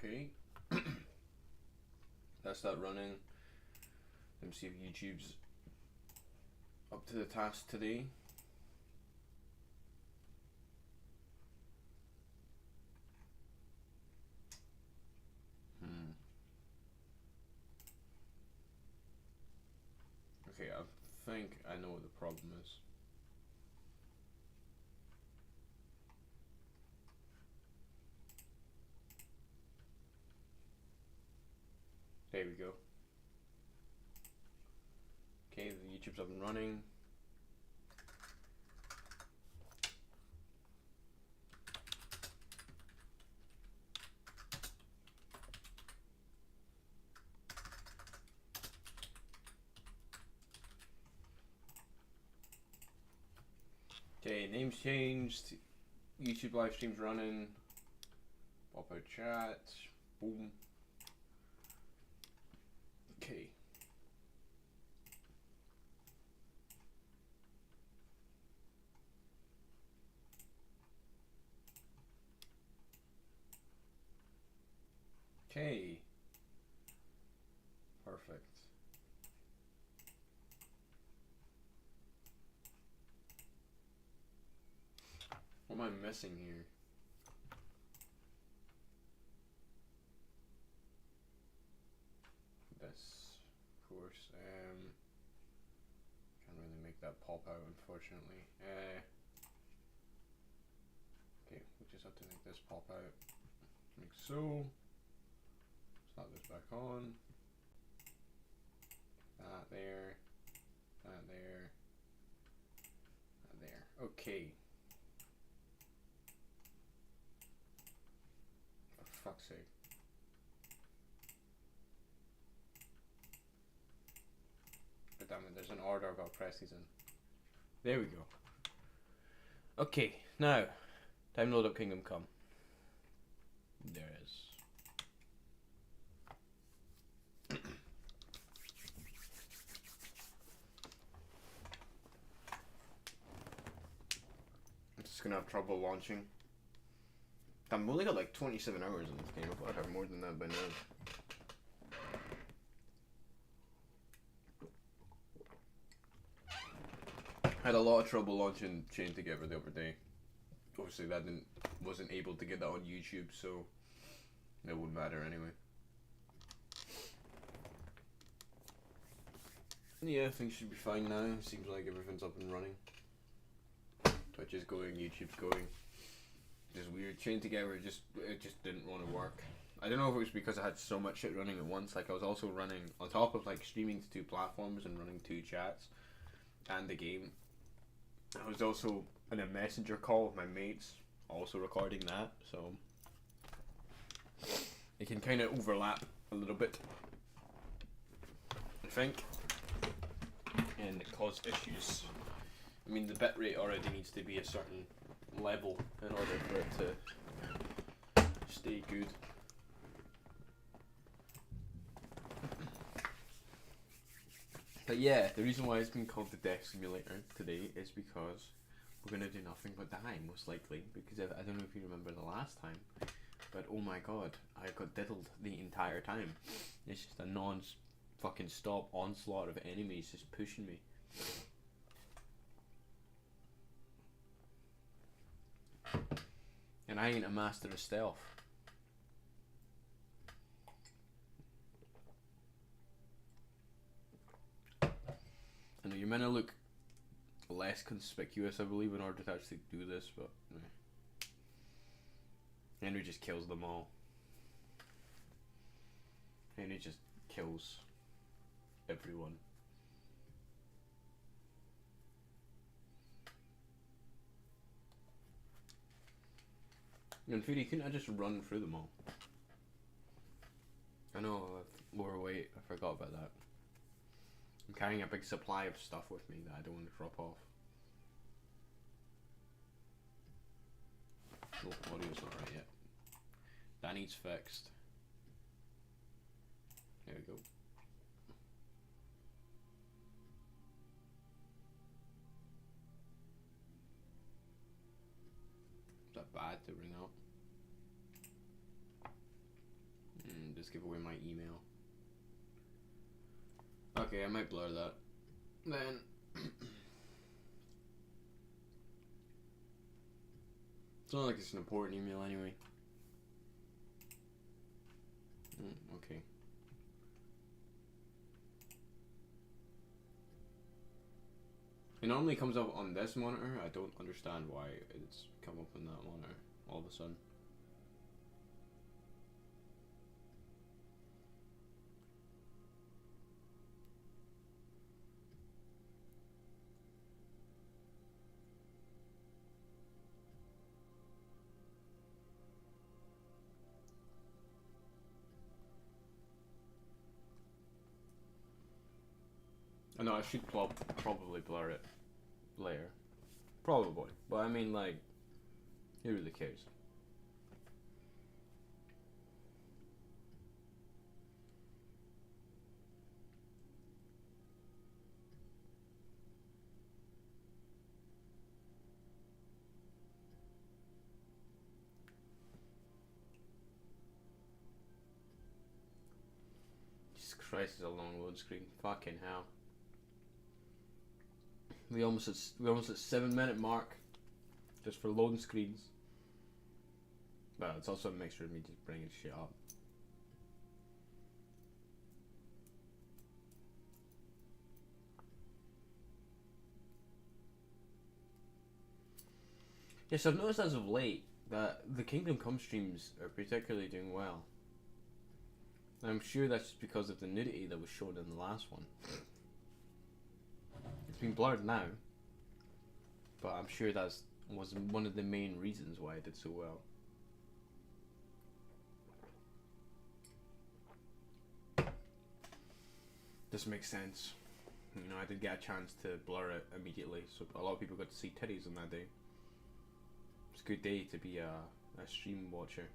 Okay. That's that running. Let me see if YouTube's up to the task today. Okay, I think I know what the problem is. There we go. Okay, the YouTube's up and running. Okay, name's changed. YouTube live stream's running. Pop out chat. Boom. Okay. Okay. Perfect. What am I missing here? This, of course. Can't really make that pop out, unfortunately. Okay, we just have to make this pop out. Like so. Slap this back on. That there. That there. That there. Okay. For fuck's sake. But damn it, there's an order I've got to press these in. There we go. Okay, now, time to load up Kingdom Come. There it is. I'm just gonna have trouble launching. I've only got like 27 hours in this game. I thought I'd have more than that by now. I had a lot of trouble launching Chain Together the other day. Obviously that wasn't able to get that on YouTube, so it wouldn't matter anyway. Yeah, things should be fine now. Seems like everything's up and running. Twitch is going, YouTube's going. Just weird. Chain Together it just didn't want to work. I don't know if it was because I had so much shit running at once. Like I was also running on top of like streaming to 2 platforms and running 2 chats and the game. I was also in a messenger call with my mates, also recording that, so it can kind of overlap a little bit, I think, and cause issues. I mean, the bitrate already needs to be a certain level in order for it to stay good. But yeah, the reason why it's been called the Death Simulator today is because we're going to do nothing but die, most likely. Because I don't know if you remember the last time, but oh my god, I got diddled the entire time. It's just a non-fucking stop onslaught of enemies just pushing me. And I ain't a master of stealth. I know you're meant to look less conspicuous, I believe, in order to actually do this, but Henry just kills them all. Henry just kills everyone. In theory, couldn't I just run through them all? I know, lower weight, I forgot about that. I'm carrying a big supply of stuff with me that I don't want to drop off. Oh, audio's not right yet. That needs fixed. There we go. Is that bad to bring up? just give away my email. Okay, I might blur that. Then it's not like it's an important email anyway. Okay. It normally comes up on this monitor. I don't understand why it's come up on that monitor all of a sudden. I know I should probably blur it later. Probably. But I mean, like, who really cares? Jesus Christ, it's a long load screen. Fucking hell. We're almost at 7-minute mark, just for loading screens. But it's also a mixture of me just bringing shit up. Yes, I've noticed as of late that the Kingdom Come streams are particularly doing well. I'm sure that's just because of the nudity that was shown in the last one. It's been blurred now, but I'm sure that was one of the main reasons why it did so well. This makes sense. You know, I did get a chance to blur it immediately, so a lot of people got to see titties on that day. It's a good day to be a stream watcher.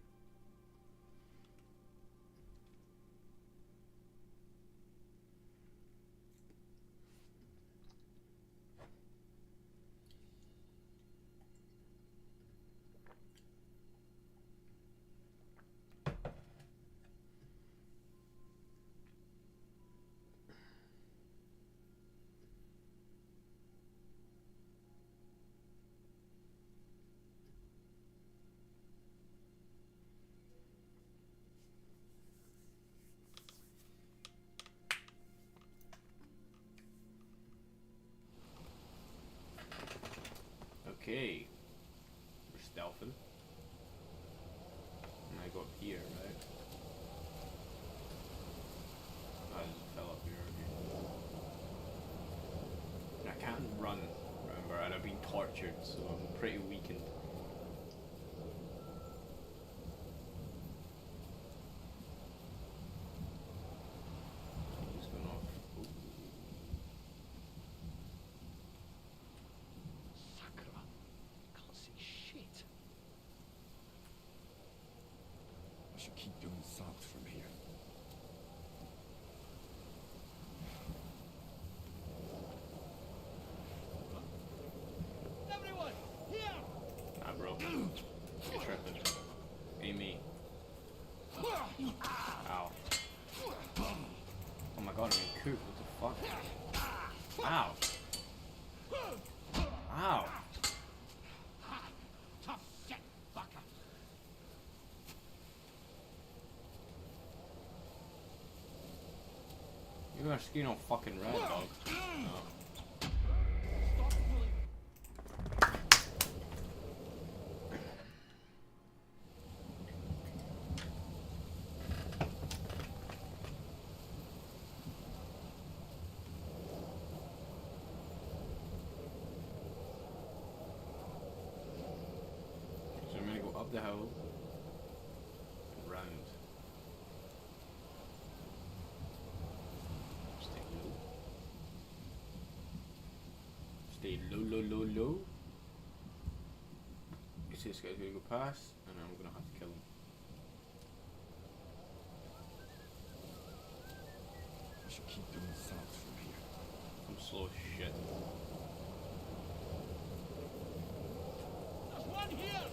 Okay, we're stealthing. And I go up here, right? I just fell up here, okay. I can't run, remember, and I've been tortured, so I'm pretty weakened. He's going off. Ooh. Keep doing south from here. Everyone, here! Ah, bro. You're tripping. Ain't me. Ow. Oh my god, I'm being cooked. What the fuck? Ow. Ow. Tough shit, fucker. You got your skin all fucking red, dog. No. Stop pulling. So I'm gonna go up the hill. Round. Stay low, low, low, low. You see this guy's gonna go past, and I'm gonna have to kill him. I should keep doing south from here. I'm slow as shit. There's one here!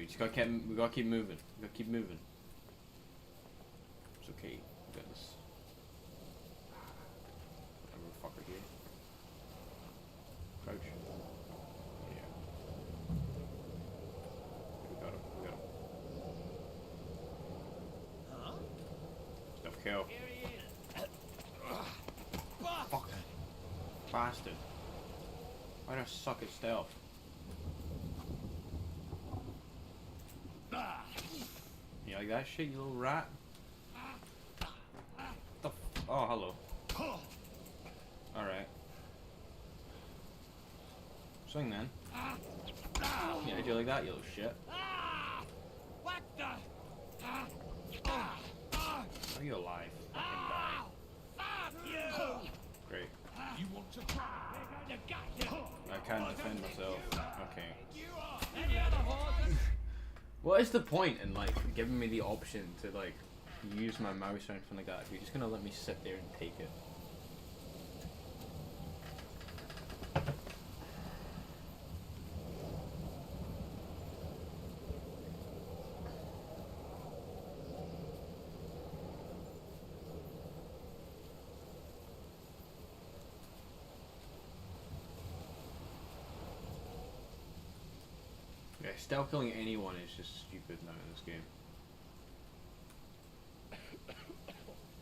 we just we gotta keep moving. We gotta keep moving. It's okay. We got this. Whatever fucker here. Crouch. Yeah. We got him. We got him. Huh? Stuff kill. Here he is. Fuck. Bastard. Why do I suck at stealth? You like that shit, you little rat? Oh, hello. Alright. Swing then. Yeah, do you like that, you little shit? What the? Are you alive? Fucking die. Fuck you! Great. You want to try? We're going to get you! I can't defend myself. Okay. You are! Any other horses? What is the point in, like, giving me the option to, like, use my mouse or anything like that if you're just gonna let me sit there and take it? Yeah, stealth killing anyone is just stupid now in this game.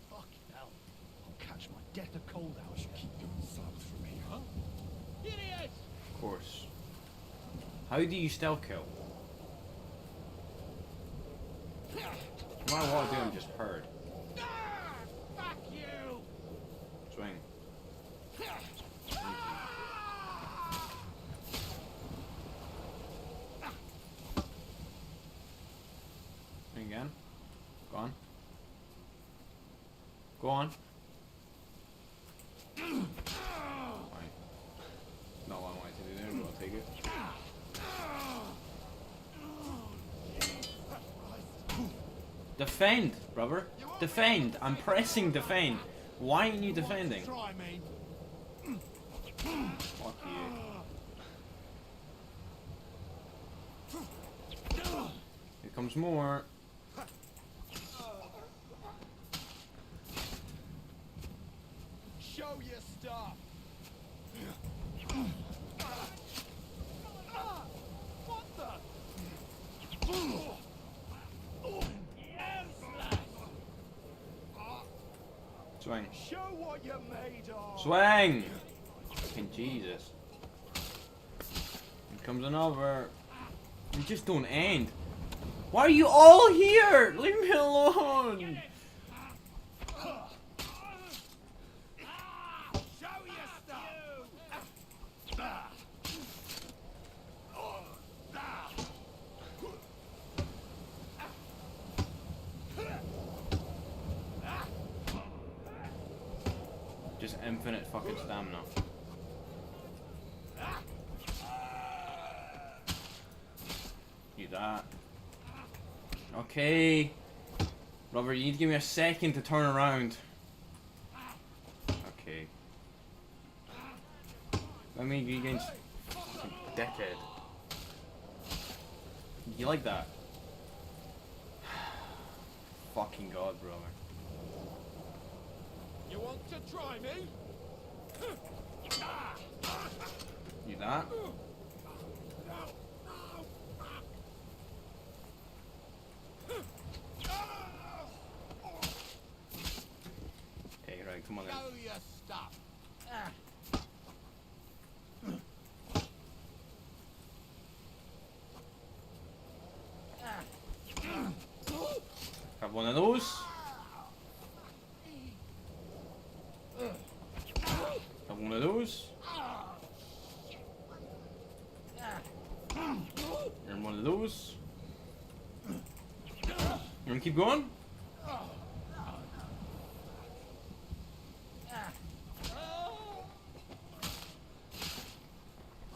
Fucking hell. I'll catch my death of cold out. I should keep going south from here. Huh? Here he is! Of course. How do you stealth kill? No matter what I do, I'm just heard. Ah! Fuck you! Swing. Swing again. Go on. Go on. Fine. Not what I wanted to do there, but I'll take it. Defend, brother. Defend. I'm pressing defend. Why aren't you defending? Try me! Fuck you. Here comes more. Show your stuff! What the? Useless! Swing. Show what you're made of! Swing! Fucking Jesus. Here comes another. You just don't end. Why are you all here? Leave me alone. Show your stuff! Just infinite fucking stamina. Do that. Okay. Robert, you need to give me a second to turn around. Okay. Let me be against fucking dickhead. You like that? Fucking god, brother. You want to try me? You that? Okay, right, come on then. Show your stuff! Have one of those. Have one of those. And one of those. You wanna keep going?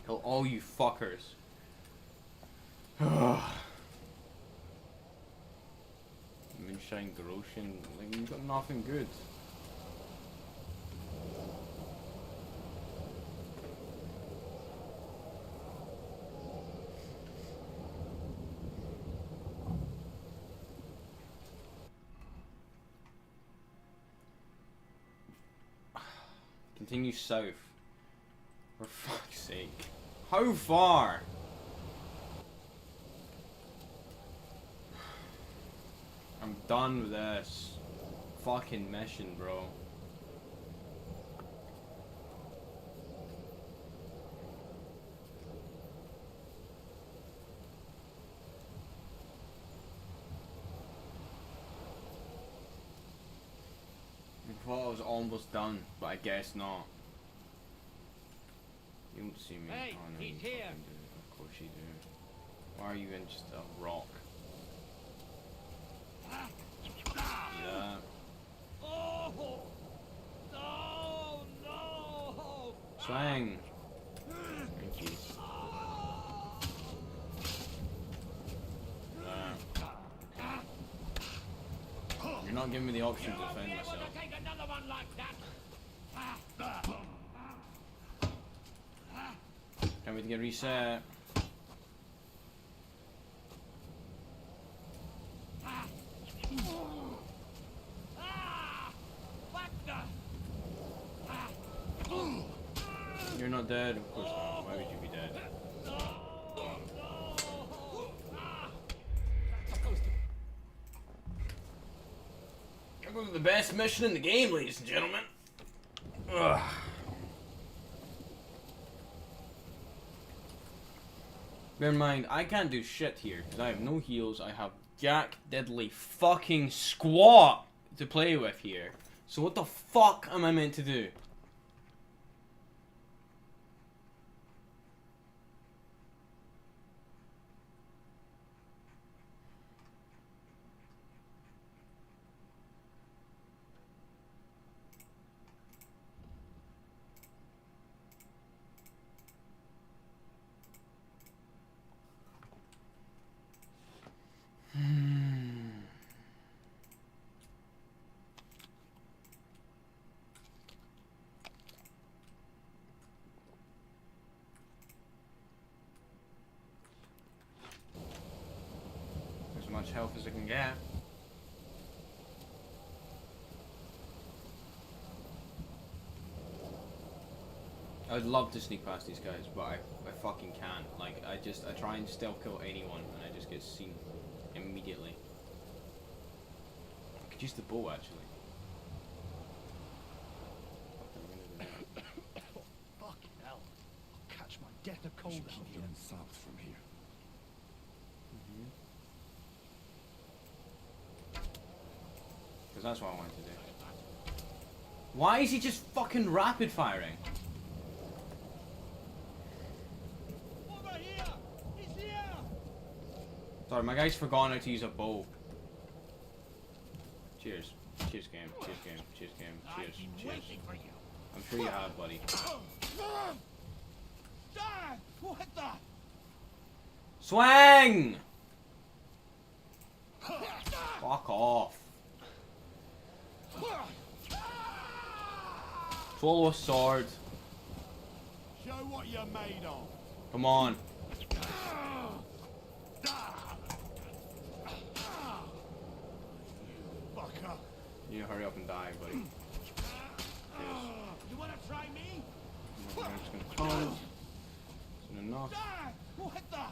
Kill all you fuckers. Moonshine, Garoshin, like, you got nothing good. Continue south. For fuck's sake. How far? I'm done with this fucking mission, bro. I thought I was almost done, but I guess not. You don't see me. Hey, Oh, no, he's you here. fucking do. Of course you do. Why are you in just a rock? Yeah. Oh! No! No! Swing! Thank you. You're not giving me the option to defend myself. Take another one like that. Can't wait to get reset. You're not dead? Of course not. Why would you be dead? That was the best mission in the game, ladies and gentlemen. Ugh. Bear in mind, I can't do shit here because I have no heals. I have Jack Diddley fucking squat to play with here. So what the fuck am I meant to do? As much health as I can get. I'd love to sneak past these guys, but I fucking can't. Like, I try and stealth kill anyone, and I just get seen immediately. I could use the bow, actually. Fucking hell. I'll catch my death of cold out here. South from here. Because that's what I wanted to do. Why is he just fucking rapid firing? Over here! He's here! Sorry, my guy's forgotten how to use a bow. Cheers. Cheers, game. Cheers, game. Cheers, game. Cheers. I've been Cheers. waiting for you. I'm sure you have, buddy. Dad! What the? Swing! Fuck off. Swallow a sword. Show what you're made of. Come on. Fucker. You need to hurry up and die, buddy. You wanna try me? I'm just gonna close. Isn't enough. Dad! What the?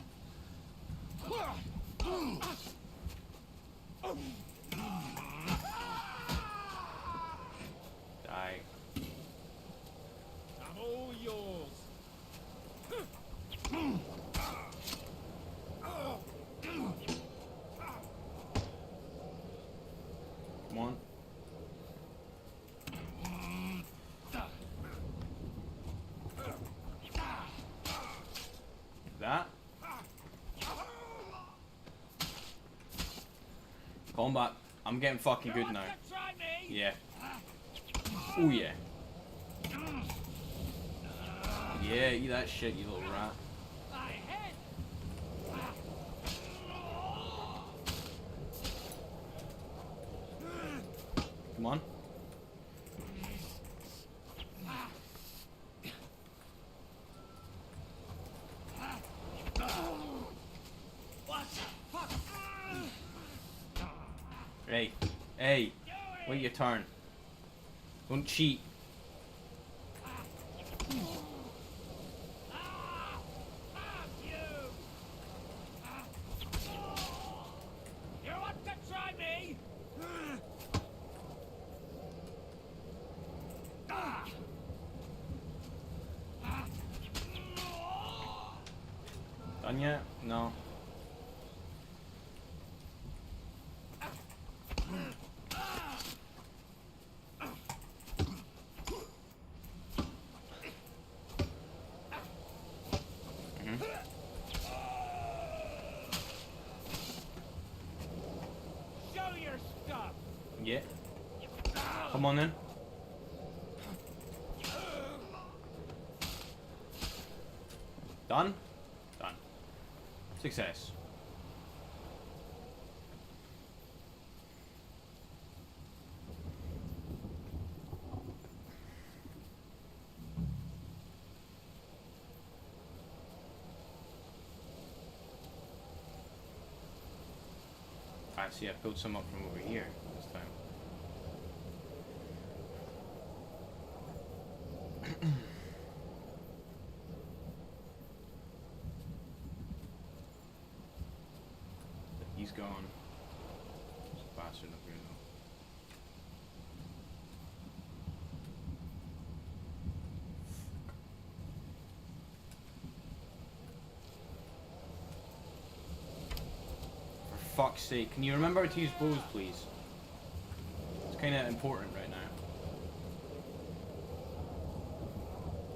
Die. I'm all yours. Come on. That. Combat. I'm getting fucking good now. Try me? Yeah. Oh yeah. Yeah, eat that shit, you little rat. My head. Come on. What the fuck? Hey. Hey. Wait your turn. Don't cheat. Done yet? No. Show your stuff. Yeah. Come on then. Done? Done. Success. I see, I built some up from over here this time. He's gone. There's a bastard up here though. For fuck's sake, can you remember to use bows, please? It's kind of important right now.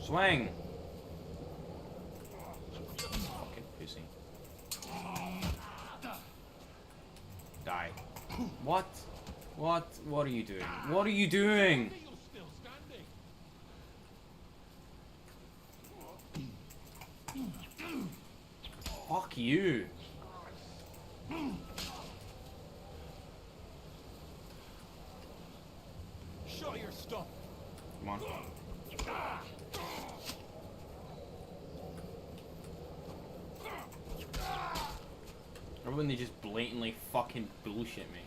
Swing! Fucking pussy. Die. What? What? What are you doing? What are you doing? You're still standing. Fuck you. Show your stuff. Come on. Or when they just blatantly fucking bullshit me.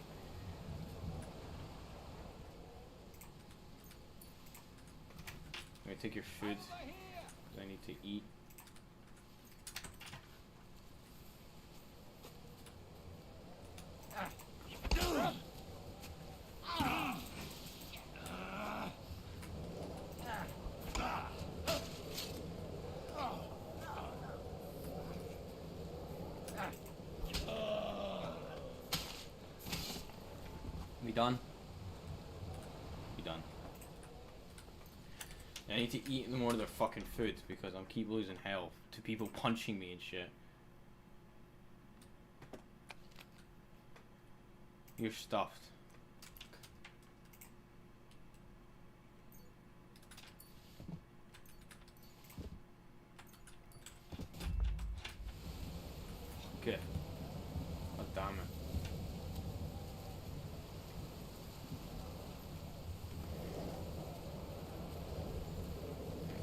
I'm gonna take your food, because I need to eat. We done? We done. I need to eat more of their fucking food because I'm keep losing health to people punching me and shit. You're stuffed. Okay. God damn it.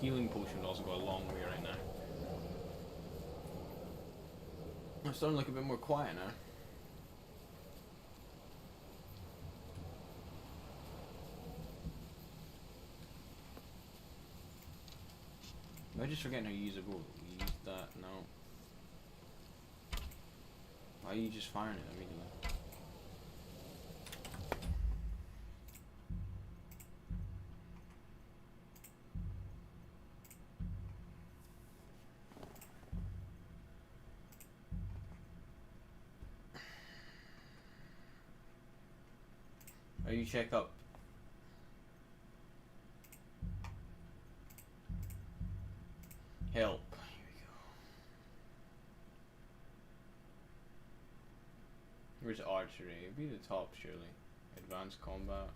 Healing potion would also go a long way right now. I'm starting to look a bit more quiet now. Am I just forgetting how you use a bow? You use that now. Why are you just firing it immediately? Are you checked up? Help. Here we go. Where's archery? It'd be the top, surely. Advanced combat.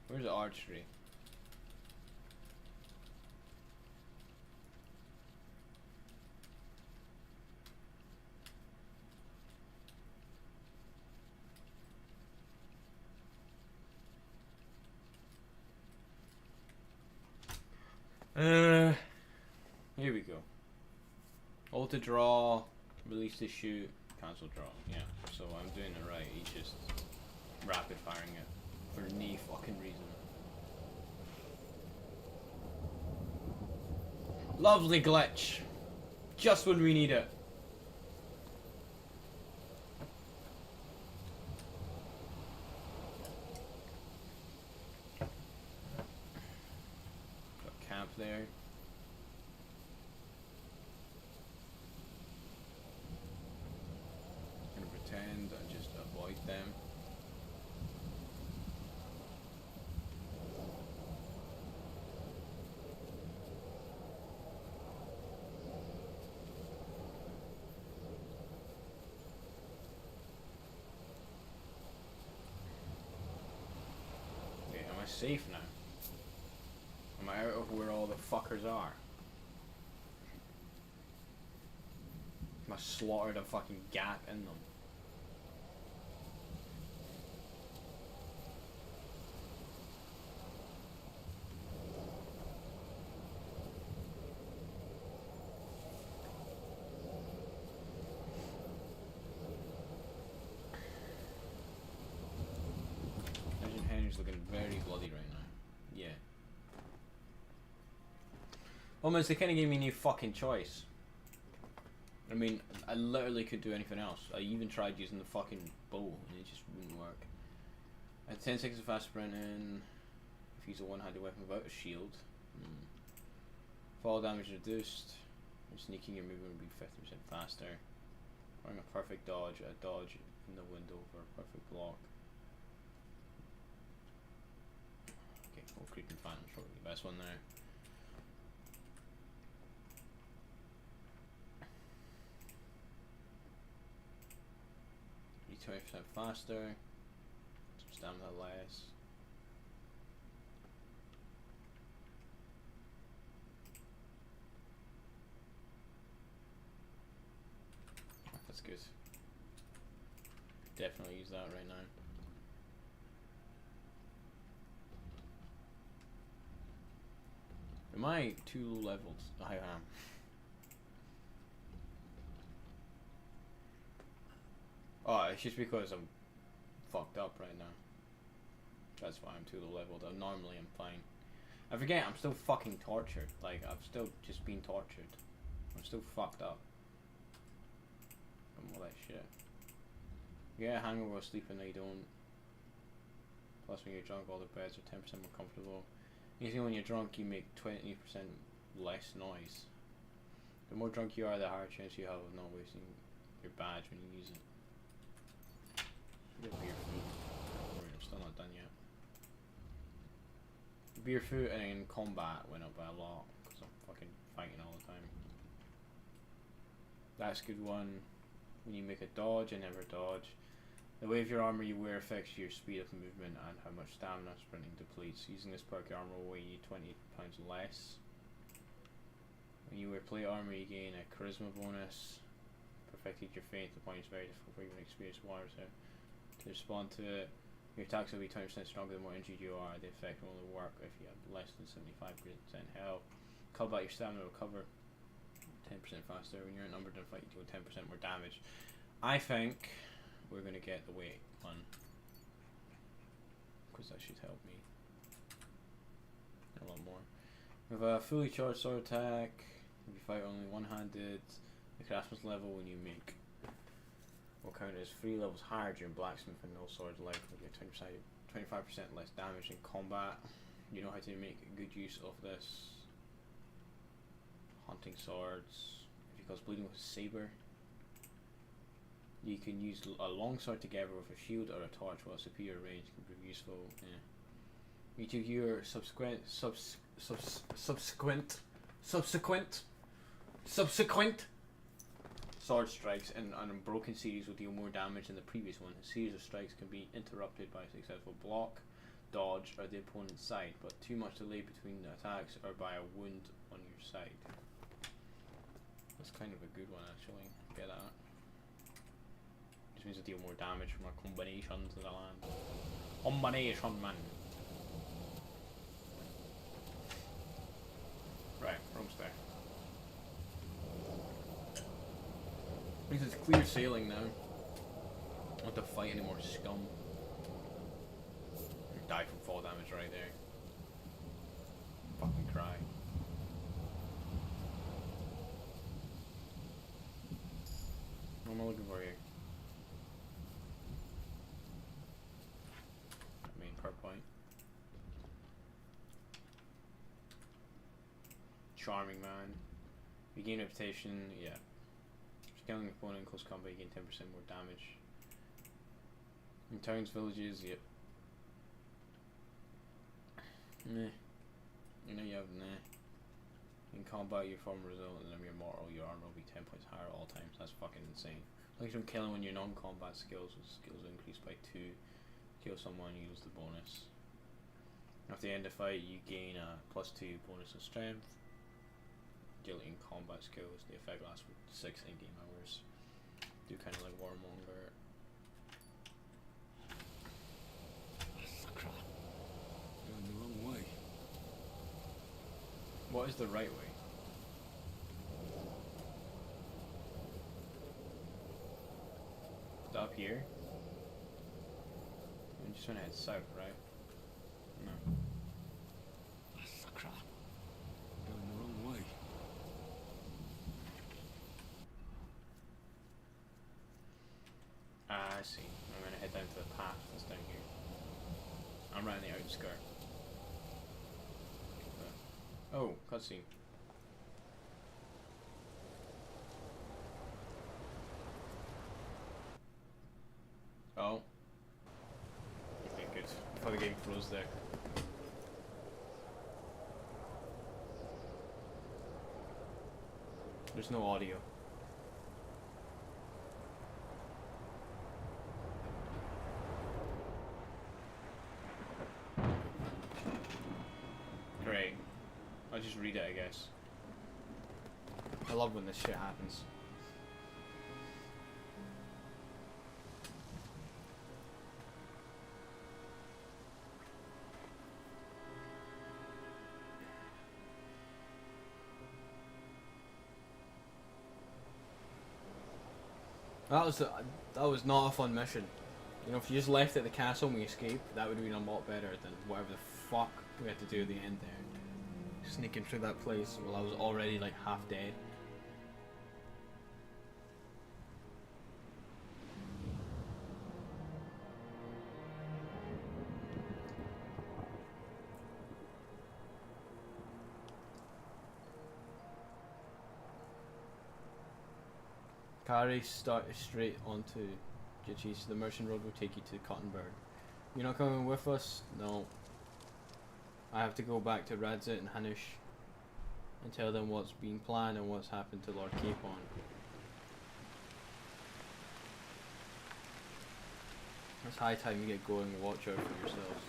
Where's archery? Here we go. Hold to draw, release to shoot, cancel draw. Yeah, so I'm doing it right. He's just rapid firing it for no fucking reason. Lovely glitch. Just when we need it. Got camp there. Gonna pretend and just avoid them. Okay, am I safe now? Am I out of where all the fuckers are? Am I slaughtered a fucking gap in them? Imagine Henry's looking very bloody right now. Yeah. Almost, they kind of gave me a new fucking choice. I mean, I literally could do anything else. I even tried using the fucking bow and it just wouldn't work. At 10 seconds of fast sprinting, if you use a one-handed weapon without a shield. Fall damage reduced. Sneaking your movement would be 50% faster. Wearing a perfect dodge, a dodge in the window for a perfect block. Okay, well, Creeping Phantom's probably the best one there. Be 20% faster. Some stamina less. That's good. Definitely use that right now. Am I too low leveled? I am. Oh, it's just because I'm fucked up right now. That's why I'm too low leveled. Normally I'm fine. I forget I'm still fucking tortured. Like, I've still just been tortured. I'm still fucked up. From all that shit. You get a hangover while sleeping, no you don't. Plus when you're drunk all the beds are 10% more comfortable. Usually when you're drunk you make 20% less noise. The more drunk you are, the higher chance you have of not wasting your badge when you use it. Get beer food. I'm still not done yet. Beer food and combat went up by a lot because I'm fucking fighting all the time. That's a good one. When you make a dodge and never dodge. The weight of your armor you wear affects your speed of movement and how much stamina sprinting depletes. Using this perk, your armor will weigh you 20 pounds less. When you wear plate armor, you gain a charisma bonus. Perfected your feint. The point is very difficult for even experienced warriors to respond to it. Your attacks will be 20% stronger the more injured you are. The effect will only work if you have less than 75% health. Combat, your stamina will recover 10% faster. When you're outnumbered in a fight, you deal 10% more damage. I think we're going to get the weight one. Because that should help me a lot more. We have a fully charged sword attack. If you fight only one-handed, the craftsman's level when you make will count as 3 levels higher during blacksmithing. No swords like will get 25% less damage in combat. You know how to make good use of this. Hunting swords. If you cause bleeding with a saber, you can use a long sword together with a shield or a torch while superior range can prove useful. Yeah. Each of your subsequent sword strikes in an unbroken series will deal more damage than the previous one. A series of strikes can be interrupted by a successful block, dodge, or the opponent's side, but too much delay between the attacks or by a wound on your side. That's kind of a good one actually. Get that. Just means I deal more damage from our combinations of the land. Combination, man. Right, we're almost there. Means it's clear sailing now. I don't have to fight any more scum. You die from fall damage right there. Fucking cry. What am I looking for here? Main part point. Charming man. You gain reputation, yeah. Killing an opponent in close combat, you gain 10% more damage. In towns, villages, yep. Meh. You know you have nah. In combat, your form result, and then you're mortal, your armor will be 10 points higher at all times. That's fucking insane. Like from killing when your non-combat skills, skills increase by 2. Kill someone, you lose the bonus. After the end of the fight, you gain a +2 bonus of strength. Dealing combat skills, the effect lasts for 6 in-game hours. Do kind of like Warmonger. Sakra. Going the wrong way. What is the right way? Is it up here? I'm just gonna head south, right? No. Sakra. Going the wrong way. Ah, I see. I'm gonna head down to the path that's down here. I'm right on the outskirt. Oh, cutscene. Oh. Okay, good. Before the game froze there. There's no audio. Great. I'll just read it, I guess. I love when this shit happens. That was not a fun mission. You know, if you just left at the castle and we escaped, that would have been a lot better than whatever the fuck we had to do at the end there. Sneaking through that place while I was already like half dead. Carry straight onto Gichis. The merchant road will take you to Cottonburn. You're not coming with us? No. I have to go back to Radzit and Hanush and tell them what's been planned and what's happened to Lord Capon. It's high time you get going and watch out for yourselves.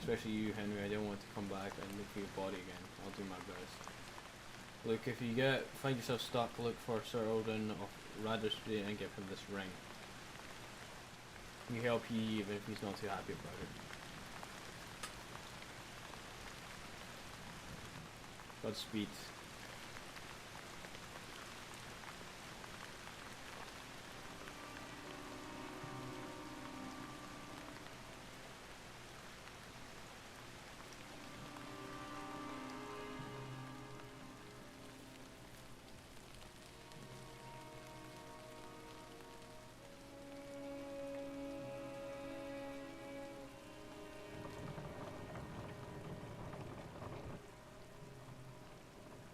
Especially you, Henry. I don't want to come back and look for your body again. I'll do my best. Look, if you find yourself stuck, look for Sir Odin of Radderstreet and give him this ring. He'll help you even if he's not too happy about it. Godspeed.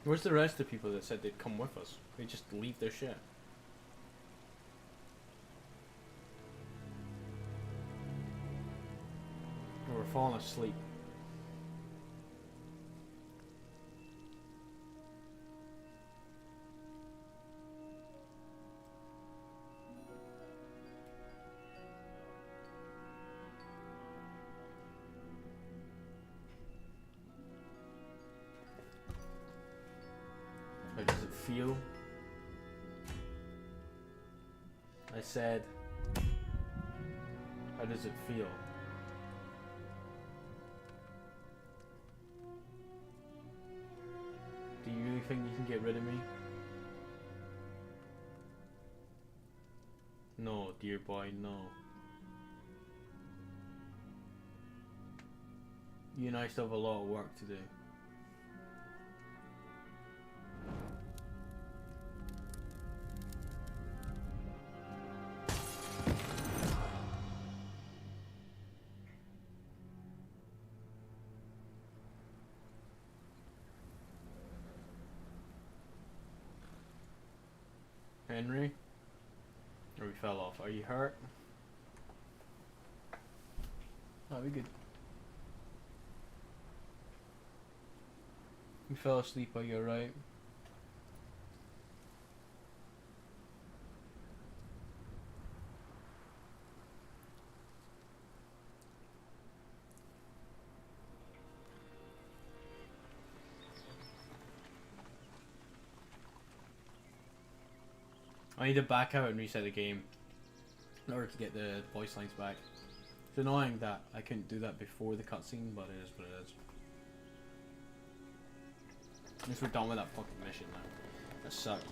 Where's the rest of the people that said they'd come with us? They just leave their shit. Or we're falling asleep. How does it feel? I said, how does it feel? Do you really think you can get rid of me? No, dear boy, no. You and I still have a lot of work to do. Henry? Or we fell off. Are you hurt? Oh, we good. You fell asleep, are you alright? I need to back out and reset the game in order to get the voice lines back. It's annoying that I couldn't do that before the cutscene, but it is what it is. At least we're done with that fucking mission now. That sucked.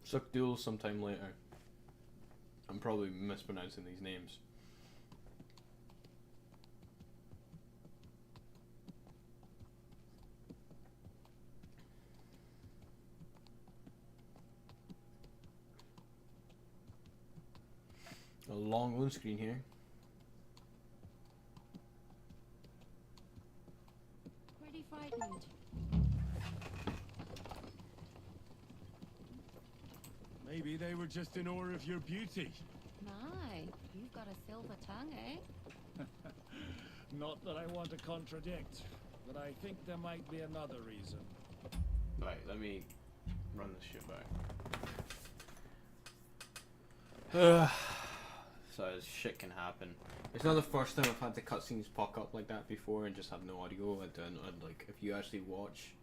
Suck duel sometime later. I'm probably mispronouncing these names. A long load screen here. Pretty frightened. Maybe they were just in awe of your beauty. My, you've got a silver tongue, eh? Not that I want to contradict, but I think there might be another reason. Right, let me run this shit back. So shit can happen. It's not the first time I've had the cutscenes pop up like that before and just have no audio. And like if you actually watch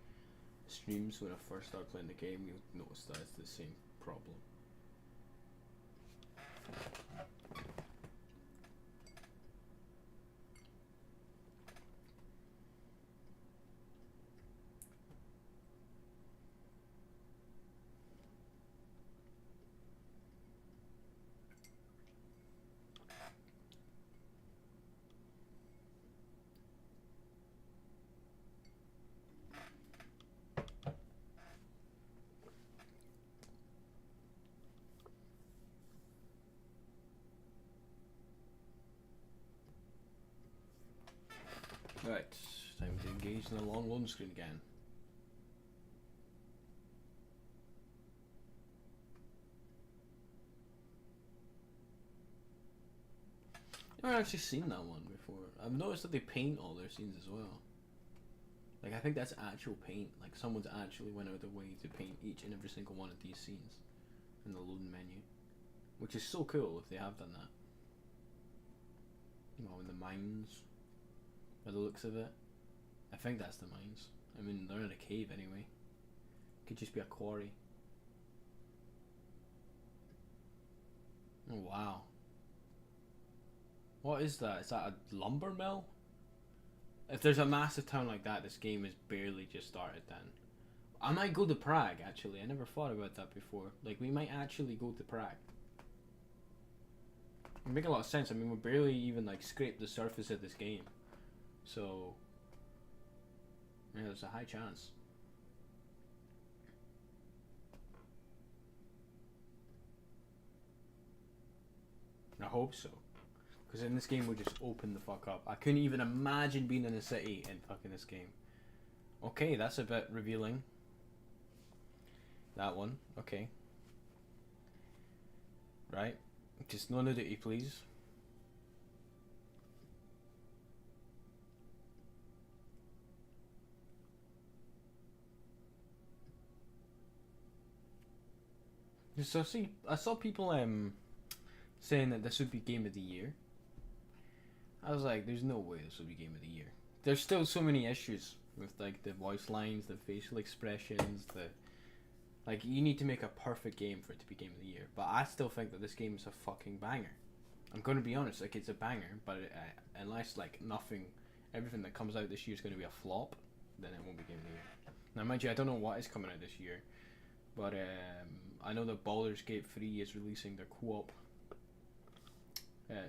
streams when I first started playing the game, you'll notice that it's the same problem. Right, time to engage in the long loading screen again. I've never actually seen that one before. I've noticed that they paint all their scenes as well. Like I think that's actual paint. Like someone's actually went out of their way to paint each and every single one of these scenes in the loading menu, which is so cool if they have done that. You know, in the mines, by the looks of it. I think that's the mines. I mean, they're in a cave anyway. Could just be a quarry. Oh wow. What is that? Is that a lumber mill? If there's a massive town like that, this game is barely just started then. I might go to Prague actually. I never thought about that before. Like we might actually go to Prague. It would make a lot of sense. I mean, we barely even like scraped the surface of this game. So yeah, there's a high chance. I hope so. Because in this game we just open the fuck up. I couldn't even imagine being in a city in fucking this game. Okay, that's a bit revealing. That one, okay. Right. Just no nudity, please. So I saw people saying that this would be game of the year. I was like, there's no way this would be game of the year. There's still so many issues with like the voice lines, the facial expressions, like you need to make a perfect game for it to be game of the year. But I still think that this game is a fucking banger. I'm gonna be honest, like it's a banger, but unless like everything that comes out this year is gonna be a flop, then it won't be game of the year. Now mind you, I don't know what is coming out this year, but I know that Baldur's Gate 3 is releasing their co-op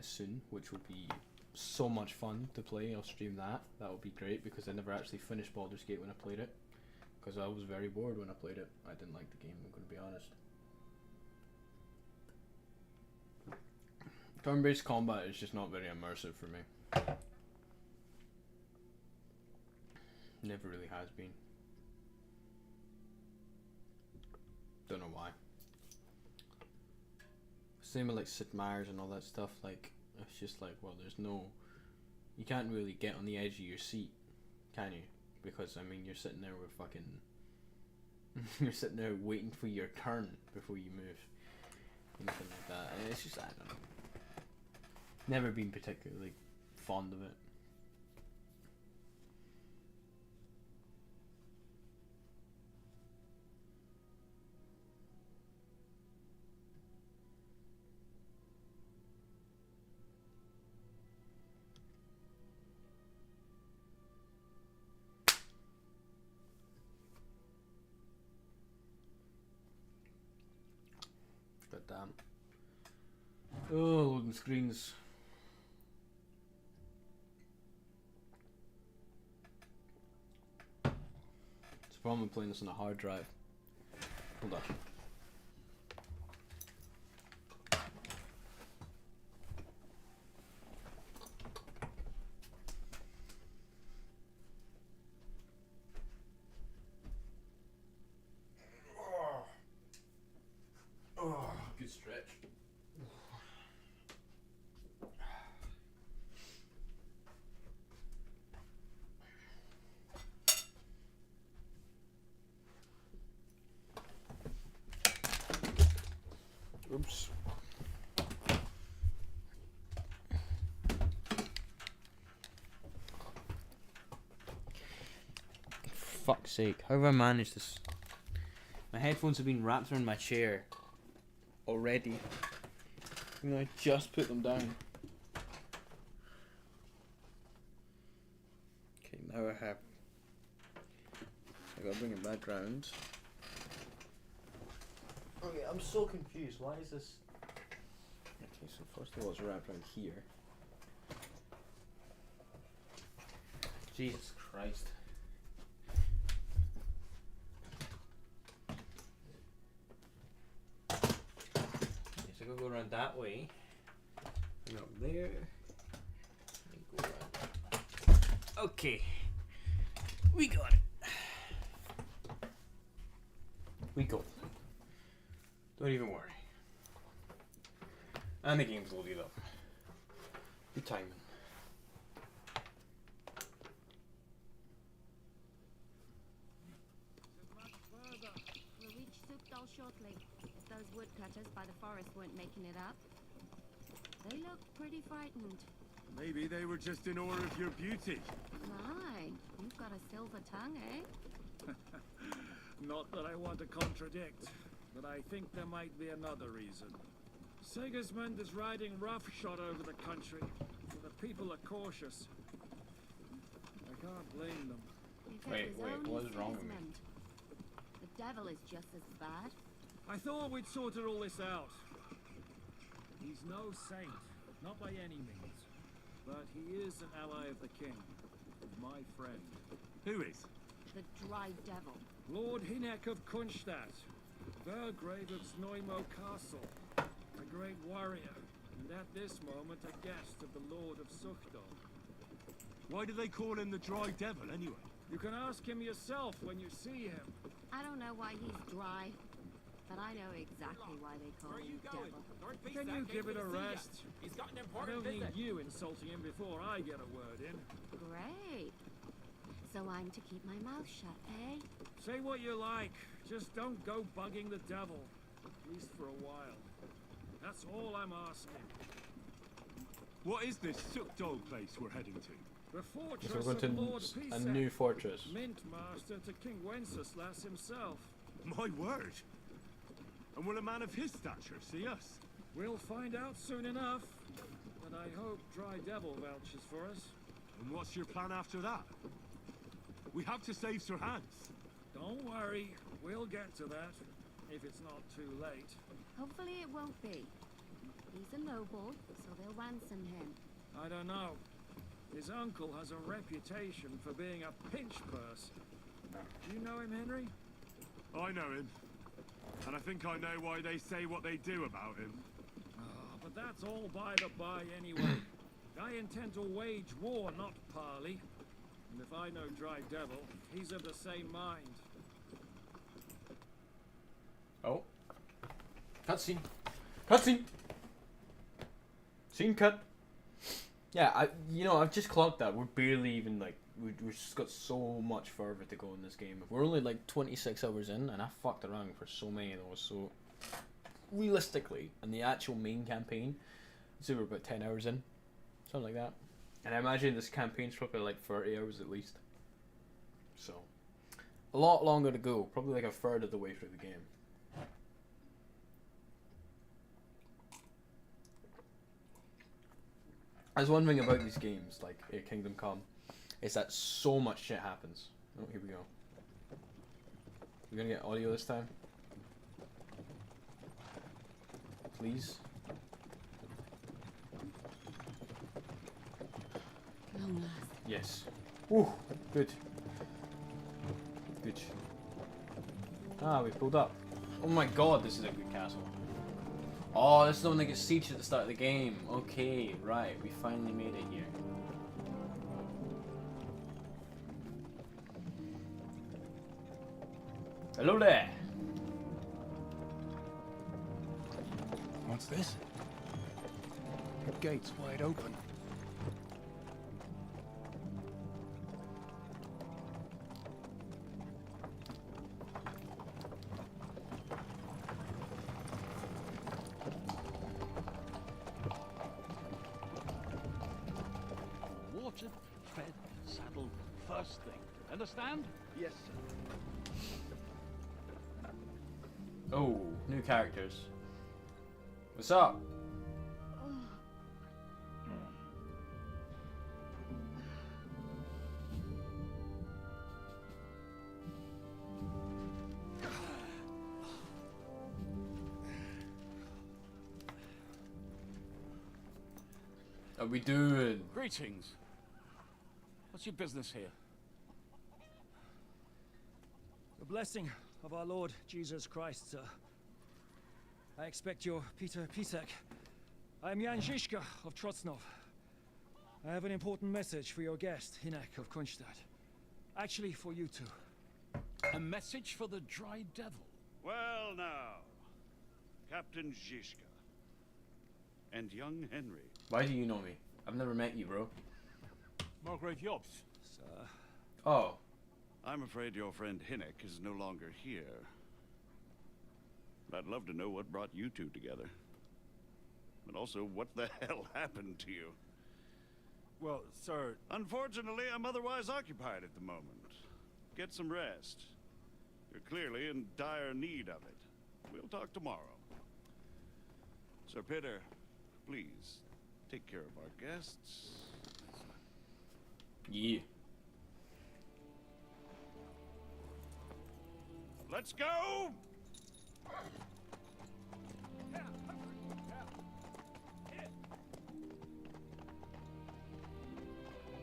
soon, which will be so much fun to play. I'll stream that. That would be great because I never actually finished Baldur's Gate when I played it. Because I was very bored when I played it. I didn't like the game, I'm going to be honest. Turn-based combat is just not very immersive for me. Never really has been. Don't know why. Same with like Sid Meier's and all that stuff. Like, it's just like, well, there's no, you can't really get on the edge of your seat, can you? Because I mean, you're sitting there with fucking, you're sitting there waiting for your turn before you move, anything like that. And it's just, I don't know. Never been particularly fond of it. God damn. Oh, loading screens. It's a problem playing this on a hard drive. Hold on. Oh, good stretch. Oops. Fuck's sake, how have I managed this? My headphones have been wrapped around my chair already. And I just put them down. Okay, now I gotta bring it back round. Okay, I'm so confused. Why is this? Okay, so first of all, it's wrapped around here. Jesus Christ. Okay, so I gotta go around that way. And up there. And go around. Okay. We got it. We got it. Don't even worry. And the game's loaded up. Good timing. We'll reach Sukdal shortly. If those woodcutters by the forest weren't making it up. They look pretty frightened. Maybe they were just in awe of your beauty. My, you've got a silver tongue, eh? Not that I want to contradict, but I think there might be another reason. Sigismund is riding roughshod over the country, so the people are cautious. I can't blame them. If Wait, it was only what is wrong with me? Sigismund. The devil is just as bad. I thought we'd sorted all this out. He's no saint, not by any means. But he is an ally of the king, and my friend. Who is? The dry devil. Lord Hinek of Kunstadt, Burgrave of Znojmo Castle, a great warrior, and at this moment a guest of the Lord of Sukdal. Why do they call him the Dry Devil, anyway? You can ask him yourself when you see him. I don't know why he's dry, but I know exactly why they call him devil. Can you give it a rest? He's got an I don't need you insulting him before I get a word in. Great. So I'm to keep my mouth shut, eh? Say what you like, just don't go bugging the devil. At least for a while. That's all I'm asking. What is this Sukdal place we're heading to? The So fortress we're of going Lord to a Pisek, new fortress. Mint Master to King Wenceslas himself. My word! And will a man of his stature see us? We'll find out soon enough. But I hope Dry Devil vouches for us. And what's your plan after that? We have to save Sir Hans. Don't worry, we'll get to that. If it's not too late. Hopefully it won't be. He's a noble, so they'll ransom him. I don't know. His uncle has a reputation for being a pinch purse. Do you know him, Henry? I know him. And I think I know why they say what they do about him. Oh, but that's all by the by anyway. I intend to wage war, not parley. And if I know Dry Devil, he's of the same mind. Oh. Cutscene. Cutscene! Scene cut. Yeah, I've just clocked that. We're barely even, like, we've just got so much further to go in this game. We're only, like, 26 hours in, and I fucked around for so many of those, so... Realistically, in the actual main campaign, I'd say we're about 10 hours in. Something like that. And I imagine this campaign's probably, like, 30 hours at least. So... A lot longer to go. Probably, like, a third of the way through the game. There's one thing about these games, like Kingdom Come, is that so much shit happens. Oh, here we go. We're gonna get audio this time. Please. Long last. Yes. Ooh, good. Good. Ah, we pulled up. Oh my god, this is a good castle. Oh, this is the one that gets sieged at the start of the game. Okay, right, we finally made it here. Hello there. What's this? The gate's wide open. Watered, fed, saddled, first thing. Understand? Yes, sir. Oh, new characters. What's up? How we doing? Greetings. What's your business here? The blessing of our Lord Jesus Christ, sir. I expect you're Peter Pisek. I am Jan Žižka of Trocnov. I have an important message for your guest, Hinek of Kronstadt. Actually, for you two. A message for the Dry Devil. Well now, Captain Žižka. And young Henry. Why do you know me? I've never met you, bro. Margrave Jobs. Sir. Oh. I'm afraid your friend Hinek is no longer here. But I'd love to know what brought you two together. And also, what the hell happened to you? Well, sir... Unfortunately, I'm otherwise occupied at the moment. Get some rest. You're clearly in dire need of it. We'll talk tomorrow. Sir Peter, please, take care of our guests. Yeah. Let's go!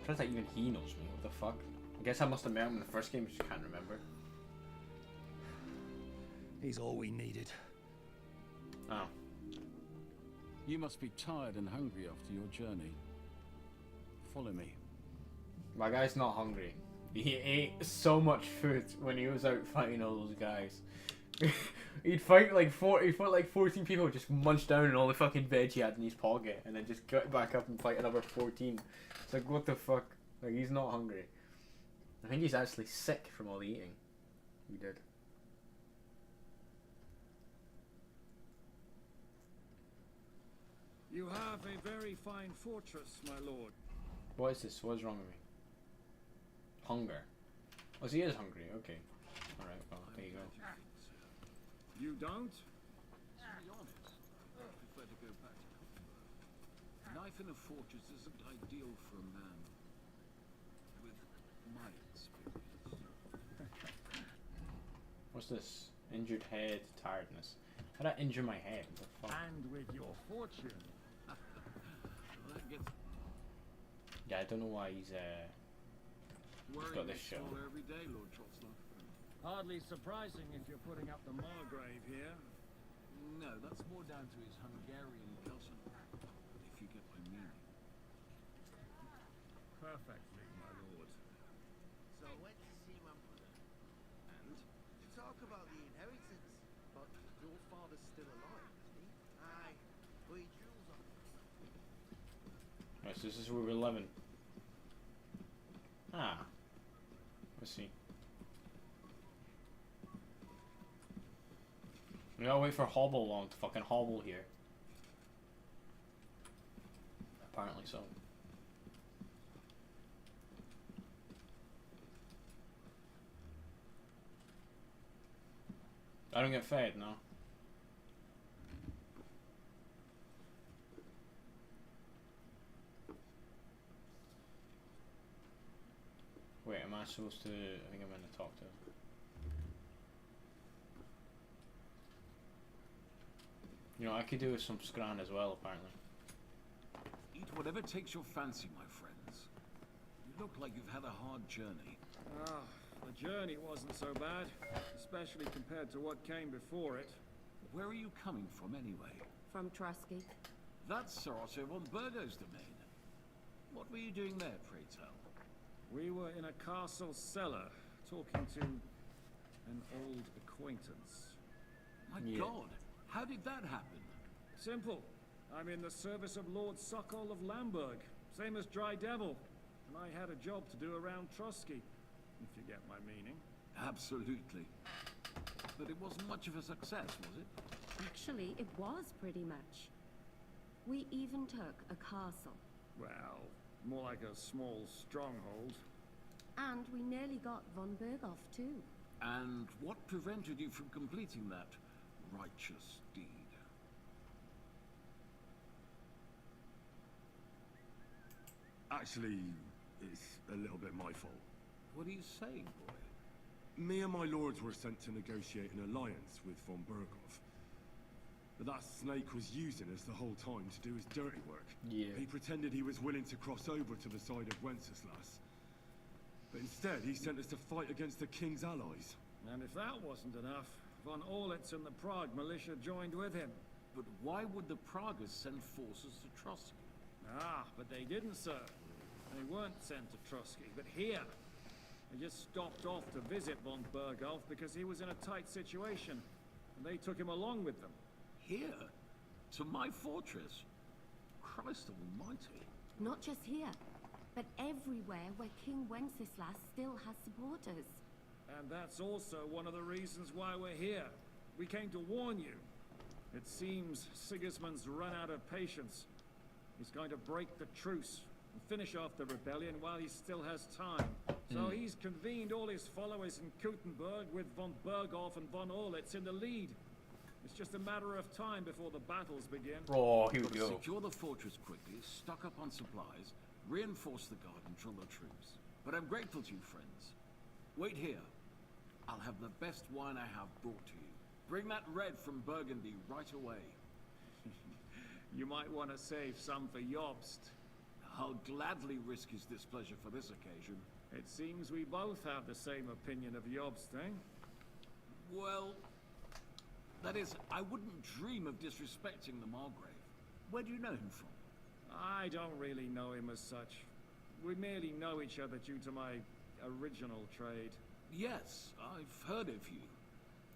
Turns out even he knows me. What the fuck? I guess I must have met him in the first game, just can't remember. He's all we needed. Oh. You must be tired and hungry after your journey. Follow me. My guy's not hungry. He ate so much food when he was out fighting all those guys. He'd fight like 14 people, just munch down on all the fucking veg he had in his pocket, and then just get back up and fight another 14. It's like, what the fuck? Like, he's not hungry. I think he's actually sick from all the eating we did. You have a very fine fortress, my lord. What is this? What's wrong with me? Hunger. Oh, so he is hungry. Okay. Alright, well, there you go. You don't? To be honest, I prefer to go back to comfort. Life in a fortress isn't ideal for a man with my experience. What's this? Injured head, tiredness. How did I injure my head? What the fuck? And with your fortune. Well, that gets... Yeah, I don't know why he's got this shit on. Every day, Lord Trotsler. Hardly surprising if you're putting up the Margrave here. No, that's more down to his Hungarian cousin, if you get my meaning. Perfectly, my lord. So I went to see my mother. And? To talk about the inheritance. But your father's still alive, isn't he? Aye, but he drools on. Right, so this is where we're living. Ah. Let's see. We gotta wait for Hobble long to fucking hobble here. Apparently so. I don't get fed, no. Wait, am I supposed to... I think I'm going to talk to him. You know, I could do with some scran as well, apparently. Eat whatever takes your fancy, my friends. You look like you've had a hard journey. Ah, the journey wasn't so bad, especially compared to what came before it. Where are you coming from, anyway? From Trusky. That's Sir Otto von Burgo's domain. What were you doing there, pray tell? We were in a castle cellar, talking to an old acquaintance. My God, how did that happen? Simple. I'm in the service of Lord Sokol of Lamberg, same as Dry Devil. And I had a job to do around Trusky, if you get my meaning. Absolutely. But it wasn't much of a success, was it? Actually, it was pretty much. We even took a castle. Well, more like a small stronghold. And we nearly got von Berghoff too. And what prevented you from completing that righteous deed? Actually, it's a little bit my fault. What are you saying, boy? Me and my lords were sent to negotiate an alliance with von Berghoff. But that snake was using us the whole time to do his dirty work. Yeah. He pretended he was willing to cross over to the side of Wenceslas. But instead, he sent us to fight against the king's allies. And if that wasn't enough, von Orlitz and the Prague militia joined with him. But why would the Praguers send forces to Trusky? Ah, but they didn't, sir. They weren't sent to Trusky, but here. They just stopped off to visit von Berghoff because he was in a tight situation, and they took him along with them. Here? To my fortress? Christ almighty. Not just here, but everywhere where King Wenceslas still has supporters. And that's also one of the reasons why we're here. We came to warn you. It seems Sigismund's run out of patience. He's going to break the truce and finish off the rebellion while he still has time. So he's convened all his followers in Kuttenberg with von Berghoff and von Orlitz in the lead. It's just a matter of time before the battles begin. Oh, here we Gotta go. secure the fortress quickly, stock up on supplies, reinforce the guard and drill the troops. But I'm grateful to you, friends. Wait here. I'll have the best wine I have brought to you. Bring that red from Burgundy right away. You might want to save some for Jobst. I'll gladly risk his displeasure for this occasion. It seems we both have the same opinion of Jobst, eh? Well, that is, I wouldn't dream of disrespecting the Margrave. Where do you know him from? I don't really know him as such. We merely know each other due to my original trade. Yes, I've heard of you.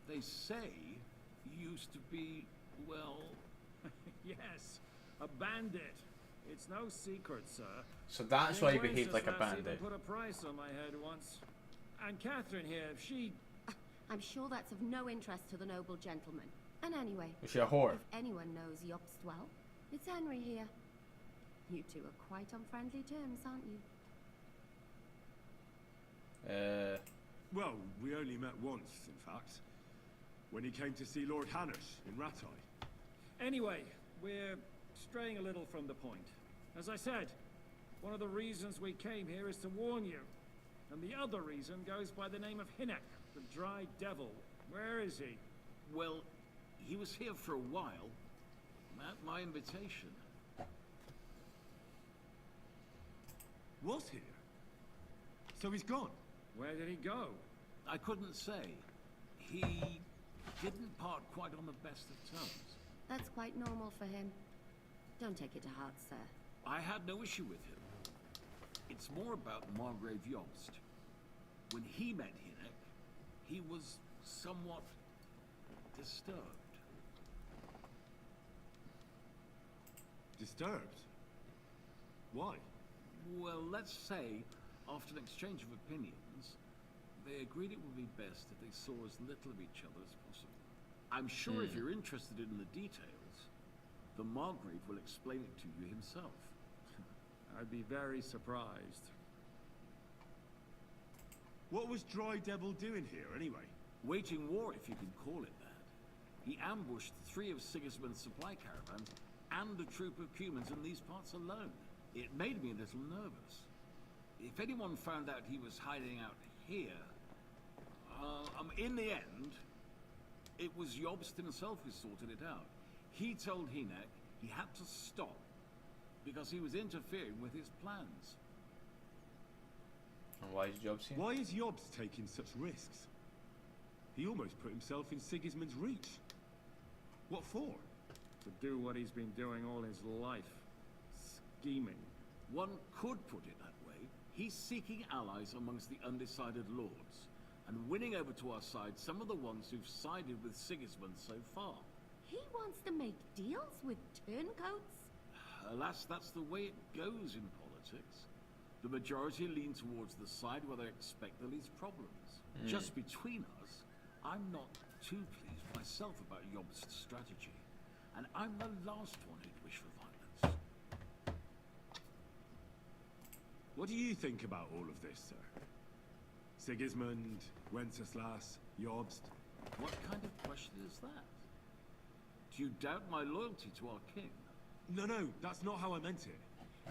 They say you used to be, well... Yes, a bandit. It's no secret, sir. So that's why he King behaved like a Wenceslas bandit. even put a price on my head once. And Catherine here, she... I'm sure that's of no interest to the noble gentleman. And anyway, Is she a whore? if anyone knows Jobst well, it's Henry here. You two are quite on friendly terms, aren't you? Well, we only met once, in fact. When he came to see Lord Hanush in Rattay. Anyway, we're straying a little from the point. As I said, one of the reasons we came here is to warn you. And the other reason goes by the name of Hinnek, the Dry Devil. Where is he? Well, he was here for a while. At my invitation. Was here? So he's gone? Where did he go? I couldn't say. He didn't part quite on the best of terms. That's quite normal for him. Don't take it to heart, sir. I had no issue with him. It's more about Margrave Jobst. When he met Hynek, he was somewhat disturbed. Disturbed? Why? Well, let's say, after an exchange of opinions, they agreed it would be best if they saw as little of each other as possible. I'm sure if you're interested in the details, the Margrave will explain it to you himself. I'd be very surprised. What was Dry Devil doing here, anyway? Waging war, if you can call it that. He ambushed 3 of Sigismund's supply caravans and a troop of humans in these parts alone. It made me a little nervous. If anyone found out he was hiding out here, in the end, it was Jobst himself who sorted it out. He told Hynek he had to stop because he was interfering with his plans. And why is Jobs here? Why is Jobst taking such risks? He almost put himself in Sigismund's reach. What for? To do what he's been doing all his life. Scheming. One could put it that way. He's seeking allies amongst the undecided lords, and winning over to our side some of the ones who've sided with Sigismund so far. He wants to make deals with turncoats? Alas, that's the way it goes in politics. The majority lean towards the side where they expect the least problems. Just between us, I'm not too pleased myself about Jobst's strategy, and I'm the last one who'd wish for violence. What do you think about all of this, sir? Sigismund, Wenceslas, Jobst? What kind of question is that? Do you doubt my loyalty to our king? No, that's not how I meant it.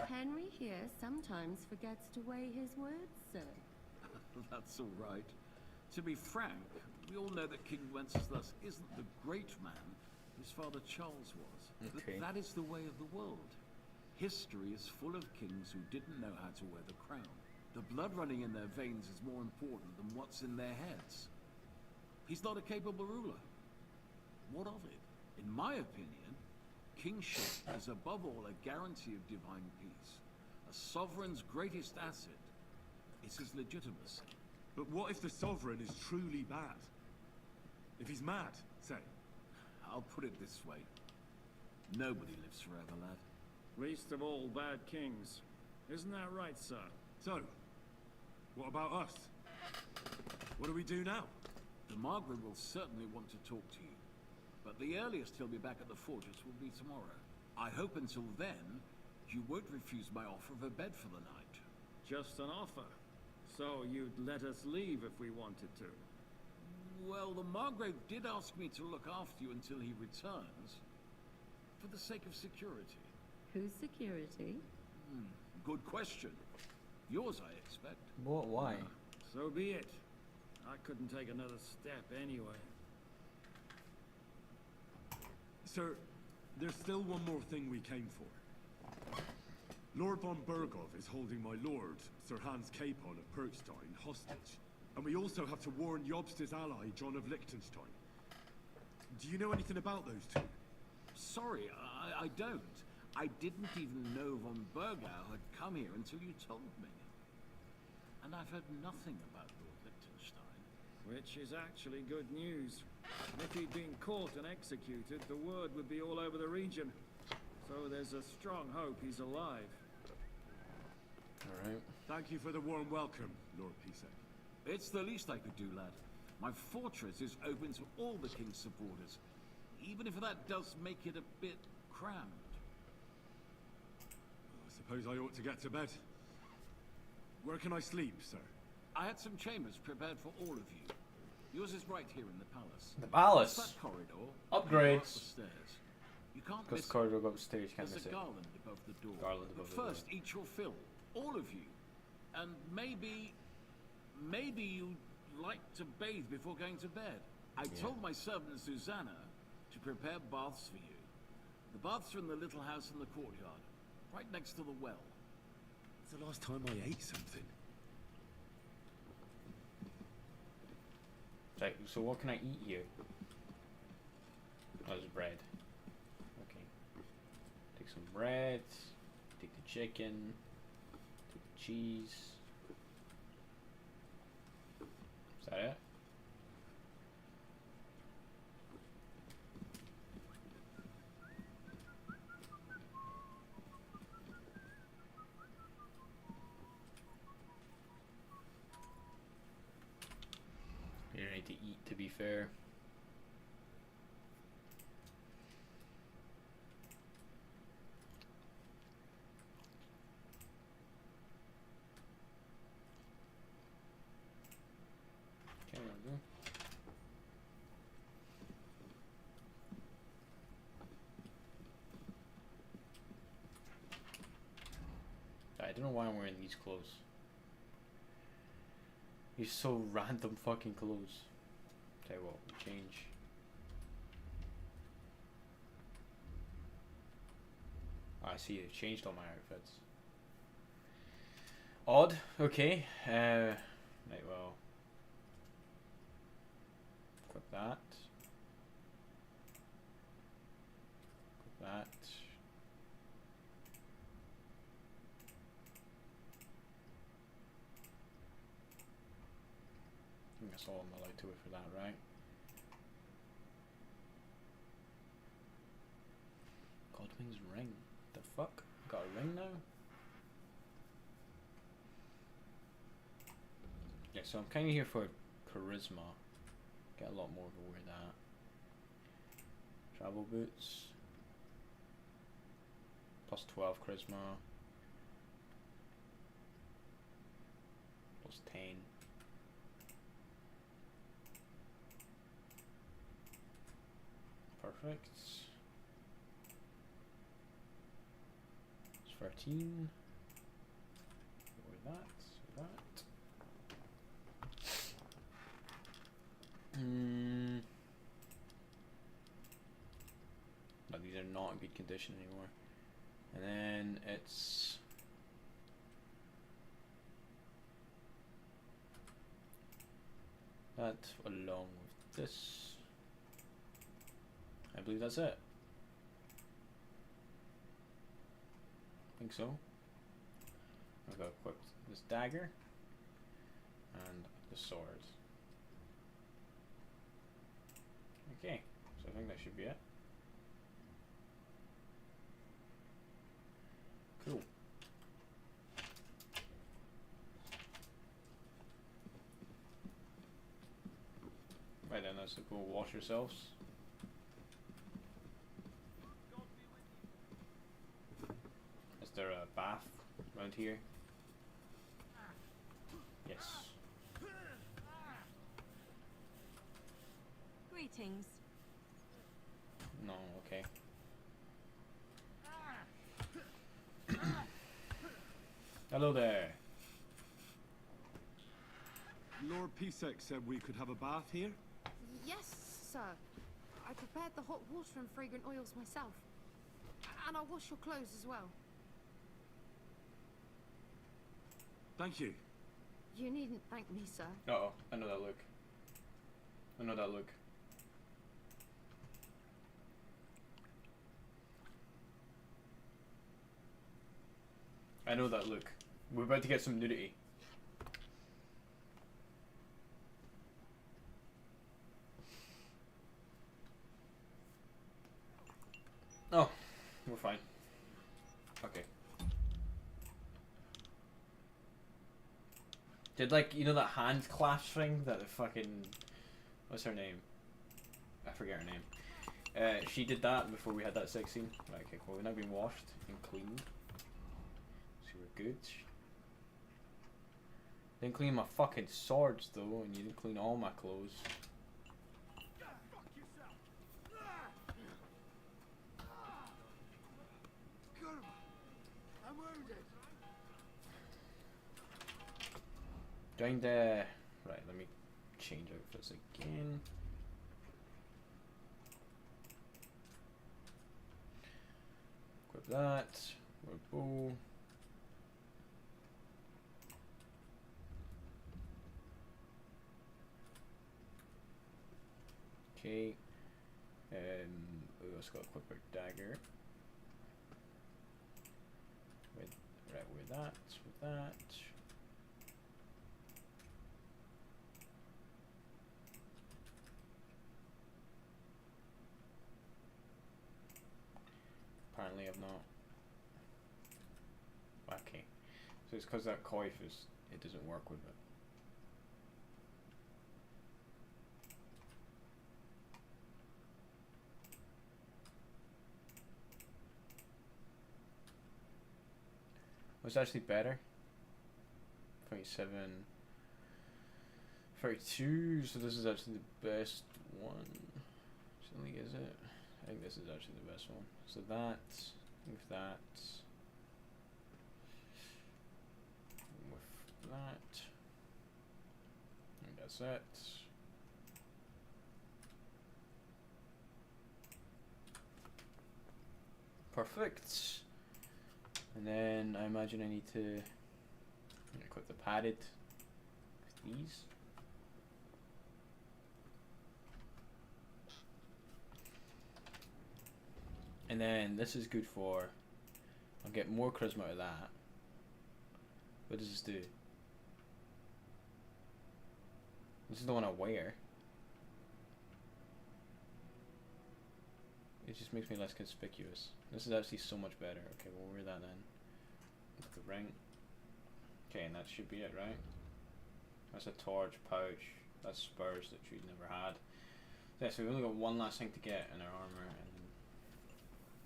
Henry here sometimes forgets to weigh his words, sir. That's all right. To be frank, we all know that King Wenceslas isn't the great man his father Charles was. Okay. But that is the way of the world. History is full of kings who didn't know how to wear the crown. The blood running in their veins is more important than what's in their heads. He's not a capable ruler. What of it? In my opinion, kingship is above all a guarantee of divine peace. A sovereign's greatest asset is his legitimacy. But what if the sovereign is truly bad? If he's mad, say. I'll put it this way. Nobody lives forever, lad. Least of all bad kings. Isn't that right, sir? So, what about us? What do we do now? The Margrave will certainly want to talk to you. But the earliest he'll be back at the fortress will be tomorrow. I hope until then, you won't refuse my offer of a bed for the night. Just an offer. So you'd let us leave if we wanted to. Well, the Margrave did ask me to look after you until he returns. For the sake of security. Whose security? Good question. Yours, I expect. What? Why? So be it. I couldn't take another step anyway. Sir, there's still one more thing we came for. Lord von Berghoff is holding my lord, Sir Hans Capon of Perkstein, hostage. And we also have to warn Jobst's ally, John of Liechtenstein. Do you know anything about those two? Sorry, I don't. I didn't even know von Bergau had come here until you told me. And I've heard nothing about Lord Liechtenstein. Which is actually good news. If he'd been caught and executed, the word would be all over the region. So there's a strong hope he's alive. Alright. Thank you for the warm welcome, Lord Pisek. It's the least I could do, lad. My fortress is open to all the king's supporters, even if that does make it a bit crammed. I suppose I ought to get to bed. Where can I sleep, sir? I had some chambers prepared for all of you. Yours is right here in the palace. The palace? It's that corridor. Upgrades. Up the stairs. You can't Because miss the corridor go upstairs, you can't There's miss a it. garland above the door. Garland above but the first, eat your fill. All of you. And maybe you'd like to bathe before going to bed. I told my servant Susanna to prepare baths for you. The baths are in the little house in the courtyard, right next to the well. the last time I ate something? Right, so what can I eat here? Oh, there's bread. Okay. Take some bread. Take the chicken. Take the cheese. Is that it? You don't need to eat, to be fair. Okay, there we go. I don't know why I'm wearing these clothes. These so random fucking clothes. Tell you what, we change. Oh, I see, they've changed all my outfits. Odd, okay. Right, well. Equip that. Equip that. I think that's all I'm allowed to it for that, right? Godwin's ring. The fuck? Got a ring now? Yeah, so I'm kind of here for charisma. Get a lot more if I wear that. Travel boots. Plus 12 charisma. Plus 10. Perfect. It's 13. Or that. But these are not in good condition anymore. And then it's that along with this. I believe that's it. I think so. I've got equipped this dagger and the sword. Okay, so I think that should be it. Cool. Right then, let's go wash yourselves. Is there a bath around here? Yes. Greetings. No, okay. Hello there. Lord Pisek said we could have a bath here? Yes, sir. I prepared the hot water and fragrant oils myself. And I'll wash your clothes as well. Thank you. You needn't thank me, sir. Uh-oh, I know that look. I know that look. I know that look. We're about to get some nudity. Oh, we're fine. Okay. Did, like, you know that hand clasp thing that the fucking... What's her name? I forget her name. She did that before we had that sex scene. Right, okay, cool. We've now been washed and cleaned. So we're good. Didn't clean my fucking swords though, and you didn't clean all my clothes. I'm wounded. Join the... Right, let me change outfits again. Equip that. We're bow. Okay. We also got to equip our dagger. With that. Apparently I've not. Okay. So it's because that coif it doesn't work with it. What's actually better? 27. 32, so this is actually the best one. Certainly is it? I think this is actually the best one. So that, with that, with that, and that's it. Perfect. And then I imagine I need to equip the padded with these. And then this is good for, I'll get more charisma out of that. What does this do? This is the one I wear. It just makes me less conspicuous. This is actually so much better. Okay, we'll wear that then. With the ring. Okay, and that should be it, right? That's a torch, pouch. That's spurs that we've never had. Yeah, so we've only got one last thing to get in our armor, and then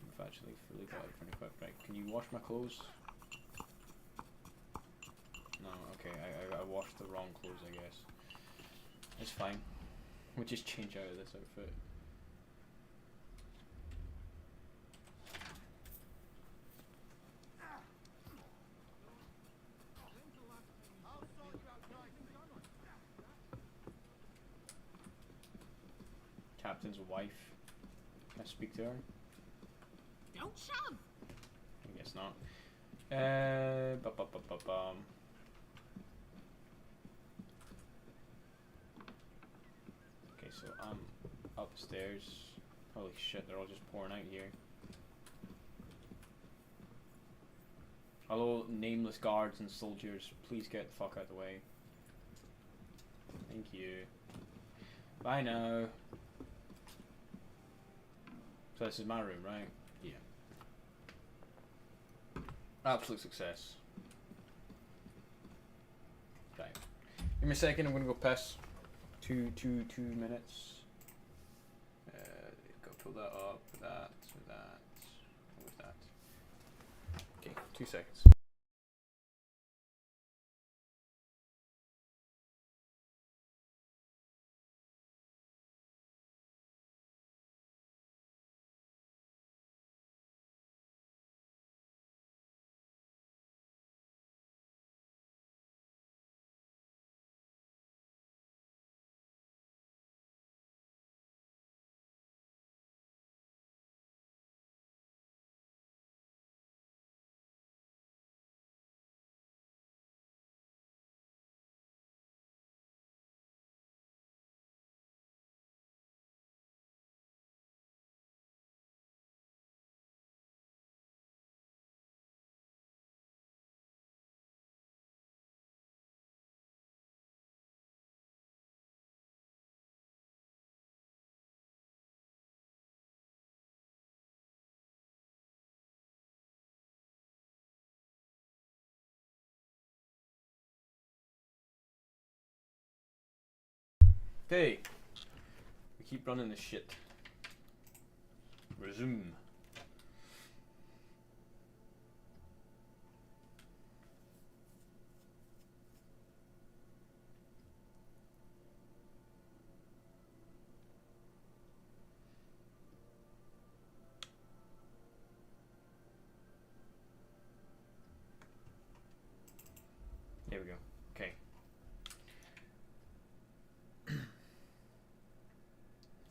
we've actually fully got everything equipped. Right, can you wash my clothes? No, okay, I washed the wrong clothes, I guess. It's fine. We'll just change out of this outfit. Captain's wife. Can I speak to her? Don't shove! I guess not. Okay, so I'm upstairs. Holy shit, they're all just pouring out here. Hello, nameless guards and soldiers. Please get the fuck out of the way. Thank you. Bye now. So this is my room, right? Yeah. Absolute success. Okay. Give me a second, I'm gonna go piss. Two minutes. Go pull that up, with that, with that, with that. Okay, 2 seconds. Okay. We keep running this shit. Resume. There we go. Okay.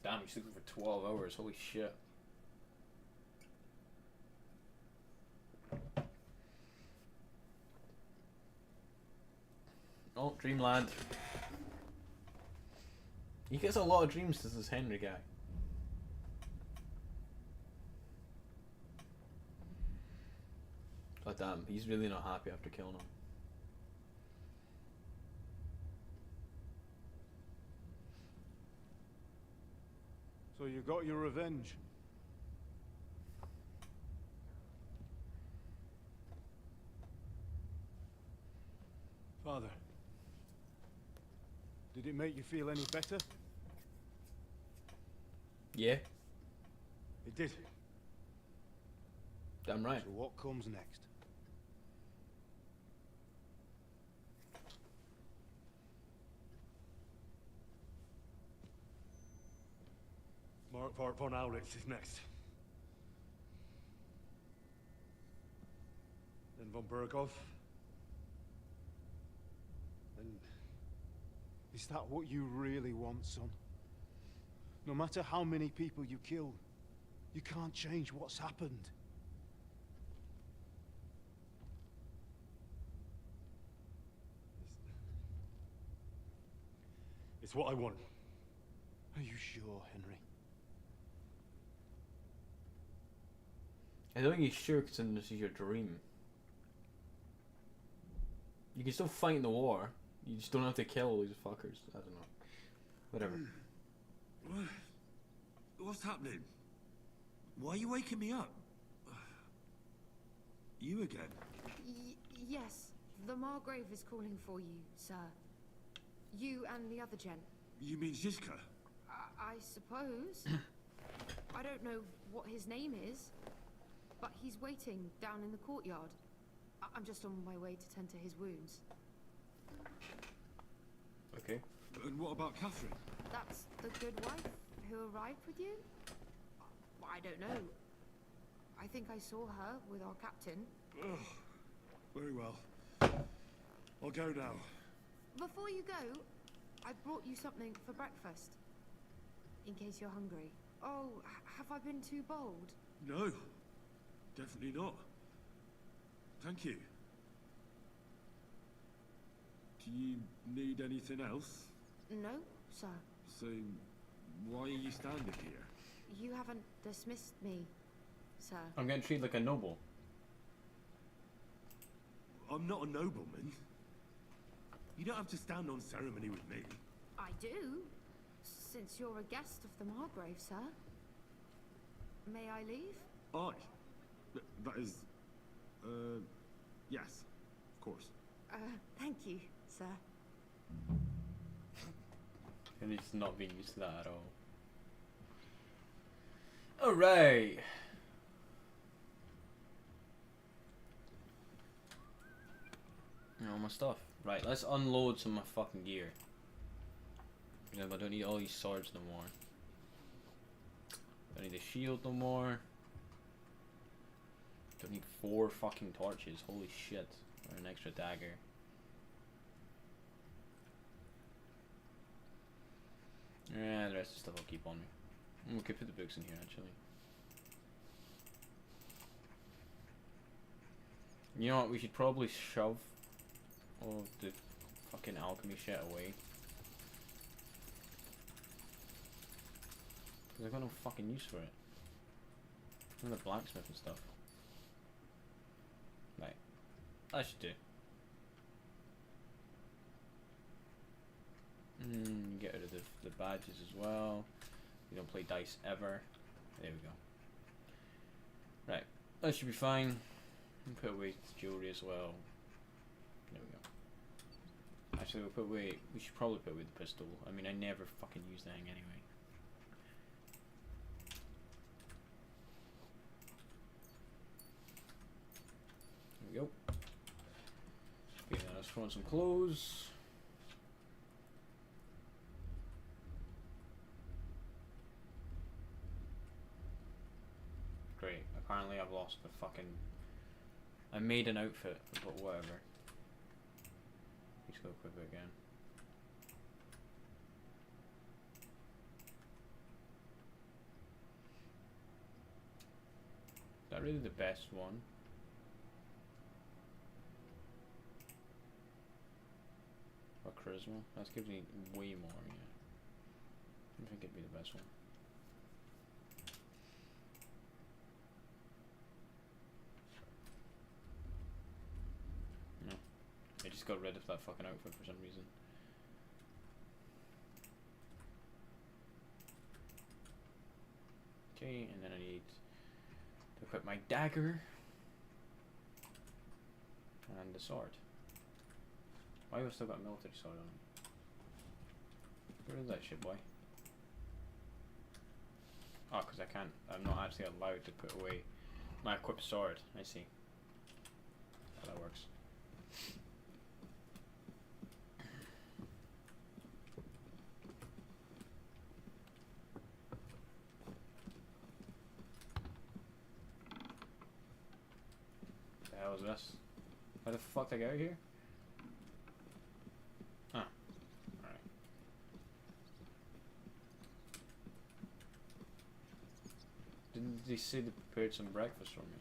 Damn, you're sleeping for 12 hours. Holy shit. Oh, Dreamland. He gets a lot of dreams, this Henry guy. God damn, he's really not happy after killing him. So you got your revenge? Father, did it make you feel any better? Yeah, It did. damn right. So what comes next? Mark von Aulitz is next. Then von Berghoff. And is that what you really want, son? No matter how many people you kill, you can't change what's happened. It's what I want. Are you sure, Henry? I don't think he's sure considering this is your dream. You can still fight in the war. You just don't have to kill all these fuckers. I don't know. Whatever. What's happening? Why are you waking me up? You again? Yes, the Margrave is calling for you, sir. You and the other gent. You mean Zizka? I suppose. I don't know what his name is, but he's waiting down in the courtyard. I'm just on my way to tend to his wounds. Okay. And what about Catherine? That's the good wife who arrived with you? I don't know. I think I saw her with our captain. Ugh. Very well. I'll go now. Before you go, I brought you something for breakfast. In case you're hungry. Oh, have I been too bold? No. Definitely not. Thank you. Do you need anything else? No, sir. So, why are you standing here? You haven't dismissed me, sir. I'm getting treated like a noble. I'm not a nobleman. You don't have to stand on ceremony with me. I do, since you're a guest of the Margrave, sir. May I leave? I? That is... yes, of course. Thank you, sir. And he's not being used to that at all. Alright. All my stuff. Right, let's unload some of my fucking gear. Yeah, but I don't need all these swords no more. Don't need the shield no more. Don't need 4 fucking torches. Holy shit. Or an extra dagger. Yeah, the rest of the stuff I'll keep on me. We could put the books in here actually. You know what, we should probably shove all of the fucking alchemy shit away. Cause I've got no fucking use for it. And the blacksmith and stuff. Right. That should do. Get rid of the badges as well. We don't play dice ever. There we go. Right. That should be fine. And put away the jewelry as well. There we go. Actually, we'll put away. We should probably put away the pistol. I mean, I never fucking use the thing anyway. There we go. Okay, now let's throw on some clothes. Great. Apparently, I've lost the fucking. I made an outfit, but whatever. Let's go equip it again. Is that really the best one? Or charisma? That gives me way more, yeah. I think it'd be the best one. No. I just got rid of that fucking outfit for some reason. Okay, and then I need to equip my dagger and the sword. Why have I still got a military sword on it? Where is that shit, boy? Oh, because I'm not actually allowed to put away my equipped sword. I see how that works. The hell is this? How the fuck did I get out of here? Huh. Alright. Didn't they say they prepared some breakfast for me?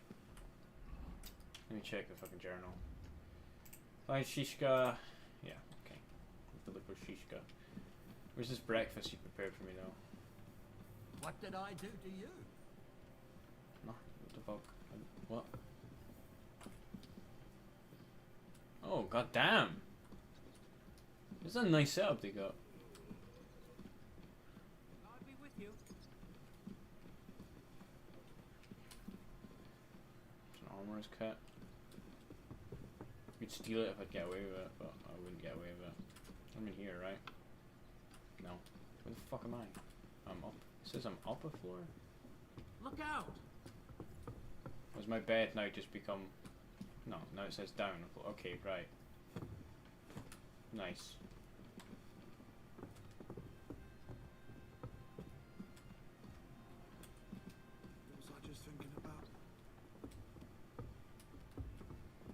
Let me check the fucking journal. Hi, Shishka. Yeah, okay. Deliver Shishka. Where's this breakfast you prepared for me, though? What did I do to you? No, what the fuck? What? Oh, goddamn! This is a nice setup they got. I'll be with you. It's an armorer's kit. You'd steal it if I'd get away with it, but I wouldn't get away with it. I'm in here, right? No. Where the fuck am I? I'm up. It says I'm up a floor? Look out! Has my bed now just become... No, now it says down. Okay, right. Nice. What was I just thinking about?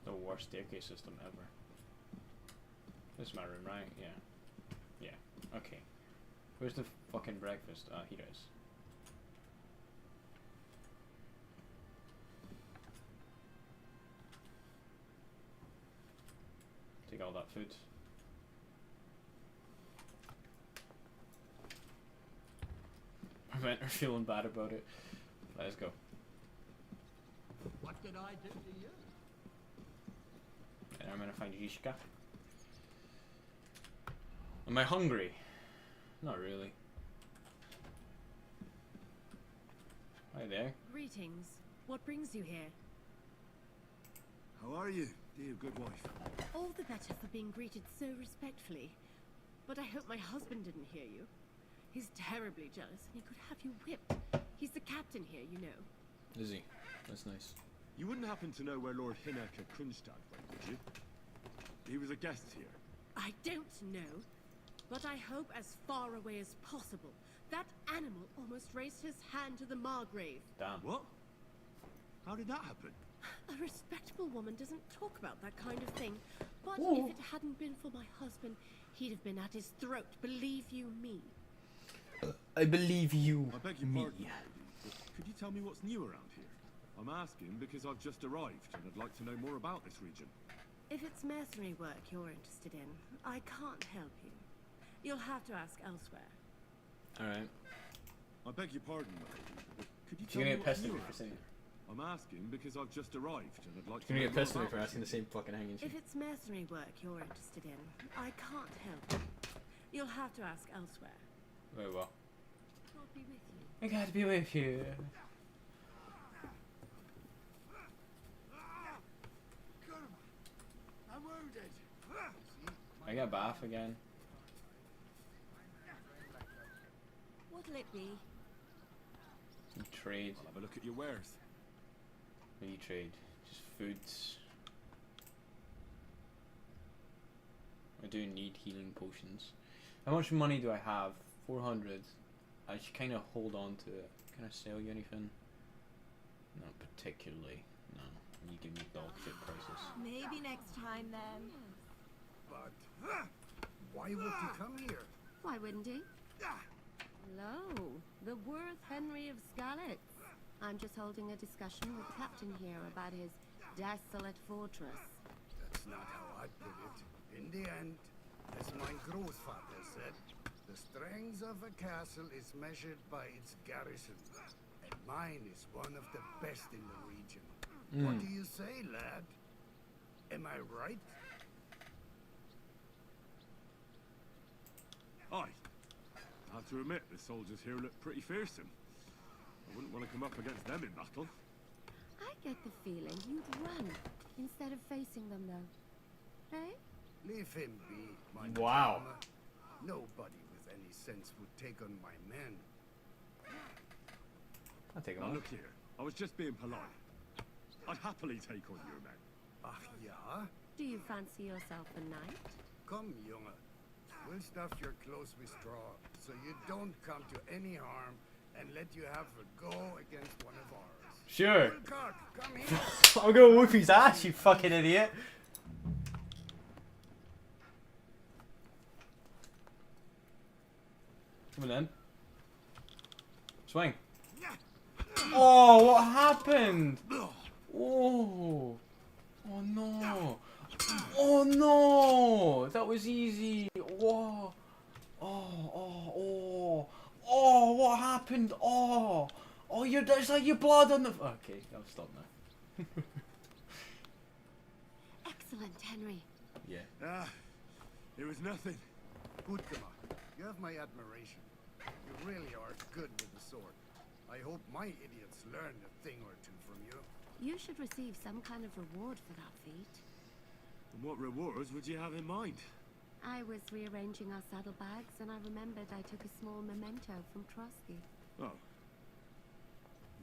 The worst staircase system ever. This is my room, right? Yeah. Yeah. Okay. Where's the fucking breakfast? Ah, here it is. Take all that food. Prevent her feeling bad about it. Let's go. What did I do to you? And I'm gonna find Yishka. Am I hungry? Not really. Hi there. Greetings. What brings you here? How are you, dear good wife? All the better for being greeted so respectfully. But I hope my husband didn't hear you. He's terribly jealous and he could have you whipped. He's the captain here, you know. Is he? That's nice. You wouldn't happen to know where Lord Hineka Kronstadt went, would you? He was a guest here. I don't know, but I hope as far away as possible. That animal almost raised his hand to the Margrave. Damn. What? How did that happen? A respectable woman doesn't talk about that kind of thing. But Ooh. if it hadn't been for my husband, he'd have been at his throat, believe you me. I believe you. I beg your pardon, lady, but could you tell me what's new around here? I'm asking because I've just arrived and I'd like to know more about this region. If it's mercenary work you're interested in, I can't help you. You'll have to ask elsewhere. Alright. I beg your pardon, lady, but could you She's tell gonna me get what's pissed at new me for around saying here? it. I'm asking because I've just arrived and I'd like She's to gonna know get more pissed at me about for this asking the region. same fucking hanging shit. If it's mercenary work you're interested in, I can't help you. You'll have to ask elsewhere. Very well. I'll be with you. I gotta be with you. I'm wounded. I got bath again. What'll it be? Some trade. I'll have a look at your wares. What do you trade? Just foods. I do need healing potions. How much money do I have? 400. I should kind of hold on to it. Can I sell you anything? Not particularly. No. You give me dog shit prices. Maybe next time then. But why would you come here? Why wouldn't he? Hello, the worth Henry of Skalitz. I'm just holding a discussion with the captain here about his desolate fortress. That's not how I put it. In the end, as my grandfather said, The strength of a castle is measured by its garrison, and mine is one of the best in the region. What do you say, lad? Am I right? Aye. I have to admit, the soldiers here look pretty fearsome. I wouldn't want to come up against them in battle. I get the feeling you'd run instead of facing them, though. Hey? Leave him be, my Wow. farmer. Nobody with any sense would take on my men. I'll take him Now on. look here, I was just being polite. I'd happily take on your men. Ach ja? Do you fancy yourself a knight? Come, Junge. We'll stuff your clothes with straw, so you don't come to any harm, and let you have a go against one of ours. Sure. Woolcock, come here. I'm gonna whoop his ass, you fucking idiot. Come on then. Swing. Oh, what happened? Oh. Oh no. Oh no. That was easy. Whoa. Oh, what happened? Oh, there's like your blood on the. Okay, I'll stop now. Excellent, Henry. Yeah. Ah, it was nothing. Good, you have my admiration. You really are good with the sword. I hope my idiots learn a thing or two from you. You should receive some kind of reward for that feat. And what rewards would you have in mind? I was rearranging our saddlebags, and I remembered I took a small memento from Trotsky. Oh.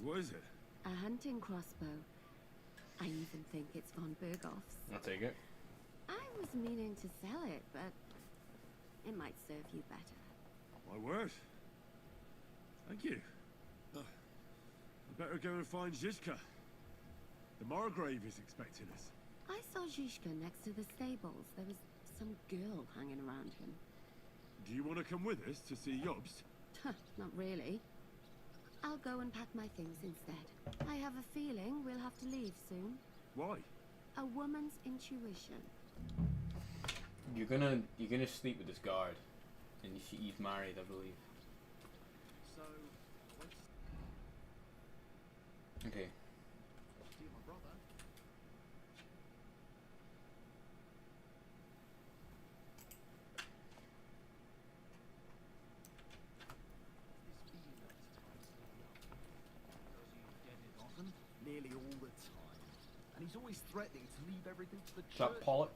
What is it? A hunting crossbow. I even think it's von Berghoff's. I'll take it. I was meaning to sell it, but it might serve you better. My word. Thank you. I better go and find Zizka. The Margrave is expecting us. I saw Zhishka next to the stables. There was some girl hanging around him. Do you want to come with us to see Jobst? Not really. I'll go and pack my things instead. I have a feeling we'll have to leave soon. Why? A woman's intuition. You're gonna sleep with this guard, and he's married, I believe. So, what's Okay. to my brother? This feeling that his time's nearly up. Does he get it often? Nearly all the time. And he's always threatening to leave everything to the Is that church. Pollock?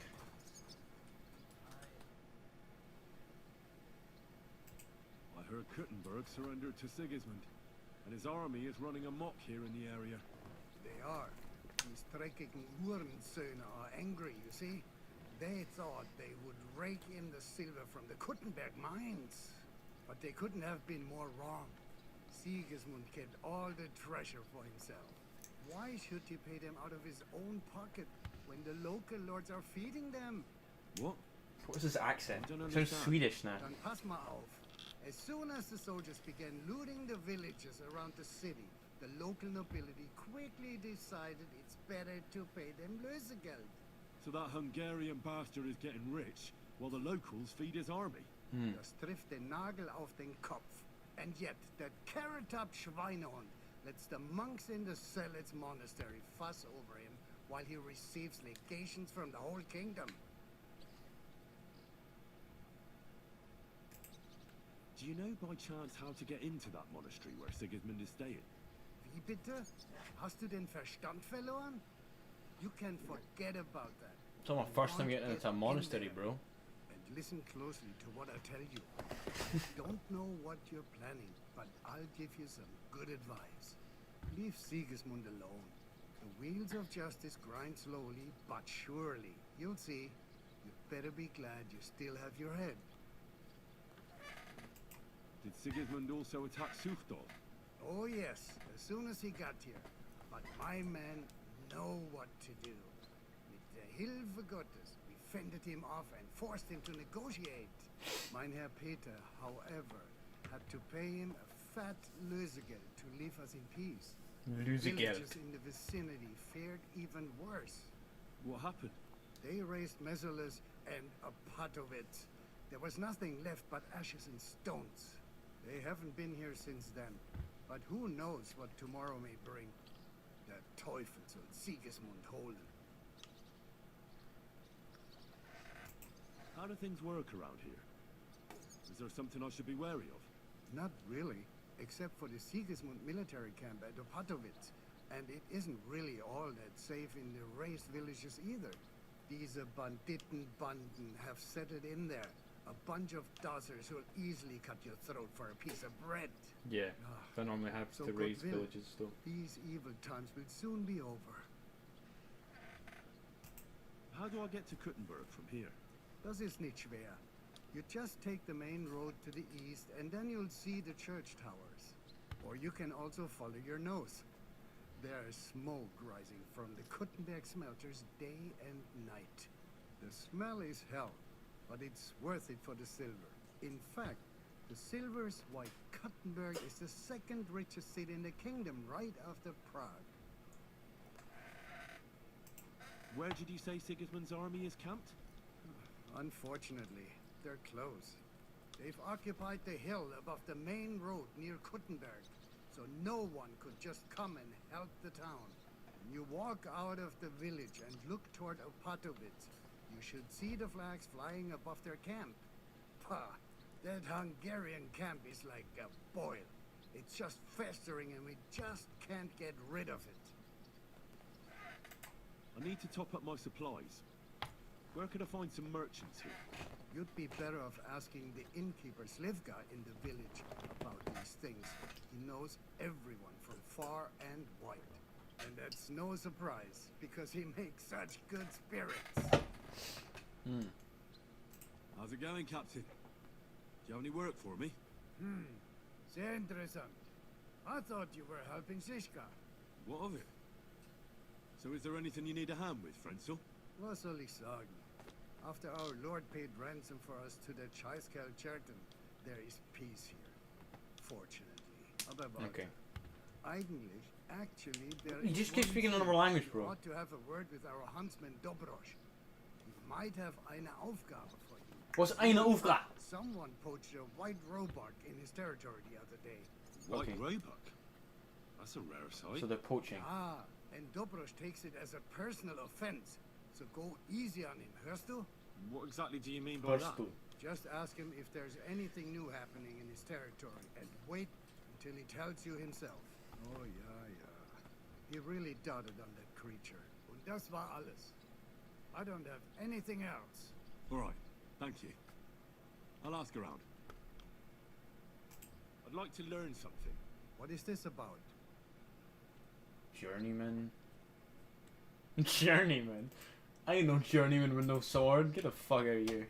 I heard Kuttenberg surrendered to Sigismund, and his army is running amok here in the area. They are. These dreckigen Hurensöhne are angry, you see. They thought they would rake in the silver from the Kuttenberg mines. But they couldn't have been more wrong. Sigismund kept all the treasure for himself. Why should he pay them out of his own pocket when the local lords are feeding them? What? What was his accent? I don't Sounds understand. Swedish now. Dann pass mal auf. As soon as the soldiers began looting the villages around the city, the local nobility quickly decided it's better to pay them Lösegeld. So that Hungarian bastard is getting rich, while the locals feed his army. Das trifft den Nagel auf den Kopf. And yet, that carrot-top Schweinehund lets the monks in the Zealots monastery fuss over him while he receives legations from the whole kingdom. Do you know by chance how to get into that monastery where Sigismund is staying? Wie bitte? Hast du den Verstand verloren? You can forget about that. It's my first time getting into a monastery, bro. And listen closely to what I tell you. Don't know what you're planning, but I'll give you some good advice. Leave Sigismund alone. The wheels of justice grind slowly, but surely. You'll see. You'd better be glad you still have your head. Did Sigismund also attack Suchdol? Oh yes, as soon as he got here. But my men know what to do. With the Hilfe Gottes, we fended him off and forced him to negotiate. Mein Herr Peter, however, had to pay him a fat Lösegeld to leave us in peace. Lösegeld. Villagers in the vicinity fared even worse. What happened? They raised mezzalahs and a pot of it. There was nothing left but ashes and stones. They haven't been here since then. But who knows what tomorrow may bring. Der Teufel soll Sigismund holen. How do things work around here? Is there something I should be wary of? Not really, except for the Sigismund military camp at Opatowitz. And it isn't really all that safe in the raised villages either. These Banditenbanden have settled in there. A bunch of dossers who'll easily cut your throat for a piece of bread. Yeah, that normally happens So to raised Goodwill, villages still. These evil times will soon be over. How do I get to Kuttenberg from here? Das ist nicht schwer. You just take the main road to the east and then you'll see the church towers. Or you can also follow your nose. There's smoke rising from the Kuttenberg smelters day and night. The smell is hell, but it's worth it for the silver. In fact, the silver is why Kuttenberg is the second richest city in the kingdom, right after Prague. Where did you say Sigismund's army is camped? Unfortunately, they're close. They've occupied the hill above the main road near Kuttenberg, so no one could just come and help the town. When you walk out of the village and look toward Opatowitz, you should see the flags flying above their camp. Pah! That Hungarian camp is like a boil. It's just festering and we just can't get rid of it. I need to top up my supplies. Where could I find some merchants here? You'd be better off asking the innkeeper Slivka in the village about these things. He knows everyone from far and wide. And that's no surprise, because he makes such good spirits. How's it going, Captain? Do you have any work for me? Sehr interessant. I thought you were helping Siska. What of it? So is there anything you need a hand with, Frenzel? Was soll ich sagen? After our Lord paid ransom for us to the Chaiskel Cherton, there is peace here. Fortunately. Aber warte. Okay. Eigentlich, actually, there You is just keep one speaking thing. another language, We bro. ought to have a word with our huntsman Dobrosch. He might have eine Aufgabe for you. Was eine Aufgabe? Someone poached a white roebuck in his territory the other day. White Okay. roebuck? That's a rare sight. So they're poaching. Ah, and Dobrosch takes it as a personal offense. So go easy on him, hörst du? What exactly do you mean by that? Burstu. Just ask him if there's anything new happening in his territory, and wait until he tells you himself. Oh, yeah. He really doted on that creature. Und das war alles. I don't have anything else. All right, thank you. I'll ask around. I'd like to learn something. What is this about? Journeyman. Journeyman? I ain't no journeyman with no sword. Get the fuck out of here.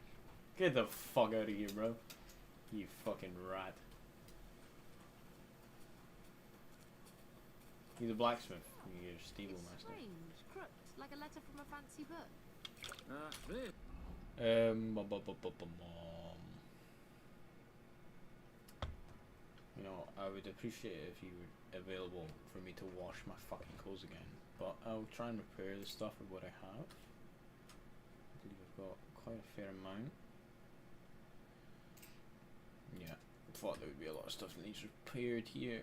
Get the fuck out of here, bro. You fucking rat. He's a blacksmith. You're a stable It's master. strange, crooked, like a letter from a fancy book. This. You know, I would appreciate it if you were available for me to wash my fucking clothes again. But I'll try and repair the stuff with what I have. I believe I've got quite a fair amount. Yeah, I thought there would be a lot of stuff that needs repaired here.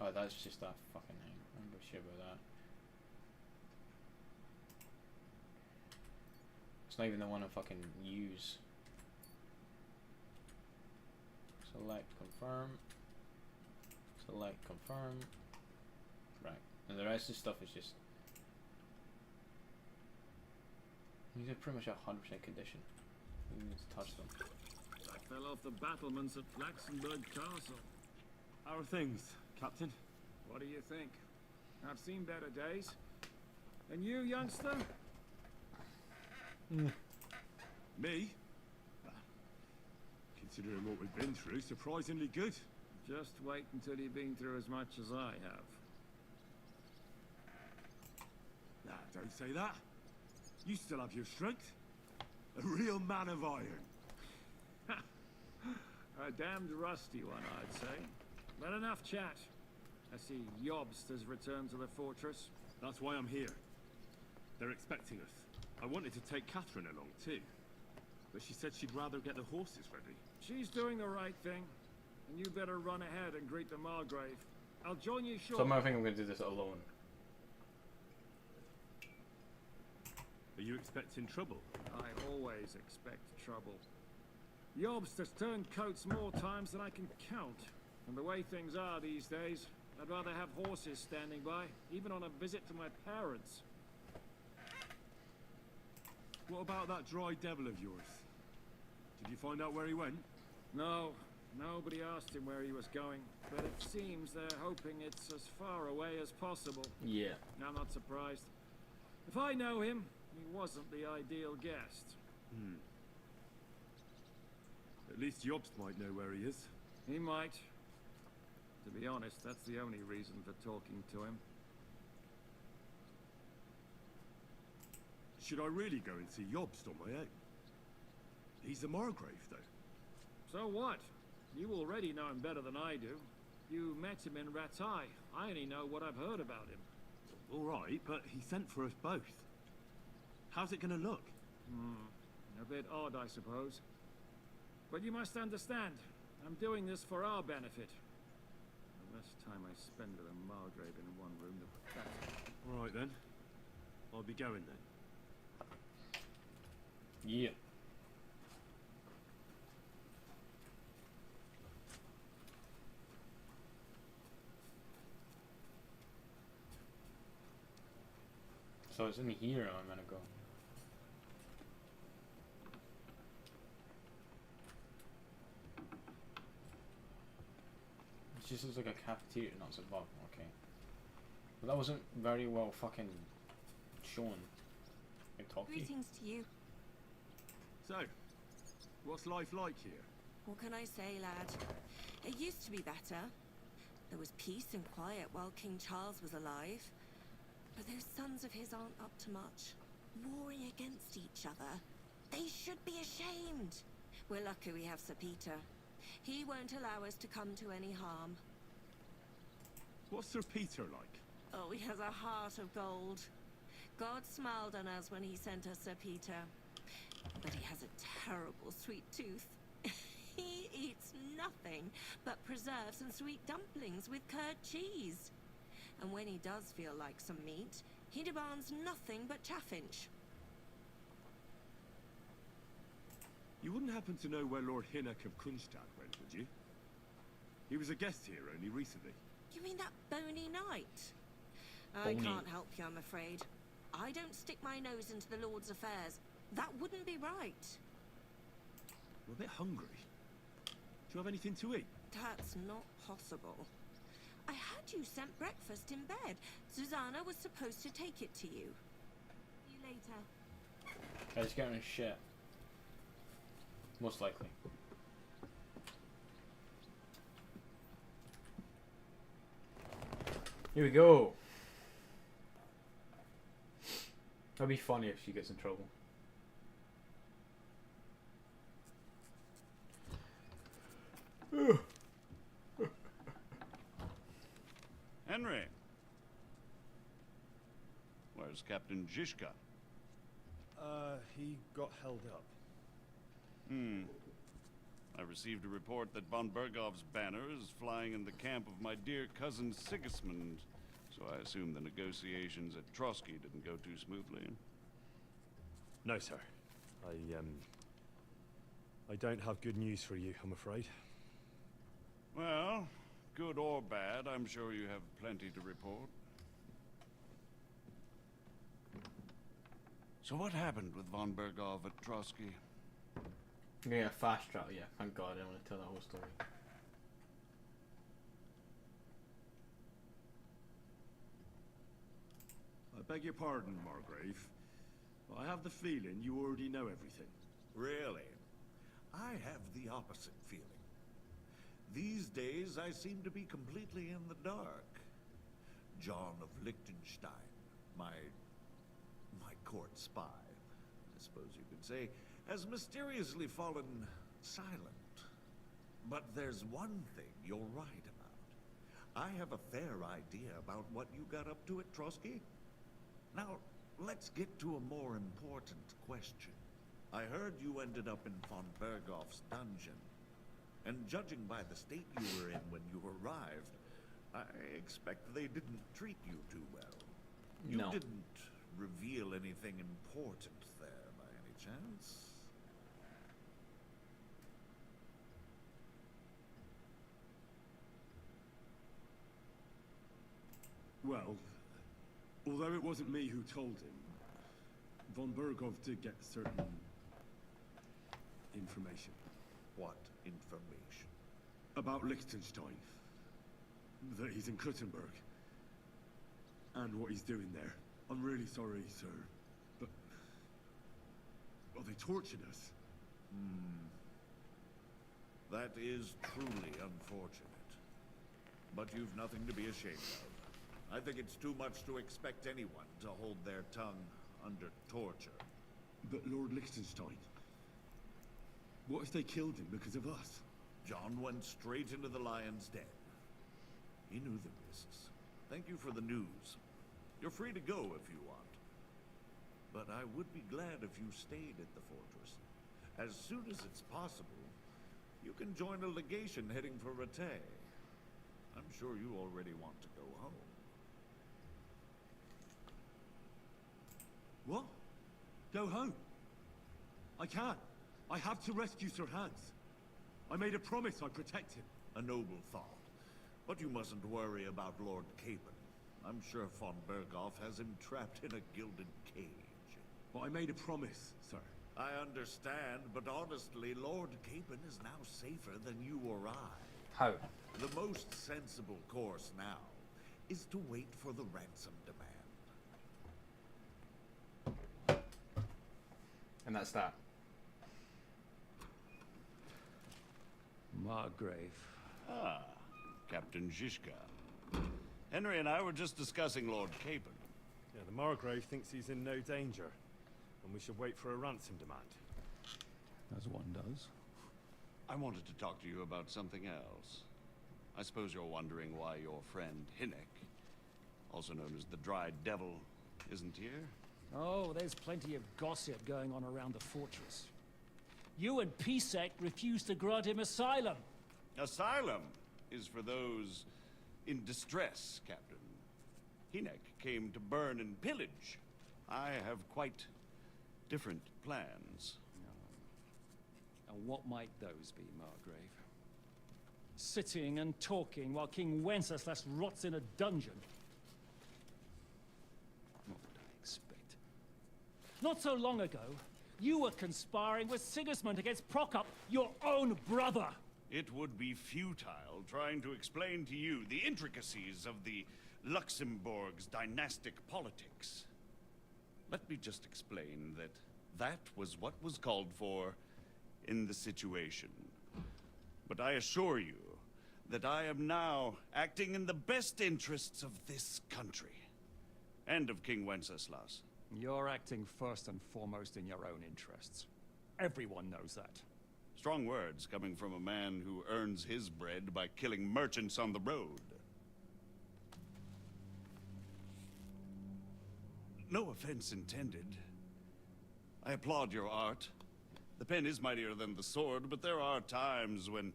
Oh, that's just that fucking thing. I don't give a shit about that. It's not even the one I fucking use. Select confirm. Select confirm. Right. And the rest of the stuff is just. These are pretty much 100% condition. You need to touch them. I fell off the battlements at Flaxenberg Castle. How are things, Captain? What do you think? I've seen better days. And you, youngster? Me? Considering what we've been through, surprisingly good. Just wait until you've been through as much as I have. Nah, don't say that. You still have your strength. A real man of iron. A damned rusty one, I'd say. But enough chat. I see Jobst has returned to the fortress. That's why I'm here. They're expecting us. I wanted to take Catherine along too, but she said she'd rather get the horses ready. She's doing the right thing, and you better run ahead and greet the Margrave. I'll join you So shortly. I think I'm going to do this alone. Are you expecting trouble? I always expect trouble. Jobst has turned coats more times than I can count. And the way things are these days, I'd rather have horses standing by, even on a visit to my parents. What about that dry devil of yours? Did you find out where he went? No, nobody asked him where he was going, but it seems they're hoping it's as far away as possible. Yeah. I'm not surprised. If I know him, he wasn't the ideal guest. At least Jobst might know where he is. He might. To be honest, that's the only reason for talking to him. Should I really go and see Jobst on my own? He's the Margrave, though. So what? You already know him better than I do. You met him in Ratai. I only know what I've heard about him. All right, but he sent for us both. How's it going to look? A bit odd, I suppose. But you must understand, I'm doing this for our benefit. The less time I spend with a Margrave in one room, the better. All right, then. I'll be going then. Yeah. So it's in here I'm gonna go. It just looks like a cafeteria, not a bar, okay. But that wasn't very well fucking shown. I talk to you. Greetings to you. So, what's life like here? What can I say, lad? It used to be better. There was peace and quiet while King Charles was alive. But those sons of his aren't up to much. Warring against each other. They should be ashamed. We're lucky we have Sir Peter. He won't allow us to come to any harm. What's Sir Peter like? Oh, he has a heart of gold. God smiled on us when he sent us Sir Peter. But he has a terrible sweet tooth. He eats nothing but preserves and sweet dumplings with curd cheese. And when he does feel like some meat, he demands nothing but chaffinch. You wouldn't happen to know where Lord Hinnock of Kronstadt went, would you? He was a guest here only recently. You mean that bony knight? Bony. I can't help you, I'm afraid. I don't stick my nose into the Lord's affairs. That wouldn't be right. We're a bit hungry. Do you have anything to eat? That's not possible. I had you sent breakfast in bed. Susanna was supposed to take it to you. See you later. I just getting shit. Most likely. Here we go. That'd be funny if she gets in trouble. Henry. Where's Captain Zizka? He got held up. I received a report that von Bergov's banner is flying in the camp of my dear cousin Sigismund, so I assume the negotiations at Trotsky didn't go too smoothly. No, sir. I don't have good news for you, I'm afraid. Well, good or bad, I'm sure you have plenty to report. So what happened with von Bergov at Trotsky? Yeah, fast travel, yeah. Thank God I don't want to tell that whole story. I beg your pardon, Margrave. I have the feeling you already know everything. Really? I have the opposite feeling. These days, I seem to be completely in the dark. John of Liechtenstein, my court spy, I suppose you could say, has mysteriously fallen silent. But there's one thing you're right about. I have a fair idea about what you got up to at Trotsky. Now, let's get to a more important question. I heard you ended up in von Bergoff's dungeon. And judging by the state you were in when you arrived, I expect they didn't treat you too well. You No. didn't reveal anything important there by any chance? Well, although it wasn't me who told him, von Bergov did get certain information. What information? About Liechtenstein. That he's in Kuttenberg. And what he's doing there. I'm really sorry, sir, but... well, they tortured us. That is truly unfortunate. But you've nothing to be ashamed of. I think it's too much to expect anyone to hold their tongue under torture. But Lord Liechtenstein... what if they killed him because of us? John went straight into the lion's den. He knew the risks. Thank you for the news. You're free to go if you want. But I would be glad if you stayed at the fortress. As soon as it's possible, you can join a legation heading for Rattay. I'm sure you already want to go home. What? Go home? I can't. I have to rescue Sir Hans. I made a promise I'd protect him. A noble thought. But you mustn't worry about Lord Capon. I'm sure von Berghoff has him trapped in a gilded cage. But I made a promise, sir. I understand, but honestly, Lord Capon is now safer than you or I. How? The most sensible course now is to wait for the ransom demand. And that's that. Margrave. Ah, Captain Zizka. Henry and I were just discussing Lord Capon. Yeah, the Margrave thinks he's in no danger, and we should wait for a ransom demand. As one does. I wanted to talk to you about something else. I suppose you're wondering why your friend Hinnek, also known as the Dried Devil, isn't here? Oh, there's plenty of gossip going on around the fortress. You and Pisek refused to grant him asylum. Asylum is for those in distress, Captain. Hinnek came to burn and pillage. I have quite different plans. And what might those be, Margrave? Sitting and talking while King Wenceslas rots in a dungeon. What would I expect? Not so long ago, you were conspiring with Sigismund against Prokop, your own brother. It would be futile trying to explain to you the intricacies of the Luxembourg's dynastic politics. Let me just explain that that was what was called for in the situation. But I assure you that I am now acting in the best interests of this country and of King Wenceslas. You're acting first and foremost in your own interests. Everyone knows that. Strong words coming from a man who earns his bread by killing merchants on the road. No offense intended. I applaud your art. The pen is mightier than the sword, but there are times when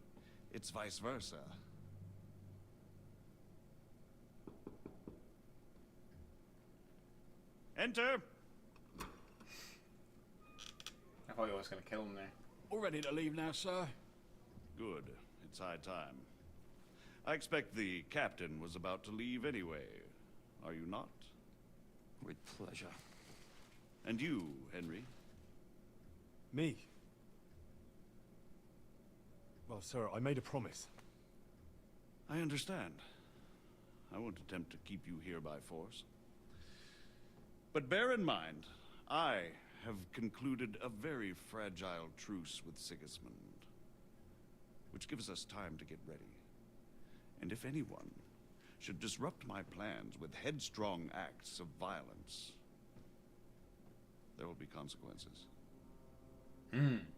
it's vice versa. Enter! I thought you was going to kill him there. All ready to leave now, sir? Good. It's high time. I expect the captain was about to leave anyway. Are you not? With pleasure. And you, Henry? Me? Well, sir, I made a promise. I understand. I won't attempt to keep you here by force. But bear in mind, I have concluded a very fragile truce with Sigismund, which gives us time to get ready. And if anyone should disrupt my plans with headstrong acts of violence, there will be consequences.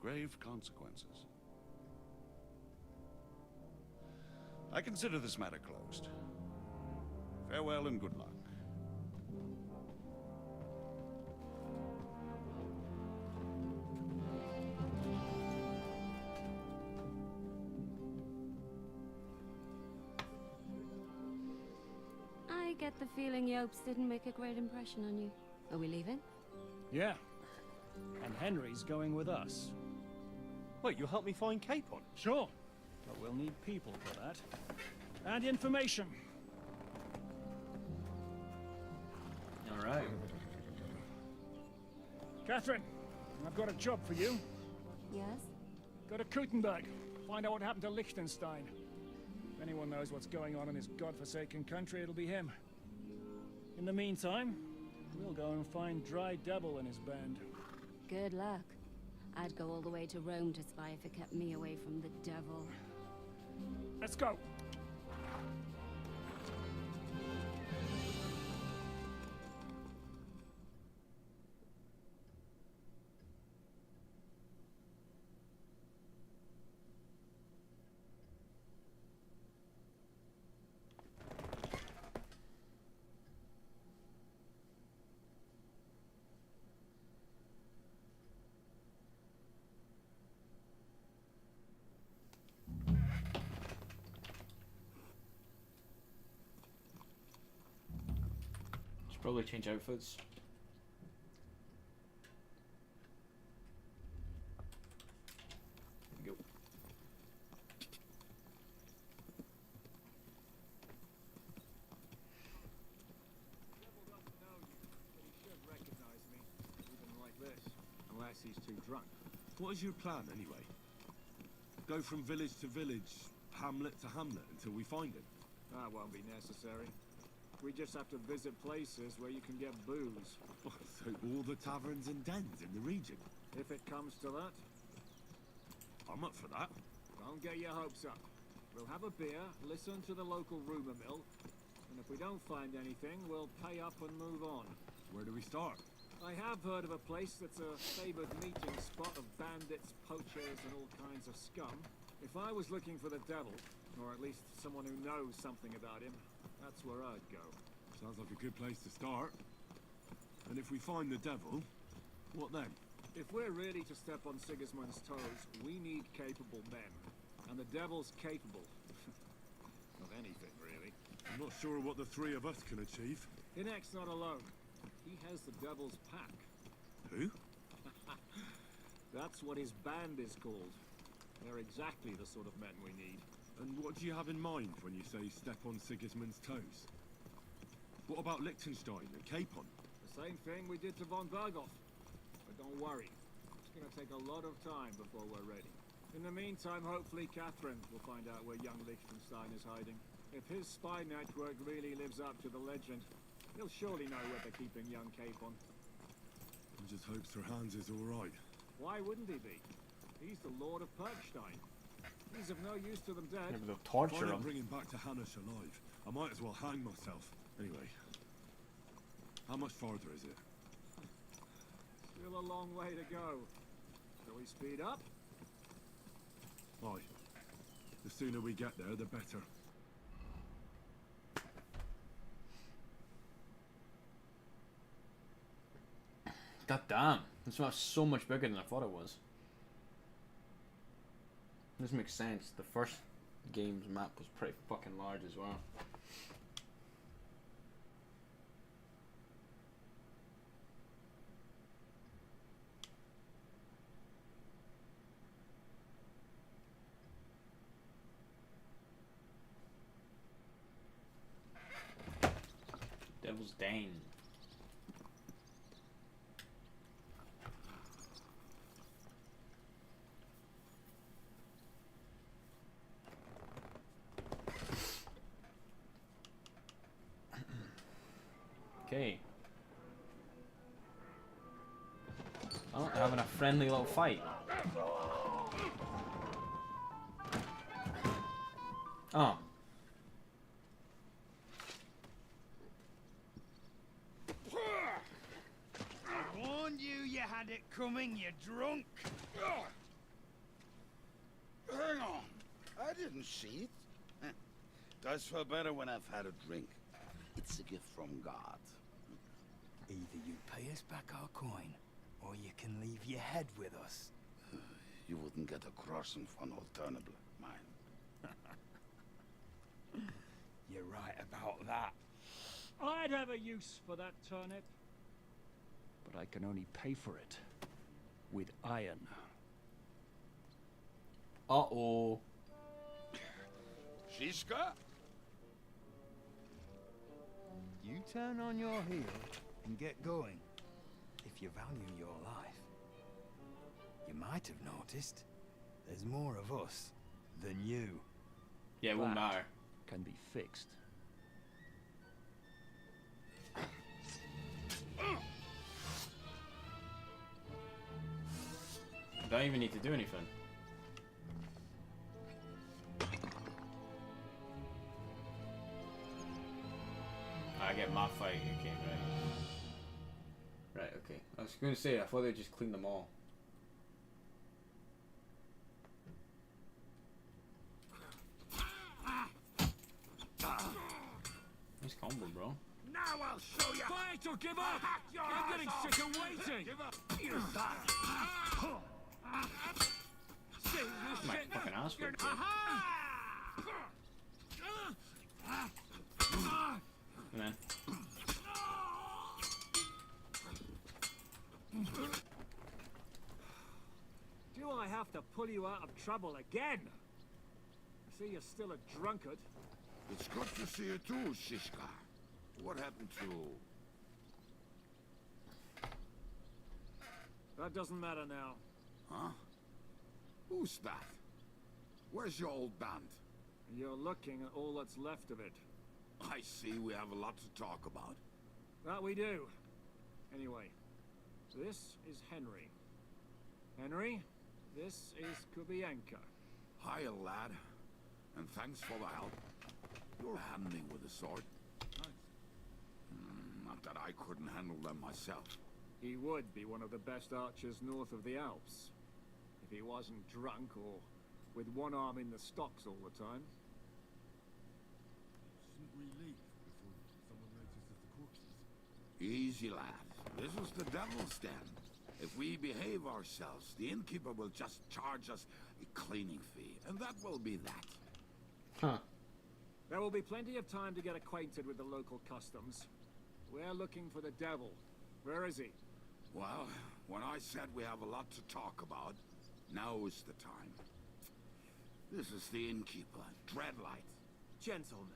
Grave consequences. I consider this matter closed. Farewell and good luck. I get the feeling Yopes didn't make a great impression on you. Are we leaving? Yeah. And Henry's going with us. Wait, you'll help me find Capon? Sure. But we'll need people for that. And information. Alright. Catherine, I've got a job for you. Yes? Go to Kuttenberg. Find out what happened to Liechtenstein. If anyone knows what's going on in this godforsaken country, it'll be him. In the meantime, we'll go and find Dry Devil and his band. Good luck. I'd go all the way to Rome to spy if it kept me away from the devil. Let's go. Should probably change outfits. There we go. Unless he's too drunk. What is your plan, anyway? Go from village to village, hamlet to hamlet, until we find him? That won't be necessary. We just have to visit places where you can get booze. So all the taverns and dens in the region? If it comes to that. I'm up for that. Don't get your hopes up. We'll have a beer, listen to the local rumour mill, and if we don't find anything, we'll pay up and move on. Where do we start? I have heard of a place that's a favoured meeting spot of bandits, poachers, and all kinds of scum. If I was looking for the devil, or at least someone who knows something about him, that's where I'd go. Sounds like a good place to start. And if we find the devil, what then? If we're really to step on Sigismund's toes, we need capable men. And the devil's capable. Of anything, really. I'm not sure what the three of us can achieve. Inek's not alone. He has the devil's pack. Who? That's what his band is called. They're exactly the sort of men we need. And what do you have in mind when you say step on Sigismund's toes? What about Liechtenstein and Capon? The same thing we did to von Berghoff. But don't worry. It's gonna take a lot of time before we're ready. In the meantime, hopefully Catherine will find out where young Liechtenstein is hiding. If his spy network really lives up to the legend, he'll surely know where they're keeping young Capon. I just hope Sir Hans is alright. Why wouldn't he be? He's the Lord of Perkstein. He's of no use to them dead. Maybe they'll torture If I him. don't bring him back to Hanush alive, I might as well hang myself. Anyway, how much farther is it? Still a long way to go. Shall we speed up? Aye. The sooner we get there, the better. God damn. This map's so much bigger than I thought it was. This makes sense. The first game's map was pretty fucking large as well. Devil's Dane. Okay. Oh, they're having a friendly little fight. Oh. I warned you you had it coming, you drunk. Hang on. I didn't see it. Does feel better when I've had a drink. It's a gift from God. Either you pay us back our coin, or you can leave your head with us. You wouldn't get a crossing for no turnip, mine. You're right about that. I'd have a use for that turnip. But I can only pay for it with iron. Uh-oh. Shishka? You turn on your heel and get going. If you value your life. You might have noticed there's more of us than you. Yeah, it won't That matter. Can be fixed. I don't even need to do anything. I get my fight, okay, right. Right, okay. I was gonna say, I thought they'd just clean them all. Nice combo, bro. Now I'll show you. Fight or give up. I'm getting sick of waiting. Give up. See, this My shit. fucking ass whipped, bro. Come on. Do I have to pull you out of trouble again? I see you're still a drunkard. It's good to see you too, Shishka. What happened to... That doesn't matter now. Huh? Who's that? Where's your old band? You're looking at all that's left of it. I see we have a lot to talk about. That we do. Anyway, this is Henry. Henry, this is Kubienka. Hiya, lad. And thanks for the help. You're handy with the sword. Not that I couldn't handle them myself. He would be one of the best archers north of the Alps. If he wasn't drunk or with one arm in the stocks all the time. Shouldn't we leave before someone notices the corpses? Easy, lad. This was the devil's den. If we behave ourselves, the innkeeper will just charge us a cleaning fee, and that will be that. Huh. There will be plenty of time to get acquainted with the local customs. We're looking for the devil. Where is he? Well, when I said we have a lot to talk about, now is the time. This is the innkeeper, Dreadlight. Gentlemen,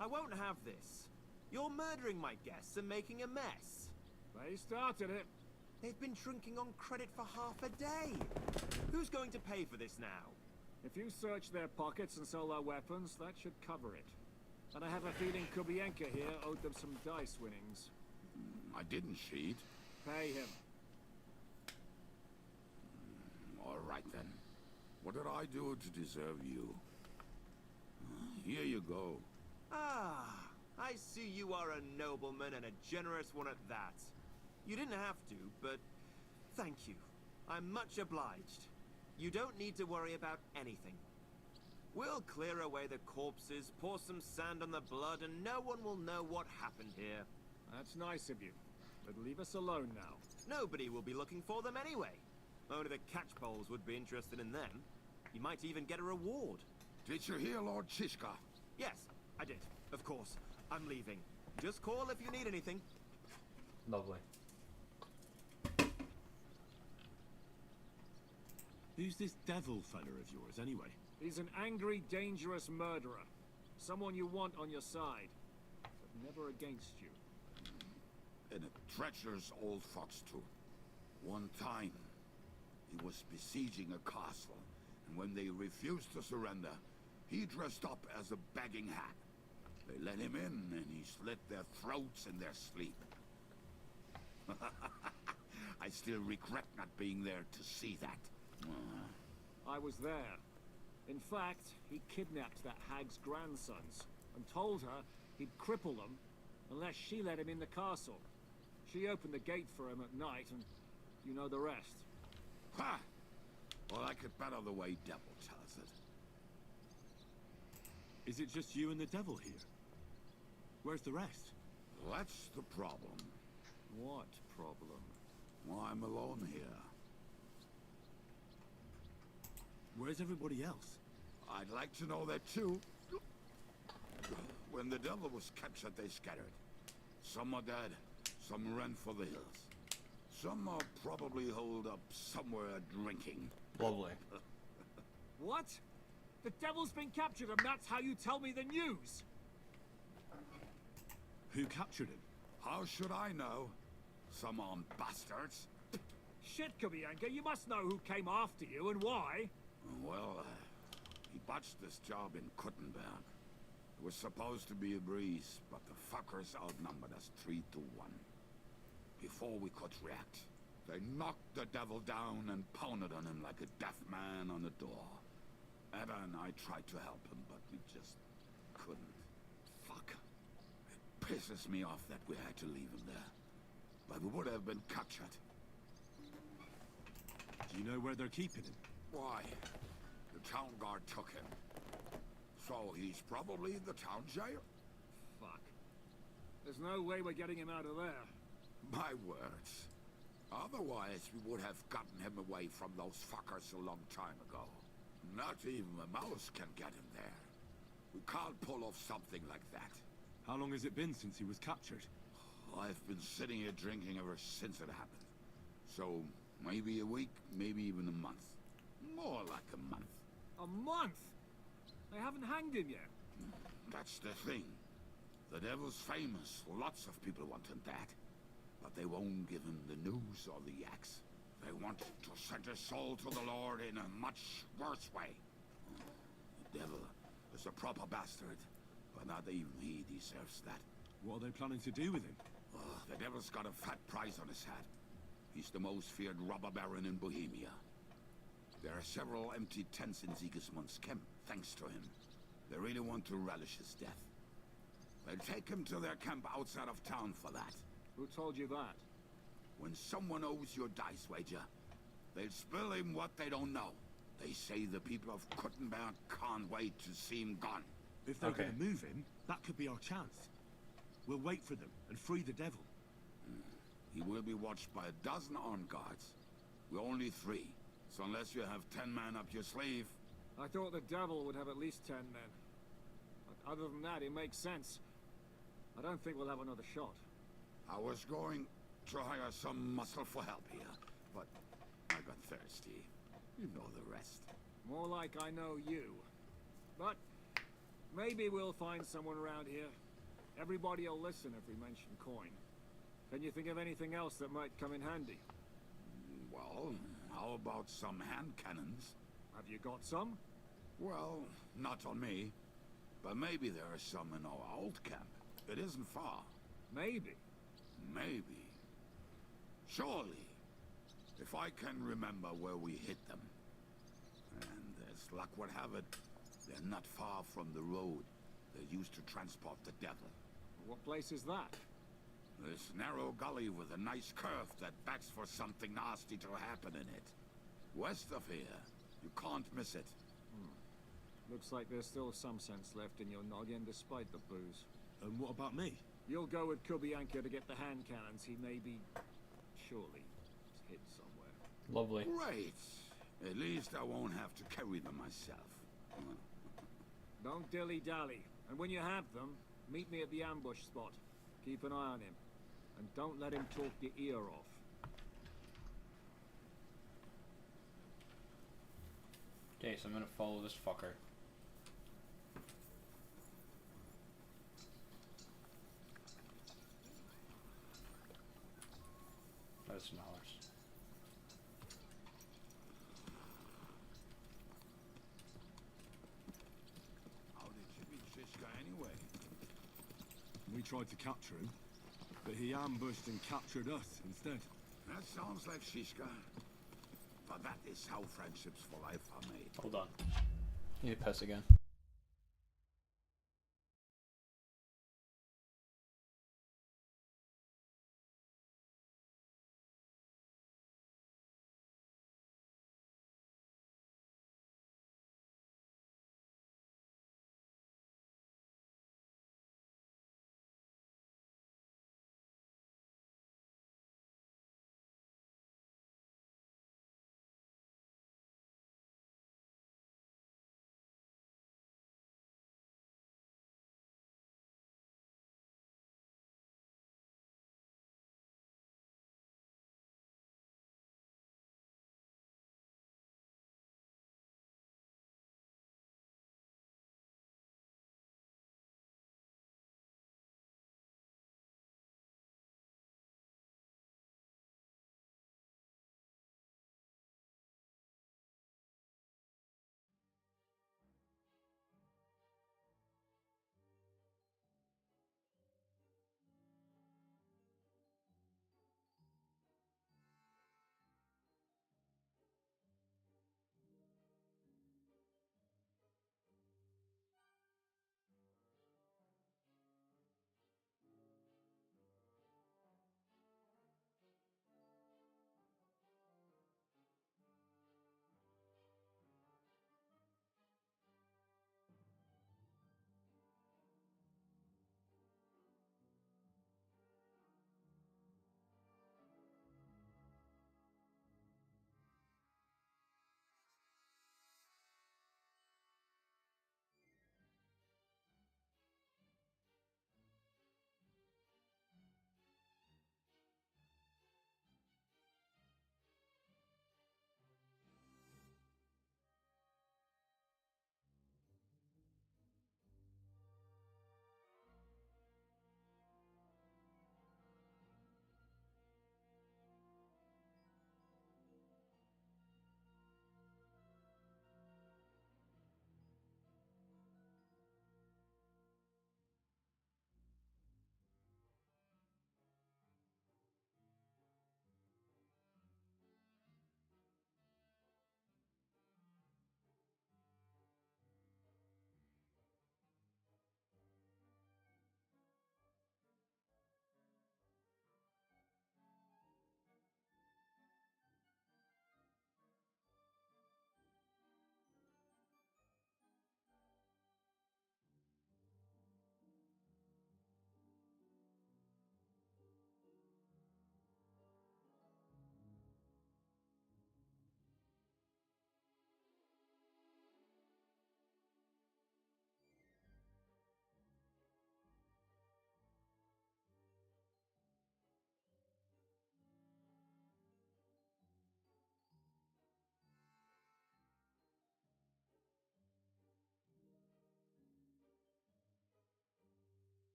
I won't have this. You're murdering my guests and making a mess. They started it. They've been drinking on credit for half a day. Who's going to pay for this now? If you search their pockets and sell their weapons, that should cover it. And I have a feeling Kubienka here owed them some dice winnings. I didn't cheat. Pay him. All right, then. What did I do to deserve you? Here you go. Ah, I see you are a nobleman and a generous one at that. You didn't have to, but thank you. I'm much obliged. You don't need to worry about anything. We'll clear away the corpses, pour some sand on the blood, and no one will know what happened here. That's nice of you. But leave us alone now. Nobody will be looking for them anyway. Only the catchpoles would be interested in them. You might even get a reward. Did you hear Lord Shishka? Yes, I did. Of course. I'm leaving. Just call if you need anything. Lovely. Who's this devil fella of yours, anyway? He's an angry, dangerous murderer. Someone you want on your side, but never against you. And a treacherous old fox, too. One time, he was besieging a castle, and when they refused to surrender, he dressed up as a begging hat. They let him in, and he slit their throats in their sleep. I still regret not being there to see that. I was there. In fact, he kidnapped that hag's grandsons and told her he'd cripple them unless she let him in the castle. She opened the gate for him at night, and you know the rest. Ha! Well, I could better the way Devil tells it. Is it just you and the devil here? Where's the rest? That's the problem. What problem? Well, I'm alone here. Where's everybody else? I'd like to know that too. When the devil was captured, they scattered. Some are dead, some ran for the hills. Some are probably holed up somewhere drinking. Lovely. What? The devil's been captured and that's how you tell me the news? Who captured him? How should I know? Some armed bastards. Shit, Kubianka, you must know who came after you and why. Well, he botched this job in Kuttenberg. It was supposed to be a breeze, but the fuckers outnumbered us 3 to 1. Before we could react, they knocked the devil down and pounded on him like a deaf man on a door. Ada and I tried to help him, but we just couldn't. Fuck. It pisses me off that we had to leave him there. But we would have been captured. Do you know where they're keeping him? Why? The town guard took him. So he's probably the town jail? Fuck. There's no way we're getting him out of there. My words. Otherwise, we would have gotten him away from those fuckers a long time ago. Not even a mouse can get him there. We can't pull off something like that. How long has it been since he was captured? I've been sitting here drinking ever since it happened. So, maybe a week, maybe even a month. More like a month. A month? They haven't hanged him yet. That's the thing. The devil's famous. Lots of people want him dead. But they won't give him the news or the yaks. They want to send his soul to the Lord in a much worse way. The devil is a proper bastard. But not even he deserves that. What are they planning to do with him? The devil's got a fat price on his head. He's the most feared robber baron in Bohemia. There are several empty tents in Sigismund's camp, thanks to him. They really want to relish his death. They'll take him to their camp outside of town for that. Who told you that? When someone owes you a dice wager, they'll spill him what they don't know. They say the people of Kuttenberg can't wait to see him gone. If they're going to move him, that could be our chance. We'll wait for them and free the devil. He will be watched by a dozen armed guards. We're only 3, so unless you have 10 men up your sleeve... I thought the devil would have at least 10 men. But other than that, it makes sense. I don't think we'll have another shot. I was going to hire some muscle for help here, but I got thirsty. You know the rest. More like I know you. But maybe we'll find someone around here. Everybody will listen if we mention coin. Can you think of anything else that might come in handy? Well, how about some hand cannons? Have you got some? Well, not on me. But maybe there are some in our old camp. It isn't far. Maybe. Maybe. Surely. If I can remember where we hid them. And as luck would have it, they're not far from the road they used to transport the devil. What place is that? This narrow gully with a nice curve that backs for something nasty to happen in it. West of here. You can't miss it. Looks like there's still some sense left in your noggin despite the booze. And what about me? You'll go with Kubianka to get the hand cannons. He may be... surely hid somewhere. Lovely. Great. At least I won't have to carry them myself. Don't dilly-dally. And when you have them, meet me at the ambush spot. Keep an eye on him. And don't let him talk your ear off. Okay, so I'm gonna follow this fucker. That's an horse. How did you beat Shishka anyway? We tried to capture him, but he ambushed and captured us instead. That sounds like Shishka. But that is how friendships for life are made. Hold on. You piss again.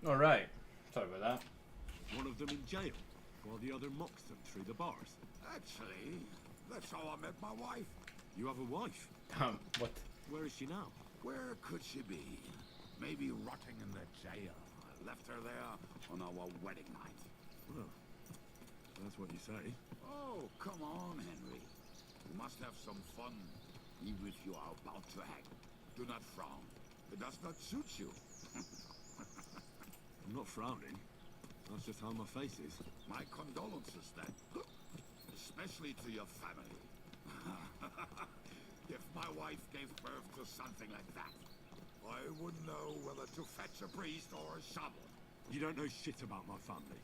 Alright. Sorry about that. One of them in jail, while the other mocks them through the bars. Actually, that's how I met my wife. You have a wife? What? Where is she now? Where could she be? Maybe rotting in the jail. I left her there on our wedding night. Well, that's what you say. Oh, come on, Henry. You must have some fun, even if you are about to hang. Do not frown. It does not suit you. I'm not frowning. That's just how my face is. My condolences, then. Especially to your family. If my wife gave birth to something like that, I wouldn't know whether to fetch a priest or a shovel. You don't know shit about my family,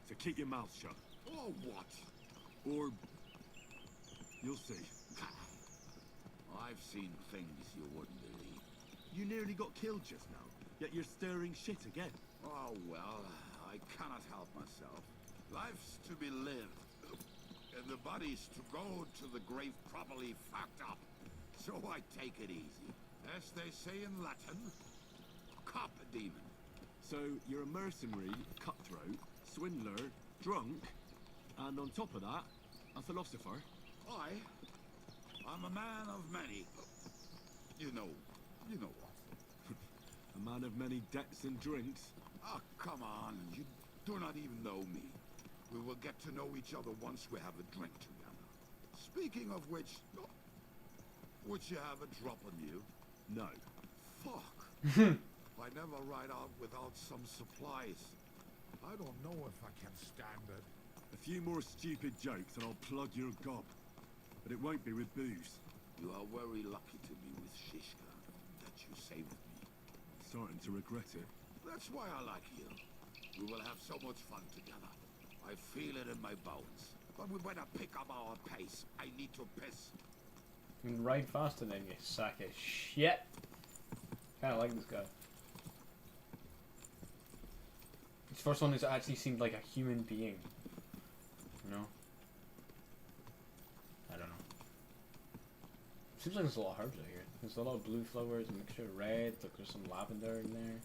so keep your mouth shut. Or what? Or... you'll see. I've seen things you wouldn't believe. You nearly got killed just now, yet you're stirring shit again. Oh, well, I cannot help myself. Life's to be lived, and the body's to go to the grave properly fucked up. So I take it easy. As they say in Latin, carpe diem. So you're a mercenary, cutthroat, swindler, drunk, and on top of that, a philosopher? I'm a man of many. You know what. A man of many debts and drinks? Oh, come on. You do not even know me. We will get to know each other once we have a drink together. Speaking of which, would you have a drop on you? No. Fuck. I never ride out without some supplies. I don't know if I can stand it. A few more stupid jokes and I'll plug your gob. But it won't be with booze. You are very lucky to be with Shishka, that you saved me. Starting to regret it. That's why I like you. We will have so much fun together. I feel it in my bones. But we better pick up our pace. I need to piss. You can ride faster than you, sack of shit. Kinda like this guy. This first one has actually seemed like a human being. You know? I don't know. Seems like there's a lot of herbs out here. There's a lot of blue flowers, a mixture of red, look, there's some lavender in there.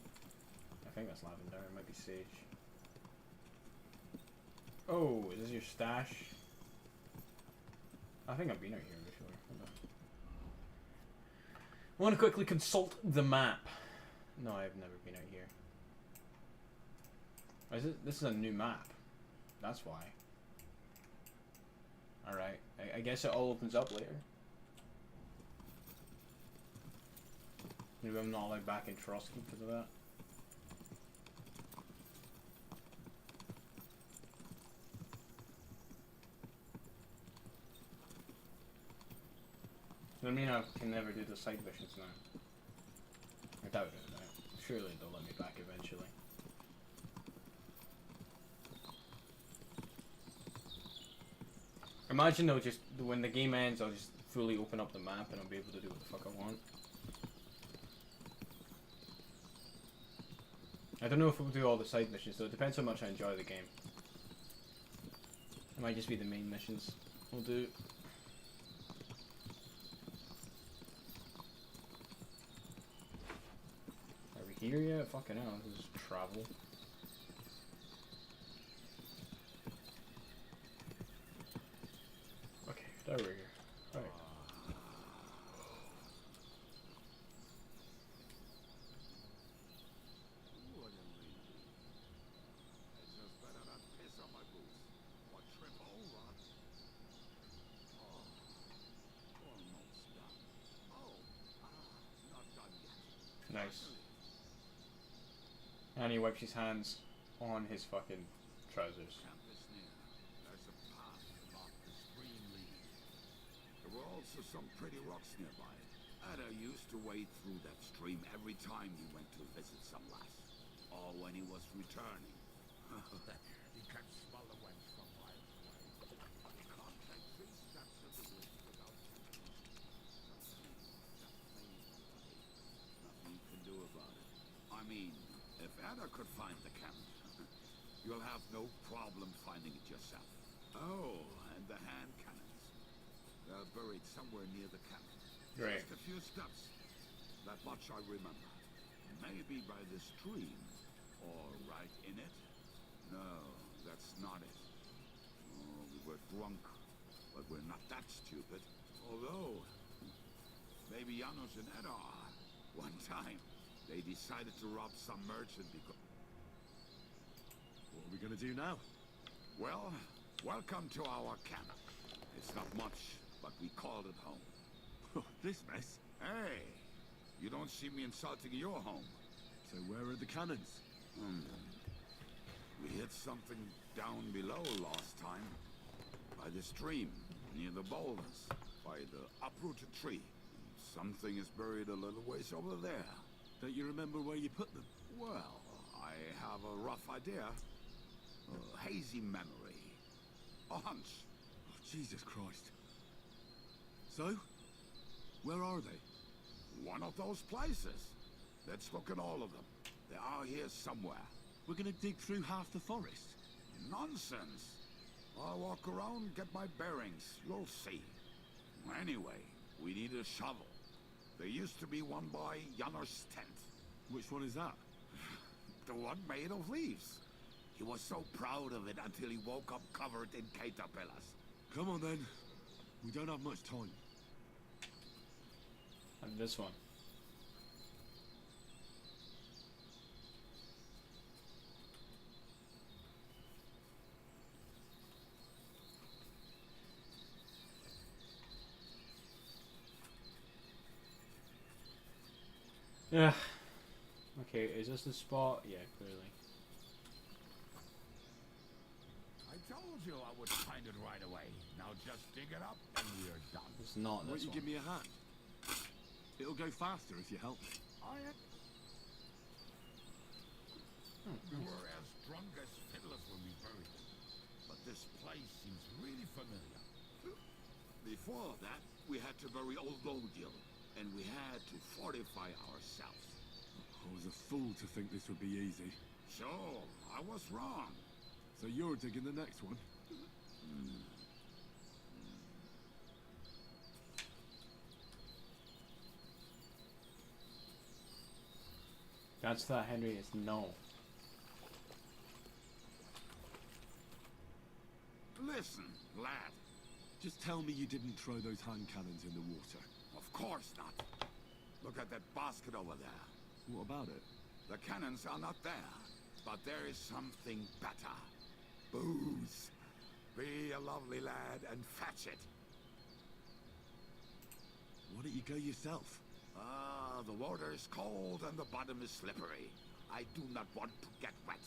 I think that's lavender, it might be sage. Oh, is this your stash? I think I've been out here before. Hold on. I want to quickly consult the map. No, I've never been out here. This is a new map. That's why. Alright, I guess it all opens up later. Maybe I'm not allowed back in Trotsky because of that. Does that mean I can never do the side missions now? I doubt it, right? Surely they'll let me back eventually. Imagine though, just when the game ends, I'll just fully open up the map and I'll be able to do what the fuck I want. I don't know if we'll do all the side missions though, it depends how much I enjoy the game. It might just be the main missions we'll do. Are we here yet? Fucking hell, this is travel. Okay, there we're here. Alright. Nice. And he wipes his hands on his fucking trousers. There's a path along the stream leads. There were also some pretty rocks nearby. Ada used to wade through that stream every time he went to visit some lass. Or when he was returning. He can smell the wench from miles away. You can't take 3 steps in the woods without taking nothing you can do about it. I mean, if Ada could find the camp, you'll have no problem finding it yourself. Oh, and the hand cannons. They're buried somewhere near the camp. Right. Just a few steps. That much I remember. Maybe by the stream, Or right in it? No, that's not it. Oh, we were drunk, but we're not that stupid. Although, maybe Janos and Ed are. One time, they decided to rob some merchant because... What are we gonna do now? Well, welcome to our camp. It's not much, but we called it home. This mess? Hey, you don't see me insulting your home. So where are the cannons? We hit something down below last time. By the stream, near the boulders, by the uprooted tree. Something is buried a little ways over there. Don't you remember where you put them? Well, I have a rough idea. A hazy memory. A hunch. Oh, Jesus Christ. So? Where are they? One of those places. Let's look at all of them. They are here somewhere. We're gonna dig through half the forest? Nonsense. I'll walk around and get my bearings. You'll see. Anyway, we need a shovel. There used to be one by Janos' tent. Which one is that? The one made of leaves. He was so proud of it until he woke up covered in caterpillars. Come on then. We don't have much time. And this one. Yeah. Okay, is this the spot? Yeah, clearly. I told you I would find it right away. Now just dig it up and we're done. It's not Won't this you one. give me a hand? It'll go faster if you help me. We were as drunk as fiddlers when we buried him. But this place seems really familiar. Before that, we had to bury old Lodiel, and we had to fortify ourselves. I was a fool to think this would be easy. So, I was wrong. So you're digging the next one? The answer to that, Henry, is no. Listen, lad. Just tell me you didn't throw those hand cannons in the water. Of course not. Look at that basket over there. What about it? The cannons are not there, but there is something better. Booze. Be a lovely lad and fetch it. Why don't you go yourself? Ah, the water is cold and the bottom is slippery. I do not want to get wet.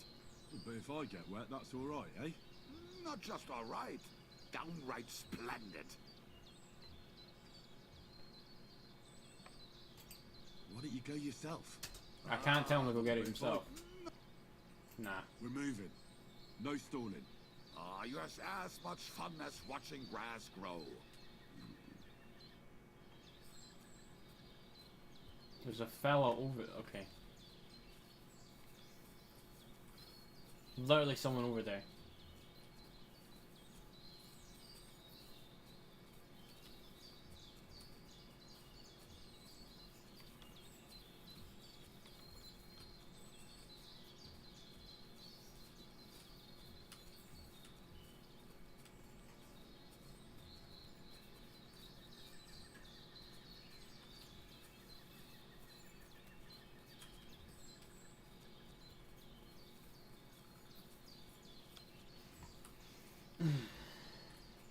But if I get wet, that's all right, eh? Not just all right. Downright splendid. Why don't you go yourself? I can't tell him to go get it himself. Nah. We're moving. No stalling. Ah, you have as much fun as watching grass grow. There's a fella over... Okay. Literally someone over there.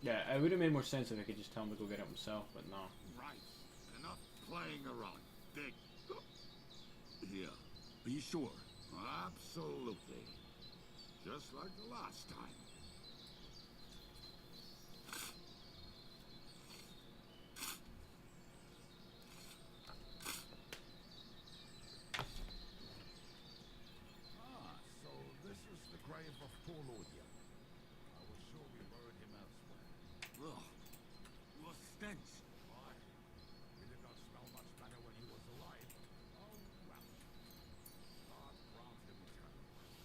Yeah, it would have made more sense if I could just tell him to go get it himself, but no. Right. Enough playing around. Dig. Here. Are you sure? Absolutely. Just like the last time. Ah, so this is the grave of poor Lodiel. I was sure we buried him elsewhere. Ugh. What stench. Why? He did not smell much better when he was alive. Oh, well. God grant him eternal rest.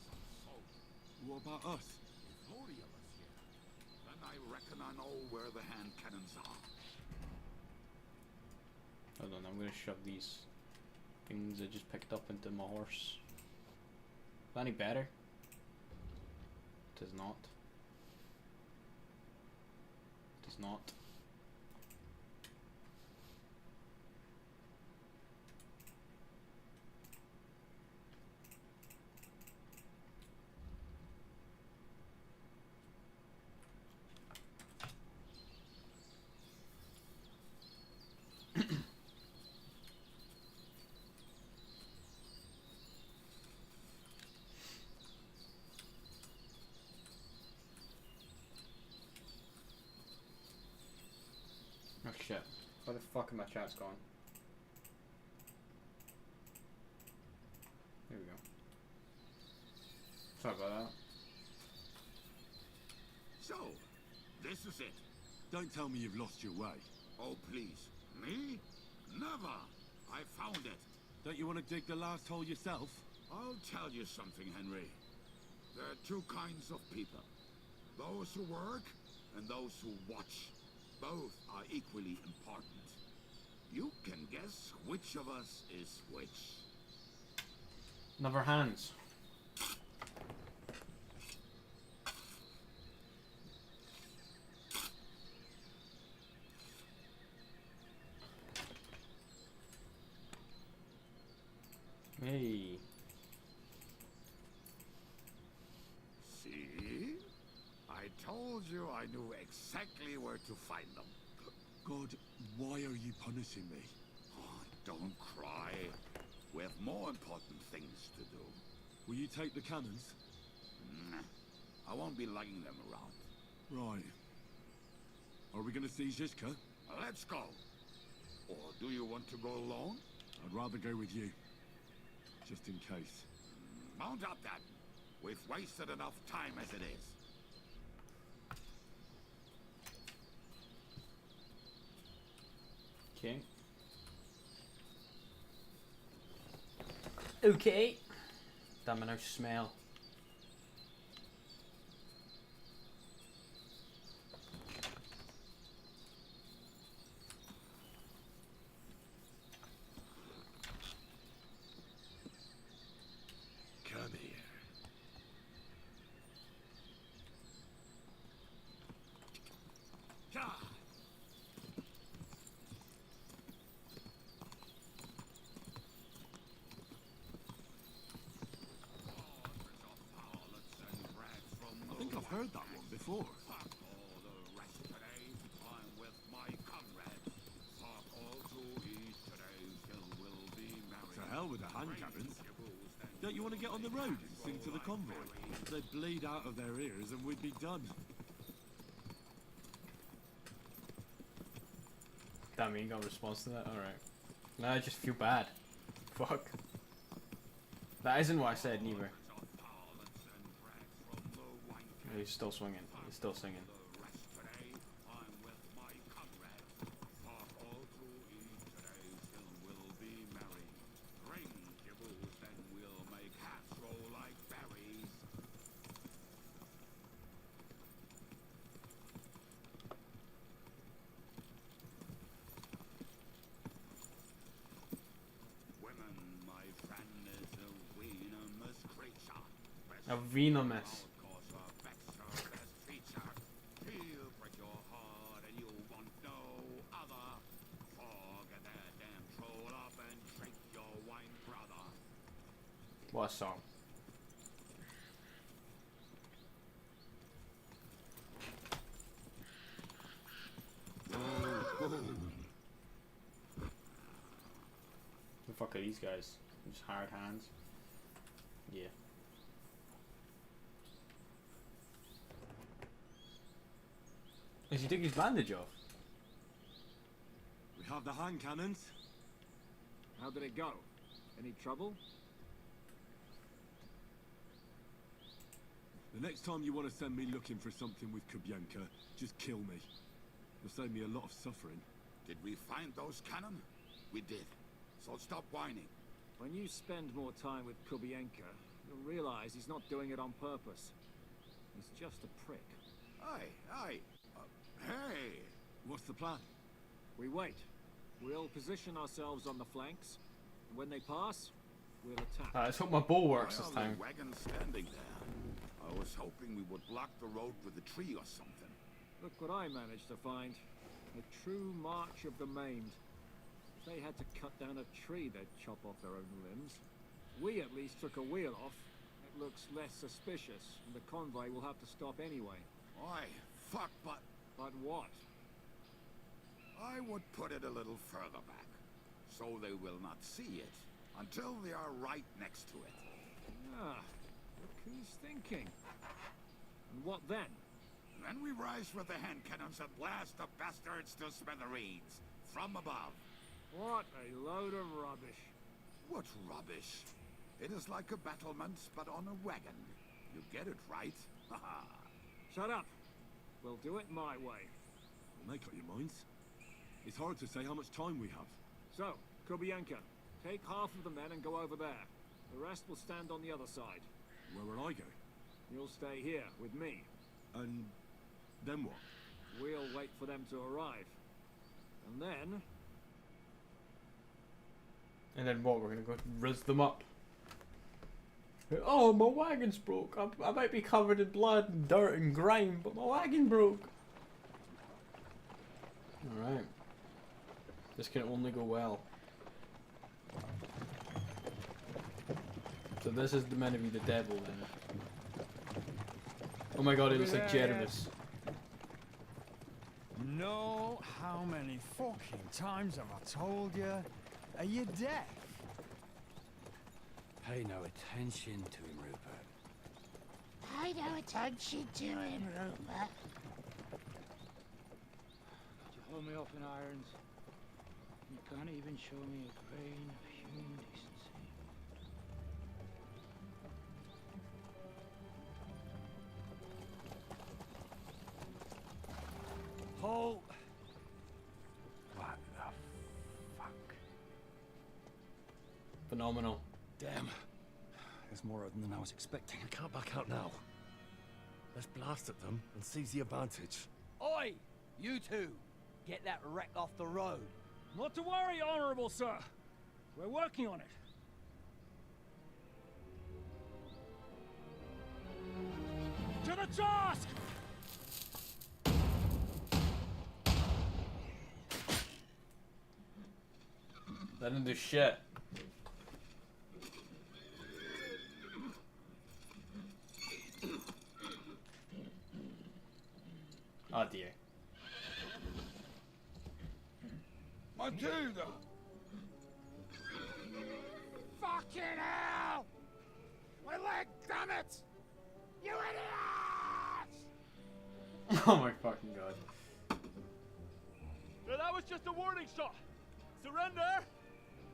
Some soul. What about us? If Lodiel is here, then I reckon I know where the hand cannons are. Hold on, I'm gonna shove these things I just picked up into my horse. that any better? Does not. Does not. Oh shit. Where the fuck are my chats gone? There we go. Sorry about that. So, this is it. Don't tell me you've lost your way. Oh, please. Me? Never. I found it. Don't you want to dig the last hole yourself? I'll tell you something, Henry. There are two kinds of people. Those who work and those who watch. Both are equally important. You can guess which of us is which. Another hands. Hey. See? I told you I knew exactly where to find them. God, why are you punishing me? Oh, don't cry. We have more important things to do. Will you take the cannons? Nah, I won't be lugging them around. Right. Are we going to see Zizka? Let's go. Or do you want to go alone? I'd rather go with you. Just in case. Mount up then. We've wasted enough time as it is. Okay. Okay. Damn, I now smell. Come here. I think I've heard that one before. To hell with the hand cannons. Don't you want to get on the road and sing to the convoy? They'd bleed out of their ears and we'd be done. Damn, you got a response to that? Alright. Now I just feel bad. Fuck. That isn't what I said, neither. He's still swinging. He's still singing. A venomous. What a song. The fuck are these guys? Just hard hands? Yeah. Has he took his bandage off? We have the hand cannons. How did it go? Any trouble? The next time you want to send me looking for something with Kubyanka, just kill me. It'll save me a lot of suffering. Did we find those cannon? We did. So stop whining. When you spend more time with Kubienka, you'll realize he's not doing it on purpose. He's just a prick. Aye. Hey! What's the plan? We wait. We'll position ourselves on the flanks. And when they pass, we'll attack. Let's hope my bow works this Why are time. the wagons standing there? I was hoping we would block the road with a tree or something. Look what I managed to find. A true march of the maimed. If they had to cut down a tree, they'd chop off their own limbs. We at least took a wheel off. It looks less suspicious, and the convoy will have to stop anyway. Why, fuck, but... But what? I would put it a little further back, so they will not see it until they are right next to it. Ah, look who's thinking. And what then? Then we rise with the hand cannons and blast the bastards to smithereens, from above. What a load of rubbish. What rubbish? It is like a battlement, but on a wagon. You get it right? Haha. Shut up. We'll do it my way. Make up your minds. It's hard to say how much time we have. So, Kubienka, take half of the men and go over there. The rest will stand on the other side. Where will I go? You'll stay here with me. And then what? We'll wait for them to arrive. And then... And then what? We're gonna go rizz them up. Oh, my wagon's broke. I might be covered in blood and dirt and grime, but my wagon broke. Alright. This can only go well. So this is meant to be the devil then. Oh my god, it looks like Jervis. No, how many fucking times have I told you? Are you deaf? Pay no attention to him, Rupert. Pay no attention to him, Rupert. You hold me up in irons. You can't even show me a grain of human decency. Halt! What the fuck? Phenomenal. Damn. There's more of them than I was expecting. I can't back out now. Let's blast at them and seize the advantage. Oi! You two! Get that wreck off the road. Not to worry, Honorable Sir. We're working on it. To the task! That didn't do shit. Oh dear. Matilda! Fucking hell! My leg, damn it! You idiots! Oh my fucking god. Now that was just a warning shot. Surrender,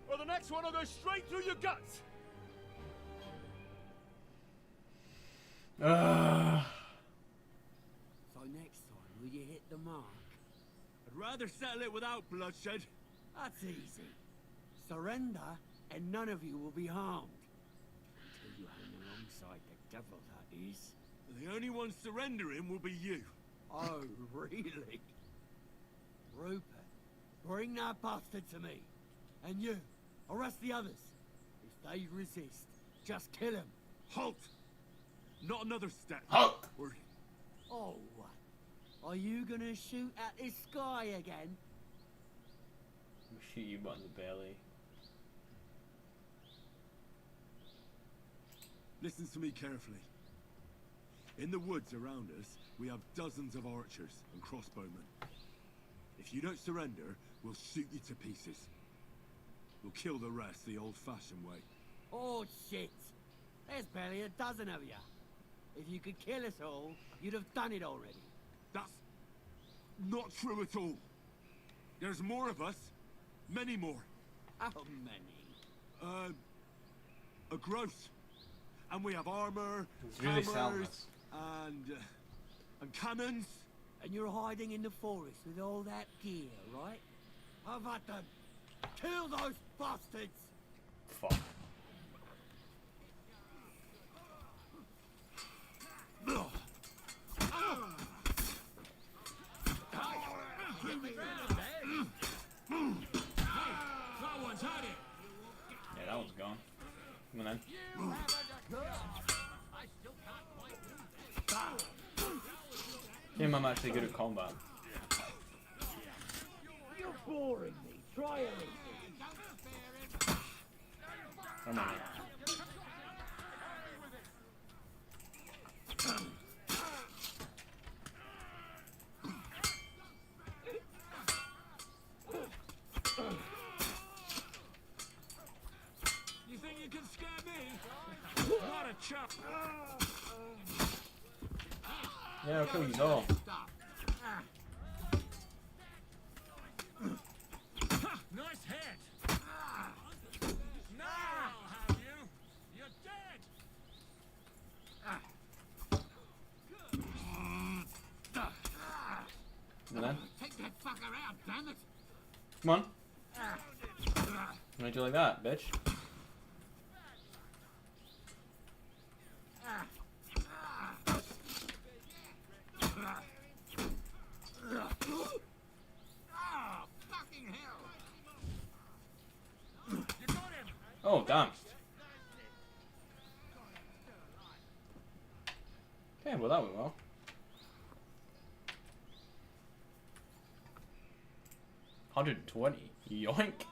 or the next one will go straight through your guts. So next time, will you hit the mark? I'd rather settle it without bloodshed. That's easy. Surrender, and none of you will be harmed. Until you hang alongside the devil, that is. The only one surrendering will be you. Oh, really? Rupert, bring that bastard to me. And you, arrest the others. If they resist, just kill them. Halt! Not another step. Halt! Oh, what? Are you gonna shoot at this sky again? I'll shoot you butt in the belly. Listen to me carefully. In the woods around us, we have dozens of archers and crossbowmen. If you don't surrender, we'll shoot you to pieces. We'll kill the rest the old-fashioned way. Oh, shit! There's barely a dozen of you. If you could kill us all, you'd have done it already. That's not true at all. There's more of us. Many more. How many? A gross. And we have armor, It's really hammers, soundless. and cannons. And you're hiding in the forest with all that gear, right? Have at them. Kill those bastards! Fuck. That one's hiding. Yeah, that one's gone. Come on then. Damn, I'm actually good at combat. You're boring me. Try anything. Come on. You think you can scare me? What a chump! Yeah, I'll kill you all. Nice hit! Now I'll have you! You're dead! Come on then. Take that fucker out, damn it! Come on. Why'd you like that, bitch? Fucking hell! Oh, damn. Okay, well that went well. $120. Yoink.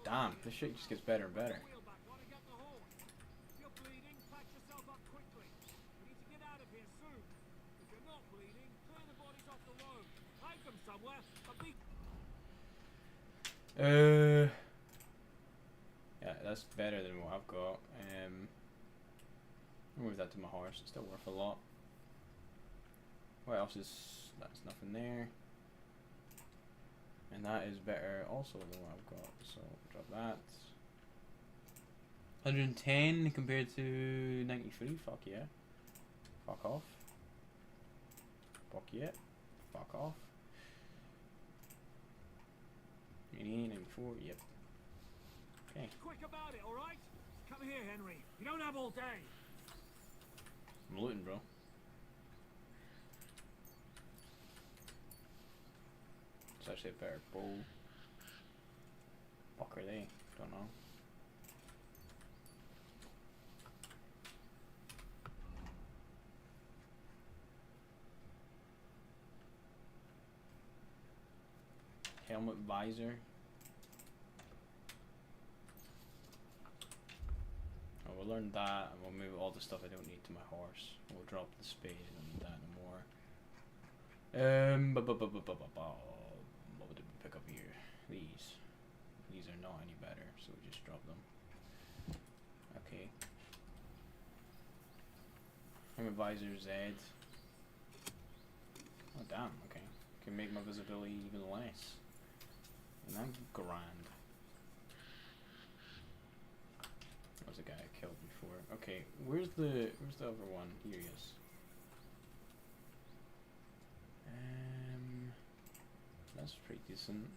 Damn, this shit just gets better and better. Yeah, that's better than what I've got. I'll move that to my horse. It's still worth a lot. What else is? That's nothing there. And that is better also than what I've got. So drop that. 110 compared to 93. Fuck yeah. Fuck off. Fuck yeah. Fuck off. 88, 94. Yep. Okay. Quick about it, alright? Come here, Henry. You don't have all day. I'm looting, bro. It's actually a better bow. Fuck are they? Don't know. Helmet visor. Oh, we'll learn that, and we'll move all the stuff I don't need to my horse. We'll drop the spade. I don't need that anymore. What did we pick up here? These. These are not any better, so we just drop them. Okay. Helmet visor Z. Oh damn. Okay. Can make my visibility even less. And that's grand. That was the guy I killed before. Okay, where's the other one? Here he is. That's pretty decent.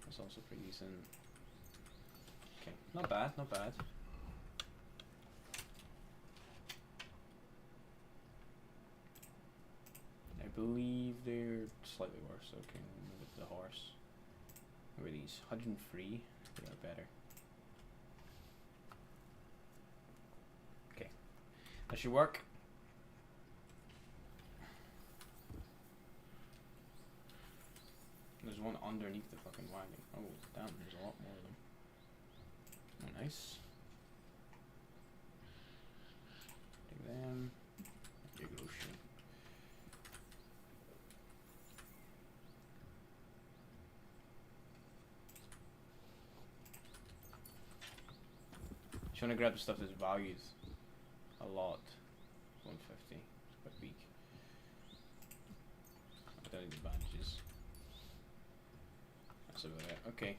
That's also pretty decent. Okay, not bad, not bad. I believe they're slightly worse. Okay, we'll move it to the horse. What are these? 103? They are better. Okay. That should work. There's one underneath the fucking wagon. Oh, damn, there's a lot more of them. Oh, nice. Take them. Big ocean. Trying to grab the stuff that's valued a lot. 150. It's quite weak. I don't need the bandages. That's about it. Okay.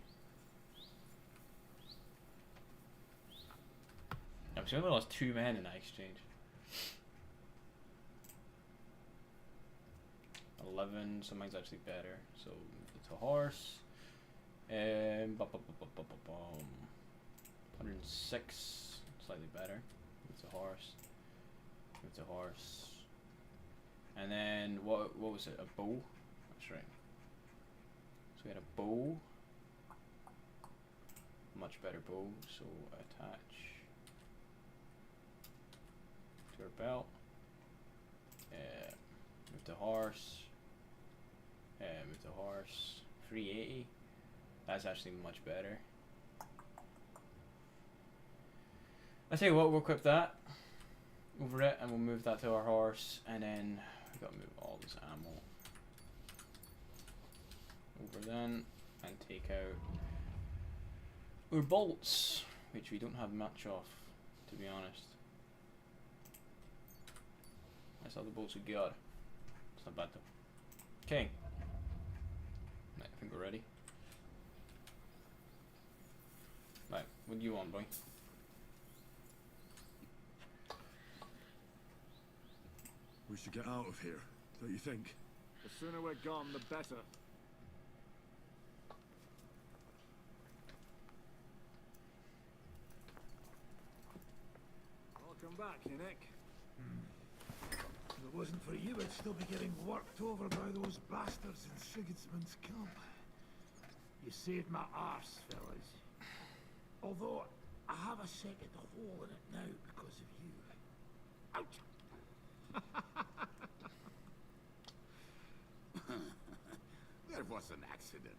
I'm sure we lost 2 men in that exchange. 11. Something's actually better. So it's a horse. 106, slightly better. It's a horse. It's a horse. And then what was it? A bow? That's right. So we had a bow. much better bow, so attach to our belt. Move the horse. Move the horse. 380. That's actually much better. I tell you what, we'll equip that over it, and we'll move that to our horse, and then we've got to move all this ammo over then, and take out our bolts, which we don't have much of, to be honest. That's all the bolts we got. It's not bad though. Okay. Right, I think we're ready. Right, what do you want, boy? We should get out of here, don't you think? The sooner we're gone, the better. Welcome back, Nick. If it wasn't for you, I'd still be getting worked over by those bastards in Sigismund's camp. You saved my arse, fellas. Although, I have a second hole in it now because of you. Ouch! That was an accident.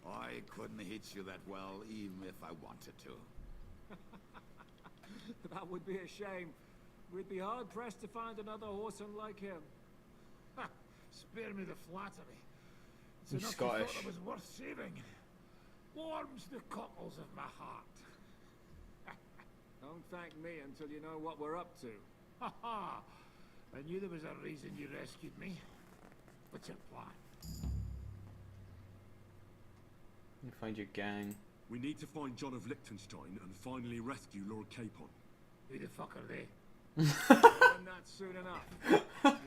I couldn't hit you that well, even if I wanted to. That would be a shame. We'd be hard-pressed to find another horseman like him. Spare me the flattery. It's He's enough Scottish. you thought it was worth saving. Warms the cockles of my heart. Don't thank me until you know what we're up to. Ha ha! I knew there was a reason you rescued me. What's your plan? You find your gang. We need to find John of Liechtenstein and finally rescue Lord Capon. Who the fuck are they? Learn that soon enough.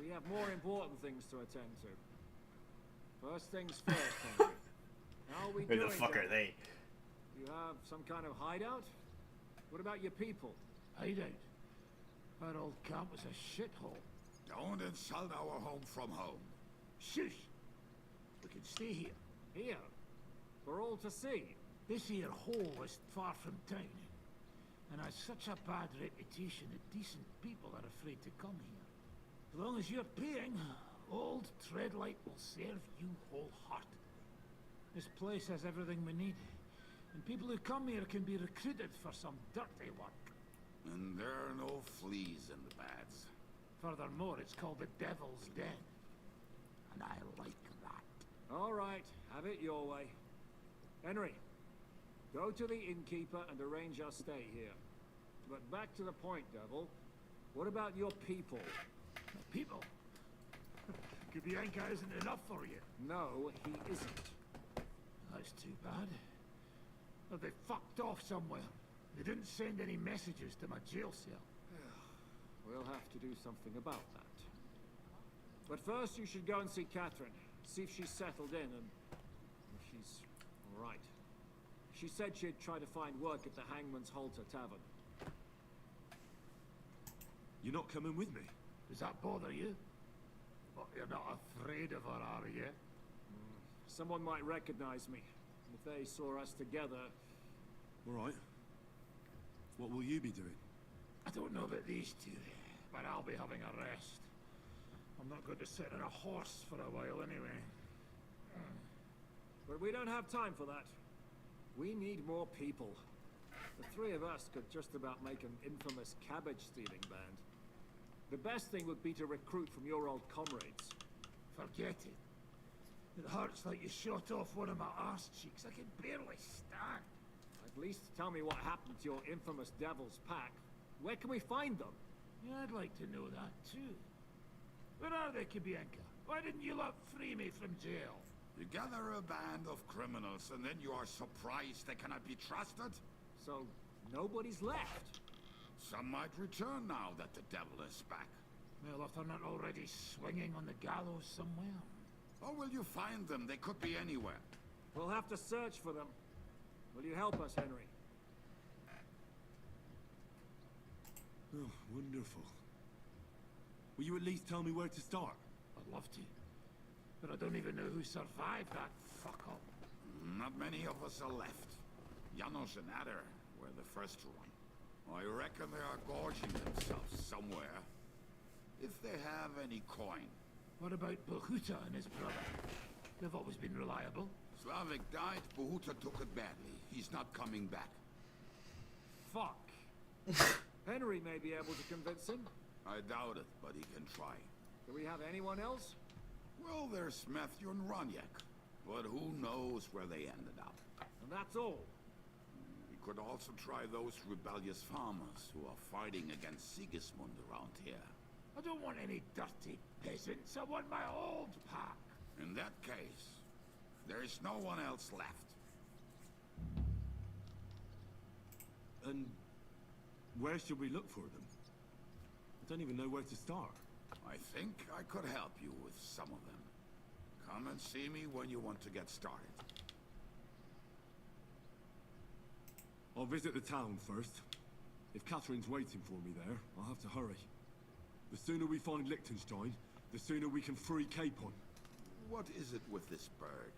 We have more important things to attend to. First things first, Henry. How are we Who doing? the fuck are John? they? You have some kind of hideout? What about your people? Hideout? Our old camp was a shithole. Don't insult our home from home. Shush! We can stay here. Here? For all to see? This here hole is far from town, and has such a bad reputation that decent people are afraid to come here. As long as you're paying, old Treadlight will serve you wholeheartedly. This place has everything we need, and people who come here can be recruited for some dirty work. And there are no fleas in the beds. Furthermore, it's called the Devil's Den, and I like that. All right, have it your way. Henry, go to the innkeeper and arrange our stay here. But back to the point, Devil. What about your people? People? Kubienka isn't enough for you. No, he isn't. That's too bad. Well, they fucked off somewhere. They didn't send any messages to my jail cell. We'll have to do something about that. But first you should go and see Catherine. See if she's settled in and if she's all right. She said she'd try to find work at the Hangman's Halter Tavern. You're not coming with me? Does that bother you? But you're not afraid of her, are you? Someone might recognize me. If they saw us together... All right. What will you be doing? I don't know about these two, but I'll be having a rest. I'm not going to sit on a horse for a while anyway. But we don't have time for that. We need more people. The three of us could just about make an infamous cabbage-stealing band. The best thing would be to recruit from your old comrades. Forget it. It hurts like you shot off one of my arse cheeks. I can barely stand. At least tell me what happened to your infamous Devil's Pack. Where can we find them? Yeah, I'd like to know that too. Where are they, Kubienka? Why didn't you lot free me from jail? You gather a band of criminals and then you are surprised they cannot be trusted? So, nobody's left? Some might return now that the devil is back. Well, if they're not already swinging on the gallows somewhere. Or will you find them? They could be anywhere. We'll have to search for them. Will you help us, Henry? Oh, wonderful. Will you at least tell me where to start? I'd love to. But I don't even know who survived that fuck-up. Not many of us are left. Janos and Adder were the first to run. I reckon they are gorging themselves somewhere. If they have any coin. What about Bahuta and his brother? They've always been reliable. Slavik died, Bahuta took it badly. He's not coming back. Fuck. Henry may be able to convince him. I doubt it, but he can try. Do we have anyone else? Well, there's Matthew and Roniak, but who knows where they ended up. And that's all. We could also try those rebellious farmers who are fighting against Sigismund around here. I don't want any dirty peasants. I want my old pack. In that case, there's no one else left. And where should we look for them? I don't even know where to start. I think I could help you with some of them. Come and see me when you want to get started. I'll visit the town first. If Catherine's waiting for me there, I'll have to hurry. The sooner we find Liechtenstein, the sooner we can free Capon. What is it with this bird?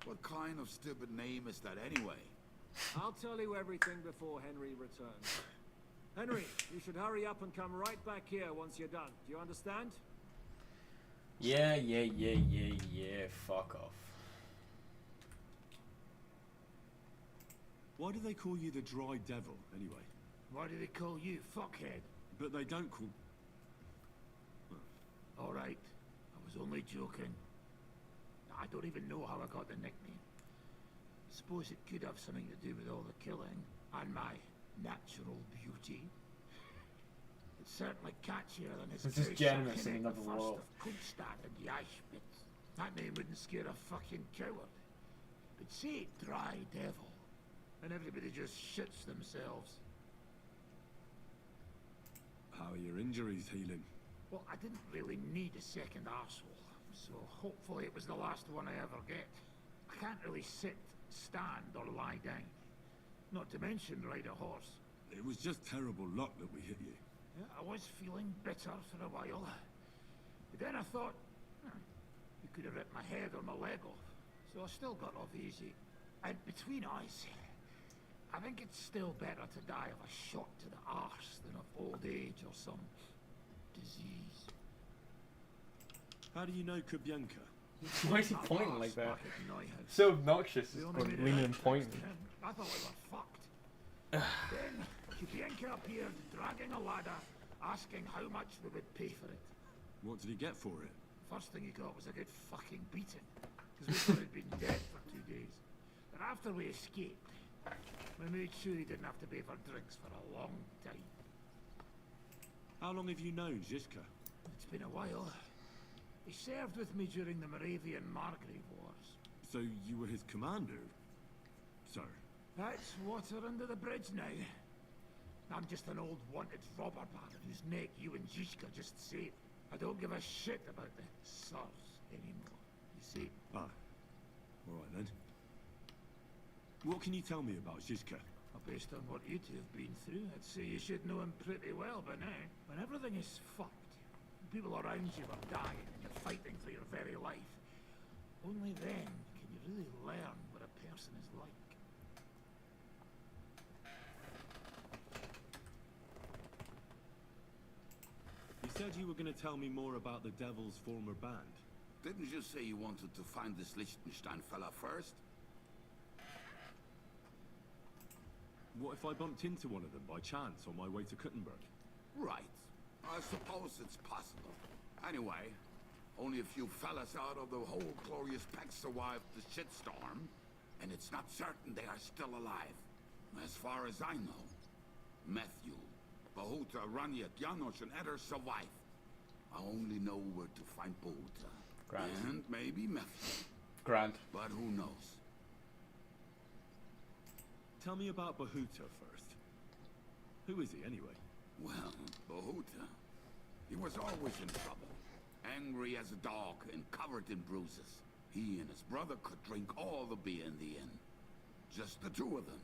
What kind of stupid name is that anyway? I'll tell you everything before Henry returns. Henry, you should hurry up and come right back here once you're done. Do you understand? Yeah, fuck off. Why do they call you the Dry Devil, anyway? Why do they call you fuckhead? But they don't call... All right, I was only joking. I don't even know how I got the nickname. Suppose it could have something to do with all the killing and my natural beauty. It's certainly catchier than his This is generous in another world. Kunstad and Yashpitz. That name wouldn't scare a fucking coward. But say Dry Devil, and everybody just shits themselves. How are your injuries healing? Well, I didn't really need a second arsehole, so hopefully it was the last one I ever get. I can't really sit, stand, or lie down. Not to mention ride a horse. It was just terrible luck that we hit you. Yeah, I was feeling bitter for a while. But then I thought, you could have ripped my head or my leg off. So I still got off easy. And between us, I think it's still better to die of a shot to the arse than of old age or some disease. How do you know Kubienka? Why is he pointing like that? So obnoxious, it's leaning and pointing. I thought we were fucked. Then Kubienka appeared, dragging a ladder, asking how much we would pay for it. What did he get for it? First thing he got was a good fucking beating, because we thought he'd been dead for 2 days. But after we escaped, we made sure he didn't have to pay for drinks for a long time. How long have you known Zizka? It's been a while. He served with me during the Moravian Margrave Wars. So you were his commander, sir? That's water under the bridge now. I'm just an old wanted robber baron whose neck you and Zizka just saved. I don't give a shit about the Sirs anymore, you see? Ah, alright then. What can you tell me about Zizka? Well, based on what you two have been through, I'd say you should know him pretty well by now. When everything is fucked, people around you are dying and you're fighting for your very life, only then can you really learn what a person is like. You said you were going to tell me more about the Devil's former band. Didn't you say you wanted to find this Liechtenstein fella first? What if I bumped into one of them by chance on my way to Kuttenberg? Right. I suppose it's possible. Anyway, only a few fellas out of the whole glorious pack survived the shitstorm, and it's not certain they are still alive. As far as I know, Matthew, Bahuta, Raniak, Janos, and Eder survived. I only know where to find Bahuta. Grant. And maybe Matthew. Grant. But who knows? Tell me about Bahuta first. Who is he, anyway? Well, Bahuta, he was always in trouble. Angry as a dog and covered in bruises. He and his brother could drink all the beer in the inn. Just the two of them.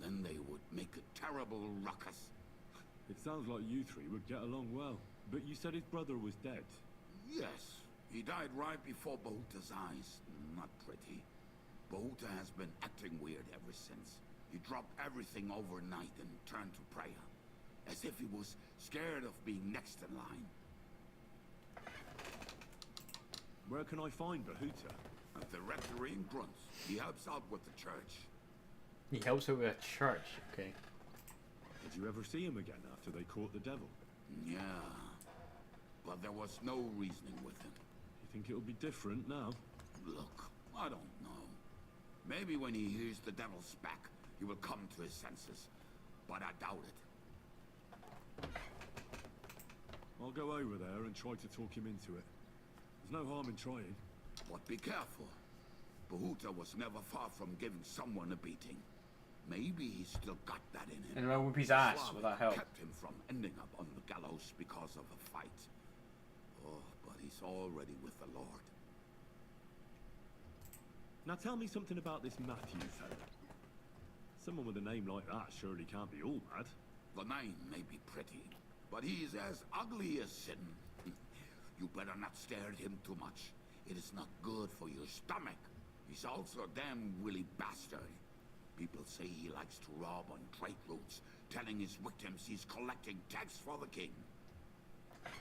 Then they would make a terrible ruckus. It sounds like you three would get along well. But you said his brother was dead. Yes, he died right before Bahuta's eyes. Not pretty. Bahuta has been acting weird ever since. He dropped everything overnight and turned to prayer, as if he was scared of being next in line. Where can I find Bahuta? At the rectory in Grunts. He helps out with the church. He helps out with a church, okay. Did you ever see him again after they caught the devil? Yeah, but there was no reasoning with him. You think it'll be different now? Look, I don't know. Maybe when he hears the devil's back, he will come to his senses. But I doubt it. I'll go over there and try to talk him into it. There's no harm in trying. But be careful. Bahuta was never far from giving someone a beating. Maybe he's still got that in him. And I'll whip his ass with that help. Kept him from ending up on the gallows because of a fight. Oh, but he's already with the Lord. Now tell me something about this Matthew fella. Someone with a name like that surely can't be all bad. The name may be pretty, but he's as ugly as sin. You better not stare at him too much. It is not good for your stomach. He's also a damn willy bastard. People say he likes to rob on trade routes, telling his victims he's collecting tax for the king. And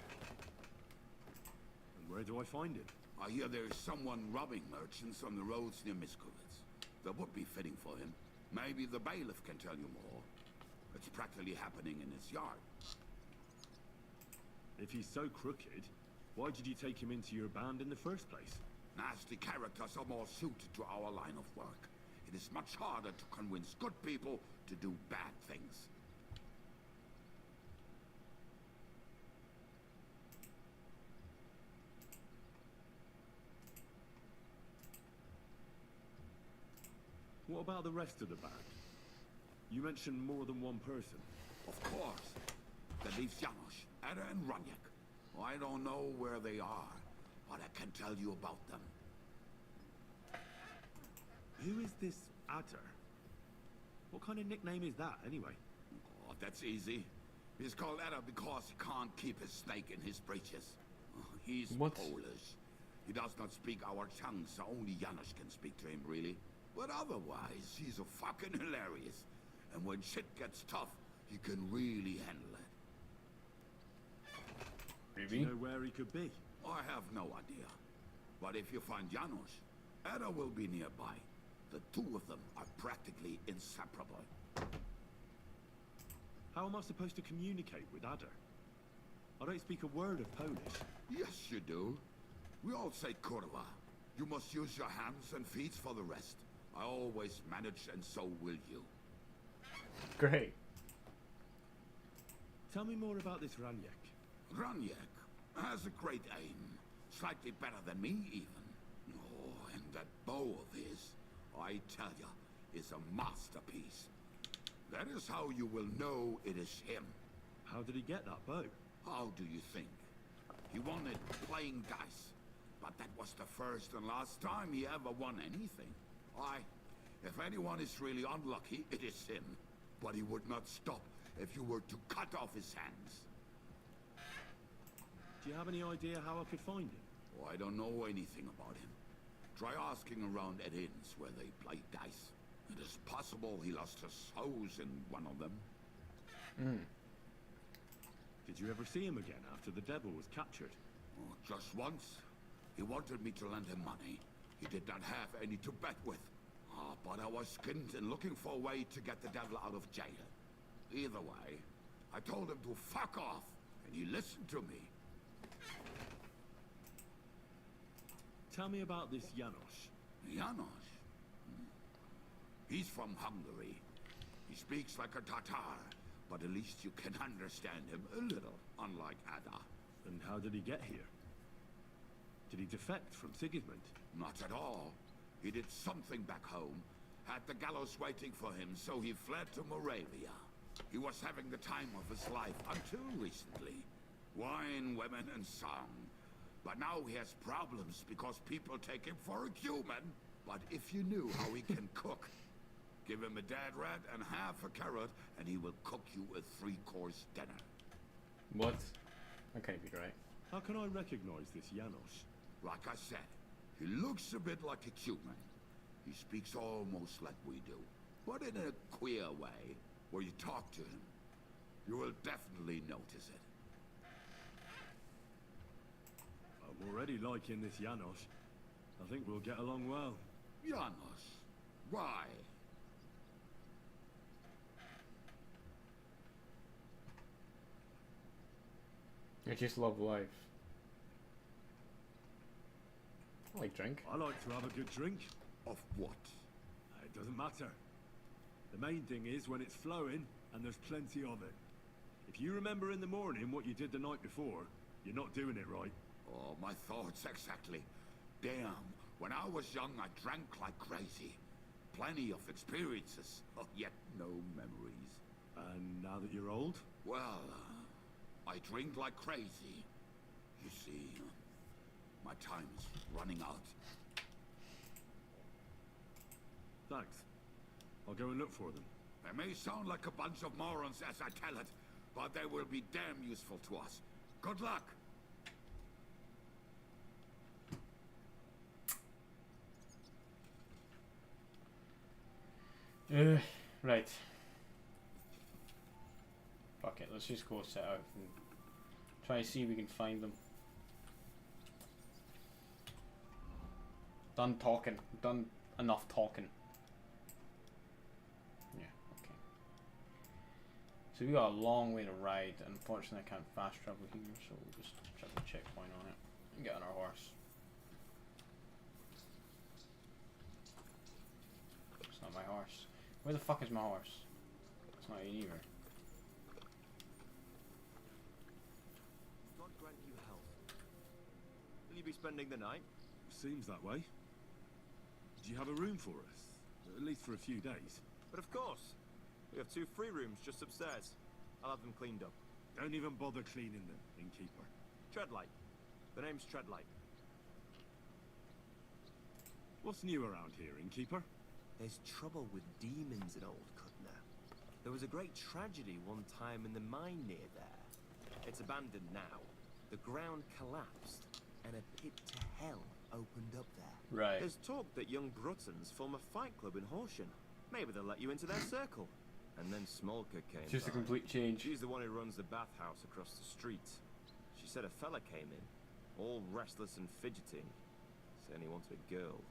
where do I find him? I hear there's someone robbing merchants on the roads near Miskovitz. That would be fitting for him. Maybe the bailiff can tell you more. It's practically happening in his yard. If he's so crooked, why did you take him into your band in the first place? Nasty characters are more suited to our line of work. It is much harder to convince good people to do bad things. What about the rest of the band? You mentioned more than one person. Of course. That leaves Janos, Ada and Ranjak. I don't know where they are, but I can tell you about them. Who is this Adder? What kind of nickname is that, anyway? Oh, that's easy. He's called Ada because he can't keep his snake in his breeches. He's Polish. He does not speak our tongue, so only Janos can speak to him, really. But otherwise, he's a fucking hilarious. And when shit gets tough, he can really handle it. Do you know where he could be? I have no idea. But if you find Janos, Ada will be nearby. The two of them are practically inseparable. How am I supposed to communicate with Adder? I don't speak a word of Polish. Yes, you do. We all say kurwa. You must use your hands and feet for the rest. I always manage, and so will you. Great. Tell me more about this Ranjak. Ranjak has a great aim. Slightly better than me, even. Oh, and that bow of his, I tell ya, is a masterpiece. That is how you will know it is him. How did he get that bow? How do you think? He won it playing dice. But that was the first and last time he ever won anything. If anyone is really unlucky, it is him. But he would not stop if you were to cut off his hands. Do you have any idea how I could find him? Oh, I don't know anything about him. Try asking around at inns where they play dice. It is possible he lost his hose in one of them. Did you ever see him again after the devil was captured? Oh, just once. He wanted me to lend him money. He did not have any to bet with. But I was skinned and looking for a way to get the devil out of jail. Either way, I told him to fuck off, and he listened to me. Tell me about this Janos. Janos? He's from Hungary. He speaks like a Tatar, but at least you can understand him a little, unlike Ada. And how did he get here? Did he defect from Sigismund? Not at all. He did something back home, had the gallows waiting for him, so he fled to Moravia. He was having the time of his life until recently. Wine, women, and song. But now he has problems because people take him for a human. But if you knew how he can cook, give him a dead rat and half a carrot, and he will cook you a 3-course dinner. What? That can't be right. How can I recognize this Janos? Like I said, he looks a bit like a human. He speaks almost like we do, but in a queer way, where you talk to him. You will definitely notice it. I'm already liking this Janos. I think we'll get along well. Janos? Why? I just love life. I like drink. I like to have a good drink. Of what? It doesn't matter. The main thing is when it's flowing and there's plenty of it. If you remember in the morning what you did the night before, you're not doing it right. Oh, my thoughts exactly. Damn, when I was young I drank like crazy. Plenty of experiences, yet no memories. And now that you're old? Well, I drink like crazy. You see, my time is running out. Thanks. I'll go and look for them. They may sound like a bunch of morons as I tell it, but they will be damn useful to us. Good luck! Right. Fuck it, let's just go set out and try to see if we can find them. Done talking. Done enough talking. Yeah, okay. So we got a long way to ride. Unfortunately I can't fast travel here, so we'll just chuck a checkpoint on it and get on our horse. It's not my horse. Where the fuck is my horse? It's not in either. God grant you health. Will you be spending the night? Seems that way. Do you have a room for us? At least for a few days. But of course. We have 2 free rooms just upstairs. I'll have them cleaned up. Don't even bother cleaning them, innkeeper. Treadlight. The name's Treadlight. What's new around here, innkeeper? There's trouble with demons in Old Cutner. There was a great tragedy one time in the mine near there. It's abandoned now. The ground collapsed, and a pit to hell opened up there. Right. There's talk that young Bruttons form a fight club in Horsham. Maybe they'll let you into their circle. And then Smolka came Just a by. complete change. She's the one who runs the bathhouse across the street. She said a fella came in, all restless and fidgeting, saying he wanted a girl.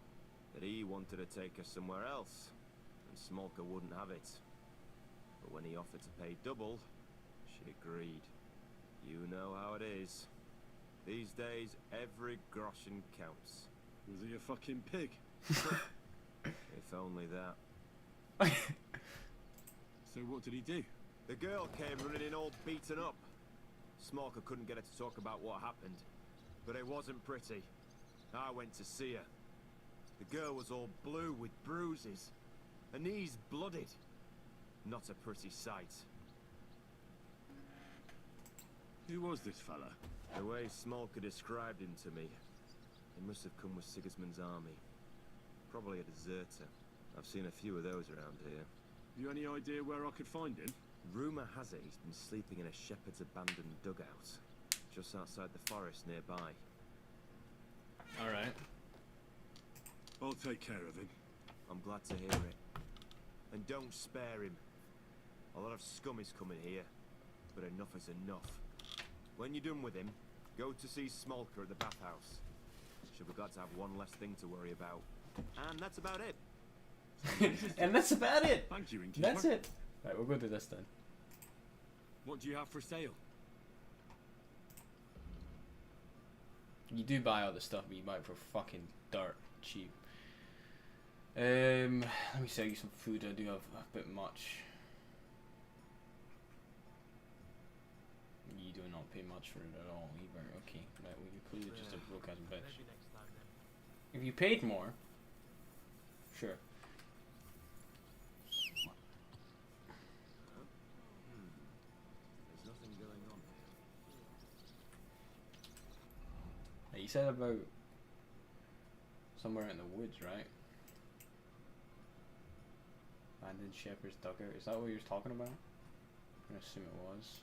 That he wanted to take her somewhere else, and Smolka wouldn't have it. But when he offered to pay double, she agreed. You know how it is. These days, every groschen counts. Was he a fucking pig? If only that. So what did he do? The girl came running in all beaten up. Smolka couldn't get her to talk about what happened, but it wasn't pretty. I went to see her. The girl was all blue with bruises, her knees blooded. Not a pretty sight. Who was this fella? The way Smolka described him to me, he must have come with Sigismund's army. Probably a deserter. I've seen a few of those around here. Have you any idea where I could find him? Rumour has it he's been sleeping in a shepherd's abandoned dugout, just outside the forest nearby. Alright. I'll take care of him. I'm glad to hear it. And don't spare him. A lot of scum is coming here, but enough is enough. When you're done with him, go to see Smolka at the bathhouse. She'll be glad to have one less thing to worry about. And that's about it. And that's about it. Thank you, innkeeper. That's it. Right, we'll go do this then. What do you have for sale? You do buy all the stuff, but you buy it for fucking dirt cheap. Let me sell you some food. I do have a bit much. You do not pay much for it at all either. Okay, right, well, you're clearly just a broke ass bitch. Maybe next time then. If you paid more, sure. There's nothing going on here. You said about somewhere in the woods, right? Abandoned shepherd's dugout. Is that what you were talking about? I'm gonna assume it was.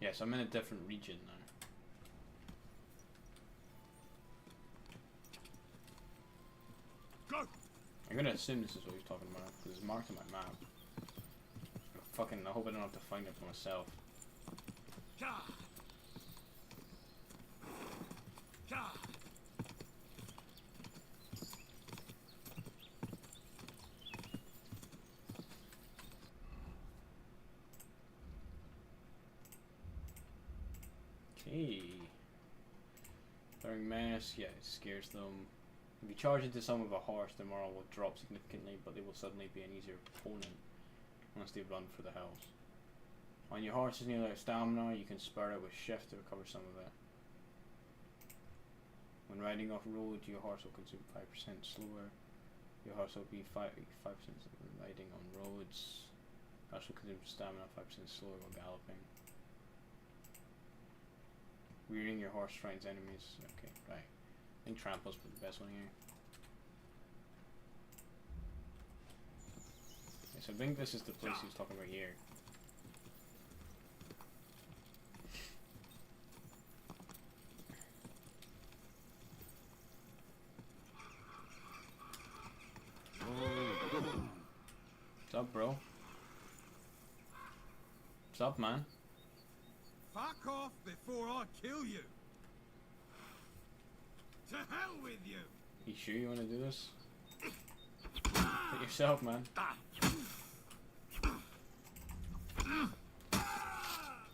Yes, I'm in a different region now. I'm gonna assume this is what he's talking about, because it's marked on my map. I hope I don't have to find it for myself. Okay. Throwing mass, yeah, it scares them. If you charge into some with a horse, their morale will drop significantly, but they will suddenly be an easier opponent once they run for the hills. When your horse is nearly out of stamina, you can spur it with shift to recover some of it. When riding off road, your horse will consume 5% slower. Your horse will be 5% riding on roads. Horse will consume stamina 5% slower while galloping. Rearing your horse frightens enemies. Okay, right. I think trample's the best one here. Okay, so I think this is the place he was talking about here. What's up, bro? What's up, man? Fuck off before I kill you! To hell with you! You sure you want to do this? Hit yourself, man.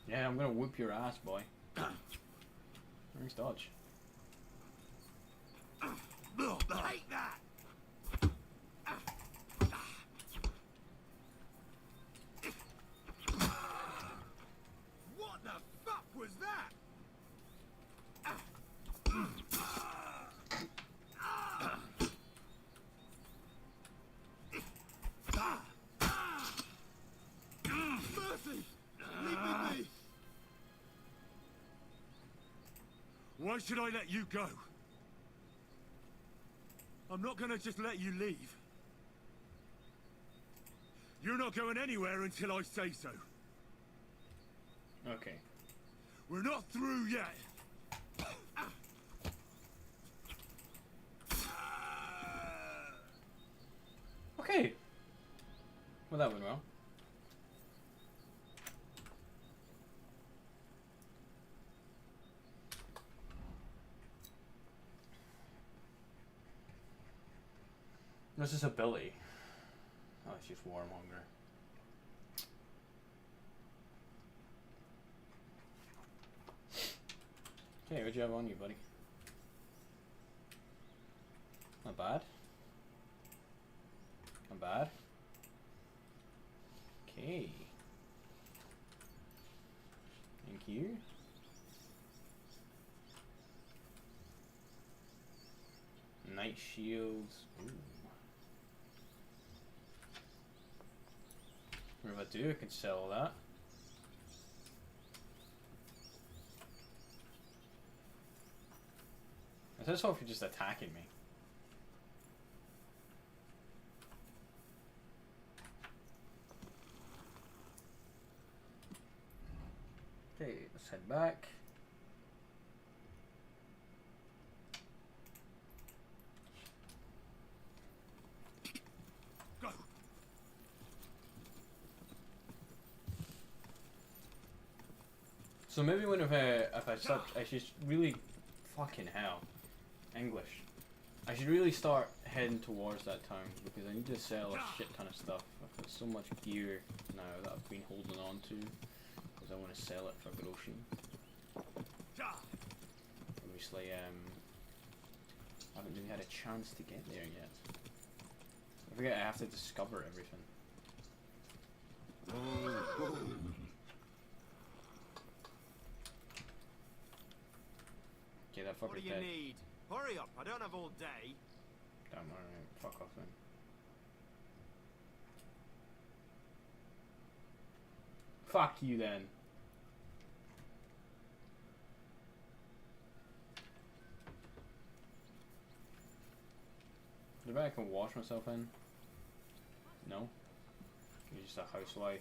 Yeah, I'm gonna whoop your ass, boy. Nice dodge. Take that! What the fuck was that? Mercy! Leave me be! Why should I let you go? I'm not gonna just let you leave. You're not going anywhere until I say so. Okay. We're not through yet. Okay. Well, that went well. What's his ability? Oh, it's just warmonger. Okay, what'd you have on you, buddy? Not bad. Not bad. Okay. Thank you. Night shields. Ooh. What if I do? I can sell that. I just hope you're just attacking me. Okay, let's head back. Go. So maybe when if I start, I should really fucking hell. English. I should really start heading towards that town because I need to sell a shit ton of stuff. I've got so much gear now that I've been holding on to because I want to sell it for grocery. Obviously, I haven't really had a chance to get there yet. I forget I have to discover everything. Okay, that fucker's What do you dead. need? Hurry up, I don't have all day. Damn, alright, fuck off then. Fuck you then. Is there I can wash myself in? No? You're just a housewife.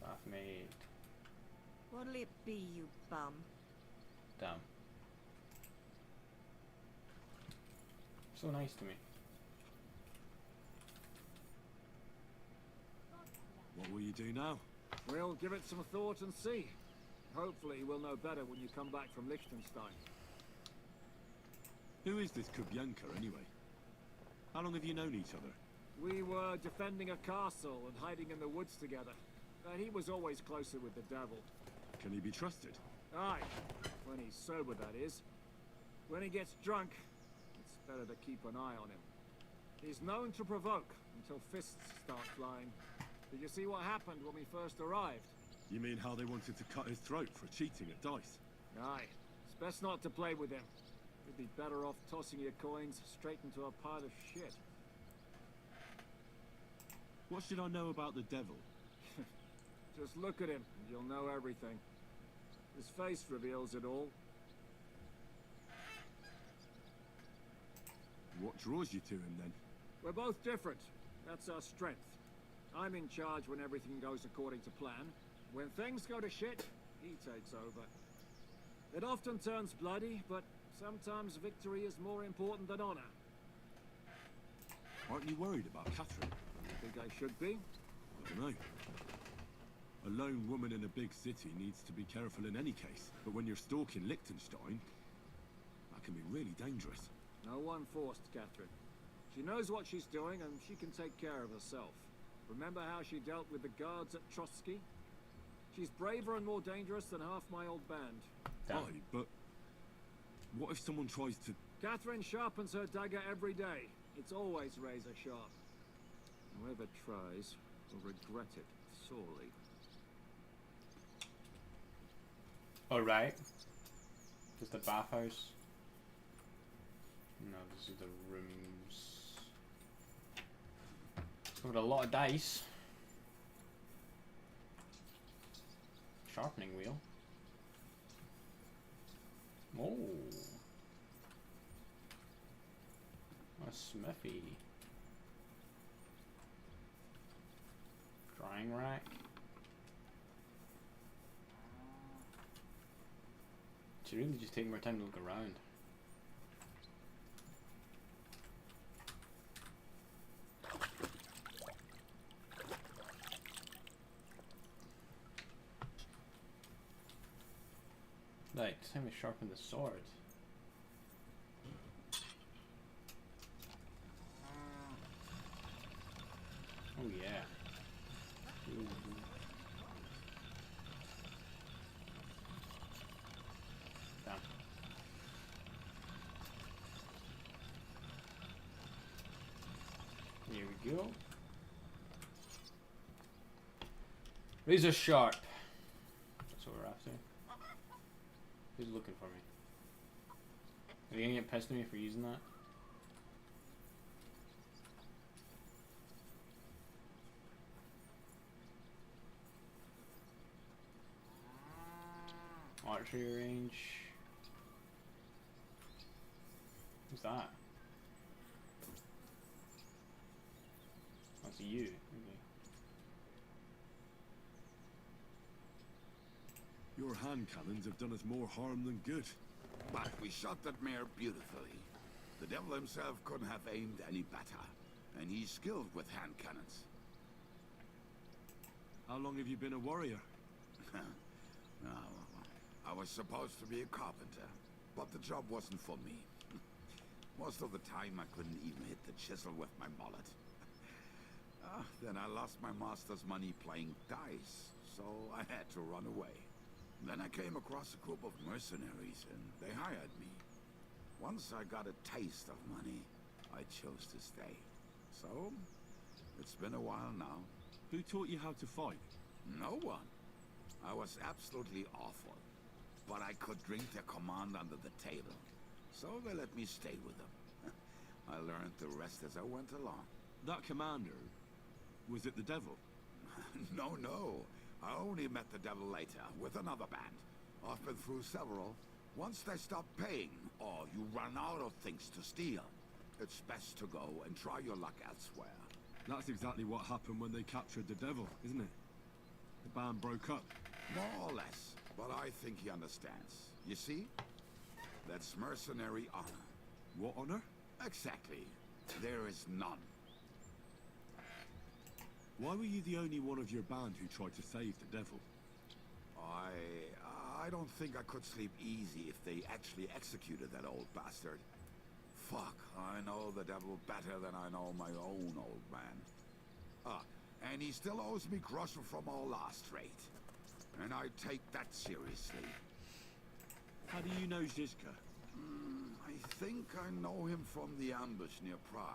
Bath maid. What'll it be, you bum? Damn. So nice to me. What will you do now? We'll give it some thought and see. Hopefully we'll know better when you come back from Liechtenstein. Who is this Kubyanka, anyway? How long have you known each other? We were defending a castle and hiding in the woods together. He was always closer with the devil. Can he be trusted? Aye. When he's sober, that is. When he gets drunk, it's better to keep an eye on him. He's known to provoke until fists start flying. Did you see what happened when we first arrived? You mean how they wanted to cut his throat for cheating at dice? Aye. It's best not to play with him. You'd be better off tossing your coins straight into a pile of shit. What should I know about the devil? Just look at him and you'll know everything. His face reveals it all. What draws you to him, then? We're both different. That's our strength. I'm in charge when everything goes according to plan. When things go to shit, he takes over. It often turns bloody, but sometimes victory is more important than honor. Aren't you worried about Catherine? You think I should be? I don't know. A lone woman in a big city needs to be careful in any case, but when you're stalking Liechtenstein, that can be really dangerous. No one forced Catherine. She knows what she's doing and she can take care of herself. Remember how she dealt with the guards at Trotsky? She's braver and more dangerous than half my old band. Aye, but what if someone tries to... Catherine sharpens her dagger every day. It's always razor sharp. Whoever tries will regret it sorely. Alright. Is the bathhouse? No, these are the rooms. Got a lot of dice. Sharpening wheel. Oh. A smithy. Drying rack. Should really just take more time to look around. Right, time to sharpen the sword. Oh yeah. Ooh. Damn. Here we go. Razor sharp. That's what we're after. Who's looking for me? Are you gonna get pissed at me for using that? Archery range. Who's that? That's you. Okay. Your hand cannons have done us more harm than good. But we shot that mare beautifully. The devil himself couldn't have aimed any better, and he's skilled with hand cannons. How long have you been a warrior? No, I was supposed to be a carpenter, but the job wasn't for me. Most of the time I couldn't even hit the chisel with my mallet. Then I lost my master's money playing dice, so I had to run away. Then I came across a group of mercenaries, and they hired me. Once I got a taste of money, I chose to stay. So, it's been a while now. Who taught you how to fight? No one. I was absolutely awful. But I could drink their command under the table. So they let me stay with them. I learned the rest as I went along. That commander, was it the devil? No. I only met the devil later, with another band. I've been through several. Once they stop paying, or you run out of things to steal, it's best to go and try your luck elsewhere. That's exactly what happened when they captured the devil, isn't it? The band broke up. More or less, but I think he understands. You see? That's mercenary honor. What honor? Exactly. There is none. Why were you the only one of your band who tried to save the devil? I don't think I could sleep easy if they actually executed that old bastard. Fuck, I know the devil better than I know my own old man. And he still owes me groschen from our last raid. And I take that seriously. How do you know Zizka? I think I know him from the ambush near Prague.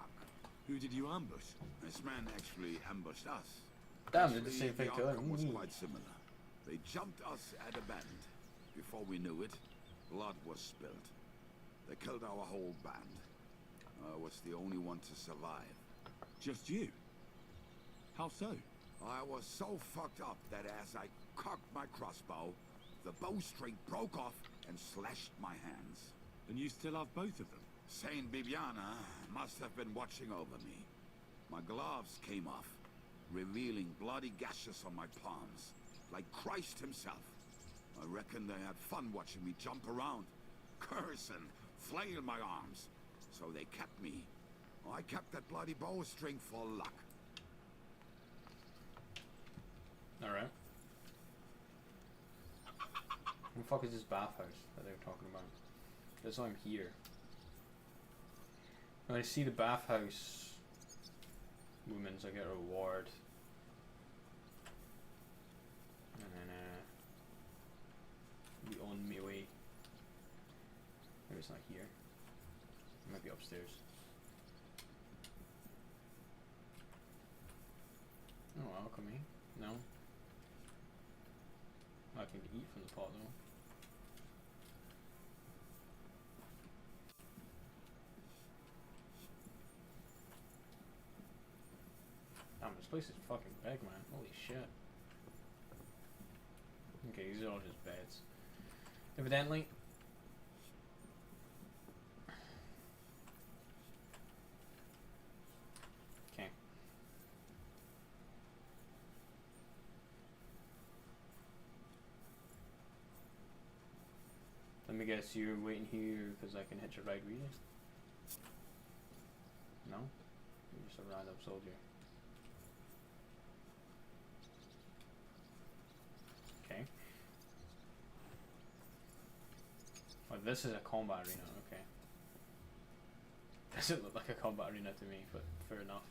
Who did you ambush? This man actually ambushed us. Damn, they're the same thing to outcome was him. quite similar. They jumped us at a bend. Before we knew it, blood was spilled. They killed our whole band. I was the only one to survive. Just you? How so? I was so fucked up that as I cocked my crossbow, the bowstring broke off and slashed my hands. And you still have both of them? Saint Bibiana must have been watching over me. My gloves came off, revealing bloody gashes on my palms, like Christ himself. I reckon they had fun watching me jump around, curse and flail my arms. So they kept me. I kept that bloody bowstring for luck. Alright. Who the fuck is this bathhouse that they were talking about? That's why I'm here. When I see the bathhouse women's, I get a reward. And then, be on my way. Maybe it's not here. It might be upstairs. Oh, alchemy. No. I can eat from the pot though. Damn, this place is fucking big, man. Holy shit. Okay, these are all just beds. Evidently. Okay. Let me guess, you're waiting here because I can hitch a ride with you? No? You're just a random soldier. Okay. Oh, this is a combat arena, okay. Doesn't look like a combat arena to me, but fair enough.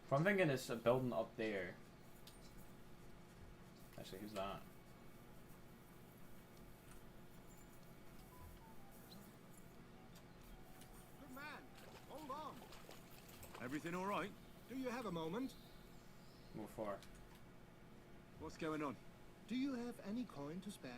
If I'm thinking it's a building up there. Actually, who's that? Good man, hold on. Everything all right? Do you have a moment? What for? What's going on? Do you have any coin to spare?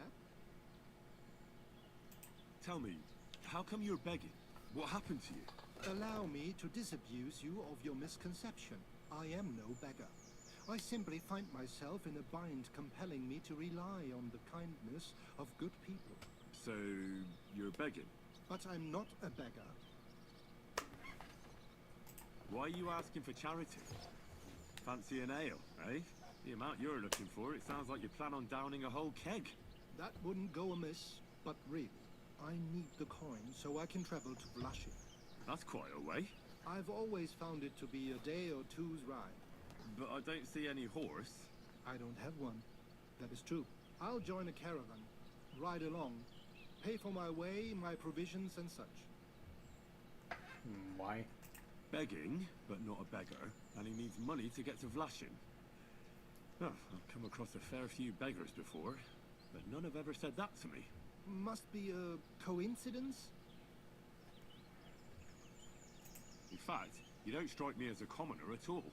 Tell me, how come you're begging? What happened to you? Allow me to disabuse you of your misconception. I am no beggar. I simply find myself in a bind compelling me to rely on the kindness of good people. So, you're begging? But I'm not a beggar. Why are you asking for charity? Fancy an ale, eh? The amount you're looking for, it sounds like you plan on downing a whole keg. That wouldn't go amiss, but really, I need the coin so I can travel to Vlashik. That's quite a way. I've always found it to be a day or two's ride. But I don't see any horse. I don't have one. That is true. I'll join a caravan, ride along, pay for my way, my provisions and such. Why? Begging, but not a beggar, and he needs money to get to Vlashin. Oh, I've come across a fair few beggars before, but none have ever said that to me. Must be a coincidence? In fact, you don't strike me as a commoner at all.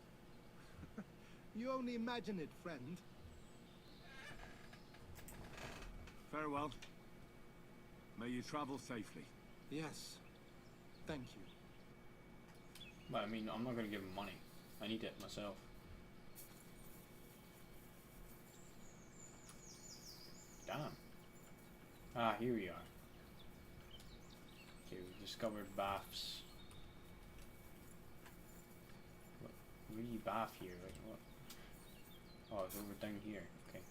You only imagine it, friend. Farewell. May you travel safely. Yes. Thank you. But I mean, I'm not gonna give him money. I need it myself. Damn. Ah, here we are. Okay, we discovered baths. Re-bath here, like what? Oh, it's over down here. Okay.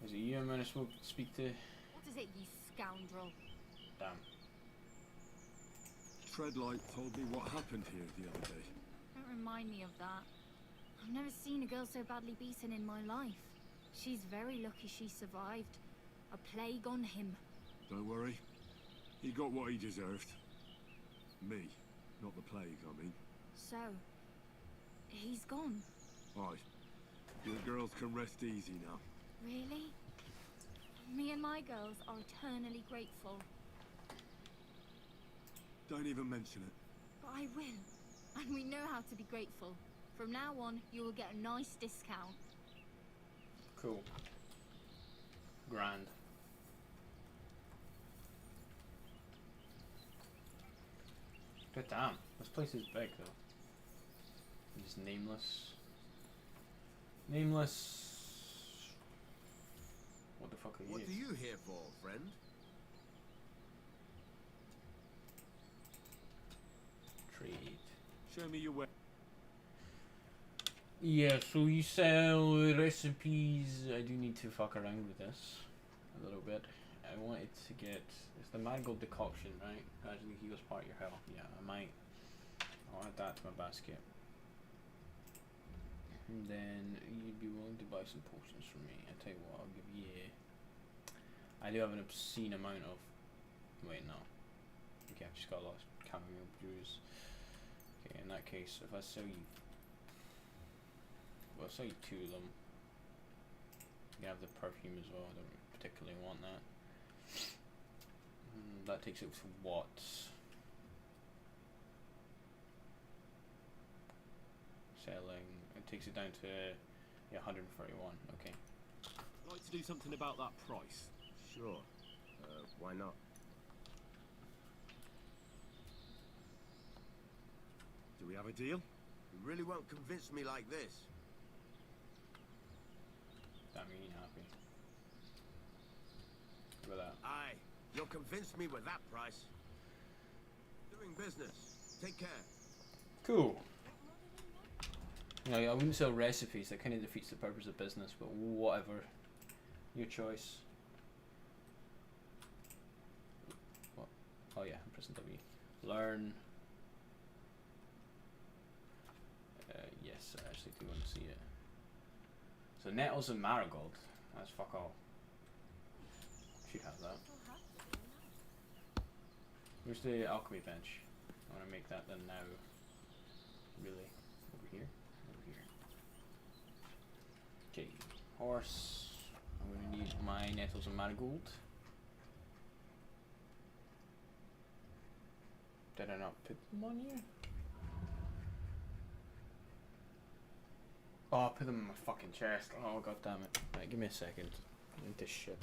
Is it you I'm gonna speak to? What is it, you scoundrel? Damn. Treadlight told me what happened here the other day. Don't remind me of that. I've never seen a girl so badly beaten in my life. She's very lucky she survived. A plague on him. Don't worry. He got what he deserved. Me, not the plague, I mean. So, he's gone. Aye. Your girls can rest easy now. Really? Me and my girls are eternally grateful. Don't even mention it. But I will. And we know how to be grateful. From now on, you will get a nice discount. Cool. Grand. But damn, this place is big though. Just nameless. Nameless. What the fuck are you? What are you here for, friend? Trade. Show me your way. Yeah, so you sell recipes. I do need to fuck around with this a little bit. I wanted to get, it's the marigold decoction, right? Gradually heals part of your health. Yeah, I'll add that to my basket. And then you'd be willing to buy some potions from me. I tell you what, I'll give you. I do have an obscene amount of. Wait, no. Okay, I've just got a lot of chamomile brews. Okay, in that case, if I sell you. Well, I'll sell you 2 of them. You can have the perfume as well. I don't particularly want that. That takes it to what? Selling. It takes it down to 141. Okay. I'd like to do something about that price. Sure. Why not? Do we have a deal? You really won't convince me like this. That made me happy. Look at that. Aye. You'll convince me with that price. Doing business. Take care. Cool. You know, I wouldn't sell recipes. That kind of defeats the purpose of business. But whatever. Your choice. What? Oh yeah, I'm pressing W. Learn. Yes, I actually do want to see it. So nettles and marigold. That's fuck all. Should have that. Where's the alchemy bench? I want to make that then now. Really? Over here? Over here. Okay. Horse. I'm going to need my nettles and marigold. Did I not put them on here? Oh, I put them in my fucking chest. Oh, god damn it. Right, give me a second. I need this shit.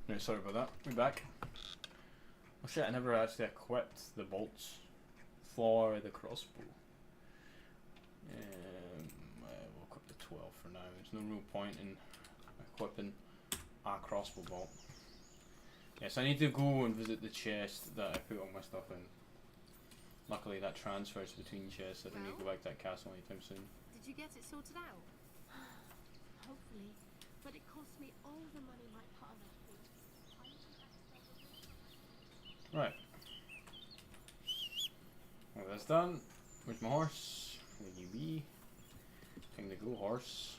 Right, sorry about that. We're back. Oh shit, I never actually equipped the bolts for the crossbow. We'll equip the 12 for now. There's no real point in equipping a crossbow bolt. Yes, I need to go and visit the chest that I put all my stuff in. Luckily that transfers between chests. I don't need to go back to that castle anytime soon. Did you get it sorted out? Hopefully. But it cost me all the money my father paid. Right. Well, that's done. Where's my horse? There you be. Time to go, horse.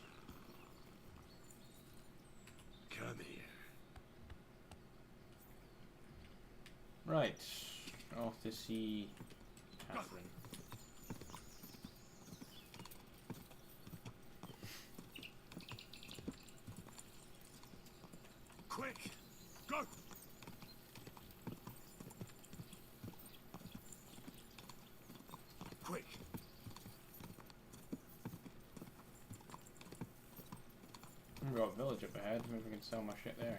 Come here. Right. Off to see Catherine. Quick! Go! Quick! We've got a village up ahead. Maybe we can sell my shit there.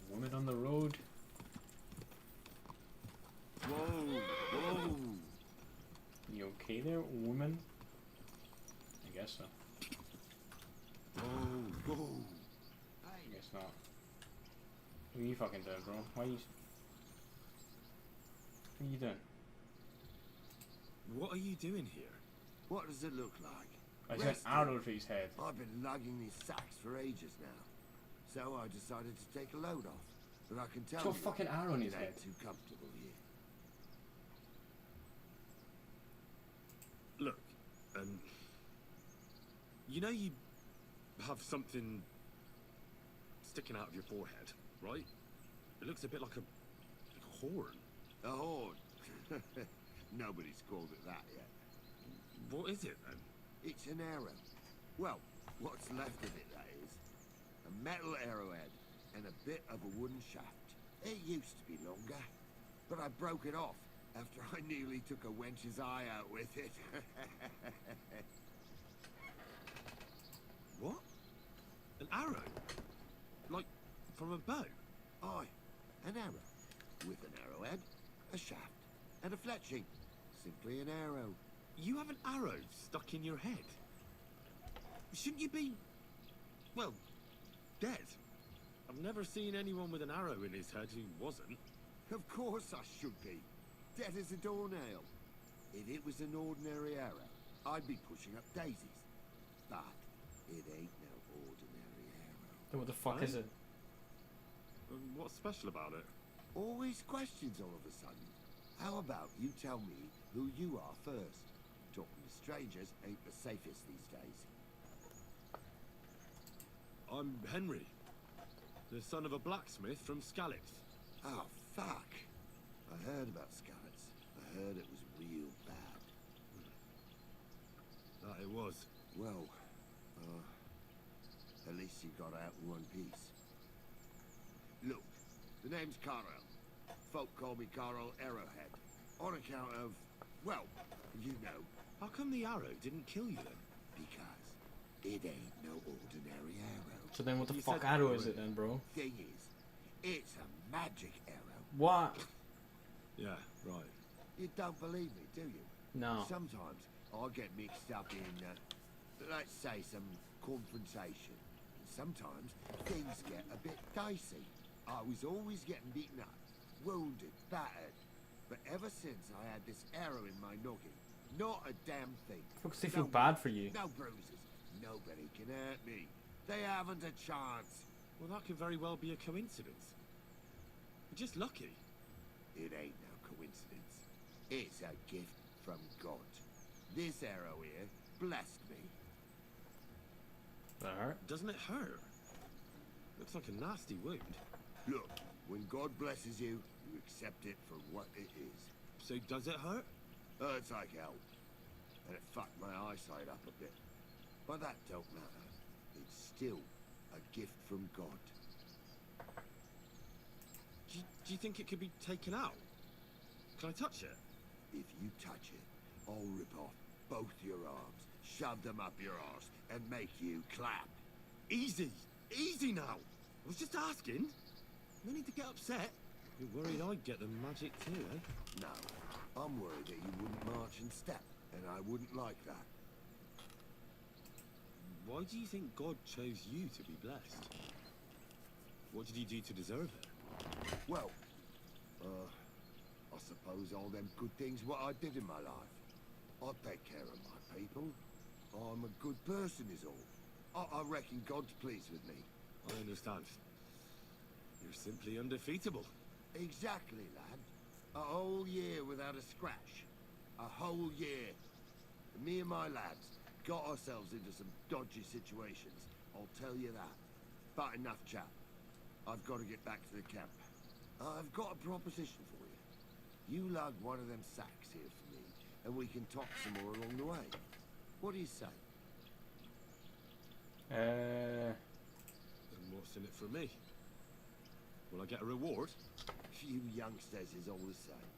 Woman on the road. Whoa! Whoa! You okay there, woman? I guess so. Whoa! Whoa! I guess not. What are you fucking doing, bro? Why are you... What are you doing? What are you doing here? What does it look like? I sent arrow to his head. I've been lugging these sacks for ages now. So I decided to take a load off. But I can tell Got a you, fucking arrow in his it head. ain't too comfortable here. Look, you know you have something sticking out of your forehead, right? It looks a bit like a horn. A horn? Nobody's called it that yet. What is it then? It's an arrow. Well, what's left of it, that is. A metal arrowhead and a bit of a wooden shaft. It used to be longer, but I broke it off after I nearly took a wench's eye out with it. What? An arrow? Like, from a bow? Aye, an arrow. With an arrowhead, a shaft, and a fletching. Simply an arrow. You have an arrow stuck in your head? Shouldn't you be, well, dead? I've never seen anyone with an arrow in his head who wasn't. Of course I should be. Dead as a doornail. If it was an ordinary arrow, I'd be pushing up daisies. But it ain't no ordinary arrow. Then what the fuck is it? What's special about it? Always questions all of a sudden. How about you tell me who you are first? Talking to strangers ain't the safest these days. I'm Henry, the son of a blacksmith from Skalitz. Oh, fuck. I heard about Skalitz. I heard it was real bad. That it was. Well, at least you got out in one piece. Look, the name's Carl. Folk call me Carl Arrowhead. On account of, well, you know. How come the arrow didn't kill you then? Because it ain't no ordinary arrow. So then what the fuck arrow is it then, bro? Thing is, it's a magic arrow. What? Yeah, right. You don't believe me, do you? No. Sometimes I get mixed up in, let's say, some confrontation. And sometimes things get a bit dicey. I was always getting beaten up, wounded, battered. But ever since I had this arrow in my noggin, not a damn thing. Because they feel bad for you. No bruises. Nobody can hurt me. They haven't a chance. Well, that could very well be a coincidence. You're just lucky. It ain't no coincidence. It's a gift from God. This arrow here blessed me. That hurt? Doesn't it hurt? Looks like a nasty wound. Look, when God blesses you, you accept it for what it is. So does it hurt? Hurts like hell. And it fucked my eyesight up a bit. But that don't matter. It's still a gift from God. Do you think it could be taken out? Can I touch it? If you touch it, I'll rip off both your arms, shove them up your arse, and make you clap. Easy! Easy now. I was just asking. No need to get upset. You're worried I'd get the magic too, eh? No, I'm worried that you wouldn't march in step, and I wouldn't like that. Why do you think God chose you to be blessed? What did you do to deserve it? Well, I suppose all them good things what I did in my life. I take care of my people. I'm a good person is all. I reckon God's pleased with me. I understand. You're simply undefeatable. Exactly, lad. A whole year without a scratch. A whole year. Me and my lads got ourselves into some dodgy situations, I'll tell you that. But enough chat. I've got to get back to the camp. I've got a proposition for you. You lug one of them sacks here for me, and we can talk some more along the way. What do you say? And what's in it for me? Will I get a reward? You youngsters is all the same.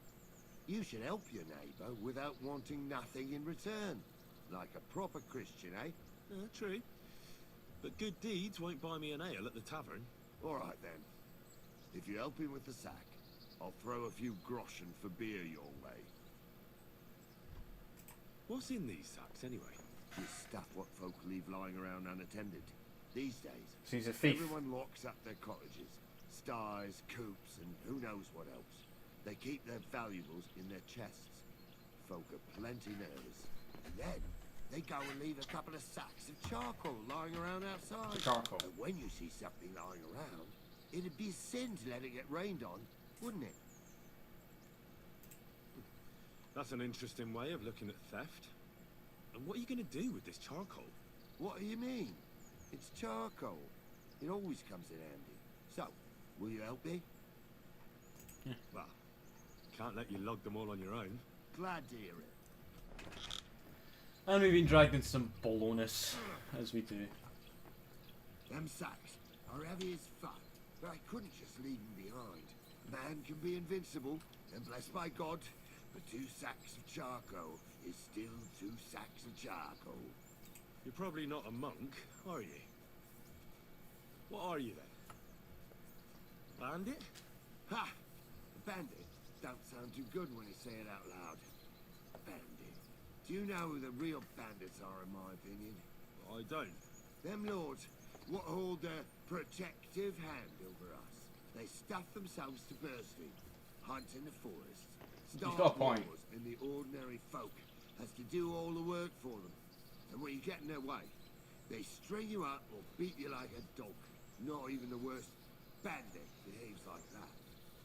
You should help your neighbour without wanting nothing in return. Like a proper Christian, eh? True. But good deeds won't buy me an ale at the tavern. All right, then. If you help him with the sack, I'll throw a few groschen for beer your way. What's in these sacks, anyway? Just stuff what folk leave lying around unattended. These days, So he's a thief. everyone locks up their cottages. Sties, coops, and who knows what else. They keep their valuables in their chests. Folk are plenty nervous. And then, they go and leave a couple of sacks of charcoal lying around outside. Charcoal. And when you see something lying around, it'd be a sin to let it get rained on, wouldn't it? That's an interesting way of looking at theft. And what are you going to do with this charcoal? What do you mean? It's charcoal. It always comes in handy. So, will you help me? Well, can't let you lug them all on your own. Glad to hear it. And we've been dragged into some bolognas, as we do. Them sacks are heavy as fuck, but I couldn't just leave them behind. Man can be invincible, and blessed by God, but 2 sacks of charcoal is still 2 sacks of charcoal. You're probably not a monk, are you? What are you then? Bandit? Ha! A bandit don't sound too good when you say it out loud. Bandit. Do you know who the real bandits are, in my opinion? I don't. Them lords what hold their protective hand over us. They stuff themselves to bursting, hunt in the forest, start got a point. wars, and the ordinary folk has to do all the work for them. And when you get in their way, they string you up or beat you like a dog. Not even the worst bandit behaves like that.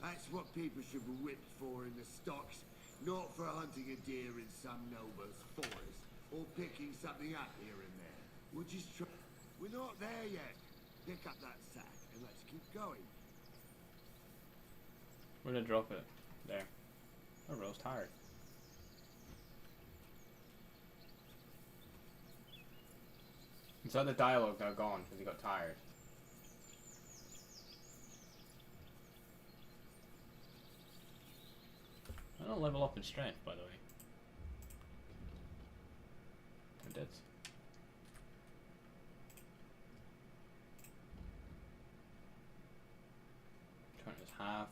That's what people should be whipped for in the stocks, not for hunting a deer in some noble's forest, or picking something up here and there. We're just we're not there yet. Pick up that sack and let's keep going. We're gonna drop it. There. Oh, Rose tired. Is that the dialogue now gone because he got tired? I don't level up in strength, by the way. I did. Count as half.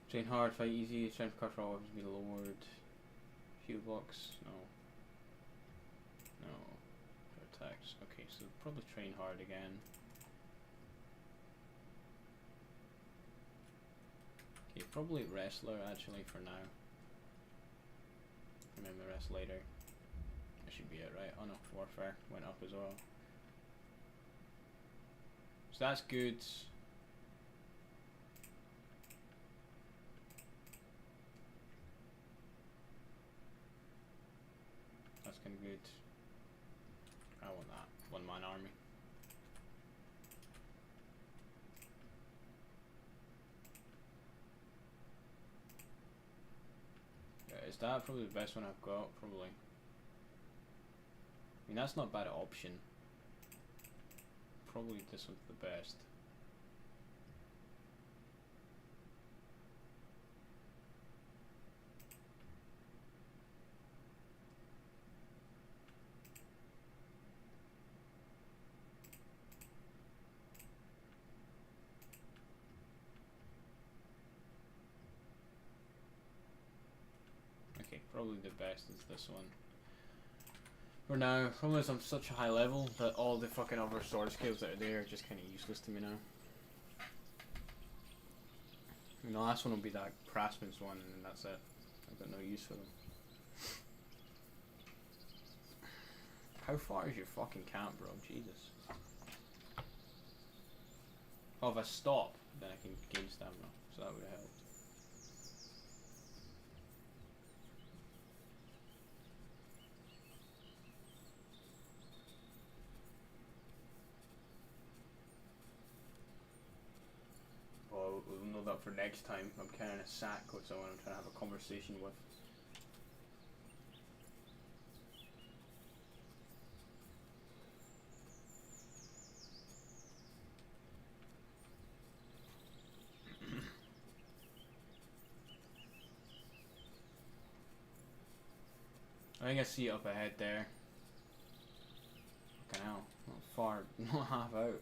Train hard, fight easy, strength cost will always be lowered. Shield blocks, no. No. Attacks. Okay, so probably train hard again. Okay, probably wrestler actually for now. Remember the rest later. That should be it, right? Oh no, warfare went up as well. So that's good. That's kind of good. I want that. One-man army. Yeah, is that probably the best one I've got? Probably. I mean, that's not a bad option. Probably this one's the best. probably the best is this one. For now, problem is I'm such a high level that all the fucking other sword skills that are there are just kind of useless to me now. And the last one will be that craftsman's one, and then that's it. I've got no use for them. How far is your fucking camp, bro? Jesus. Oh, if I stop, then I can gain stamina, so that would have helped. Well, we'll know that for next time. I'm carrying a sack with someone I'm trying to have a conversation with. I think I see it up ahead there. Fucking hell, not far, not half out.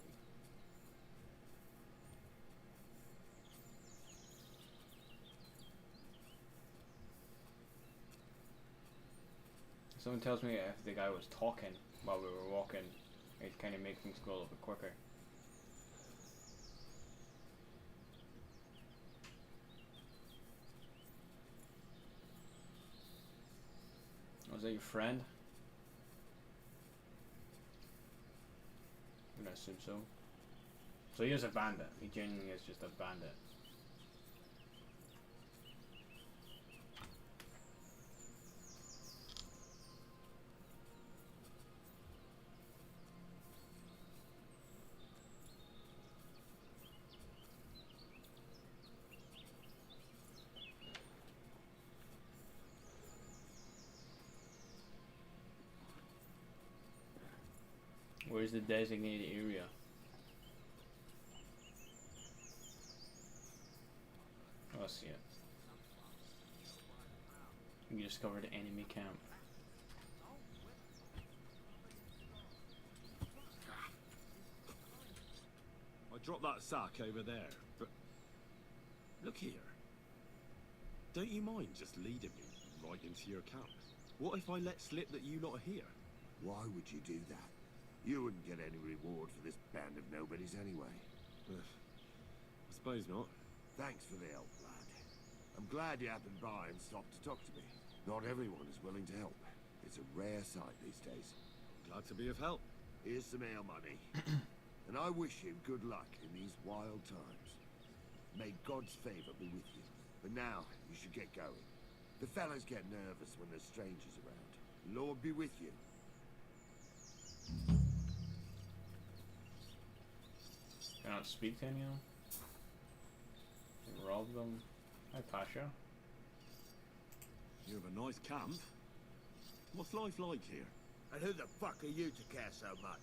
Someone tells me if the guy was talking while we were walking, it'd kind of make things go a little bit quicker. Was that your friend? I'm gonna assume so. So he is a bandit. He genuinely is just a bandit. Where's the designated area? Oh, I see it. You discovered an enemy camp. I dropped that sack over there, but look here. Don't you mind just leading me right into your camp? What if I let slip that you lot are here? Why would you do that? You wouldn't get any reward for this band of nobodies anyway. I suppose not. Thanks for the help, lad. I'm glad you happened by and stopped to talk to me. Not everyone is willing to help. It's a rare sight these days. Glad to be of help. Here's some ale money. And I wish you good luck in these wild times. May God's favor be with you. But now, you should get going. The fellas get nervous when there's strangers around. Lord be with you. Cannot speak to anyone. Rob them. Hi, Pasha. You have a nice camp. What's life like here? And who the fuck are you to care so much?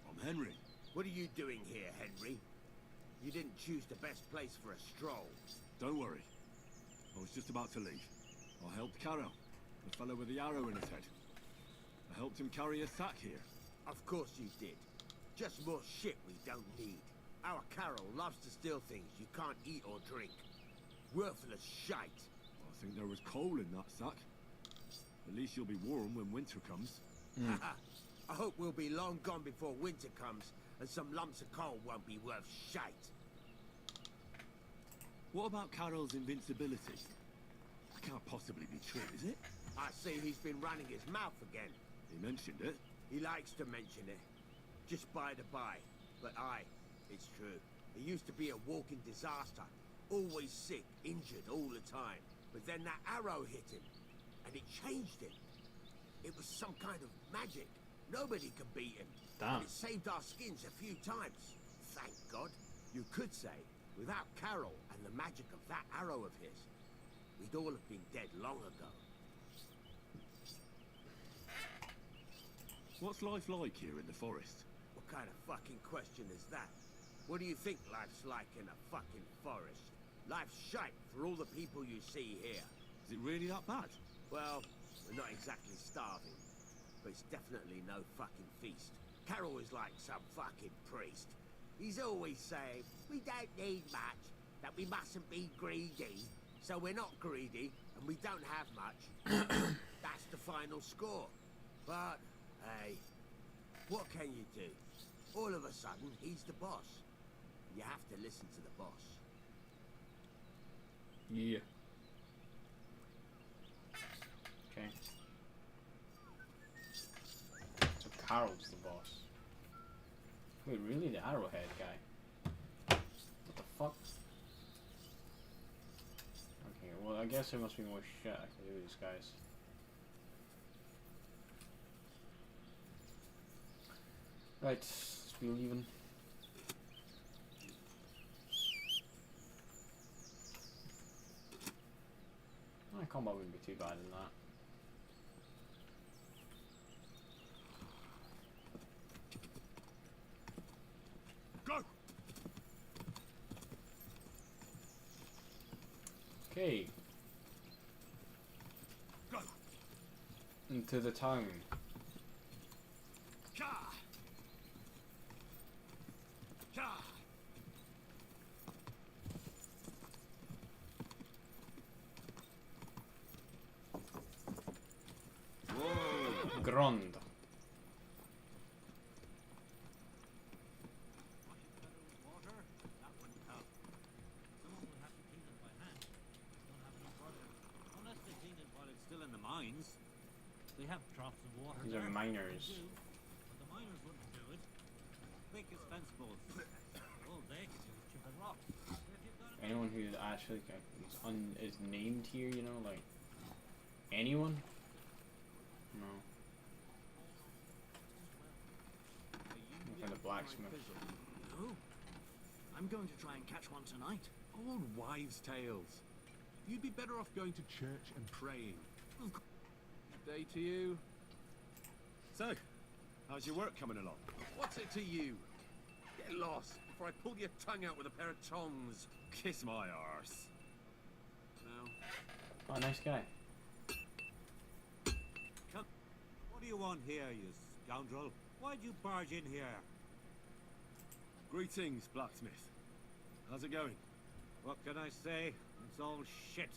I'm Henry. What are you doing here, Henry? You didn't choose the best place for a stroll. Don't worry. I was just about to leave. I helped Caro, the fellow with the arrow in his head. I helped him carry a sack here. Of course you did. Just more shit we don't need. Our Carol loves to steal things you can't eat or drink. Worthless shite. I think there was coal in that sack. At least you'll be warm when winter comes. I hope we'll be long gone before winter comes, and some lumps of coal won't be worth shite. What about Carol's invincibility? That can't possibly be true, is it? I see he's been running his mouth again. He mentioned it. He likes to mention it. Just by the by. But it's true. He used to be a walking disaster. Always sick, injured all the time. But then that arrow hit him, and it changed him. It was some kind of magic. Nobody could beat him. Damn. And it saved our skins a few times. Thank God. You could say, without Carol and the magic of that arrow of his, we'd all have been dead long ago. What's life like here in the forest? What kind of fucking question is that? What do you think life's like in a fucking forest? Life's shite for all the people you see here. Is it really that bad? Well, we're not exactly starving, but it's definitely no fucking feast. Carol is like some fucking priest. He's always saying, we don't need much, that we mustn't be greedy. So we're not greedy, and we don't have much. That's the final score. But, hey, what can you do? All of a sudden, he's the boss. You have to listen to the boss. Yeah. Okay. So Carol's the boss. Wait, really? The arrowhead guy? What the fuck? Okay, well, I guess there must be more shit I can do with these guys. Right, let's be leaving. My combat wouldn't be too bad in that. Go! Okay. Go! Into the town. Ka! Ka! Whoa. Grand. Still in the mines. They have troughs of water. These are there. miners. They do, but the miners wouldn't do it. Thick as fence posts. All they could do is chip and rock. Anyone who actually is named here, you know, like anyone? No. What kind of blacksmith? No. I'm going to try and catch one tonight. Old wives' tales. You'd be better off going to church and praying. Good day to you. So, how's your work coming along? What's it to you? Get lost before I pull your tongue out with a pair of tongs. Kiss my arse. No. Oh, nice guy. Come. What do you want here, you scoundrel? Why'd you barge in here? Greetings, blacksmith. How's it going? What can I say? It's all shit.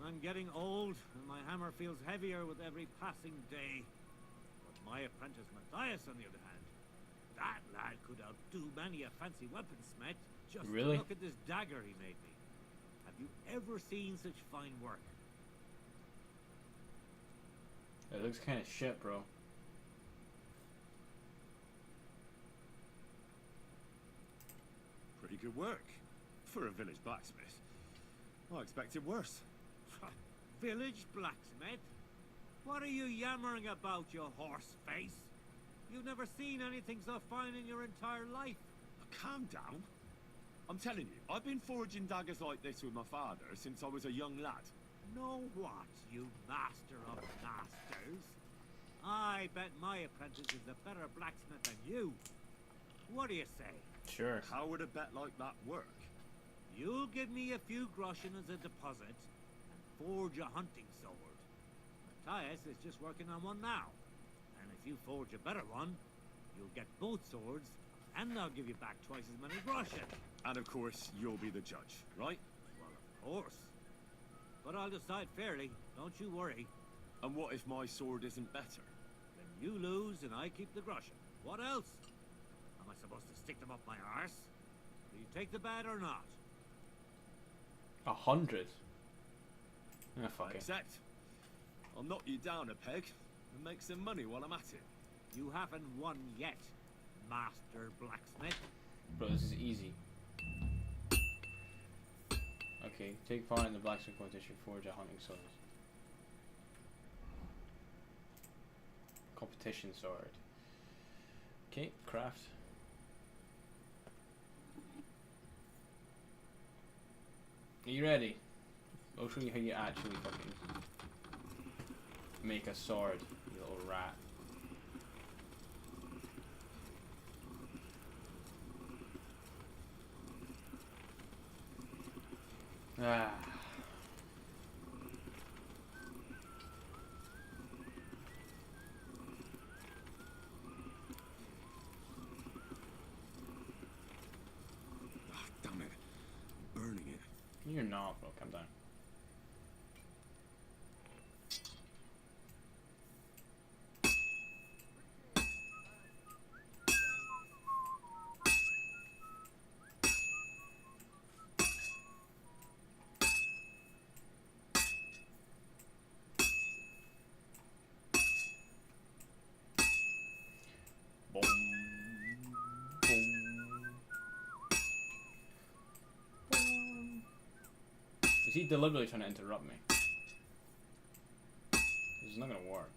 I'm getting old, and my hammer feels heavier with every passing day. But my apprentice Matthias, on the other hand, that lad could outdo many a fancy weaponsmith. Just Really? look at this dagger he made me. Have you ever seen such fine work? It looks kind of shit, bro. Pretty good work. For a village blacksmith. I expected worse. Village blacksmith? What are you yammering about, you horse face? You've never seen anything so fine in your entire life. Calm down. I'm telling you, I've been forging daggers like this with my father since I was a young lad. Know what, you master of masters? I bet my apprentice is a better blacksmith than you. What do you say? Sure. How would a bet like that work? You'll give me a few groschen as a deposit and forge a hunting sword. Matthias is just working on one now. And if you forge a better one, you'll get both swords and they'll give you back twice as many groschen. And of course, you'll be the judge, right? Well, of course. But I'll decide fairly, don't you worry. And what if my sword isn't better? Then you lose and I keep the groschen. What else? Am I supposed to stick them up my arse? Do you take the bet or not? 100. Ah, fuck it. Accept. I'll knock you down a peg and make some money while I'm at it. You haven't won yet, Master Blacksmith. Bro, this is easy. Okay, take part in the blacksmith competition, forge a hunting sword. Competition sword. Okay, craft. Are you ready? I'll show you how you actually fucking make a sword, you little rat. Ah. Damn it. I'm burning it. You're not, bro. Calm down. he deliberately trying to interrupt me? It's not gonna work.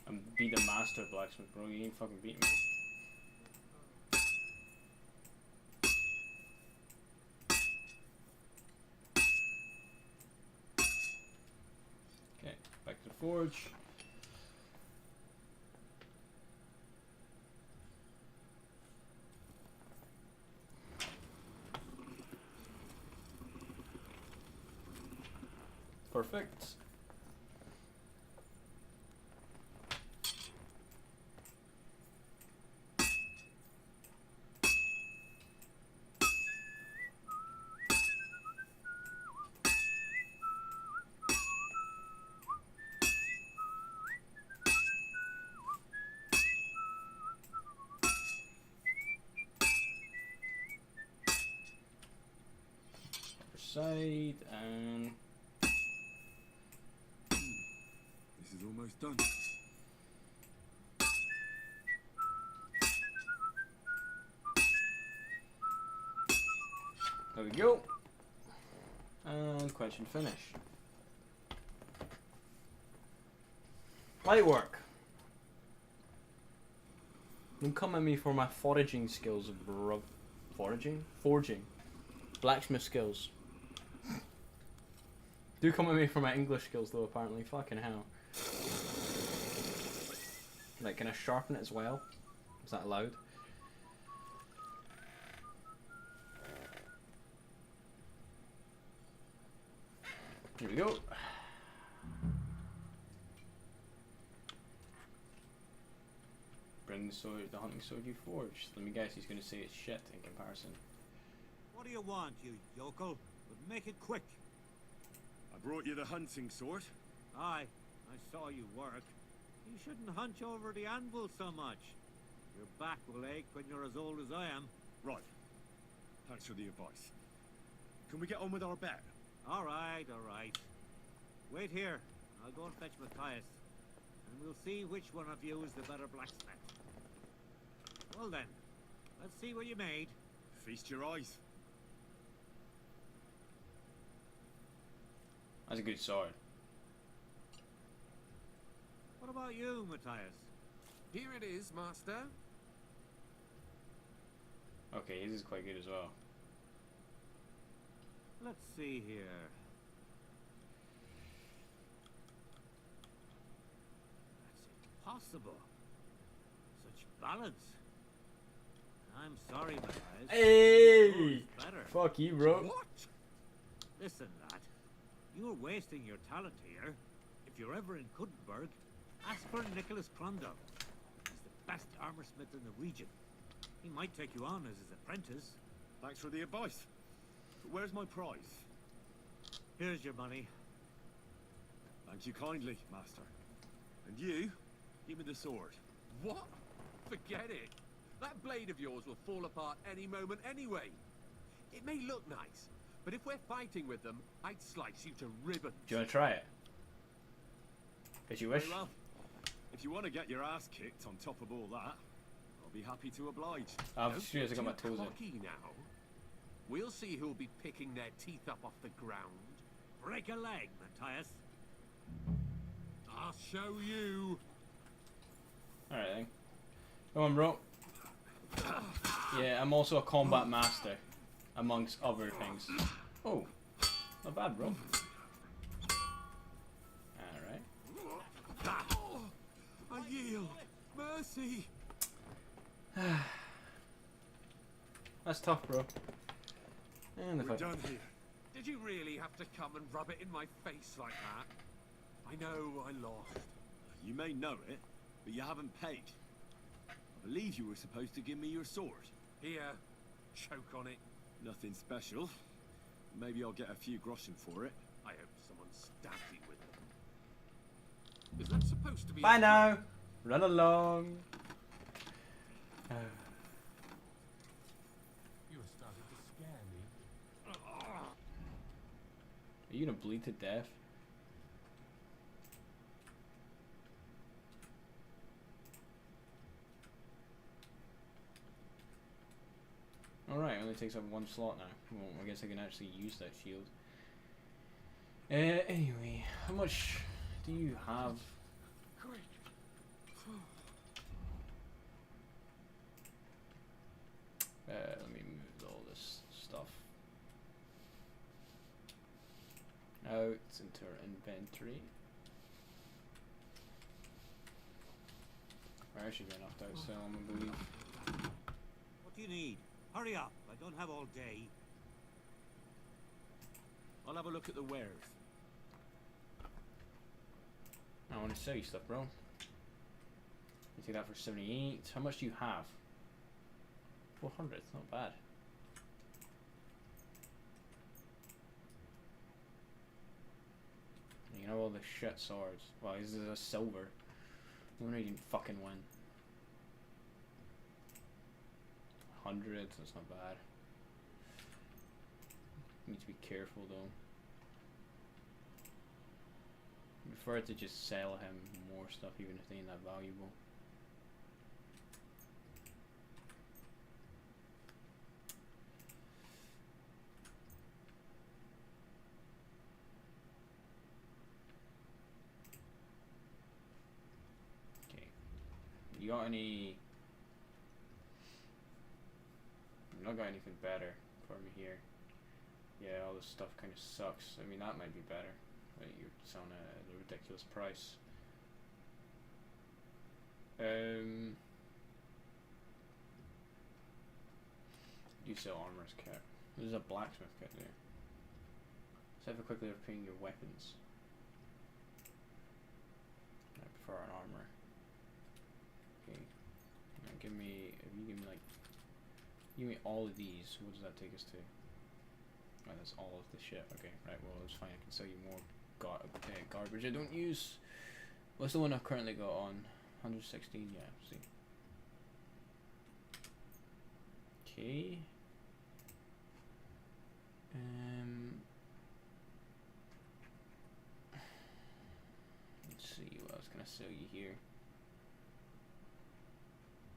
I'm be the master blacksmith, bro. You ain't fucking beating me. Okay, back to the forge. Perfect. Side and This is almost done. there we go. And quench and finish. Light work. Don't come at me for my foraging skills, bro. Foraging? Forging. Blacksmith skills. Do come at me for my English skills though, apparently. Fucking hell. Like, can I sharpen it as well? Is that allowed? Here we go. Bring the sword, the hunting sword you forged. Let me guess, he's gonna say it's shit in comparison. What do you want, you yokel? But make it quick. I brought you the hunting sword. Aye, I saw you work. You shouldn't hunch over the anvil so much. Your back will ache when you're as old as I am. Right. Thanks for the advice. Can we get on with our bet? All right, all right. Wait here. I'll go and fetch Matthias. And we'll see which one of you is the better blacksmith. Well then, let's see what you made. Feast your eyes. That's a good sword. What about you, Matthias? Here it is, master. Okay, his is quite good as well. Let's see here. That's impossible. Such balance. I'm sorry, Matthias. Hey! Better. Fuck you, bro. What? Listen, lad. You're wasting your talent here. If you're ever in Kuttenberg, ask for Nicholas Crondo. He's the best armorsmith in the region. He might take you on as his apprentice. Thanks for the advice. But where's my prize? Here's your money. Thank you kindly, master. And you, give me the sword. What? Forget it. That blade of yours will fall apart any moment anyway. It may look nice, but if we're fighting with them, I'd slice you to ribbons. Do you want to try it? If you wish. Very well. If you want to get your ass kicked on top of all that, I'll be happy to oblige. I've just got my toes in. Cocky now. We'll see who'll be picking their teeth up off the ground. Break a leg, Matthias. I'll show you. Alright then. Come on, bro. Yeah, I'm also a combat master, amongst other things. Oh, not bad, bro. Alright. I yield. Mercy. That's tough, bro. And the We're done here. Did you really have to come and rub it in my face like that? I know I lost. You may know it, but you haven't paid. I believe you were supposed to give me your sword. Here, choke on it. Nothing special. Maybe I'll get a few groschen for it. I hope someone stabs you with it. Is that supposed to be? Bye now. Run along. Are you gonna bleed to death? Alright, only takes up one slot now. Well, I guess I can actually use that shield. Anyway, how much do you have? Let me move all this stuff out into our inventory. I should get knocked out, so I'm gonna believe. What do you need? Hurry up, I don't have all day. I'll have a look at the wares. I want to sell you stuff, bro. You take that for 78. How much do you have? 400, not bad. You know all the shit swords. Well, this is a silver. No wonder you didn't fucking win. 100, that's not bad. Need to be careful though. I prefer to just sell him more stuff even if they ain't that valuable. Okay. You got any... I've not got anything better for me here. Yeah, all this stuff kind of sucks. I mean, that might be better. Like, you're selling at a ridiculous price. You sell armor's kit. There's a blacksmith kit there. Let's have a quickly repairing your weapons. I prefer an armor. Okay. Now give me, if you give me like, give me all of these, what does that take us to? Oh, that's all of the shit. Okay, right, well, it's fine. I can sell you more garbage I don't use. What's the one I've currently got on? 116, yeah, see. Okay. Let's see what else can I sell you here.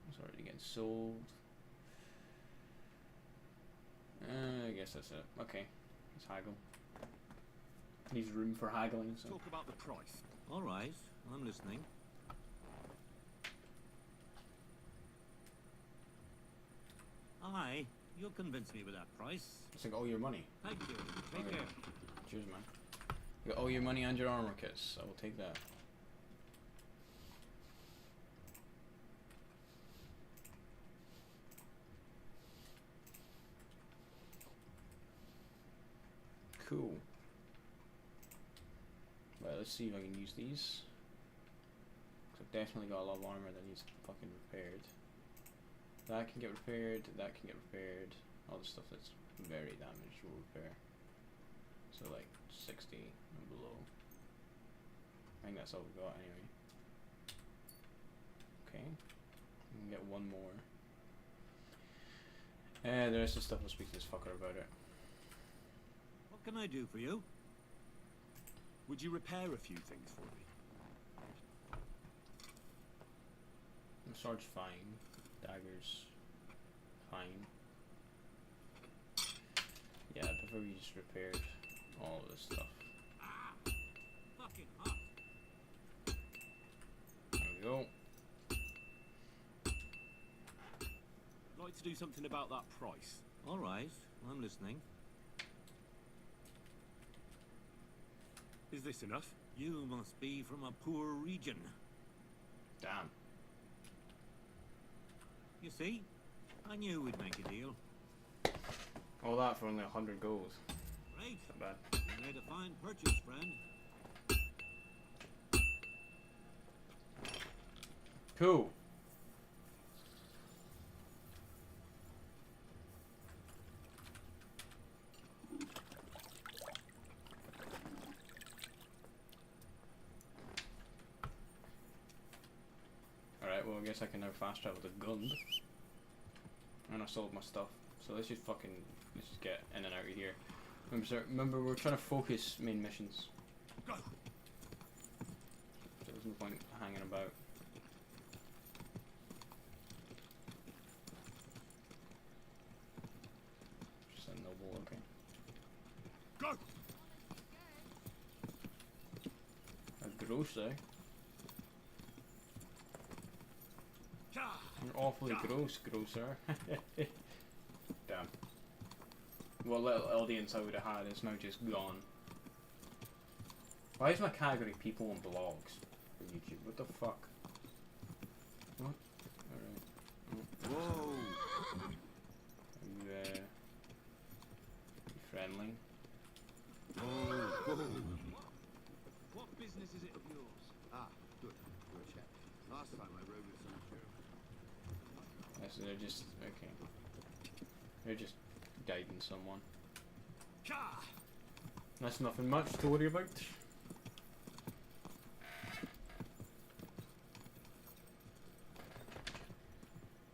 It's already getting sold. I guess that's it. Okay, let's haggle. Needs room for haggling. So. Talk about the price. All right, I'm listening. Aye, you'll convince me with that price. It's like all your money. Thank you. Take care. Cheers, man. You got all your money and your armor kits. I will take that. Cool. Right, let's see if I can use these. Cause I've definitely got a lot of armor that needs fucking repaired. That can get repaired, that can get repaired. All the stuff that's very damaged will repair. So like 60 and below. I think that's all we got anyway. Okay. We can get one more. The rest of the stuff will speak to this fucker about it. What can I do for you? Would you repair a few things for me? The sword's fine. Daggers, fine. Yeah, I prefer you just repaired all of this stuff. Fucking hot. There we go. I'd like to do something about that price. All right, I'm listening. Is this enough? You must be from a poor region. Damn. You see? I knew we'd make a deal. All that for only 100 gold. Right. Not bad. You made a fine purchase, friend. Cool. Alright, well I guess I can now fast travel to Gund. And I sold my stuff. So let's just get in and out of here. I'm sorry, remember we're trying to focus main missions. Go. There's no point hanging about. Just a noble, okay. Go. A gross, eh? You're awfully gross, grosser. Damn. What little audience I would have had is now just gone. Why is my category people on blogs for YouTube? What the fuck? What? Alright. Whoa! You friendly? Whoa! What business is it of yours? Ah, good. We'll check. Last time I rode with some German. So they're just okay. They're just guiding someone. That's nothing much to worry about.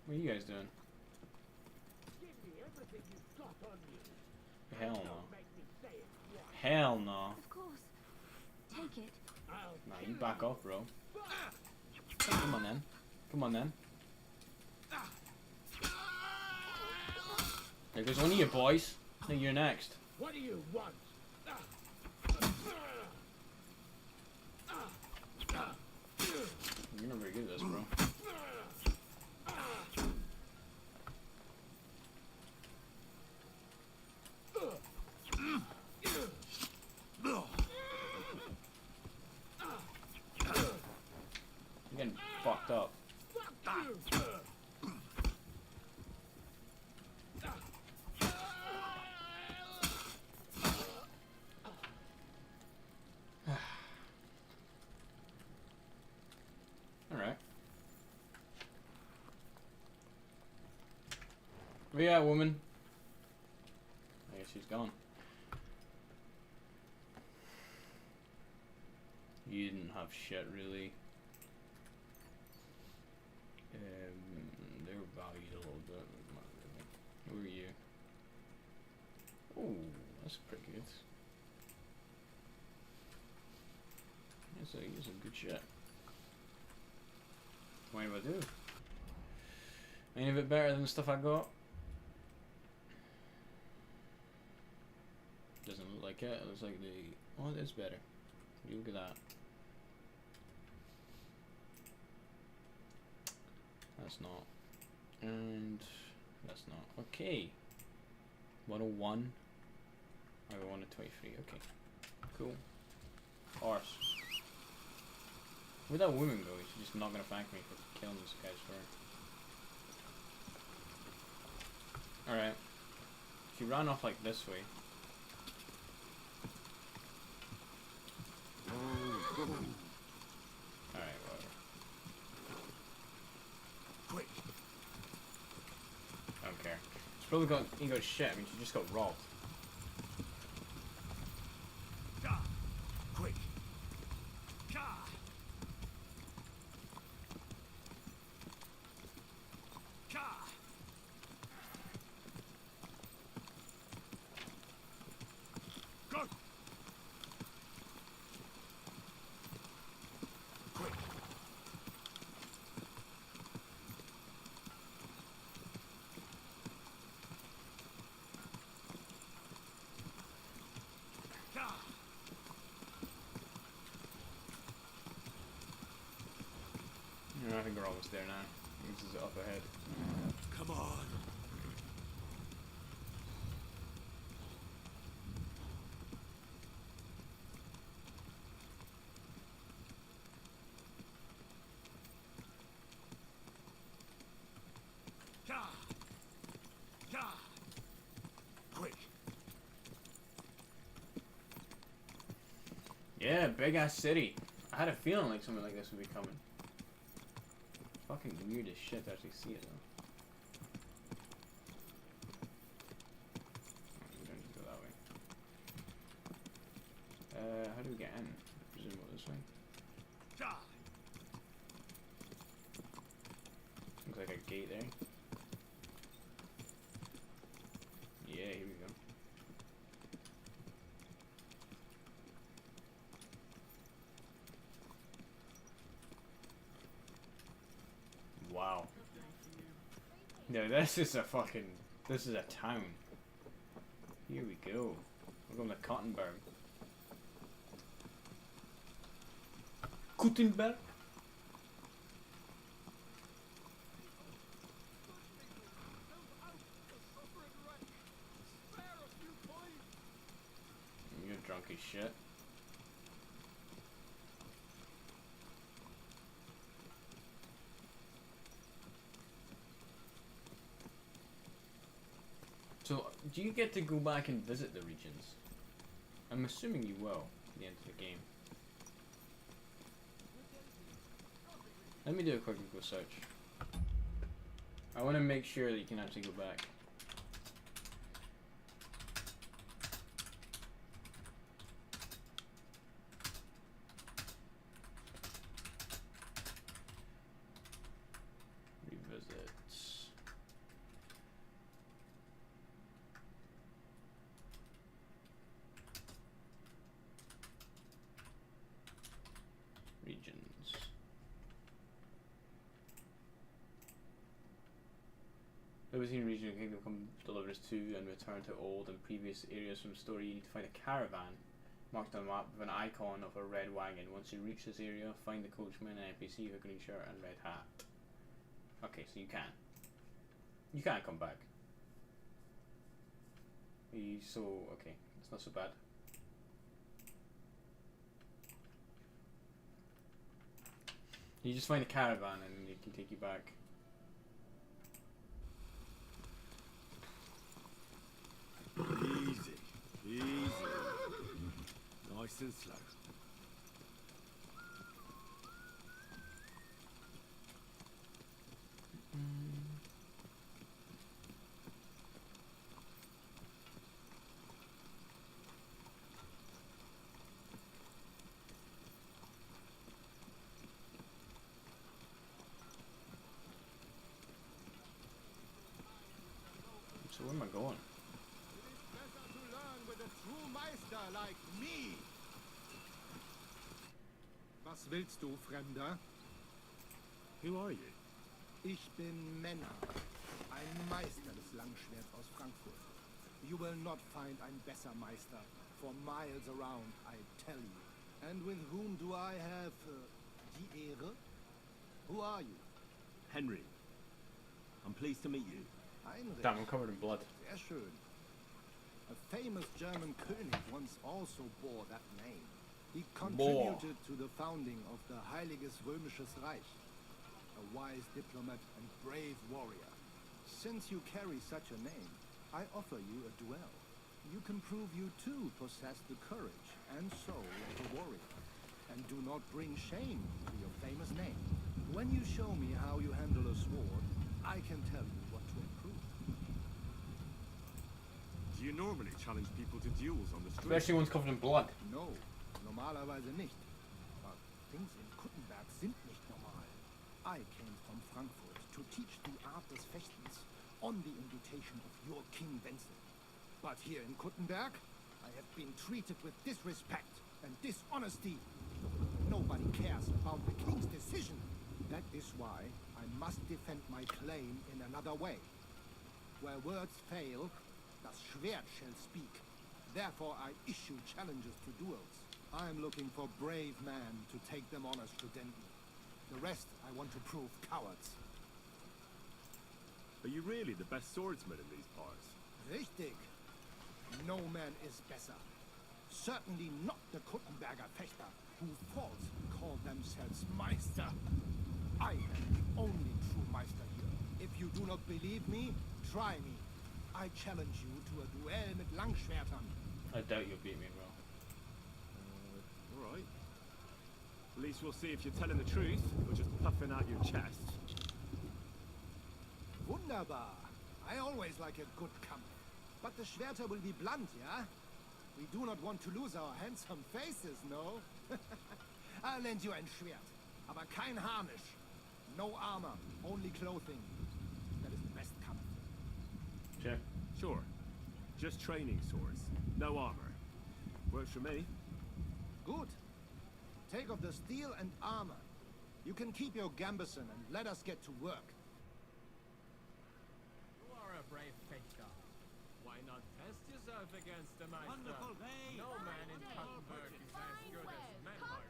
What are you guys doing? Give me everything you've got on you. Hell no. Don't make me say it twice. Hell no. Of course. Take it. Nah, you back off, bro. Come on then. Come on then. There goes one of you boys. Now you're next. What do you want? You're not very good at this, bro. You're getting fucked up. Alright. Where you at, woman? I guess she's gone. You didn't have shit, really. They were valued a little bit, but not really. Who are you? Oh, that's pretty good. He's some good shit. What do I do? Any of it better than the stuff I got? Doesn't look like it. It looks like the... Oh, it is better. You look at that. That's not. And... That's not. Okay. 101. I got 123. Okay. Cool. Horse. Where'd that woman go? She's just not gonna thank me for killing this guy's for her. Alright. She ran off like this way. Alright, whatever. Quick. I don't care. She's probably got ego shit. I mean, she just got robbed. Quick. Go. Quick. I think we're almost there now. This is up ahead. Come on. Quick. Yeah, big ass city. I had a feeling like something like this would be coming. Fucking weird as shit to actually see it though. We don't need to go that way. How do we get in? Presume this way. Looks like a gate there. Yeah, here we go. Yeah, this is a fucking... This is a town. Here we go. We're going to Kottenberg. Gutenberg? You're drunk as shit. So, do you get to go back and visit the regions? I'm assuming you will at the end of the game. Let me do a quick Google search. I want to make sure that you can actually go back. Revisit. Regions. Libertine region of Kingdom Come delivers to and return to old and previous areas from the story. You need to find a caravan marked on the map with an icon of a red wagon. Once you reach this area, find the coachman and NPC with a green shirt and red hat. Okay, so you can. You can come back. So, okay, it's not so bad. You just find a caravan and it can take you back. Easy, easy. Nice and slow. So where am I going? Like me. Was willst du, Fremder? Who are you? Ich bin Männer, ein Meister des Langschwerts aus Frankfurt. You will not find ein besser Meister for miles around, I tell you. And with whom do I have die Ehre? Who are you? Henry. I'm pleased to meet you. Heinrich. Damn, I'm covered in blood. Sehr schön. A famous German König once also bore that name. He contributed to the founding of the Heiliges Römisches Reich. A wise diplomat and brave warrior. Since you carry such a name, I offer you a duel. You can prove you too possess the courage and soul of a warrior. And do not bring shame to your famous name. When you show me how you handle a sword, I can tell you what to improve. Do you normally challenge people to duels on the street? Especially one's covered in blood. No, normalerweise nicht. But things in Kuttenberg sind nicht normal. I came from Frankfurt to teach the art des Fechtens on the invitation of your King Wenzel. But here in Kuttenberg, I have been treated with disrespect and dishonesty. Nobody cares about the King's decision. That is why I must defend my claim in another way. Where words fail, das Schwert shall speak. Therefore I issue challenges to duels. I am looking for brave men to take them on as Studenten. The rest I want to prove cowards. Are you really the best swordsman in these parts? Richtig. No man is besser. Certainly not the Kuttenberger Fechter, who falsely call themselves Meister. I am the only true Meister here. If you do not believe me, try me. I challenge you to a duel mit Langschwertern. I doubt you'll beat me, bro. Alright. At least we'll see if you're telling the truth or just puffing out your chest. Wunderbar. I always like a good Kampf. But the Schwerter will be blunt, yeah? We do not want to lose our handsome faces, no? I'll lend you ein Schwert. Aber kein Harnisch. No armor, only clothing. That is the best Kampf. Sure. Sure. Just training swords. No armor. Works for me. Good. Take off the steel and armor. You can keep your gambeson and let us get to work. yourself against the Meister. Wonderful day. No man in Kuttenberg is as good as Menhart.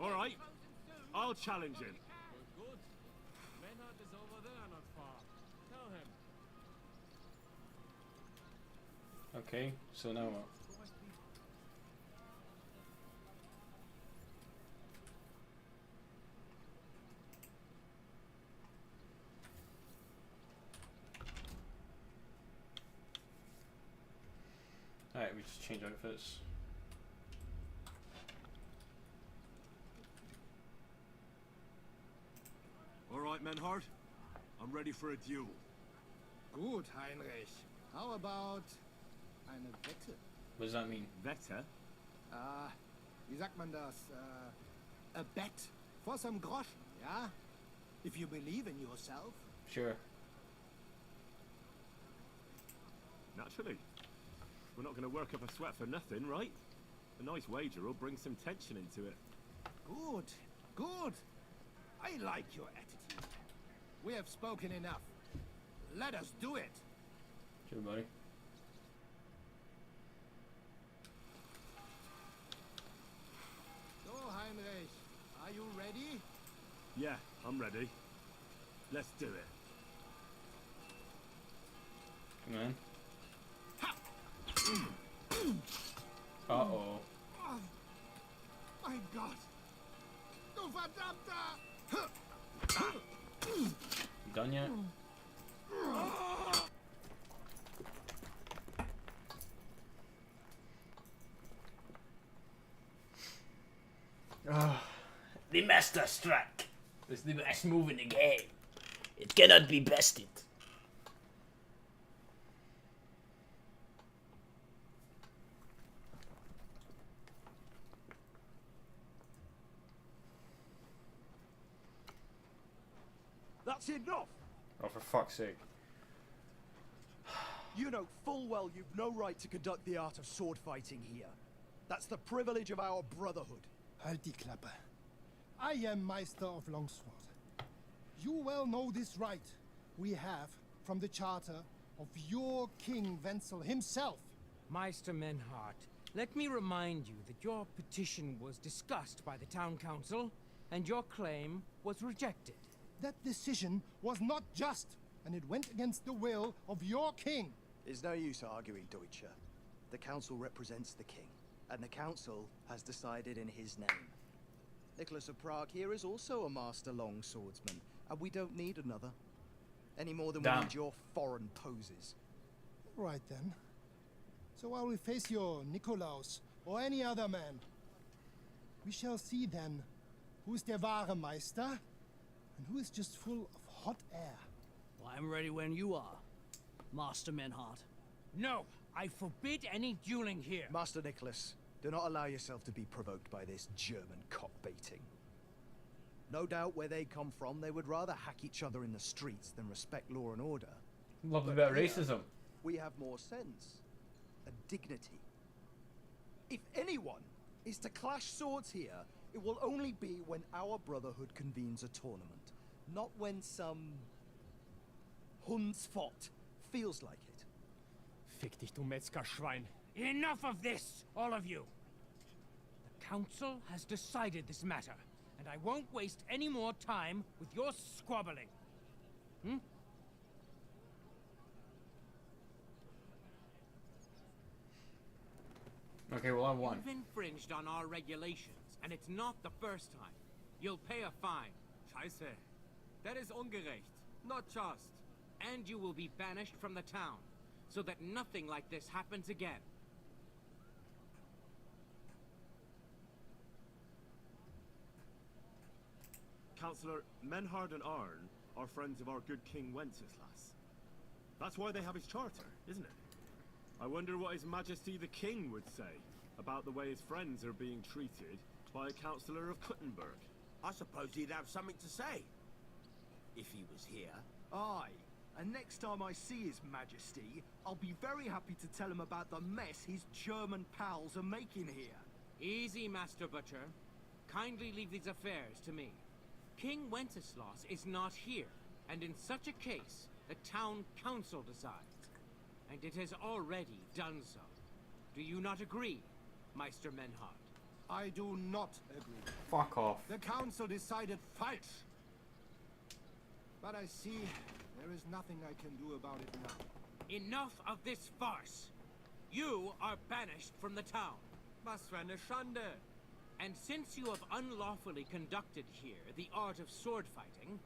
All right, I'll challenge him. Good. Menhart is over there, not far. Tell him. Okay, so now what? Alright, we just change outfits. All right, Menhart. I'm ready for a duel. Gut, Heinrich. How about eine Wette? What does that mean? Wette? Wie sagt man das? A bet for some Groschen, ja? If you believe in yourself. Sure. Naturally. We're not going to work up a sweat for nothing, right? A nice wager will bring some tension into it. Good, good. I like your attitude. We have spoken enough. Let us do it. Sure, buddy. So, Heinrich, are you ready? Yeah, I'm ready. Let's do it. Come on. Uh-oh. Oh, mein Gott. Du verdammter! You done yet? The Master Strike is the best move in the game. It cannot be bested. That's enough! Oh, for fuck's sake. You know full well you've no right to conduct the art of sword fighting here. That's the privilege of our brotherhood. Halt die Klappe. I am Meister of Longsword. You well know this right we have from the charter of your King Wenzel himself. Meister Menhart, let me remind you that your petition was discussed by the town council, and your claim was rejected. That decision was not just, and it went against the will of your king. There's no use arguing, Deutscher. The council represents the king, and the council has decided in his name. Nicholas of Prague here is also a master longswordsman, and we don't need another. Any more than we need your foreign poses. Right then. So I will face your Nikolaus, or any other man. We shall see then, who is der wahre Meister, and who is just full of hot air. Well, I'm ready when you are, Master Menhart. No, I forbid any dueling here. Master Nicholas, do not allow yourself to be provoked by this German cock-baiting. No doubt where they come from, they would rather hack each other in the streets than respect law and order. Love about racism. We have more sense and dignity. If anyone is to clash swords here, it will only be when our brotherhood convenes a tournament, not when some Hundsfott feels like it. Fick dich, du Metzgerschwein. Enough of this, all of you! The council has decided this matter, and I won't waste any more time with your squabbling. Hmm? Okay, well, I won. You've infringed on our regulations, and it's not the first time. You'll pay a fine. Scheiße. That is ungerecht. Not just. And you will be banished from the town, so that nothing like this happens again. Councillor, Menhard and Arn are friends of our good King Wenceslas. That's why they have his charter, isn't it? I wonder what His Majesty the King would say about the way his friends are being treated by a councillor of Kuttenberg. I suppose he'd have something to say. If he was here. Aye, and next time I see His Majesty, I'll be very happy to tell him about the mess his German pals are making here. Easy, Master Butcher. Kindly leave these affairs to me. King Wenceslas is not here, and in such a case, the town council decides. And it has already done so. Do you not agree, Meister Menhard? I do not agree. Fuck off. The council decided falsch. But I see there is nothing I can do about it now. Enough of this farce. You are banished from the town. Was für eine Schande. And since you have unlawfully conducted here the art of sword fighting,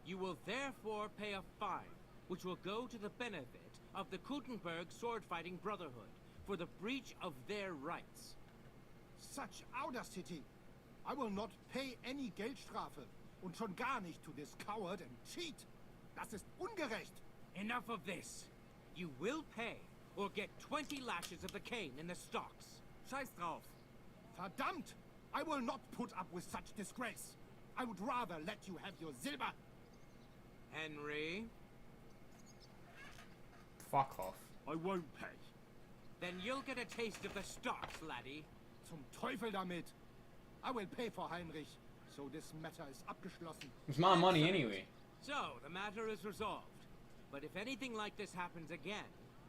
you will therefore pay a fine, which will go to the benefit of the Kuttenberg Sword Fighting Brotherhood for the breach of their rights. Such audacity! I will not pay any Geldstrafe. Und schon gar nicht to this coward and cheat. Das ist ungerecht. Enough of this. You will pay, or get 20 lashes of the cane in the stocks. Scheiß drauf. Verdammt! I will not put up with such disgrace. I would rather let you have your silver. Henry? Fuck off. I won't pay. Then you'll get a taste of the stocks, laddie. Zum Teufel damit. I will pay for Heinrich. So this matter is abgeschlossen. It's my money anyway. So, the matter is resolved. But if anything like this happens again,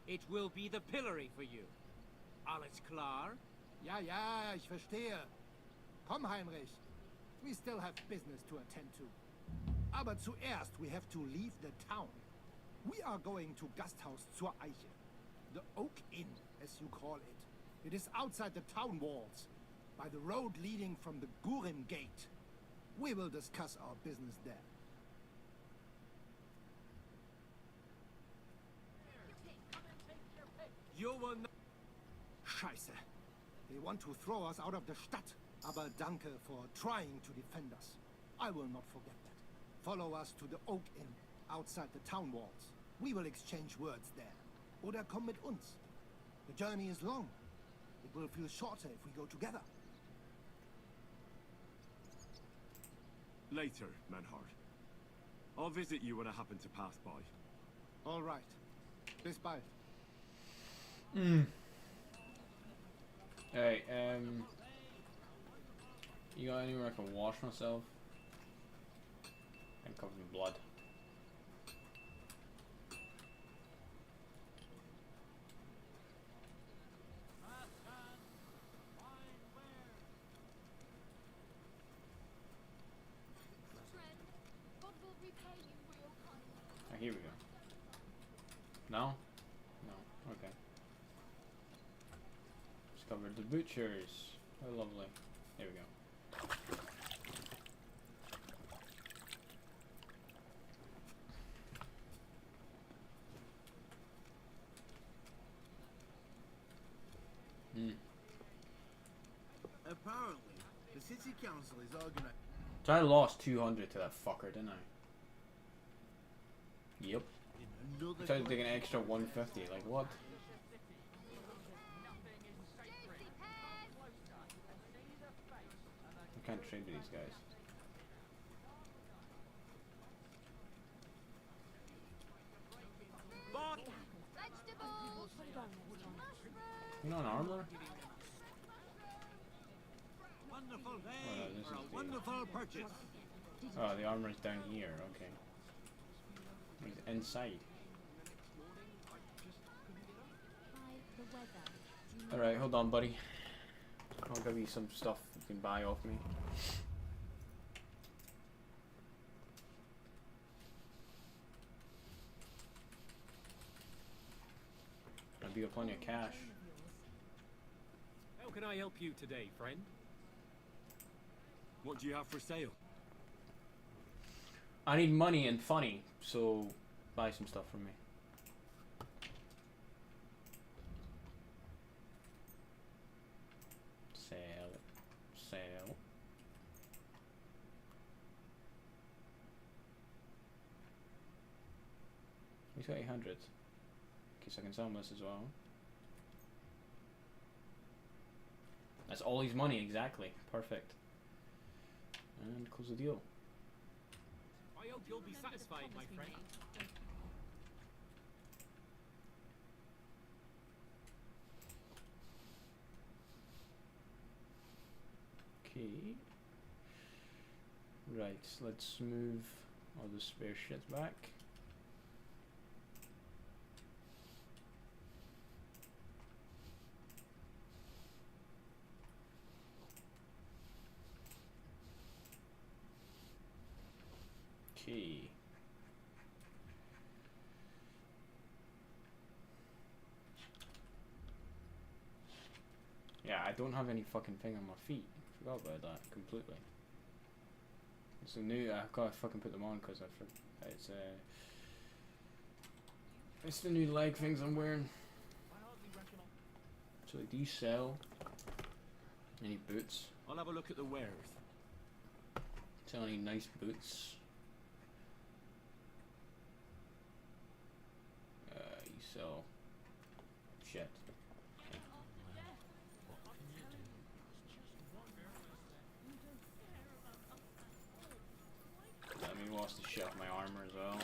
it will be the pillory for you. Alles klar? Ja, ja, ich verstehe. Komm, Heinrich. We still have business to attend to. Aber zuerst we have to leave the town. We are going to Gasthaus zur Eiche. The Oak Inn, as you call it. It is outside the town walls, by the road leading from the Gurim Gate. We will discuss our business there. You will not... Scheiße. They want to throw us out of the Stadt. Aber danke for trying to defend us. I will not forget that. Follow us to the Oak Inn, outside the town walls. We will exchange words there. Oder komm mit uns. The journey is long. It will feel shorter if we go together. Later, Menhard. I'll visit you when I happen to pass by. All right. Bis bald. Alright, you got anywhere I can wash myself? I'm covered in blood. Oh, here we go. No? No, okay. Discovered the butchers. Oh, lovely. There we go. Apparently, the city council is organized. So I lost 200 to that fucker, didn't I? Yep. I tried to take an extra 150, like what? I can't trade with these guys. You know an armor? Wonderful day Oh, no, this for is a wonderful purchase. Oh, the armor's down here, okay. He's inside. Alright, hold on, buddy. I'll give you some stuff you can buy off me. I've got plenty of cash. How can I help you today, friend? What do you have for sale? I need money and funny, so buy some stuff from me. Sell it. Sell. He's got 800. Guess I can sell him this as well. That's all his money, exactly. Perfect. And close the deal. I hope you'll be satisfied, my friend. Okay. Right, let's move all the spare shit back. Okay. Yeah, I don't have any fucking thing on my feet. Forgot about that completely. It's a new. I've got to fucking put them on because it's the new leg things I'm wearing. So, do you sell any boots? I'll have a look at the wares. Sell any nice boots? You sell shit. Let me wash the shit off my armor as well.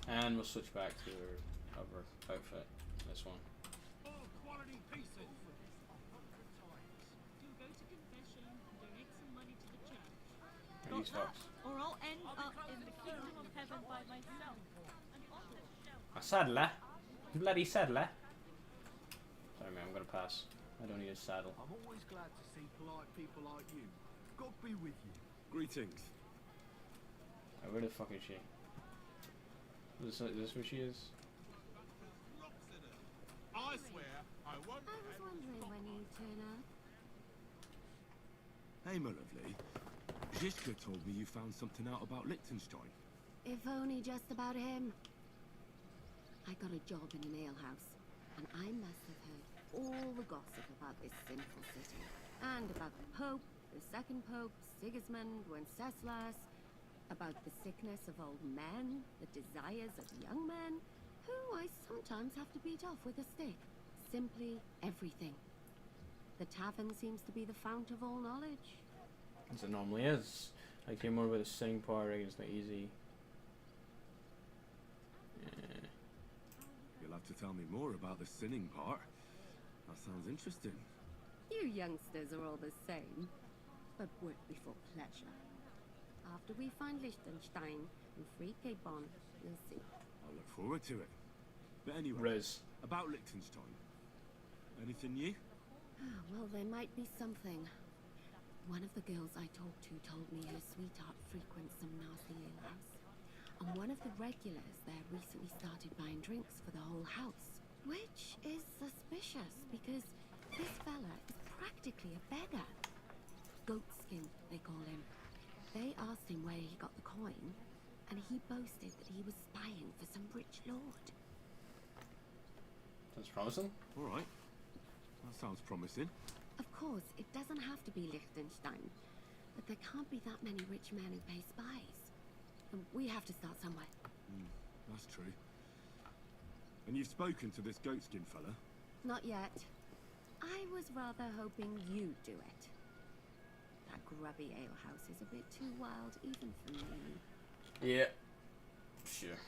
And we'll switch back to our other outfit. This one. Quality pieces. Are these fucks? Or I'll end up in the kingdom of heaven by myself. A saddler? Bloody saddler? Sorry man, I'm gonna pass. I don't need a saddle. I'm always glad to see polite people like you. God be with you. Greetings. Oh, where the fuck is she? Is this where she is? I swear I won't. I was wondering when you'd turn up. Hey, my lovely. Zizka told me you found something out about Liechtenstein. If only just about him. I got a job in an alehouse, and I must have heard all the gossip about this sinful city. And about the Pope, the second Pope, Sigismund, Wenceslas, about the sickness of old men, the desires of young men, who I sometimes have to beat off with a stick. Simply everything. The tavern seems to be the fount of all knowledge. As it normally is. I came over with a sing party, it's not easy. Yeah. You'll have to tell me more about the sinning part. That sounds interesting. You youngsters are all the same, but work before pleasure. After we find Liechtenstein and free Cape Bon, you'll see. I look forward to it. But anyway, Riz. About Liechtenstein. Anything new? Well, there might be something. One of the girls I talked to told me her sweetheart frequents some nasty alehouse. And one of the regulars there recently started buying drinks for the whole house. Which is suspicious, because this fella is practically a beggar. Goatskin, they call him. They asked him where he got the coin, and he boasted that he was spying for some rich lord. That's promising. Alright. That sounds promising. Of course, it doesn't have to be Liechtenstein, but there can't be that many rich men who pay spies. And we have to start somewhere. That's true. And you've spoken to this goatskin fella? Not yet. I was rather hoping you'd do it. That grubby alehouse is a bit too wild even for me. Yeah. Sure.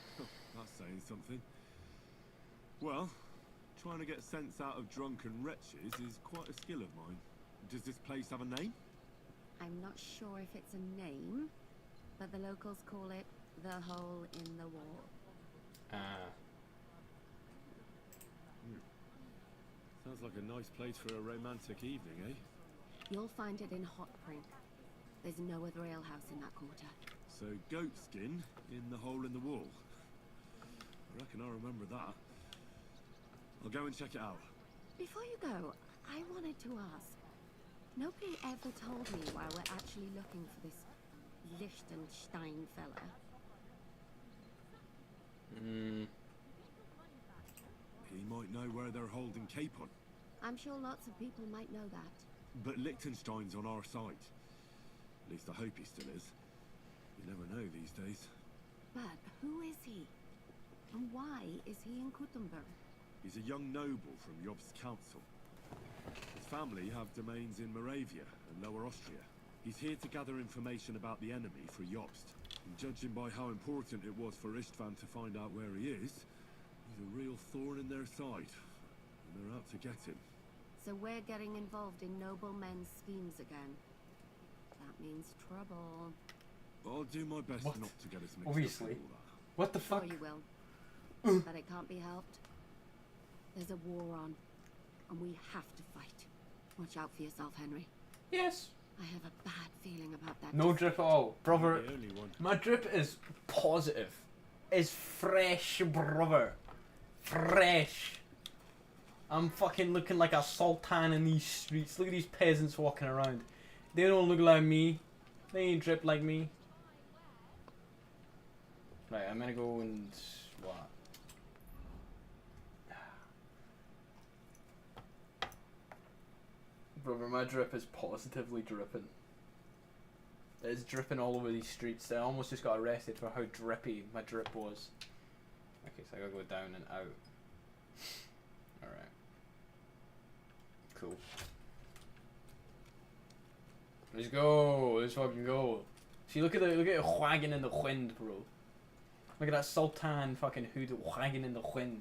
That's saying something. Well, trying to get sense out of drunken wretches is quite a skill of mine. Does this place have a name? I'm not sure if it's a name, but the locals call it the Hole in the Wall. Sounds like a nice place for a romantic evening, eh? You'll find it in Hot Brink. There's no other alehouse in that quarter. So, goatskin in the hole in the wall. I reckon I remember that. I'll go and check it out. Before you go, I wanted to ask. Nobody ever told me why we're actually looking for this Liechtenstein fella. He might know where they're holding Cape on. I'm sure lots of people might know that. But Liechtenstein's on our side. At least I hope he still is. You never know these days. But who is he? And why is he in Kuttenberg? He's a young noble from Jobst's council. His family have domains in Moravia and Lower Austria. He's here to gather information about the enemy for Jobst. And judging by how important it was for Istvan to find out where he is, he's a real thorn in their side. And they're out to get him. So we're getting involved in noble men's schemes again. That means trouble. I'll do my best not to get us mixed Obviously. up in all that. What the fuck? Sure you will. But it can't be helped. There's a war on, and we have to fight. Watch out for yourself, Henry. Yes. I have a bad feeling about that. No drip at all. Brother, The only one. my drip is positive. Is fresh, brother. Fresh. I'm fucking looking like a sultan in these streets. Look at these peasants walking around. They don't look like me. They ain't drip like me. Right, I'm gonna go and... what? Brother, my drip is positively dripping. It's dripping all over these streets. I almost just got arrested for how drippy my drip was. Okay, so I gotta go down and out. Alright. Cool. Let's go. Let's fucking go. See, look at it wagging in the wind, bro. Look at that sultan fucking hood wagging in the wind.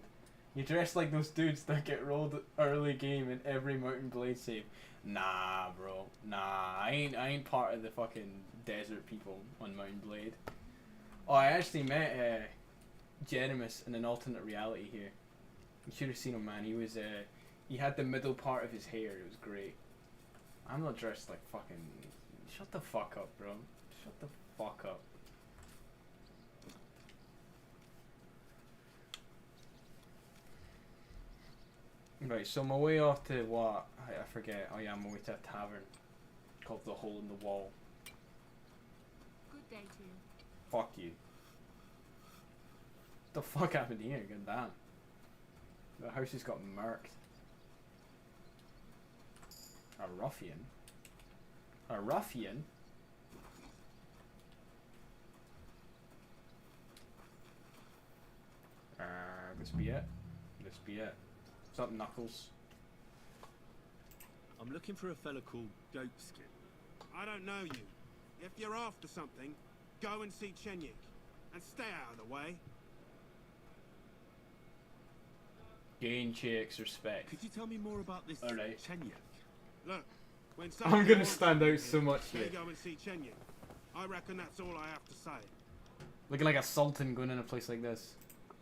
You dress like those dudes that get rolled early game in every Mountain Blade save. Nah, bro. Nah, I ain't part of the fucking desert people on Mountain Blade. Oh, I actually met Jeremus in an alternate reality here. You should have seen him, man. He was he had the middle part of his hair. It was great. I'm not dressed like fucking... Shut the fuck up, bro. Shut the fuck up. Right, so my way off to what? I forget. Oh yeah, I'm on my way to a tavern called the Hole in the Wall. Good day to you. Fuck you. What the fuck happened here? God damn. The house just got murked. A ruffian? A ruffian? This be it. This be it. What's up, Knuckles? I'm looking for a fella called Goatskin. I don't know you. If you're after something, go and see Chenyik. And stay out of the way. Gain Chicks respect. Could you tell me more about this Alright. Chenyik? Look, when I'm somebody gonna wants stand out something so here, much they here. go and see Chenyik. I reckon that's all I have to say. Looking like a sultan going in a place like this.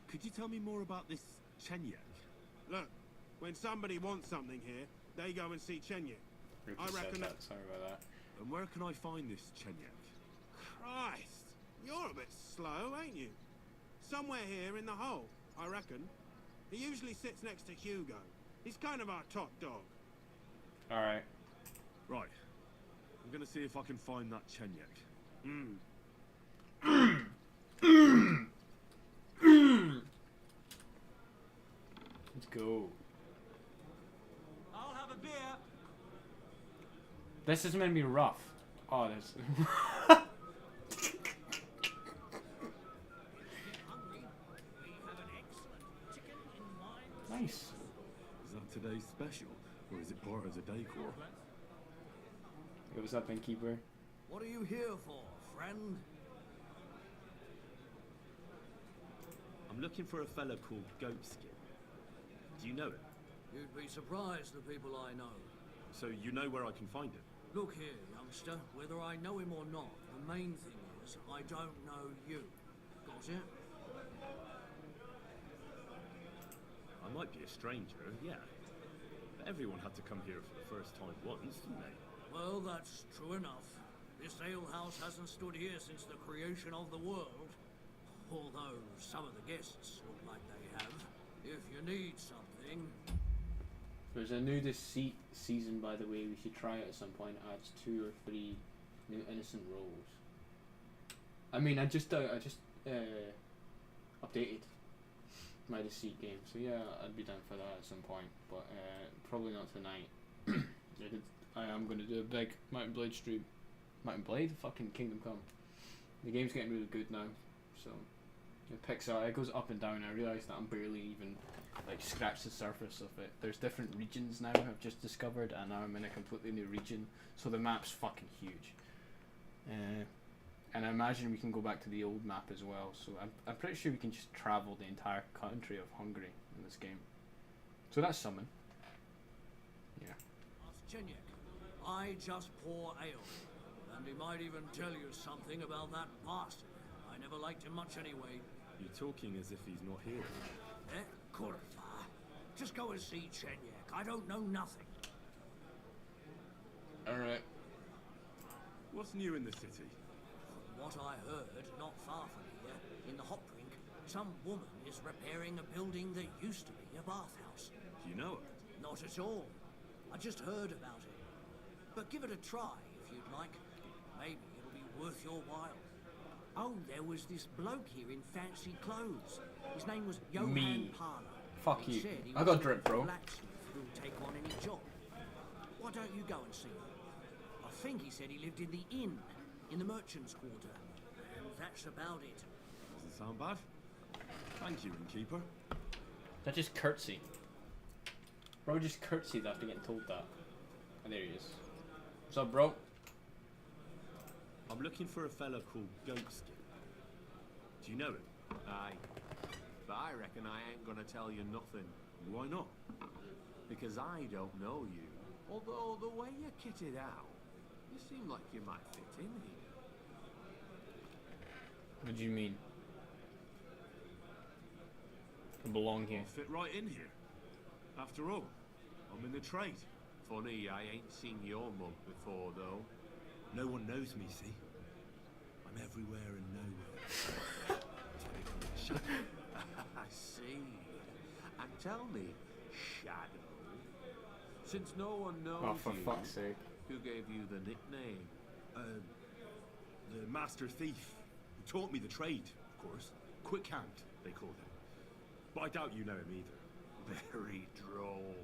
Could you tell me more about this Chenyik? Look, when somebody wants something here, they go and see Chenyik. I reckon that... Sorry about that. And where can I find this Chenyik? Christ, you're a bit slow, ain't you? Somewhere here in the hole, I reckon. He usually sits next to Hugo. He's kind of our top dog. Alright. Right. I'm gonna see if I can find that Chenyik. Let's go. I'll have a beer. This is meant to be rough. Oh, this. Nice. Is that today's special, or is it part of the decor? Hey, what's up, innkeeper? What are you here for, friend? I'm looking for a fella called Goatskin. Do you know him? You'd be surprised, the people I know. So you know where I can find him? Look here, youngster. Whether I know him or not, the main thing is I don't know you. Got it? I might be a stranger, yeah. But everyone had to come here for the first time once, didn't they? Well, that's true enough. This alehouse hasn't stood here since the creation of the world. Although some of the guests look like they have. If you need something... There's a new deceit season, by the way. We should try it at some point. Adds 2 or 3 new innocent roles. I mean, I just updated my deceit game, so yeah, I'd be down for that at some point, but probably not tonight. I am going to do a big Mountain Blade stream. Mountain Blade? Fucking Kingdom Come. The game's getting really good now, so it picks out. It goes up and down. I realise that I'm barely even like scratched the surface of it. There's different regions now I've just discovered, and now I'm in a completely new region, so the map's fucking huge. And I imagine we can go back to the old map as well, so I'm pretty sure we can just travel the entire country of Hungary in this game. So that's something. Yeah. Ask Chenyik. I just pour ale. And he might even tell you something about that bastard. I never liked him much anyway. You're talking as if he's not here. Kurva. Just go and see Chenyik. I don't know nothing. Alright. What's new in the city? From what I heard, not far from here, in the Hop Drink, some woman is repairing a building that used to be a bathhouse. Do you know her? Not at all. I just heard about it. But give it a try, if you'd like. Maybe it'll be worth your while. Oh, there was this bloke here in fancy clothes. His name was Johann Me. Parler. Fuck He you. said he I was got drip, bro. a blacksmith who'll take on any job. Why don't you go and see him? I think he said he lived in the inn, in the merchant's quarter. And that's about it. Doesn't sound bad. Thank you, innkeeper. That just curtsy. Bro just curtsied after getting told that. And there he is. What's up, bro? I'm looking for a fella called Goatskin. Do you know him? Aye. But I reckon I ain't gonna tell you nothing. Why not? Because I don't know you. Although the way you're kitted out, you seem like you might fit in here. What do you mean? I belong here. I'll fit right in here. After all, I'm in the trade. Funny, I ain't seen your mug before, though. No one knows me, see? I'm everywhere and nowhere. I see. And tell me, Shadow, since no one knows Oh, for you, fuck's sake. who gave you the nickname? The master thief, who taught me the trade, of course. Quick Hand, they called him. But I doubt you know him either. Very droll.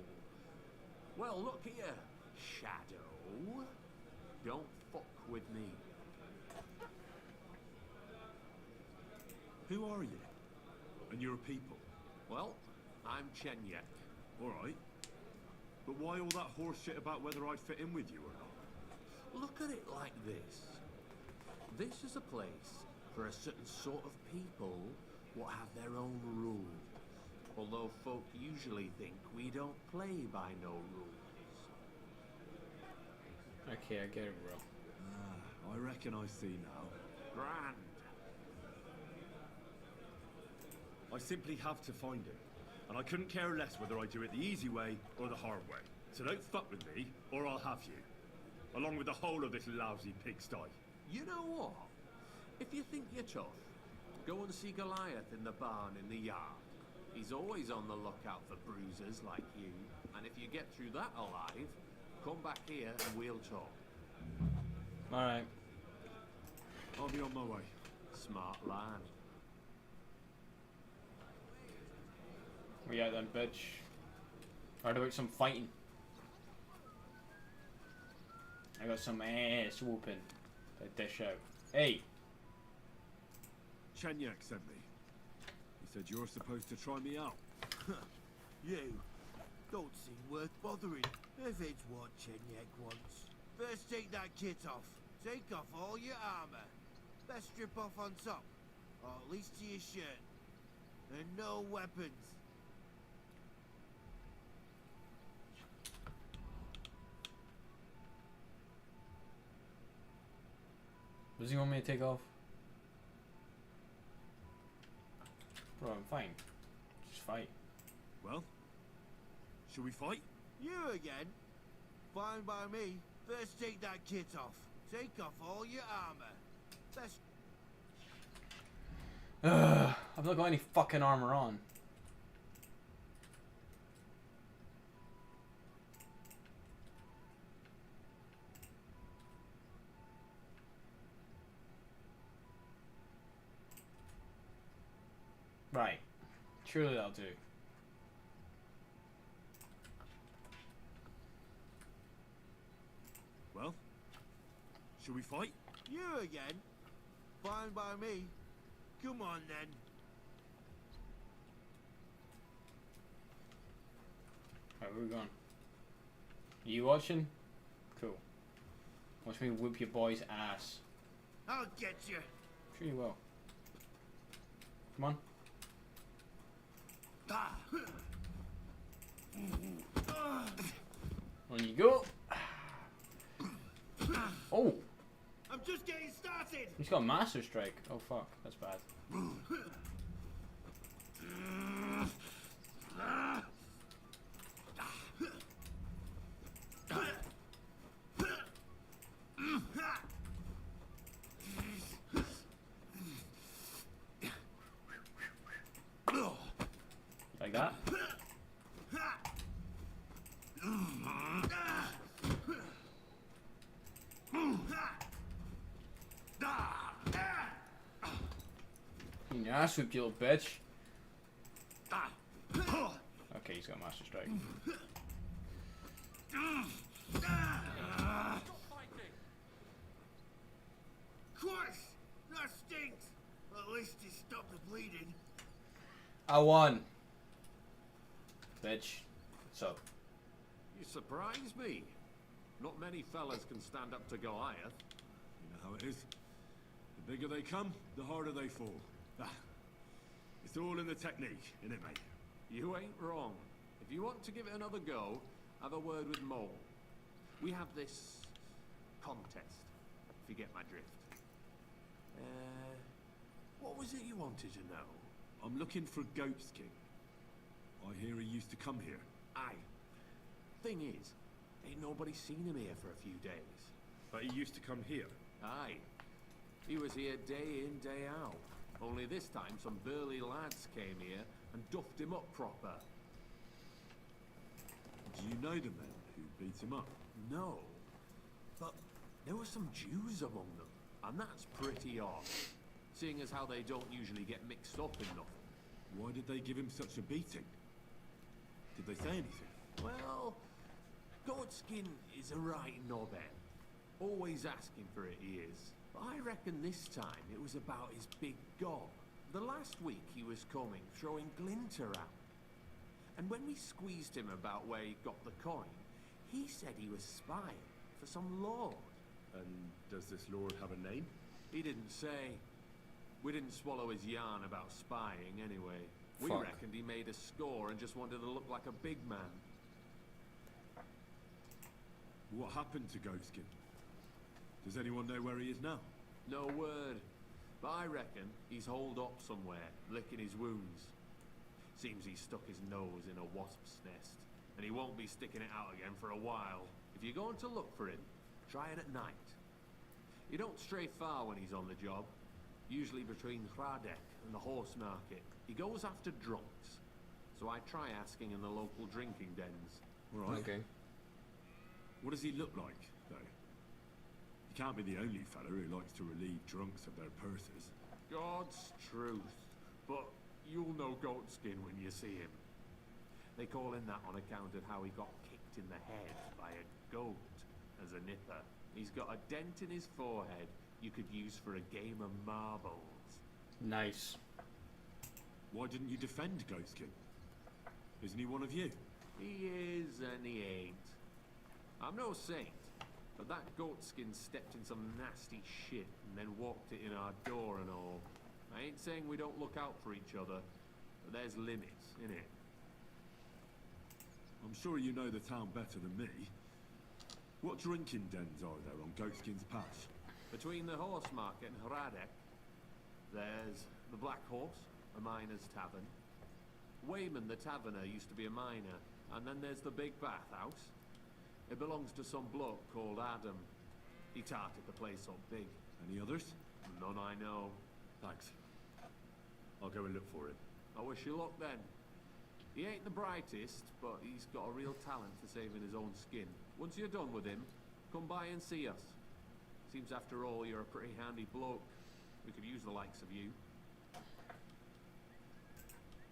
Well, look here, Shadow. Don't fuck with me. Who are you? And your people? Well, I'm Chenyek. Alright. But why all that horse shit about whether I'd fit in with you or not? Look at it like this. This is a place for a certain sort of people what have their own rules. Although folk usually think we don't play by no rules. Okay, I get it, bro. I reckon I see now. Grand. I simply have to find him. And I couldn't care less whether I do it the easy way or the hard way. So don't fuck with me, or I'll have you. Along with the whole of this lousy pigsty. You know what? If you think you're tough, go and see Goliath in the barn in the yard. He's always on the lookout for bruisers like you. And if you get through that alive, come back here and we'll talk. Alright. I'll be on my way. Smart lad. We out then, bitch. How about some fighting? I got some ass whooping to dish out. Hey! Chenyek sent me. He said you're supposed to try me out. You don't seem worth bothering, if it's what Chenyek wants. First take that kit off. Take off all your armor. Best strip off on top, or at least to your shirt. And no weapons. What does he want me to take off? Bro, I'm fine. Just fight. Well, should we fight? You again? Fine by me. First take that kit off. Take off all your armor. Best... I've not got any fucking armor on. Right. Surely that'll do. Well, should we fight? You again? Fine by me. Come on then. Alright, where we going? Are you watching? Cool. Watch me whip your boy's ass. I'll get you. Sure you will. Come on. Ah. On you go. Oh! I'm just getting started. He's got Master Strike. Oh fuck, that's bad. that. In your ass whipped, you little bitch. Okay, he's got Master Strike. Christ! That stinks! At least it stopped the bleeding. I won. Bitch. So. You surprise me. Not many fellas can stand up to Goliath. You know how it is. The bigger they come, the harder they fall. It's all in the technique, innit, mate? You ain't wrong. If you want to give it another go, have a word with Mole. We have this contest, if you get my drift. What was it you wanted to know? I'm looking for Goatskin. I hear he used to come here. Aye. Thing is, ain't nobody seen him here for a few days. But he used to come here? Aye. He was here day in, day out. Only this time some burly lads came here and duffed him up proper. Do you know the men who beat him up? No. But there were some Jews among them, and that's pretty odd. Seeing as how they don't usually get mixed up in nothing. Why did they give him such a beating? Did they say anything? Well, Goatskin is a right knobhead. Always asking for it, he is. But I reckon this time it was about his big gob. The last week he was coming, throwing glinter out. And when we squeezed him about where he got the coin, he said he was spying for some lord. And does this lord have a name? He didn't say. We didn't swallow his yarn about spying anyway. We Fuck. reckoned he made a score and just wanted to look like a big man. What happened to Goatskin? Does anyone know where he is now? No word. But I reckon he's holed up somewhere, licking his wounds. Seems he stuck his nose in a wasp's nest, and he won't be sticking it out again for a while. If you're going to look for him, try it at night. You don't stray far when he's on the job. Usually between Hradek and the horse market. He goes after drunks. So I try asking in the local drinking dens. All right. Okay. What does he look like, though? He can't be the only fella who likes to relieve drunks of their purses. God's truth. But you'll know Goatskin when you see him. They call him that on account of how he got kicked in the head by a goat as a nipper. He's got a dent in his forehead you could use for a game of marbles. Nice. Why didn't you defend Goatskin? Isn't he one of you? He is and he ain't. I'm no saint, but that Goatskin stepped in some nasty shit and then walked it in our door and all. I ain't saying we don't look out for each other, but there's limits, innit? I'm sure you know the town better than me. What drinking dens are there on Goatskin's Pass? Between the horse market and Hradek, there's the Black Horse, a miner's tavern. Wayman the taverner used to be a miner, and then there's the Big Bathhouse. It belongs to some bloke called Adam. He tarted the place up big. Any others? None I know. Thanks. I'll go and look for him. I wish you luck then. He ain't the brightest, but he's got a real talent for saving his own skin. Once you're done with him, come by and see us. Seems after all you're a pretty handy bloke. We could use the likes of you.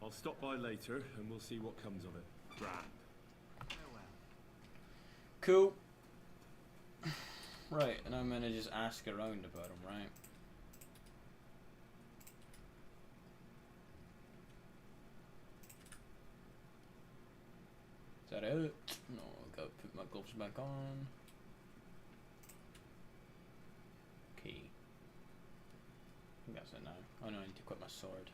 I'll stop by later and we'll see what comes of it. Grand. Cool. Right, and I'm gonna just ask around about him, right? Is that it? No, I'll go put my gloves back on. Okay. I think that's it now. Oh no, I need to equip my sword.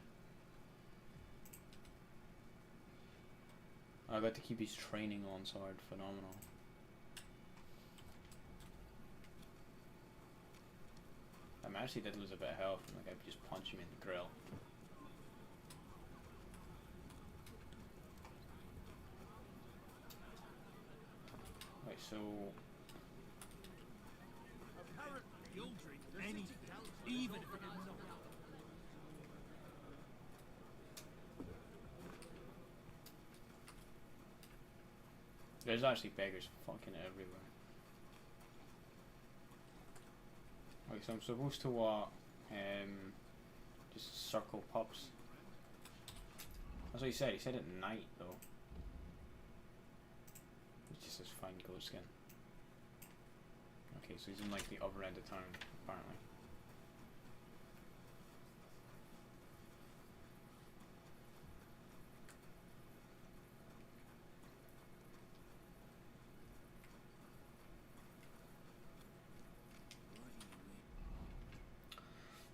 I got to keep his training on sword, phenomenal. I'm actually did lose a bit of health, and like I could just punch him in the grill. Right, so Apparently, you'll drink anything, even if it is not. There's actually beggars fucking everywhere. Okay, so I'm supposed to what? Just circle pups. That's what he said. He said at night though. It's just this fine goat skin. Okay, so he's in like the other end of town, apparently.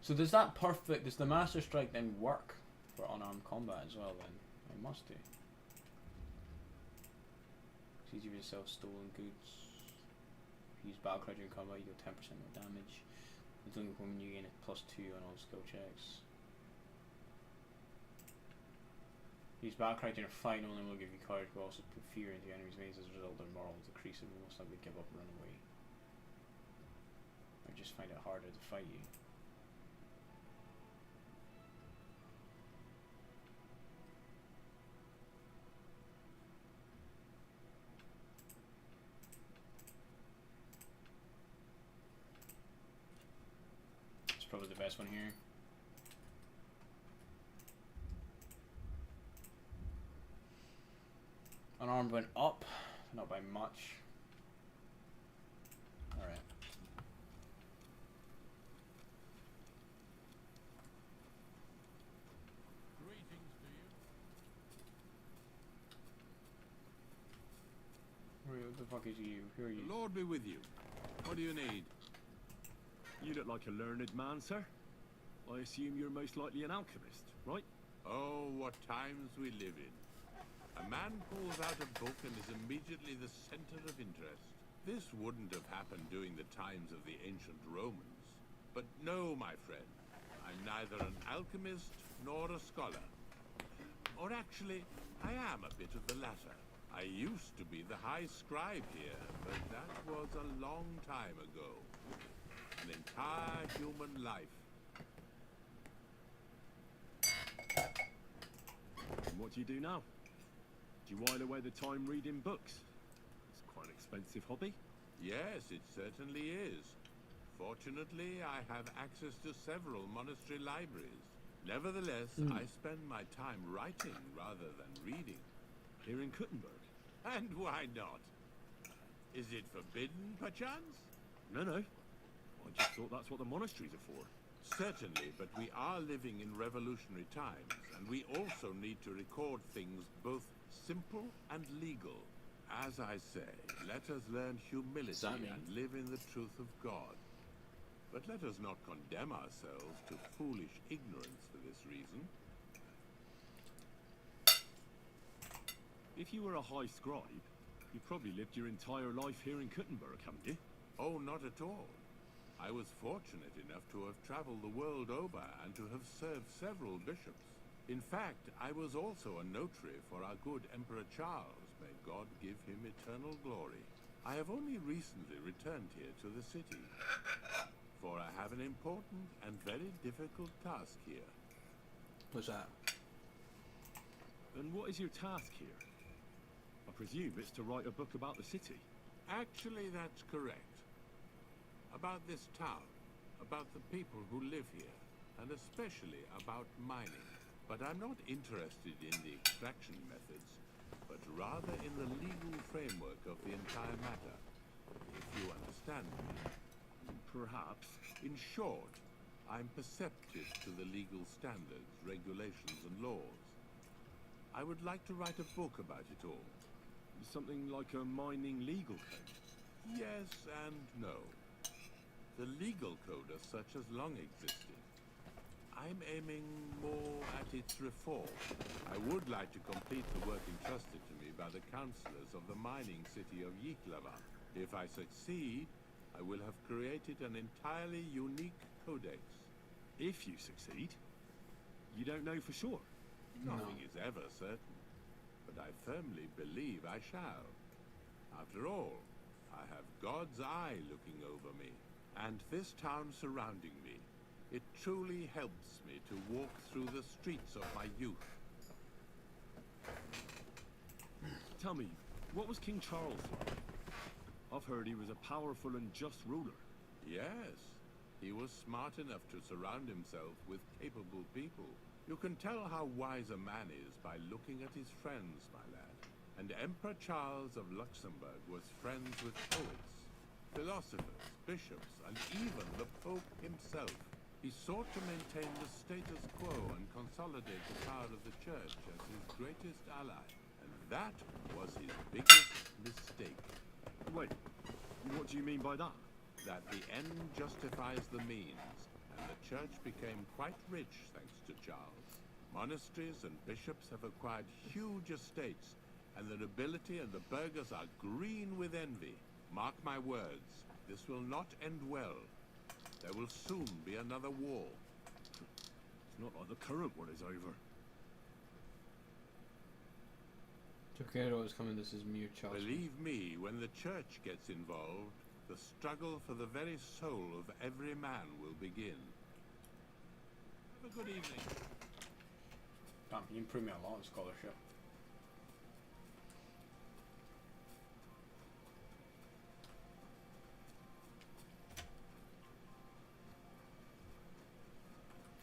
So does the Master Strike then work for unarmed combat as well then? It must do. It's easier to sell stolen goods. If you use battle cry during combat, you deal 10% more damage. It's only when you gain a +2 on all skill checks. Use battle cry during a fight only will give you courage, but also put fear into your enemy's veins. As a result, their morals decrease and will most likely give up and run away. Or just find it harder to fight you. Probably the best one here. Unarmed went up, not by much. Alright. Greetings to you. What the fuck is you? Who are you? The Lord be with you. What do you need? You look like a learned man, sir. I assume you're most likely an alchemist, right? Oh, what times we live in. A man pulls out a book and is immediately the center of interest. This wouldn't have happened during the times of the ancient Romans. But no, my friend. I'm neither an alchemist nor a scholar. Or actually, I am a bit of the latter. I used to be the high scribe here, but that was a long time ago. An entire human life. And what do you do now? Do you while away the time reading books? It's quite an expensive hobby. Yes, it certainly is. Fortunately, I have access to several monastery libraries. Nevertheless, I spend my time writing rather than reading. Here in Kuttenberg? And why not? Is it forbidden, perchance? No, no. I just thought that's what the monasteries are for. Certainly, but we are living in revolutionary times, and we also need to record things both simple and legal. As I say, let us learn humility and live in the truth of God. But let us not condemn ourselves to foolish ignorance for this reason. If you were a high scribe, you probably lived your entire life here in Kuttenberg, haven't you? Oh, not at all. I was fortunate enough to have traveled the world over and to have served several bishops. In fact, I was also a notary for our good Emperor Charles. May God give him eternal glory. I have only recently returned here to the city, for I have an important and very difficult task here. What's that? And what is your task here? I presume it's to write a book about the city. Actually, that's correct. About this town, about the people who live here, and especially about mining. But I'm not interested in the extraction methods, but rather in the legal framework of the entire matter, if you understand me. Perhaps. In short, I'm perceptive to the legal standards, regulations, and laws. I would like to write a book about it all. Something like a mining legal code? Yes and no. The legal code as such has long existed. I'm aiming more at its reform. I would like to complete the work entrusted to me by the councillors of the mining city of Yiklava. If I succeed, I will have created an entirely unique codex. If you succeed? You don't know for sure? Nothing is ever certain, but I firmly believe I shall. After all, I have God's eye looking over me. And this town surrounding me, it truly helps me to walk through the streets of my youth. Tell me, what was King Charles like? I've heard he was a powerful and just ruler. Yes. He was smart enough to surround himself with capable people. You can tell how wise a man is by looking at his friends, my lad. And Emperor Charles of Luxembourg was friends with poets, philosophers, bishops, and even the Pope himself. He sought to maintain the status quo and consolidate the power of the Church as his greatest ally. And that was his biggest mistake. Wait, what do you mean by that? That the end justifies the means, and the Church became quite rich thanks to Charles. Monasteries and bishops have acquired huge estates, and the nobility and the burghers are green with envy. Mark my words, this will not end well. There will soon be another war. It's not like the current one is over. Forget what was coming, this is mere Charles. Believe me, when the Church gets involved, the struggle for the very soul of every man will begin. Have a good evening. Damn, you improved me a lot in scholarship.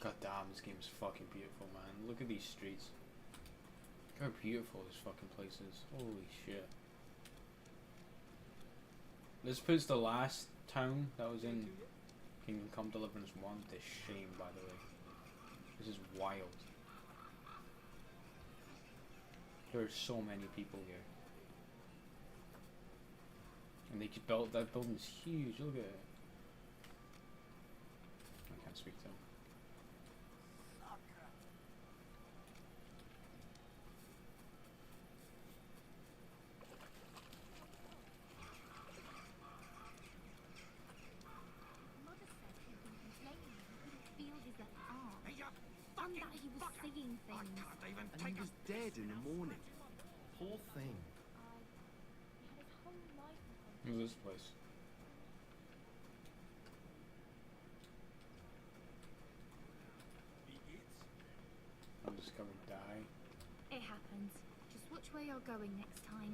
God damn, this game's fucking beautiful, man. Look at these streets. Look how beautiful this fucking place is. Holy shit. This puts the last town that was in Kingdom Come Deliverance 1 to shame, by the way. This is wild. There are so many people here. And they could build, that building's huge, look at it. I can't speak to him. And that he was seeing things. And he was dead in the morning. Poor thing. Who's this place? Undiscovered dye. It happens. Just watch where you're going next time.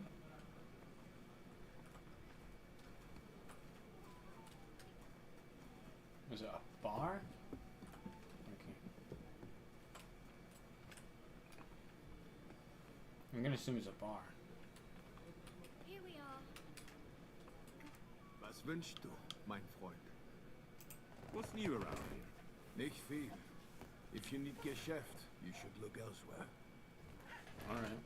Is it a bar? Okay. I'm gonna assume it's a bar. Here we are. Was wünschst du, mein Freund? What's new around here? Nicht viel. If you need Geschäft, you should look elsewhere. Alright.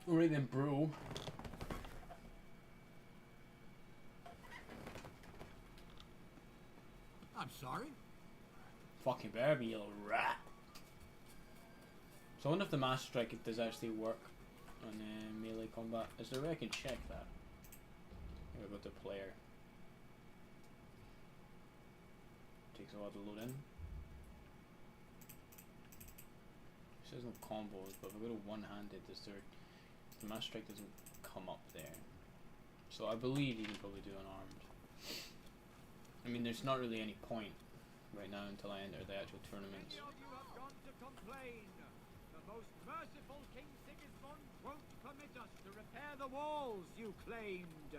Alright then, bro. I'm sorry? Fucking better be, you little rat. So I wonder if the Master Strike does actually work on melee combat. Is there a way I can check that? I'm gonna go to player. Takes a while to load in. It says no combos, but if I go to one-handed, the Master Strike doesn't come up there. So I believe you can probably do unarmed. I mean, there's not really any point right now until I enter the actual tournaments. Many of you have gone to complain. The most merciful King Sigismund won't permit us to repair the walls you claimed.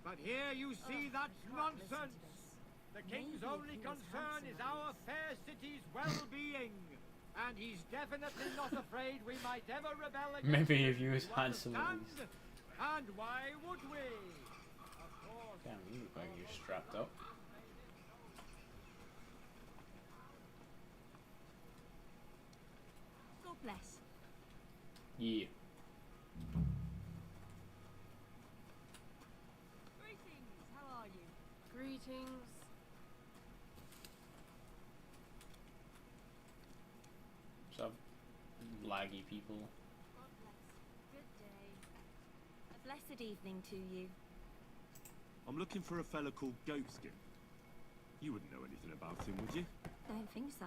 But here you see that's nonsense. The King's only concern is our fair city's well-being. And he's definitely not afraid we might ever rebel against Maybe if you was you handsome at understand? least. And why would we? Of course. Damn, you look like you're strapped up. God bless. Yeah. Greetings, how are you? Greetings. What's up, laggy people? God bless. Good day. A blessed evening to you. I'm looking for a fella called Goatskin. You wouldn't know anything about him, would you? Don't think so.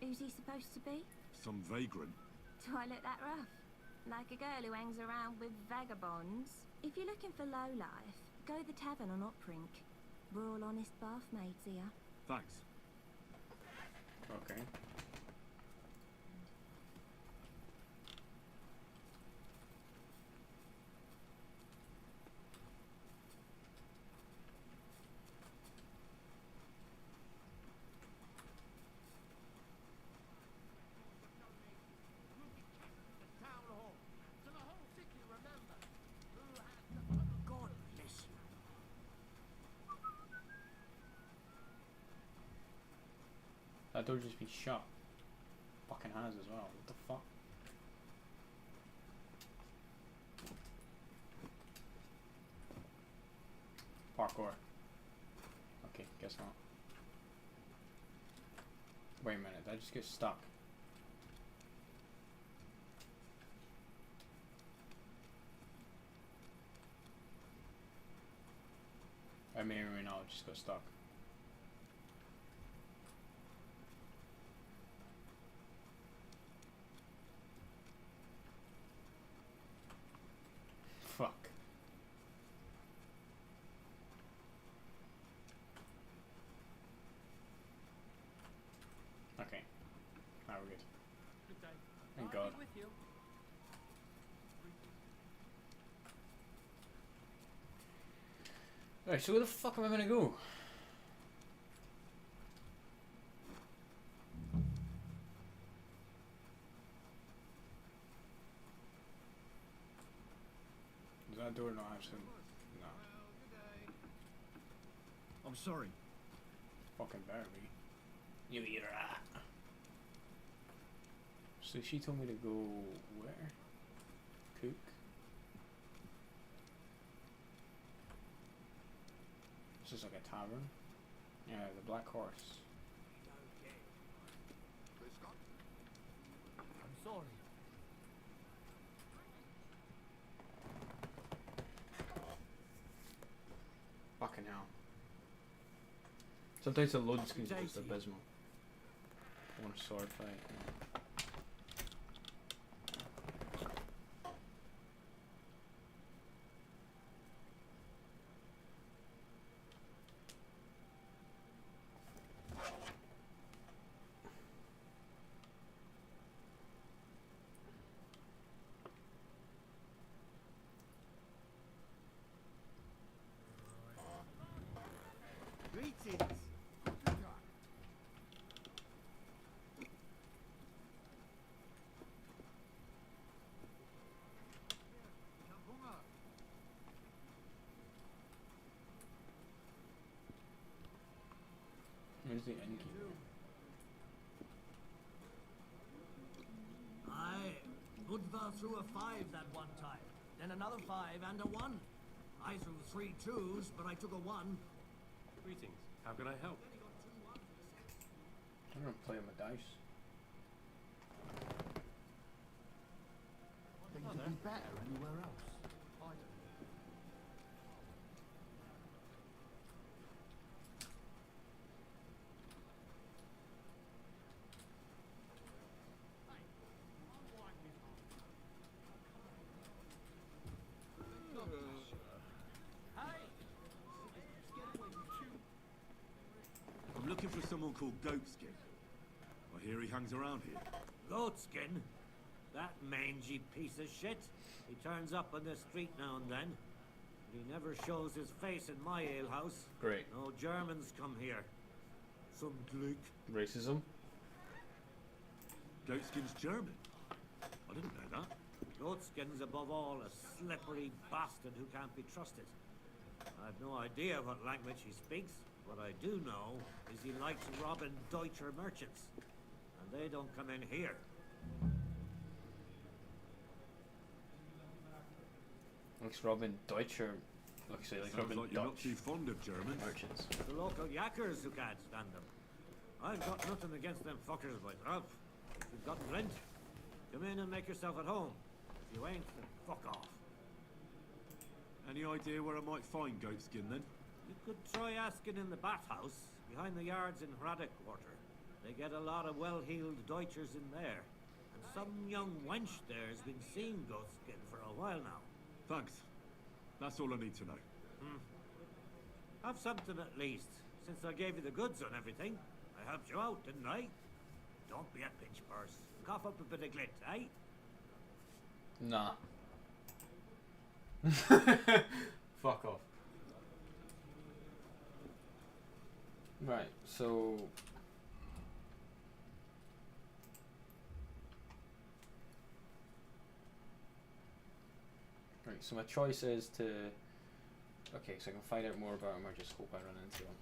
Who's he supposed to be? Some vagrant. Do I look that rough? Like a girl who hangs around with vagabonds? If you're looking for low life, go the tavern on Oprink. We're all honest bath maids here. Thanks. Okay. God bless you. That door just been shut. Fucking has as well. What the fuck? Parkour. Okay, guess not. Wait a minute, I just get stuck. I may or may not just got stuck. Fuck. Okay. Now we're good. Good day. Thank I'll God. be with you. Alright, so where the fuck am I gonna go? Does that door not have some... No. I'm sorry. Fucking better be. You eat rat. So she told me to go where? Cook? This is like a tavern. Yeah, the Black Horse. I'm sorry. Fucking hell. Sometimes the loading screen's just abysmal. I want a sword fight. Greetings. Where's the innkeeper? Aye, Budva threw a 5 that one time, then another 5 and a 1. I threw 3 2s, but I took a 1. Greetings. How can I help? I'm gonna play with my dice. Things would be better anywhere else. I don't know. I'm looking for someone called Goatskin. I hear he hangs around here. Goatskin? That mangy piece of shit. He turns up on the street now and then. But he never shows his face in my alehouse. Great. No Germans come here. Some Gluck. Racism? Goatskin's German. I didn't know that. Goatskin's above all a slippery bastard who can't be trusted. I've no idea what language he speaks. What I do know is he likes robbing Deutscher merchants. And they don't come in here. Looks Robin Deutscher. Looks like Sounds Robin like you're not Dutch too fond of Germans. merchants. The local yackers who can't stand them. I've got nothing against them fuckers myself. If you've got rent, come in and make yourself at home. If you ain't, then fuck off. Any idea where I might find Goatskin then? You could try asking in the bathhouse, behind the yards in Hradec Quarter. They get a lot of well-heeled Deutschers in there. And some young wench there has been seeing Goatskin for a while now. Thanks. That's all I need to know. Have something at least, since I gave you the goods on everything. I helped you out, didn't I? Don't be a pinch purse. Cough up a bit of glit, eh? Nah. Fuck off. Right, so... Right, so my choice is to... Okay, so I can find out more about him or just hope I run into him.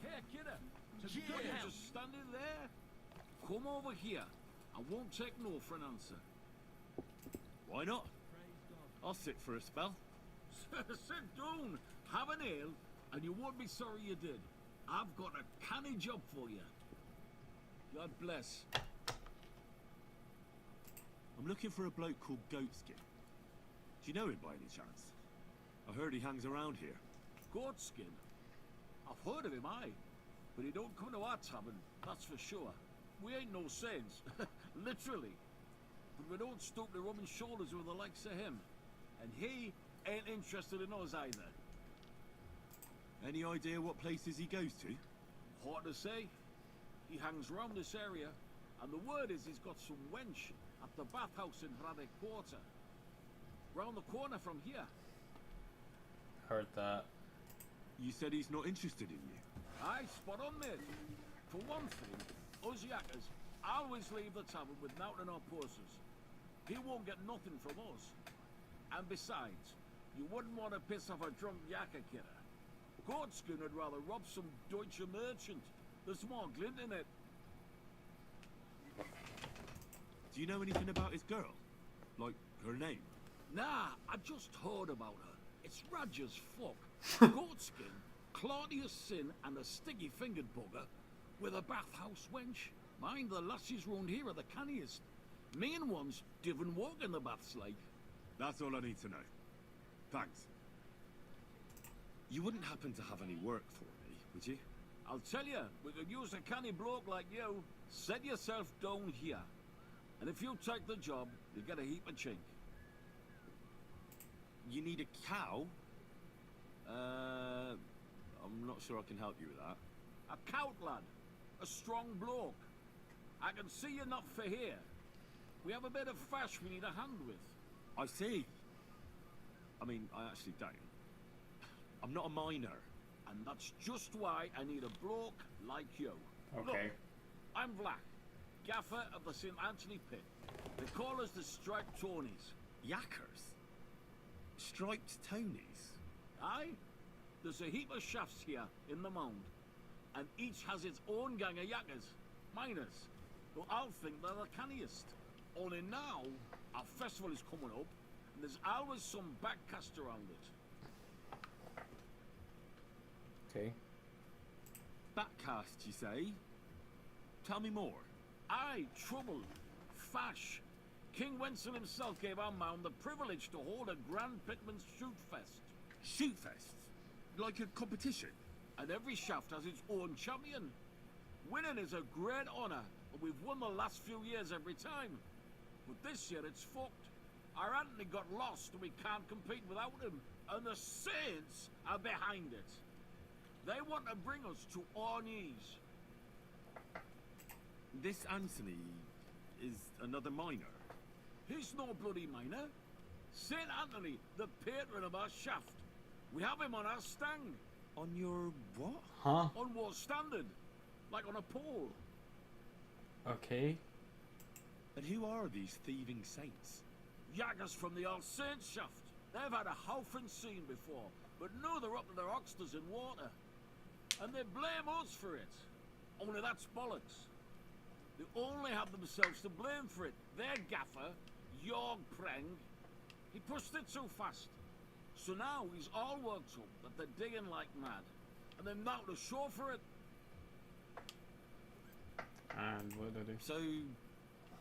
Hey, kidder. You're just standing there. Come over here. I won't take no for an answer. Why not? I'll sit for a spell. Sit down, have an ale, and you won't be sorry you did. I've got a canny job for you. God bless. I'm looking for a bloke called Goatskin. Do you know him by any chance? I heard he hangs around here. Goatskin? I've heard of him, aye. But he don't come to our tavern, that's for sure. We ain't no saints, literally. But we don't stoop to rubbing shoulders with the likes of him. And he ain't interested in us either. Any idea what places he goes to? Hard to say. He hangs round this area, and the word is he's got some wench at the bathhouse in Braddock Quarter. Round the corner from here. Heard that. You said he's not interested in you. Aye, spot on, mate. For one thing, us yakkers always leave the tavern with nowt in our purses. He won't get nothing from us. And besides, you wouldn't want to piss off a drunk yakker kidder. Goatskin would rather rob some Deutsche merchant. There's more glint in it. Do you know anything about his girl? Like, her name? Nah, I just heard about her. It's Raj as fuck. Goatskin, Claudius Sin, and a sticky-fingered bugger with a bathhouse wench. Mind, the lassies round here are the canniest. Main ones divin walk in the baths like. That's all I need to know. Thanks. You wouldn't happen to have any work for me, would you? I'll tell you, we could use a canny bloke like you. Set yourself down here. And if you take the job, you get a heap of chink. You need a cow? I'm not sure I can help you with that. A cout lad. A strong bloke. I can see you're not for here. We have a bit of fash we need a hand with. I see. I mean, I actually don't. I'm not a miner. And that's just why I need a bloke like you. Okay. Look, I'm Vlach, gaffer of the St. Anthony Pit. They call us the Striped Tonys. Yakkers? Striped Tonys? Aye. There's a heap of shafts here in the mound. And each has its own gang of yakkers, miners, who I'll think they're the canniest. Only now, our festival is coming up, and there's always some backcast around it. Okay. Backcast, you say? Tell me more. Aye, trouble. Fash. King Wenzel himself gave our mound the privilege to hold a Grand Pitman's Shoot Fest. Shoot Fest? Like a competition? And every shaft has its own champion. Winning is a great honour, and we've won the last few years every time. But this year it's fucked. Our Anthony got lost and we can't compete without him. And the Saints are behind it. They want to bring us to our knees. This Anthony is another miner? He's no bloody miner. St. Anthony, the patron of our shaft. We have him on our stang. On your what? Huh? On war standard. Like on a pole. Okay. And who are these thieving saints? Yaggers from the All Saints shaft. They've had a howfing scene before, but now they're up to their oxters in water. And they blame us for it. Only that's bollocks. They only have themselves to blame for it. Their gaffer, Jorg Preng, he pushed it too fast. So now he's all worked up that they're digging like mad. And they're now to show for it. And what do they do? So,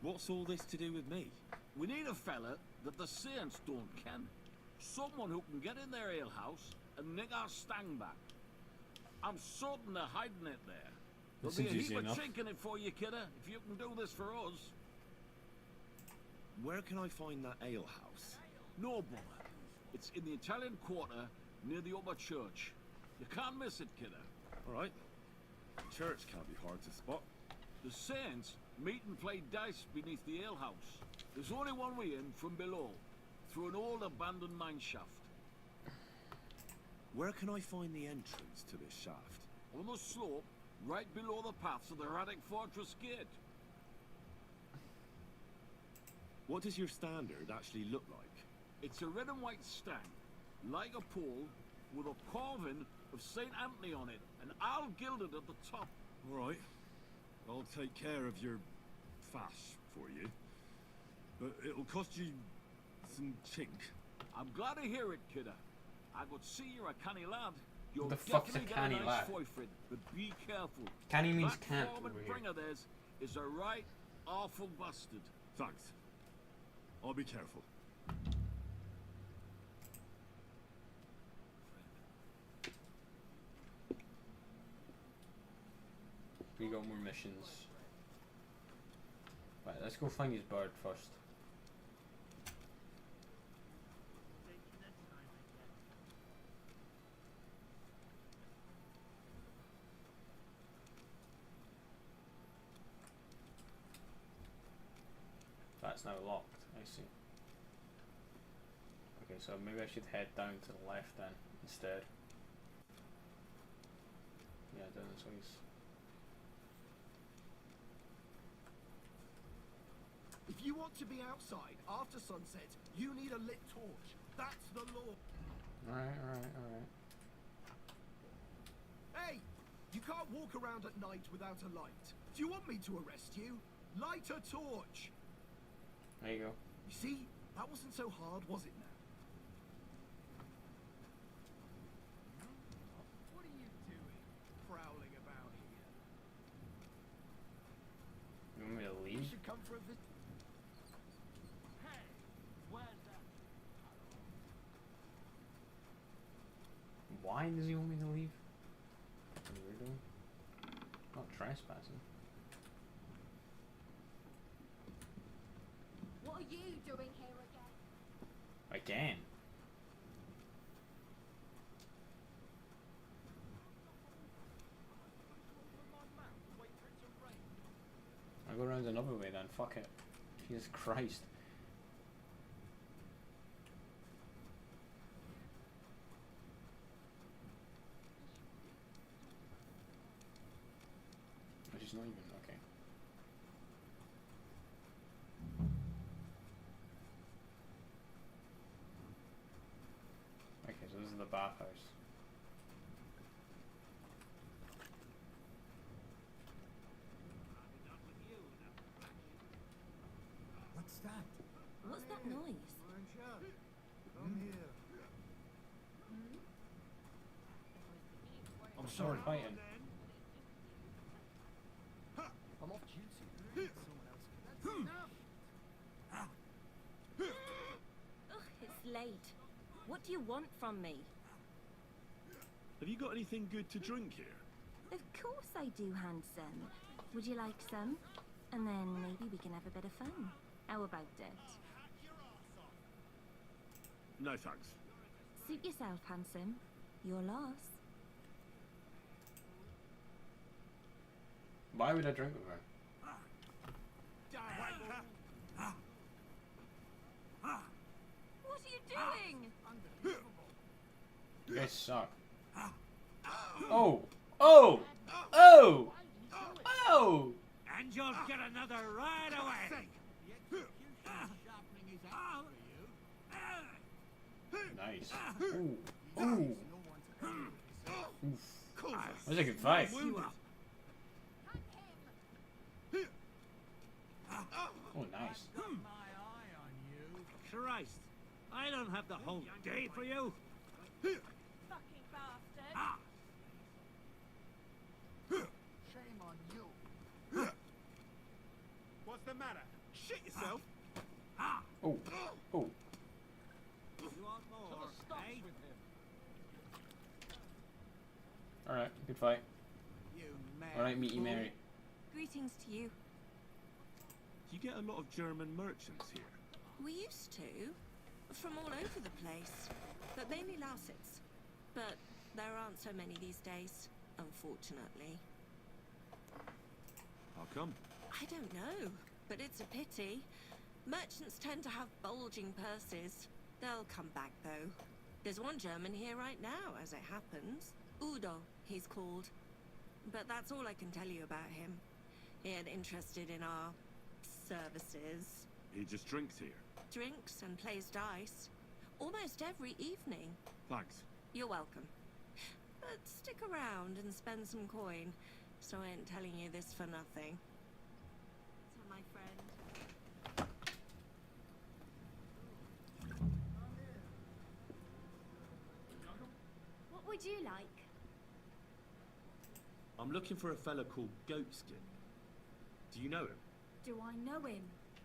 what's all this to do with me? We need a fella that the Saints don't ken. Someone who can get in their alehouse and nick our stang back. I'm certain they're hiding it there. There'll be a heap of chink in it for you, kidder, if you can do this for us. Where can I find that alehouse? No bother. It's in the Italian quarter near the upper church. You can't miss it, kiddo. Alright. Church can't be hard to spot. The saints meet and play dice beneath the alehouse. There's only one way in from below, through an old abandoned mine shaft. Where can I find the entrance to this shaft? On the slope, right below the paths of the Radic Fortress Gate. What does your standard actually look like? It's a red and white stag, like a pole, with a carving of St. Anthony on it, and owl gilded at the top. Alright. I'll take care of your fash for you. But it'll cost you some chink. I'm glad to hear it, kidder. I could see you're a canny lad. You'll What the fuck's a definitely canny get a nice lad? foy for it, but be careful. Canny means that can't foreman over here. bringer theirs is a right awful bastard. Thanks. I'll be careful. We got more missions. Right, let's go find his bird first. That's now locked, I see. Okay, so maybe I should head down to the left then, instead. Yeah, down this way. If you want to be outside after sunset, you need a lit torch. That's the law. Alright. Hey! You can't walk around at night without a light. Do you want me to arrest you? Light a torch! There you go. You see? That wasn't so hard, was it now? What are you doing? Prowling about here? You want me to You leave? should come for a visit. Hey! Where's that? Why does he want me to leave? Weirdo. Not trespassing. What are you doing here again? Again? I'll go around another way then, fuck it. Jesus Christ. Which is not even, okay. Okay, so this is the bathhouse. What's that? What's that noise? Come here. I'm sorry, fighting. I'm off duty. Someone else can. Ugh, it's late. What do you want from me? Have you got anything good to drink here? Of course I do, handsome. Would you like some? And then maybe we can have a bit of fun. How about it? No thanks. Suit yourself, handsome. Your loss. Why would I drink with her? What are you doing? You guys suck. Oh! Oh! Oh! Oh! And you'll get another right away. Nice. Ooh. Ooh. Oof. That was a good fight. Oh, nice. Christ, I don't have the whole day for you. Fucking bastard. Shame on you. What's the matter? Shit yourself! Oh. Oh. You want more, eh? Alright, good fight. You mad Alright, meaty fool. Mary. Greetings to you. You get a lot of German merchants here. We used to. From all over the place. But mainly Lausitz. But There aren't so many these days, unfortunately. How come? I don't know, but it's a pity. Merchants tend to have bulging purses. They'll come back, though. There's one German here right now, as it happens. Udo, he's called. But that's all I can tell you about him. He ain't interested in our services. He just drinks here. Drinks and plays dice. Almost every evening. Thanks. You're welcome. But stick around and spend some coin, so I ain't telling you this for nothing. So, my friend. What would you like? I'm looking for a fella called Goatskin. Do you know him? Do I know him?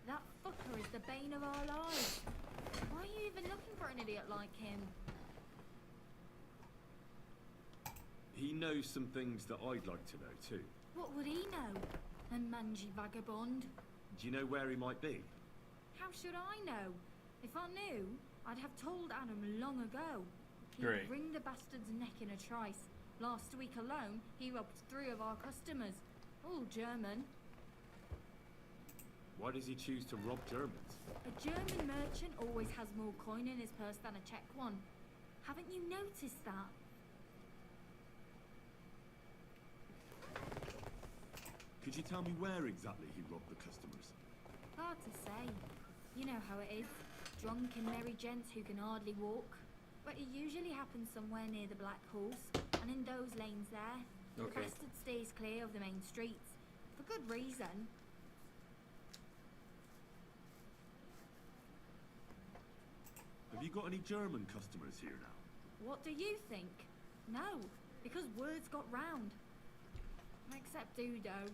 That fucker is the bane of our lives. Why are you even looking for an idiot like him? He knows some things that I'd like to know too. What would he know? A mangy vagabond? Do you know where he might be? How should I know? If I knew, I'd have told Adam long ago. He'd Great. wring the bastard's neck in a trice. Last week alone, he robbed 3 of our customers. All German. Why does he choose to rob Germans? A German merchant always has more coin in his purse than a Czech one. Haven't you noticed that? Could you tell me where exactly he robbed the customers? Hard to say. You know how it is. Drunk and merry gents who can hardly walk. But it usually happens somewhere near the Black Horse, and in those lanes there. The Okay. bastard stays clear of the main streets. For good reason. Have you got any German customers here now? What do you think? No, because words got round. Except Udo.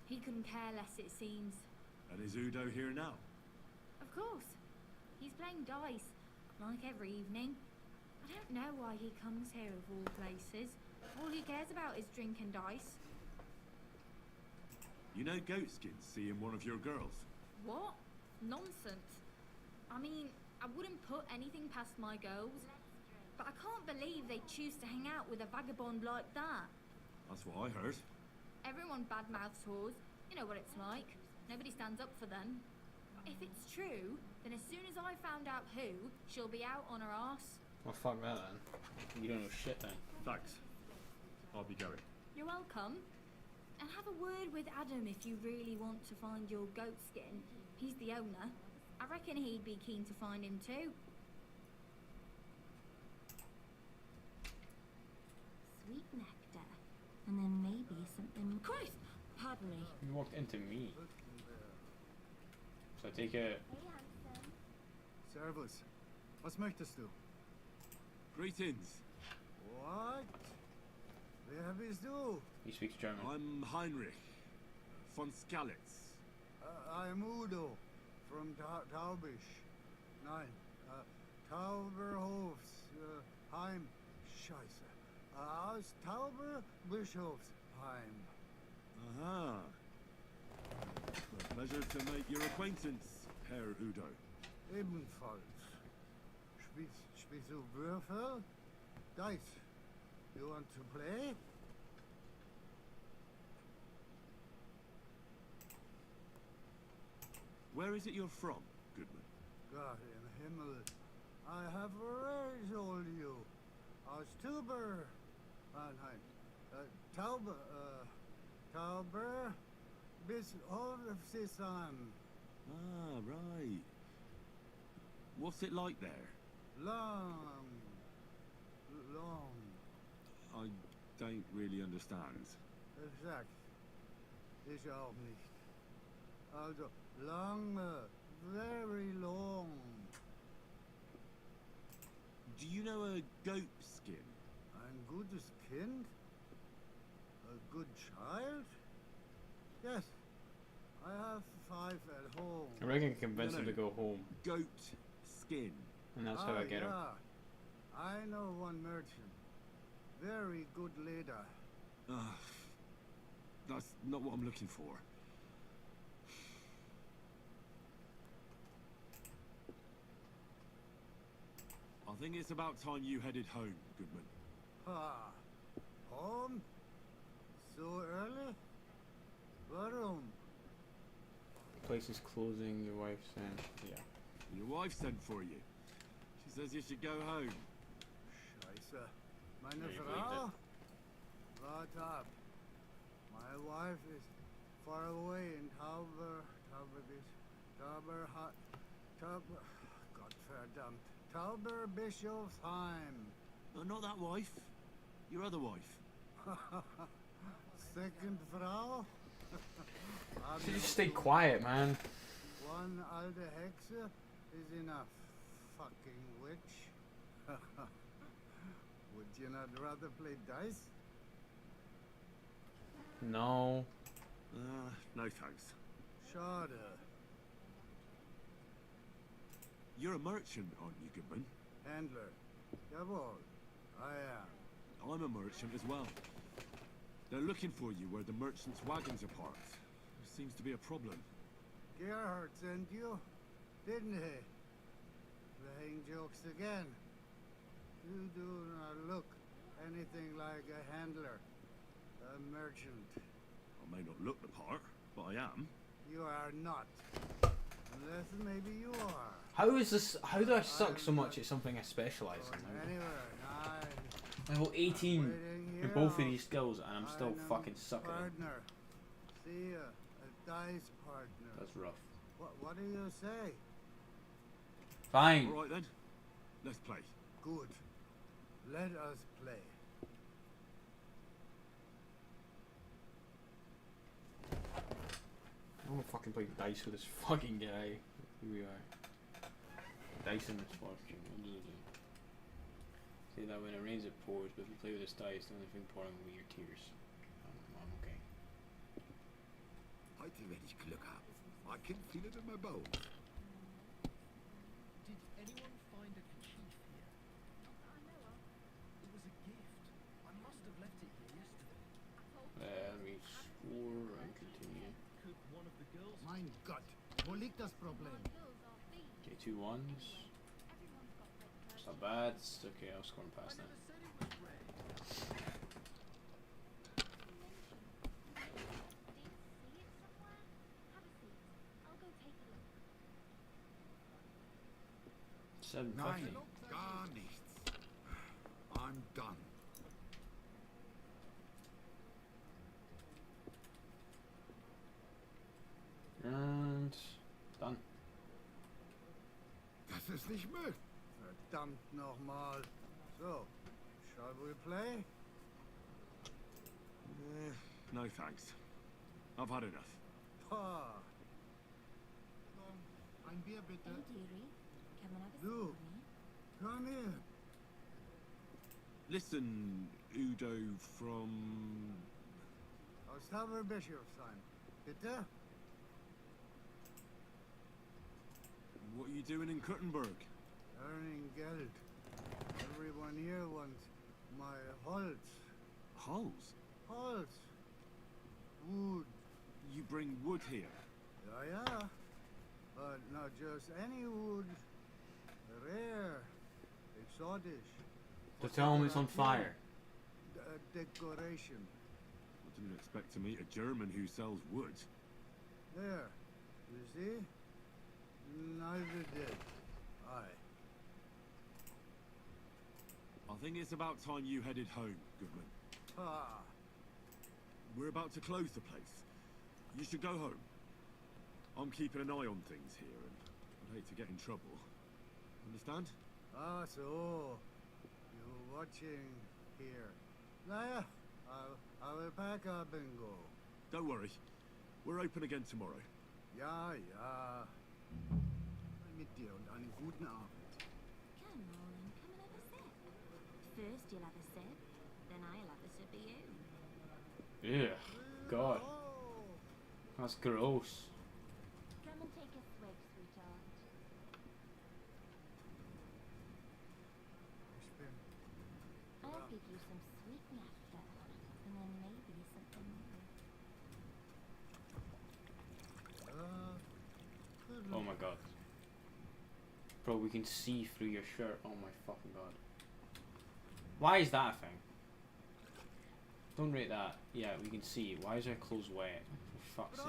He couldn't care less, it seems. And is Udo here now? Of course. He's playing dice, like every evening. I don't know why he comes here of all places. All he cares about is drink and dice. You know Goatskin's seeing one of your girls. What? Nonsense. I mean, I wouldn't put anything past my girls. But I can't believe they choose to hang out with a vagabond like that. That's what I heard. Everyone badmouths whores. You know what it's like. Nobody stands up for them. If it's true, then as soon as I found out who, she'll be out on her arse. Well, fuck that then. You don't know shit then. Thanks. I'll be going. You're welcome. And have a word with Adam if you really want to find your goat skin. He's the owner. I reckon he'd be keen to find him too. Sweet nectar. And then maybe something... Christ! Pardon me. You walked into me. So I take it. Servus. Was möchtest du? Greetings. What? Wer bist du? He speaks German. I'm Heinrich von Skalitz. I'm Udo from Taubisch. Nein, Tauberhofs. Heim. Scheiße. Aus Tauberbischofsheim. Aha. A pleasure to make your acquaintance, Herr Udo. Ebenfalls. Spielst du Würfel? Dice. You want to play? Where is it you're from, Goodman? God in Himmel. I have already told you. Aus Tauber. Nein. Tauber bis Hofsisam. Ah, right. What's it like there? Long. I don't really understand. Exakt. Ich auch nicht. Also, lange. Very long. Do you know a goat skin? Ein gutes Kind? A good child? Yes. I have 5 at home. I reckon I can convince him to go home. Goat skin. And that's how I get him. I know one merchant. Very good leader. That's not what I'm looking for. I think it's about time you headed home, Goodman. Ha! Home? So early? Warum? Place is closing. Your wife sent. Yeah. Your wife sent for you. She says you should go home. Scheiße. Meine Yeah, you Frau? Wart ab. My wife is far away in Tauber Bischofsheim. Not that wife. Your other wife. Second Frau? You just stay quiet, man. One alte Hexe is enough. Fucking witch. Would you not rather play dice? No. No thanks. Schade. You're a merchant, aren't you, Goodman? Handler. Jawohl. I am. I'm a merchant as well. They're looking for you where the merchants' wagons are parked. There seems to be a problem. Gerhard sent you, didn't he? Playing jokes again. You do not look anything like a handler. A merchant. I may not look the part, but I am. You are not. Unless maybe you are. How is this? How do I suck so much at something I specialize in? Anywhere. Level 18 waiting in here both of off these skills, and I'm still fucking sucking. Partner. See a dice partner. That's rough. What do you say? Fine. All right then. Let's play. Good. Let us play. I wanna fucking play dice with this fucking guy. Here we are. Dice in this fucking. Say that when it rains it pours, but if you play with this dice, the only thing pouring will be your tears. I'm okay. Heute werde ich Glück haben. I can feel it in my bones. Did anyone find a kerchief here? Not that I know of. It was a gift. I must have left it here yesterday. Let me score and continue. Could one of the girls... Mein Gott, wo liegt das Problem? Okay, 2 1s. It's not bad. It's okay, I'll score and pass that. Nein, gar nichts. I'm done. And done. Das ist nicht möglich. Verdammt nochmal. So, shall we play? No thanks. I've had enough. Ha! Ein Bier bitte. Du, come here. Listen, Udo from... Aus Tauberbischofsheim. Bitte? What are you doing in Kuttenberg? Earning Geld. Everyone here wants my Holz. Holes? Holz. Wood. You bring wood here? Yeah. But not just any wood. Rare. Exotic. So tell him it's on fire. Decoration. I didn't expect to meet a German who sells wood. There. You see? Neither did I. I think it's about time you headed home, Goodman. Ah. We're about to close the place. You should go home. I'm keeping an eye on things here, and I'd hate to get in trouble. Understand? Ah, so. You're watching here. Naja, I will pack up and go. Don't worry. We're open again tomorrow. Ja. Mit dir und einen guten Abend. Come on, come and have a sip. First you'll have a sip, then I'll have a sip of you. Ugh, God. That's gross. Come and take a swig, sweetheart. I'll give you some sweet nectar, and then maybe something more. Oh my god. Bro, we can see through your shirt. Oh my fucking god. Why is that a thing? Don't rate that. Yeah, we can see. Why is our clothes wet? For fuck's sake.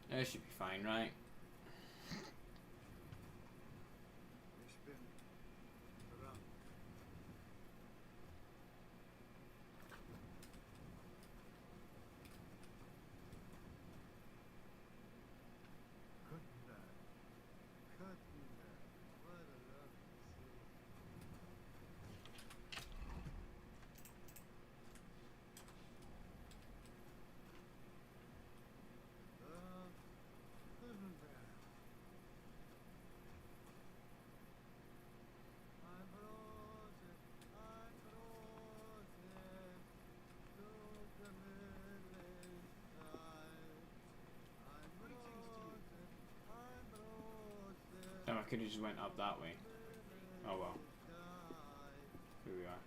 That should be fine, right? Oh, I could have just went up that way. Oh well. Here we are.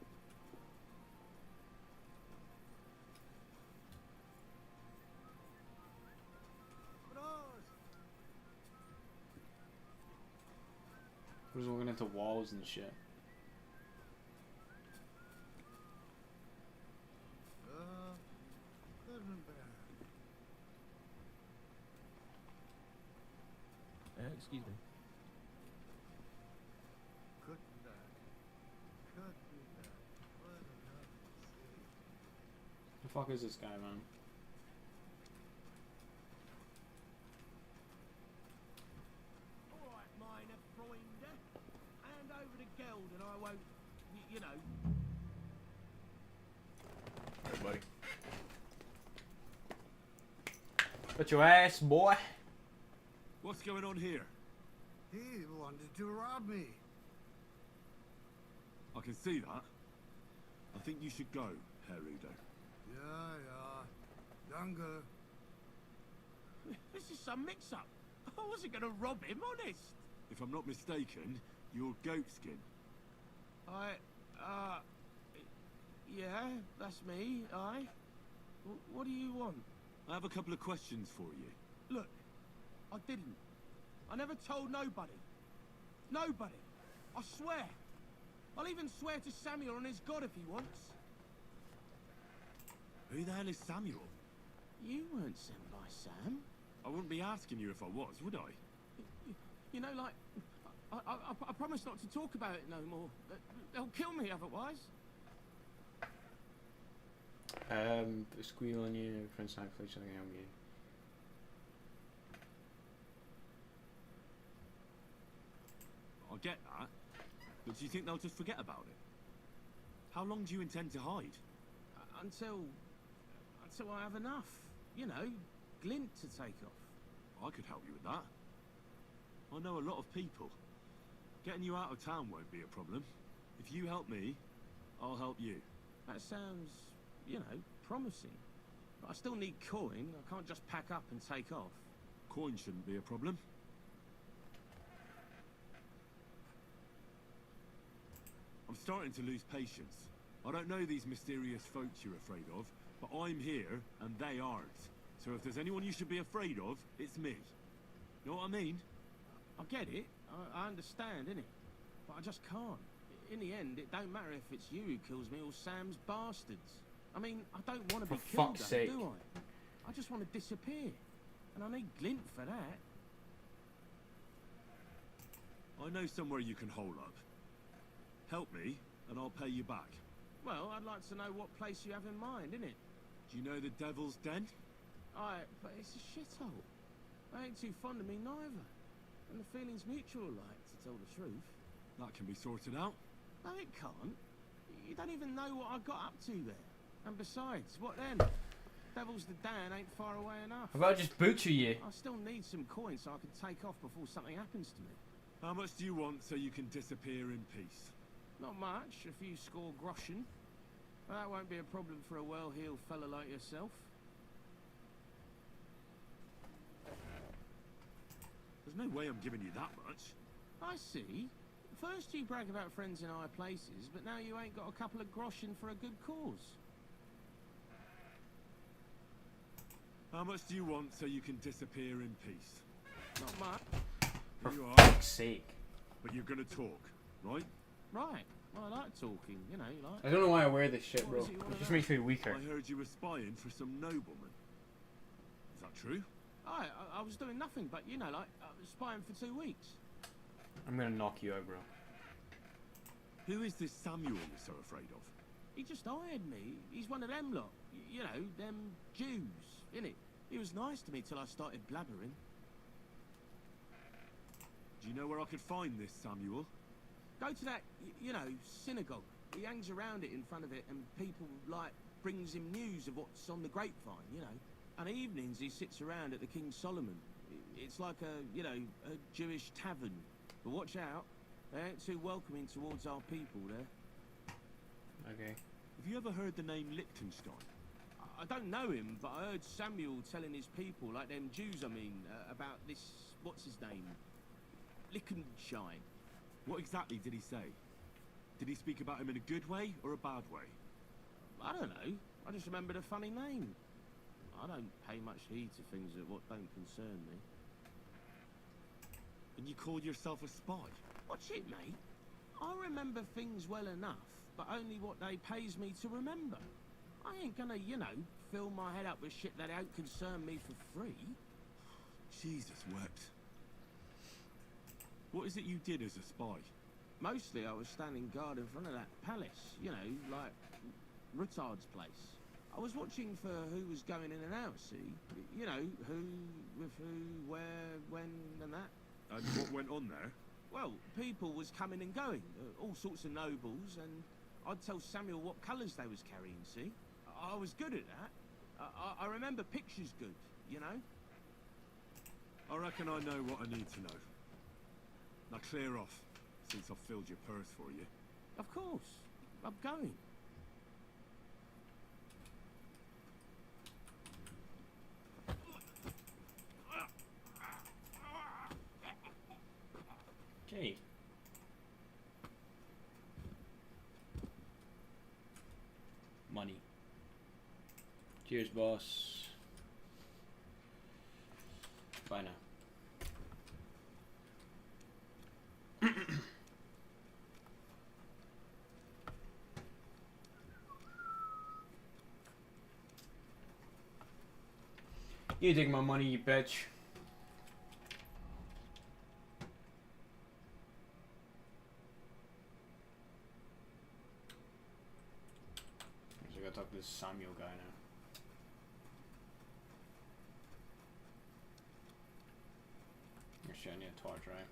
We're just looking into walls and shit. Excuse me. The fuck is this guy, man? Alright, minor Freunde. Hand over the geld and I won't, you know. Hey, buddy. Put your ass, boy. What's going on here? He wanted to rob me. I can see that. I think you should go, Herr Udo. Yeah. Danke. This is some mix-up. I wasn't going to rob him, honest. If I'm not mistaken, you're Goatskin. Yeah, that's me, aye. What do you want? I have a couple of questions for you. Look, I didn't. I never told nobody. Nobody. I swear. I'll even swear to Samuel and his God if he wants. Who the hell is Samuel? You weren't sent by Sam. I wouldn't be asking you if I was, would I? You know, like, I promise not to talk about it no more. They'll kill me otherwise. Squeal on you, Prince Knight, please something on you. I get that, but do you think they'll just forget about it? How long do you intend to hide? Until I have enough. You know, glint to take off. I could help you with that. I know a lot of people. Getting you out of town won't be a problem. If you help me, I'll help you. That sounds, you know, promising. But I still need coin. I can't just pack up and take off. Coin shouldn't be a problem. I'm starting to lose patience. I don't know these mysterious folks you're afraid of, but I'm here and they aren't. So if there's anyone you should be afraid of, it's me. Know what I mean? I get it. I understand, innit? But I just can't. In the end, it don't matter if it's you who kills me or Sam's bastards. I mean, I don't want to be killed, fuck's though, sake. do I? I just want to disappear. And I need glint for that. I know somewhere you can hole up. Help me, and I'll pay you back. Well, I'd like to know what place you have in mind, innit? Do you know the Devil's Den? But it's a shithole. They ain't too fond of me neither. And the feeling's mutual, like, to tell the truth. That can be sorted out. No, it can't. You don't even know what I got up to there. And besides, what then? Devil's the Dan ain't far away enough. How about I just butcher you? I still need some coin so I can take off before something happens to me. How much do you want so you can disappear in peace? Not much, a few score groschen. But that won't be a problem for a well-heeled fella like yourself. There's no way I'm giving you that much. I see. First you brag about friends in high places, but now you ain't got a couple of groschen for a good cause. How much do you want so you can disappear in peace? Not much. For You are. fuck's sake. But you're gonna talk, right? Right. Well, I like talking, you know, like... I don't know why I wear this shit, What bro. is it you wanna It just know? makes me weaker. I heard you were spying for some nobleman. Is that true? I was doing nothing, but, you know, like, I was spying for 2 weeks. I'm gonna knock you out, bro. Who is this Samuel you're so afraid of? He just hired me. He's one of them lot. You know, them Jews, innit? He was nice to me till I started blabbering. Do you know where I could find this Samuel? Go to that, you know, synagogue. He hangs around it in front of it, and people, like, brings him news of what's on the grapevine, you know. And evenings he sits around at the King Solomon. It's like a, you know, a Jewish tavern. But watch out, they ain't too welcoming towards our people there. Okay. Have you ever heard the name Liechtenstein? I don't know him, but I heard Samuel telling his people, like them Jews, I mean, about this, what's his name? Liechtenstein. What exactly did he say? Did he speak about him in a good way or a bad way? I don't know. I just remembered a funny name. I don't pay much heed to things that what don't concern me. And you called yourself a spy? What's it, mate? I remember things well enough, but only what they pays me to remember. I ain't gonna, you know, fill my head up with shit that don't concern me for free. Jesus wept. What is it you did as a spy? Mostly I was standing guard in front of that palace, you know, like Rutard's place. I was watching for who was going in and out, see? You know, who, with who, where, when, and that. And what went on there? Well, people was coming and going, all sorts of nobles, and I'd tell Samuel what colours they was carrying, see? I was good at that. I remember pictures good, you know? I reckon I know what I need to know. Now clear off, since I've filled your purse for you. Of course. I'm going. Okay. Money. Cheers, boss. Bye now. You take my money, you bitch. I gotta talk to this Samuel guy now. Actually, I need a torch, right?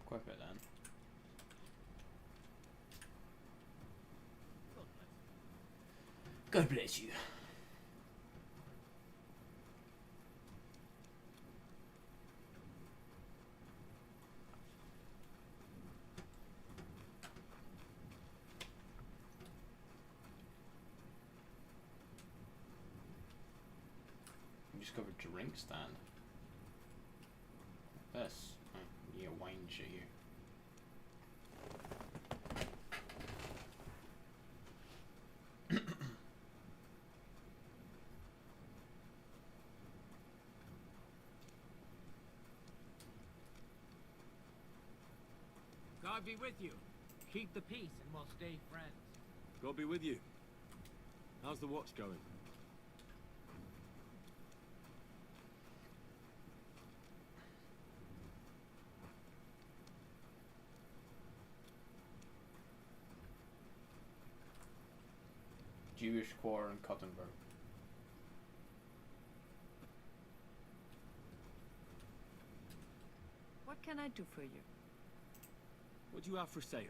Equip it then. God bless you. Discovered drink stand. Like this. Oh, yeah, wine shit here. God be with you. Keep the peace and we'll stay friends. God be with you. How's the watch going? Jewish quarter in Cottenburg. What can I do for you? What do you have for sale?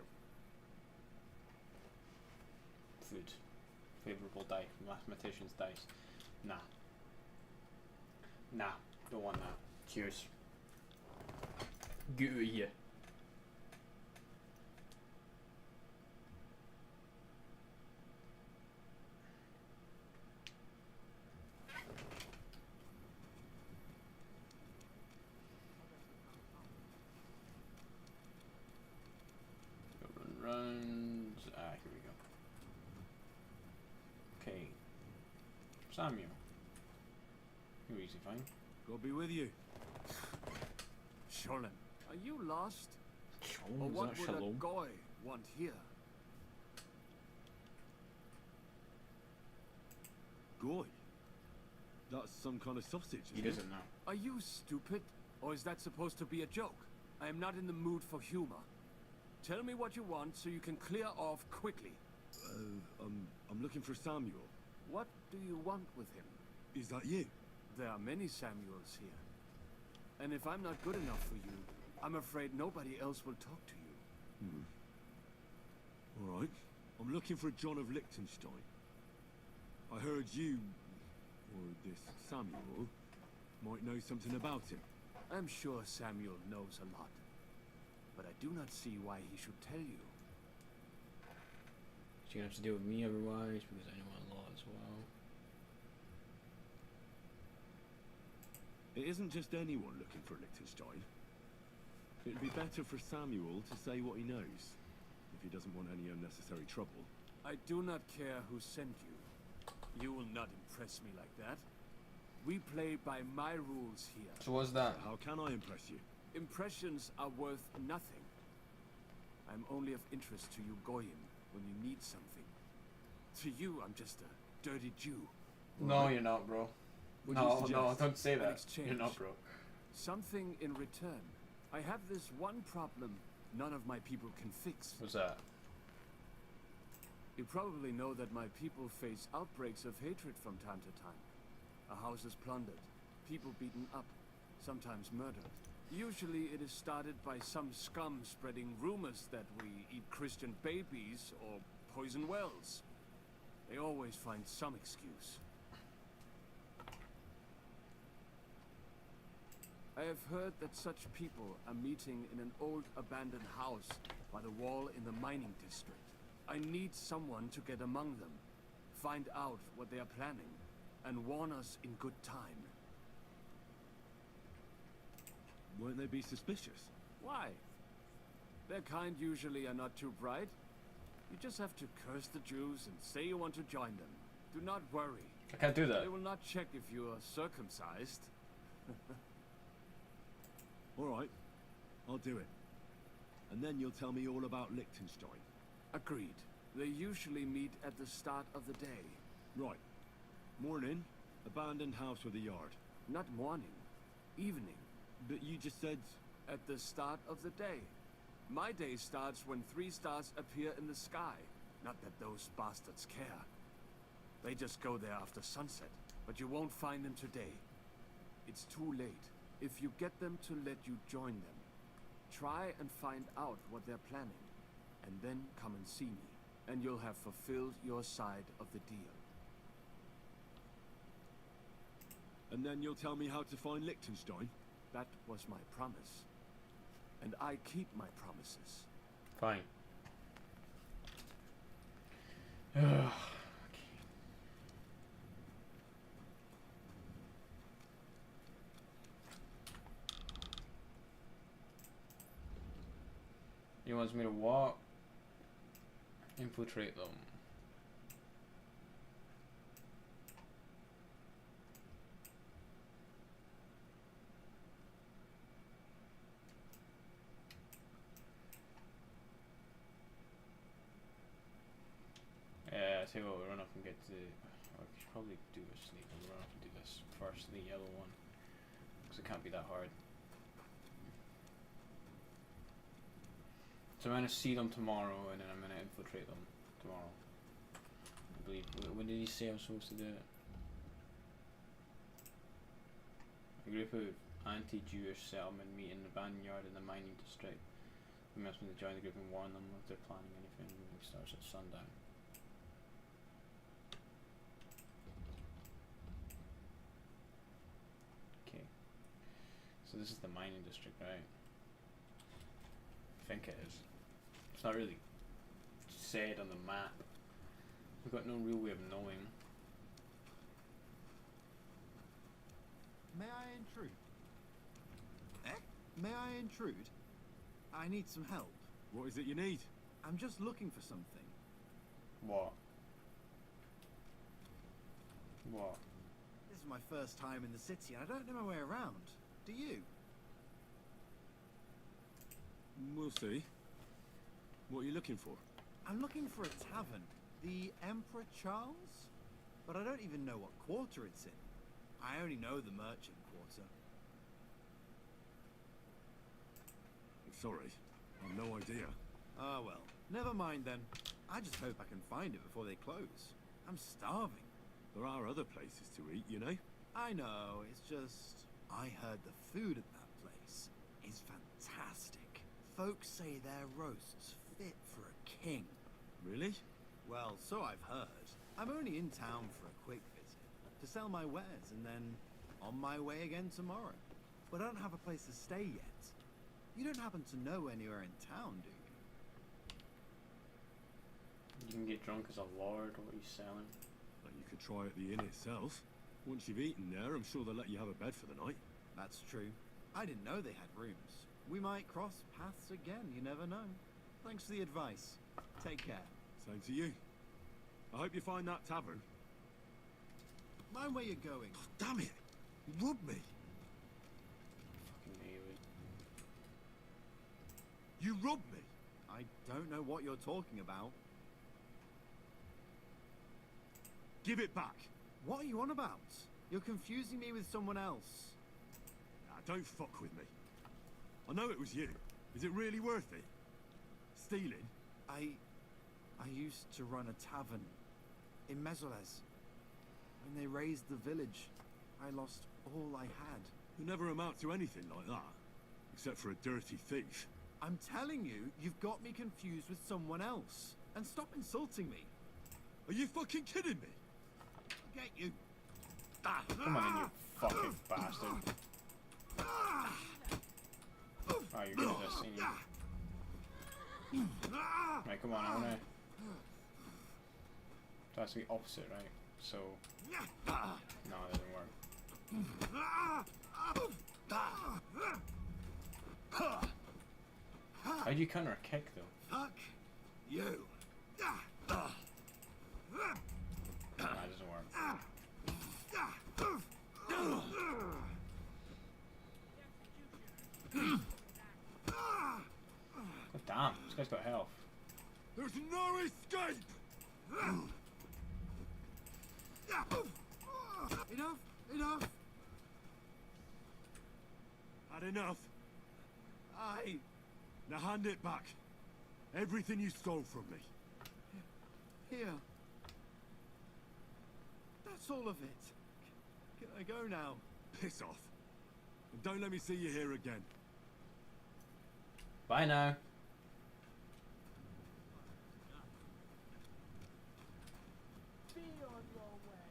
Food. Favorable dice. Mathematician's dice. Nah. Nah. Don't want that. Cheers. Get out of here. Runs. Here we go. Okay. Samuel. You're easy find. God be with you. Sholem, are you lost? Or is what that would a shalom? goy want here? Goy? That's some kind of sausage, He isn't it? doesn't know. Are you stupid? Or is that supposed to be a joke? I am not in the mood for humor. Tell me what you want so you can clear off quickly. I'm looking for Samuel. What do you want with him? Is that you? There are many Samuels here. And if I'm not good enough for you, I'm afraid nobody else will talk to you. All right. I'm looking for John of Liechtenstein. I heard you, or this Samuel, might know something about him. I'm sure Samuel knows a lot. But I do not see why he should tell you. You're gonna have to deal with me otherwise, because I know a lot as well. It isn't just anyone looking for Liechtenstein. It'd be better for Samuel to say what he knows, if he doesn't want any unnecessary trouble. I do not care who sent you. You will not impress me like that. We play by my rules here. So what's that? How can I impress you? Impressions are worth nothing. I'm only of interest to you Goyim when you need something. To you, I'm just a dirty Jew. No, you're not, bro. What do you No, suggest? don't say An that. exchange. You're not, bro. Something in return. I have this one problem none of my people can fix. What's that? You probably know that my people face outbreaks of hatred from time to time. A house is plundered, people beaten up, sometimes murdered. Usually it is started by some scum spreading rumors that we eat Christian babies or poison wells. They always find some excuse. I have heard that such people are meeting in an old abandoned house by the wall in the mining district. I need someone to get among them, find out what they are planning, and warn us in good time. Won't they be suspicious? Why? Their kind usually are not too bright. You just have to curse the Jews and say you want to join them. Do not worry. I can't do that. They will not check if you are circumcised. All right, I'll do it. And then you'll tell me all about Liechtenstein. Agreed. They usually meet at the start of the day. Right. Morning, abandoned house with a yard. Not morning. Evening. But you just said... At the start of the day. My day starts when 3 stars appear in the sky. Not that those bastards care. They just go there after sunset. But you won't find them today. It's too late. If you get them to let you join them, try and find out what they're planning. And then come and see me. And you'll have fulfilled your side of the deal. And then you'll tell me how to find Liechtenstein? That was my promise. And I keep my promises. Fine. He wants me to walk, infiltrate them. Yeah, I tell you what, we'll run up and get the... I should probably do a sneak. We'll run up and do this first, the yellow one. Because it can't be that hard. So I'm going to see them tomorrow, and then I'm going to infiltrate them tomorrow. I believe. When did he say I'm supposed to do it? A group of anti-Jewish settlement meet in the abandoned yard in the mining district. We must to join the group and warn them if they're planning anything. It starts at sundown. Okay. So this is the mining district, right? I think it is. It's not really said on the map. We've got no real way of knowing. May I intrude? May I intrude? I need some help. What is it you need? I'm just looking for something. What? What? This is my first time in the city and I don't know my way around. Do you? We'll see. What are you looking for? I'm looking for a tavern. The Emperor Charles? But I don't even know what quarter it's in. I only know the merchant quarter. Sorry, I've no idea. Ah, well. Never mind then. I just hope I can find it before they close. I'm starving. There are other places to eat, you know? I know, it's just... I heard the food at that place is fantastic. Folks say their roasts fit for a king. Really? Well, so I've heard. I'm only in town for a quick visit, to sell my wares, and then on my way again tomorrow. But I don't have a place to stay yet. You don't happen to know anywhere in town, do you? You can get drunk as a lord. What are you selling? Well, you could try at the inn itself. Once you've eaten there, I'm sure they'll let you have a bed for the night. That's true. I didn't know they had rooms. We might cross paths again, you never know. Thanks for the advice. Take care. Same to you. I hope you find that tavern. Mind where you're going. Oh, damn it! You robbed me! Fucking maybe. You robbed me! I don't know what you're talking about. Give it back! What are you on about? You're confusing me with someone else. Nah, don't fuck with me. I know it was you. Is it really worth it? Stealing? I used to run a tavern in Mezoles. When they razed the village, I lost all I had. You never amount to anything like that. Except for a dirty thief. I'm telling you, you've got me confused with someone else. And stop insulting me. Are you fucking kidding me? I'll get you. Come on in, you fucking bastard. Oh, you're good at this, ain't you? Right, come on, I wanna... It has to be opposite, right? So... No, it doesn't work. How'd you counter a kick, though? Fuck you. Nah, it doesn't work. God damn, this guy's got health. There's no escape! Enough! Enough! Had enough? I... Now hand it back. Everything you stole from me. Here. That's all of it. Can I go now? Piss off. And don't let me see you here again. Bye now. Be on your way.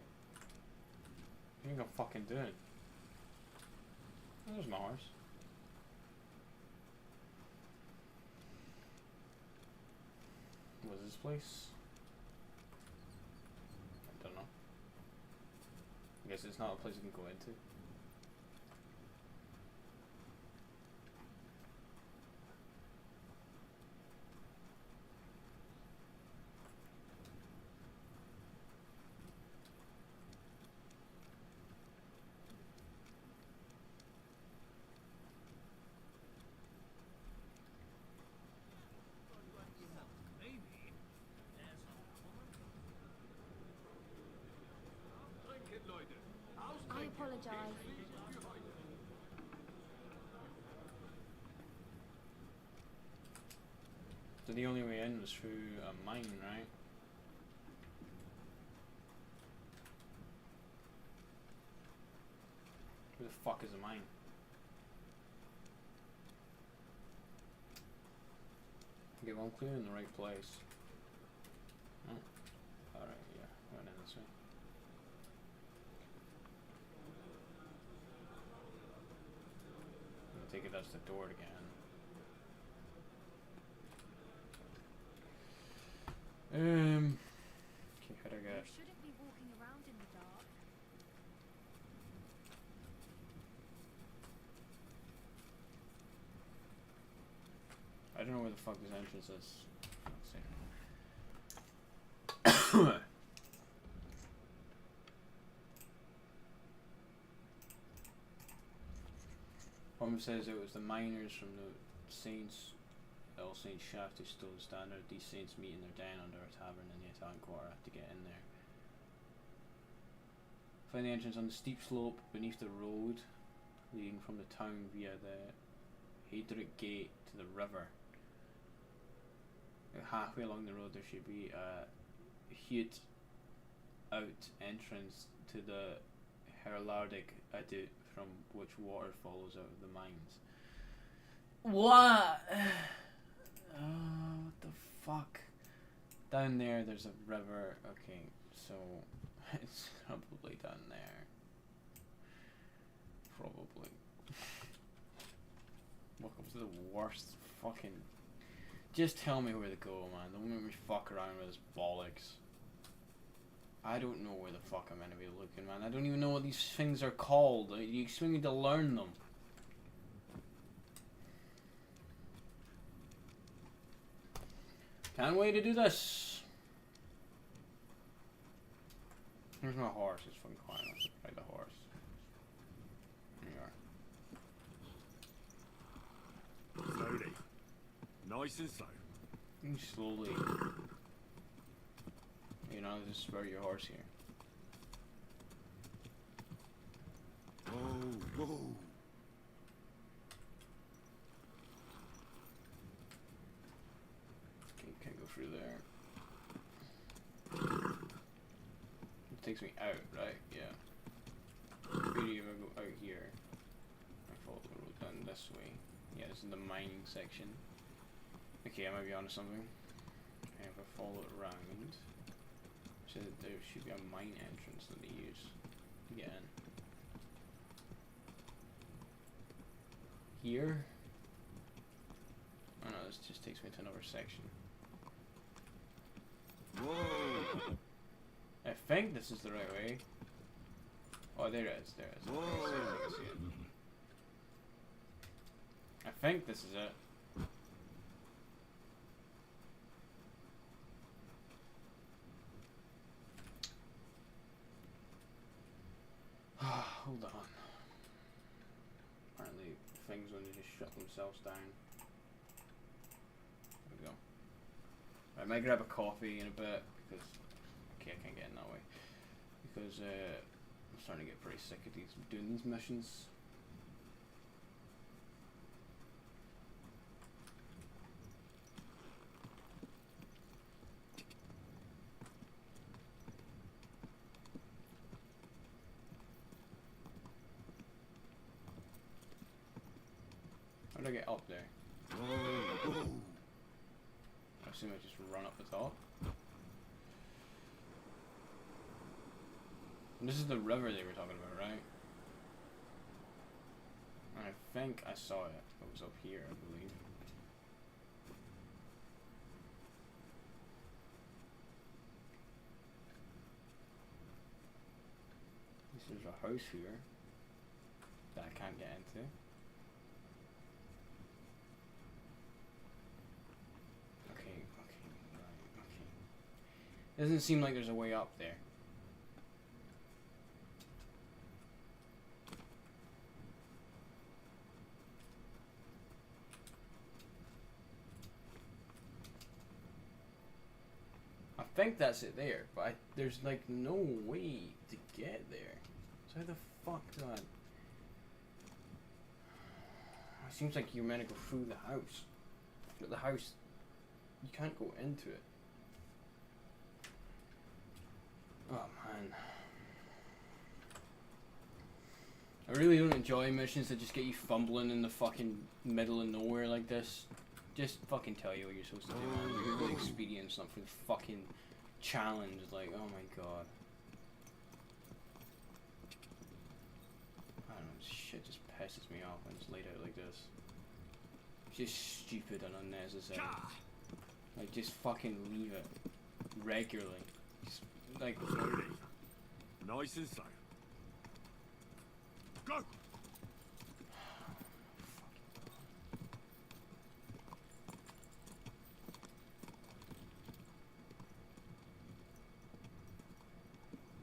You ain't gonna fucking do it. There's Mars. What's this place? I don't know. I guess it's not a place you can go into. I apologise. So the only way in was through a mine, right? Who the fuck is a mine? Okay, well I'm clearly in the right place. Oh. Alright, yeah, went in this way. I take it that's the door again. Okay, how'd I get? You shouldn't be walking around in the dark. I don't know where the fuck this entrance is. Let's see. One says it was the miners from the Saints All Saints shaft is stone standard. These saints meet in their den under a tavern in the Italian quarter to get in there. Find the entrance on the steep slope beneath the road leading from the town via the Hadric Gate to the river. Halfway along the road there should be a hewed out entrance to the Herlardic Adut from which water follows out of the mines. What? What the fuck? Down there's a river. Okay, so it's probably down there. Probably. Welcome to the worst fucking... Just tell me where to go, man. Don't make me fuck around with this bollocks. I don't know where the fuck I'm meant to be looking, man. I don't even know what these things are called. You expect me to learn them. Can't wait to do this. Here's my horse. It's fucking quiet. Let's ride the horse. There you are. Slowly. Nice and slow. Slowly. You know, just spur your horse here. Whoa, whoa. Okay, can't go through there. It takes me out, right? Yeah. Maybe if I go out here, I follow the road down this way. Yeah, this is the mining section. Okay, I might be onto something. And if I follow it around, so there should be a mine entrance that they use to get in. Here? Oh no, this just takes me to another section. Whoa! I think this is the right way. Oh, there it is, there it is. Whoa. I can see it. I think this is it. Hold on. Apparently things only just shut themselves down. There we go. I might grab a coffee in a bit because okay, I can't get in that way. Because I'm starting to get pretty sick of doing these missions. How do I get up there? Whoa, whoa. I assume I just run up the top. And this is the river they were talking about, right? And I think I saw it. It was up here, I believe. There's a house here that I can't get into. Okay, right, okay. Doesn't seem like there's a way up there. I think that's it there, but there's like no way to get there. So how the fuck do I... It seems like you're meant to go through the house. But the house, you can't go into it. Oh man. I really don't enjoy missions that just get you fumbling in the fucking middle of nowhere like this. Just fucking tell you what you're supposed to do, man. You're really experienced enough for the fucking challenge. Like, oh my god. I don't know, this shit just pisses me off when it's laid out like this. It's just stupid and unnecessary. Like, just fucking leave it. Regularly. Just, like... Slowly. Nice and slow. Go!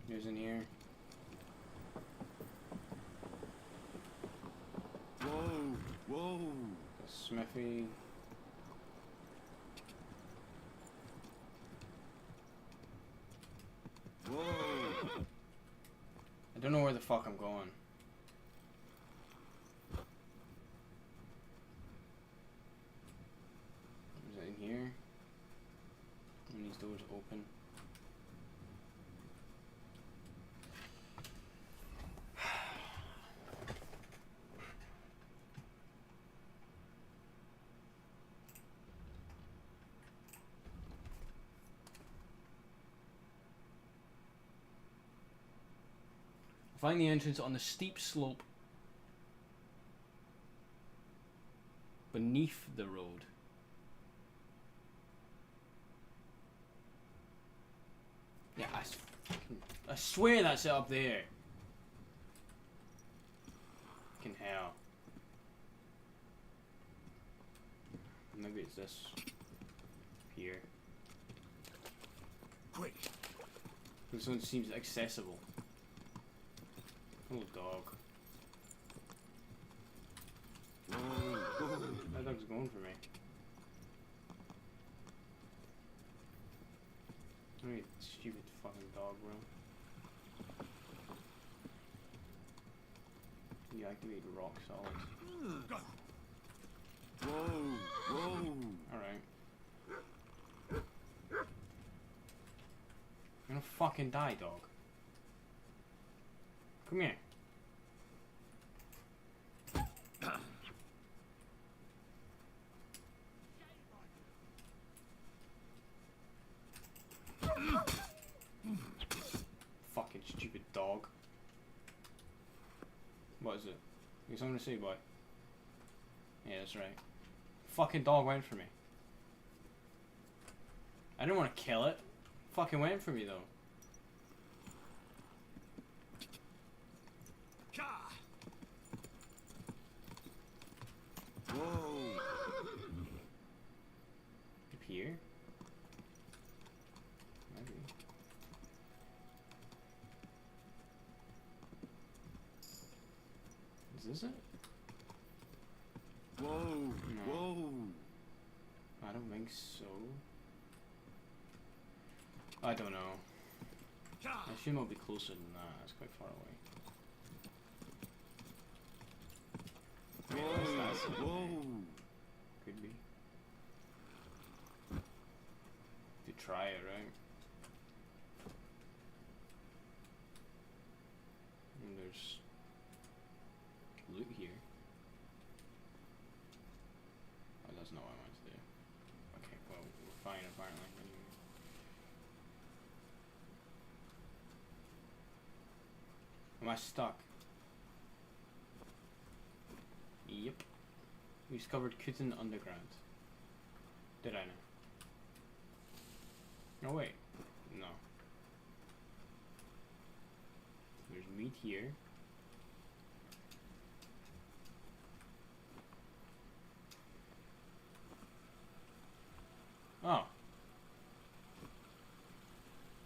Here's in here. Whoa, whoa. A smithy. fuck I'm going. Is it in here? And these doors open. Find the entrance on the steep slope beneath the road. Yeah, I swear that's it up there. Fucking hell. Maybe it's this here. Quick. This one seems accessible. Little dog. That dog's going for me. You stupid fucking dog, bro. You activate rock solid. Whoa. Alright. You're gonna fucking die, dog. Come here. Fucking stupid dog. What is it? You got something to say, boy? Yeah, that's right. Fucking dog went for me. I didn't want to kill it. Fucking went for me though. Whoa. Up here? Maybe. Is this it? Whoa. No. Whoa. I don't think so. I don't know. I assume it'll be closer than that. It's quite far away. That's it. Could be. To try it, right? And there's loot here. Oh, that's not what I wanted to do. Okay, well, we're fine apparently. Anyway. Am I stuck? Yep. We discovered Kutin Underground. Did I know? No, wait. No. There's meat here. Oh.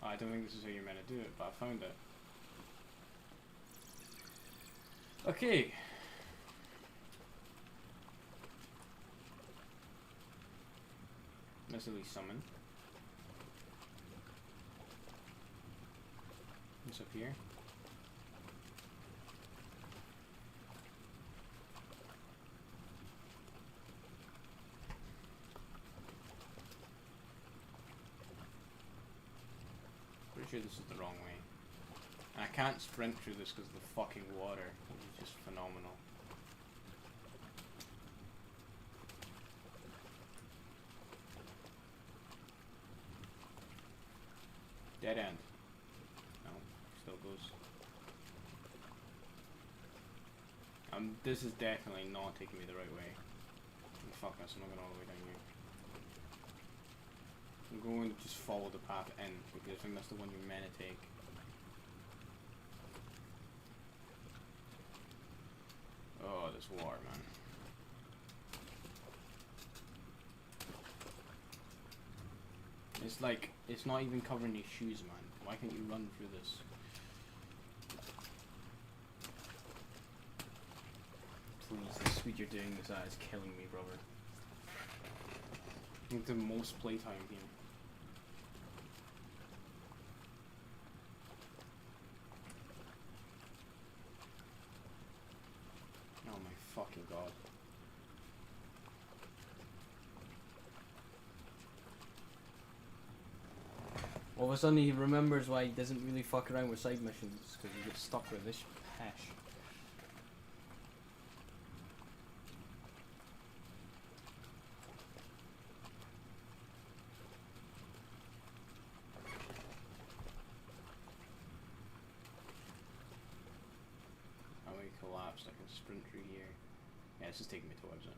I don't think this is how you're meant to do it, but I found it. Okay. Let's at least summon. What's up here? Pretty sure this is the wrong way. And I can't sprint through this because of the fucking water, which is just phenomenal. Dead end. No, still goes. This is definitely not taking me the right way. Fuck this, I'm not going all the way down here. I'm going to just follow the path in, because I think that's the one you're meant to take. Oh, this water, man. It's like, it's not even covering your shoes, man. Why can't you run through this? Please, the speed you're doing this at is killing me, brother. I think the most playtime here. All of a sudden he remembers why he doesn't really fuck around with side missions, because he gets stuck with this hash. Oh, we collapsed. I can sprint through here. Yeah, this is taking me towards it.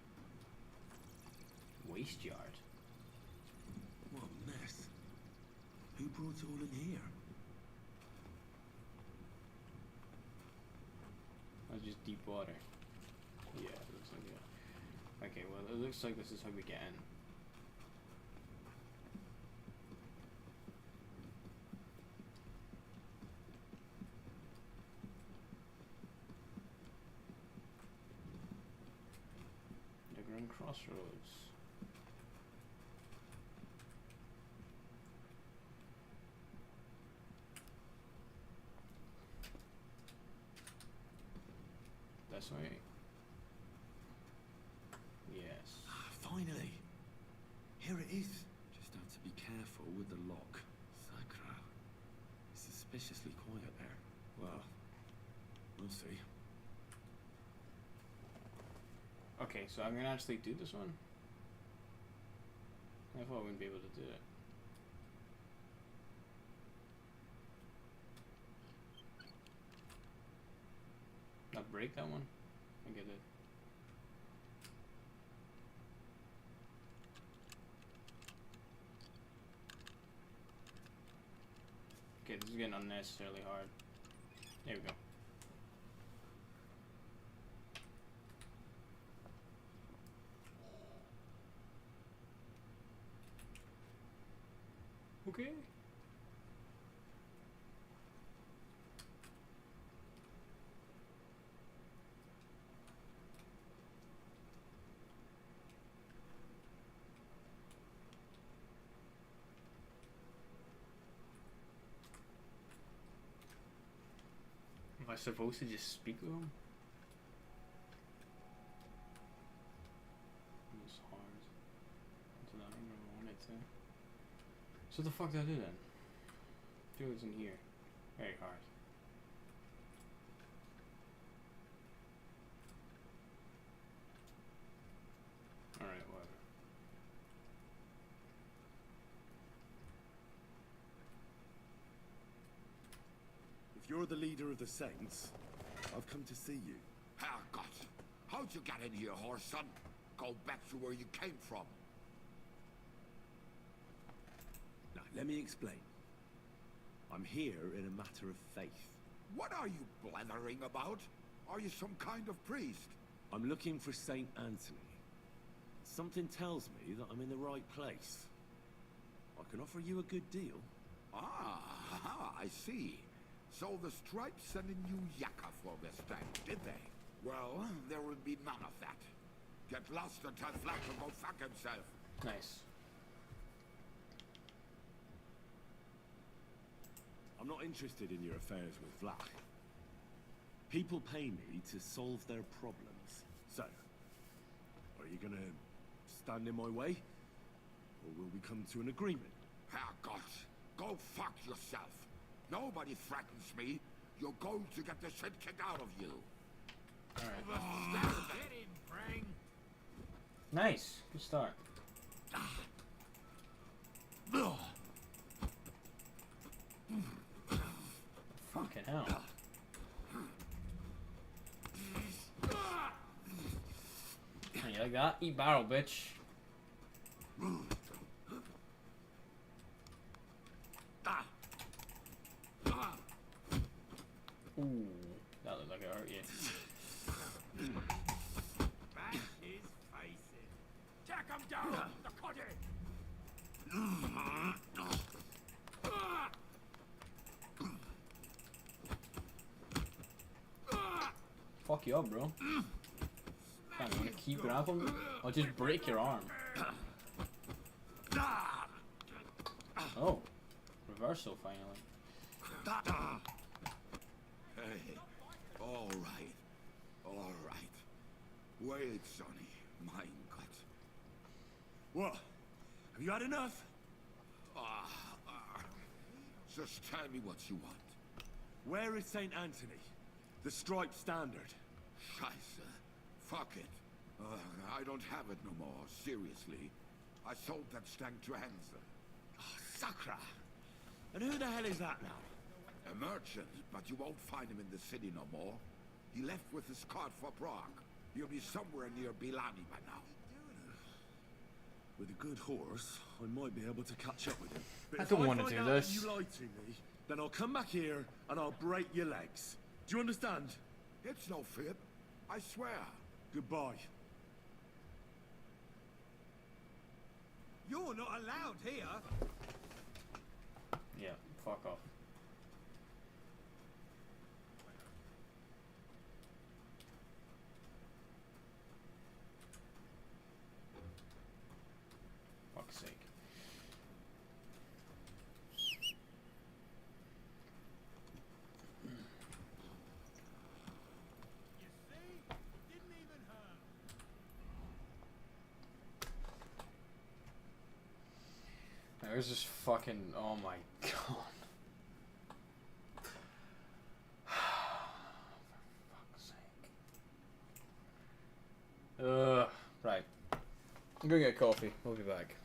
Waste yard. What a mess. Who brought it all in here? That's just deep water. Yeah, it looks like it. Okay, well, it looks like this is how we get in. The Grand Crossroads. This way. Yes. Finally. Here it is. Just have to be careful with the lock. Sacra. It's suspiciously quiet there. Well, we'll see. Okay, so I'm gonna actually do this one. I thought I wouldn't be able to do it. Not break that one? I think I did. Okay, this is getting unnecessarily hard. There we go. Okay. Am I supposed to just speak with him? It's hard. Until I don't really want it to. So the fuck did I do then? Do it's in here. Very hard. Alright, whatever. If you're the leader of the Saints, I've come to see you. Herrgott! How'd you get in here, horse son? Go back to where you came from. Now, let me explain. I'm here in a matter of faith. What are you blethering about? Are you some kind of priest? I'm looking for Saint Anthony. Something tells me that I'm in the right place. I can offer you a good deal. Ah, I see. So the Stripes sending you yakka for this thing, did they? Well, there will be none of that. Get lost and tell Flack to go fuck himself. Nice. I'm not interested in your affairs with Vlach. People pay me to solve their problems. So, are you gonna stand in my way? Or will we come to an agreement? Herrgott, go fuck yourself. Nobody threatens me. You're going to get the shit kicked out of you. Alright. Get him, Brang! Nice. Good start. Fucking hell. You like that? Eat barrel, bitch. Ooh, that looked like it hurt you. Bash his face in. Jack him down! The coddy! Fuck you up, bro. Damn, you wanna keep grappling me? I'll just break your arm. Oh. Reversal, finally. Hey, all right. All right. Wait, Sonny. Mein Gott. What? Have you had enough? Just tell me what you want. Where is St. Anthony? The striped standard. Scheiße. Fuck it. I don't have it no more, seriously. I sold that stank to Hansen. Oh, Sakra! And who the hell is that now? A merchant, but you won't find him in the city no more. He left with his cart for Prague. He'll be somewhere near Bilani by now. With a good horse, I might be able to catch up with him. But I if don't want to find do out this. that you lied to me, then I'll come back here and I'll break your legs. Do you understand? It's no fib. I swear. Goodbye. You're not allowed here. Yeah, fuck off. Fuck's sake. There's this fucking, oh my god. Right. I'm gonna get coffee. We'll be back.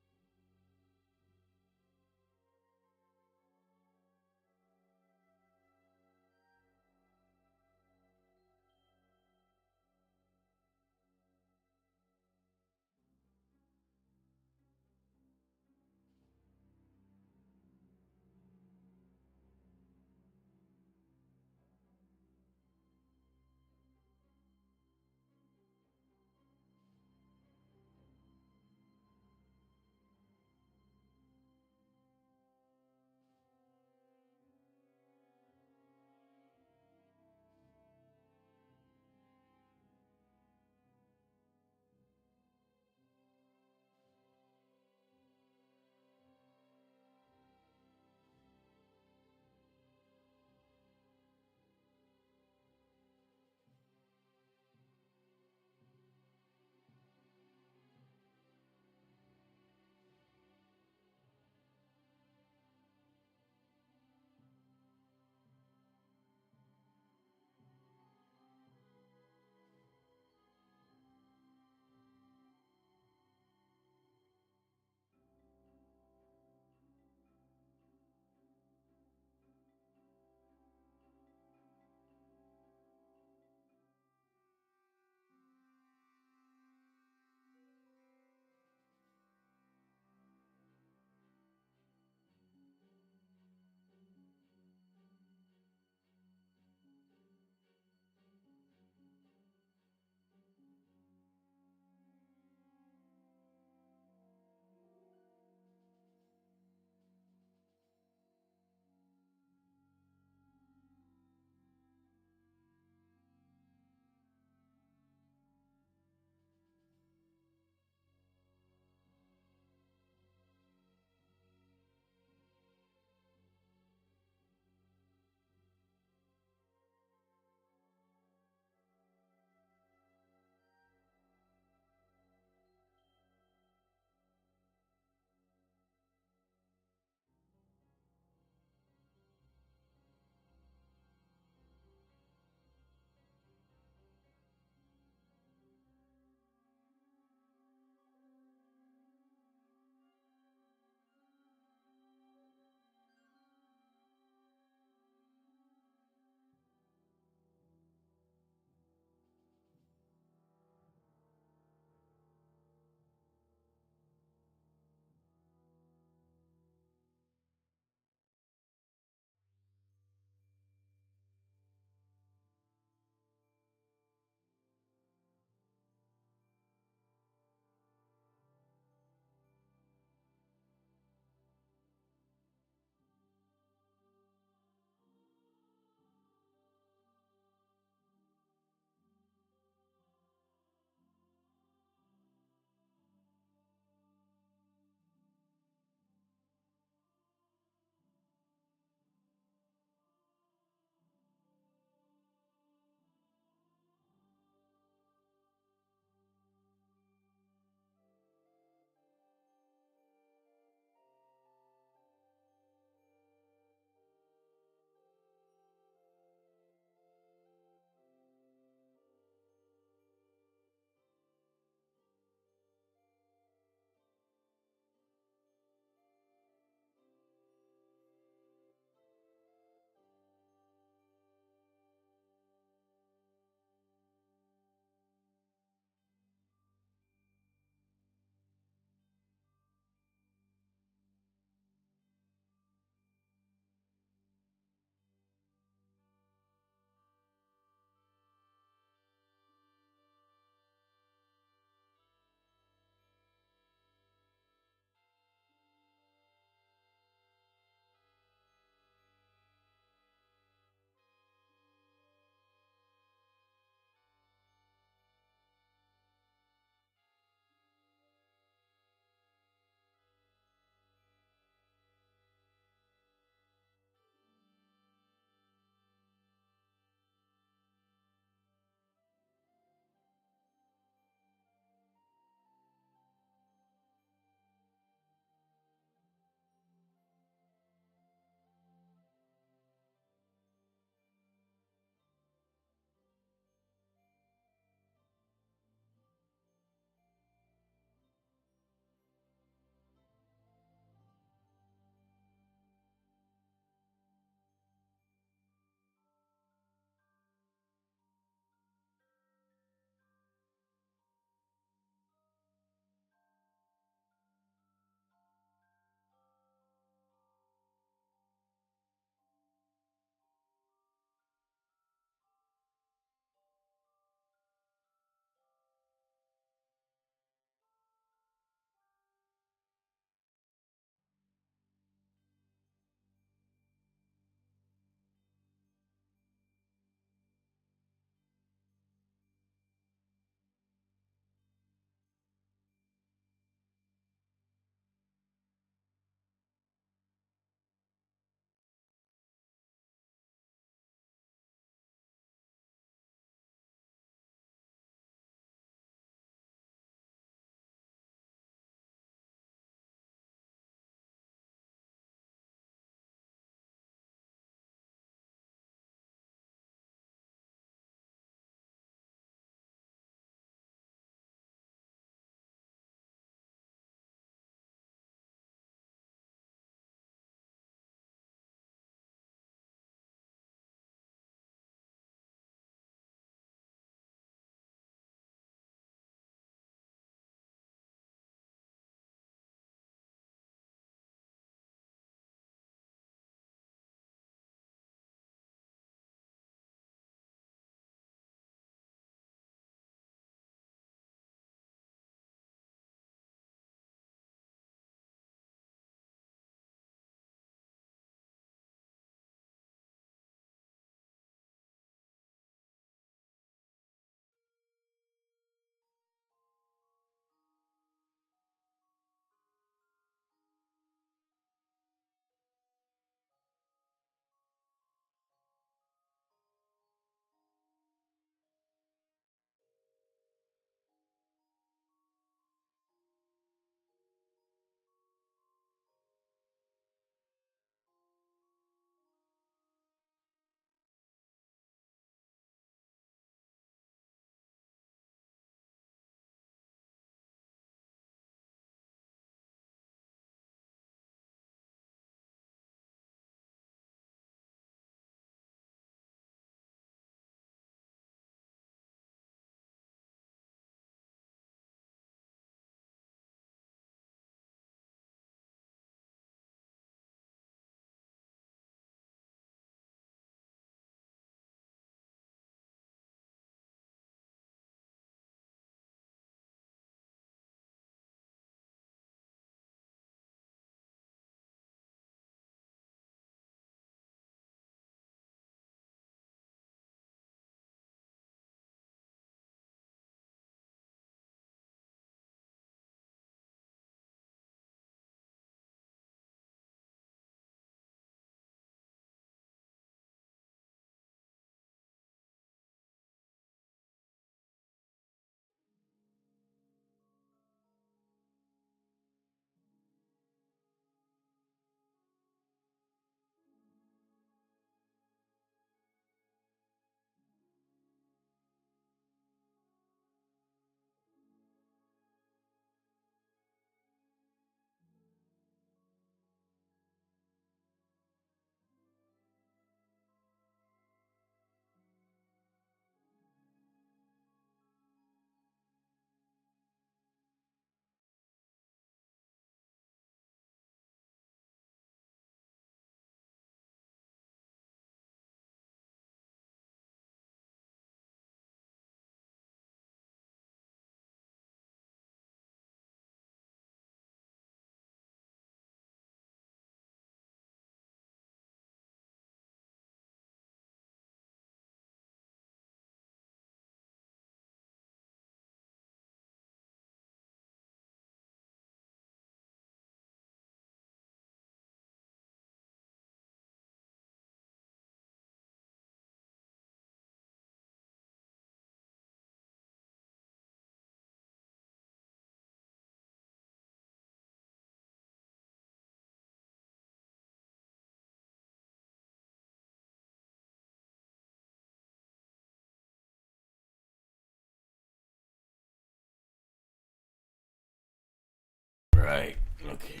Right, okay.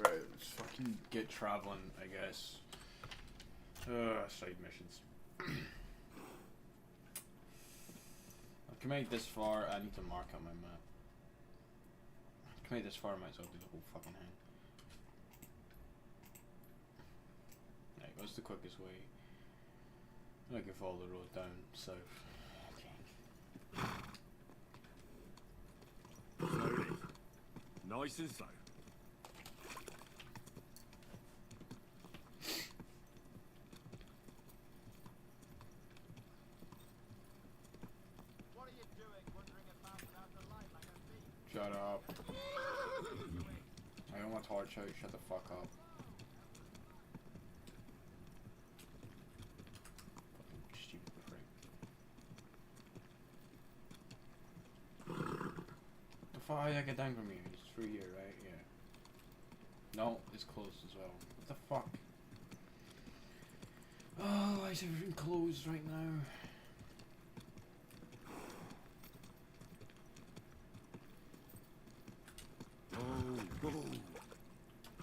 Right, let's fucking get traveling, I guess. Side missions. I've committed this far, I need to mark on my map. I've committed this far, I might as well do the whole fucking thing. Right, what's the quickest way? I can follow the road down south. Slowly. Nice and slow. Shut up. I don't want to torch out, shut the fuck up. Fucking stupid prick. The fuck, how did I get down from here? It's through here, right? Yeah. No, it's closed as well. What the fuck? Oh, why is everything closed right now? Whoa.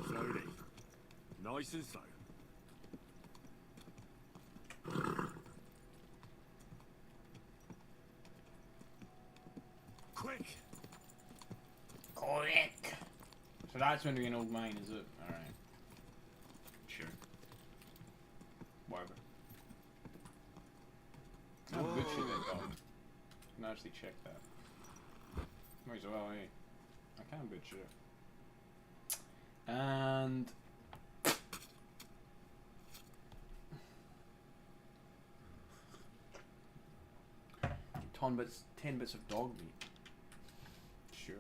Slowly. Nice and slow. Quick! Quick! So that's going to be an old mine, is it? Alright. Sure. Whatever. How good shit they got. I can actually check that. Might as well, eh? I can butcher it. And 10 bits of dog meat. Sure.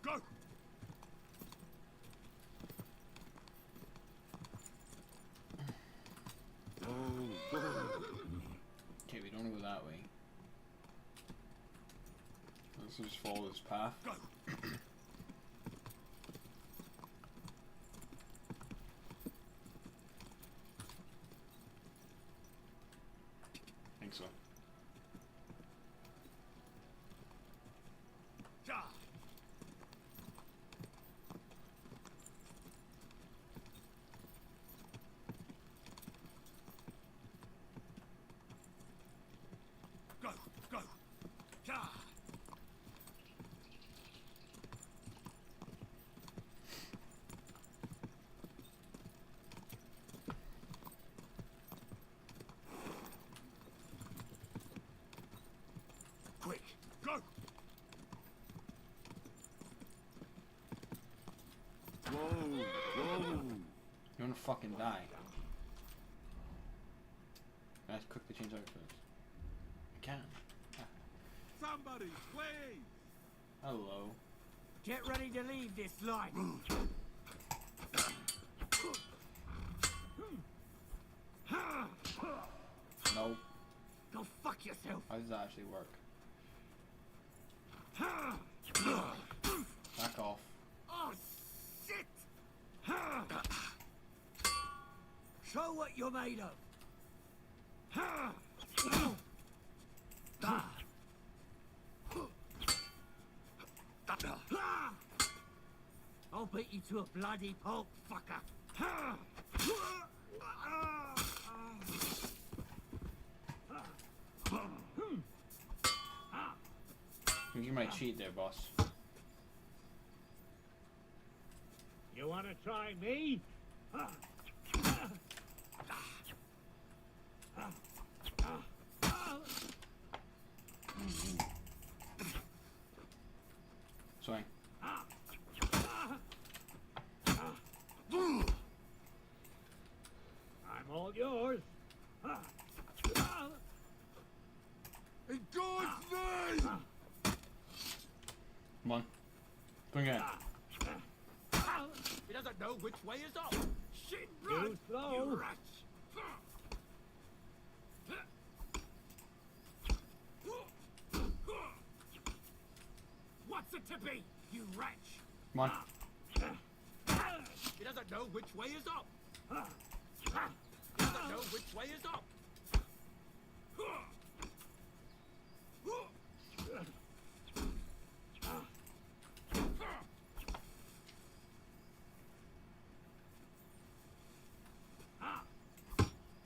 Go! Okay, we don't go that way. Let's just follow this path. Go! Think so. Ja! Go! Go! Ja! Quick! Go! Whoa! Whoa! You wanna fucking die? Can I quickly change outfits? I can. Somebody, please! Hello. Get ready to leave this life. No. Go fuck yourself. How does that actually work? Back off. Oh, shit! Show what you're made of. I'll beat you to a bloody pulp, fucker. You might cheat there, boss. You want to try me? Swing. I'm all yours. In God's name! Come on. Bring it. He doesn't know which way is up. Shit, run! Too slow. You rat. What's a tippy, you wretch? Come on. He doesn't know which way is up. You don't know which way is up.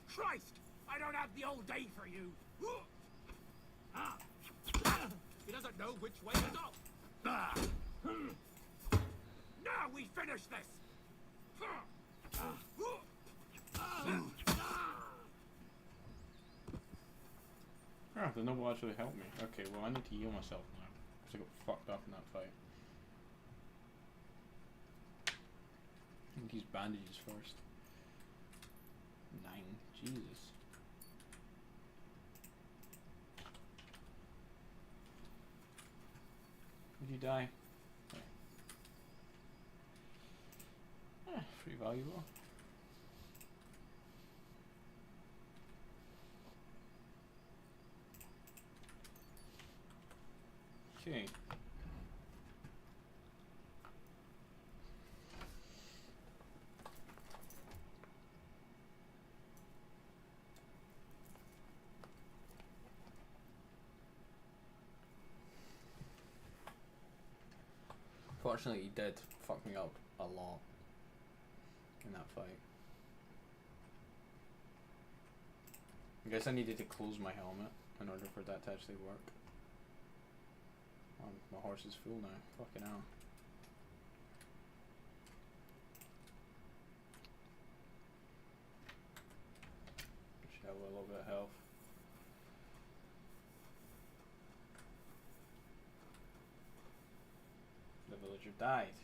Christ! I don't have the old day for you! He doesn't know which way is up. Now we finish this! Oh, the noble actually helped me. Okay, well I need to heal myself now, because I got fucked up in that fight. I need these bandages first. 9. Jesus. Would you die? Okay. Pretty valuable. Okay. Fortunately, he did fuck me up a lot in that fight. I guess I needed to close my helmet in order for that to actually work. My horse is full now. Fucking hell. Should have a little bit of health. The villager died.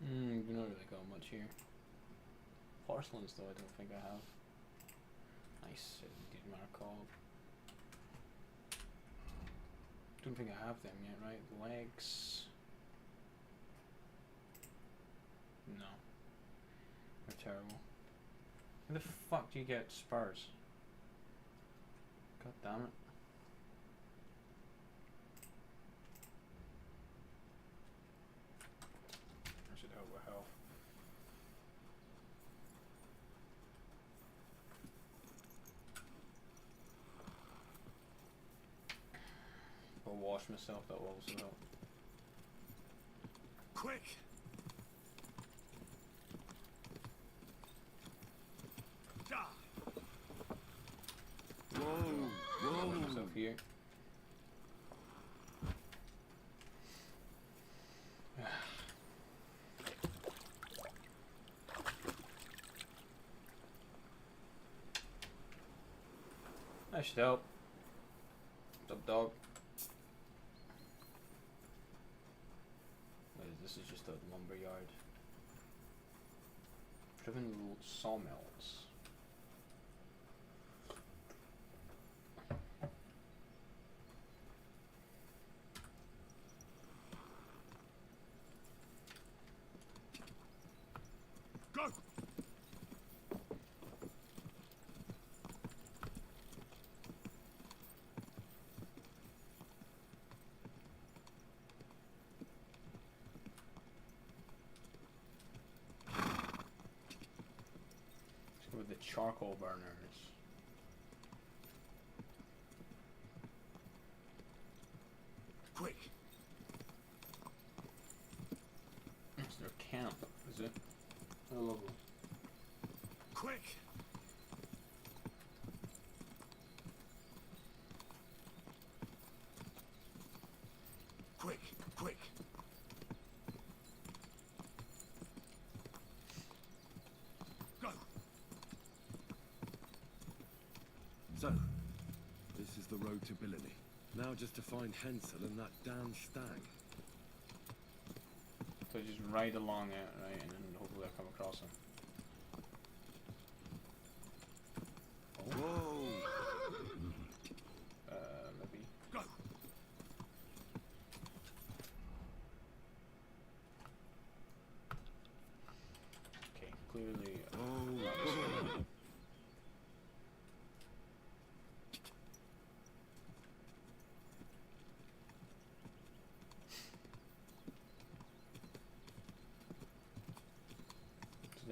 We don't really got much here. Porcelains though, I don't think I have. Nice, did Markov. Don't think I have them yet, right? Legs. No. They're terrible. How the fuck do you get spurs? God damn it. I should help with health. I'll wash myself, that will also help. Quick! Whoa! Wash myself here. That should help. What's up, dog? Wait, this is just a lumber yard. Driven sawmills. Go! Let's go with the charcoal burners. Quick! It's their camp, is it? Oh, lovely. Quick! Quick! Quick! Go! So, this is the road to Billiny. Now just to find Hensel and that damn stag. So just ride along it, right, and then hopefully I'll come across him. Whoa! Maybe. Go! Okay, clearly. Oh!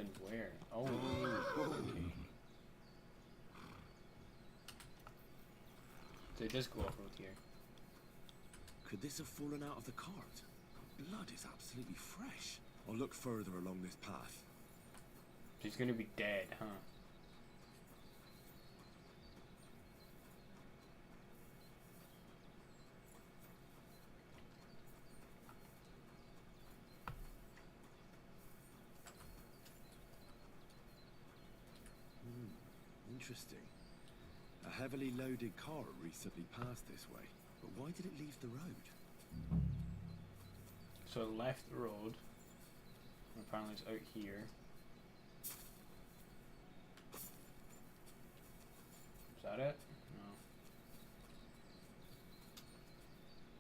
happened where? Oh, okay. So it does go off-road here. Could this have fallen out of the cart? The blood is absolutely fresh. I'll look further along this path. She's gonna be dead, huh? Interesting. A heavily loaded car recently passed this way, but why did it leave the road? So it left the road. And apparently it's out here. Is that it? No.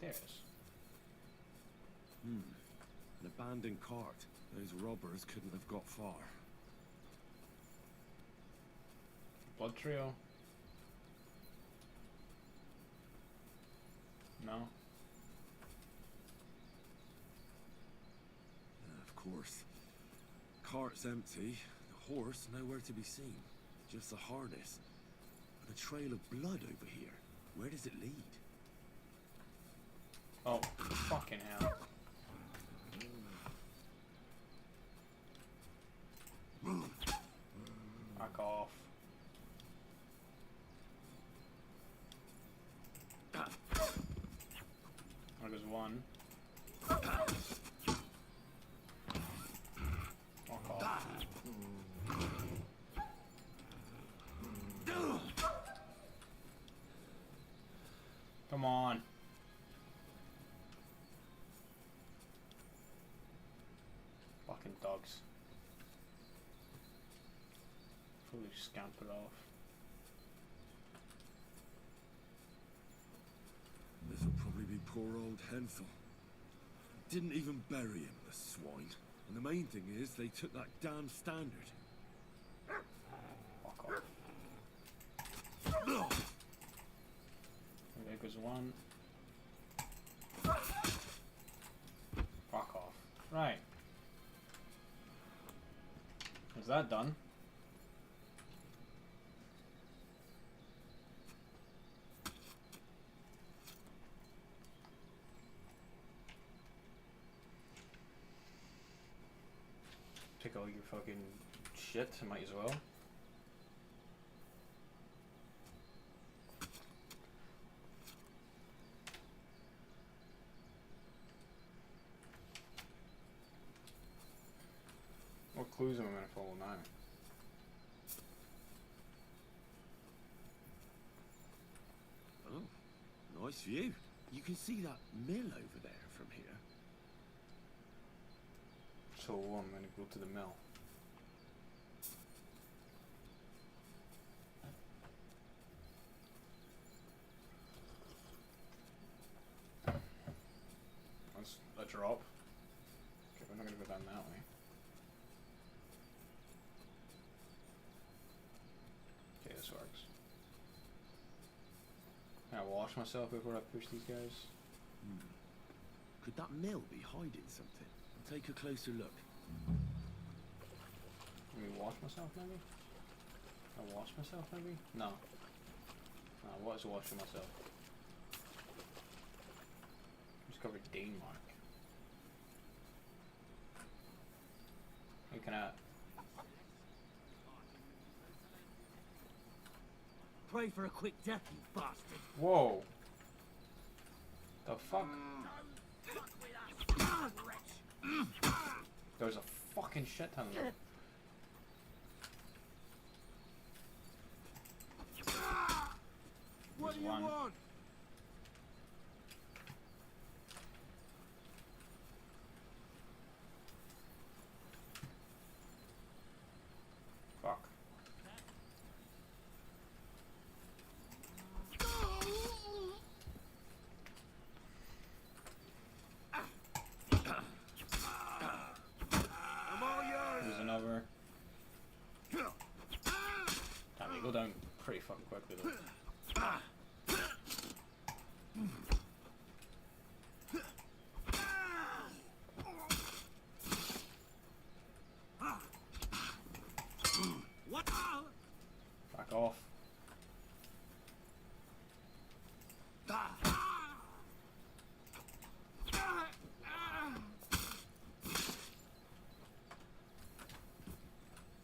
There it is. An abandoned cart. Those robbers couldn't have got far. Blood trail. No. Of course. Cart's empty. The horse nowhere to be seen. Just a harness. And a trail of blood over here. Where does it lead? Oh, fucking hell. Fuck off. There goes one. Fuck off. Come on. Fucking dogs. Fully scampered off. This'll probably be poor old Hensel. Didn't even bury him, the swine. And the main thing is, they took that damn standard. Fuck off. There goes one. Fuck off. Right. Is that done? Take all your fucking shit, might as well. What clues am I gonna follow now? Oh, nice view. You can see that mill over there from here. So I'm gonna go to the mill. That's a drop. Okay, we're not gonna go down that way. Okay, this works. Can I wash myself before I push these guys? Could that mill be hiding something? Take a closer look. Let me wash myself, maybe? I wash myself, maybe? No. No, what is washing myself? Discovered Denmark. Hey, can I... Pray for a quick death, you bastard. Whoa! The fuck? There's a fucking shit ton of them. What do you want? Fuck. There's another. Damn, they go down pretty fucking quickly though. What? Back off.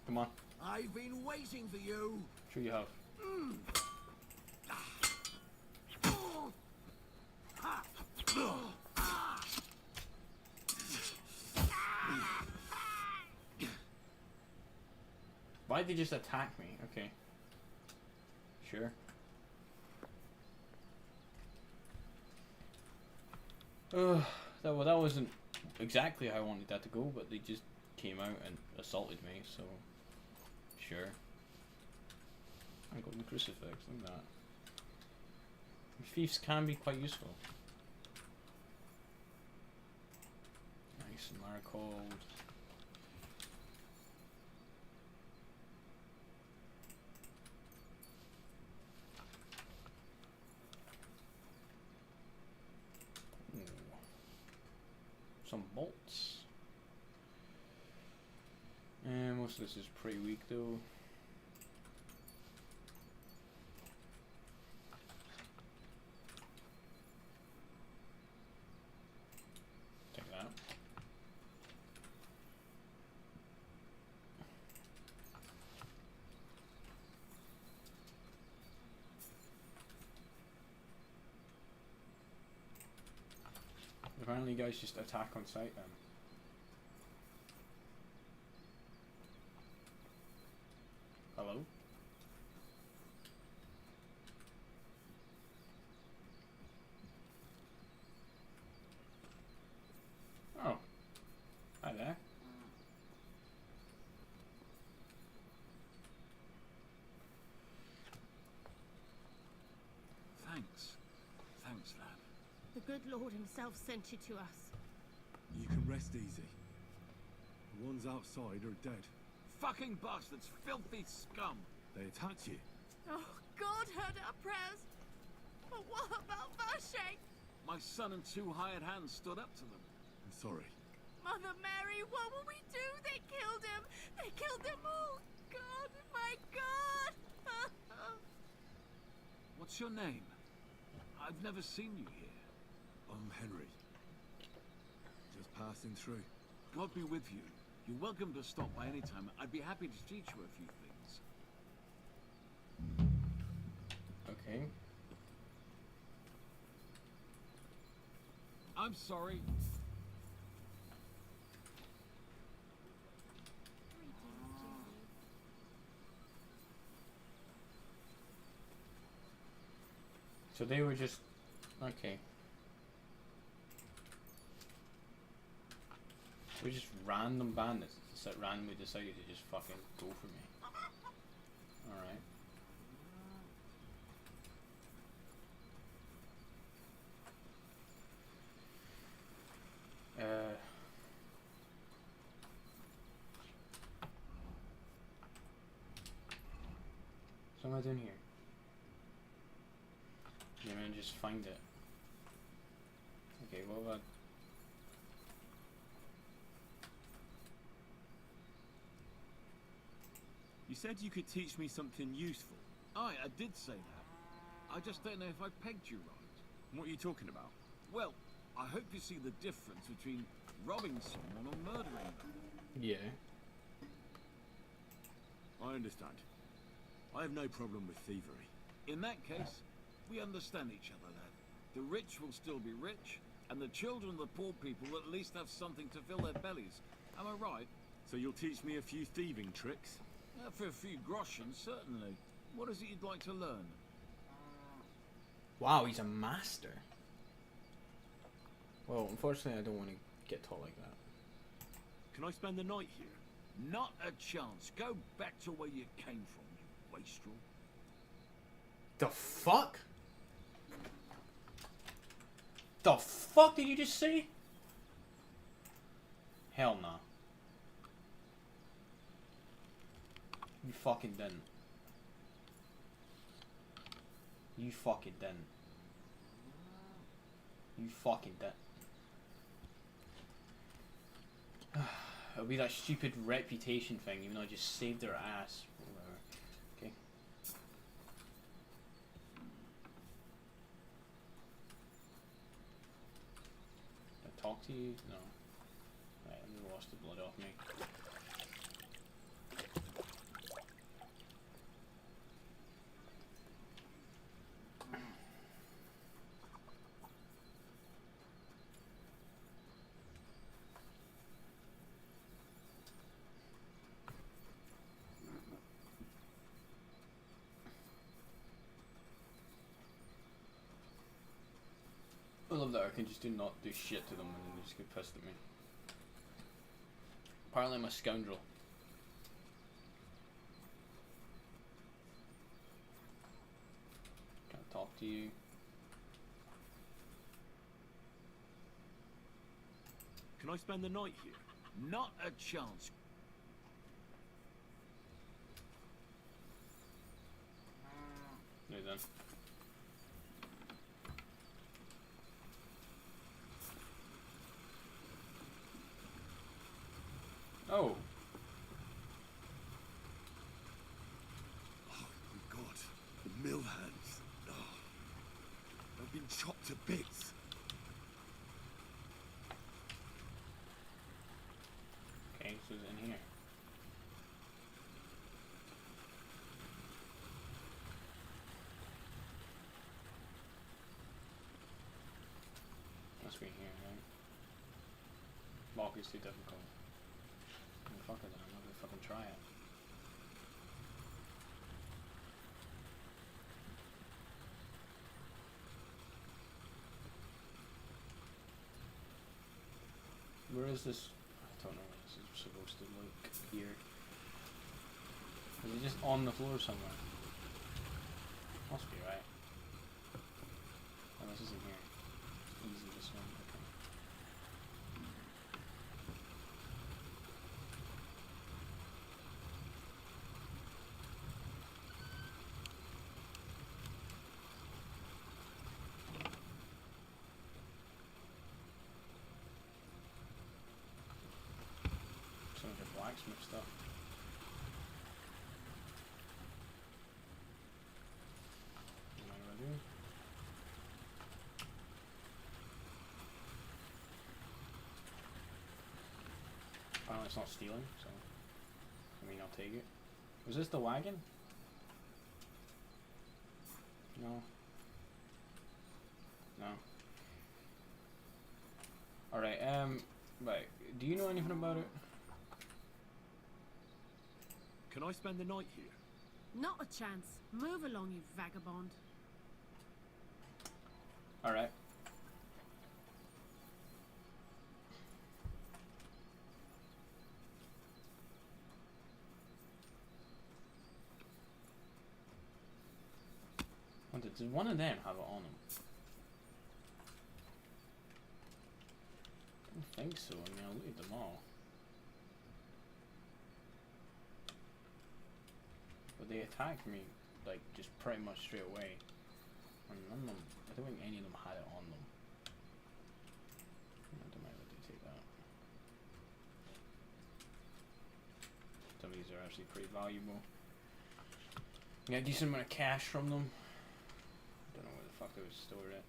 Come on. I've been waiting for you. Sure you have. Why'd they just attack me? Okay. Sure. That wasn't exactly how I wanted that to go, but they just came out and assaulted me, so sure. I got the crucifix, look at that. Thieves can be quite useful. Nice, Marigold. Some bolts. And most of this is pretty weak though. Take that. Apparently you guys just attack on sight then. Hello? Oh. Hi there. Thanks. Thanks, lad. The good Lord himself sent you to us. You can rest easy. The ones outside are dead. Fucking bastards! Filthy scum! They attacked you. Oh, God heard our prayers. But what about Vache? My son and 2 hired hands stood up to them. I'm sorry. Mother Mary, what will we do? They killed him. They killed them all. God, my God. What's your name? I've never seen you here. I'm Henry. Just passing through. God be with you. You're welcome to stop by any time. I'd be happy to teach you a few things. Okay. I'm sorry. So they were just... okay. We're just random bandits that randomly decided to just fucking go for me. Alright. So what am I doing here? I'm gonna just find it. Okay, what about... You said you could teach me something useful. Aye, I did say that. I just don't know if I pegged you right. What are you talking about? Well, I hope you see the difference between robbing someone or murdering them. Yeah. I understand. I have no problem with thievery. In that case, we understand each other, lad. The rich will still be rich, and the children of the poor people will at least have something to fill their bellies. Am I right? So you'll teach me a few thieving tricks? For a few groshens, certainly. What is it you'd like to learn? Wow, he's a master. Well, unfortunately, I don't want to get taught like that. Can I spend the night here? Not a chance. Go back to where you came from, you wastrel. The fuck? The fuck did you just say? Hell no. You fucking didn't. You fucking didn't. You fucking didn't. It'll be that stupid reputation thing, even though I just saved their ass. Whatever. talk to you? No. Right, let me wash the blood off me. I love that I can just not do shit to them and then they just get pissed at me. Apparently I'm a scoundrel. Can't talk to you. Can I spend the night here? Not a chance. No then. Oh. Oh my god. The mill hands. Oh. I've been chopped to bits. Okay, so it's in here. Must be here, right? Walk is too difficult. Fuck it then, I'm not gonna fucking try it. Where is this? I don't know where this is supposed to look here. Is it just on the floor somewhere? Must be, right? Oh, this isn't here. Easy, this one, okay. Some of the blacksmith stuff. What am I gonna do? Apparently it's not stealing, so I mean I'll take it. Was this the wagon? No. No. Alright, right. Do you know anything about it? Can I spend the night here? Not a chance. Move along, you vagabond. Alright. Does one of them have it on them? I don't think so. I mean, I looted them all. But they attacked me, like, just pretty much straight away. And none of them, I don't think any of them had it on them. I don't mind if I do take that. Some of these are actually pretty valuable. Get a decent amount of cash from them. Don't know where the fuck they would store it.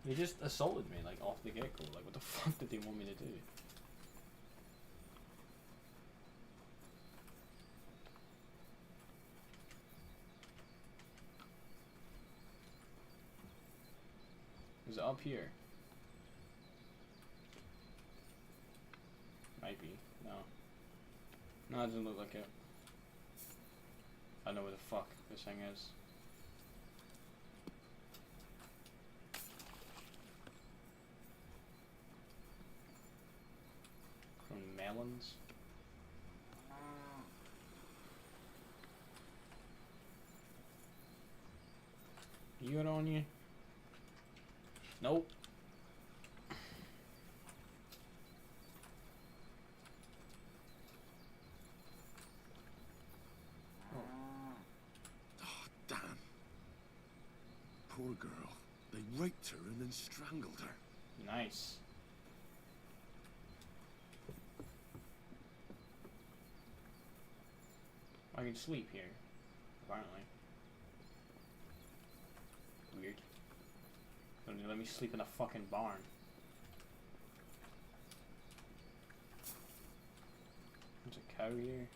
They just assaulted me, like, off the get-go. Like, what the fuck did they want me to do? Is it up here? Might be. No. No, it doesn't look like it. I know where the fuck this thing is. From melons. You got on you? Nope. Damn. Poor girl. They raped her and then strangled her. Nice. I can sleep here, apparently. weird. Don't you let me sleep in a fucking barn. There's a cow here.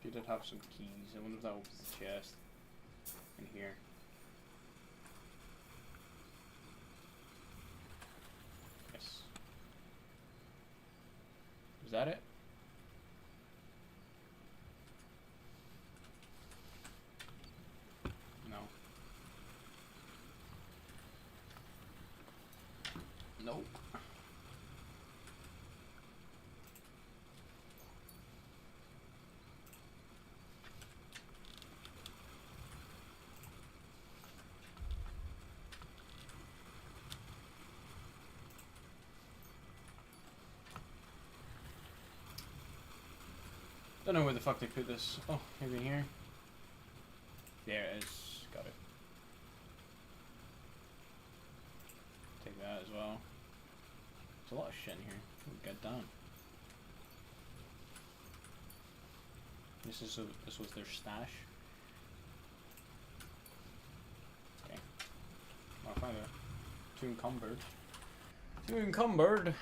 He did have some keys. I wonder if that opens the chest in here. Yes. Is that it? No. Nope. Don't know where the fuck they put this. Oh, maybe in here. There it is. Got it. Take that as well. There's a lot of shit in here. Get down. This was their stash. Okay. Well, I find it too encumbered. Too encumbered.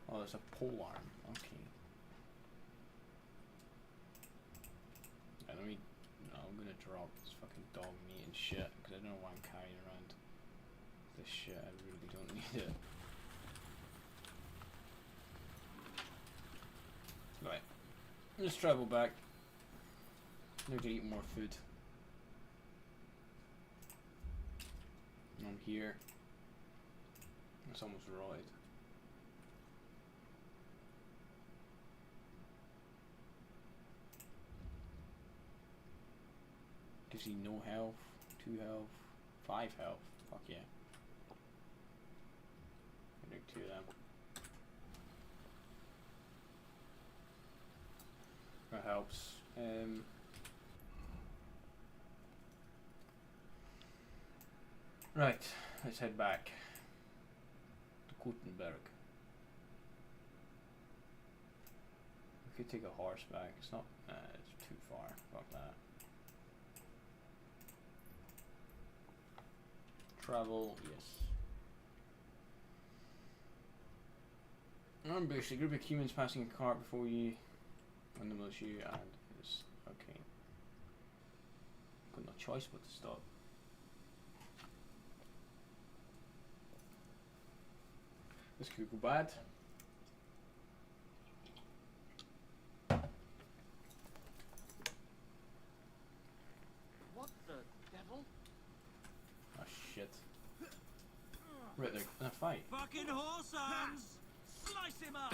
Oh, there's a pole arm. Okay. I'm gonna drop this fucking dog meat and shit because I don't know why I'm carrying around this shit. I really don't need it. Right, let's travel back. I need to eat more food. I'm here. It's almost rotted. Gives you no health, 2 health, 5 health. Fuck yeah. I drink 2 of them. That helps. Right, let's head back to Gutenberg. We could take a horseback. It's not. It's too far. Fuck that. Travel, yes. Ambush, a group of humans passing a cart before you, and the militia and his. Okay. Got no choice but to stop. This could go bad. What the devil? Oh shit. Right, they're in a fight. Fucking horse arms! Slice him up!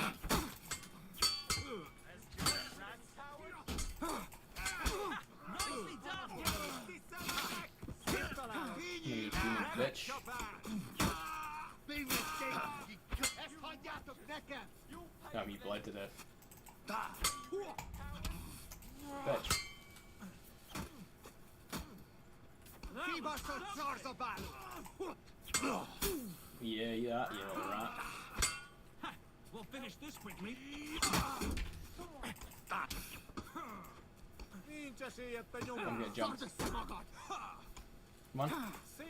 Nicely done! You bitch. Got me bled to death. Bitch. Yeah, you alright. We'll finish this quickly. I'm gonna jump. Come on. You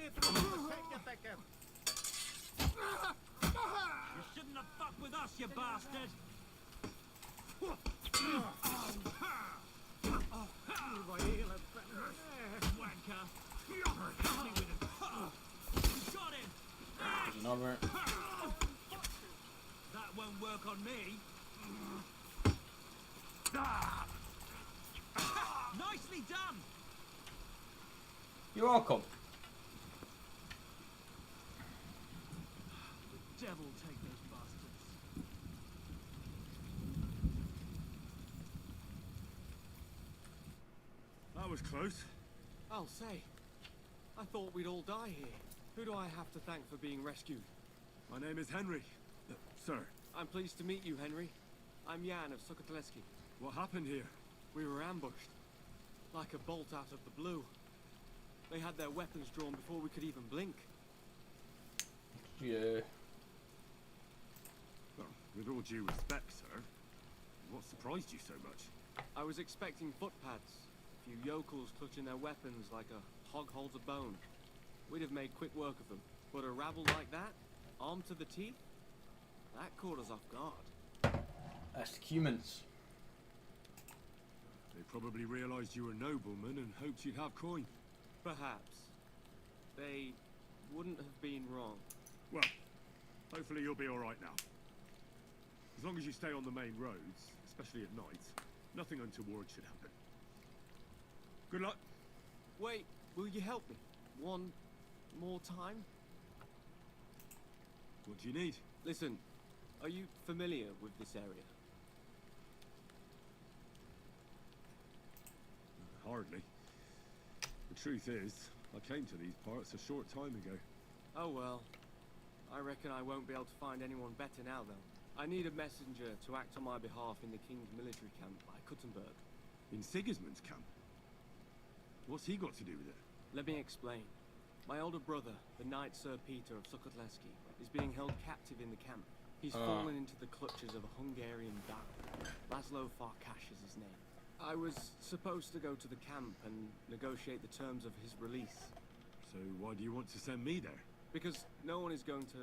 shouldn't have fucked with us, you bastard! Wanker! Got him! There's another. That won't work on me. Nicely done! You're welcome. Devil take those bastards. That was close. I'll say. I thought we'd all die here. Who do I have to thank for being rescued? My name is Henry. Sir. I'm pleased to meet you, Henry. I'm Jan of Sokotelski. What happened here? We were ambushed. Like a bolt out of the blue. They had their weapons drawn before we could even blink. Yeah. Well, with all due respect, sir, what surprised you so much? I was expecting footpads. A few yokels clutching their weapons like a hog holds a bone. We'd have made quick work of them. But a rabble like that, armed to the teeth, that caught us off guard. Ascumens. They probably realized you were noblemen and hoped you'd have coin. Perhaps. They wouldn't have been wrong. Well, hopefully you'll be alright now. As long as you stay on the main roads, especially at night, nothing untoward should happen. Good luck. Wait, will you help me? One more time? What do you need? Listen, are you familiar with this area? Hardly. The truth is, I came to these parts a short time ago. Oh well. I reckon I won't be able to find anyone better now, though. I need a messenger to act on my behalf in the King's military camp by Kuttenberg. In Sigismund's camp? What's he got to do with it? Let me explain. My older brother, the Knight Sir Peter of Sukotleski, is being held captive in the camp. He's fallen into the clutches of a Hungarian baron. Laszlo Farkas is his name. I was supposed to go to the camp and negotiate the terms of his release. So why do you want to send me there? Because no one is going to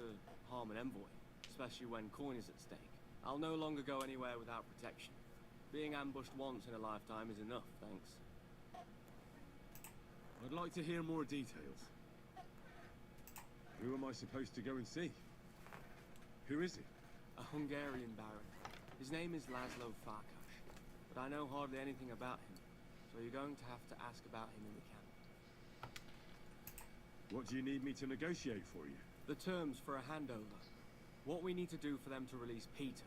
harm an envoy, especially when coin is at stake. I'll no longer go anywhere without protection. Being ambushed once in a lifetime is enough, thanks. I'd like to hear more details. Who am I supposed to go and see? Who is he? A Hungarian baron. His name is Laszlo Farkas, but I know hardly anything about him, so you're going to have to ask about him in the camp. What do you need me to negotiate for you? The terms for a handover. What we need to do for them to release Peter.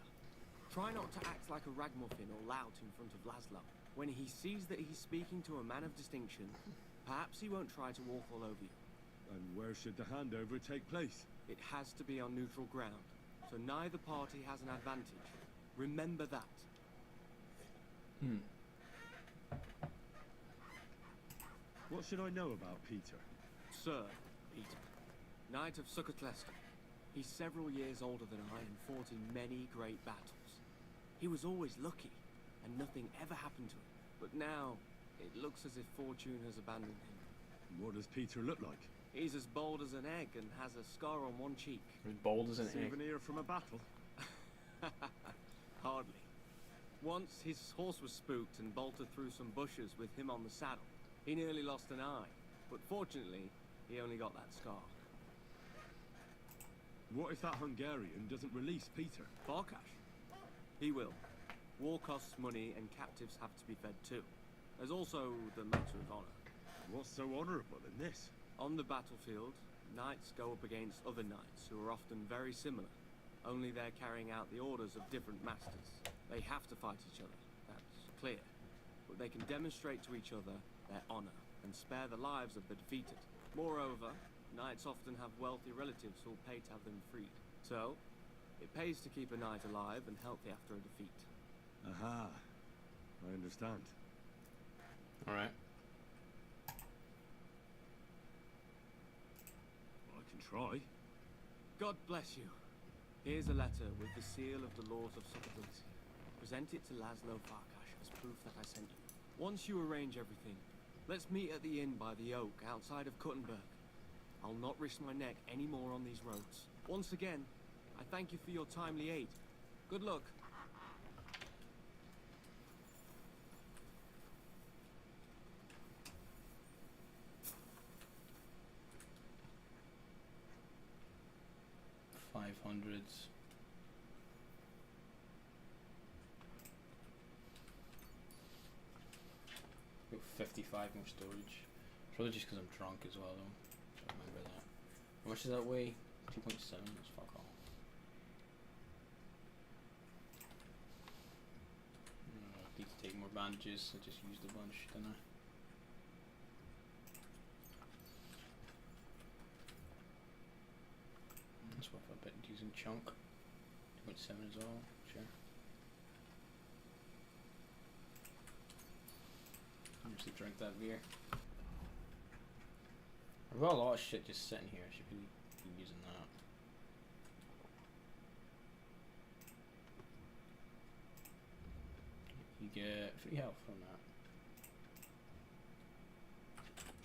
Try not to act like a ragamuffin or lout in front of Laszlo. When he sees that he's speaking to a man of distinction, perhaps he won't try to walk all over you. And where should the handover take place? It has to be on neutral ground, so neither party has an advantage. Remember that. What should I know about Peter? Sir Peter, Knight of Sukotleski. He's several years older than I and fought in many great battles. He was always lucky, and nothing ever happened to him. But now, it looks as if fortune has abandoned him. What does Peter look like? He's as bold as an egg and has a scar on one cheek. As bold as an egg. Souvenir from a battle? Hardly. Once his horse was spooked and bolted through some bushes with him on the saddle. He nearly lost an eye, but fortunately, he only got that scar. What if that Hungarian doesn't release Peter? Farkas? He will. War costs money and captives have to be fed too. There's also the matter of honor. What's so honorable in this? On the battlefield, knights go up against other knights who are often very similar. Only they're carrying out the orders of different masters. They have to fight each other, that's clear. But they can demonstrate to each other their honor and spare the lives of the defeated. Moreover, knights often have wealthy relatives who'll pay to have them freed. So, it pays to keep a knight alive and healthy after a defeat. Aha. I understand. Alright. I can try. God bless you. Here's a letter with the seal of the Lords of Sukotleski. Present it to Laszlo Farkas as proof that I sent you. Once you arrange everything, let's meet at the inn by the oak outside of Kuttenberg. I'll not risk my neck any more on these roads. Once again, I thank you for your timely aid. Good luck. $500s. Got 55 more storage. Probably just because I'm drunk as well, though. So I remember that. How much does that weigh? 2.7. That's fuck all. Need to take more bandages. I just used a bunch, didn't I? That's worth a bit using chunk. 2.7 as well, sure. I'm just to drink that beer. We've got a lot of shit just sitting here. I should really be using that. You get free health from that.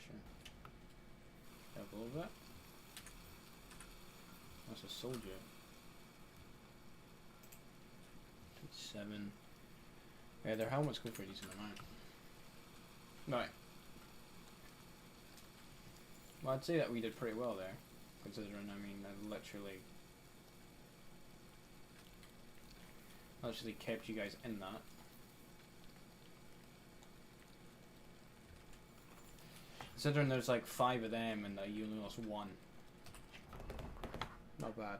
Sure. Have a little bit. That's a soldier. 7. Yeah, their helmets go for a decent amount. Right. Well, I'd say that we did pretty well there, considering, I mean, I literally kept you guys in that. Considering there's like 5 of them and you only lost 1. Not bad.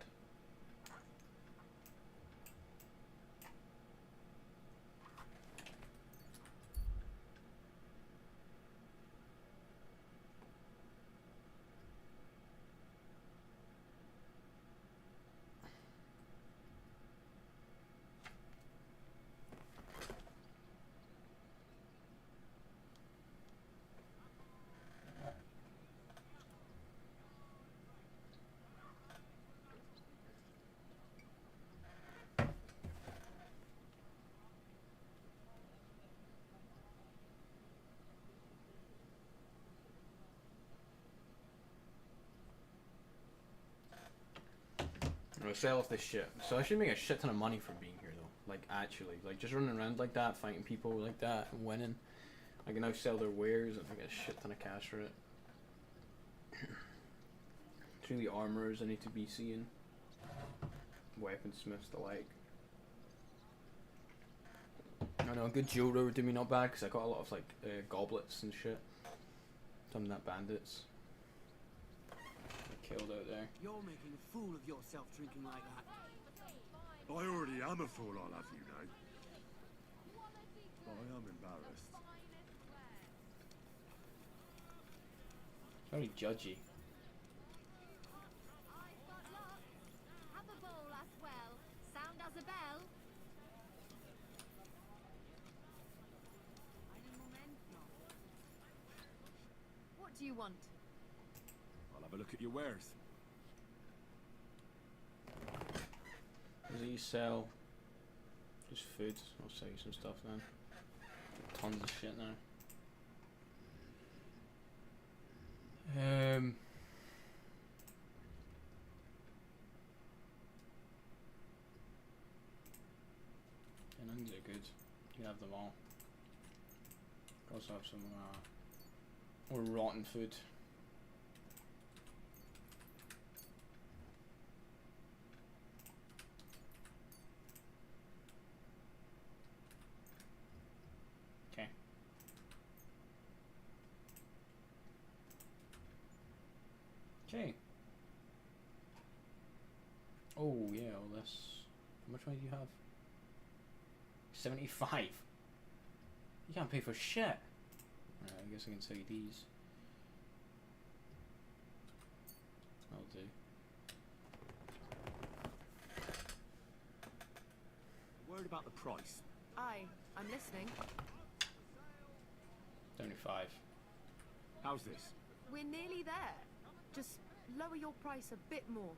I'm gonna sell off this shit. So I should make a shit ton of money from being here though. Like actually. Like just running around like that, fighting people like that and winning. I can now sell their wares and I get a shit ton of cash for it. It's really armorers I need to be seeing. Weaponsmiths the like. I know a good jewelry would do me not bad because I got a lot of like goblets and shit. Some of that bandits. Killed out there. You're making a fool of yourself drinking like that. I already am a fool, I'll have you know. I am embarrassed. Very judgy. Have a bowl as well. Sound as a bell. What do you want? I'll have a look at your wares. Does he sell just food? I'll sell you some stuff then. Tons of shit now. Nuns are good. You can have them all. Also have some more rotten food. Okay. Okay. Oh yeah, well this. How much money do you have? 75. You can't pay for shit. Alright, I guess I can sell you these. That'll do. Worried about the price? Aye, I'm listening. 75. How's this? We're nearly there. Just lower your price a bit more.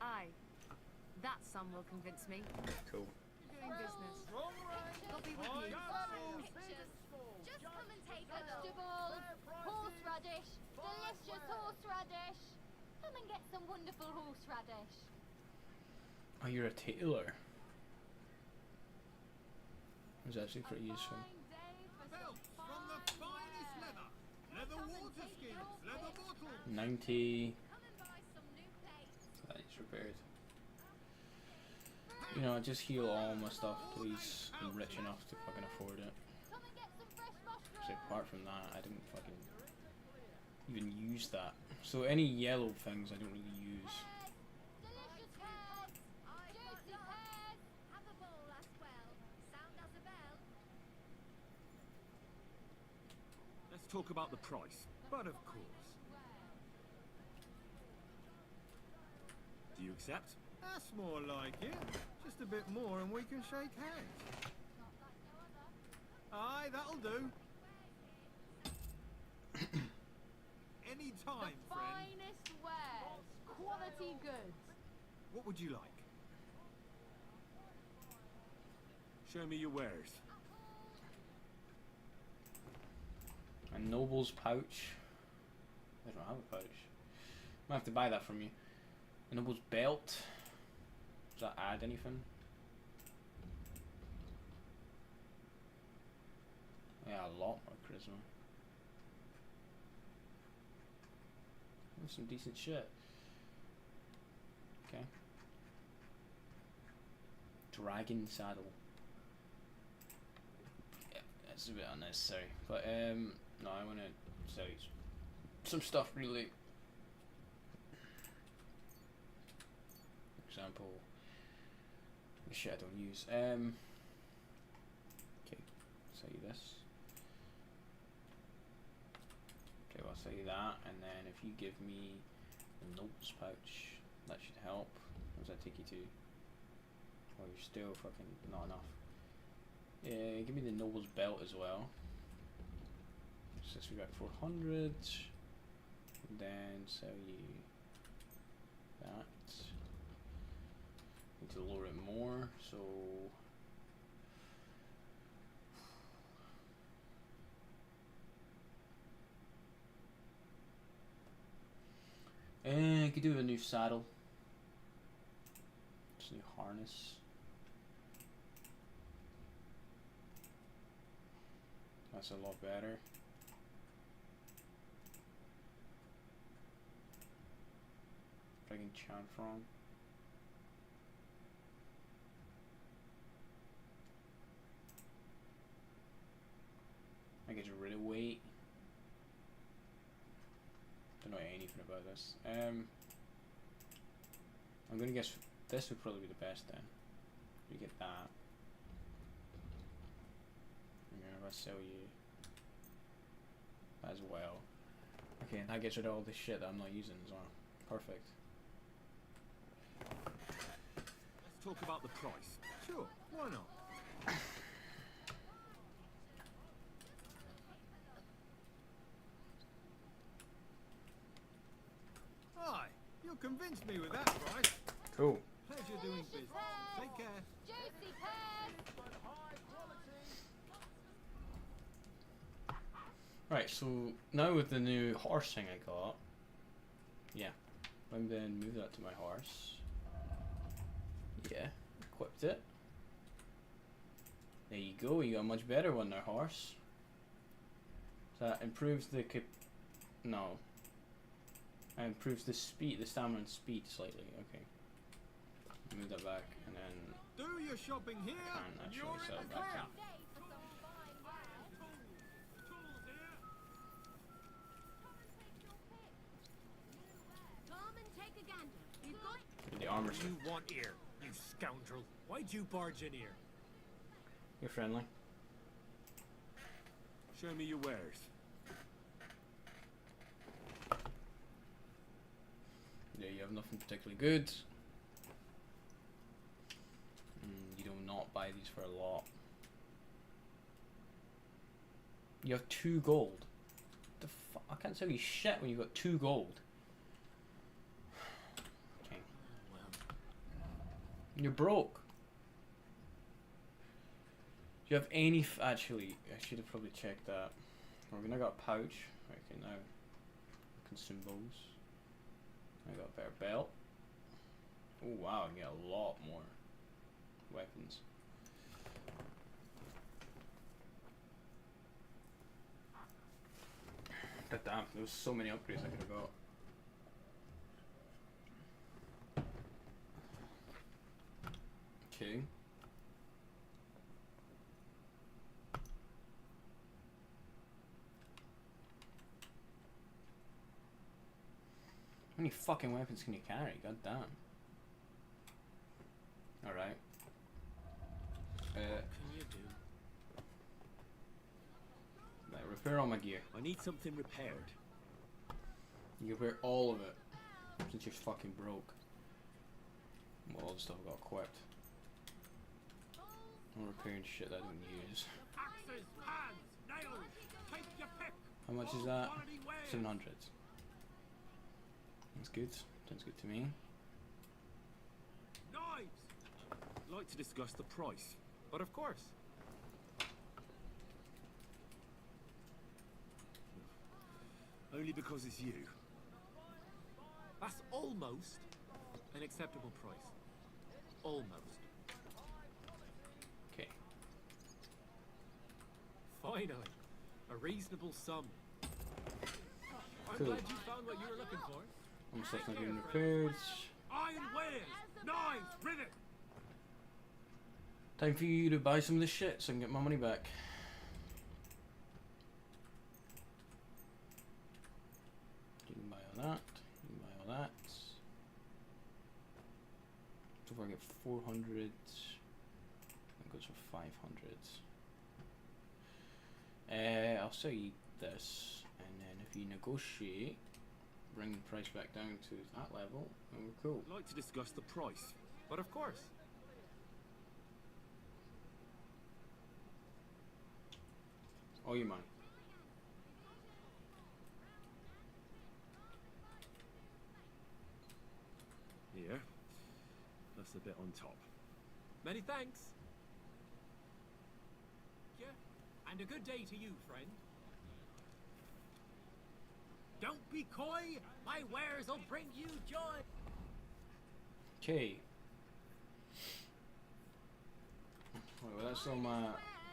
Aye. That sum will convince me. Cool. Doing business. I'll be with you. Pictures. Just come and take a look. Vegetables, horseradish, delicious horseradish. Come and get some wonderful horseradish. Oh, you're a tailor. It's actually pretty useful. Belts from the finest leather. Leather water skins, leather bottles. 90. That is repaired. You know, just heal all my stuff, please. I'm rich enough to fucking afford it. So apart from that, I don't fucking even use that. So any yellow things I don't really use. Let's talk about the price. But of course. Do you accept? That's more like it. Just a bit more and we can shake hands. Aye, that'll do. any time, The friend. finest wares, quality goods. What would you like? Show me your wares. A noble's pouch. I don't have a pouch. I'm gonna have to buy that from you. A noble's belt. Does that add anything? Yeah, a lot more charisma. That's some decent shit. Okay. Dragon saddle. Yeah, that's a bit unnecessary. But no, I wanna sell you some stuff really. For example, the shit I don't use. Okay, sell you this. Okay, well, I'll sell you that, and then if you give me the notes pouch, that should help. What does that take you to? Oh, you're still fucking not enough. Yeah, give me the noble's belt as well. Since we got 400, and then sell you that. Need to lower it more, so I could do a new saddle. Just a new harness. That's a lot better. Dragon Chanfron. I get rid of weight. Don't know anything about this. I'm gonna guess this would probably be the best then. You get that. And then if I sell you as well. Okay, and that gets rid of all this shit that I'm not using as well. Perfect. Let's talk about the price. Sure, why not? Hi, you convinced me with that price. Cool. Pleasure doing business. Take care. Juicy pears. Right, so now with the new horse thing I got, yeah, I'm then move that to my horse. Yeah, equipped it. There you go, you got a much better one now, horse. So that improves the no. It improves the speed, the stamina and speed slightly. Okay. Move that back and then Do your shopping here. can't and actually you're sell in it the back. clear. Come and take a gander. We've got The armor. You want here, you scoundrel? Why'd you barge in here? You're friendly. Show me your wares. Yeah, you have nothing particularly good. You do not buy these for a lot. You have 2 gold. The fuck? I can't sell you shit when you got 2 gold. Okay. You're broke. Do you have any actually, I should have probably checked that. We're gonna got a pouch. Okay, now consumables. I got a better belt. Oh wow, I get a lot more weapons. God damn, there was so many upgrades I could have got. Okay. How many fucking weapons can you carry? God damn. Alright. What can you do? Right, repair all my gear. I need something repaired. You repair all of it. Since you're fucking broke. Well, all the stuff I got equipped. I'm repairing shit that I don't use. Axes, hands, nails, take your pick. How much is that? Quality wares. 700. That's good. Sounds good to me. Knives! I'd like to discuss the price. But of course. Only because it's you. That's almost an acceptable price. Almost. Okay. Finally, a reasonable sum. I'm Cool. glad you found what you were looking for. I'm stuff not getting repaired. Iron wares! Knives! Rivet! Time for you to buy some of this shit so I can get my money back. You can buy all that. You can buy all that. So far I get 400. That goes for 500. I'll sell you this, and then if you negotiate, bring the price back down to that level, and we're cool. I'd like to discuss the price. But of course. All your money. Here. That's a bit on top. Many thanks. Yeah, and a good day to you, friend. Don't be coy. My wares will bring you joy. Okay. Wait, well, that's all my...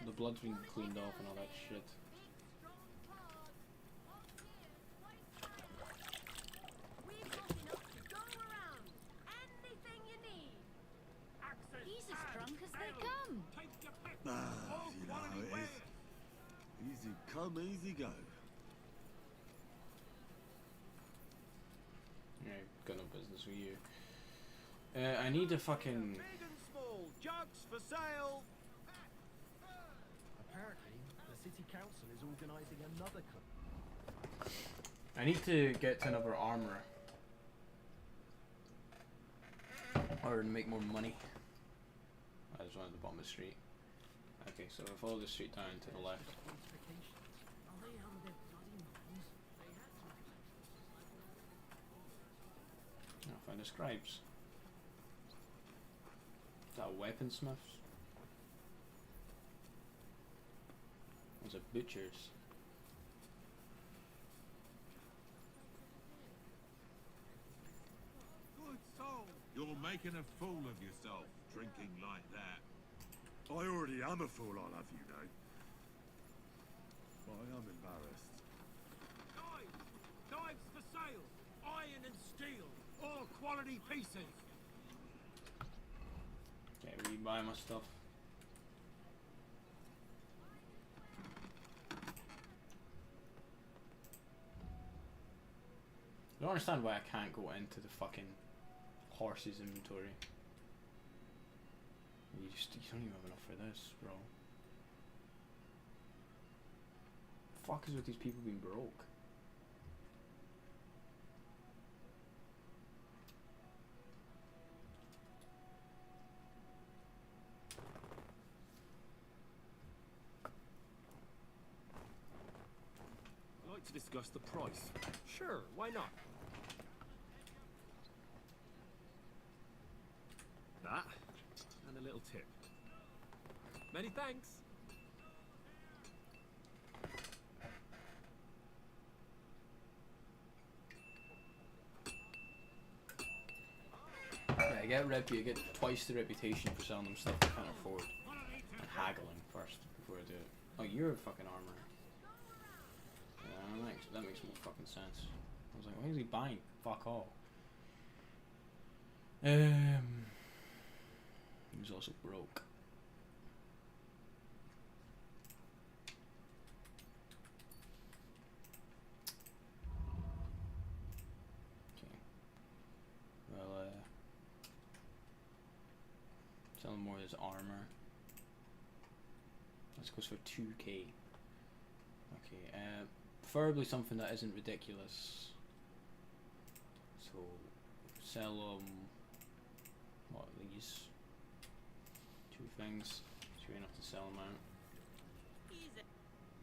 The blood's been cleaned off and all that shit. He's as drunk as they come. You know how it is. Easy come, easy go. Yeah, got no business with you. I need a fucking... Big and small, jugs for sale. Apparently, the city council is organising another I need to get to another armor. Or make more money. There's one at the bottom of the street. Okay, so I follow the street down to the left. I'll find the scribes. Is that a weaponsmith? There's a butcher's. Good soul. You're making a fool of yourself, drinking like that. I already am a fool, I'll have you know. But I am embarrassed. Knives! Knives for sale. Iron and steel. All quality pieces. Okay, will you buy my stuff? I don't understand why I can't go into the fucking horse's inventory. You don't even have enough for this, bro. Fuck is with these people being broke? I'd like to discuss the price. Sure, why not? That, and a little tip. Many thanks. Yeah, you get twice the reputation for selling them stuff you can't afford. And haggling first before I do it. Oh, you're a fucking armorer. Yeah, that makes more fucking sense. I was like, why is he buying? Fuck all. He was also broke. Okay. Well, sell him more of his armor. This goes for 2k. Okay, preferably something that isn't ridiculous. So, sell what, these two things. Sure enough to sell them out.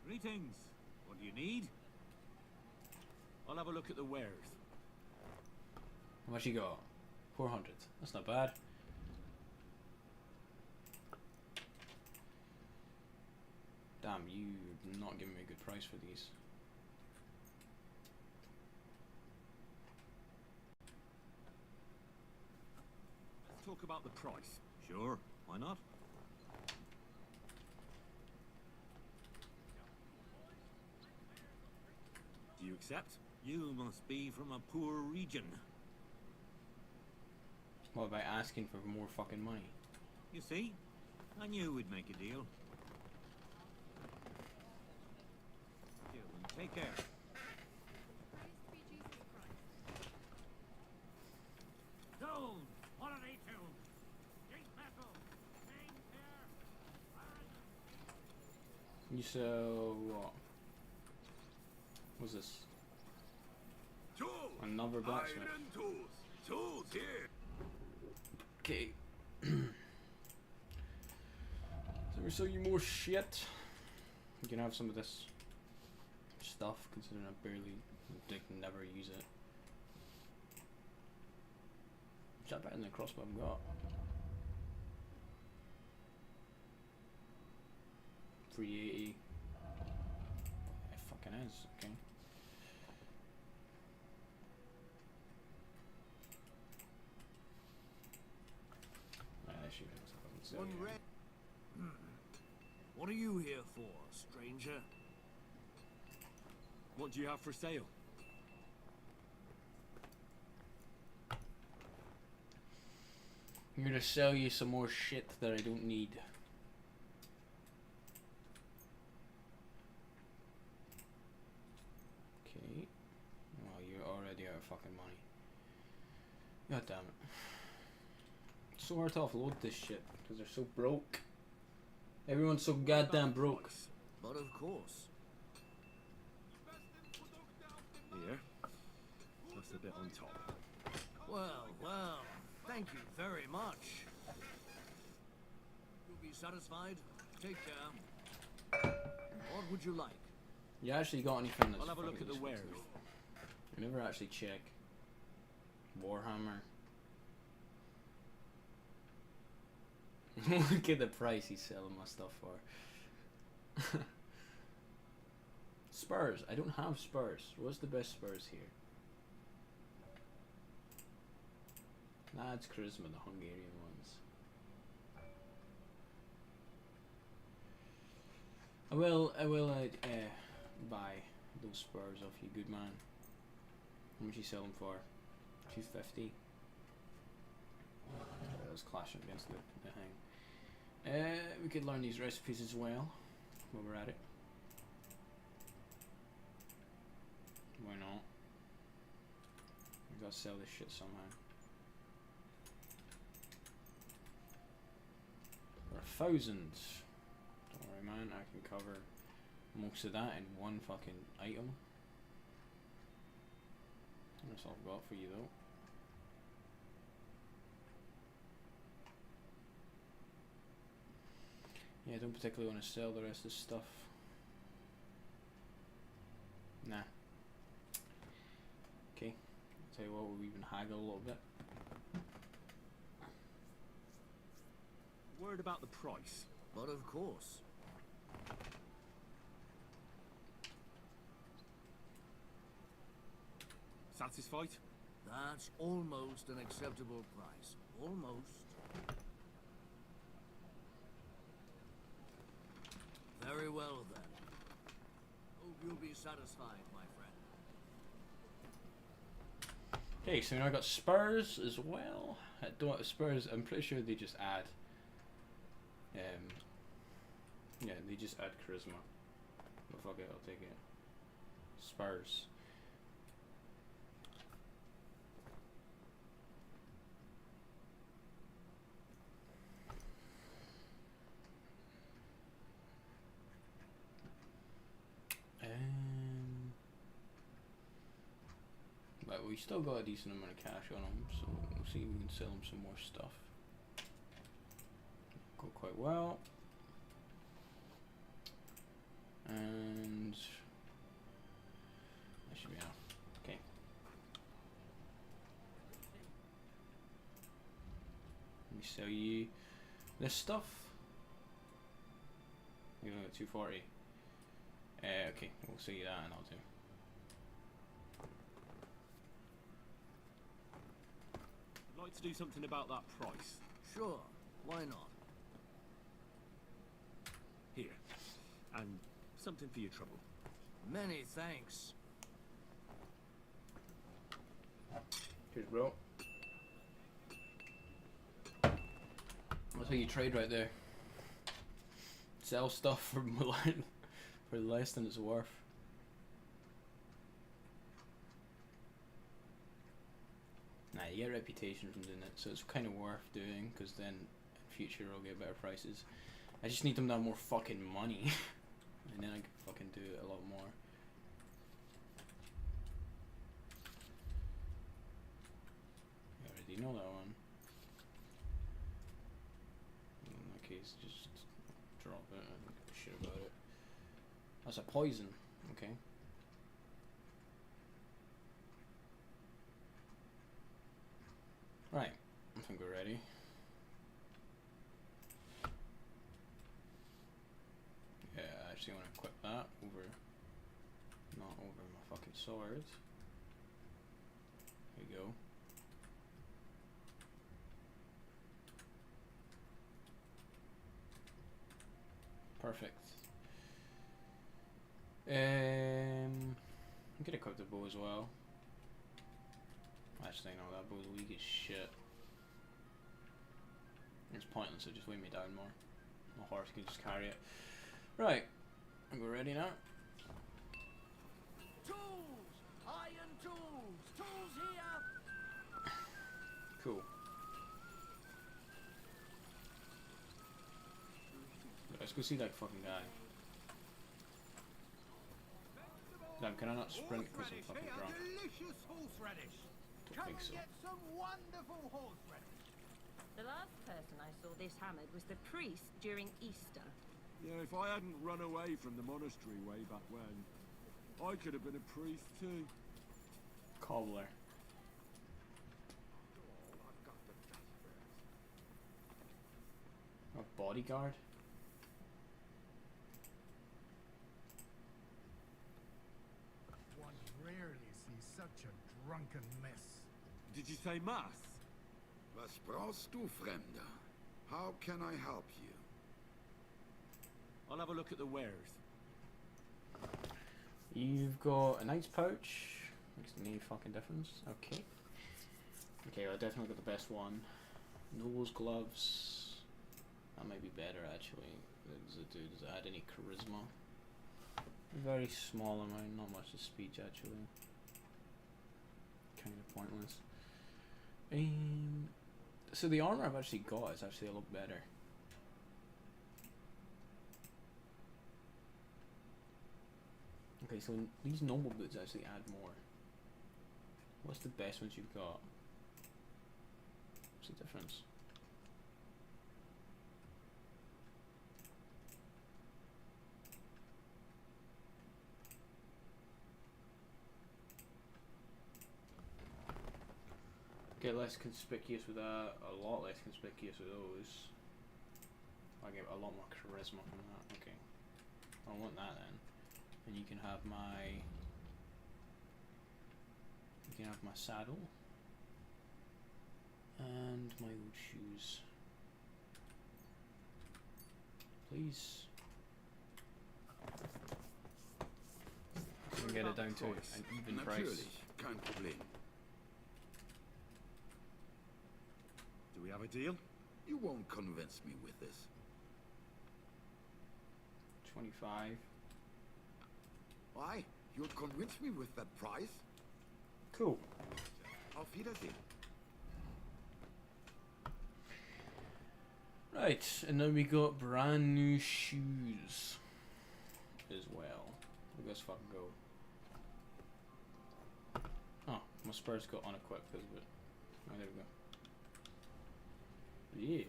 Greetings. What do you need? I'll have a look at the wares. How much you got? 400. That's not bad. Damn, you're not giving me a good price for these. Let's talk about the price. Sure, why not? Do you accept? You must be from a poor region. What about asking for more fucking money? You see? I knew we'd make a deal. You, and take care. Zone! What are they to? Sheet metal! Main pair! You sell what? What's this? Tools! Another blacksmith. Iron tools! Tools here! Okay. So we sell you more shit. You can have some of this stuff, considering I never use it. Is that better than the crossbow I've got? 380. It fucking is, okay. One red. What are you here for, stranger? What do you have for sale? I'm gonna sell you some more shit that I don't need. Okay. Well, you're already out of fucking money. God damn it. It's so hard to offload this shit because they're so broke. Everyone's so goddamn broke. But of course. Here. Just a bit on top. Well, well, thank you very much. You'll be satisfied? Take care. What would you like? You actually got anything that's I'll have a look fucking at the useful to wares. me? You never actually check. Warhammer. Look at the price he's selling my stuff for. Spurs. I don't have spurs. What's the best spurs here? Nah, it's Charisma, the Hungarian ones. I will buy those spurs off you, good man. How much you sell them for? 250. I was clashing against the thing. We could learn these recipes as well while we're at it. Why not? We gotta sell this shit somehow. For 1,000. Don't worry, man. I can cover most of that in one fucking item. That's all I've got for you, though. Yeah, I don't particularly want to sell the rest of this stuff. Nah. Okay. Tell you what, we'll even haggle a little bit. Word about the price. But of course. Satisfied? That's almost an acceptable price. Almost. Very well, then. Hope you'll be satisfied, my friend. Okay, so now I got spurs as well. I don't spurs. I'm pretty sure they just add. Yeah, they just add charisma. But fuck it, I'll take it. Spurs. But we still got a decent amount of cash on them, so we'll see if we can sell them some more stuff. Go quite well. And that should be enough. Okay. me sell you this stuff. You know, 240. Okay, we'll sell you that and I'll do. I'd like to do something about that price. Sure, why not? Here. And something for your trouble. Many thanks. Cheers, bro. That's how you trade right there. Sell stuff for for less than it's worth. Nah, you get a reputation from doing it, so it's kind of worth doing, because then in future I'll get better prices. I just need them to have more fucking money, and then I can fucking do it a lot more. I already know that one. In that case, just drop it. I don't give a shit about it. That's a poison. Okay. Right. I think we're ready. Yeah, I actually want to equip that over, not over my fucking sword. There you go. Perfect. I'm gonna equip the bow as well. Actually, no, that bow's weak as shit. It's pointless, so just weigh me down more. My horse can just carry it. Right, I think we're ready now. Tools! Iron tools! Tools here! Cool. Let's go see that fucking guy. Damn, can I not sprint because I'm fucking drunk? Delicious horseradish! Don't think so. Get some wonderful horseradish! The last person I saw this hammered was the priest during Easter. Yeah, if I hadn't run away from the monastery way back when, I could have been a priest too. Cobbler. A bodyguard? One rarely sees such a drunken mess. Did you say mass? Was brauchst du, Fremder? How can I help you? I'll have a look at the wares. You've got a knight's pouch. Makes any fucking difference. Okay. Okay, I definitely got the best one. Noble's gloves. That might be better actually. Does it add any charisma? Very small amount, not much to speech actually. Kind of pointless. So the armor I've actually got is actually a lot better. Okay, so these noble boots actually add more. What's the best ones you've got? What's the difference? Get less conspicuous with that, a lot less conspicuous with those. I get a lot more charisma from that. Okay, I don't want that then. And you can have my saddle and my old shoes, please. You can get it down to an even price. Natürlich, kein Problem. Do we have a deal? You won't convince me with this. 25. Why? You'll convince me with that price? Cool. Auf Wiedersehen. Right, and then we got brand new shoes as well. Let's fucking go. Oh, my spurs got unequipped because of it. Oh, there we go. Yeah.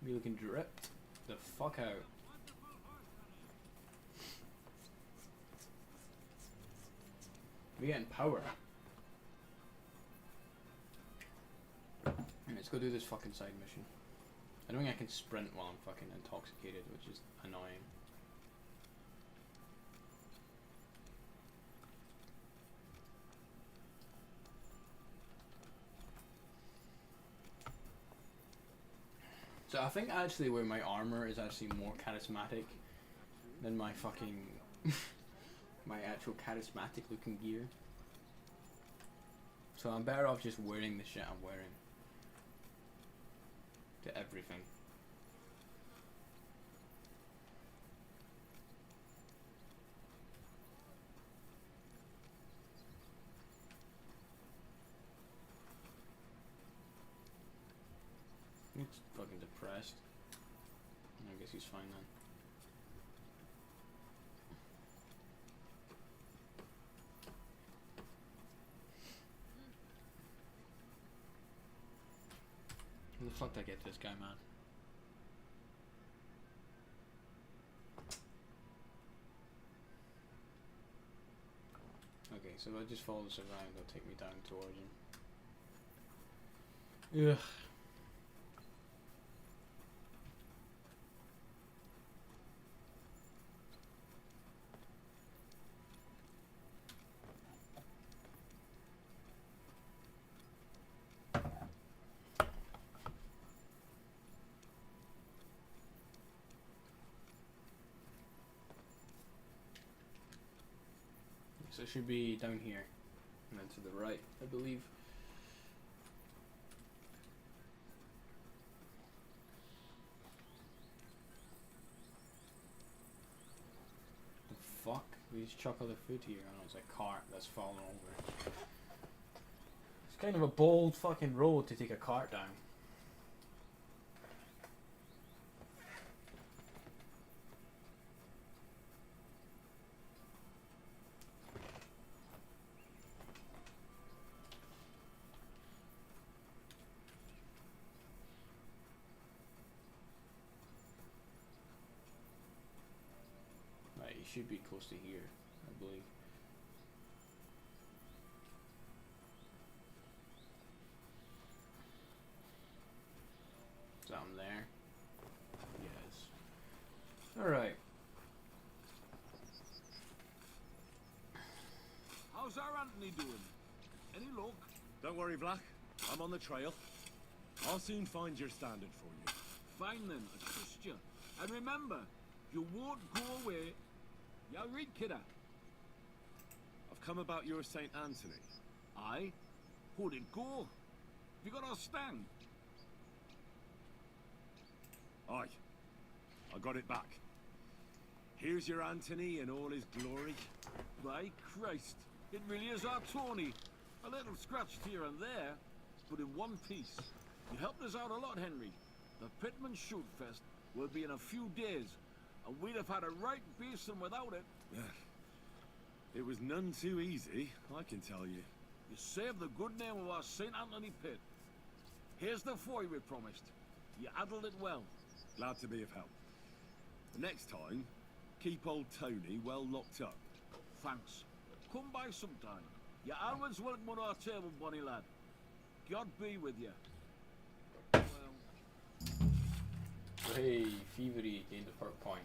Be looking dripped the fuck out. We getting power. Let's go do this fucking side mission. I don't think I can sprint while I'm fucking intoxicated, which is annoying. So I think actually where my armor is actually more charismatic than my fucking my actual charismatic looking gear. So I'm better off just wearing the shit I'm wearing to everything. He's fucking depressed. I guess he's fine then. How the fuck did I get this guy, man? Okay, so if I just follow this around, it'll take me down towards him. Ugh. So it should be down here, and then to the right, I believe. The fuck? We just chuck other food here. Oh, it's a cart that's fallen over. It's kind of a bold fucking road to take a cart down. Should be close to here, I believe. Something there. Yes. Alright. How's our Anthony doing? Any luck? Don't worry, Vlach. I'm on the trail. I'll soon find your standard for you. Fine then, I trust you. And remember, you won't go away. You read, kidder. I've come about your St. Anthony. Aye? How'd it go? You got our stand? Aye. I got it back. Here's your Anthony in all his glory. By Christ, it really is our Tony. A little scratched here and there, but in one piece. You helped us out a lot, Henry. The Pitman Shoot Fest will be in a few days, and we'd have had a right basin without it. It was none too easy, I can tell you. You saved the good name of our St. Anthony pit. Here's the foy we promised. You handled it well. Glad to be of help. The next time, keep old Tony well locked up. Thanks. Come by sometime. You're always welcome on our table, bonny lad. God be with you. Hey, Thievery gained a perk point.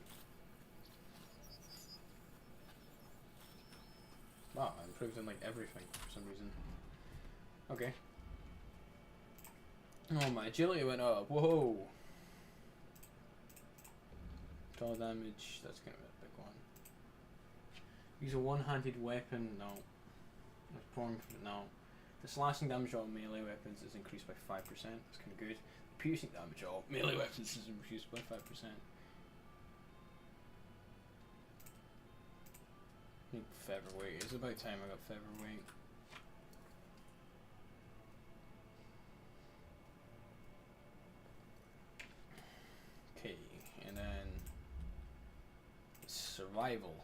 Wow, I improved on like everything for some reason. Okay. Oh, my agility went up. Whoa! Draw damage, that's gonna be a big one. Use a one-handed weapon, no. No. The slashing damage on melee weapons is increased by 5%, that's kinda good. Piercing damage on melee weapons is reduced by 5%. I need featherweight. It's about time I got featherweight. Okay, and then survival.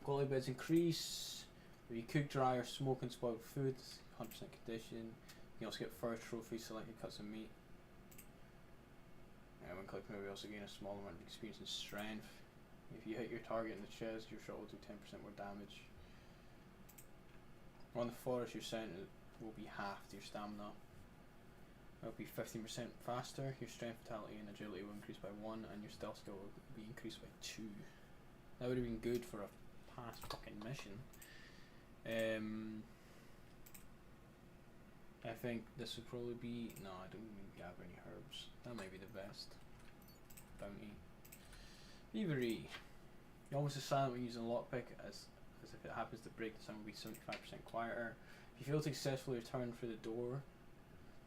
Quality beds increase. If you cook, dry, or smoke and spoil food, 100% condition. You can also get first trophy, selected cuts of meat. And when clicking, we also gain a small amount of experience and strength. If you hit your target in the chest, your shot will do 10% more damage. On the forest, your scent will be half to your stamina. It'll be 15% faster. Your strength, vitality, and agility will increase by 1, and your stealth skill will be increased by 2. That would have been good for a past fucking mission. I think this would probably be... No, I don't even gather any herbs. That might be the best. Bounty. Thievery. You're almost as silent when using a lockpick as if it happens to break, the sound will be 75% quieter. If you fail to successfully return through the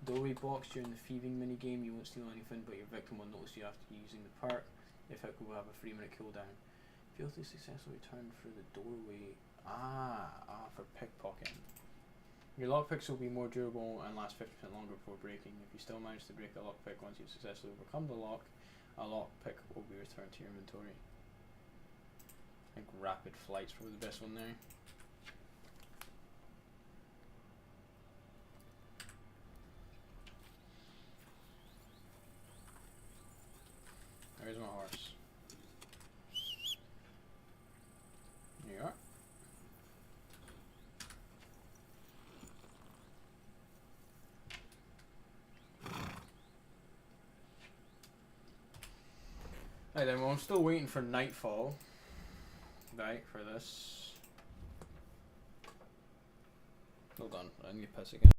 doorway box during the thieving minigame, you won't steal anything, but your victim will notice you after using the perk. If it will have a 3-minute cooldown. Fail to successfully return through the doorway. For pickpocketing. Your lockpicks will be more durable and last 50% longer before breaking. If you still manage to break a lockpick once you've successfully overcome the lock, a lockpick will be returned to your inventory. I think rapid flight's probably the best one there. There's my horse. There you are. Right then, well, I'm still waiting for nightfall. Right, for this. Hold on, I need to piss again.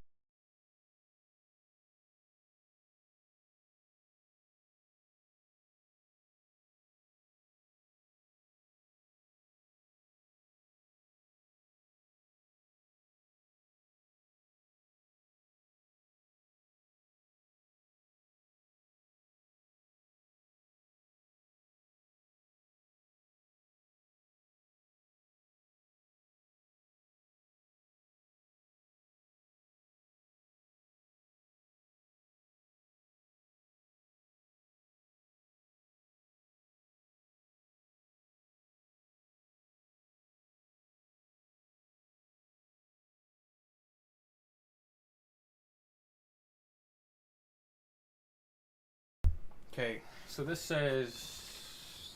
Okay, so this says,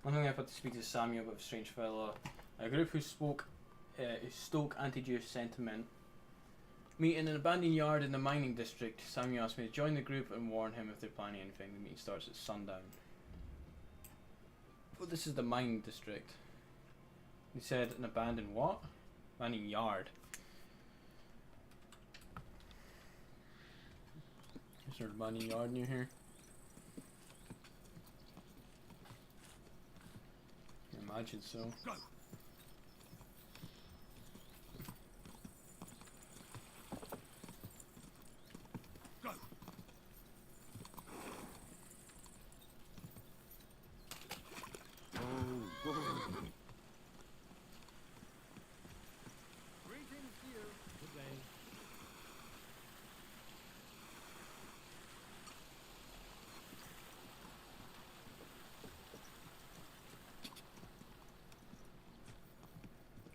one thing I've had to speak to Samuel about a strange fella. A group who stoke anti-Jewish sentiment. Meet in an abandoned yard in the mining district. Samuel asked me to join the group and warn him if they're planning anything. The meeting starts at sundown. Well, this is the mining district. He said an abandoned what? Abandoned yard. Is there an abandoned yard near here? I imagine so. Go. Go. Oh. Greetings to you. Good day.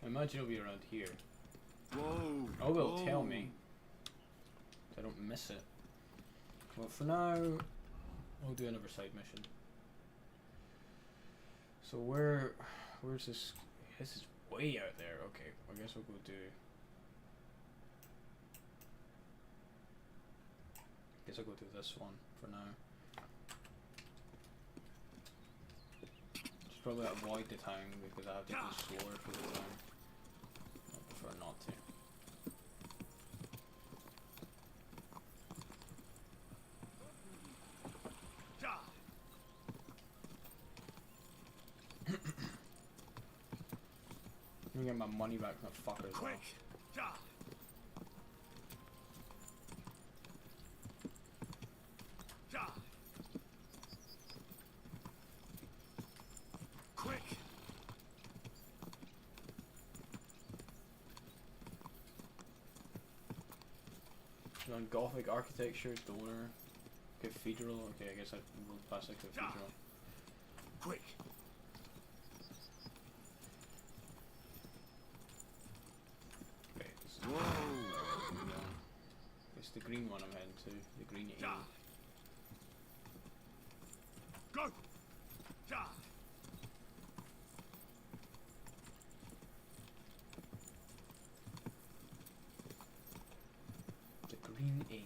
I imagine it'll be around here. Whoa. Oh, it'll Whoa. tell me. So I don't miss it. Well, for now, we'll do another side mission. So where's this? This is way out there. Okay, I guess we'll go do. Guess I'll go do this one for now. Just probably avoid the town because I have to go slower for the town. I prefer not to. Let me get my money back from the fuckers. Quick. Quick. On Gothic architecture, donor, cathedral. Okay, I guess I will pass the cathedral. Quick. Okay, this is Whoa. It's the green one I'm heading to. The green area. Go. The green A.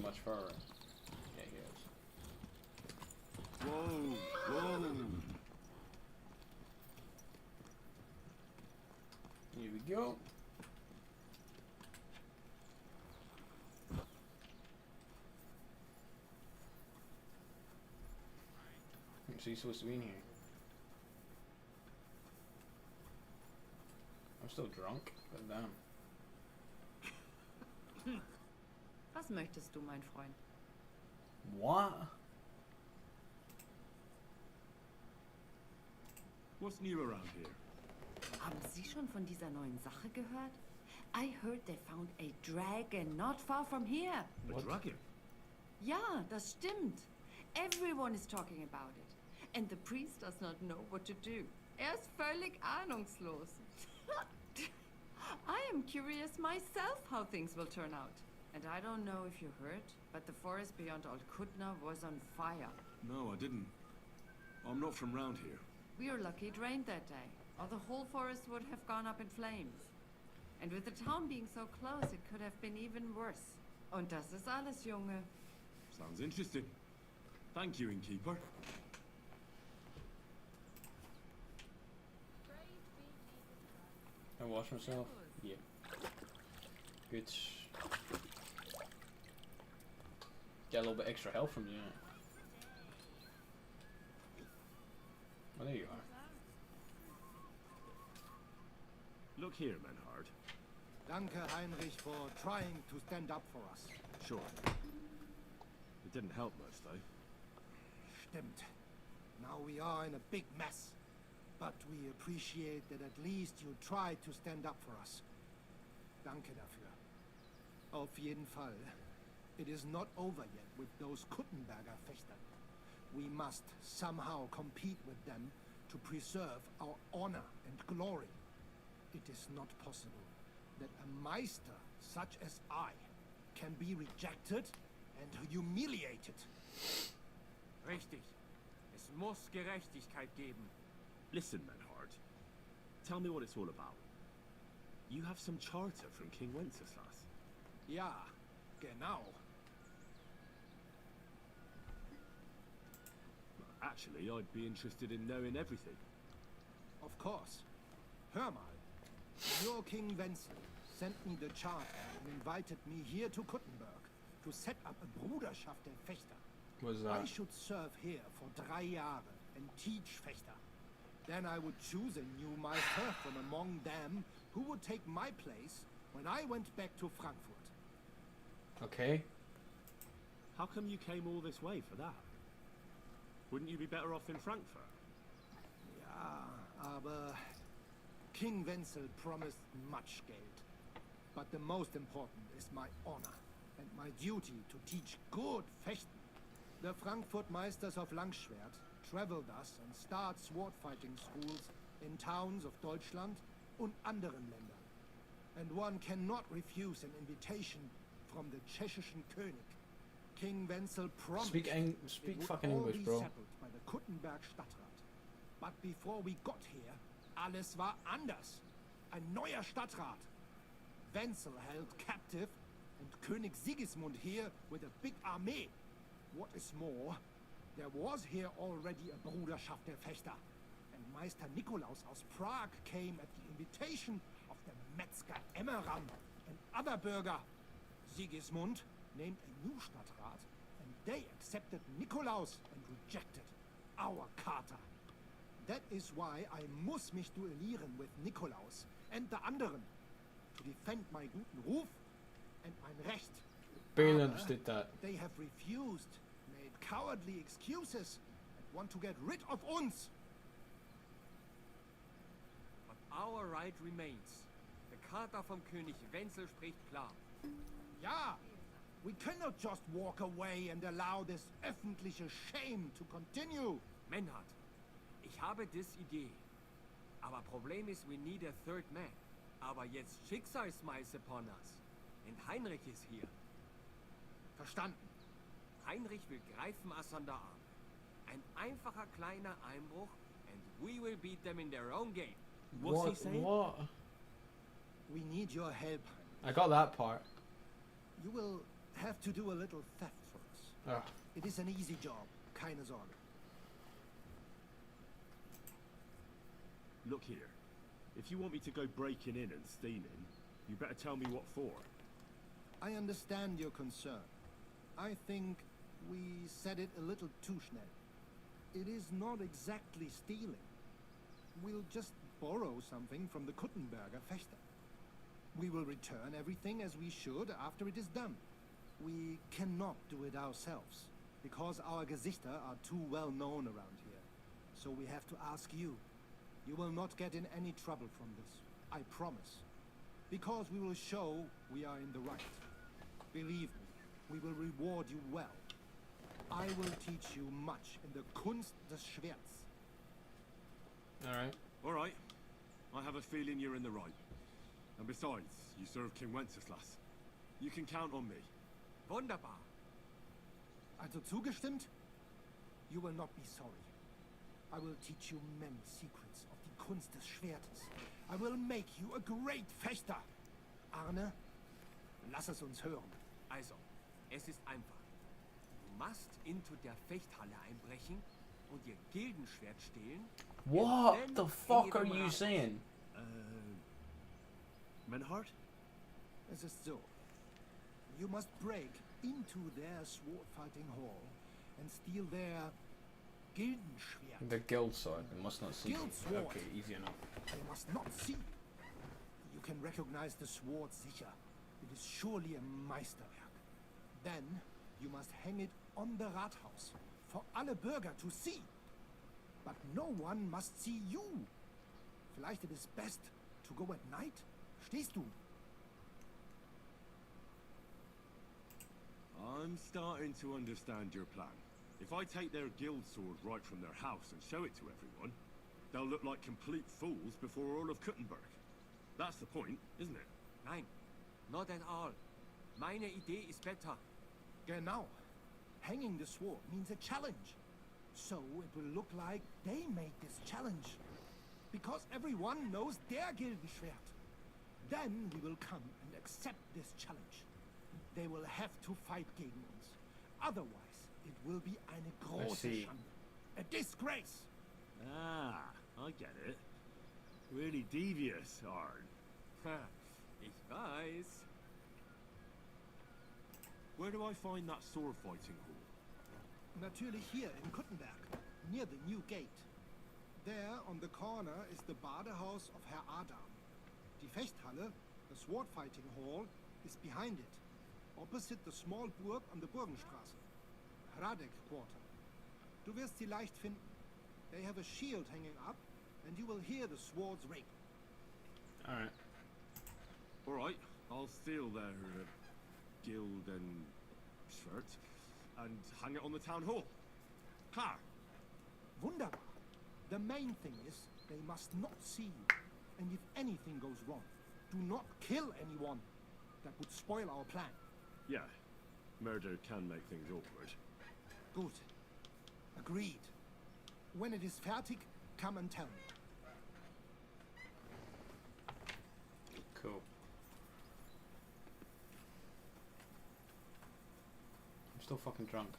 much further. Yeah, he is. Whoa, whoa. Here we go. So he's supposed to be in here. I'm still drunk, but damn. Was möchtest du, mein Freund? What? What's new around here? Haben Sie schon von dieser neuen Sache gehört? I heard they found a dragon not far from here. A dragon? Ja, das stimmt. Everyone is talking about it. And the priest does not know what to do. Ist völlig ahnungslos. I am curious myself how things will turn out. And I don't know if you heard, but the forest beyond Alkutna was on fire. No, I didn't. I'm not from round here. We are lucky it rained that day, or the whole forest would have gone up in flames. And with the town being so close, it could have been even worse. Und das ist alles, Junge. Sounds interesting. Thank you, innkeeper. I wash myself? Yeah. Good. Get a little bit extra help from you. Well, there you are. Look here, Menhard. Danke, Heinrich, for trying to stand up for us. Sure. It didn't help much, though. Stimmt. Now we are in a big mess. But we appreciate that at least you tried to stand up for us. Danke dafür. Auf jeden Fall. It is not over yet with those Kuttenberger Fechter. We must somehow compete with them to preserve our honor and glory. It is not possible that a Meister such as I can be rejected and humiliated. Richtig. Es muss Gerechtigkeit geben. Listen, Menhard. Tell me what it's all about. You have some charter from King Wenceslas. Ja, genau. Actually, I'd be interested in knowing everything. Of course. Hör mal. Your King Wenzel sent me the charter and invited me here to Kuttenberg to set up a Bruderschaft der Fechter. What's that? I should serve here for 3 Jahre and teach Fechter. Then I would choose a new Meister from among them who would take my place when I went back to Frankfurt. Okay. How come you came all this way for that? Wouldn't you be better off in Frankfurt? Ja, aber King Wenzel promised much Geld. But the most important is my honor and my duty to teach good Fechten. The Frankfurt Meisters of Langschwert travel thus and start sword fighting schools in towns of Deutschland und anderen Ländern. And one cannot refuse an invitation from the Tschechischen König. King Wenzel promised Speak fucking all English, be bro. settled by the Kuttenberg Stadtrat. But before we got here, alles war anders. Ein neuer Stadtrat. Wenzel held captive and König Sigismund here with a big army. What is more, there was here already a Bruderschaft der Fechter, and Meister Nikolaus aus Prague came at the invitation of the Metzger Emmeram and other Bürger. Sigismund named a new Stadtrat, and they accepted Nikolaus and rejected our Charter. That is why I muss mich duellieren with Nikolaus and the anderen, to defend my guten Ruf and mein Recht. Barely Aber understood that. they have refused, made cowardly excuses, and want to get rid of uns. But our right remains. The Charta vom König Wenzel spricht klar. Ja, we cannot just walk away and allow this öffentliche shame to continue. Menhard, ich habe dis Idee. Aber Problem ist, we need a third man. Aber jetzt Schicksalsschmeiß upon us. And Heinrich ist hier. Verstanden. Heinrich will greifen us an der Arm. Ein einfacher kleiner Einbruch and we will beat them in their own game. What? We need your help. I got that part. You will have to do a little theft for us. Ah. It is an easy job, keine Sorge. Look here. If you want me to go breaking in and stealing, you better tell me what for. I understand your concern. I think we said it a little too schnell. It is not exactly stealing. We'll just borrow something from the Kuttenberger Fechter. We will return everything as we should after it is done. We cannot do it ourselves, because our Gesichter are too well known around here. So we have to ask you. You will not get in any trouble from this, I promise. Because we will show we are in the right. Believe me, we will reward you well. I will teach you much in the Kunst des Schwerts. Alright. Alright. I have a feeling you're in the right. And besides, you serve King Wenceslas. You can count on me. Wunderbar. Also zugestimmt? You will not be sorry. I will teach you many secrets of die Kunst des Schwertes. I will make you a great Fechter. Arne, lass es uns hören. Also, es ist einfach. Du machst into der Fechthalle einbrechen und ihr Gildenschwert stehlen. What the fuck are you saying? Menhard? Es ist so. You must break into their sword-fighting hall and steal their Gildenschwert. The guild sword. It must not see. Guild sword. Okay, easy enough. They must not see. You can recognize the sword sicher. It is surely a Meisterwerk. Then you must hang it on the Rathaus for alle Bürger to see. But no one must see you. Vielleicht it is best to go at night. Stehst du? I'm starting to understand your plan. If I take their guild sword right from their house and show it to everyone, they'll look like complete fools before all of Kuttenberg. That's the point, isn't it? Nein, not at all. Meine Idee ist better. Genau. Hanging the sword means a challenge. So it will look like they made this challenge. Because everyone knows their Gildenschwert. Then we will come and accept this challenge. They will have to fight gegen uns. Otherwise, it will be eine große Schande. A disgrace. Ah, I get it. Really devious, Arn. Ich weiß. Where do I find that sword fighting hall? Natürlich hier in Kuttenberg, near the new gate. There, on the corner, is the Badehaus of Herr Adam. Die Fechthalle, the sword fighting hall, is behind it, opposite the small Burg on the Burgenstraße. Radek Quarter. Du wirst sie leicht finden. They have a shield hanging up, and you will hear the swords ring. Alright. Alright, I'll steal their guild and shirt and hang it on the town hall. Klar. Wunderbar. The main thing is, they must not see you. And if anything goes wrong, do not kill anyone. That would spoil our plan. Yeah, murder can make things awkward. Gut. Agreed. When it is fertig, come and tell me. Cool. I'm still fucking drunk.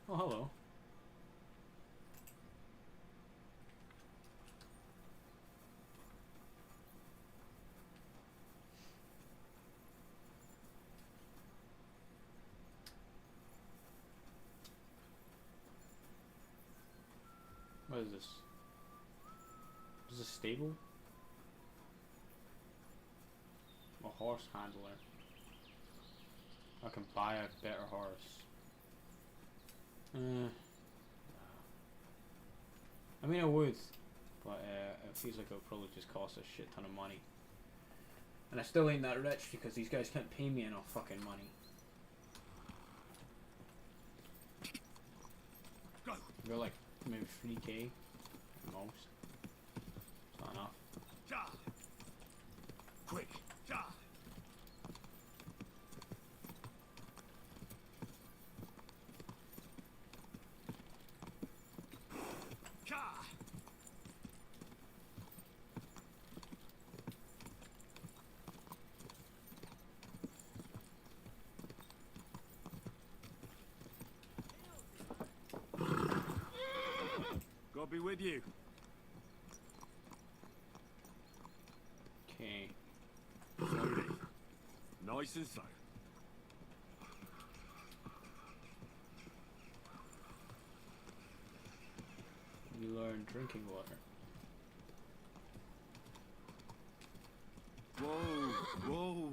Oh, hello. What is this? Is this a stable? A horse handler. I can buy a better horse. I mean I would, but it feels like it'll probably just cost a shit ton of money. And I still ain't that rich because these guys can't pay me enough fucking money. I got like maybe 3k at most. It's not enough. Ja. Quick. Ja. Ja. God be with you. Okay. Slowly. Nice and slow. You learn drinking water. Whoa, whoa.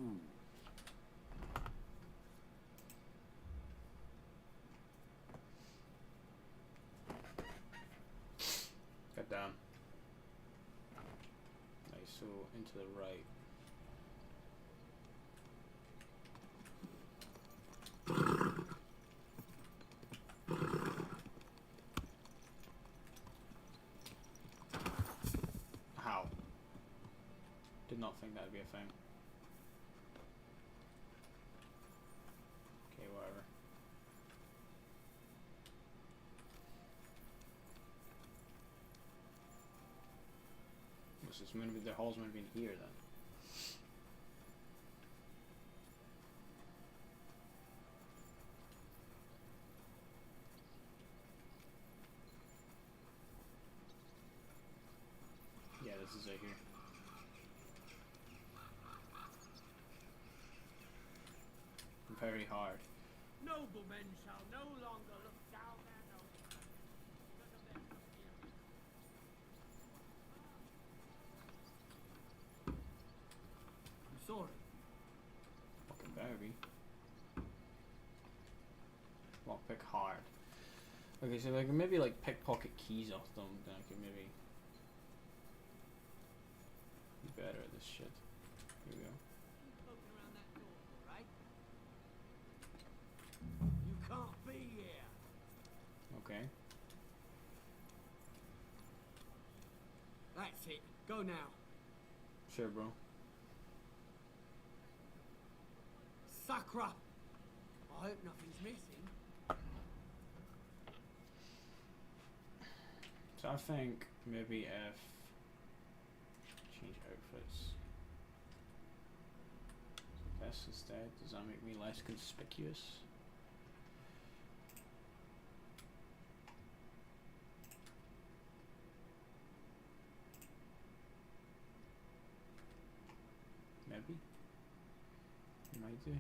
Get down. Nice, so into the right. How? Did not think that'd be a thing. Okay, whatever. This is gonna be the hall's gonna be in here then. Yeah, this is it here. Very hard. Noblemen shall no longer look down their noses because of their superior. I'm sorry. Fucking better be. Lockpick hard. Okay, so I can maybe like pickpocket keys off them, then I can maybe be better at this shit. Here we go. Keep poking around that door, all right? You can't be here. Okay. That's it. Go now. Sure, bro. Sakra. I hope nothing's missing. So I think maybe if change outfits. This instead, does that make me less conspicuous? Maybe. Might do.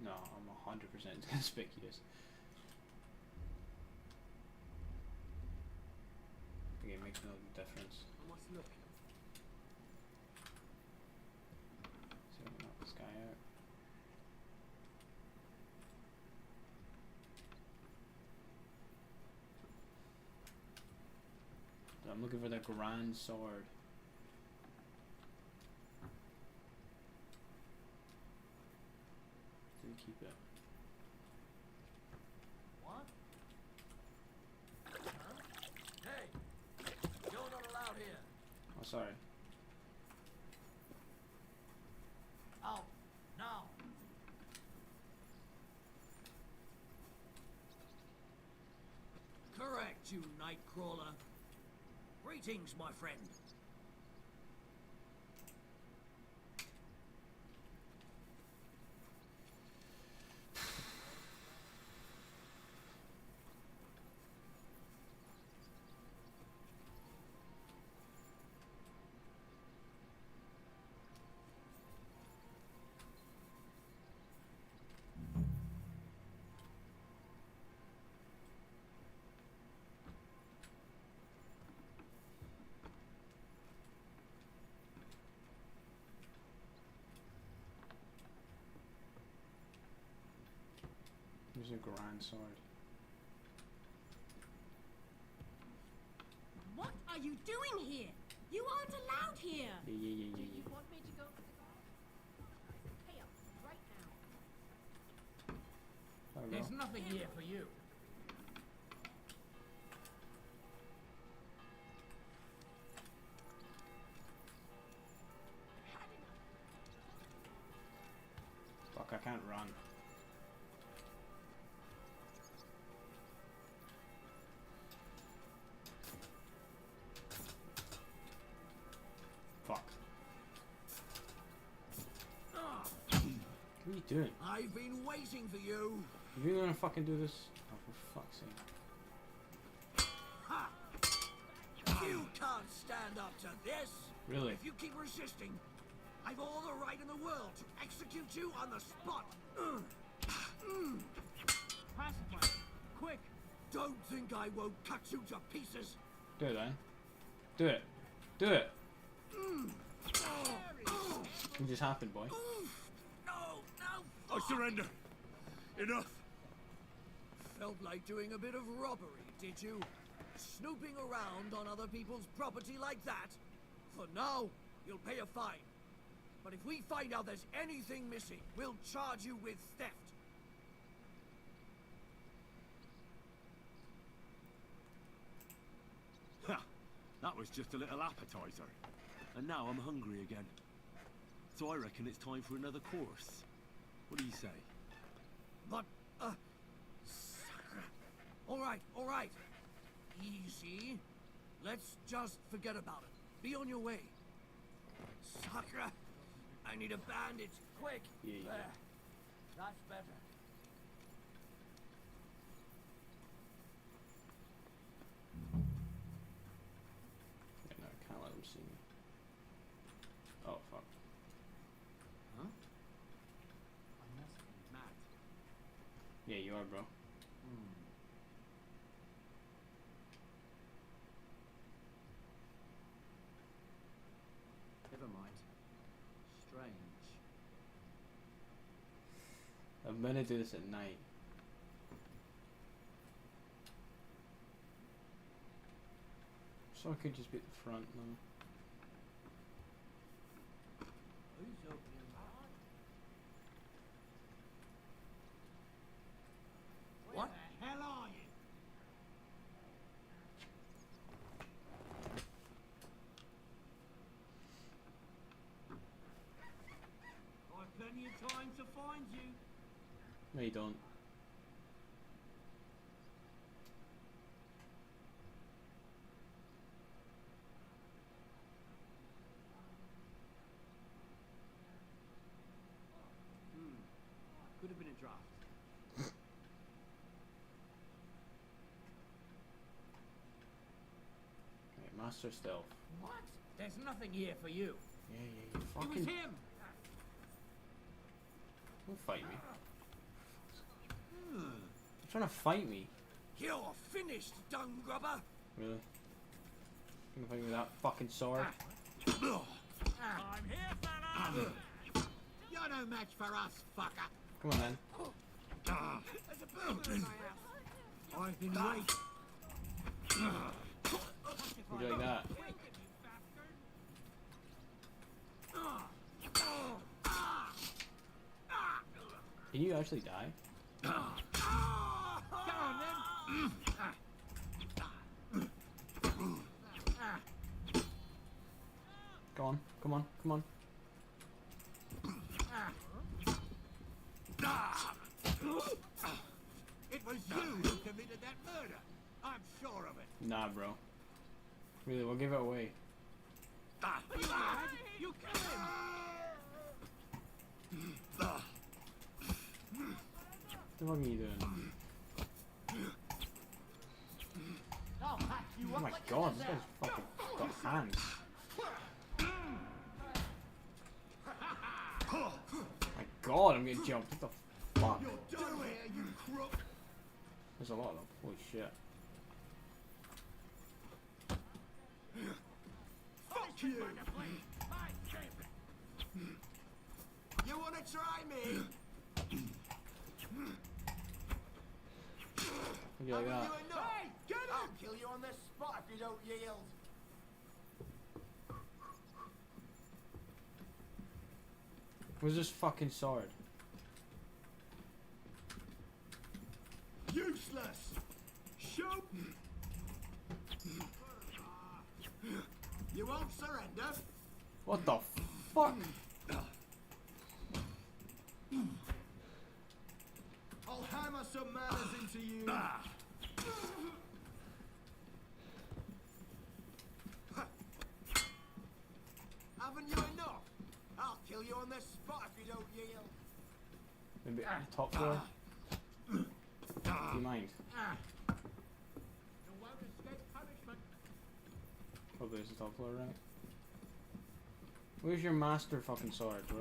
No, I'm 100% conspicuous. Okay, it makes no difference. I must look. So we can knock this guy out. I'm looking for the grand sword. Didn't keep it. What? Huh? Hey! You're not allowed here. Oh, sorry. Out. Now. Correct, you nightcrawler. Greetings, my friend. Here's a grand sword. What are you doing here? You aren't allowed here. Yeah. You want me to go to the guard? Pay up right now. There's nothing here for you. Fuck, I can't run. Fuck. What are you doing? I've been waiting for you. Are you gonna fucking do this? Oh, for fuck's sake. Ha! You can't stand up to this. Really? If you keep resisting, I've all the right in the world to execute you on the spot. Pacify. Quick. Don't think I won't cut you to pieces. Do it then. Do it. Do it. What just happened, boy? No. I surrender. Enough. Felt like doing a bit of robbery, did you? Snooping around on other people's property like that? For now, you'll pay a fine. But if we find out there's anything missing, we'll charge you with theft. Ha! That was just a little appetizer. And now I'm hungry again. So I reckon it's time for another course. What do you say? But, all right. Easy. Let's just forget about it. Be on your way. Sakura, I need a bandage, quick. Yeah. There. That's better. Yeah, no, I can't let them see me. Oh, fuck. Huh? I must be mad. Yeah, you are, bro. Never mind. Strange. I'm gonna do this at night. So I could just be at the front now. Who's opening that? What the hell are you? I've plenty of time to find you. No, you don't. Could have been a draft. Right, master stealth. What? There's nothing here for you. Yeah, you It fucking... was him. Don't fight me. You're trying to fight me. You're finished, dung grubber. Really? You're gonna fight me with that fucking sword? I'm here, fella. You're no match for us, fucker. Come on, then. There's a burglar in my house. I've been waiting. Would you like that? Can you actually die? Come on, then. Go on, come on, come on. It was you who committed that murder. I'm sure of it. Nah, bro. Really, we'll give it away. You mad? You kill him. What the fuck are you doing? I'll hack you Oh up my like god, a this guy's fucking got hands. My god, I'm getting jumped. What the fuck? You're done here, you crook. There's a lot of them. Holy shit. Fuck you. You wanna try me? Would you like that? Hey, get him! I'll kill you on this spot if you don't yield. Where's this fucking sword? Useless! Shoot! You won't surrender? What the fuck? I'll hammer some manners into you. Haven't you enough? I'll kill you on this spot if you don't yield. Maybe top floor? Do you mind. You won't escape punishment. Probably is the top floor, right? Where's your master fucking sword, bro?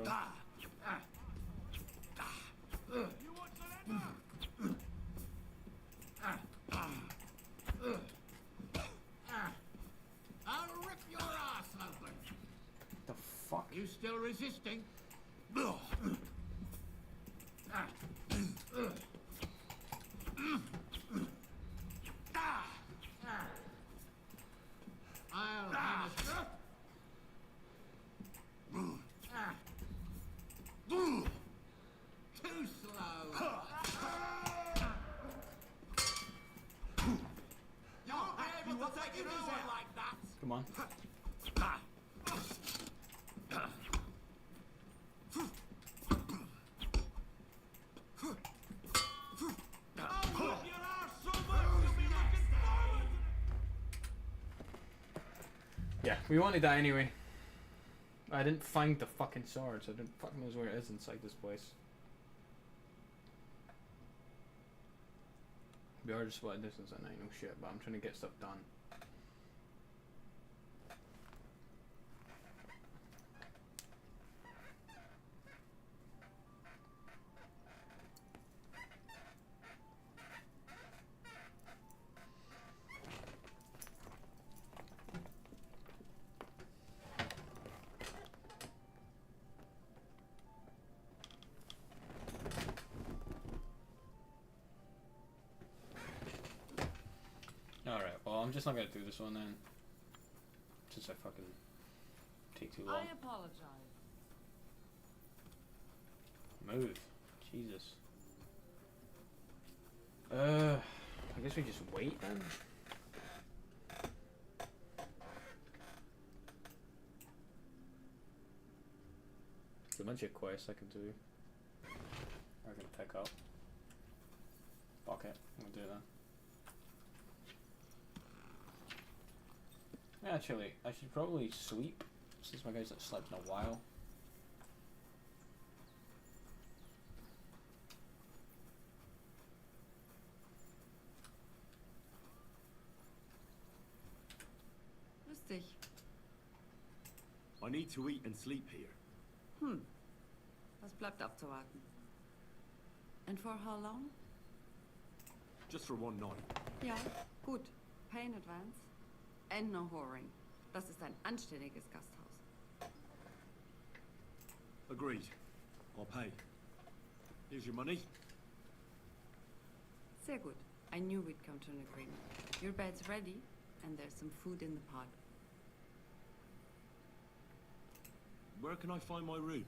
You want surrender? I'll rip your ass open. The fuck? You still resisting? I'll hammer. Too slow. You're able to take it easy like that. Come on. Yeah, we wanted that anyway. I didn't find the fucking sword, so I didn't fucking know where it is inside this place. We are just spotted distance at night, no shit, but I'm trying to get stuff done. Alright, well I'm just not gonna do this one then. Since I fucking take too long. I apologize. Move. Jesus. I guess we just wait then. There's a bunch of quests I can do. I'm gonna pick up. Fuck it, I'm gonna do that. Actually, I should probably sleep, since my guy's not slept in a while. Lustig. I need to eat and sleep here. Was bleibt abzuwarten? And for how long? Just for one night. Ja, gut. Pay in advance. And no whoring. Das ist ein anständiges Gasthaus. Agreed. I'll pay. Here's your money. Sehr gut. I knew we'd come to an agreement. Your bed's ready, and there's some food in the pot. Where can I find my room?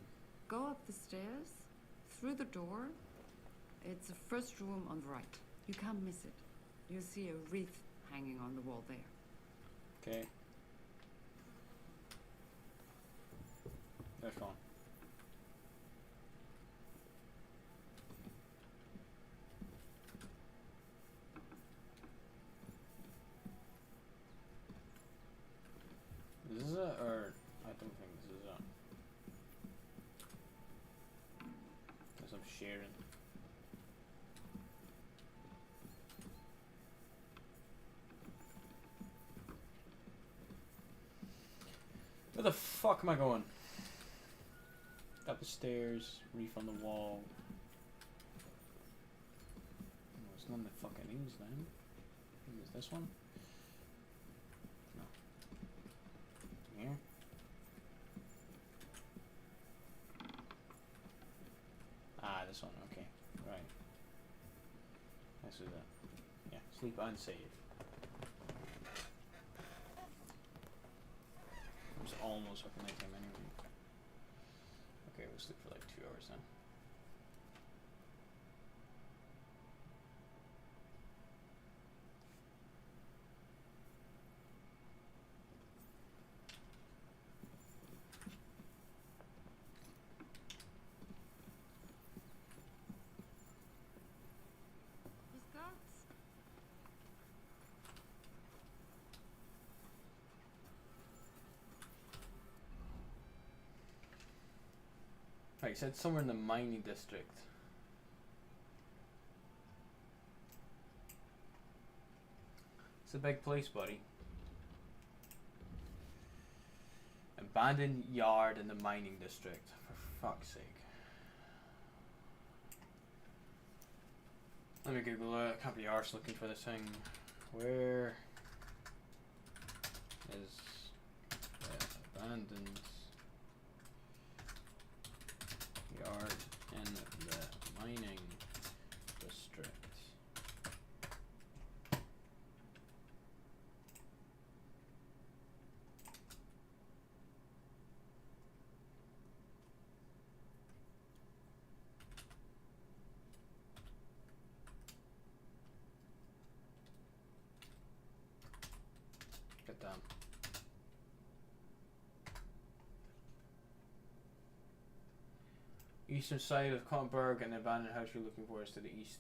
Go up the stairs, through the door. It's the first room on the right. You can't miss it. You'll see a wreath hanging on the wall there. Okay. That's fine. This is it, or I don't think this is it. Because I'm sharing. Where the fuck am I going? Up the stairs, reef on the wall. No, it's none of the fucking names then. Is this one? No. Here? Ah, this one, okay. Right. This is it. Yeah, sleep and save. It's almost fucking nighttime anyway. Okay, we'll sleep for like 2 hours then. Was God's? Right, you said somewhere in the mining district. It's a big place, buddy. Abandoned yard in the mining district. For fuck's sake. Let me Google it. I can't be arsed looking for this thing. Where is the abandoned yard in the mining district? Get down. Eastern side of Kottenberg, and the abandoned house you're looking for is to the east.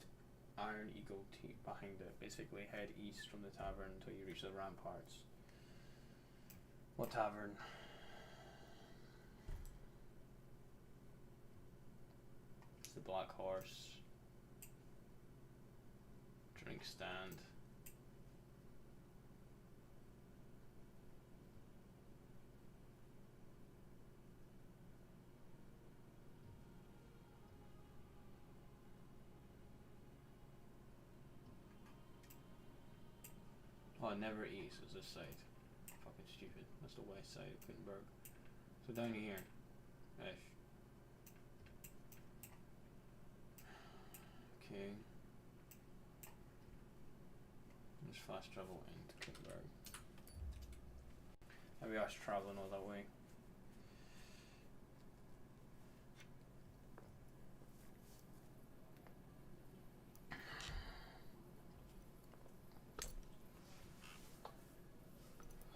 Iron Eagle behind it. Basically head east from the tavern until you reach the ramparts. What tavern? It's the Black Horse. Drink stand. Oh, never east is this side. Fucking stupid. That's the west side of Wittenberg. So down here. Ish. Okay. There's fast travel into Wittenberg. Maybe I was travelling all that way.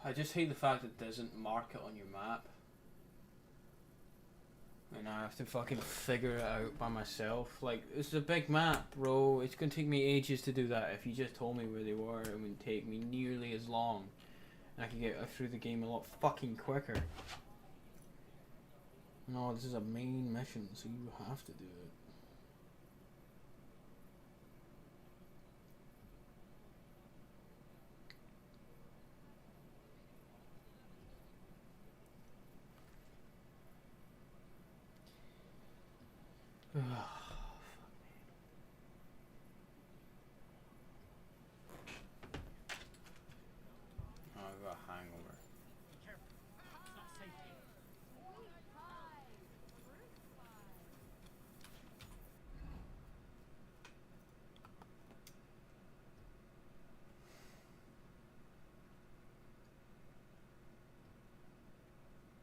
I just hate the fact it doesn't mark it on your map. And I have to fucking figure it out by myself. Like, it's a big map, bro. It's gonna take me ages to do that. If you just told me where they were, it would take me nearly as long. And I could get through the game a lot fucking quicker. No, this is a main mission, so you have to do it. Oh, I've got a hangover.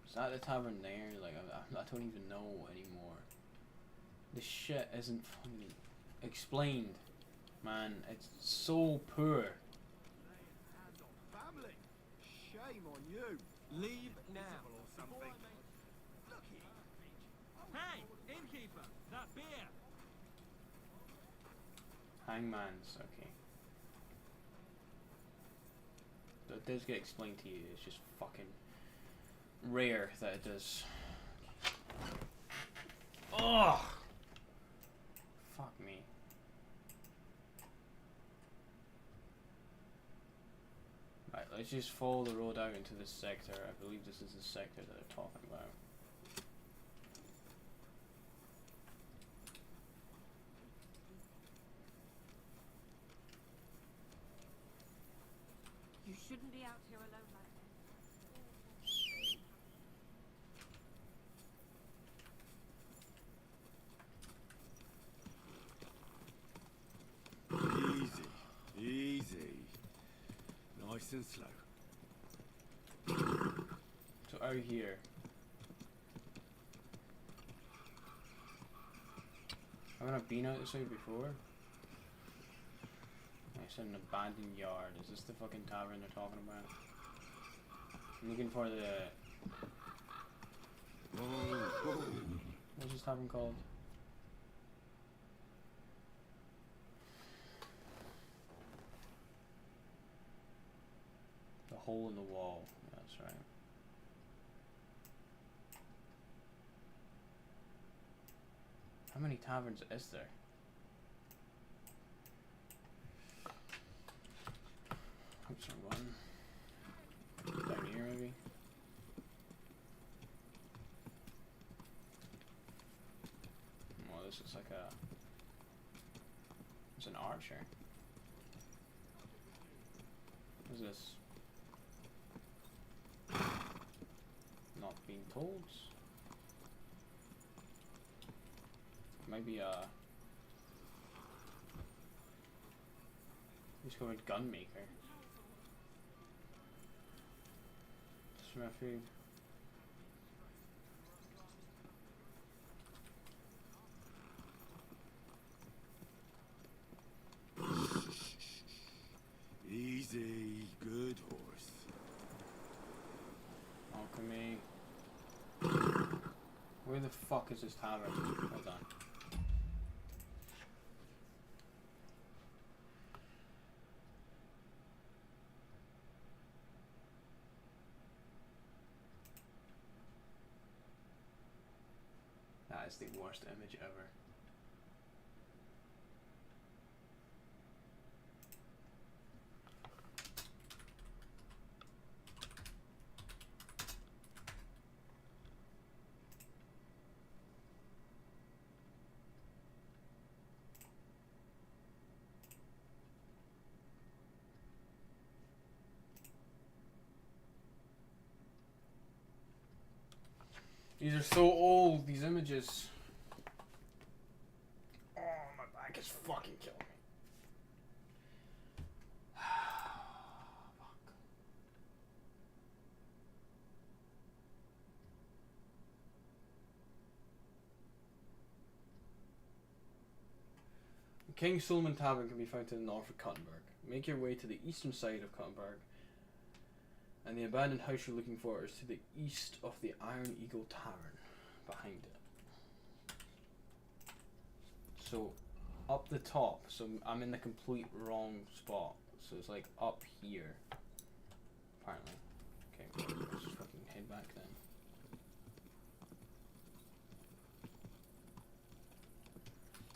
Is that the tavern there? Like, I don't even know anymore. This shit isn't fucking explained, man. It's so poor. Family, shame on you. Leave now. Or something. Hey, innkeeper, that beer. Hangman's, okay. So it does get explained to you. It's just fucking rare that it does. Ugh! Fuck me. Right, let's just follow the road out into this sector. I believe this is the sector that they're talking about. You shouldn't be out here alone like Easy, easy. Nice and slow. So out here. Haven't I been out this way before? It's an abandoned yard. Is this the fucking tavern they're talking about? I'm looking for the... What's this tavern called? The hole in the wall. Yeah, that's right. How many taverns is there? Oops, It's like a... It's an archer. What is this? Not being told. Maybe discovered gunmaker. Smithy. Easy, good horse. Alchemy. Where the fuck is this tavern? Hold on. That is the worst image ever. These are so old, these images. Oh, my back is fucking killing me. Fuck. King Solomon Tavern can be found to the north of Cottenburg. Make your way to the eastern side of Cottenburg, and the abandoned house you're looking for is to the east of the Iron Eagle Tavern, behind it. So, up the top, so I'm in the complete wrong spot. So it's like up here, apparently. Okay, well, let's just fucking head back then.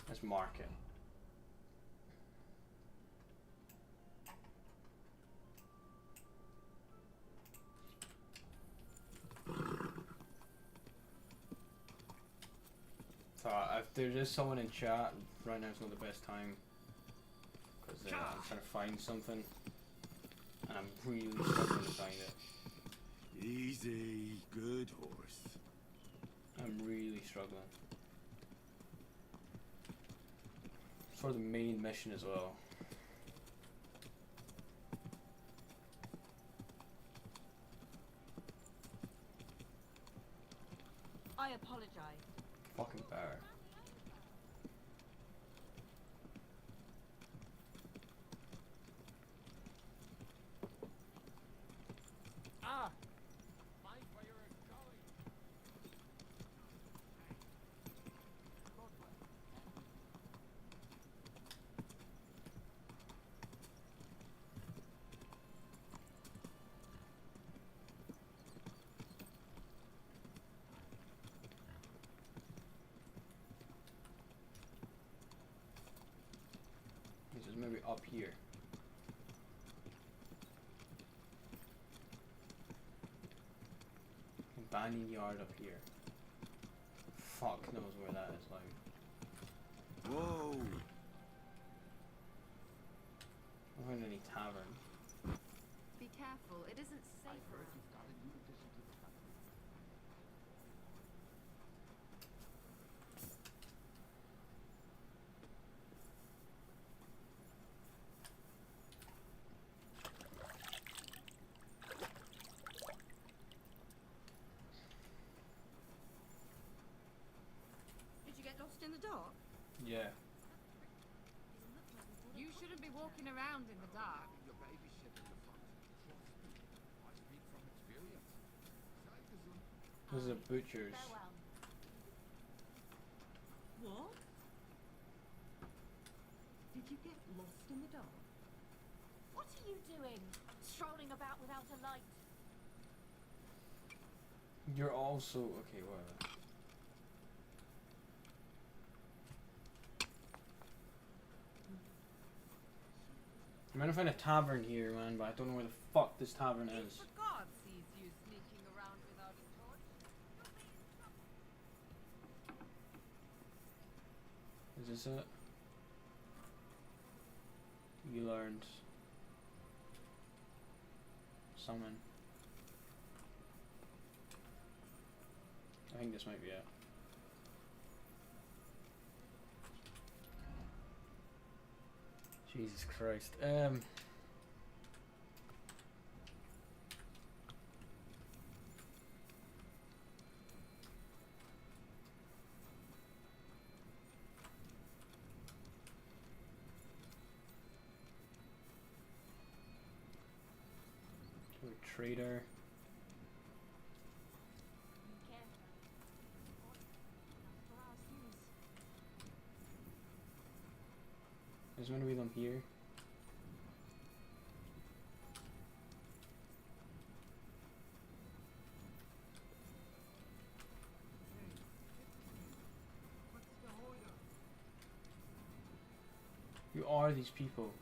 Let's mark it. So if there's just someone in chat, right now is not the best time. Because I'm trying to find something. And I'm really struggling to find it. Easy, good horse. I'm really struggling. For the main mission as well. I apologize. Fucking bear. Ah! Mind where you're going. This is maybe up here. Banning yard up here. Fuck knows where that is like. Whoa! I don't find any tavern. Be careful, it isn't safe around. Did you get lost in the dark? Yeah. You shouldn't be walking around in the dark. Your babysitter in the front. Trust me. I speak from experience. Sei gesund. This is a butcher's. Farewell. What? Did you get lost in the dark? What are you doing? Strolling about without a light? You're also okay, whatever. I'm gonna find a tavern here, man, but I don't know where the fuck this tavern is. If the guard sees you sneaking around without a torch, Is this it? You learned summon. I think this might be it. Jesus Christ. Trader. There's gonna be them here. Who are these people?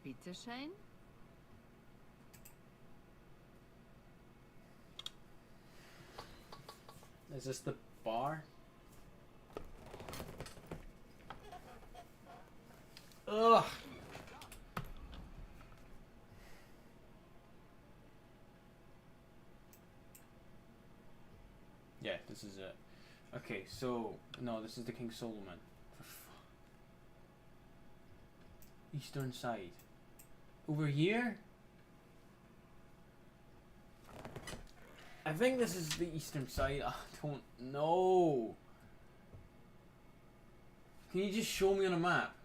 Bitte schön? Is this the bar? Ugh! Yeah, this is it. Okay, so no, this is the King Solomon. Eastern side. Over here? I think this is the eastern side. I don't know. Can you just show me on a map?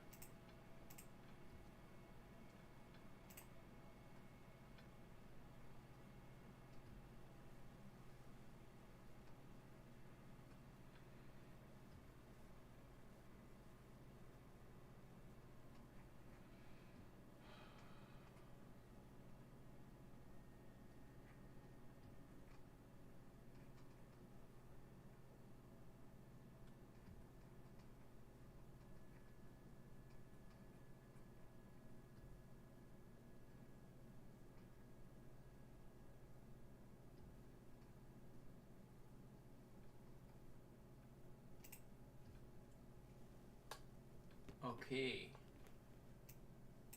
Okay.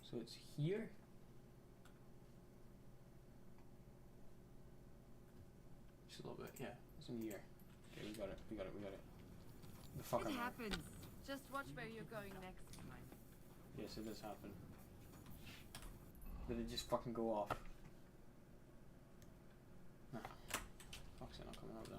So it's here? Just a little bit, yeah. It's in here. Okay, we got it. The fuck It am I? happens. Just watch where you're going next time. Yes, it does happen. Did it just fucking go off? Nah. Fuck's it, not coming out then.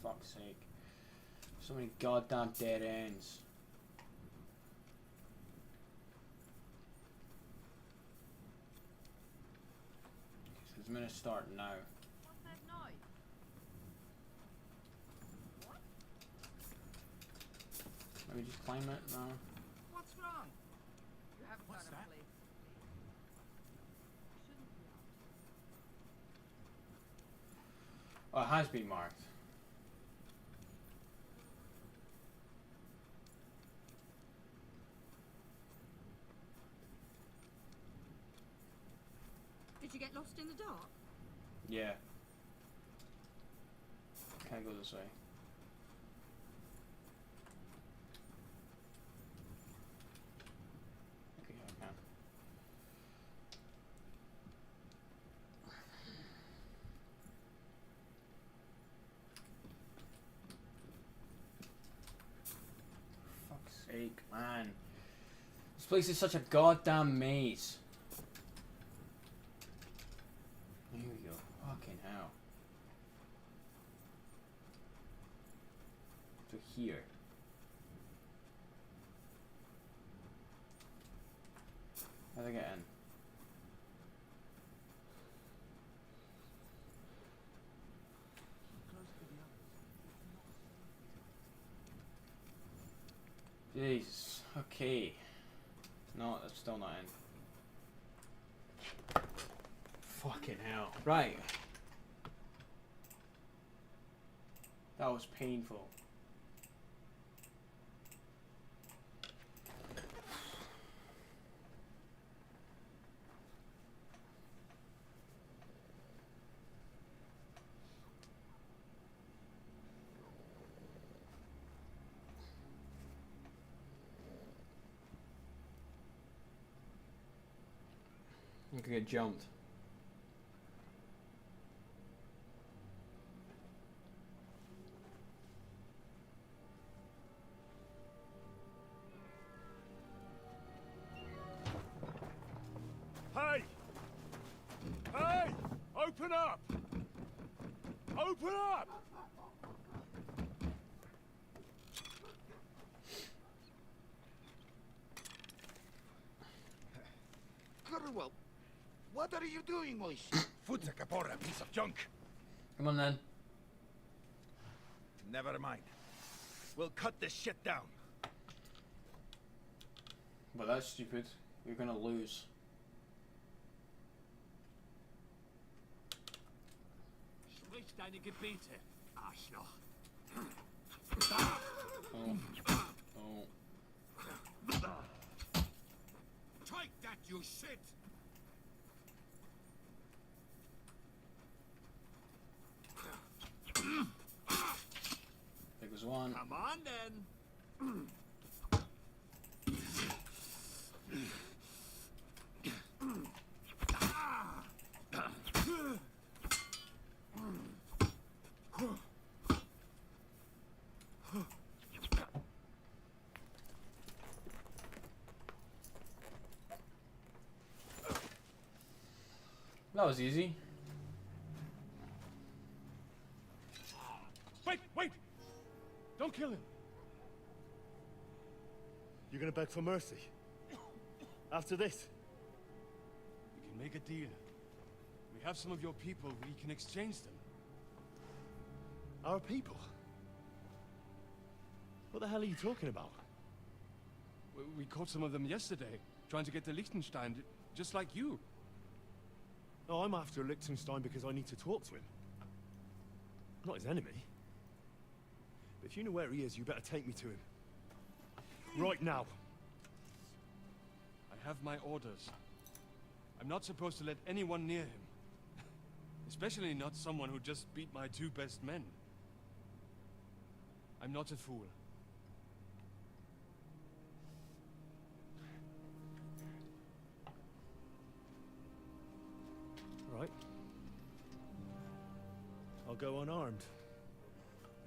For fuck's sake. So many goddamn dead ends. So it's gonna start now. What's that noise? What? Maybe just climb it? No. What's wrong? You haven't got a place. Oh, it has been marked. Did you get lost in the dark? Yeah. Can't go this way. Okay, I can. For fuck's sake, man. This place is such a goddamn maze. Here we go. Fucking hell. To here. How do I get in? Jesus. Okay. No, that's still not in. Fucking hell. Right. That was painful. You could get jumped. Hey! Hey! Open up! Open up! Well, what are you doing, Moise? Futza Capora, piece of junk. Come on then. Never mind. We'll cut this shit down. But that's stupid. You're gonna lose. Sprich deine Gebete, Arschloch. Oh. Oh. Take that, you shit! There goes one. Come on then. That was easy. Wait! Don't kill him! You're gonna beg for mercy? After this? We can make a deal. We have some of your people, we can exchange them. Our people? What the hell are you talking about? We caught some of them yesterday, trying to get to Liechtenstein, just like you. No, I'm after Liechtenstein because I need to talk to him. I'm not his enemy. But if you know where he is, you better take me to him. Right now. I have my orders. I'm not supposed to let anyone near him. Especially not someone who just beat my two best men. I'm not a fool. Right. I'll go unarmed.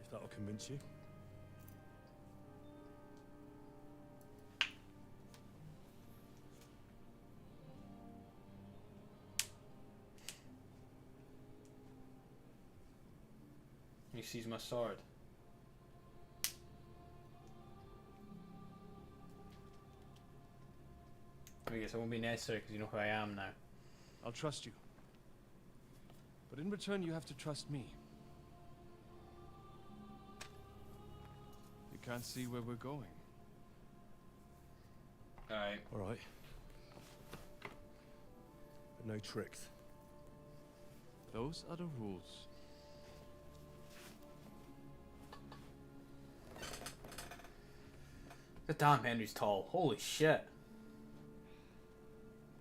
If that'll convince you. He sees my sword. I guess it won't be necessary because you know who I am now. I'll trust you. But in return, you have to trust me. You can't see where we're going. Alright. Alright. But no tricks. Those are the rules. God damn, Henry's tall. Holy shit.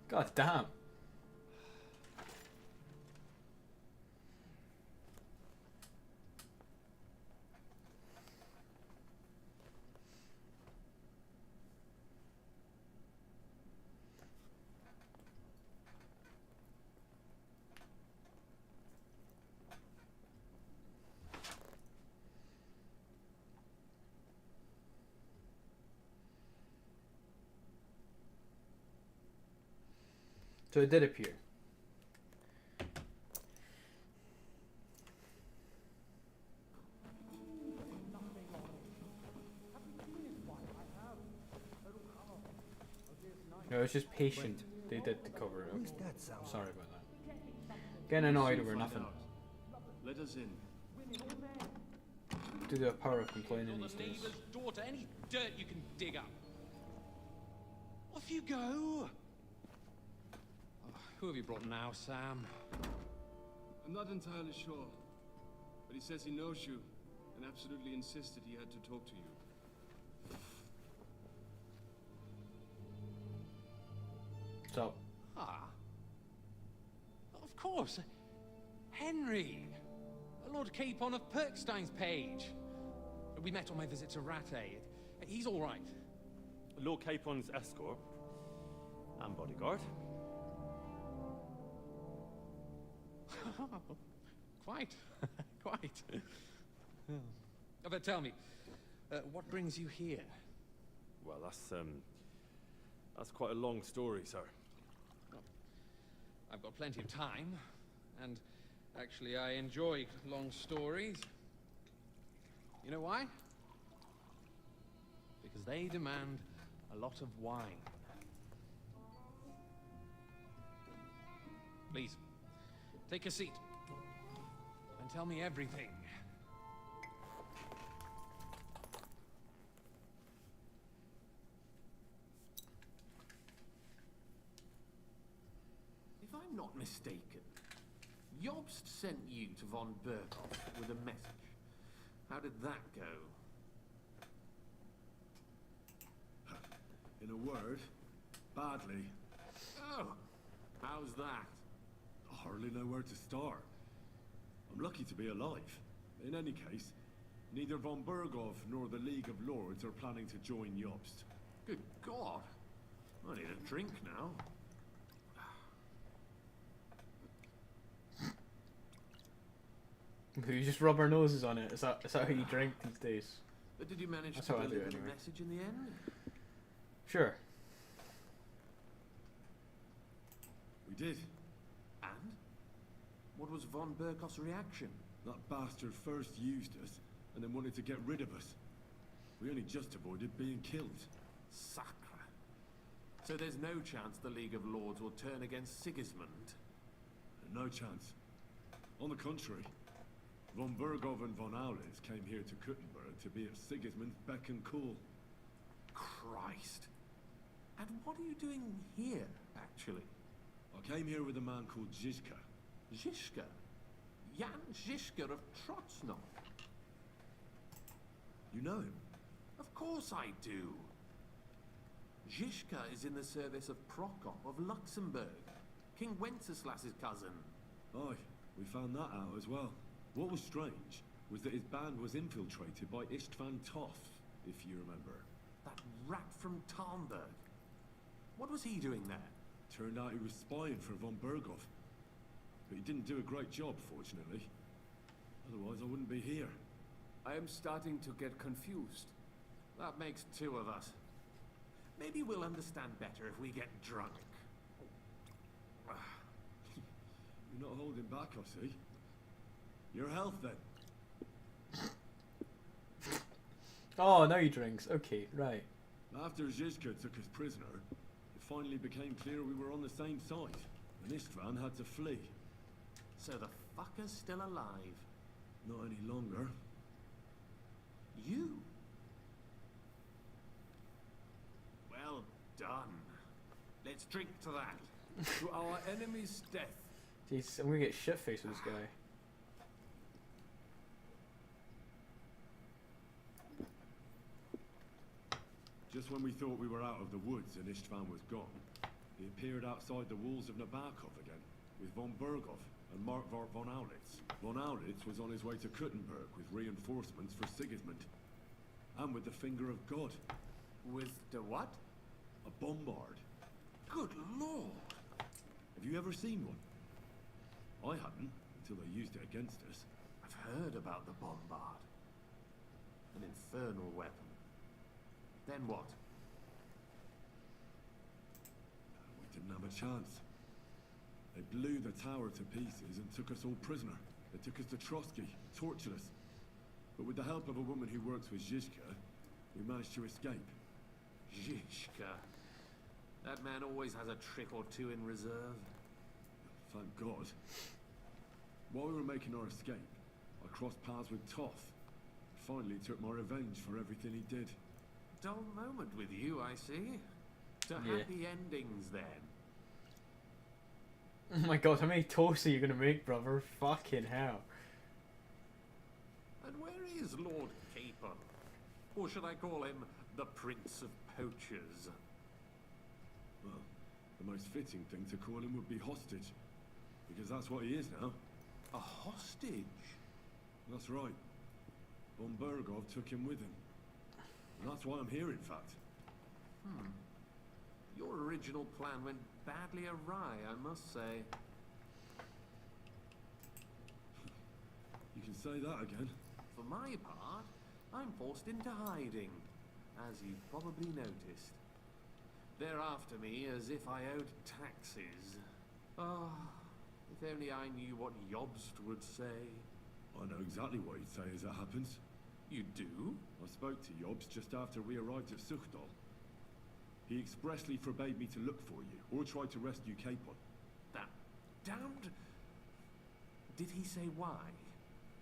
God damn. So it did appear. No, it's just patient. They did the cover it up. Sorry about that. Getting annoyed over nothing. Let us in. do the power of complaining You're these the days. neighbour's daughter. Any dirt you can dig up. Off you go. Oh, who have you brought now, Sam? I'm not entirely sure, but he says he knows you and absolutely insisted he had to talk to you. So. Ah. Of course. Henry. Lord Capon of Perkstein's page. We met on my visit to Rattay. He's all right. Lord Capon's escort and bodyguard. Quite. Quite. But tell me, what brings you here? Well, that's quite a long story, sir. Well, I've got plenty of time, and actually I enjoy long stories. You know why? Because they demand a lot of wine. Please, take a seat and tell me everything. If I'm not mistaken, Jobst sent you to von Berghoff with a message. How did that go? In a word, badly. Oh, how's that? I hardly know where to start. I'm lucky to be alive. In any case, neither von Berghoff nor the League of Lords are planning to join Jobst. Good God. I need a drink now. We just rub our noses on it. Is that how you drink these days? But did you manage That's to how I do deliver it the anyway. message in the end? Sure. We did. And? What was von Berghoff's reaction? That bastard first used us, and then wanted to get rid of us. We only just avoided being killed. Sacre. So there's no chance the League of Lords will turn against Sigismund? No chance. On the contrary, von Berghoff and von Aulitz came here to Kuttenberg to be at Sigismund's beck and call. Christ. And what are you doing here, actually? I came here with a man called Zizka. Zizka? Jan Zizka of Trotsnov? You know him? Of course I do. Zizka is in the service of Prokop of Luxembourg, King Wenceslas's cousin. Aye, we found that out as well. What was strange was that his band was infiltrated by Istvan Toff, if you remember. That rat from Tarnberg. What was he doing there? Turned out he was spying for von Berghoff. But he didn't do a great job, fortunately. Otherwise, I wouldn't be here. I am starting to get confused. That makes two of us. Maybe we'll understand better if we get drunk. You're not holding back, I see. Your health, then. Oh, now he drinks. Okay, right. After Zizka took us prisoner, it finally became clear we were on the same side, and Istvan had to flee. So the fucker's still alive? Not any longer. You? Well done. Let's drink to that. To our enemy's death. Jeez, I'm gonna get shit-faced with this guy. Just when we thought we were out of the woods and Istvan was gone, he appeared outside the walls of Nabokov again, with von Berghoff and Markvart von Aulitz. Von Aulitz was on his way to Kuttenberg with reinforcements for Sigismund. And with the finger of God. With the what? A bombard. Good lord! Have you ever seen one? I hadn't, until they used it against us. I've heard about the bombard. An infernal weapon. Then what? We didn't have a chance. They blew the tower to pieces and took us all prisoner. They took us to Trotsky, tortured us. But with the help of a woman who works with Zizka, we managed to escape. Zizka. That man always has a trick or two in reserve. Thank God. While we were making our escape, I crossed paths with Toff. finally took my revenge for everything he did. Dull moment with you, I see. To Yeah. happy endings, then. Oh my god, how many toasts are you gonna make, brother? Fucking hell. And where is Lord Capon? Or should I call him the Prince of Poachers? Well, the most fitting thing to call him would be hostage. Because that's what he is now. A hostage? That's right. Von Bergov took him with him. And that's why I'm here, in fact. Your original plan went badly awry, I must say. You can say that again. For my part, I'm forced into hiding, as you've probably noticed. They're after me as if I owed taxes. Ah, if only I knew what Jobst would say. I know exactly what he'd say as it happens. You do? I spoke to Jobs just after we arrived at Suchdal. He expressly forbade me to look for you, or try to rescue Capon. That damned... Did he say why?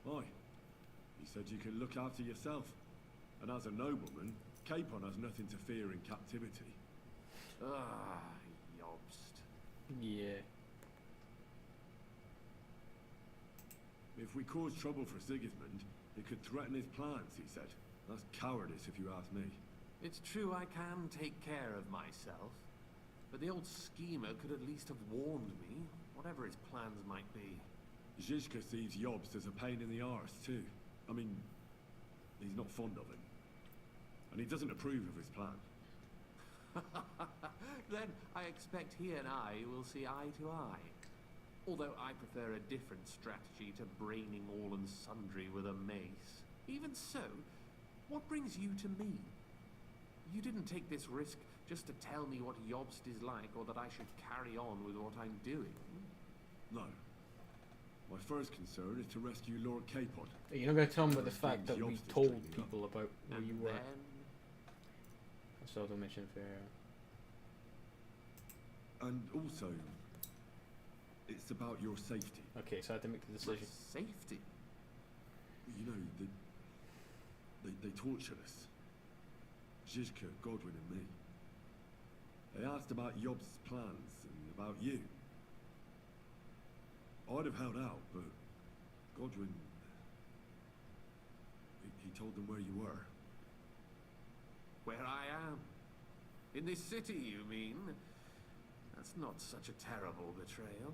Aye. He said you can look after yourself. And as a nobleman, Capon has nothing to fear in captivity. Ah, Jobst. Yeah. If we cause trouble for Sigismund, it could threaten his plans, he said. That's cowardice, if you ask me. It's true I can take care of myself, but the old schemer could at least have warned me, whatever his plans might be. Zizka sees Jobst as a pain in the arse, too. I mean, he's not fond of him. And he doesn't approve of his plan. Then I expect he and I will see eye to eye. Although I prefer a different strategy to braining all and sundry with a mace. Even so, what brings you to me? You didn't take this risk just to tell me what Jobst is like, or that I should carry on with what I'm doing. No. My first concern is to rescue Lord Capon. You're not going to tell me about the fact that we Jobst is told training up. people about where you were. Then That's also mentioned fair. And also, it's about your safety. Okay, so I had to make the decision. safety? You know, they tortured us. Zizka, Godwin and me. They asked about Jobst's plans and about you. I'd have held out, but Godwin... He told them where you were. Where I am? In this city, you mean? That's not such a terrible betrayal.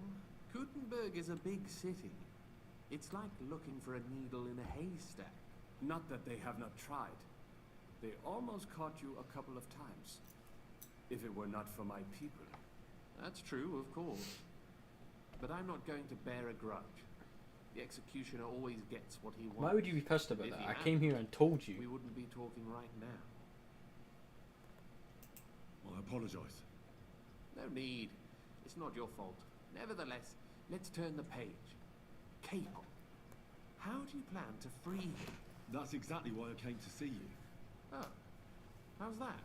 Gutenberg is a big city. It's like looking for a needle in a haystack. Not that they have not tried. They almost caught you a couple of times. If it were not for my people. That's true, of course. But I'm not going to bear a grudge. The executioner always gets what he wants. Why would you be pissed about If that? he I came here and told you. We wouldn't be talking right now. I apologise. No need. It's not your fault. Nevertheless, let's turn the page. Capon. How do you plan to free him? That's exactly why I came to see you. Oh. How's that?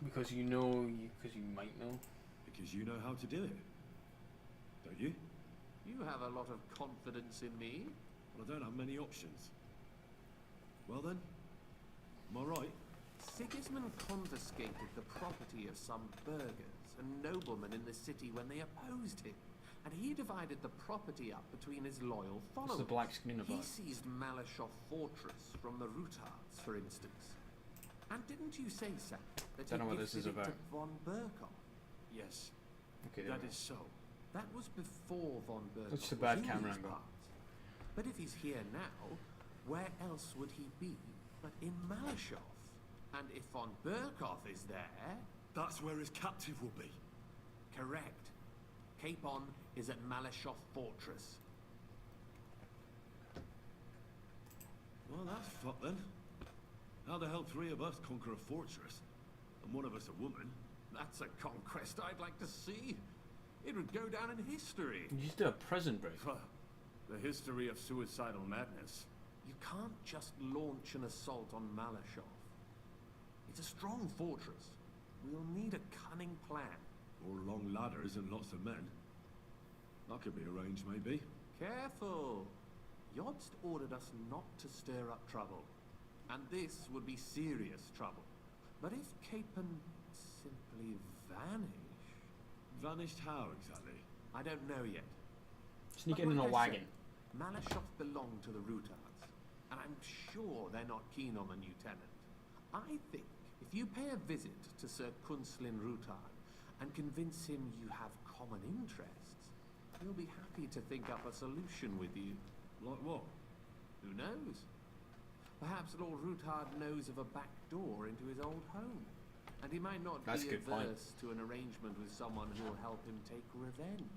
Because you know, because you might know. Because you know how to do it. Don't you? You have a lot of confidence in me. Well, I don't have many options. Well then, am I right? Sigismund confiscated the property of some burghers and noblemen in the city when they opposed him, and he divided the property up between his loyal followers. This is the black screen He about. seized Malashov Fortress from the Rutards, for instance. And didn't you say, Sam, that Don't know he what this is gifted it to about. von Berkov? Yes, Okay, there that we is so. That was before von Berkov That's a was bad in camera these angle. parts. But if he's here now, where else would he be but in Malashov? And if von Berkov is there... That's where his captive will be. Correct. Capon is at Malashov Fortress. Well, that's fucked then. How the hell three of us conquer a fortress? And one of us a woman? That's a conquest I'd like to see. It would go down in history. You just did a prison break. The history of suicidal madness. You can't just launch an assault on Malashov. It's a strong fortress. We'll need a cunning plan. Or long ladders and lots of men. That could be arranged, maybe. Careful. Jobst ordered us not to stir up trouble. And this would be serious trouble. But if Capon simply vanished... Vanished how, exactly? I don't know yet. Sneak But in a like I wagon. said, Malashov belonged to the Rutards, and I'm sure they're not keen on the new tenant. I think if you pay a visit to Sir Kunslin Rutard and convince him you have common interests, he'll be happy to think up a solution with you. Like what? Who knows? Perhaps Lord Rutard knows of a back door into his old home, and he might not That's be a good point. averse to an arrangement with someone who will help him take revenge.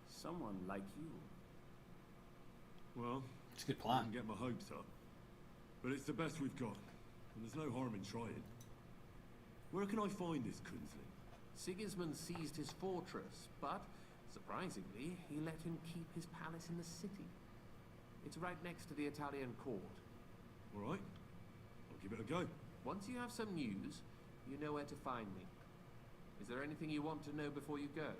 Someone like you. Well, it's a good I plan. can get my hopes up. But it's the best we've got, and there's no harm in trying. Where can I find this Kunslin? Sigismund seized his fortress, but, surprisingly, he let him keep his palace in the city. It's right next to the Italian court. All right, I'll give it a go. Once you have some news, you know where to find me. Is there anything you want to know before you go?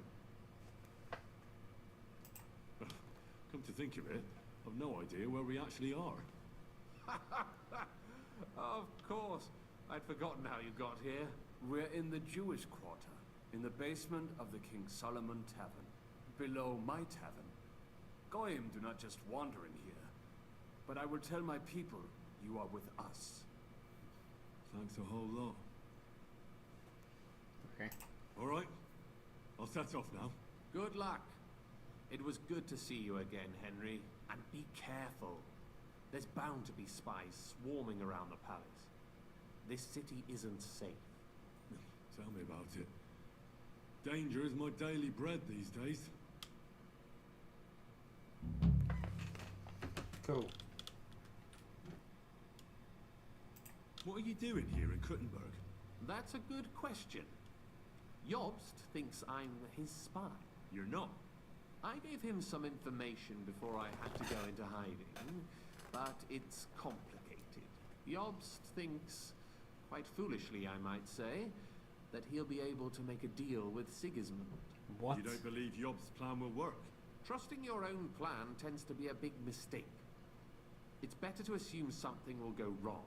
Come to think of it, I've no idea where we actually are. Of course. I'd forgotten how you got here. We're in the Jewish quarter, in the basement of the King Solomon Tavern, below my tavern. Goyim do not just wander in here, but I will tell my people you are with us. Thanks a whole lot. Okay. All right, I'll set off now. Good luck. It was good to see you again, Henry. And be careful. There's bound to be spies swarming around the palace. This city isn't safe. Tell me about it. Danger is my daily bread these days. Cool. What are you doing here in Kuttenberg? That's a good question. Jobst thinks I'm his spy. You're not. I gave him some information before I had to go into hiding, but it's complicated. Jobst thinks, quite foolishly I might say, that he'll be able to make a deal with Sigismund. What? You don't believe Job's plan will work? Trusting your own plan tends to be a big mistake. It's better to assume something will go wrong.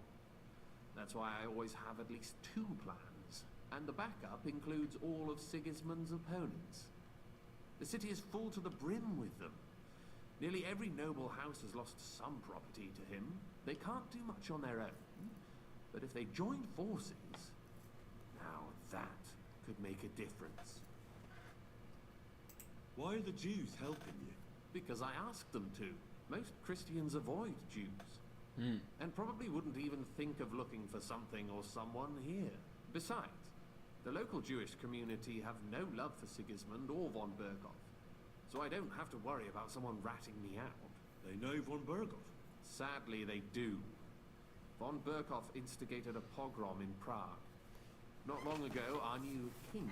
That's why I always have at least 2 plans, and the backup includes all of Sigismund's opponents. The city is full to the brim with them. Nearly every noble house has lost some property to him. They can't do much on their own, but if they join forces, now that could make a difference. Why are the Jews helping you? Because I asked them to. Most Christians avoid Jews. And probably wouldn't even think of looking for something or someone here. Besides, the local Jewish community have no love for Sigismund or von Berghoff, so I don't have to worry about someone ratting me out. They know von Berghoff? Sadly, they do. Von Berghoff instigated a pogrom in Prague. Not long ago, our new king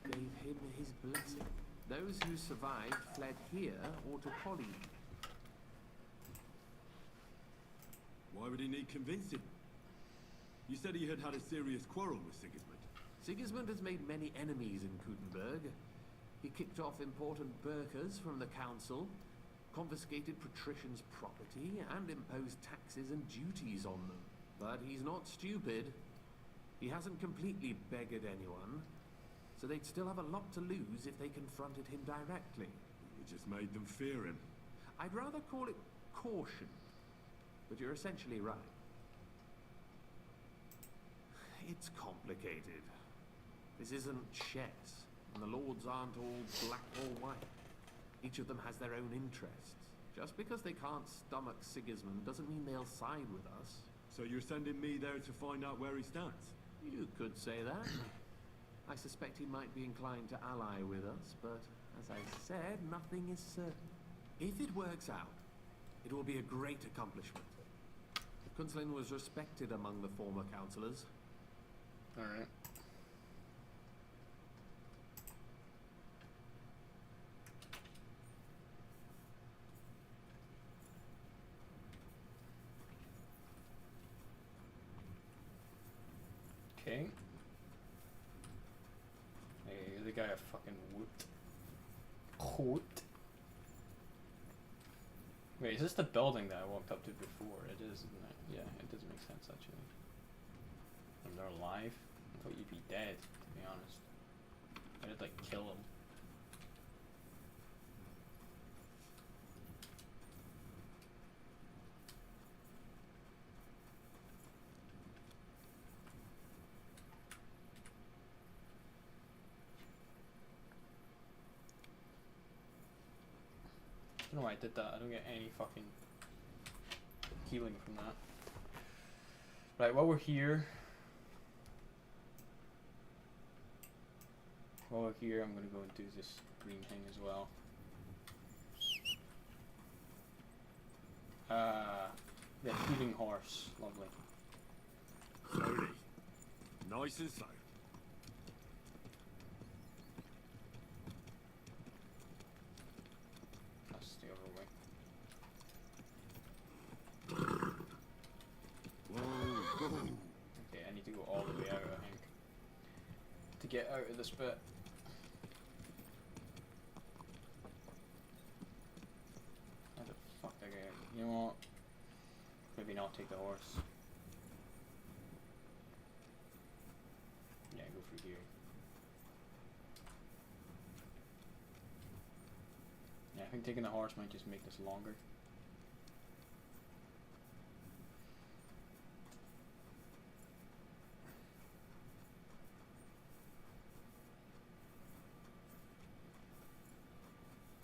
gave him his blessing. Those who survived fled here or to Poland. Why would he need convincing? You said he had had a serious quarrel with Sigismund. Sigismund has made many enemies in Kuttenberg. He kicked off important burghers from the council, confiscated patricians' property, and imposed taxes and duties on them. But he's not stupid. He hasn't completely beggared anyone, so they'd still have a lot to lose if they confronted him directly. You just made them fear him. I'd rather call it caution, but you're essentially right. It's complicated. This isn't chess, and the lords aren't all black or white. Each of them has their own interests. Just because they can't stomach Sigismund doesn't mean they'll side with us. So you're sending me there to find out where he stands? You could say that. I suspect he might be inclined to ally with us, but as I said, nothing is certain. If it works out, it will be a great accomplishment. Kunslin was respected among the former councillors. Alright. Okay. Hey, the guy I fucking whooped. Whooped. Wait, is this the building that I walked up to before? It is, isn't it? Yeah, it does make sense actually. And they're alive? I thought you'd be dead, to be honest. I did like kill them. I don't know why I did that. I don't get any fucking healing from that. Right, while we're here, I'm gonna go and do this green thing as well. The healing horse, lovely. Slowly. Nice and slow. That's the other way. Whoa. Okay, I need to go all the way out, I think, to get out of this bit. How the fuck did I get out? You know what? Maybe not take the horse. Yeah, go through here. Yeah, I think taking the horse might just make this longer.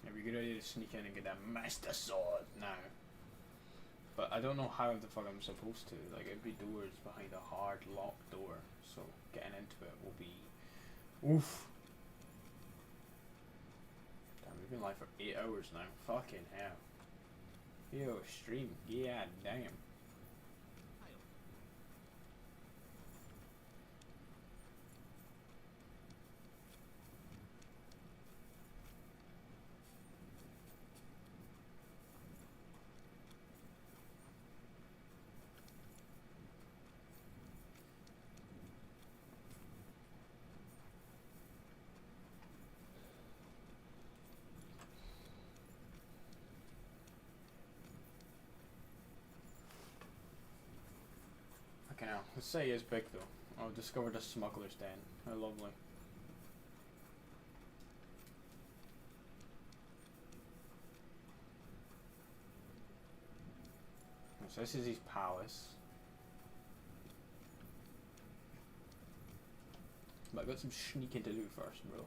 It'd be a good idea to sneak in and get that master sword now. But I don't know how the fuck I'm supposed to. Like, it'd be doors behind a hard locked door, so getting into it will be oof. Damn, we've been live for 8 hours now. Fucking hell. Yo, stream. Yeah, damn. Okay, now, let's say it's big though. Oh, discovered a smuggler's den. How lovely. So this is his palace. But I got some sneaking to do first, bro.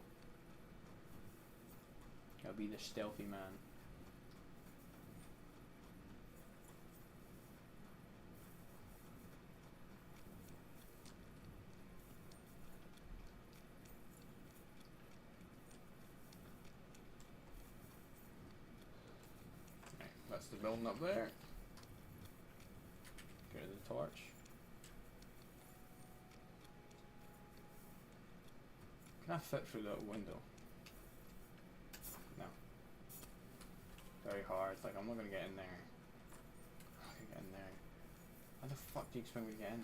I'll be the stealthy man. Right, that's the building up there. Get rid of the torch. Can I fit through that window? No. Very hard. Like, I'm not gonna get in there. How can I get in there? How the fuck do you expect me to get in?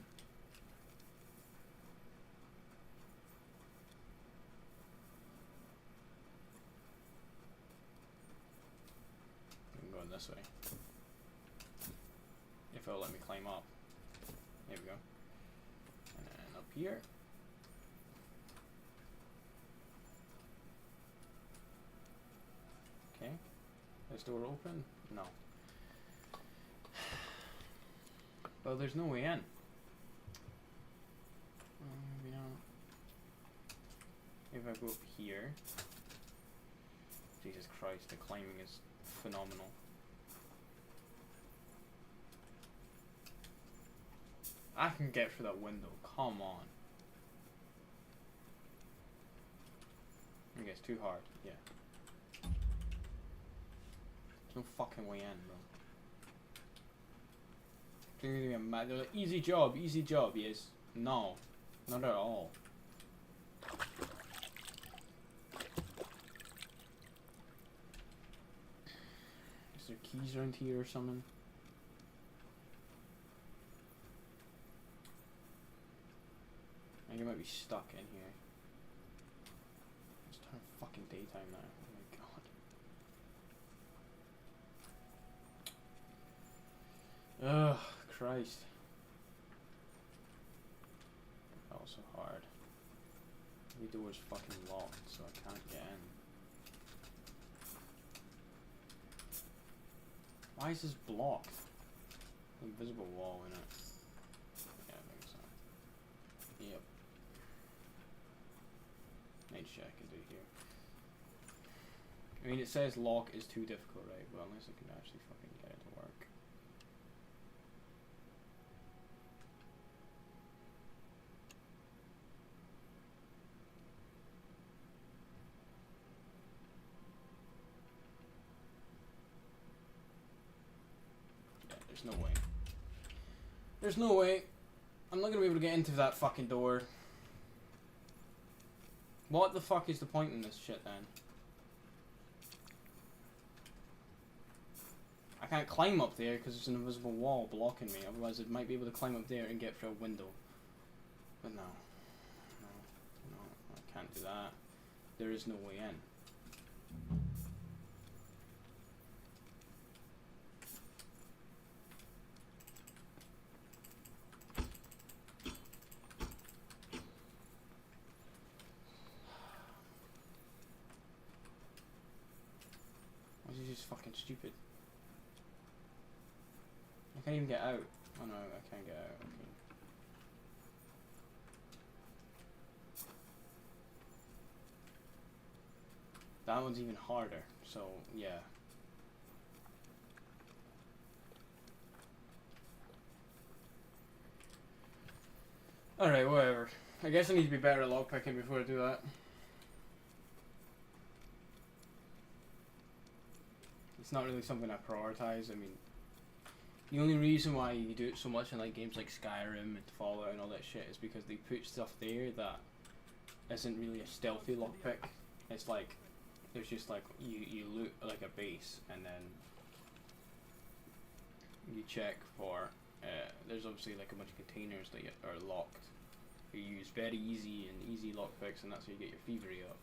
I'm going this way. If it'll let me climb up. There we go. And then up here. Okay. Is the door open? No. Well, there's no way in. Maybe not. If I go up here. Jesus Christ, the climbing is phenomenal. I can get through that window. Come on. Okay, it's too hard. Yeah. There's no fucking way in, bro. They're gonna be mad. They're like, easy job, yes. No. Not at all. Is there keys around here or something? I think I might be stuck in here. It's fucking daytime now. Oh my god. Ugh, Christ. That was so hard. Every door's fucking locked, so I can't get in. Why is this blocked? Invisible wall in it. Yeah, I think so. Yep. Night check I can do here. I mean, it says lock is too difficult, right? Well, unless I can actually fucking get it to work. Yeah, there's no way. There's no way. I'm not gonna be able to get into that fucking door. What the fuck is the point in this shit then? I can't climb up there because there's an invisible wall blocking me. Otherwise, I might be able to climb up there and get through a window. But no. No, I can't do that. There is no way in. This is just fucking stupid. I can't even get out. Oh no, I can't get out. Okay. That one's even harder, so yeah. Alright, whatever. I guess I need to be better at lockpicking before I do that. It's not really something I prioritize. I mean, the only reason why you do it so much in like games like Skyrim and Fallout and all that shit is because they put stuff there that isn't really a stealthy lockpick. It's like there's just like you loot like a base and then you check for there's obviously like a bunch of containers that are locked. You use very easy lockpicks, and that's how you get your thievery up.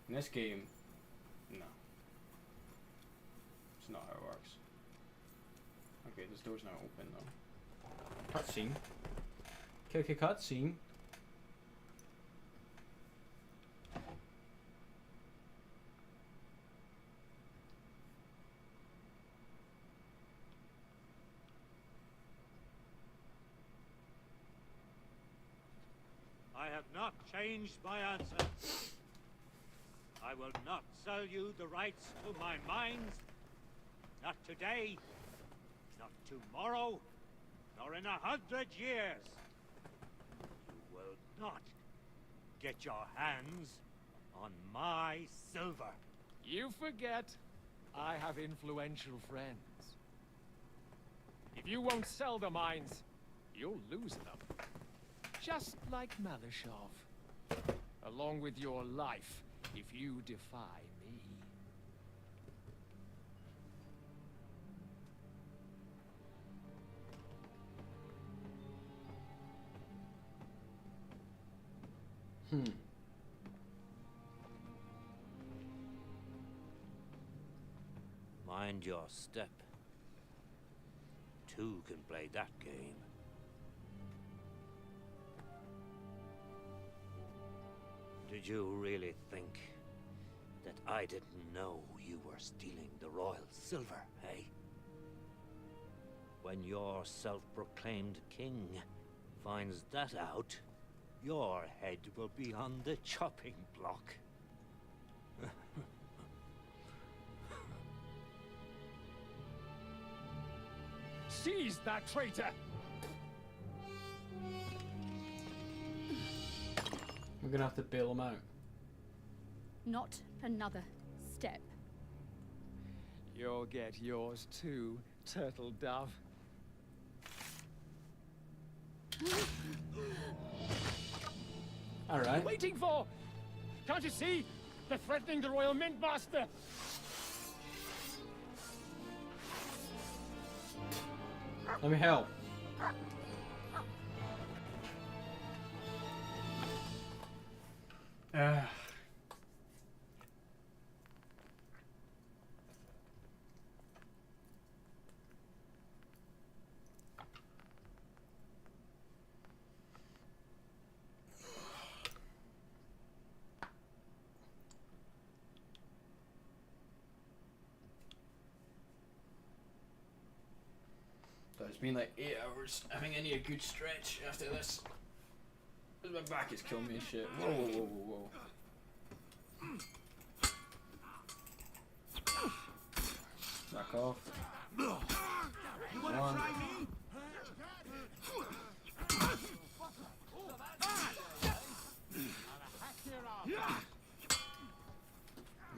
In this game, no. It's not how it works. Okay, this door's now open though. Cutscene. Okay, cutscene. I have not changed my answer. I will not sell you the rights to my mines. Not today, not tomorrow, nor in 100 years. You will not get your hands on my silver. You forget, I have influential friends. If you won't sell the mines, you'll lose them. Just like Malishov. Along with your life, if you defy me. Mind your step. Two can play that game. Did you really think that I didn't know you were stealing the royal silver, eh? When your self-proclaimed king finds that out, your head will be on the chopping block. Seize that traitor! We're gonna have to bail him out. Not another step. You'll get yours too, turtle dove. All right. Waiting for? Can't you see? They're threatening the Royal Mint Master. Let me help. been like 8 hours. I think I need a good stretch after this. My back is killing me and shit. Whoa, whoa, whoa, whoa, whoa. Back off. You wanna One. try me?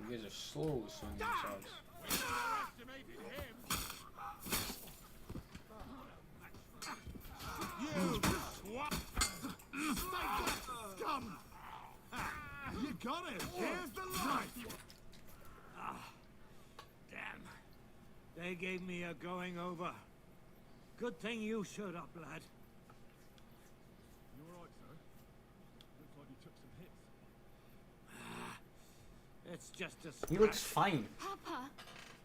You guys are slow with swinging your swords. You swat! Scum! You got it! Here's the knife! Damn. They gave me a going over. Good thing you showed up, lad. You alright, sir? Looks like you took some hits. It's just a He looks fine. Papa,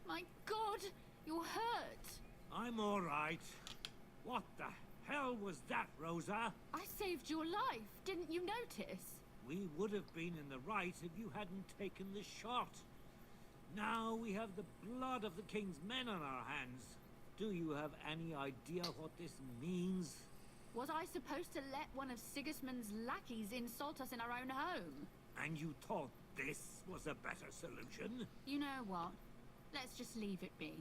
my God, you're hurt. I'm all right. What the hell was that, Rosa? I saved your life. Didn't you notice? We would have been in the right if you hadn't taken the shot. Now we have the blood of the king's men on our hands. Do you have any idea what this means? Was I supposed to let one of Sigismund's lackeys insult us in our own home? And you thought this was a better solution? You know what? Let's just leave it be.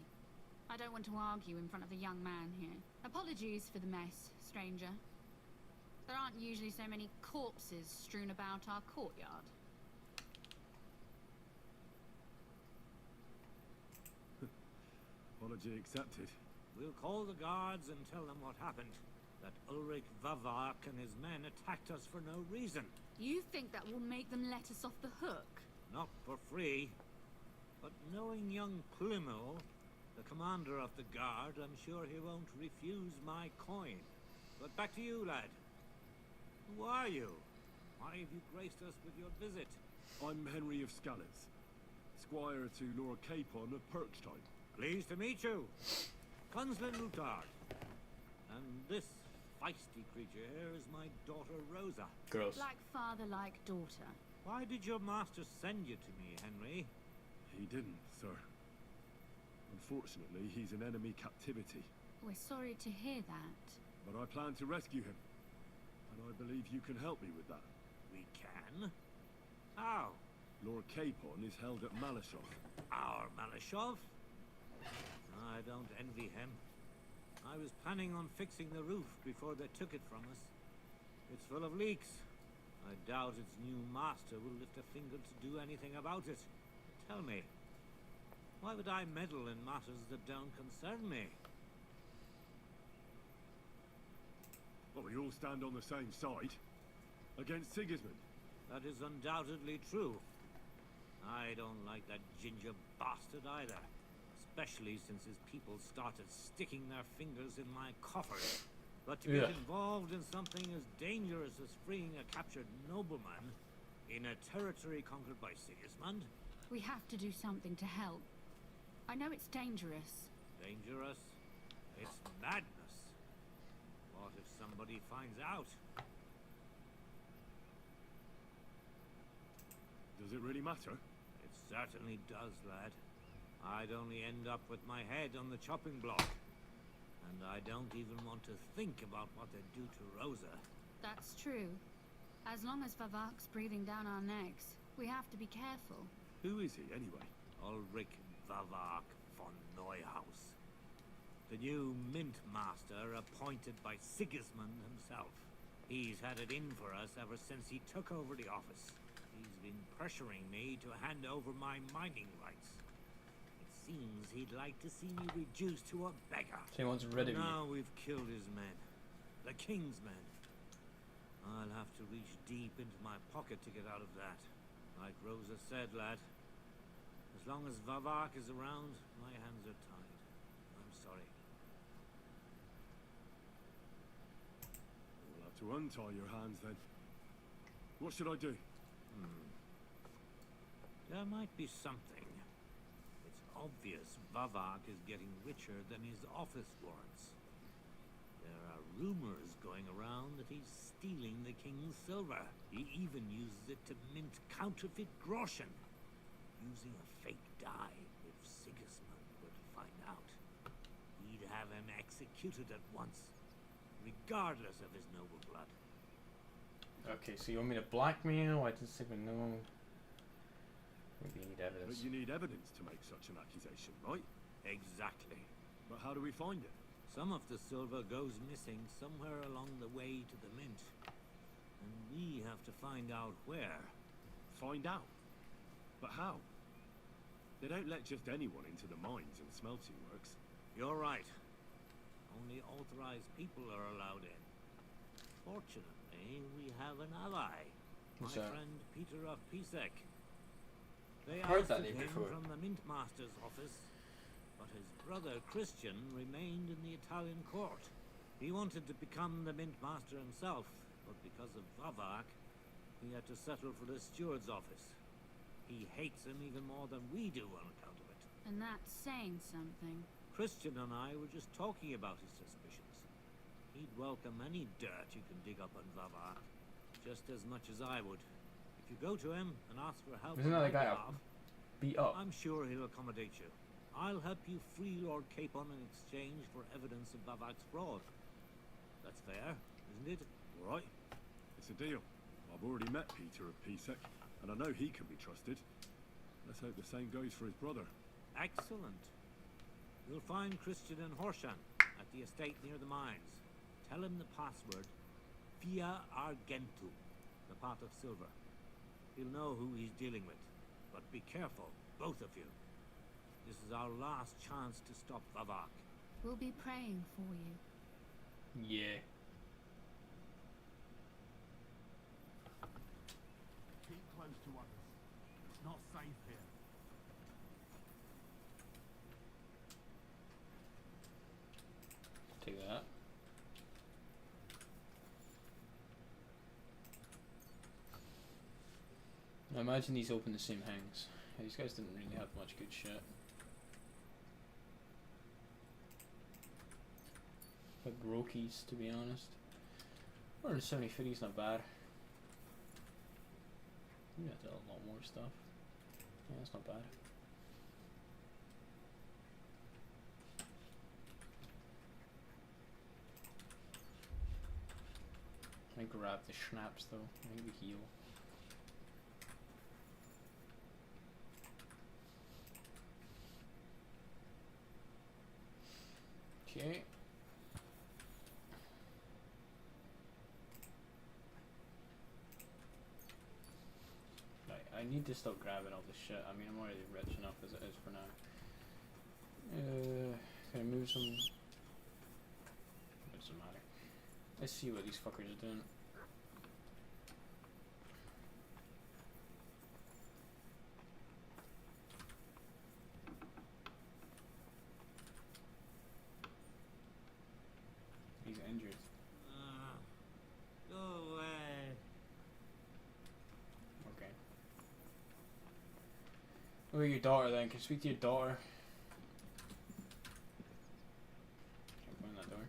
I don't want to argue in front of a young man here. Apologies for the mess, stranger. There aren't usually so many corpses strewn about our courtyard. Apology accepted. We'll call the guards and tell them what happened. That Ulrich Vavak and his men attacked us for no reason. You think that will make them let us off the hook? Not for free. But knowing young Plymouth, the commander of the guard, I'm sure he won't refuse my coin. But back to you, lad. Who are you? Why have you graced us with your visit? I'm Henry of Scallis, squire to Lord Capon of Perkstein. Pleased to meet you. Consulin Lutard. And this feisty creature here is my daughter Rosa. Gross. Like father, like daughter. Why did your master send you to me, Henry? He didn't, sir. Unfortunately, he's in enemy captivity. We're sorry to hear that. But I plan to rescue him. And I believe you can help me with that. We can? How? Lord Capon is held at Malashov. Our Malashov? I don't envy him. I was planning on fixing the roof before they took it from us. It's full of leaks. I doubt its new master will lift a finger to do anything about it. Tell me, why would I meddle in matters that don't concern me? Well, we all stand on the same side. Against Sigismund. That is undoubtedly true. I don't like that ginger bastard either. Especially since his people started sticking their fingers in my coffers. But to get involved in something as dangerous as freeing a captured nobleman in a territory conquered by Sigismund? We have to do something to help. I know it's dangerous. Dangerous? It's madness. What if somebody finds out? Does it really matter? It certainly does, lad. I'd only end up with my head on the chopping block. And I don't even want to think about what they'd do to Rosa. That's true. As long as Vavak's breathing down our necks, we have to be careful. Who is he, anyway? Ulrich Vavak von Neuhaus. The new mint master appointed by Sigismund himself. He's had it in for us ever since he took over the office. He's been pressuring me to hand over my mining rights. It seems he'd like to see me reduced to a beggar. So he wants rid of you. Now we've killed his men. The king's men. I'll have to reach deep into my pocket to get out of that. Like Rosa said, lad. As long as Vavak is around, my hands are tied. I'm sorry. We'll have to untie your hands then. What should I do? There might be something. It's obvious Vavak is getting richer than his office warrants. There are rumors going around that he's stealing the king's silver. He even uses it to mint counterfeit groschen, using a fake dye. If Sigismund were to find out, he'd have him executed at once, regardless of his noble blood. Okay, so you want me to blackmail? I just even know. Maybe you need evidence. But you need evidence to make such an accusation, right? Exactly. But how do we find it? Some of the silver goes missing somewhere along the way to the mint. And we have to find out where. Find out? But how? They don't let just anyone into the mines and smelting works. You're right. Only authorized people are allowed in. Fortunately, we have an ally. What's My that? friend Peter of Pisek. They Heard that ousted name him before. from the Mint Master's office, but his brother Christian remained in the Italian court. He wanted to become the Mint Master himself, but because of Vavak, he had to settle for the steward's office. He hates him even more than we do on account of it. And that's saying something. Christian and I were just talking about his suspicions. He'd welcome any dirt you can dig up on Vavak, just as much as I would. If you go to him and ask for help Isn't on that the my guy behalf, beat up? I'm sure he'll accommodate you. I'll help you free Lord Capon in exchange for evidence of Vavak's fraud. That's fair, isn't it? All right. It's a deal. I've already met Peter of Pisek, and I know he can be trusted. Let's hope the same goes for his brother. Excellent. You'll find Christian in Horshan, at the estate near the mines. Tell him the password, Via Argentu, the pot of silver. He'll know who he's dealing with. But be careful, both of you. This is our last chance to stop Vavak. We'll be praying for you. Yeah. Keep close to others. It's not safe here. Take that. I imagine these open the same hangs. These guys didn't really have much good shit. Like Rokies, to be honest. 170 is not bad. You have to have a lot more stuff. Yeah, that's not bad. I grab the schnapps though. I need to heal. Okay. Right, I need to stop grabbing all this shit. I mean, I'm already rich enough as it is for now. Can I move some? It doesn't matter. Let's see what these fuckers are doing. He's injured. Go away. Okay. Look at your daughter then. Can you speak to your daughter? Can't go in that door.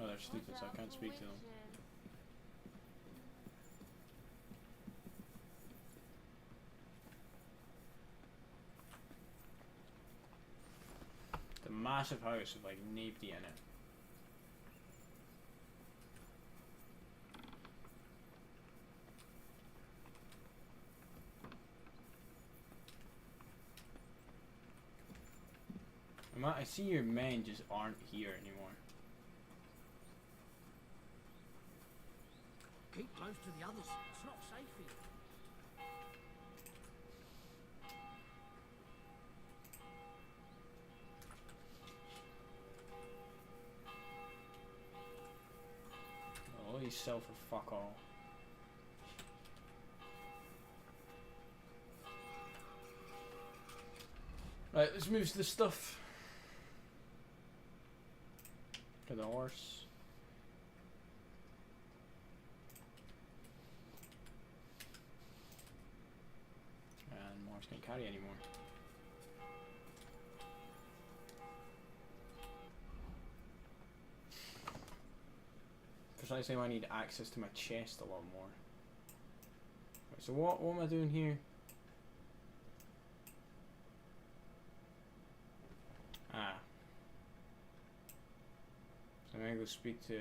Oh, they're stupid, so I can't speak to them. The massive house with like nobody in it. I see your men just aren't here anymore. Keep close to the others. It's not safe here. Oh, he's sell for fuck all. Right, let's move to the stuff. To the horse. And Morris can't carry anymore. Precisely why I need access to my chest a lot more. So what am I doing here? Ah. So I'm gonna go speak to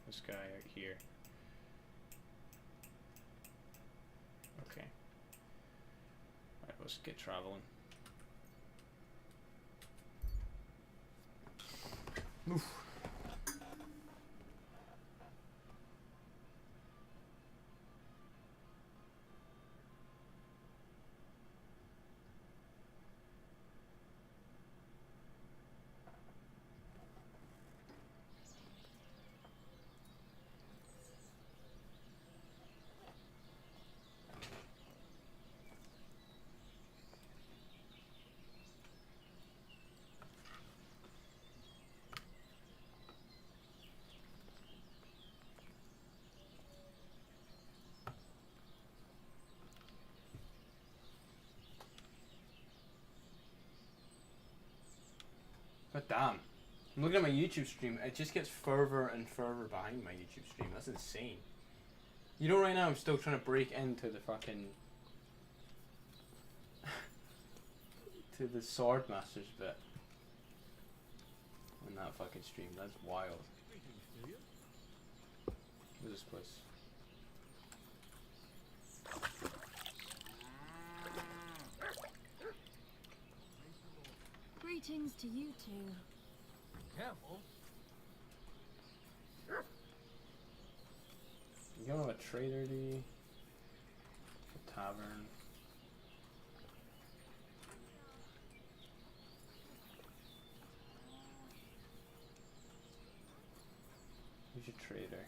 this guy out here. Okay. Alright, let's get traveling. Oof. God damn. I'm looking at my YouTube stream, it just gets further and further behind my YouTube stream. That's insane. You know, right now I'm still trying to break into the fucking... to the Sword Masters bit. In that fucking stream. That's wild. What is this place? Greetings to you two. Careful. You don't have a trader, do you? A tavern. Who's your trader?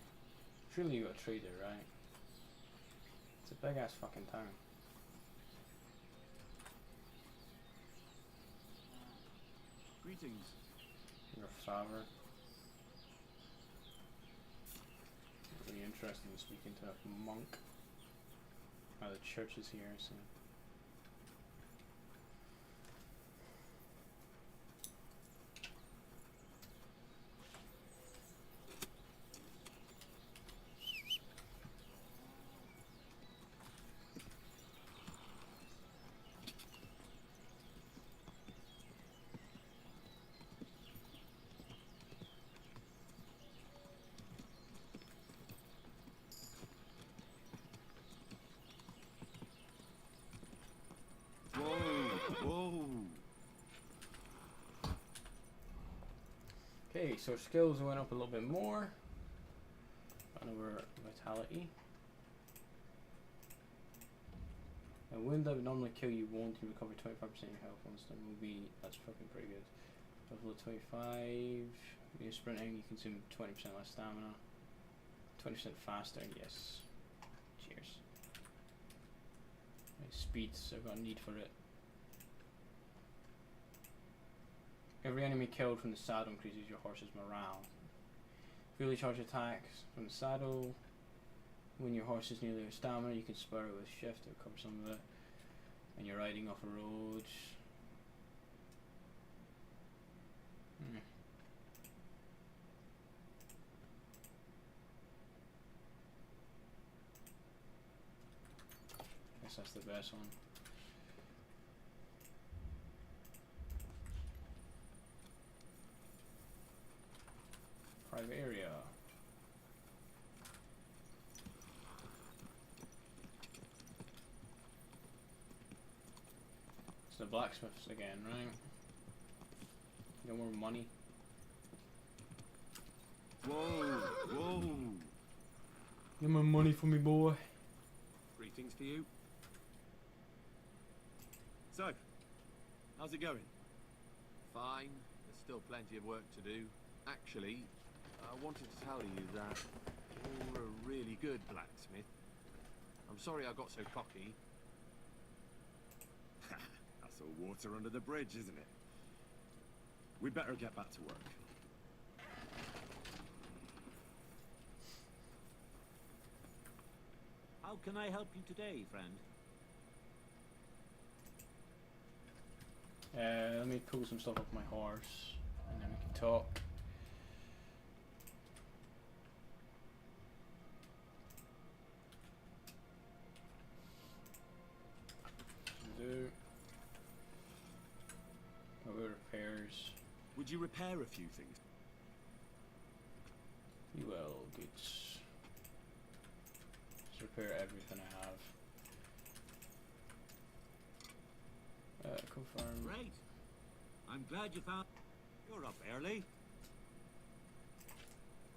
Surely you got a trader, right? It's a big ass fucking town. Greetings. You're a father. Really interesting speaking to a monk. Oh, the church is here, so. Okay, so our skills went up a little bit more. And our vitality. A wound that would normally kill you won't. You recover 25% of your health once the movie. That's fucking pretty good. Level of 25. When you're sprinting, you consume 20% less stamina. 20% faster, yes. Cheers. My speeds, I've got a need for it. Every enemy killed from the saddle increases your horse's morale. Fully charged attacks from the saddle. When your horse is nearly out of stamina, you can spur it with shift to recover some of it. And you're riding off a road. Guess that's the best one. Private area. It's the blacksmiths again, right? No more money. Whoa, whoa. Get my money for me, boy. Greetings to you. So, how's it going? Fine. There's still plenty of work to do. Actually, I wanted to tell you that you're a really good blacksmith. I'm sorry I got so cocky. That's all water under the bridge, isn't it? We better get back to work. How can I help you today, friend? Let me pull some stuff off my horse, and then we can talk. Would you repair a few things? You will, goods. Just repair everything I have. Confirm. Great. I'm glad you found... You're up early.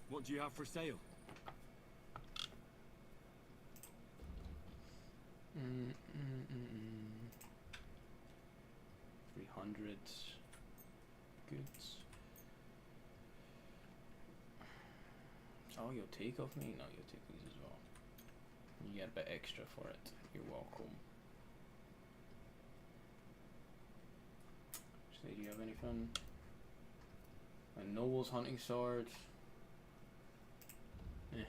What do you have for sale? 300 goods. Oh, you'll take off me? No, you'll take these as well. You get a bit extra for it. You're welcome. Say, do you have anything? A noble's hunting sword. Eh.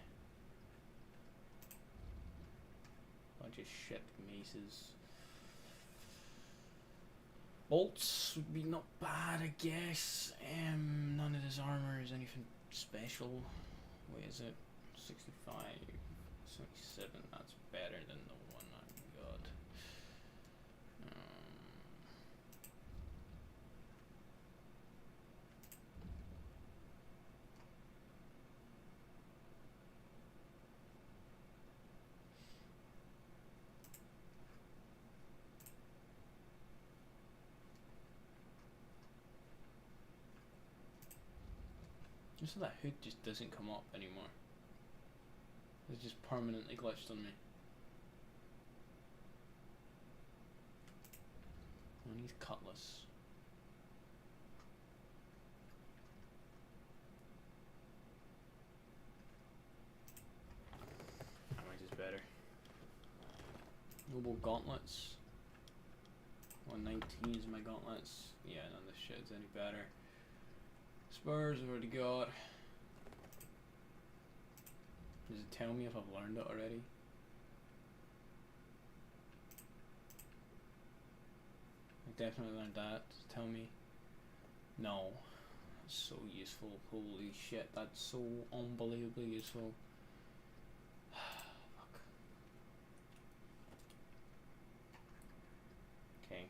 Bunch of shit maces. Bolts would be not bad, I guess. None of this armor is anything special. Wait, is it 65, 77? That's better than the one I got. Just so that hood just doesn't come up anymore. It's just permanently glitched on me. I need cutlass. That might is better. Noble gauntlets. 119 is my gauntlets. Yeah, none of this shit is any better. Spurs I've already got. Does it tell me if I've learned it already? I definitely learned that. Does it tell me? No. That's so useful. Holy shit, that's so unbelievably useful. Fuck. Okay.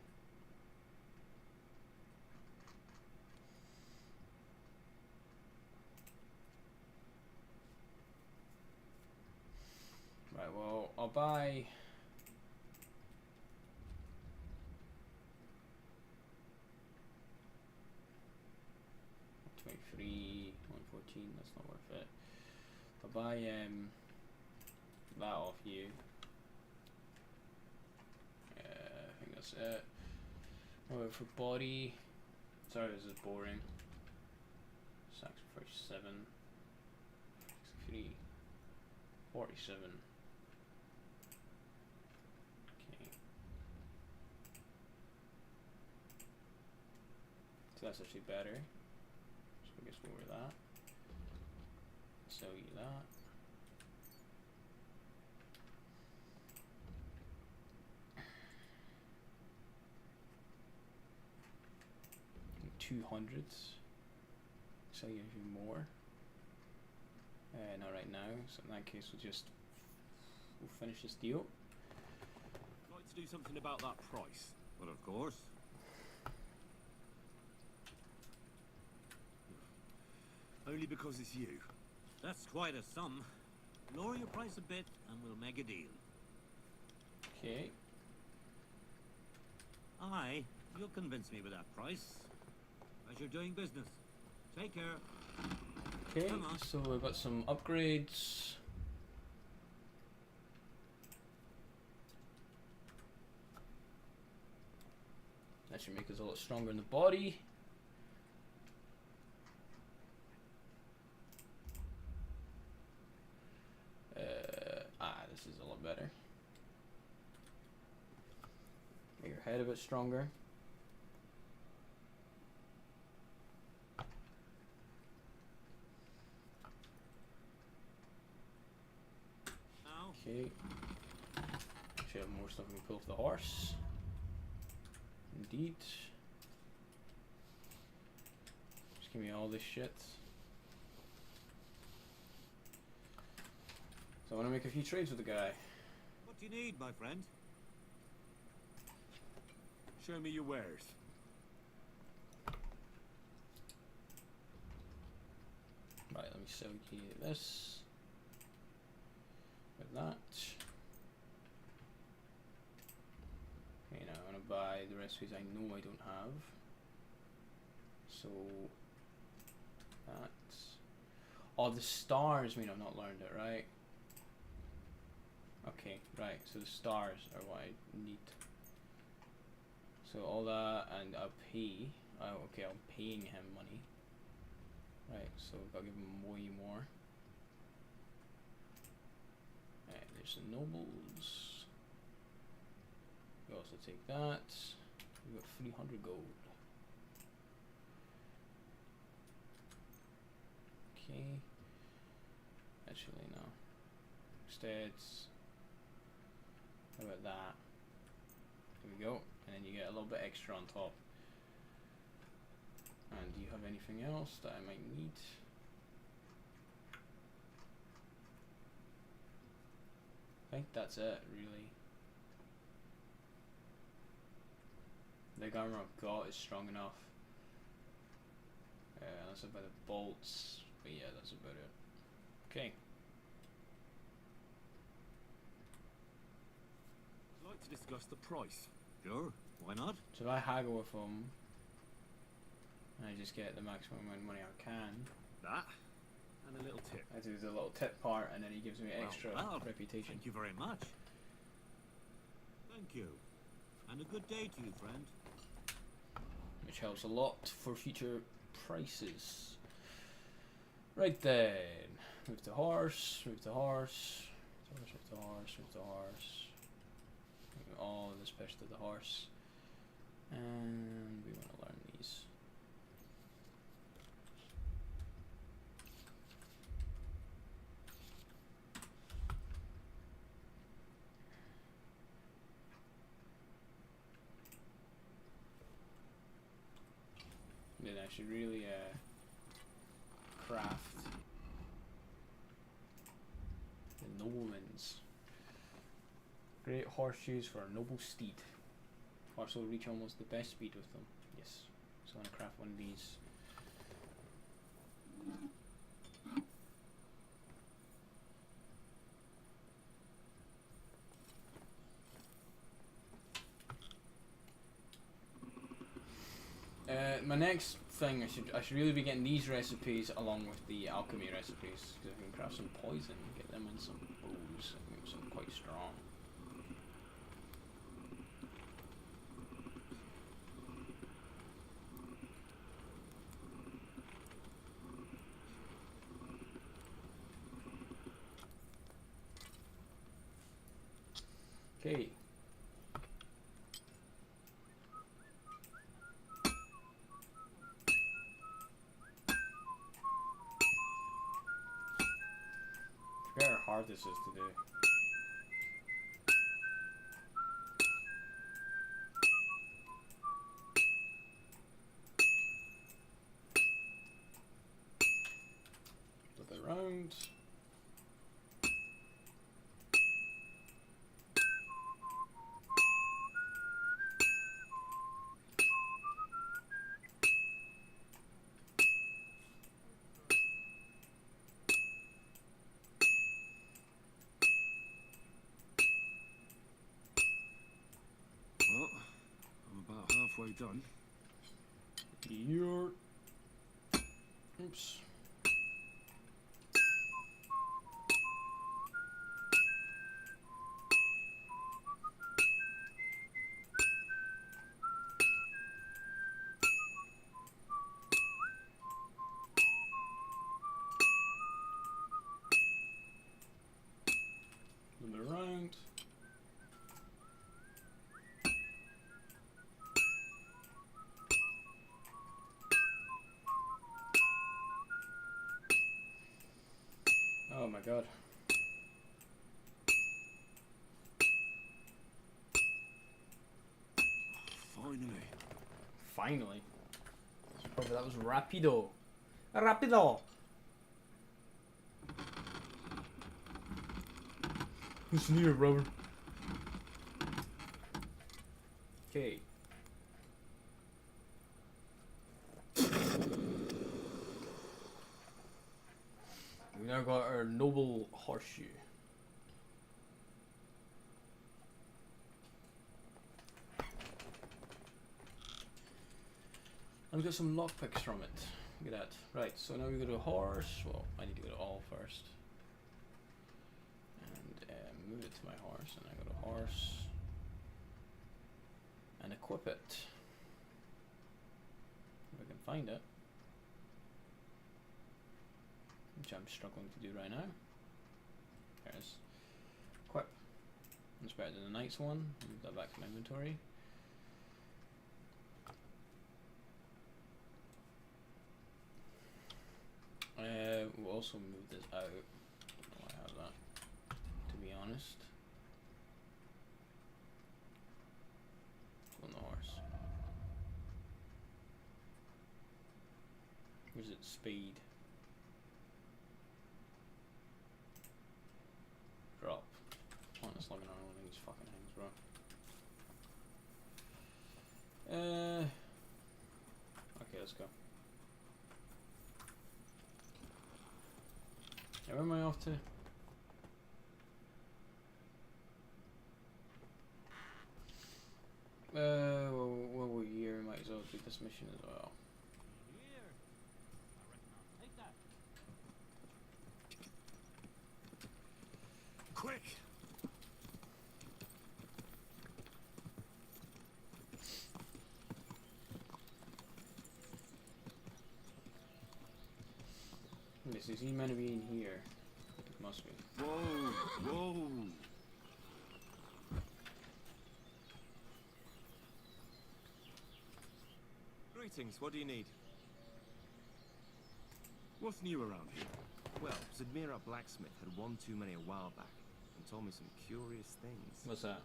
Right, well, I'll buy... $23, $114, that's not worth it. I'll buy that off you. I think that's it. Oh, for body... Sorry, this is boring. Sacks for 47. 63. 47. So that's actually better. So I guess we'll wear that. Sell you that. $200. Sell you even more. Not right now. So in that case, we'll finish this deal. I'd like to do something about that price. Well, of course. Only because it's you. That's quite a sum. Lower your price a bit and we'll make a deal. Okay. Aye, you'll convince me with that price. As you're doing business. Take care. Okay, so we've got some upgrades. That should make us a lot stronger in the body. This is a lot better. Make your head a bit stronger. Okay. Should have more stuff we can pull off the horse. Indeed. Just give me all this shit. So I want to make a few trades with the guy. What do you need, my friend? Show me your wares. so you get this. With that. Okay, now I'm gonna buy the recipes I know I don't have. So that. Oh, the stars mean I've not learned it, right? Okay, right, so the stars are what I need. So all that, and I'll pay. Oh, okay, I'm paying him money. Right, so I'll give him way more. Right, there's the nobles. We also take that. We got 300 gold. Okay. Actually, no. Instead, how about that? There we go. And then you get a little bit extra on top. And do you have anything else that I might need? I think that's it, really. The armor I've got is strong enough. That's about the bolts, but yeah, that's about it. Okay. I'd like to discuss the price. Sure, why not? So if I haggle with him, and I just get the maximum amount of money I can. That, and a little tip. I do the little tip part, and then he gives me extra reputation. Thank you very much. Thank you. And a good day to you, friend. Which helps a lot for future prices. Right then. Move the horse, move the horse. Move the horse, move the horse. All this push to the horse. And we want to learn these. Then I should really craft the nobleman's. Great horseshoes for a noble steed. Horse will reach almost the best speed with them. Yes. So I'm gonna craft one of these. My next thing, I should really be getting these recipes along with the alchemy recipes, because I can craft some poison and get them in some bows and make some quite strong. Okay. I forget how hard this is to do. Flip it around. Well, I'm about halfway done. You're... Oops. Flip it around. Oh my god. Finally. Finally. Probably that was rapido. Rapido! Listen here, brother. Okay. now got our noble horseshoe. And we got some lockpicks from it. Look at that. Right, so now we go to a horse. Well, I need to go to all first. And move it to my horse. And I go to horse. And equip it. If I can find it. Which I'm struggling to do right now. There's equip. It's better than the knight's one. Move that back to my inventory. We'll also move this out. I don't know why I have that, to be honest. On the horse. Where's it? Speed. Drop. Oh, it's logging on one of these fucking things, bro. Okay, let's go. Now, where am I off to? Well, year might as well do this mission as well. Quick! Is he meant to be in here? It must be. Whoa! Whoa! Greetings, what do you need? What's new around here? Well, Zedmira Blacksmith had one too many a while back and told me some curious things. What's that?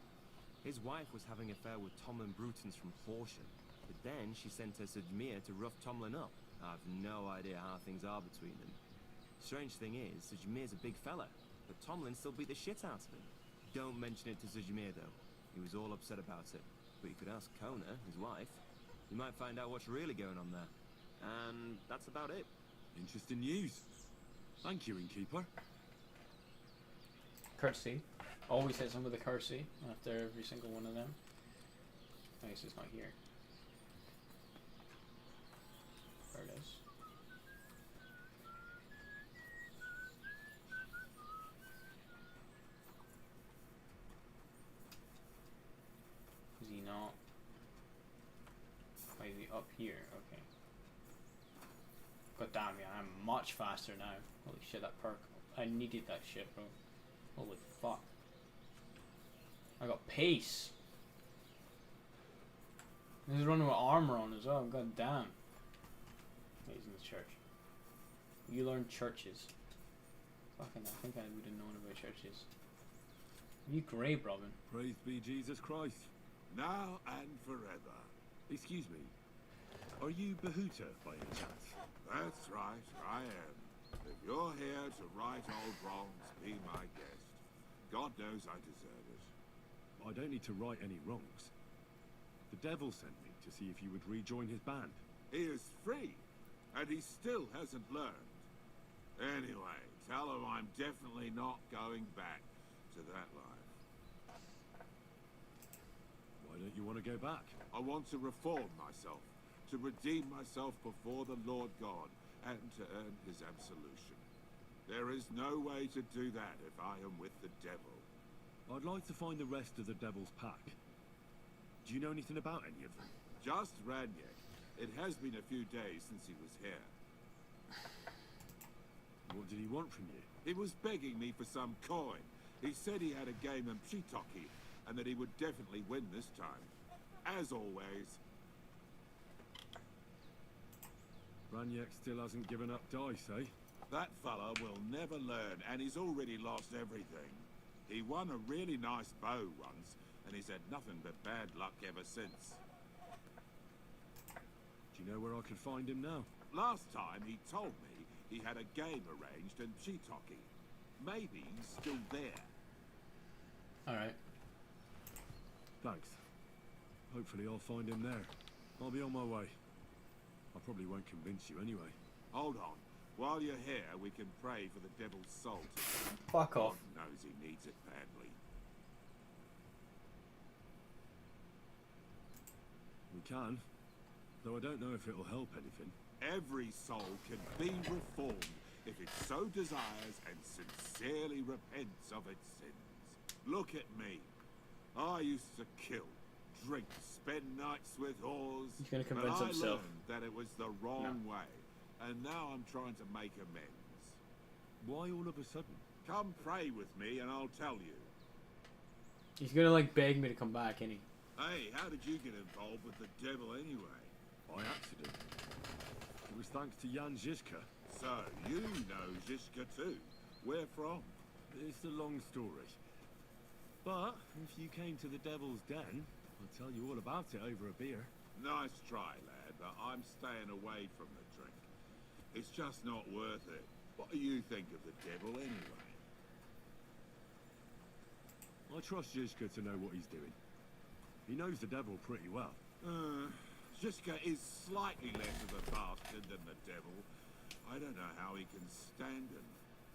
His wife was having an affair with Tomlin Brutons from Horsham, but then she sent her Zedmir to rough Tomlin up. I've no idea how things are between them. Strange thing is, Zedmir's a big fella, but Tomlin still beat the shit out of him. Don't mention it to Zedmir though. He was all upset about it. But you could ask Kona, his wife. You might find out what's really going on there. And that's about it. Interesting news. Thank you, innkeeper. Courtesy. Always hits him with a courtesy after every single one of them. I guess it's not here. There it is. Is he not? Why is he up here? Okay. God damn, yeah, I'm much faster now. Holy shit, that perk. I needed that shit, bro. Holy fuck. I got pace. This is running with armor on as well. God damn. He's in the church. You learn churches. Fucking, I think I would have known about churches. You great, Robin. Praise be Jesus Christ. Now and forever. Excuse me. Are you Bahuta by any chance? That's right, I am. If you're here to right old wrongs, be my guest. God knows I deserve it. I don't need to right any wrongs. The devil sent me to see if you would rejoin his band. He is free, and he still hasn't learned. Anyway, tell him I'm definitely not going back to that life. Why don't you want to go back? I want to reform myself, to redeem myself before the Lord God, and to earn his absolution. There is no way to do that if I am with the devil. I'd like to find the rest of the devil's pack. Do you know anything about any of them? Just Ranyek. It has been a few days since he was here. What did he want from you? He was begging me for some coin. He said he had a game of Chitoki, and that he would definitely win this time. As always. Ranyek still hasn't given up dice, eh? That fella will never learn, and he's already lost everything. He won a really nice bow once, and he's had nothing but bad luck ever since. Do you know where I could find him now? Last time he told me he had a game arranged in Chitoki. Maybe he's still there. Alright. Thanks. Hopefully I'll find him there. I'll be on my way. I probably won't convince you anyway. Hold on. While you're here, we can pray for the devil's soul. Fuck off. God knows he needs it badly. We can. Though I don't know if it'll help anything. Every soul can be reformed if it so desires and sincerely repents of its sins. Look at me. I used to kill, drink, spend nights with whores. He's gonna but convince I himself. learned that it was the wrong way. And now I'm trying to make amends. Why all of a sudden? Come pray with me and I'll tell you. He's gonna like beg me to come back, ain't he? Hey, how did you get involved with the devil anyway? By accident. It was thanks to Jan Žižka. So, you know Žižka too. Where from? It's a long story. But if you came to the Devil's Den, I'll tell you all about it over a beer. Nice try, lad, but I'm staying away from the drink. It's just not worth it. What do you think of the devil anyway? I trust Žižka to know what he's doing. He knows the devil pretty well. Žižka is slightly less of a bastard than the devil. I don't know how he can stand him.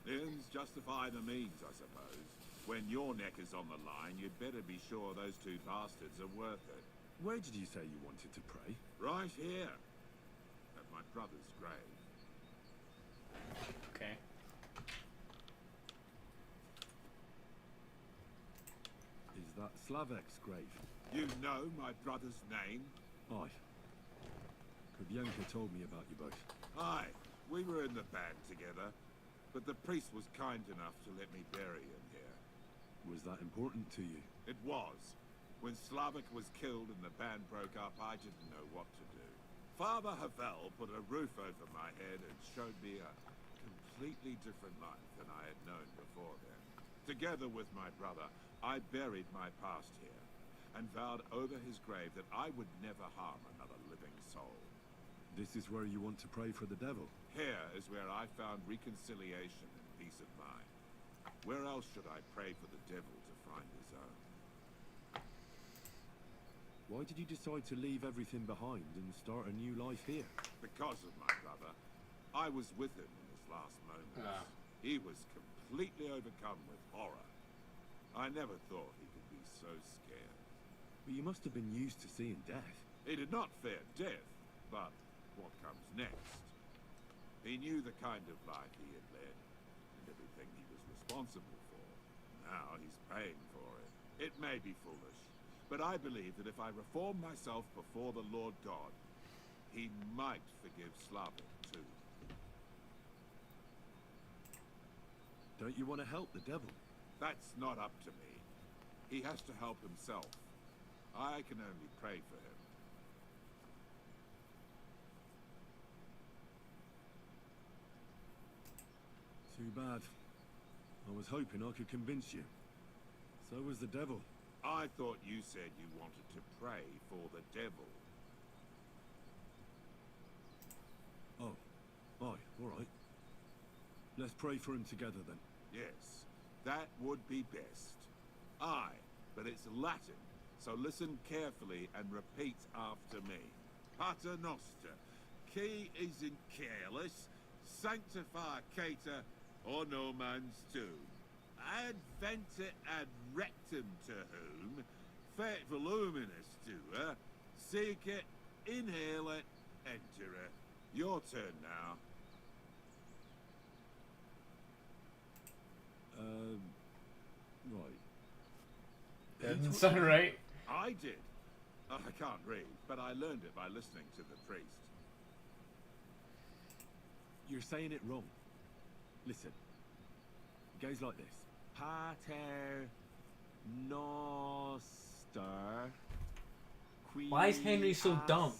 The ends justify the means, I suppose. When your neck is on the line, you'd better be sure those two bastards are worth it. Where did you say you wanted to pray? Right here. At my brother's grave. Okay. Is that Slavek's grave? You know my brother's name? Aye. Kubyanka told me about you both. Aye. We were in the band together, but the priest was kind enough to let me bury him here. Was that important to you? It was. When Slavik was killed and the band broke up, I didn't know what to do. Father Havel put a roof over my head and showed me a completely different life than I had known before then. Together with my brother, I buried my past here and vowed over his grave that I would never harm another living soul. This is where you want to pray for the devil? Here is where I found reconciliation and peace of mind. Where else should I pray for the devil to find his own? Why did you decide to leave everything behind and start a new life here? Because of my brother. I was with him in his last moments. He was completely overcome with horror. I never thought he could be so scared. But you must have been used to seeing death. He did not fear death, but what comes next? He knew the kind of life he had led, and everything he was responsible for. Now he's paying for it. It may be foolish, but I believe that if I reform myself before the Lord God, he might forgive Slavik too. Don't you want to help the devil? That's not up to me. He has to help himself. I can only pray for him. Too bad. I was hoping I could convince you. So was the devil. I thought you said you wanted to pray for the devil. Oh. Aye, all right. Let's pray for him together then. Yes, that would be best. Aye, but it's Latin, so listen carefully and repeat after me. Pater Noster, qui is in careless, sanctificator or no man's tomb. Adventure ad rectum to whom, fet voluminous doer, seek it, inhale it, enter it. Your turn now. Right. That doesn't sound right. I did. I can't read, but I learned it by listening to the priest. You're saying it wrong. Listen. It goes like this. Pater Noster. Why is Henry so dumb?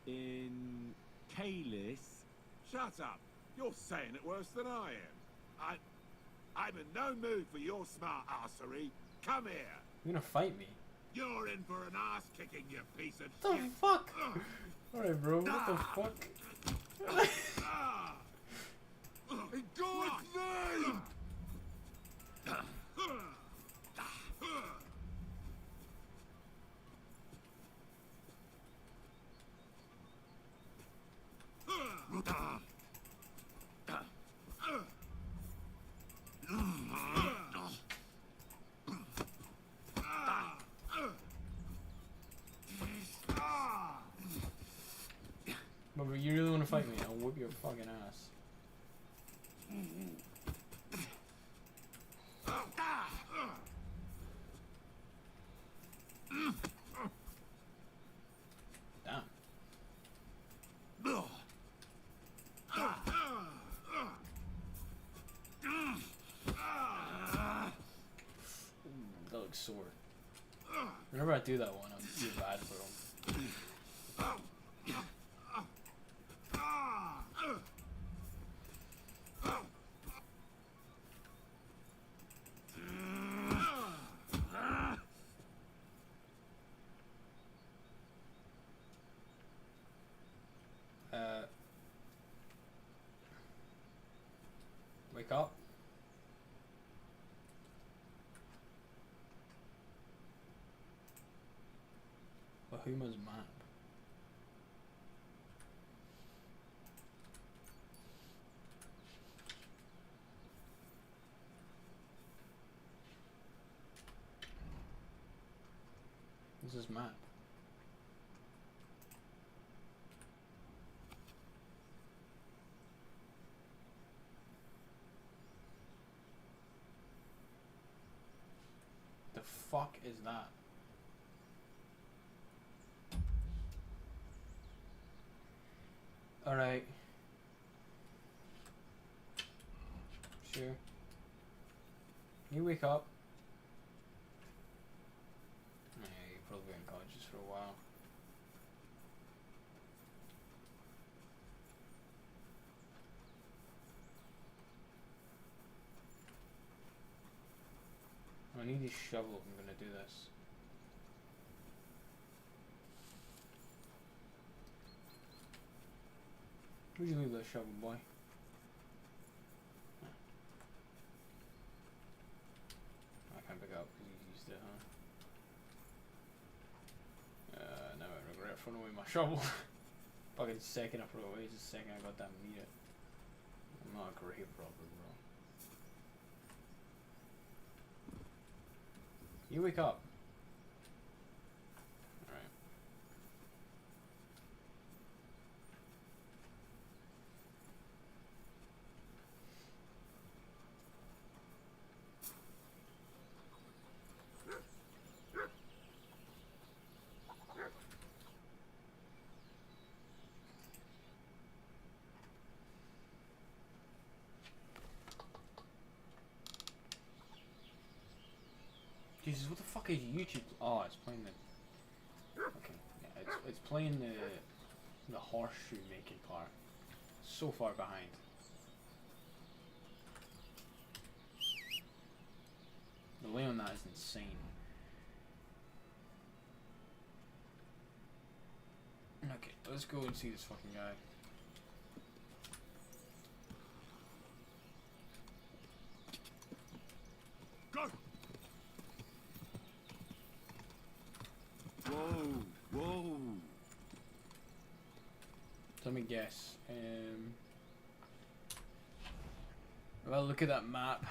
In Calis. Shut up. You're saying it worse than I am. I'm in no mood for your smart arsery. Come here. You're gonna fight me. You're in for an ass kicking, you piece of What the shit. fuck? Alright, bro. What the fuck? In God's name! You really want to fight me? I'll whip your fucking ass. Damn. That looks sore. Whenever I do that one, I feel bad for him. Wake up. Bahuma's map. This is map. The fuck is that? Alright. Sure. You wake up. Yeah, you're probably unconscious for a while. I need a shovel if I'm gonna do this. Where'd you leave that shovel, boy? I can't pick it up because you used it, huh? Now I regret throwing away my shovel. Fucking second I threw it away, just a second I goddamn need it. I'm not a grave robber, bro. You wake up. Alright. Jesus, what the fuck is YouTube? Oh, it's playing the. Okay, yeah, it's playing the horseshoe making part. So far behind. The delay on that is insane. Okay, let's go and see this fucking guy. Go! Whoa, whoa. Let me guess. Well, look at that map.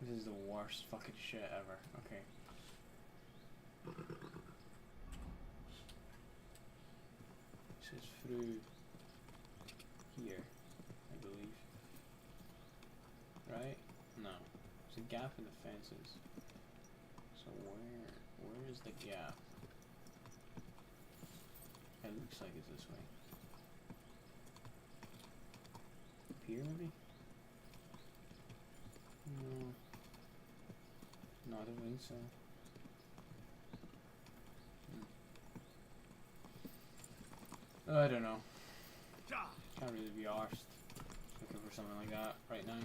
This is the worst fucking shit ever. Okay. This is through here, I believe. Right? No. There's a gap in the fences. So where is the gap? It looks like it's this way. Up here maybe? No. No, I don't think so. I don't know. Can't really be arsed looking for something like that right now.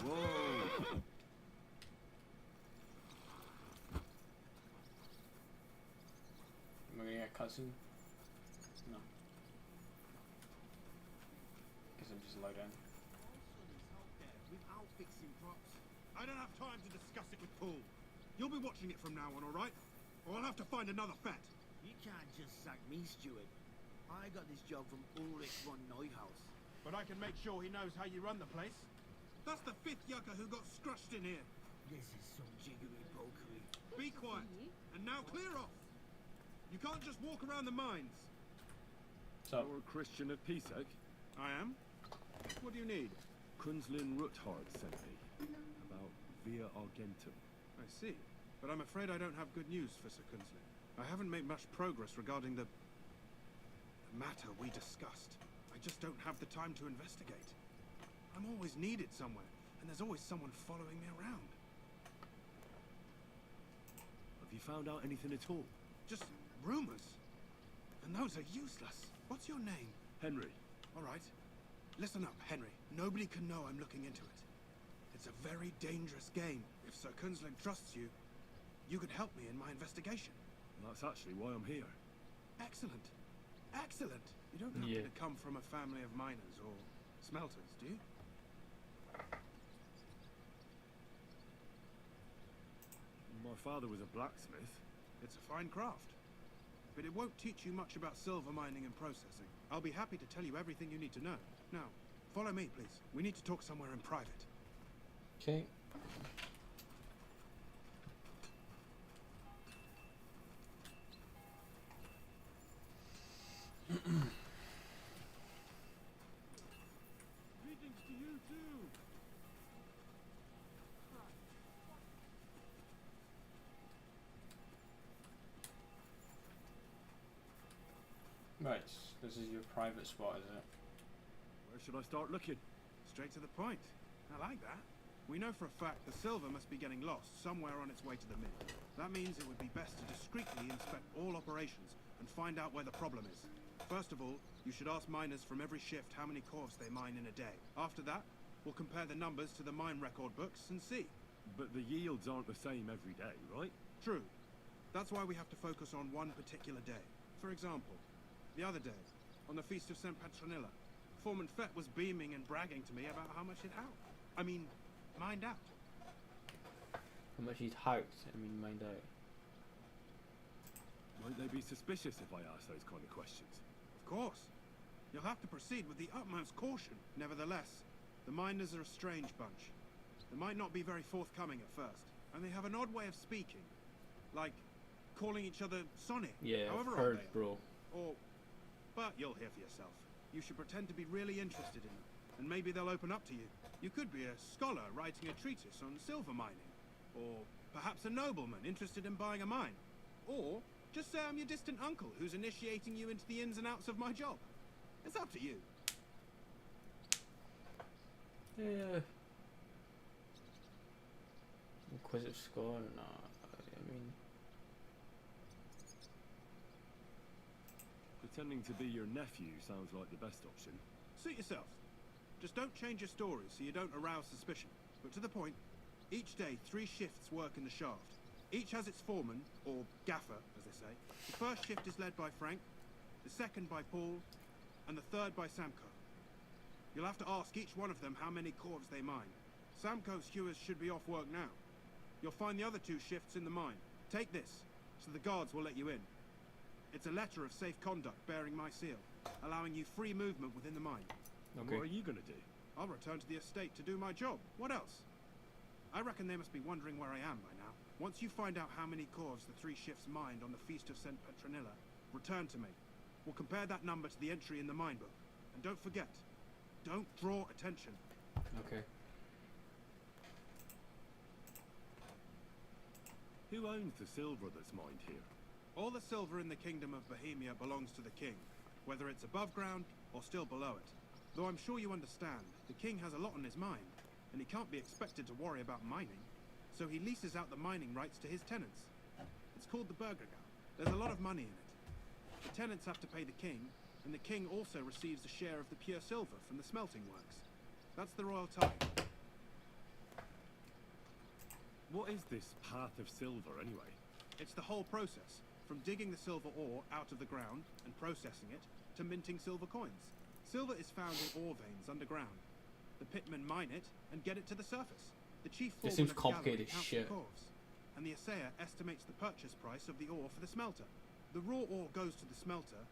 Whoa! Am I gonna get a cutscene? No. Guess I'm just logged in. Without fixing props. I don't have time to discuss it with Paul. You'll be watching it from now on, alright? Or I'll have to find another vet. You can't just sack me, Steward. I got this job from Ulrich von Neuhaus. But I can make sure he knows how you run the place. That's the 5th yucca who got scrushed in here. This is some jiggery-pokery. Be quiet, and now clear off. You can't just walk around the mines. So, you're a Christian of Pisek? I am. What do you need? Kunzlin Ruthard sent me about Via Argentum. I see. But I'm afraid I don't have good news for Sir Kunzlin. I haven't made much progress regarding the matter we discussed. I just don't have the time to investigate. I'm always needed somewhere, and there's always someone following me around. Have you found out anything at all? Just rumors. And those are useless. What's your name? Henry. All right. Listen up, Henry. Nobody can know I'm looking into it. It's a very dangerous game. If Sir Kunzlin trusts you, you could help me in my investigation. That's actually why I'm here. Excellent. Excellent. You don't happen to come from a family of miners or smelters, do you? My father was a blacksmith. It's a fine craft. But it won't teach you much about silver mining and processing. I'll be happy to tell you everything you need to know. Now, follow me, please. We need to talk somewhere in private. Okay. Greetings to you too. Right, this is your private spot, is it? Where should I start looking? Straight to the point. I like that. We know for a fact the silver must be getting lost somewhere on its way to the mint. That means it would be best to discreetly inspect all operations and find out where the problem is. First of all, you should ask miners from every shift how many corves they mine in a day. After that, we'll compare the numbers to the mine record books and see. But the yields aren't the same every day, right? True. That's why we have to focus on one particular day. For example, the other day, on the Feast of St. Petronilla, Foreman Fett was beaming and bragging to me about how much he'd mined out. How much he'd housed, mined out. Might they be suspicious if I ask those kind of questions? Of course. You'll have to proceed with the utmost caution. Nevertheless, the miners are a strange bunch. They might not be very forthcoming at first, and they have an odd way of speaking. Like, calling each other Sonic, Yeah, however I've heard, old they are. bro. But you'll hear for yourself. You should pretend to be really interested in them, and maybe they'll open up to you. You could be a scholar writing a treatise on silver mining, or perhaps a nobleman interested in buying a mine. Or just say I'm your distant uncle who's initiating you into the ins and outs of my job. It's up to you. Yeah. Inquisitive scholar, nah. Pretending to be your nephew sounds like the best option. Suit yourself. Just don't change your story so you don't arouse suspicion. But to the point, each day 3 shifts work in the shaft. Each has its foreman, or gaffer, as they say. The first shift is led by Frank, the second by Paul, and the third by Samko. You'll have to ask each one of them how many corves they mine. Samko's hewers should be off work now. You'll find the other 2 shifts in the mine. Take this, so the guards will let you in. It's a letter of safe conduct bearing my seal, allowing you free movement within the mine. Okay. What are you gonna do? I'll return to the estate to do my job. What else? I reckon they must be wondering where I am by now. Once you find out how many corves the 3 shifts mined on the Feast of St. Petronilla, return to me. We'll compare that number to the entry in the mine book. And don't forget, don't draw attention. Okay. Who owns the silver that's mined here? All the silver in the Kingdom of Bohemia belongs to the king, whether it's above ground or still below it. Though I'm sure you understand, the king has a lot on his mind, and he can't be expected to worry about mining, so he leases out the mining rights to his tenants. It's called the Bürgergeld. There's a lot of money in it. The tenants have to pay the king, and the king also receives a share of the pure silver from the smelting works. That's the royal tithe. What is this path of silver, anyway? It's the whole process. From digging the silver ore out of the ground and processing it, to minting silver coins. Silver is found in ore veins underground. The pitmen mine it and get it to the surface. The chief This foreman seems of the complicated gallery counts shit. the corves, and the assayer estimates the purchase price of the ore for the smelter. The raw ore goes to the smelter,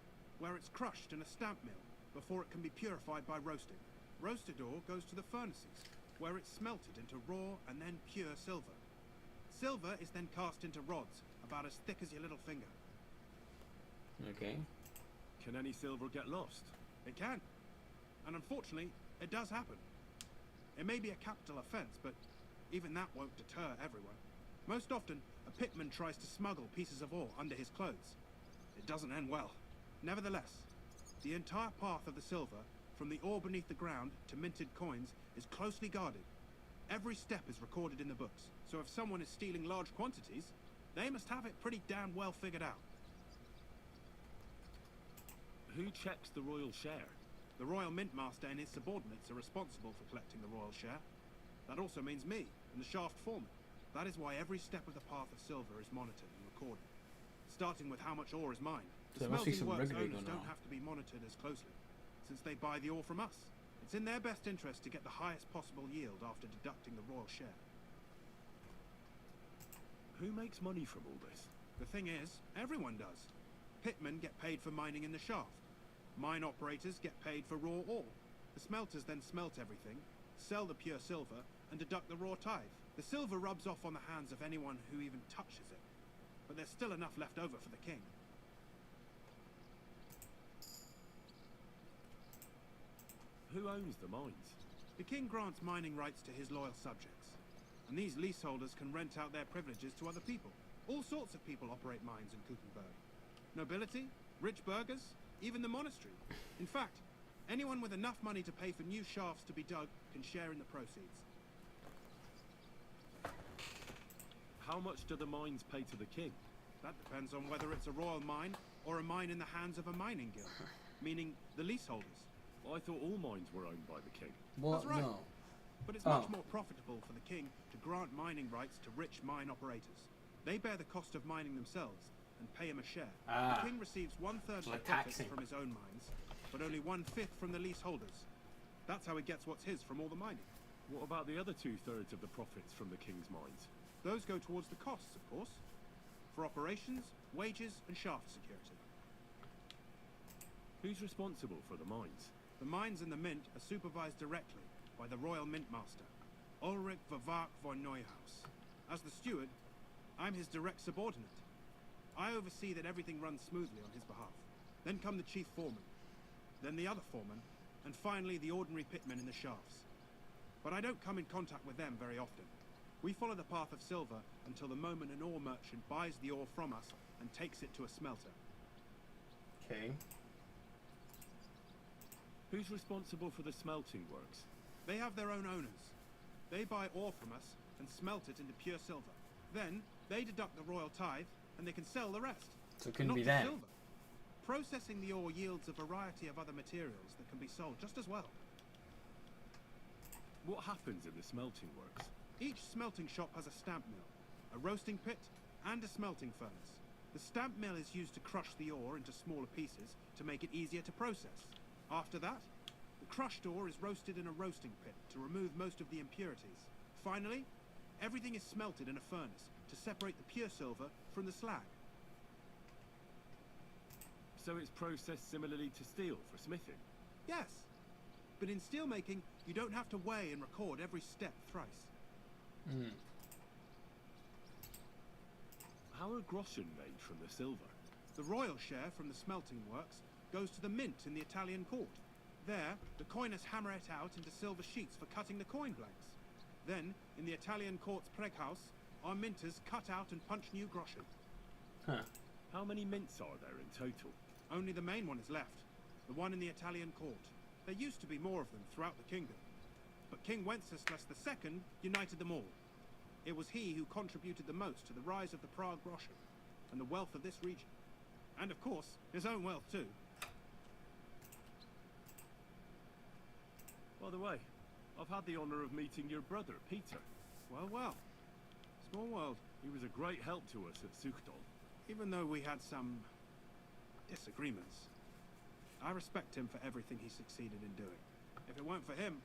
where it's crushed in a stamp mill before it can be purified by roasting. Roasted ore goes to the furnaces, where it's smelted into raw and then pure silver. Silver is then cast into rods about as thick as your little finger. Okay. Can any silver get lost? It can. And unfortunately, it does happen. It may be a capital offense, but even that won't deter everyone. Most often, a pitman tries to smuggle pieces of ore under his clothes. It doesn't end well. Nevertheless, the entire path of the silver, from the ore beneath the ground to minted coins, is closely guarded. Every step is recorded in the books, so if someone is stealing large quantities, they must have it pretty damn well figured out. Who checks the royal share? The royal mint master and his subordinates are responsible for collecting the royal share. That also means me and the shaft foreman. That is why every step of the path of silver is monitored and recorded, starting with how much ore is mined. The So there must be smelting some works rigor owners going don't on. have to be monitored as closely, since they buy the ore from us. It's in their best interest to get the highest possible yield after deducting the royal share. Who makes money from all this? The thing is, everyone does. Pitmen get paid for mining in the shaft. Mine operators get paid for raw ore. The smelters then smelt everything, sell the pure silver, and deduct the raw tithe. The silver rubs off on the hands of anyone who even touches it. But there's still enough left over for the king. Who owns the mines? The king grants mining rights to his loyal subjects. And these leaseholders can rent out their privileges to other people. All sorts of people operate mines in Kuchenberg. Nobility, rich burghers, even the monastery. In fact, anyone with enough money to pay for new shafts to be dug can share in the proceeds. How much do the mines pay to the king? That depends on whether it's a royal mine or a mine in the hands of a mining guild, meaning the leaseholders. Well, I thought all mines were owned by the king. What? That's right. No. But it's much more profitable for the king to grant mining rights to rich mine operators. They bear the cost of mining themselves and pay him a share. The king receives 1/3 of the like profits taxing. from his own mines, but only 1/5 from the leaseholders. That's how he gets what's his from all the mining. What about the other 2/3 of the profits from the king's mines? Those go towards the costs, of course, for operations, wages, and shaft security. Who's responsible for the mines? The mines and the mint are supervised directly by the royal mint master, Ulrich Vavak von Neuhaus. As the steward, I'm his direct subordinate. I oversee that everything runs smoothly on his behalf. Then come the chief foreman, then the other foreman, and finally the ordinary pitmen in the shafts. But I don't come in contact with them very often. We follow the path of silver until the moment an ore merchant buys the ore from us and takes it to a smelter. Okay. Who's responsible for the smelting works? They have their own owners. They buy ore from us and smelt it into pure silver. Then they deduct the royal tithe and they can sell the rest. So it couldn't Not be just them. silver. Processing the ore yields a variety of other materials that can be sold just as well. What happens in the smelting works? Each smelting shop has a stamp mill, a roasting pit, and a smelting furnace. The stamp mill is used to crush the ore into smaller pieces to make it easier to process. After that, the crushed ore is roasted in a roasting pit to remove most of the impurities. Finally, everything is smelted in a furnace to separate the pure silver from the slag. So it's processed similarly to steel for smithing? Yes, but in steelmaking, you don't have to weigh and record every step thrice. How are groschen made from the silver? The royal share from the smelting works goes to the mint in the Italian court. There, the coiners hammer it out into silver sheets for cutting the coin blanks. Then, in the Italian court's preghouse, our minters cut out and punch new groschen. How many mints are there in total? Only the main one is left, the one in the Italian court. There used to be more of them throughout the kingdom, but King Wenceslas II united them all. It was he who contributed the most to the rise of the Prague groschen and the wealth of this region. And of course, his own wealth too. By the way, I've had the honour of meeting your brother, Peter. Well, well. Small world. He was a great help to us at Suchdol. Even though we had some disagreements, I respect him for everything he succeeded in doing. If it weren't for him,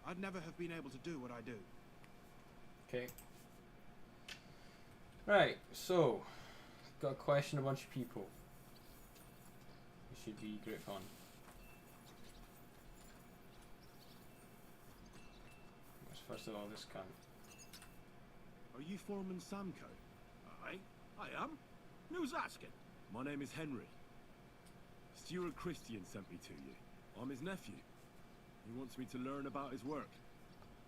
I'd never have been able to do what I do. Okay. Right, so got to question a bunch of people. should be great fun. Let's first of all this cunt. Are you Foreman Samco? Aye, I am. Who's asking? My name is Henry. Steward Christian sent me to you. I'm his nephew. He wants me to learn about his work.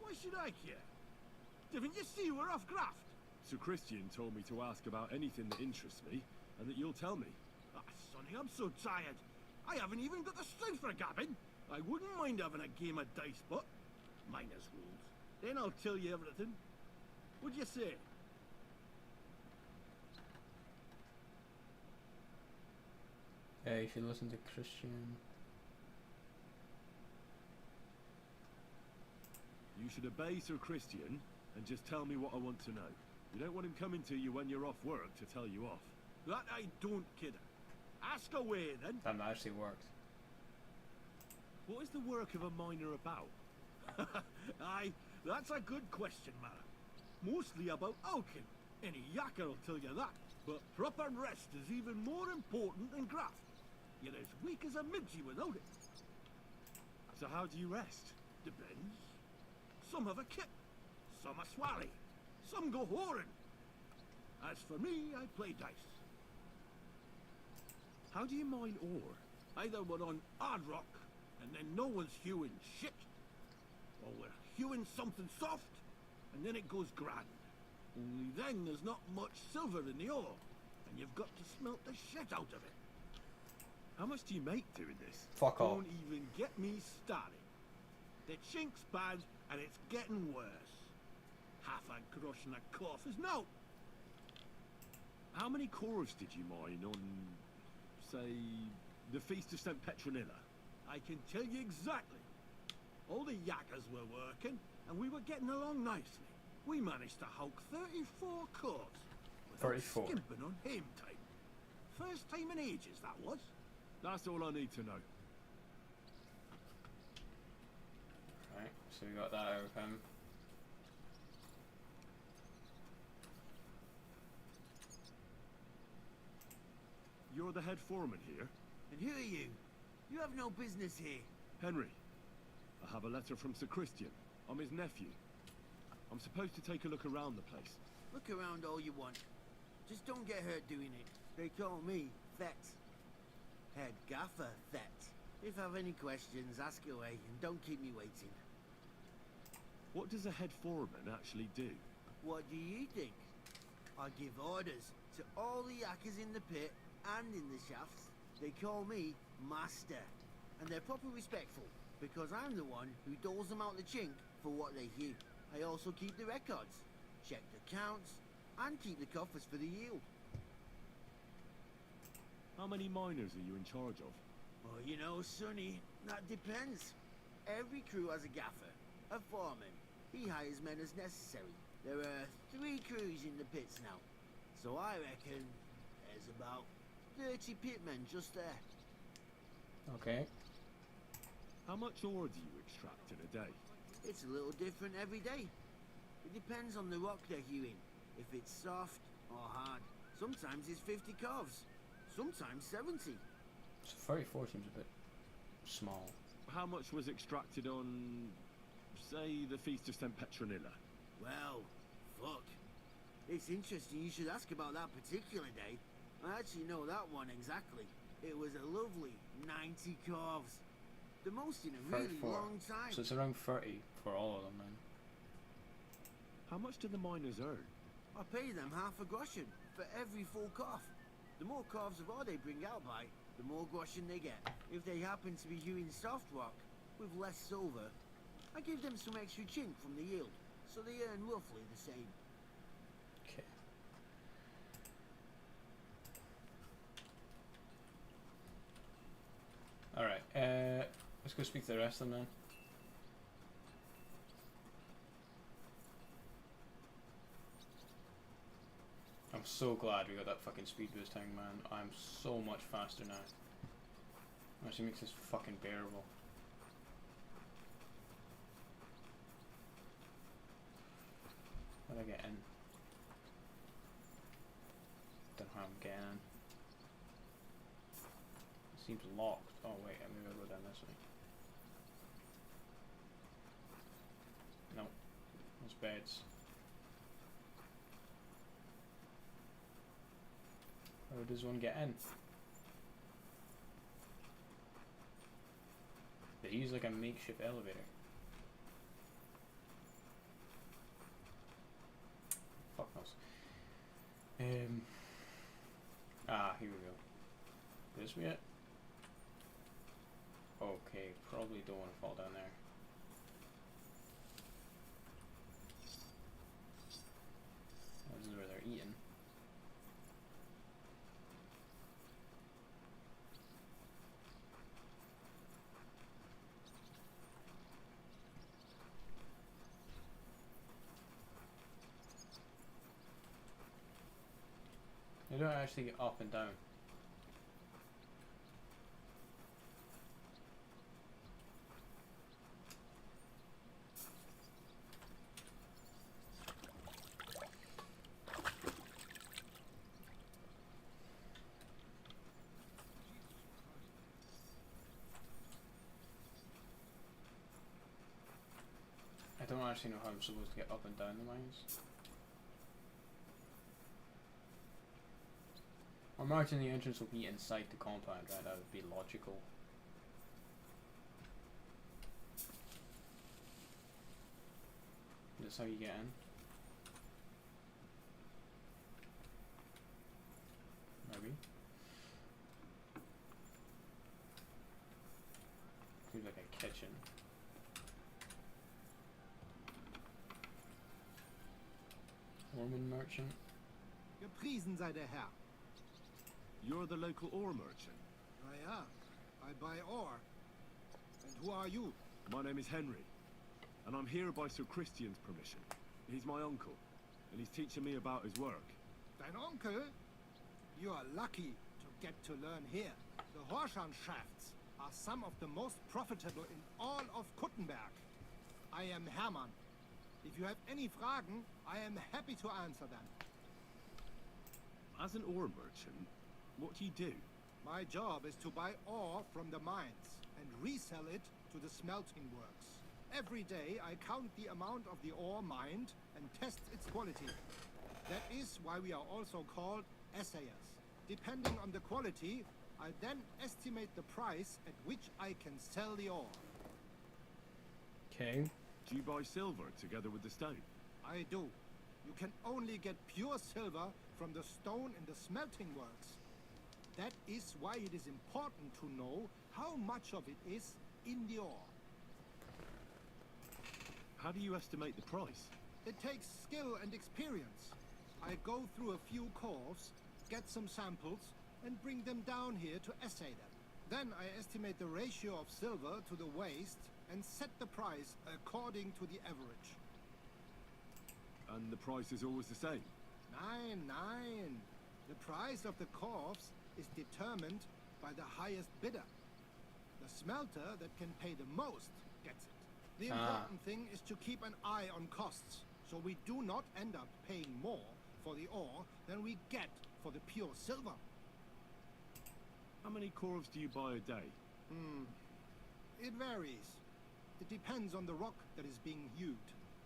Why should I care? Didn't you see we're off graft? Sir Christian told me to ask about anything that interests me, and that you'll tell me. Ah, Sonny, I'm so tired. I haven't even got the strength for gabbing. I wouldn't mind having a game of dice, but minus rules. Then I'll tell you everything. What'd you say? Yeah, you should listen to Christian. You should obey Sir Christian, and just tell me what I want to know. You don't want him coming to you when you're off work to tell you off. That I don't, kidder. Ask away, then. That actually worked. What is the work of a miner about? Aye, that's a good question, man. Mostly about oaking. Any yakker will tell you that. But proper rest is even more important than graft. You're as weak as a midgie without it. So how do you rest? Depends. Some have a kit. Some a swally. Some go whoring. As for me, I play dice. How do you mine ore? Either we're on hard rock, and then no one's hewing shit. Or we're hewing something soft, and then it goes grand. Only then there's not much silver in the ore, and you've got to smelt the shit out of it. How much do you make doing this? Fuck off. Don't even get me started. The chink's bad, and it's getting worse. Half a grosh and a cough is no. How many cores did you mine on, say, the Feast of St. Petronilla? I can tell you exactly. All the yakkers were working, and we were getting along nicely. We managed to hulk 34 cores. 34. Skimping on hame time. First time in ages, that was. That's all I need to know. Right, so we got that out of him. You're the head foreman here? And who are you? You have no business here. Henry. I have a letter from Sir Christian. I'm his nephew. I'm supposed to take a look around the place. Look around all you want. Just don't get hurt doing it. They call me Thet. Head Gaffer Thet. If I have any questions, ask away and don't keep me waiting. What does a head foreman actually do? What do you think? I give orders to all the yakkers in the pit and in the shafts. They call me Master. And they're proper respectful, because I'm the one who doles them out the chink for what they hew. I also keep the records, check the counts, and keep the coffers for the yield. How many miners are you in charge of? Oh, you know, Sonny, that depends. Every crew has a gaffer, a foreman. He hires men as necessary. There are 3 crews in the pits now, so I reckon there's about 30 pitmen just there. Okay. How much ore do you extract in a day? It's a little different every day. It depends on the rock they're hewing, if it's soft or hard. Sometimes it's 50 calves, sometimes 70. So 34 seems a bit small. How much was extracted on, say, the Feast of St. Petronilla? Well, fuck. It's interesting you should ask about that particular day. I actually know that one exactly. It was a lovely 90 calves. The most in a really 34. long time. So it's around 30 for all of them then. How much do the miners earn? I pay them half a groschen for every full calf. The more calves of ore they bring out by, the more groschen they get. If they happen to be hewing soft rock with less silver, I give them some extra chink from the yield, so they earn roughly the same. Okay. Alright, let's go speak to the rest of them then. I'm so glad we got that fucking speed boost thing, man. I'm so much faster now. Actually makes this fucking bearable. How do I get in? Don't know how I'm getting in. Let's Seems locked. Oh wait, maybe I'll go down this way. No. There's beds. How does one get in? They use like a makeshift elevator. Fuck knows. Here we go. This way it? Okay, probably don't want to fall down there. This is where they're eating. They don't actually get up and down. I don't actually know how I'm supposed to get up and down the mines. I imagine the entrance will be inside the compound, right? That would be logical. That's how you get in. Maybe. Seems like a kitchen. Orman merchant. Gepriesen sei der Herr. You're the local ore merchant? Na ja, I buy ore. And who are you? My name is Henry, and I'm here by Sir Christian's permission. He's my uncle, and he's teaching me about his work. Dein Onkel? You are lucky to get to learn here. The Horshan shafts are some of the most profitable in all of Kuttenberg. I am Hermann. If you have any Fragen, I am happy to answer them. As an ore merchant, what do you do? My job is to buy ore from the mines and resell it to the smelting works. Every day I count the amount of the ore mined and test its quality. That is why we are also called assayers. Depending on the quality, I then estimate the price at which I can sell the ore. Okay. Do you buy silver together with the stone? I do. You can only get pure silver from the stone in the smelting works. That is why it is important to know how much of it is in the ore. How do you estimate the price? It takes skill and experience. I go through a few cores, get some samples, and bring them down here to assay them. Then I estimate the ratio of silver to the waste and set the price according to the average. And the price is always the same? Nein. The price of the corpse is determined by the highest bidder. The smelter that can pay the most gets it. The important thing is to keep an eye on costs, so we do not end up paying more for the ore than we get for the pure silver. How many corves do you buy a day? It varies. It depends on the rock that is being hewed.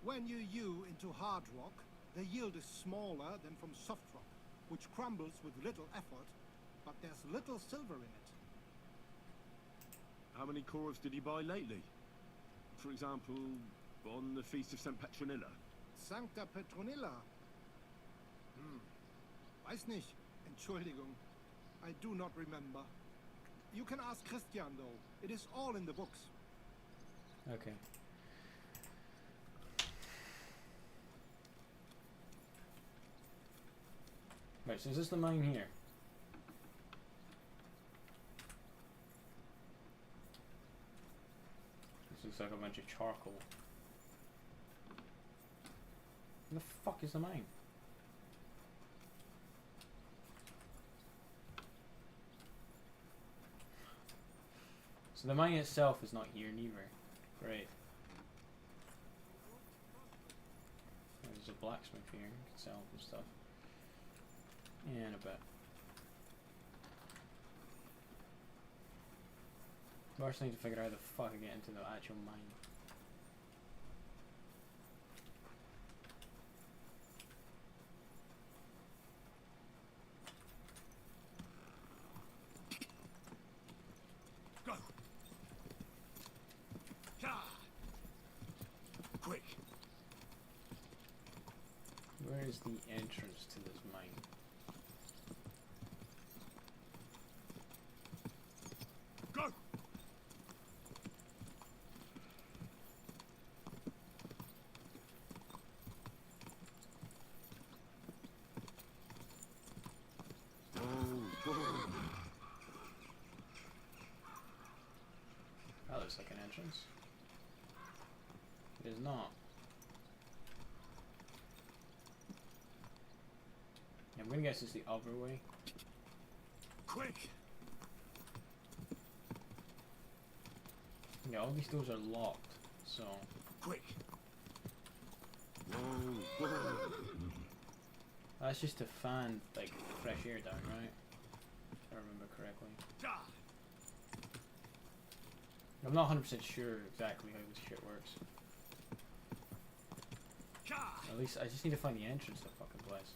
When you hew into hard rock, the yield is smaller than from soft rock, which crumbles with little effort, but there's little silver in it. How many corves did you buy lately? For example, on the Feast of St. Petronilla? Sancta Petronilla? Weiß nicht. Entschuldigung. I do not remember. You can ask Christian, though. It is all in the books. Okay. Right, so is this the mine here? This looks like a bunch of charcoal. Where the fuck is the mine? So the mine itself is not here neither. Great. There's a blacksmith here. You can sell some stuff. Yeah, in a bit. First thing to figure out how the fuck I get into the actual mine. Go! Quick! Where is the entrance to this mine? Go! That looks like an entrance. It is not. I'm gonna guess it's the other way. Quick! Yeah, all these doors are locked, so. Quick! That's just to fan, like, fresh air down, right? If I remember correctly. I'm not 100% sure exactly how this shit works. At least I just need to find the entrance to the fucking place.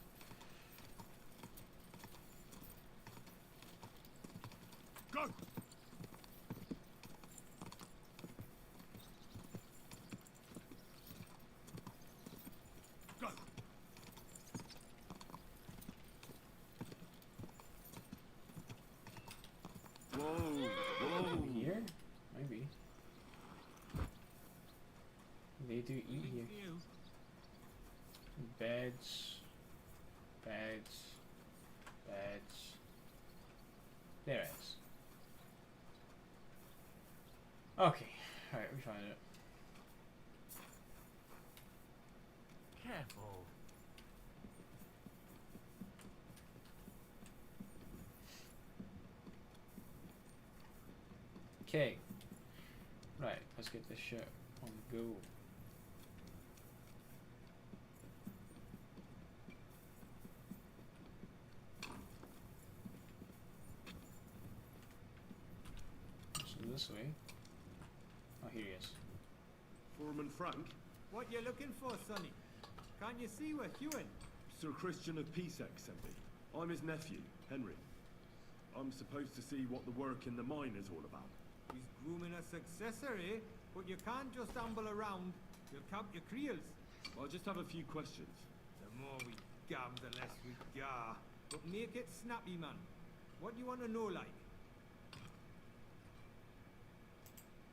Go! Go! Whoa! Here? Maybe. They do eat here. Beds. Beds. Beds. There it is. Okay. Alright, we found it. Careful. Okay. Right, let's get this shit on the go. So this way. Oh, here he is. Foreman Frank? What you looking for, Sonny? Can't you see we're queuing? Sir Christian of Pisex sent me. I'm his nephew, Henry. I'm supposed to see what the work in the mine is all about. He's grooming a successor, eh? But you can't just amble around. You'll count your creels. I just have a few questions. The more we gab, the less we gar. But make it snappy, man. What do you want to know, like?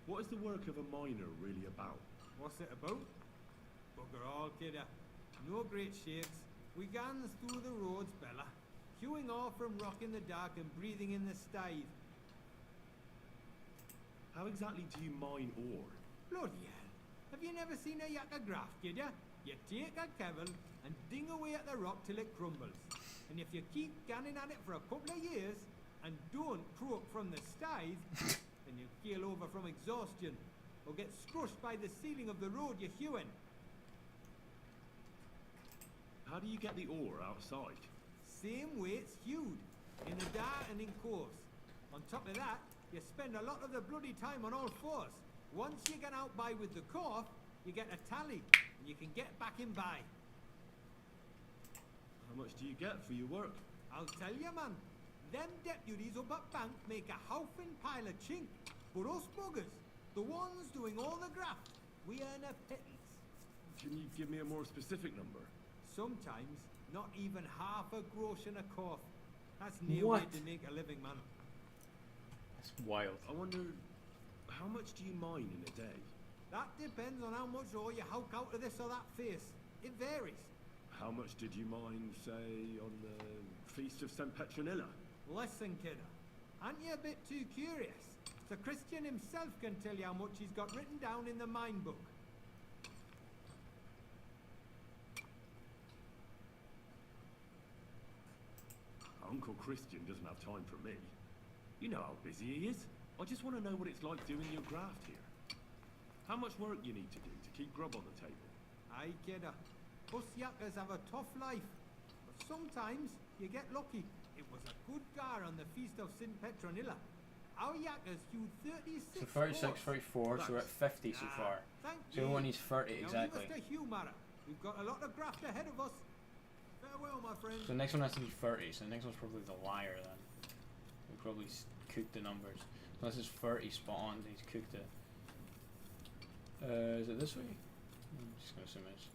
What is the work of a miner really about? What's it about? Bugger all, kidder. No great shakes. We gans through the roads, Bella. Queuing off from rock in the dark and breathing in the styve. How exactly do you mine ore? Bloody hell. Have you never seen a yakka graft, kid ya? You take a kevil and ding away at the rock till it crumbles. And if you keep ganning at it for a couple of years and don't croak from the styve, then you'll keel over from exhaustion or get scrushed by the ceiling of the road you're hewing. How do you get the ore outside? Same way it's hewed, in the dark and in course. On top of that, you spend a lot of the bloody time on all fours. Once you get out by with the cough, you get a tally, and you can get back in by. How much do you get for your work? I'll tell you, man. Them deputies up at bank make a howfin pile of chink. But us buggers, the ones doing all the graft, we earn a pittance. Can you give me a more specific number? Sometimes, not even half a grosh and a cough. That's near way to make a living, man. That's wild. I wonder, how much do you mine in a day? That depends on how much ore you howk out of this or that face. It varies. How much did you mine, say, on the Feast of St. Petronilla? Listen, kidder. Aren't you a bit too curious? Sir Christian himself can tell you how much he's got written down in the mine book. Uncle Christian doesn't have time for me. You know how busy he is. I just want to know what it's like doing your graft here. How much work you need to do to keep grub on the table. Aye, kidder. Us yakkers have a tough life. But sometimes you get lucky. It was a good gar on the Feast of St. Petronilla. our yakkers hewed 36 So 36, cords. 34, so we're at 50 so far. Thank So everyone ye. needs 30 Now exactly. give us the hew matter. We've got a lot of graft ahead of us. Farewell, my friend. So the next one has to be 30, so the next one's probably the liar then. We probably cooked the numbers. So this is 30 spot on, he's cooked it. Is it this way? I'm just gonna assume it's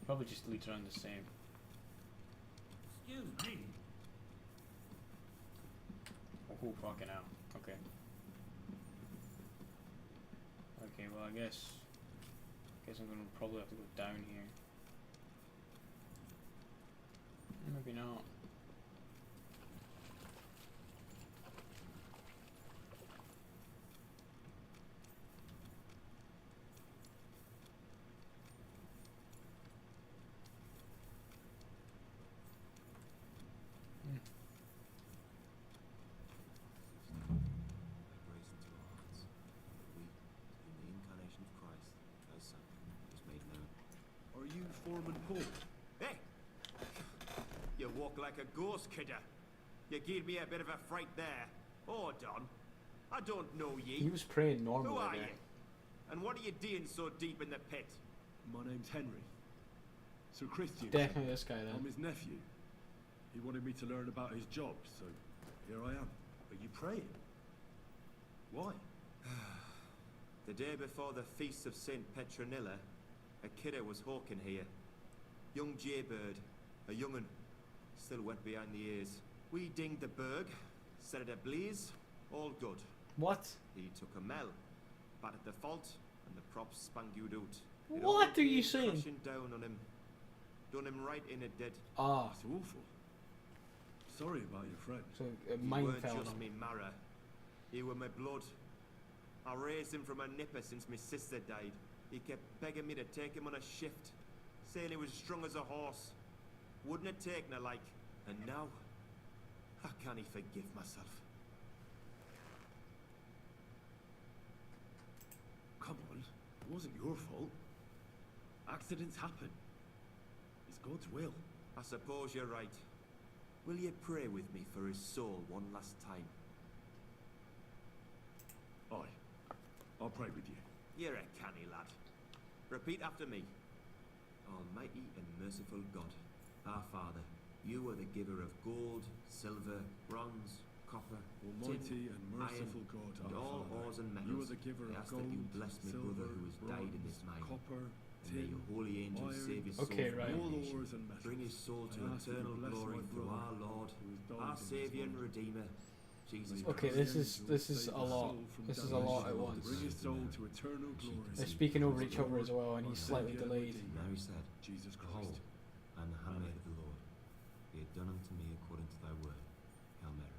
probably just leads around the same. Excuse me. Oh fucking hell. Okay. Okay, well I guess I'm gonna probably have to go down here. Maybe not. Grace into our hearts, that we, in the incarnation of Christ, thy Son, was made known. Are you Foreman Paul? Hey! You walk like a ghost, kidder. You gave me a bit of a fright there. Hold on. I don't know ye. He was praying normally Who are there. you? And what are you doing so deep in the pit? My name's Henry. Sir Christian. Definitely this guy then. I'm his nephew. He wanted me to learn about his job, so here I am. Are you praying? Why? The day before the feast of St. Petronilla, a kidder was hawking here. Young jaybird, a young'un, still wet behind the ears. We dinged the berg, set it ablaze, all good. What? He took a mell, battered the fault, and the props spangued out. It What all are you came saying? Crashing down on him. Done him right in it did. Ah. It's awful. Sorry about your friend. So He mine weren't fell on just him. me marrow. He were my blood. I raised him from a nipper since my sister died. He kept begging me to take him on a shift, saying he was strong as a horse. Wouldn't have taken her like, and now, how can he forgive myself? Come on. It wasn't your fault. Accidents happen. It's God's will. I suppose you're right. Will you pray with me for his soul one last time? Aye. I'll pray with you. You're a canny lad. Repeat after me. Almighty and merciful God, our Father, you are the giver of gold, silver, bronze, copper, Almighty tin, and merciful iron, God, and our all Father, ores and metals. you are the giver I of ask gold, that you bless my silver, brother who has died in this bronze, mine. copper, And may your holy angels iron, save his Okay, soul from right. all damnation. ores and metals. Bring his soul to I ask that you eternal bless glory my through brother our Lord, who has died our in this Saviour and mine. Redeemer, Jesus Okay, Christ. this is a lot. This is a lot at once. Bring his soul to eternal glory. They're speaking over each other as well, and he's slightly delayed. Mary said, Jesus Behold, Christ. I am the handmaid of the Lord. Be it done unto me according to thy word. Hail Mary.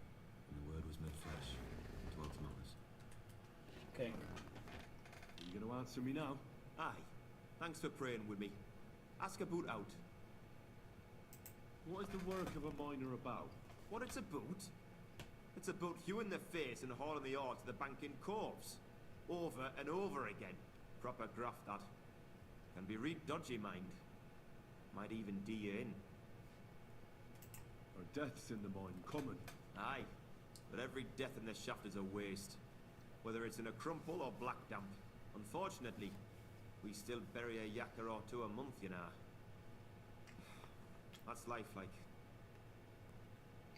And the word was made flesh and dwelt among us. Okay. Are you going to answer me now? Aye. Thanks for praying with me. Ask about out. What is the work of a miner about? What it's about? It's about hewing the face and hauling the ore to the banking corpse. Over and over again. Proper graft, that. Can be real dodgy, mind. Might even do you in. Are deaths in the mine common? Aye. But every death in the shaft is a waste. Whether it's in a crumple or black damp. Unfortunately, we still bury a yakker or two a month, you know. That's life, like.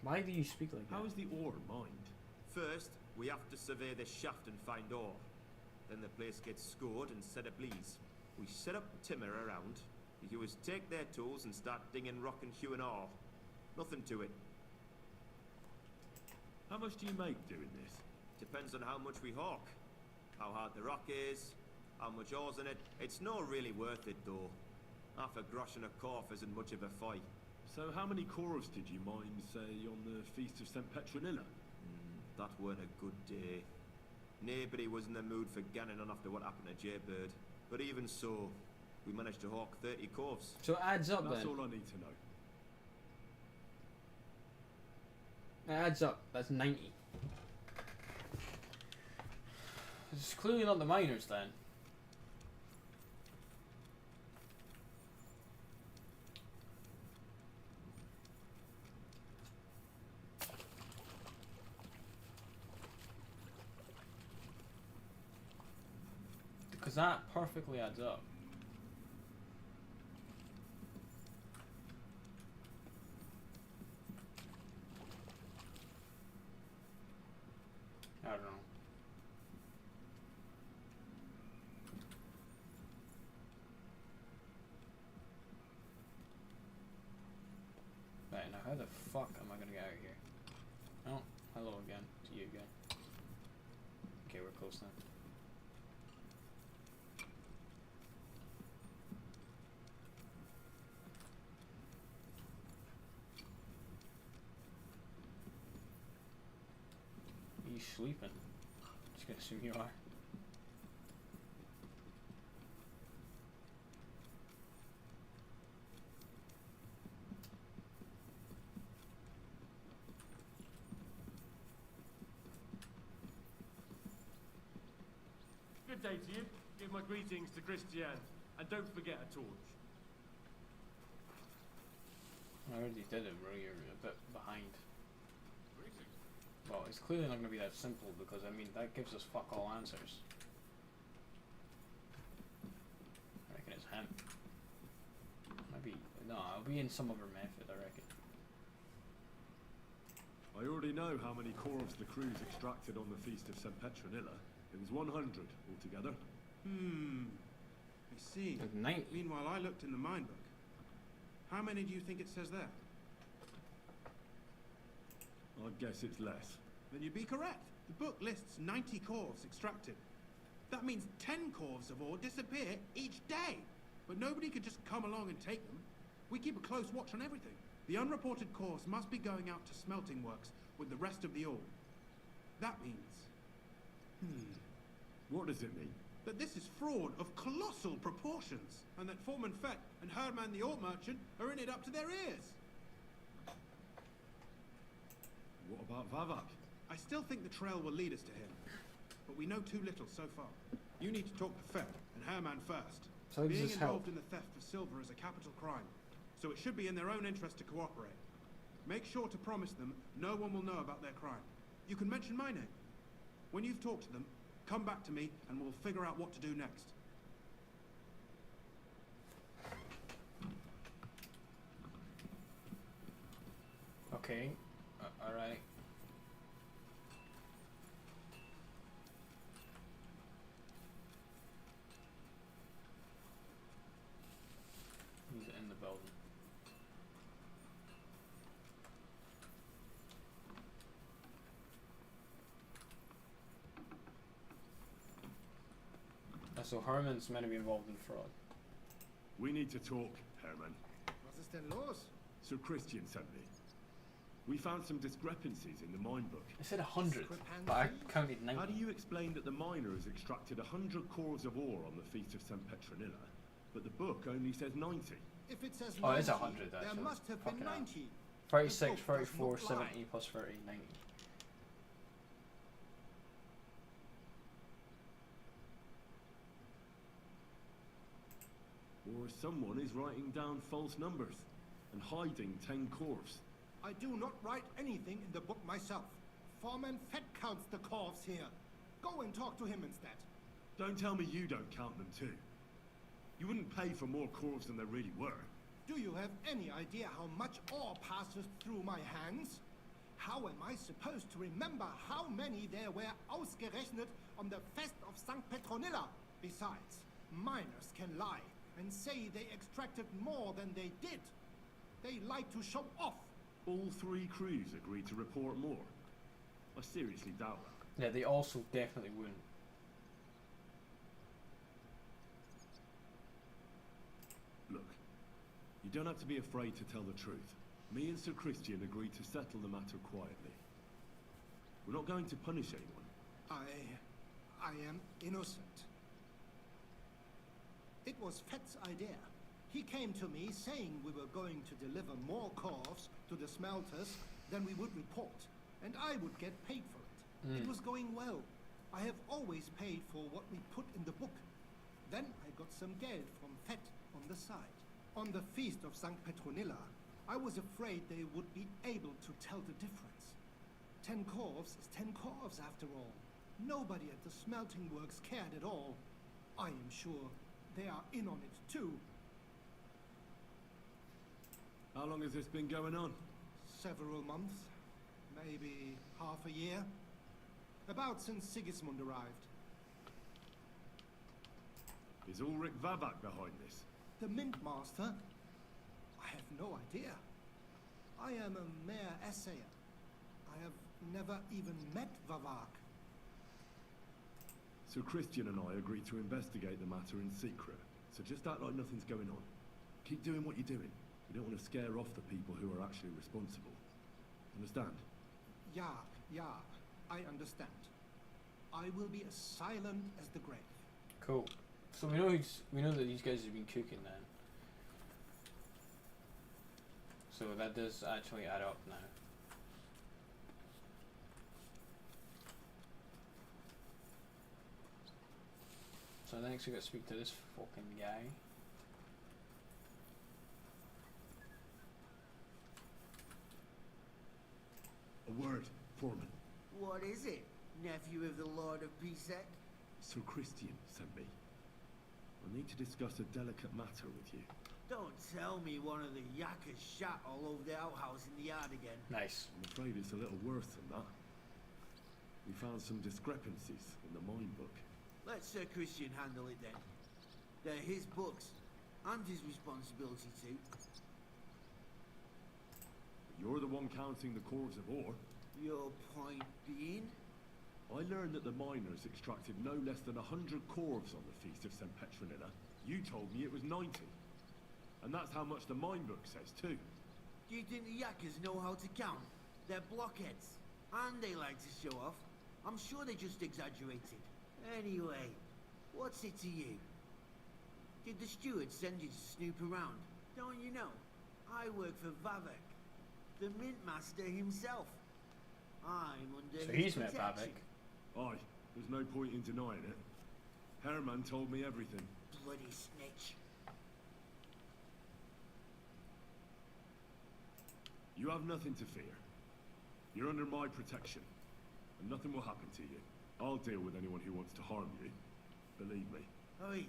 Why do you speak like that? How is the ore mined? First, we have to survey the shaft and find ore. Then the place gets scored and set ablaze. We set up timber around. The hewers take their tools and start dinging rock and hewing ore. Nothing to it. How much do you make doing this? Depends on how much we hawk. How hard the rock is, how much ore's in it. It's not really worth it, though. Half a grosh and a corf isn't much of a fight. So how many corals did you mine, say, on the Feast of St. Petronilla? That weren't a good day. Nobody was in the mood for ganning on after what happened to Jaybird. But even so, we managed to hawk 30 corves. So it adds up That's then. all I need to know. It adds up. That's 90. It's clearly not the miners then. because that perfectly adds up. I don't know. Right, now how the fuck am I gonna get out of here? Oh, hello again. To you again. Okay, we're close now. Are you sleeping? Just gonna assume you are. Good day to you. Give my greetings to Christian. And don't forget a torch. I already did it, bro. You're a bit behind. Well, it's clearly not going to be that simple because, I mean, that gives us fuck all answers. I reckon it's him. Maybe, no, I'll be in some other method, I reckon. I already know how many corvs the crews extracted on the Feast of St. Petronilla. It was 100 altogether. I see. 90. Meanwhile, I looked in the mine book. How many do you think it says there? I'd guess it's less. Then you'd be correct. The book lists 90 corvs extracted. That means 10 corvs of ore disappear each day. But nobody could just come along and take them. We keep a close watch on everything. The unreported corvs must be going out to smelting works with the rest of the ore. That means... What does it mean? that this is fraud of colossal proportions, and that Foreman Fett and Herman the ore merchant are in it up to their ears. What about Vavak? I still think the trail will lead us to him, but we know too little so far. You need to talk to Fett and Herman first. So Being does this involved help? in the theft of silver is a capital crime, so it should be in their own interest to cooperate. Make sure to promise them no one will know about their crime. You can mention my name. When you've talked to them, come back to me and we'll figure out what to do next. Okay, alright. He's in the building. So Herman's meant to be involved in fraud. We need to talk, Herman. Was ist denn los? Sir Christian sent me. We found some discrepancies in the mine book. I said 100, but I counted 90. How do you explain that the miners extracted 100 cords of ore on the Feast of St. Petronilla, but the book only says 90? If it says 90, Oh, it's 100 actually. there must have been Fucking hell. 90. 36, The book does 34, not lie. 70 plus 30, 90. Or someone is writing down false numbers and hiding 10 corvs. I do not write anything in the book myself. Foreman Fett counts the corvs here. Go and talk to him instead. Don't tell me you don't count them too. You wouldn't pay for more corvs than there really were. Do you have any idea how much ore passes through my hands? How am I supposed to remember how many there were ausgerechnet on the Fest of St. Petronilla? Besides, miners can lie and say they extracted more than they did. They like to show off. All 3 crews agreed to report more. I seriously doubt that. Yeah, they also definitely wouldn't. Look, you don't have to be afraid to tell the truth. Me and Sir Christian agreed to settle the matter quietly. We're not going to punish anyone. I am innocent. It was Fett's idea. He came to me saying we were going to deliver more corvs to the smelters than we would report, and I would get paid for it. It was going well. I have always paid for what we put in the book. Then I got some geld from Fett on the side. On the Feast of St. Petronilla, I was afraid they would be able to tell the difference. 10 corvs is 10 corvs after all. Nobody at the smelting works cared at all. I am sure they are in on it too. How long has this been going on? Several months, maybe half a year. About since Sigismund arrived. Is Ulrich Vavak behind this? The Mint Master? I have no idea. I am a mere assayer. I have never even met Vavak. So Christian and I agreed to investigate the matter in secret. So just act like nothing's going on. Keep doing what you're doing. You don't want to scare off the people who are actually responsible. Understand? Yeah, I understand. I will be as silent as the grave. Cool. So we know that these guys have been cooking then. So that does actually add up now. So next we got to speak to this fucking guy. A word, Foreman. What is it, nephew of the Lord of Pisek? Sir Christian sent me. I need to discuss a delicate matter with you. Don't tell me one of the yakkers shot all over the outhouse in the yard again. Nice. I'm afraid it's a little worse than that. We found some discrepancies in the mine book. Let Sir Christian handle it then. They're his books, and his responsibility too. You're the one counting the corves of ore. Your point being? I learned that the miners extracted no less than 100 corves on the Feast of St. Petronilla. You told me it was 90. And that's how much the mine book says too. Do you think the yakkers know how to count? They're blockheads. And they like to show off. I'm sure they just exaggerated. Anyway, what's it to you? Did the steward send you to snoop around? Don't you know? I work for Vavek, the Mint Master himself. I'm under So his he's met protection. Vavek. Aye, there's no point in denying it. Herman told me everything. Bloody snitch. You have nothing to fear. You're under my protection, and nothing will happen to you. I'll deal with anyone who wants to harm you. Believe me. Oi,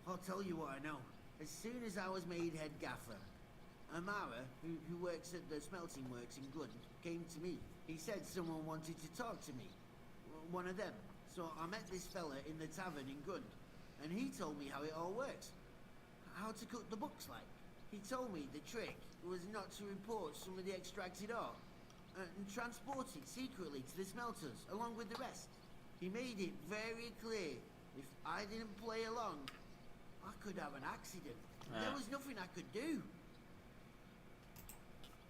I'll tell you what I know. As soon as I was made head gaffer, Amara, who works at the smelting works in Glund, came to me. He said someone wanted to talk to me. One of them. So I met this fella in the tavern in Glund, and he told me how it all works. How to cook the books like. He told me the trick was not to report some of the extracted ore, and transport it secretly to the smelters, along with the rest. He made it very clear, if I didn't play along, I could have an accident. There was nothing I could do.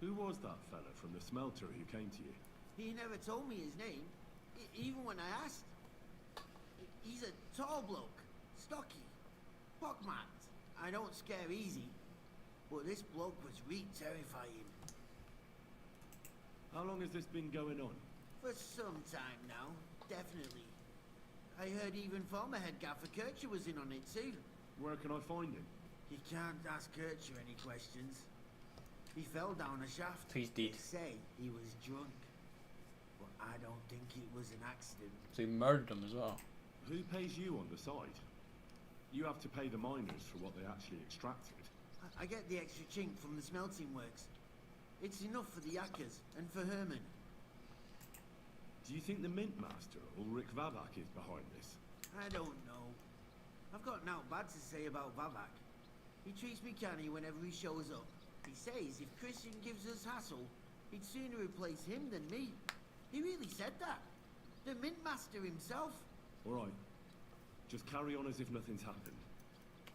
Who was that fella from the smelter who came to you? He never told me his name, even when I asked. He's a tall bloke, stocky, pockmarked. I don't scare easy, but this bloke was terrifying. How long has this been going on? For some time now, definitely. I heard even former head gaffer Kircher was in on it too. Where can I find him? You can't ask Kircher any questions. He fell down a shaft. He's dead. They say he was drunk, but I don't think it was an accident. So he murdered him as well. Who pays you on the side? You have to pay the miners for what they actually extracted. I get the extra chink from the smelting works. It's enough for the yakkers and for Herman. Do you think the Mint Master, Ulrich Vavak, is behind this? I don't know. I've got naught bad to say about Vavak. He treats me canny whenever he shows up. He says if Christian gives us hassle, he'd sooner replace him than me. He really said that. The Mint Master himself. All right. Just carry on as if nothing's happened.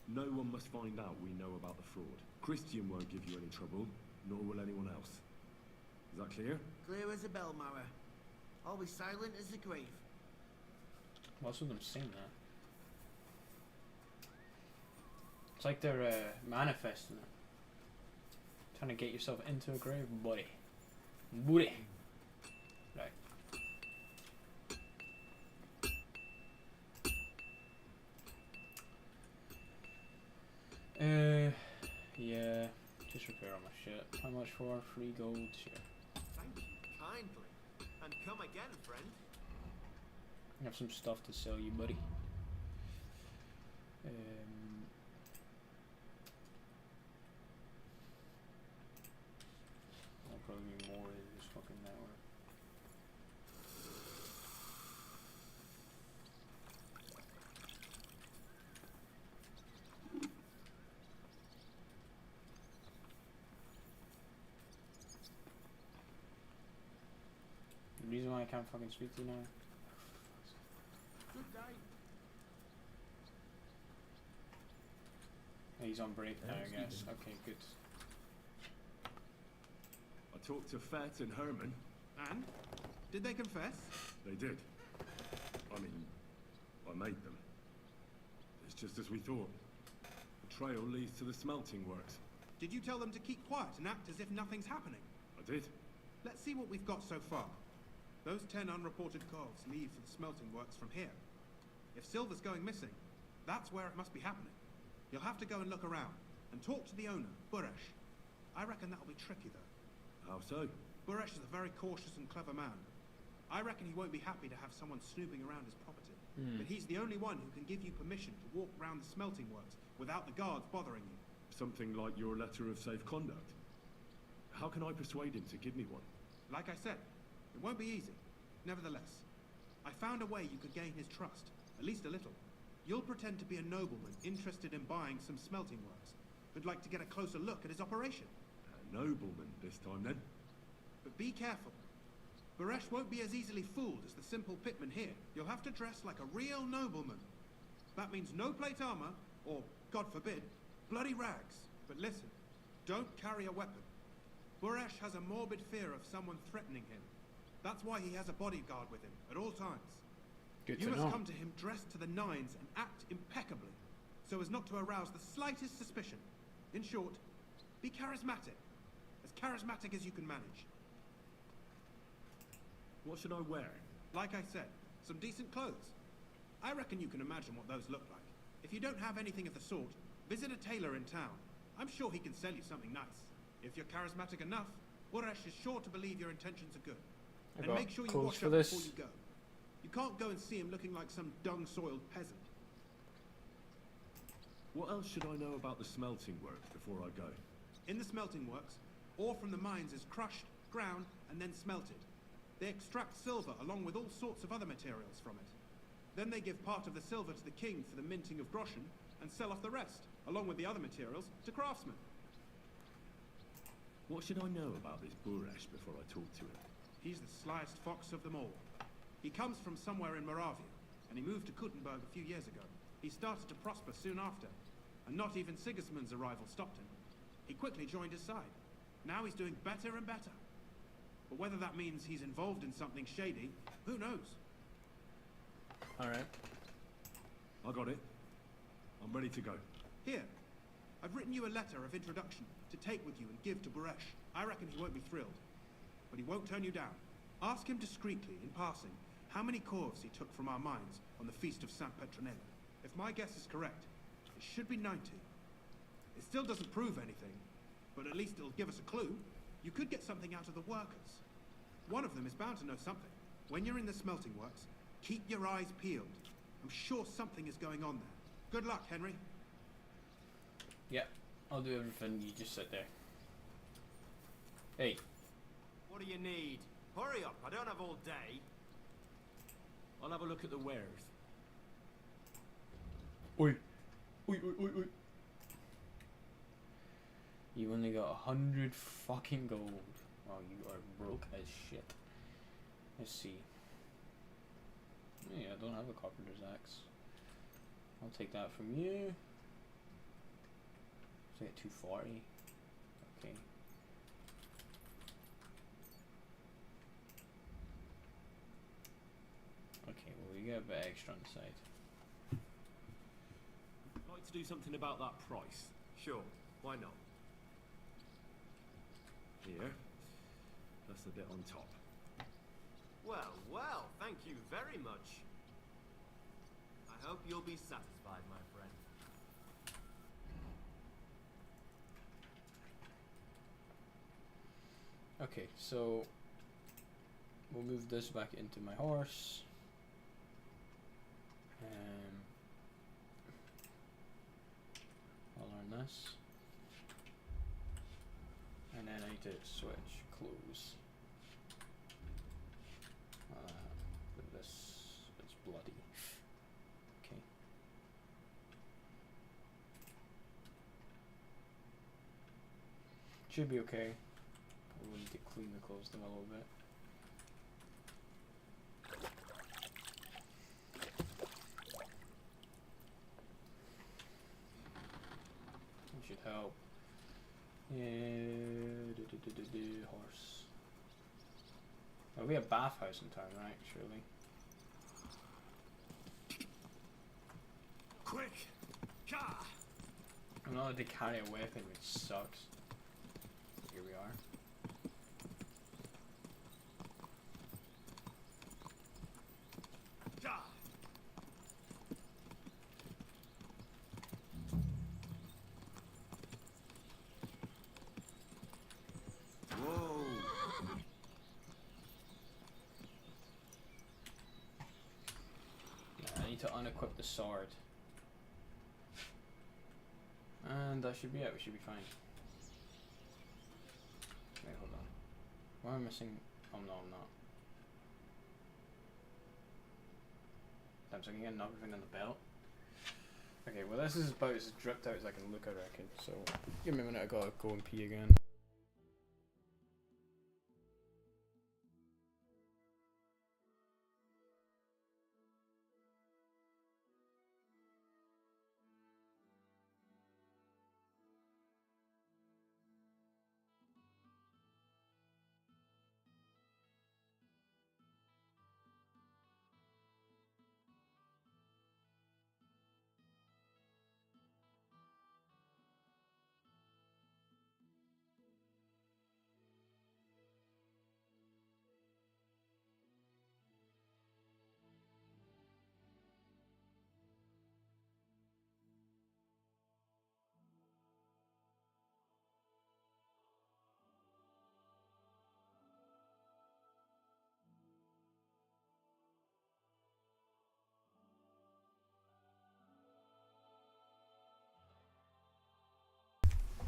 No one must find out we know about the fraud. Christian won't give you any trouble, nor will anyone else. Is that clear? Clear as a bell, Mara. I'll be silent as the grave. Most of them saying that. It's like they're manifesting it. Trying to get yourself into a grave, buddy. Buddy. Right. Yeah. Just repair all my shit. How much for? 3 gold? Sure. Thank you kindly. And come again, friend. I have some stuff to sell you, buddy. I'll probably be more in this fucking network. The reason why I can't fucking speak to you now. Good day. He's on break now, I guess. Okay, good. I talked to Fett and Herman. And? Did they confess? They did. I mean, I made them. It's just as we thought. The trail leads to the smelting works. Did you tell them to keep quiet and act as if nothing's happening? I did. Let's see what we've got so far. Those 10 unreported calves leave for the smelting works from here. If silver's going missing, that's where it must be happening. You'll have to go and look around, and talk to the owner, Buresh. I reckon that'll be tricky, though. How so? Buresh is a very cautious and clever man. I reckon he won't be happy to have someone snooping around his property. But he's the only one who can give you permission to walk around the smelting works without the guards bothering you. Something like your letter of safe conduct. How can I persuade him to give me one? Like I said, it won't be easy. Nevertheless, I found a way you could gain his trust, at least a little. You'll pretend to be a nobleman interested in buying some smelting works, who'd like to get a closer look at his operation. A nobleman this time, then? But be careful. Buresh won't be as easily fooled as the simple pitman here. You'll have to dress like a real nobleman. That means no plate armor, or, God forbid, bloody rags. But listen, don't carry a weapon. Buresh has a morbid fear of someone threatening him. That's why he has a bodyguard with him at all times. You must come to him dressed to the nines and act impeccably, so as not to arouse the slightest suspicion. In short, be charismatic as you can manage. What should I wear? Like I said, some decent clothes. I reckon you can imagine what those look like. If you don't have anything of the sort, visit a tailor in town. I'm sure he can sell you something nice. If you're charismatic enough, Buresh is sure to believe your intentions are good. And make sure you wash up before you go. You can't go and see him looking like some dung-soiled peasant. What else should I know about the smelting works before I go? In the smelting works, ore from the mines is crushed, ground, and then smelted. They extract silver along with all sorts of other materials from it. Then they give part of the silver to the king for the minting of groschen, and sell off the rest, along with the other materials, to craftsmen. What should I know about this Buresh before I talk to him? He's the slyest fox of them all. He comes from somewhere in Moravia, and he moved to Kuttenberg a few years ago. He started to prosper soon after, and not even Sigismund's arrival stopped him. He quickly joined his side. Now he's doing better and better. But whether that means he's involved in something shady, who knows? Alright. I got it. I'm ready to go. Here, I've written you a letter of introduction to take with you and give to Buresh. I reckon he won't be thrilled, but he won't turn you down. Ask him discreetly, in passing, how many corves he took from our mines on the Feast of Saint Petronella. If my guess is correct, it should be 90. It still doesn't prove anything, but at least it'll give us a clue. You could get something out of the workers. One of them is bound to know something. When you're in the smelting works, keep your eyes peeled. I'm sure something is going on there. Good luck, Henry. Yep, I'll do everything. You just sit there. Hey. What do you need? Hurry up, I don't have all day. I'll have a look at the wares. Oi. Oi, oi, oi, oi. You only got 100 fucking gold. Oh, you are broke as shit. Let's see. Yeah, I don't have a carpenter's axe. I'll take that from you. So I get 240. Okay. Okay, well we get a bit extra on the side. I'd like to do something about that price. Sure, why not? Here. That's a bit on top. Well, well, thank you very much. I hope you'll be satisfied, my friend. Okay, so we'll move this back into my horse. on this. And then I need to switch clothes. But this is bloody. Okay. Should be okay. We'll need to clean the clothes down a little bit. It should help. Horse. There'll be a bathhouse in town, right? Surely. Quick! Car! I'm not allowed to carry a weapon, which sucks. Here we are. Car! Whoa! I need to unequip the sword. And that should be it, we should be fine. Wait, hold on. Why am I missing? Oh no, I'm not. Damn, so I can get another thing on the belt. Okay, well this is about as dripped out as I can look, I reckon. So, give me a minute, I gotta go and pee again.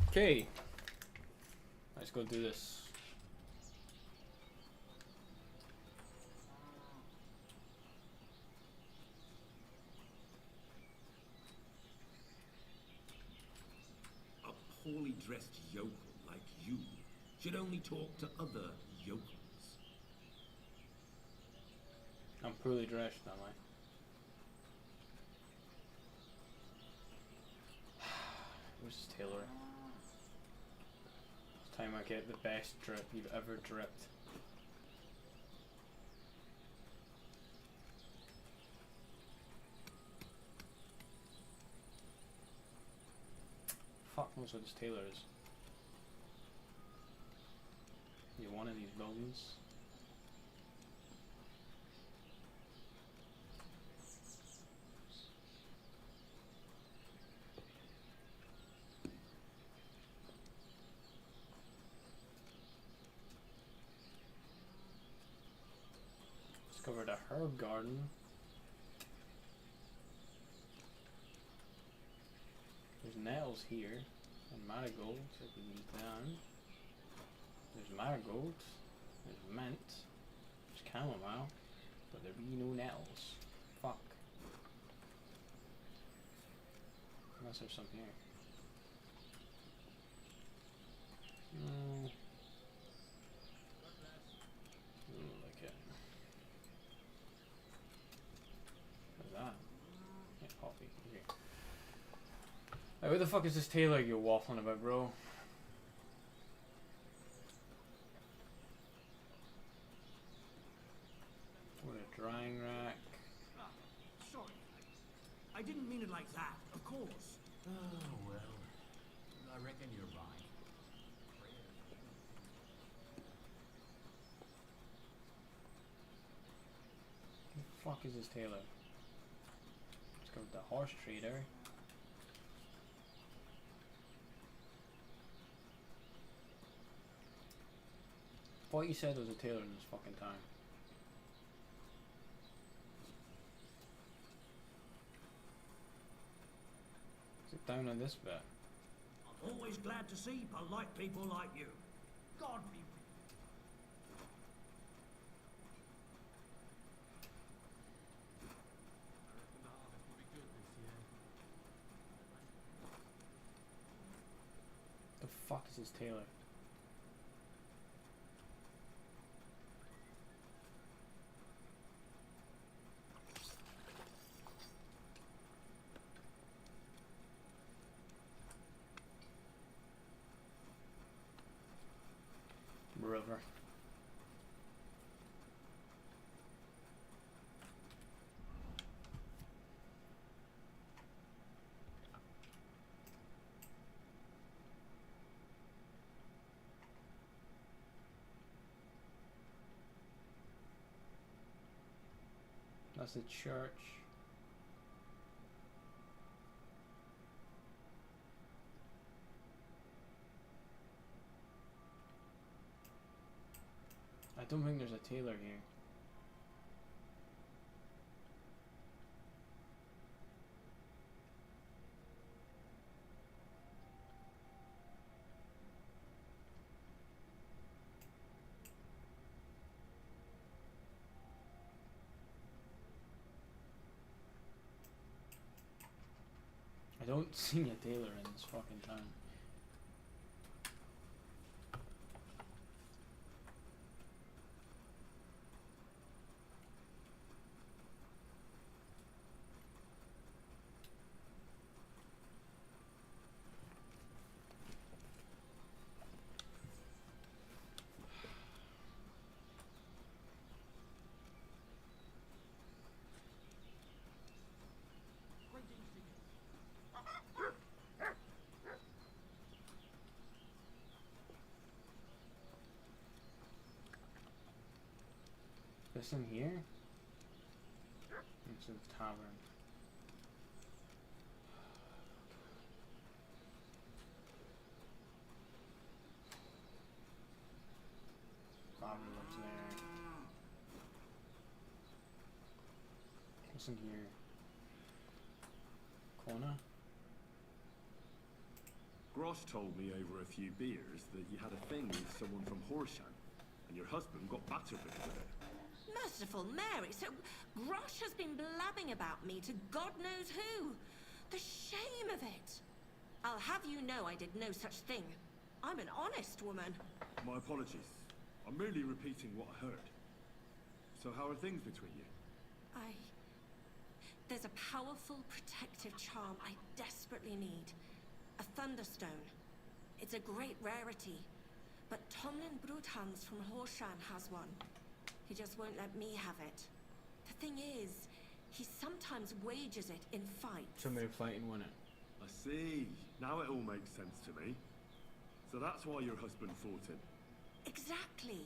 Okay, let's go do this. A poorly dressed yokel like you should only talk to other yokels. I'm poorly dressed, am I? Who's this tailor? It's time I get the best drip you've ever dripped. Fuck knows what this tailor is. You one of these buildings? Discovered a herb garden. There's nettles here and marigolds if we need them. There's marigolds, there's mint, there's chamomile, but there be no nettles. Fuck. Unless there's some here. No. Like it. What's that? Yeah, coffee. Okay. Hey, where the fuck is this tailor you're waffling about, bro? What a drying rack. Sorry. I didn't mean it like that, of course. Oh, well. I reckon you're right. Who the fuck is this tailor? Let's go with the horse trader. Thought you said there was a tailor in this fucking town. Is it down on this bit? Always glad to see polite people like you. Godly people. The fuck is this tailor? River. That's a church. I don't think there's a tailor here. I don't see a tailor in this fucking town. This in here? It's a tavern. Probably what's there. What's in here? Corner? Grosh told me over a few beers that you had a thing with someone from Horshan, and your husband got battered because of it. Merciful Mary, so Grosh has been blabbing about me to God knows who. The shame of it. I'll have you know I did no such thing. I'm an honest woman. My apologies. I'm merely repeating what I heard. So how are things between you? There's a powerful protective charm I desperately need. A Thunderstone. It's a great rarity. But Tomlin Bruthans from Horshan has one. He just won't let me have it. The thing is, he sometimes wages it in fights. Somebody fighting won it. I see. Now it all makes sense to me. So that's why your husband fought him. Exactly.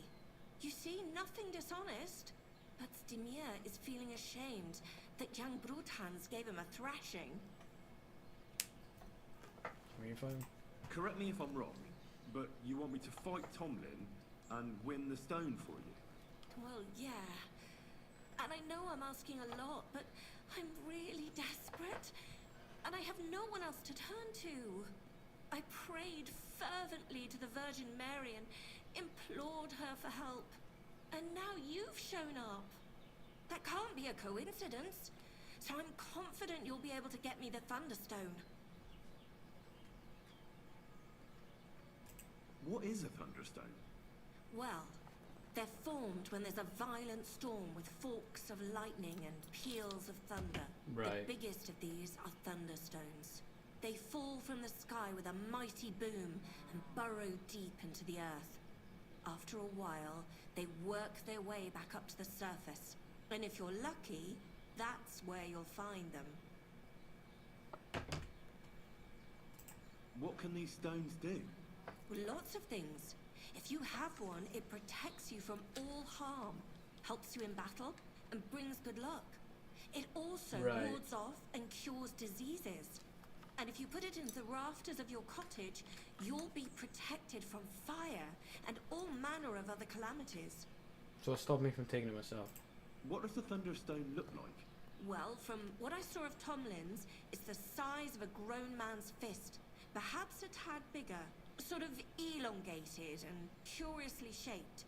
You see, nothing dishonest. But Stimir is feeling ashamed that young Bruthans gave him a thrashing. Where you fighting? Correct me if I'm wrong, but you want me to fight Tomlin and win the stone for you? Well, yeah. And I know I'm asking a lot, but I'm really desperate. And I have no one else to turn to. I prayed fervently to the Virgin Mary and implored her for help. And now you've shown up. That can't be a coincidence. So I'm confident you'll be able to get me the Thunderstone. What is a Thunderstone? Well, they're formed when there's a violent storm with forks of lightning and peals of thunder. Right. The biggest of these are Thunderstones. They fall from the sky with a mighty boom and burrow deep into the earth. After a while, they work their way back up to the surface. And if you're lucky, that's where you'll find them. What can these stones do? Lots of things. If you have one, it protects you from all harm, helps you in battle, and brings good luck. It also wards off and cures diseases. And if you put it into the rafters of your cottage, you'll be protected from fire and all manner of other calamities. So stop me from taking it myself. What does the Thunderstone look like? Well, from what I saw of Tomlin's, it's the size of a grown man's fist, Perhaps a tad bigger, sort of elongated and curiously shaped.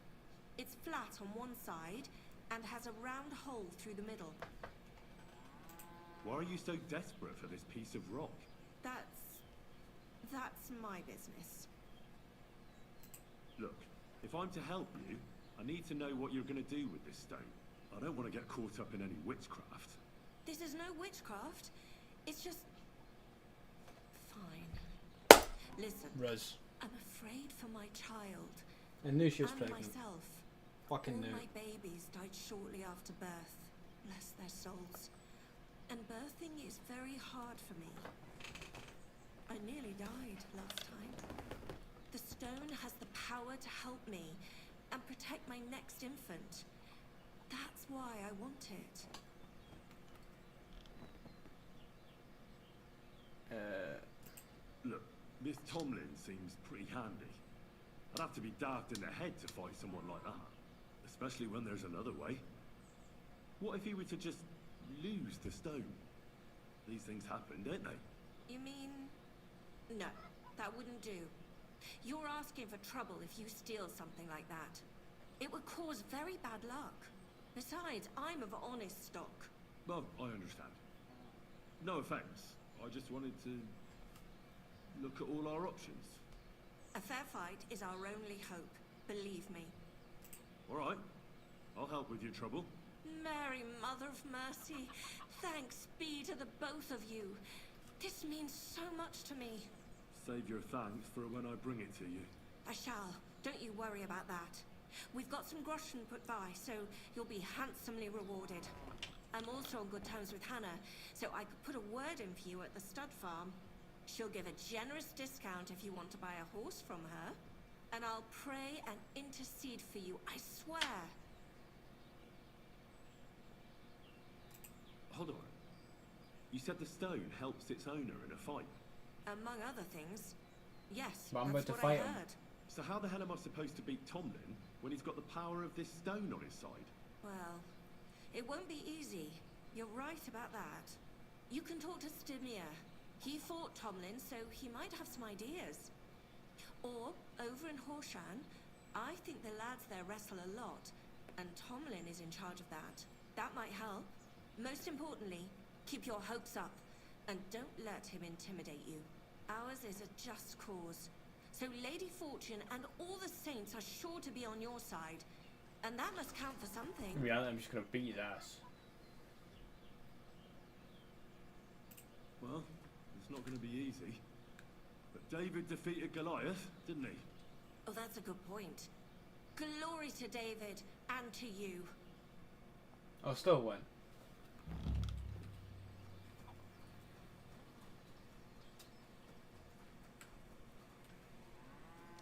It's flat on one side and has a round hole through the middle. Why are you so desperate for this piece of rock? That's my business. Look, if I'm to help you, I need to know what you're going to do with this stone. I don't want to get caught up in any witchcraft. This is no witchcraft. It's just... Fine. Listen. Rose. I'm afraid for my child. I knew she was and pregnant. Myself. Fucking All knew. my babies died shortly after birth. Bless their souls. And birthing is very hard for me. I nearly died last time. The stone has the power to help me and protect my next infant. That's why I want it. Look, this Tomlin seems pretty handy. I'd have to be daft in the head to fight someone like that. Especially when there's another way. What if he were to just lose the stone? These things happen, don't they? You mean... No, that wouldn't do. You're asking for trouble if you steal something like that. It would cause very bad luck. Besides, I'm of honest stock. Well, I understand. No offense. I just wanted to look at all our options. A fair fight is our only hope, believe me. All right. I'll help with your trouble. Mary, Mother of Mercy, thanks be to the both of you. This means so much to me. Save your thanks for when I bring it to you. I shall. Don't you worry about that. We've got some groschen put by, so you'll be handsomely rewarded. I'm also on good terms with Hannah, so I could put a word in for you at the stud farm. She'll give a generous discount if you want to buy a horse from her. And I'll pray and intercede for you, I swear. Hold on. You said the stone helps its owner in a fight. Among other things. Yes, But I'm that's about to what I fight him. heard. So how the hell am I supposed to beat Tomlin when he's got the power of this stone on his side? Well, it won't be easy. You're right about that. You can talk to Stimir. He fought Tomlin, so he might have some ideas. Or, over in Horshan, I think the lads there wrestle a lot, and Tomlin is in charge of that. That might help. Most importantly, keep your hopes up, and don't let him intimidate you. Ours is a just cause. So Lady Fortune and all the saints are sure to be on your side, and that must count for something. Yeah, I'm just gonna beat his ass. Well, it's not going to be easy. But David defeated Goliath, didn't he? Oh, that's a good point. Glory to David, and to you. Oh, still win.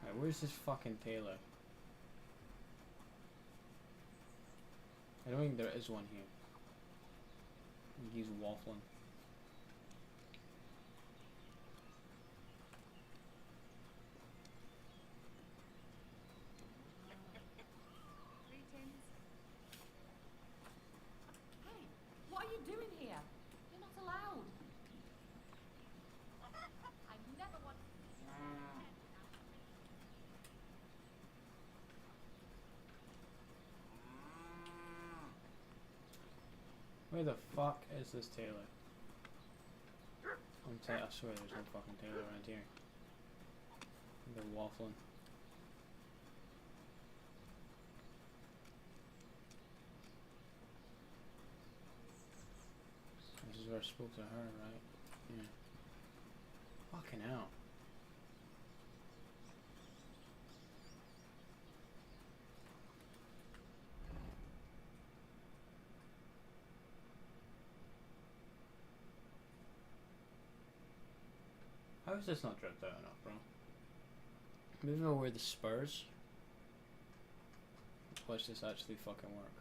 Alright, where's this fucking tailor? I don't think there is one here. I think he's waffling. Hey, what are you doing here? You're not allowed. I never want. Where the fuck is this tailor? I swear there's no fucking tailor around here. They're waffling. This is where I spoke to her, right? Yeah. Fucking hell. How is this not dripped out enough, bro? Maybe I'll wear the spurs. Watch this actually fucking work.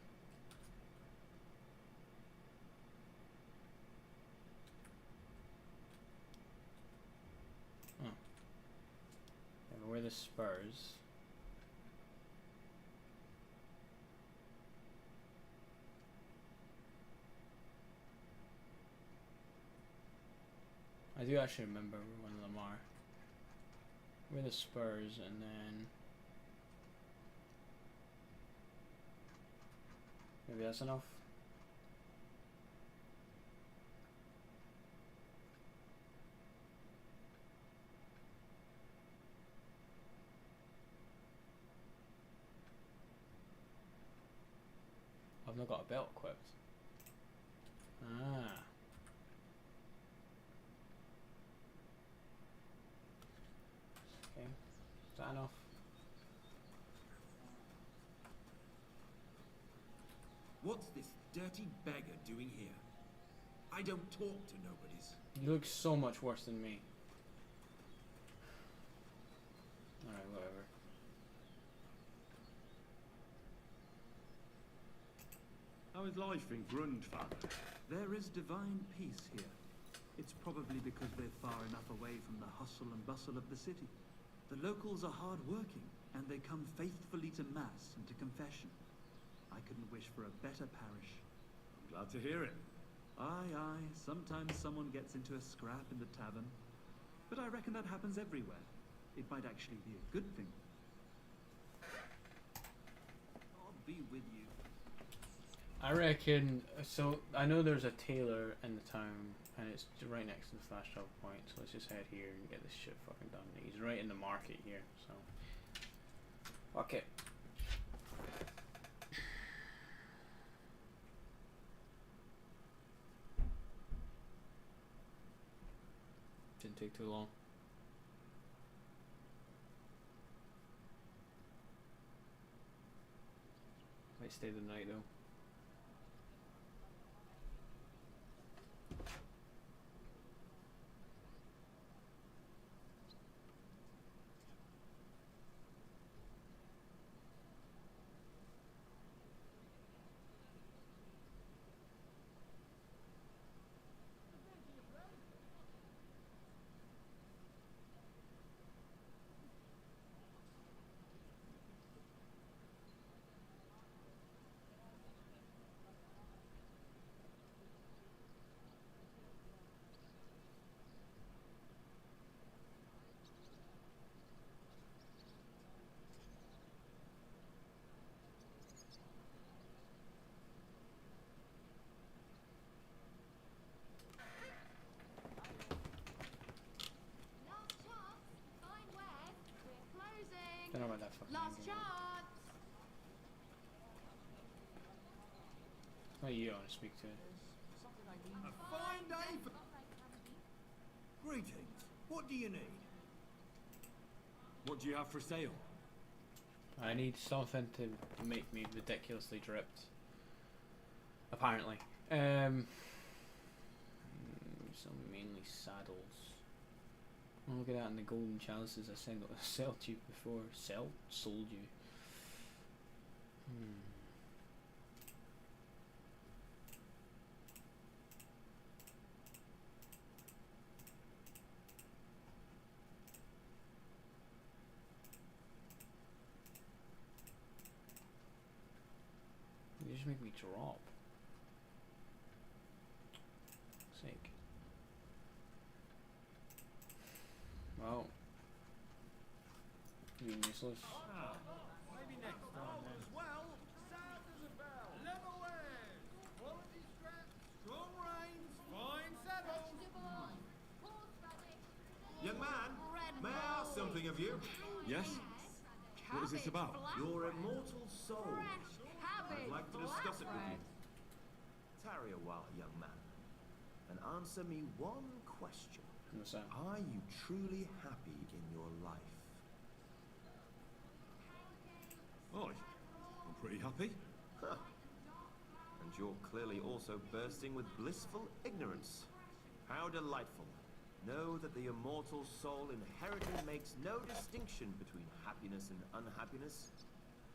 Oh. If I wear the spurs. I do actually remember where one of them are. with the spurs, and then maybe that's enough. I've not got a belt equipped. Ah. Okay. Is that enough? What's this dirty beggar doing here? I don't talk to nobodies. You look so much worse than me. Alright, whatever. How is life in Grund, Father? There is divine peace here. It's probably because we're far enough away from the hustle and bustle of the city. The locals are hard-working, and they come faithfully to Mass and to confession. I couldn't wish for a better parish. I'm glad to hear it. Aye, aye, sometimes someone gets into a scrap in the tavern. But I reckon that happens everywhere. It might actually be a good thing. I'll be with you. I reckon, so I know there's a tailor in the town, and it's right next to the fast travel point, so let's just head here and get this shit fucking done. He's right in the market here, so fuck it. Didn't take too long. Might stay the night though. Don't know about that fucking Last game. chance! What you want to speak to? A fine day for... Greetings. What do you need? What do you have for sale? I need something to make me ridiculously dripped. Apparently. Some mainly saddles. Oh, look at that in the golden chalices I sold to you before. Sold you. You just make me drop. Sake. Well, you're useless. Maybe next time then. Well, sound as a bell. Leather wares, quality straps, strong reins, fine saddles. Young man, may I ask something of you? Yes? What is this about? Your immortal soul. I'd like to discuss it with you. Tarry a while, young man, and answer me one question. What's that? Are you truly happy in your life? Oh, I'm pretty happy. Huh. And you're clearly also bursting with blissful ignorance. How delightful. Know that the immortal soul inherently makes no distinction between happiness and unhappiness,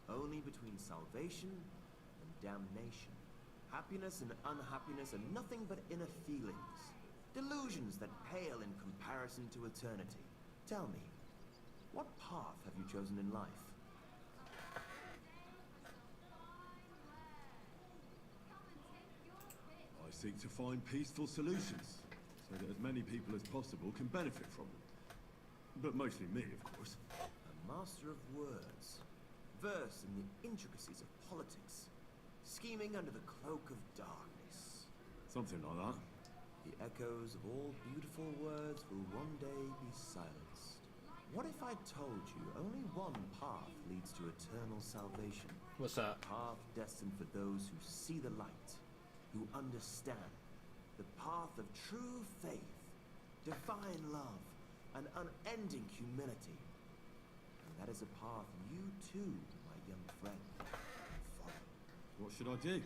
only between salvation and damnation. Happiness and unhappiness are nothing but inner feelings, delusions that pale in comparison to eternity. Tell me, what path have you chosen in life? I seek to find peaceful solutions, so that as many people as possible can benefit from them. But mostly me, of course. A master of words, versed in the intricacies of politics, scheming under the cloak of darkness. Something like that. The echoes of all beautiful words will one day be silenced. What if I told you only one path leads to eternal salvation? What's that? A path destined for those who see the light, who understand. The path of true faith, divine love, and unending humility. And that is a path you too, my young friend, can follow. What should I do?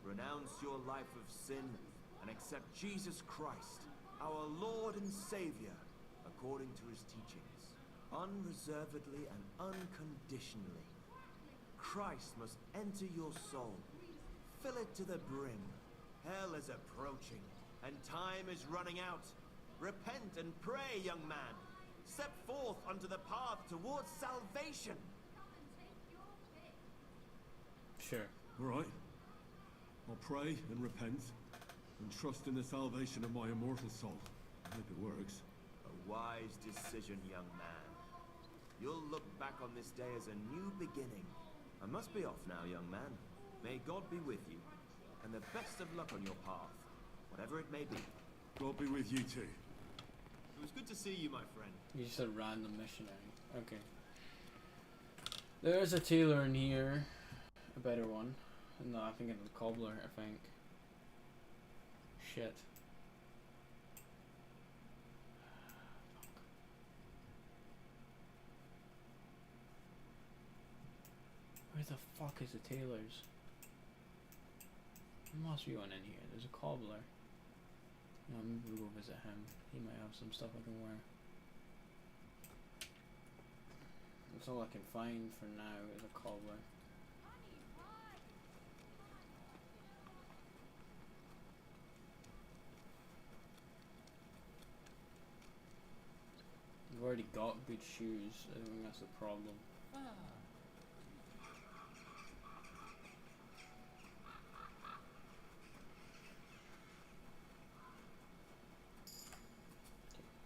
Renounce your life of sin and accept Jesus Christ, our Lord and Savior, according to his teachings, unreservedly and unconditionally. Christ must enter your soul, fill it to the brim. Hell is approaching, and time is running out. Repent and pray, young man. Step forth onto the path towards salvation. Sure. All right. I'll pray and repent and trust in the salvation of my immortal soul. I hope it works. A wise decision, young man. You'll look back on this day as a new beginning. I must be off now, young man. May God be with you, and the best of luck on your path, whatever it may be. God be with you too. It was good to see you, my friend. You just said random missionary. Okay. There's a tailor in here. A better one. No, I think it's a cobbler, I think. Shit. Where the fuck is the tailor's? There must be one in here. There's a cobbler. No, maybe we'll go visit him. He might have some stuff I can wear. That's all I can find for now is a cobbler. I've already got good shoes. I don't think that's the problem.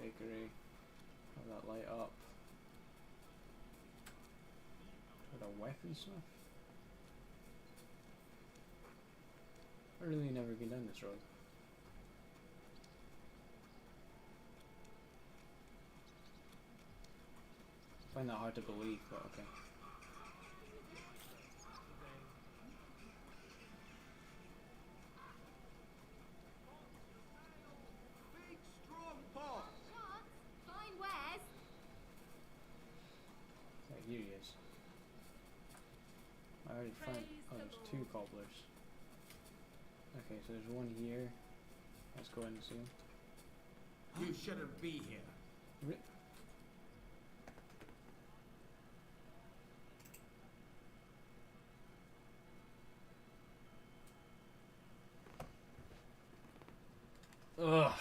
Bakery. Have that light up. Got a weaponsmith? I really never been down this road. I find that hard to believe, but okay. Big, strong paw. Fine wares. Right, here he is. I already found. Oh, there's two cobblers. Okay, so there's one here. Let's go in and see him. You shouldn't be here. Ugh.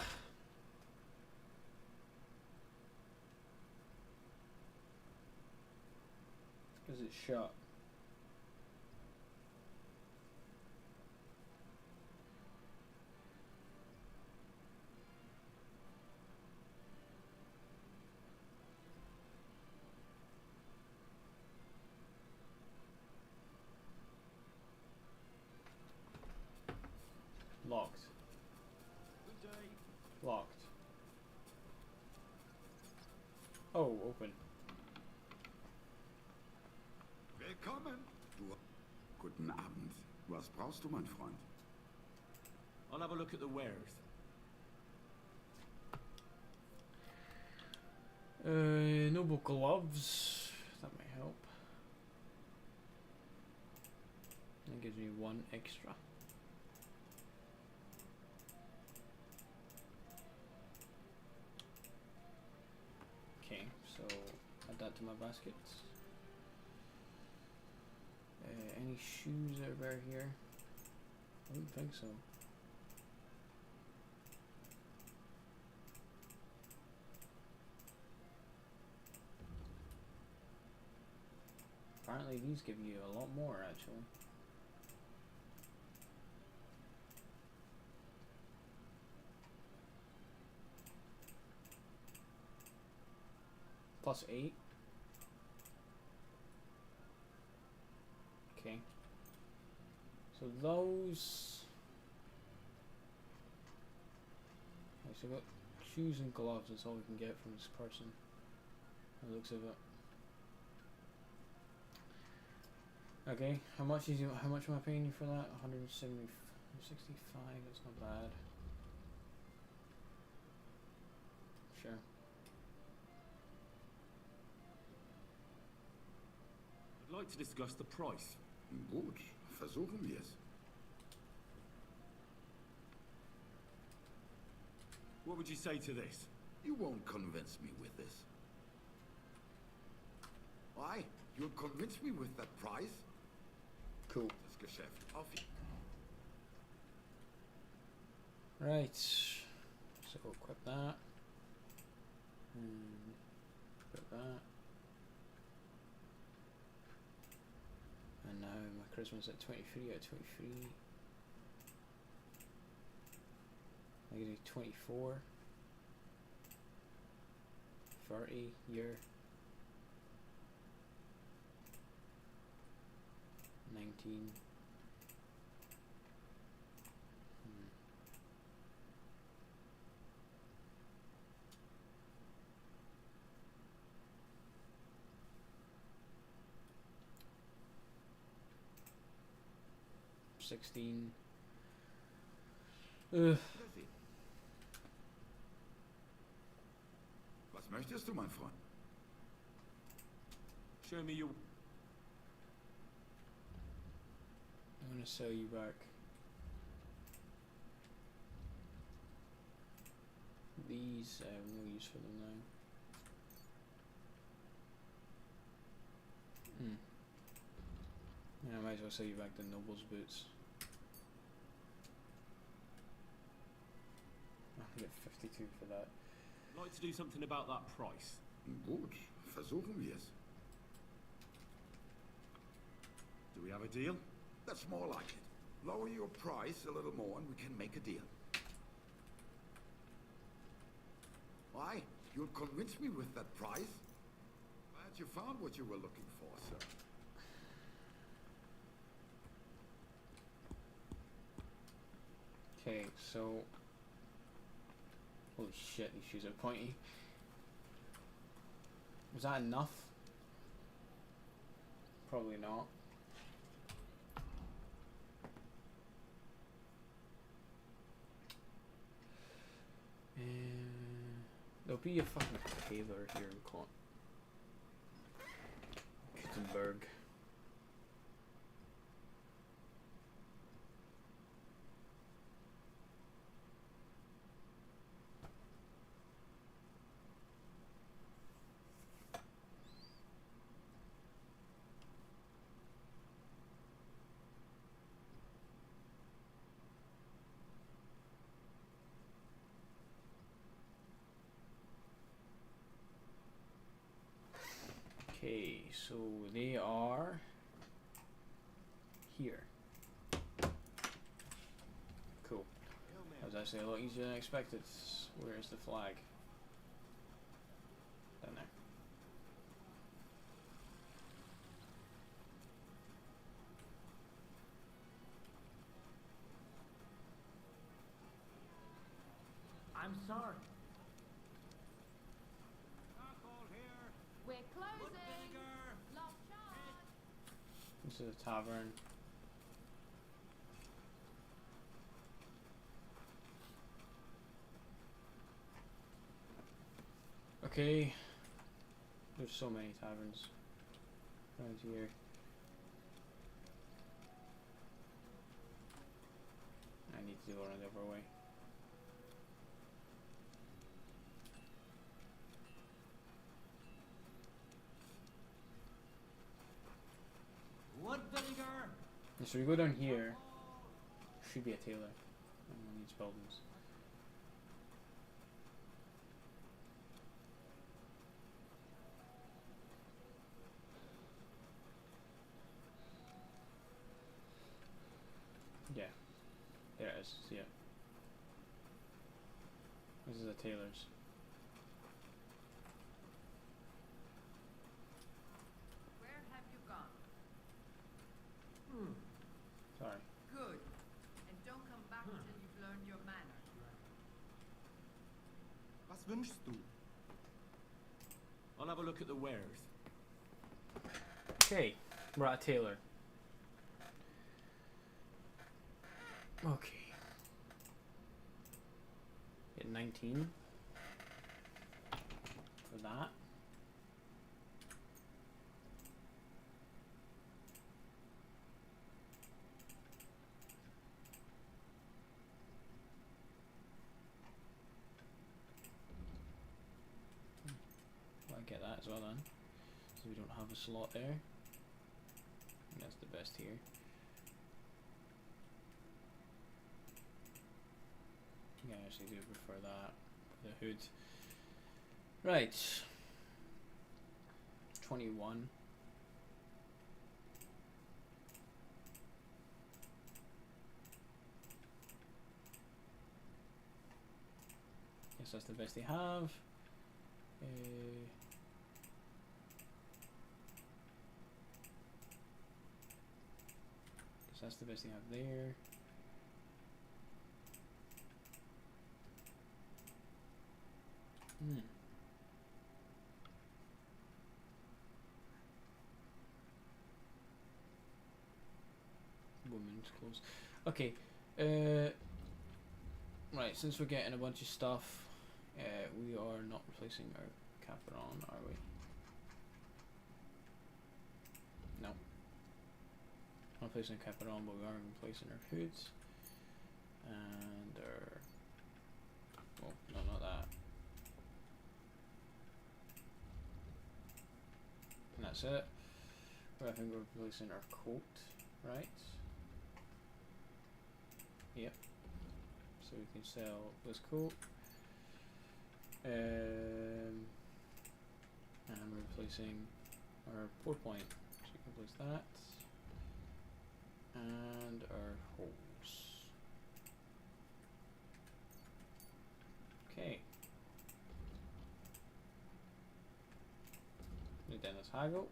Because it's shut. Locked. Locked. Oh, open. Willkommen. Du. Guten Abend. Was brauchst du, mein Freund? I'll have a look at the wares. Noble gloves. That might help. That gives me one extra. Okay, so add that to my basket. Any shoes over here? I don't think so. Apparently these give you a lot more actually. +8. Okay. So those. Okay, so we got shoes and gloves. That's all we can get from this person. By the looks of it. Okay, how much am I paying you for that? 165. That's not bad. Sure. I'd like to discuss the price. Gut, versuchen wir es. What would you say to this? You won't convince me with this. Why? You'll convince me with that price? Cool. Das Geschäft auf. Right. So equip that. And equip that. And now my charisma's at 23 out of 23. Negative 24. 30 year. 19. Hmm. 16. Was möchtest du, mein Freund? Show me your... I'm gonna sell you back these. I have no use for them now. Yeah, I might as well sell you back the noble's boots. I'll get 52 for that. I'd like to do something about that price. Gut, versuchen wir es. Do we have a deal? That's more like it. Lower your price a little more and we can make a deal. Why? You'll convince me with that price? Glad you found what you were looking for, sir. Okay, so... Holy shit, these shoes are pointy. Was that enough? Probably not. There'll be a fucking tailor here in Gutenberg. Okay, so they are here. Cool. That was actually a lot easier than I expected. Where's the flag? Down there. I'm sorry. We're closing. Lost charge. This is a tavern. Okay. There's so many taverns around here. I need to go around the other way. Wood vinegar! So we go down here. Should be a tailor. On these buildings. Yeah. There it is. See it. This is a tailor's. Was wünschst du? I'll have a look at the wares. Okay, we're at Taylor. Okay. Get 19 for that. Well, I get that as well then. So we don't have a slot there. I think that's the best here. Yeah, I actually do prefer that. The hood. Right. 21. Guess that's the best they have. Guess that's the best they have there. Women's clothes. Okay. Right, since we're getting a bunch of stuff, we are not replacing our Caperon, are we? No. Not replacing our Caperon, but we are replacing our hoods. And our... well, no, not that. And that's it. I think we're replacing our coat, right? Yep. So we can sell this coat. And we're replacing our 4 point. So we can replace that. And our hose. Okay. And then let's haggle.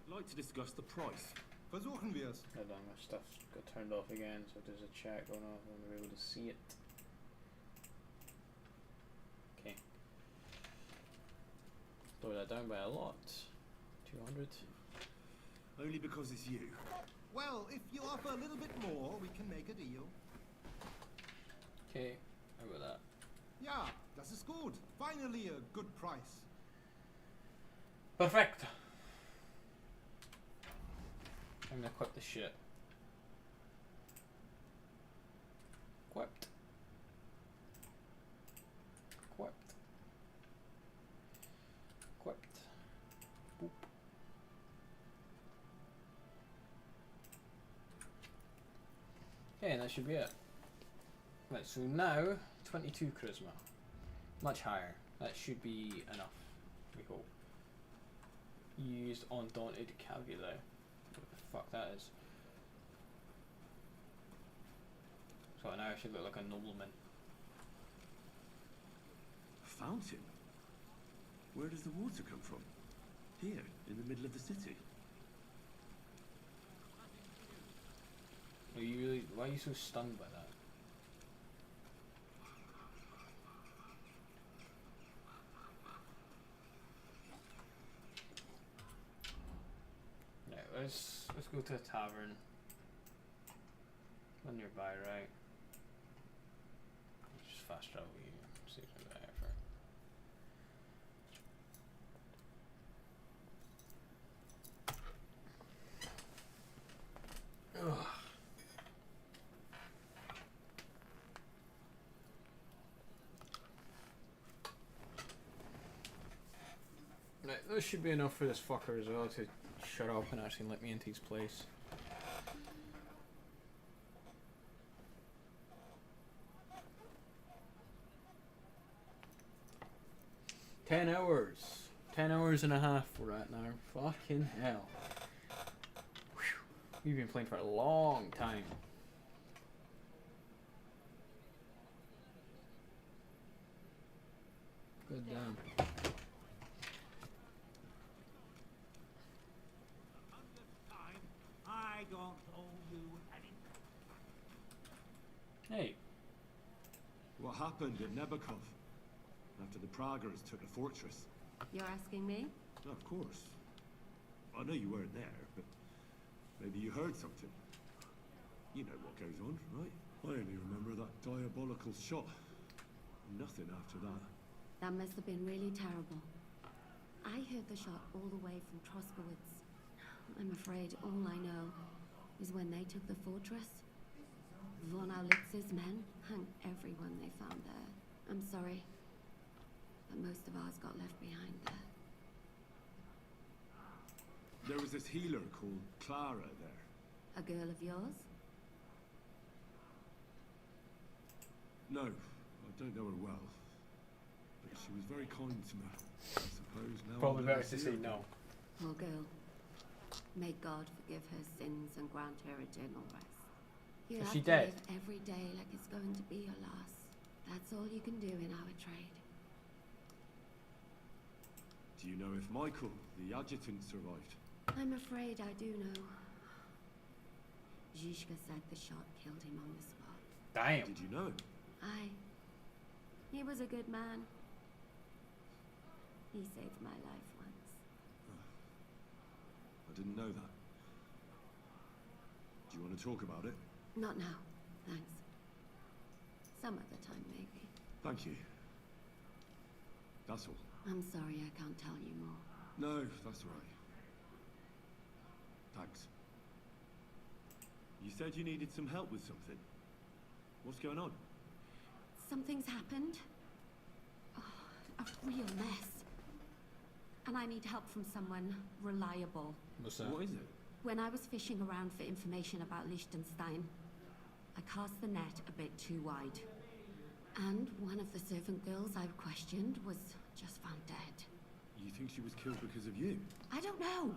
I'd like to discuss the price. Versuchen wir es. Hold on, my stuff got turned off again, so if there's a chat going on, I want to be able to see it. Okay. Lower that down by a lot. 200. Only because it's you. Well, if you offer a little bit more, we can make a deal. Okay, how about that? Ja, das ist gut. Finally a good price. Perfect. I'm gonna equip the shit. Equipped. Equipped. Equipped. Boop. Okay, and that should be it. Right, so now 22 charisma. Much higher. That should be enough, we hope. Used Undaunted Calculi. What the fuck that is. So now I should look like a nobleman. Fountain? Where does the water come from? Here, in the middle of the city. Are you really, why are you so stunned by that? Let's go to a tavern. One nearby, right? Just fast travel here. Saves me the effort. Ugh. Right, this should be enough for this fucker as well to shut up and actually let me into his place. Ten hours. 10 hours and a half we're at now. Fucking hell. Whew. We've been playing for a long time. Good damn. I don't owe you any. Hey. What happened at Nebakov after the Praguers took the fortress? You're asking me? Of course. I know you weren't there, but maybe you heard something. You know what goes on, right? I only remember that diabolical shot. Nothing after that. That must have been really terrible. I heard the shot all the way from Troskowitz. I'm afraid all I know is when they took the fortress, Von Aulitz's men hung everyone they found there. I'm sorry, but most of ours got left behind there. There was this healer called Clara there. A girl of yours? No, I don't know her well. But she was very kind to me. I suppose now Probably I'll never better to see say her. no. Poor girl. May God forgive her sins and grant her eternal rest. You Is have she to dead? live every day like it's going to be your last. That's all you can do in our trade. Do you know if Michael, the adjutant, survived? I'm afraid I do know. Zhishka said the shot killed him on the spot. Damn. Did you know him? Aye. He was a good man. He saved my life once. I didn't know that. Do you want to talk about it? Not now, thanks. Some other time, maybe. Thank you. That's all. I'm sorry I can't tell you more. No, that's all right. Thanks. You said you needed some help with something. What's going on? Something's happened. Oh, a real mess. And I need help from someone reliable. What's that? What is it? When I was fishing around for information about Liechtenstein, I cast the net a bit too wide. And one of the servant girls I questioned was just found dead. You think she was killed because of you? I don't know.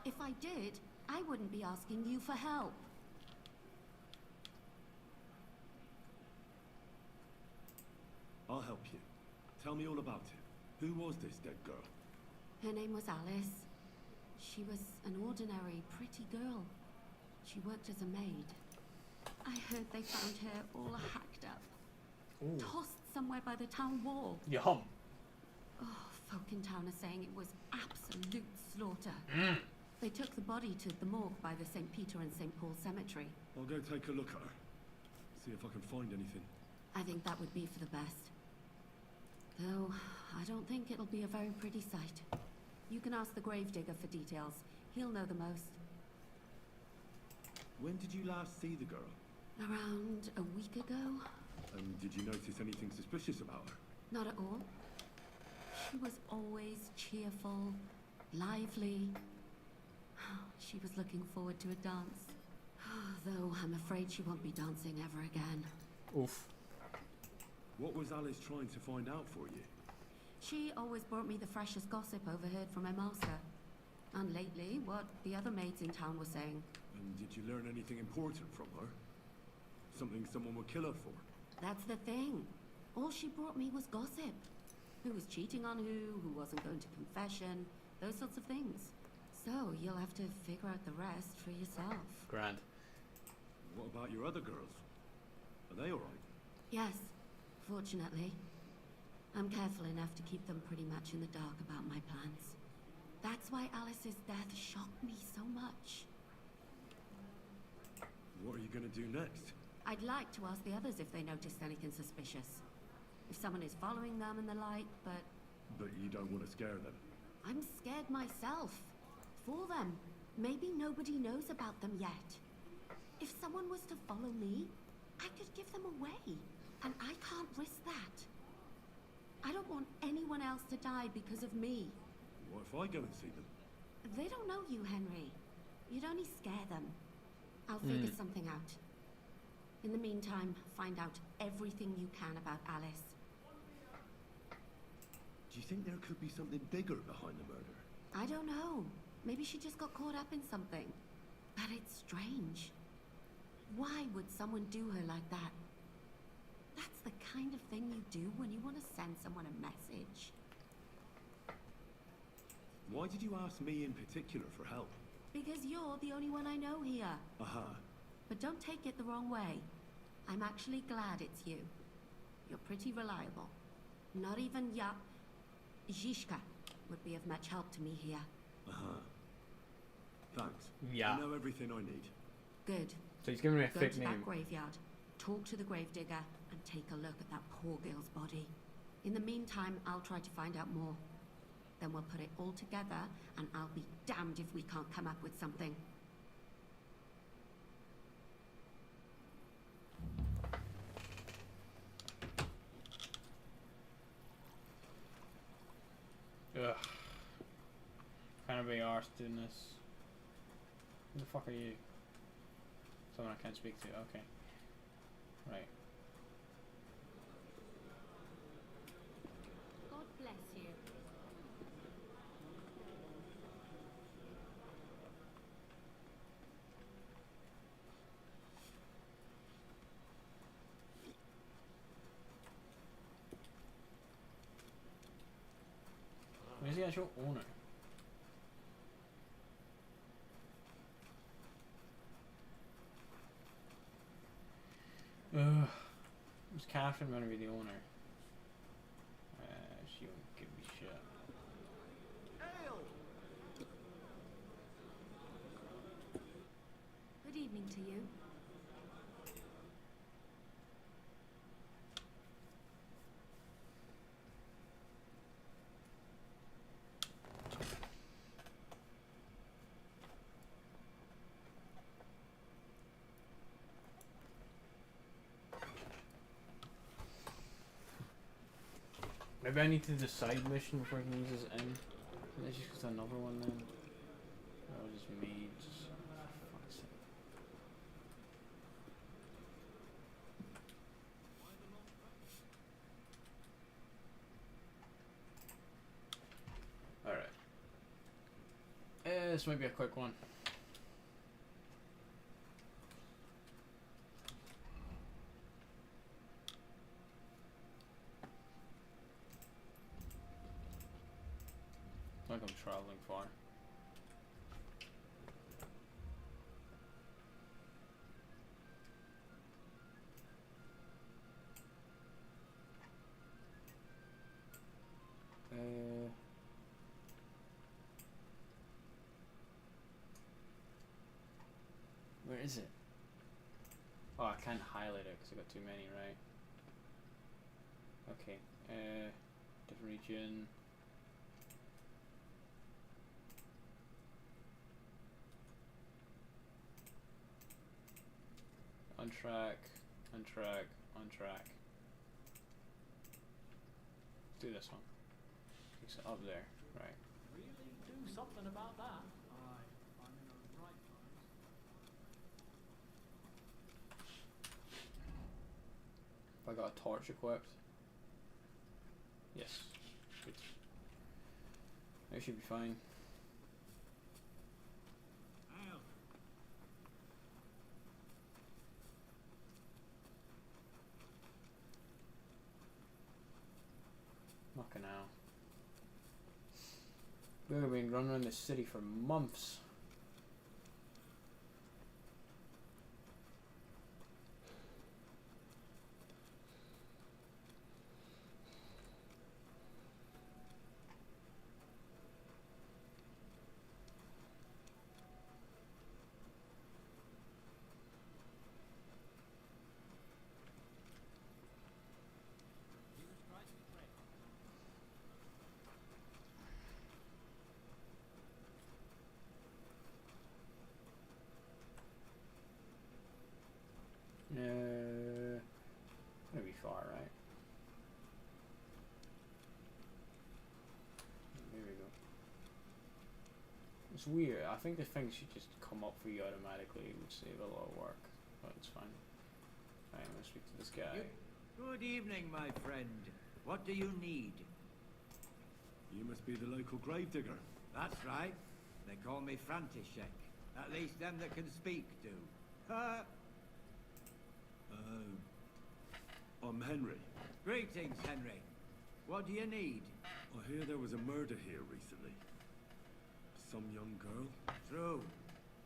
If I did, I wouldn't be asking you for help. I'll help you. Tell me all about it. Who was this dead girl? Her name was Alice. She was an ordinary, pretty girl. She worked as a maid. I heard they found her all hacked up. Ooh. Tossed somewhere by the town wall. Yum. Oh, folk in town are saying it was absolute slaughter. Mm. They took the body to the morgue by the St. Peter and St. Paul cemetery. I'll go take a look at her. See if I can find anything. I think that would be for the best. Though, I don't think it'll be a very pretty sight. You can ask the gravedigger for details. He'll know the most. When did you last see the girl? Around a week ago? And did you notice anything suspicious about her? Not at all. She was always cheerful, lively. She was looking forward to a dance. Though I'm afraid she won't be dancing ever again. Oof. What was Alice trying to find out for you? She always brought me the freshest gossip overheard from my master. And lately, what the other maids in town were saying. And did you learn anything important from her? Something someone would kill her for? That's the thing. All she brought me was gossip. Who was cheating on who wasn't going to confession, those sorts of things. So, you'll have to figure out the rest for yourself. Grand. What about your other girls? Are they alright? Yes, fortunately. I'm careful enough to keep them pretty much in the dark about my plans. That's why Alice's death shocked me so much. What are you gonna do next? I'd like to ask the others if they noticed anything suspicious. If someone is following them and the like, but... But you don't want to scare them. I'm scared myself. For them. Maybe nobody knows about them yet. If someone was to follow me, I could give them away. And I can't risk that. I don't want anyone else to die because of me. What if I go and see them? They don't know you, Henry. You'd only scare them. I'll figure something out. In the meantime, find out everything you can about Alice. Do you think there could be something bigger behind the murder? I don't know. Maybe she just got caught up in something. But it's strange. Why would someone do her like that? That's the kind of thing you do when you want to send someone a message. Why did you ask me in particular for help? Because you're the only one I know here. Aha. But don't take it the wrong way. I'm actually glad it's you. You're pretty reliable. Not even Zhishka would be of much help to me here. Uh-huh. Thanks. Yeah. I know everything I need. Good. So he's giving me a Go fake to name. that graveyard, talk to the gravedigger, and take a look at that poor girl's body. In the meantime, I'll try to find out more. Then we'll put it all together, and I'll be damned if we can't come up with something. Ugh. Can't be arsed doing this. Who the fuck are you? Someone I can't speak to. Okay. Right. God bless you. Where's the actual owner? Ugh. Was Catherine gonna be the owner? She won't give me shit. Good evening to you. Maybe I need to do the side mission before I can use this in. Let's just get another one then. Oh, just me. Just, for fuck's sake. Alright. This might be a quick one. Like I'm traveling far. Where is it? Oh, I can't highlight it because I got too many, right? Okay. Different region. On track, on track, on track. Let's do this one. Fix it up there, right. Really do something about that. Aye, I'm in the right times. Have I got a torch equipped? Yes. Good. I should be fine. Fucking hell. We've been running around this city for months. Gonna be far, right? There we go. It's weird. I think the thing should just come up for you automatically. It would save a lot of work, but it's fine. Right, I'm gonna speak to this guy. Good evening, my friend. What do you need? You must be the local gravedigger. That's right. They call me František. At least them that can speak do. I'm Henry. Greetings, Henry. What do you need? I hear there was a murder here recently. Some young girl? True.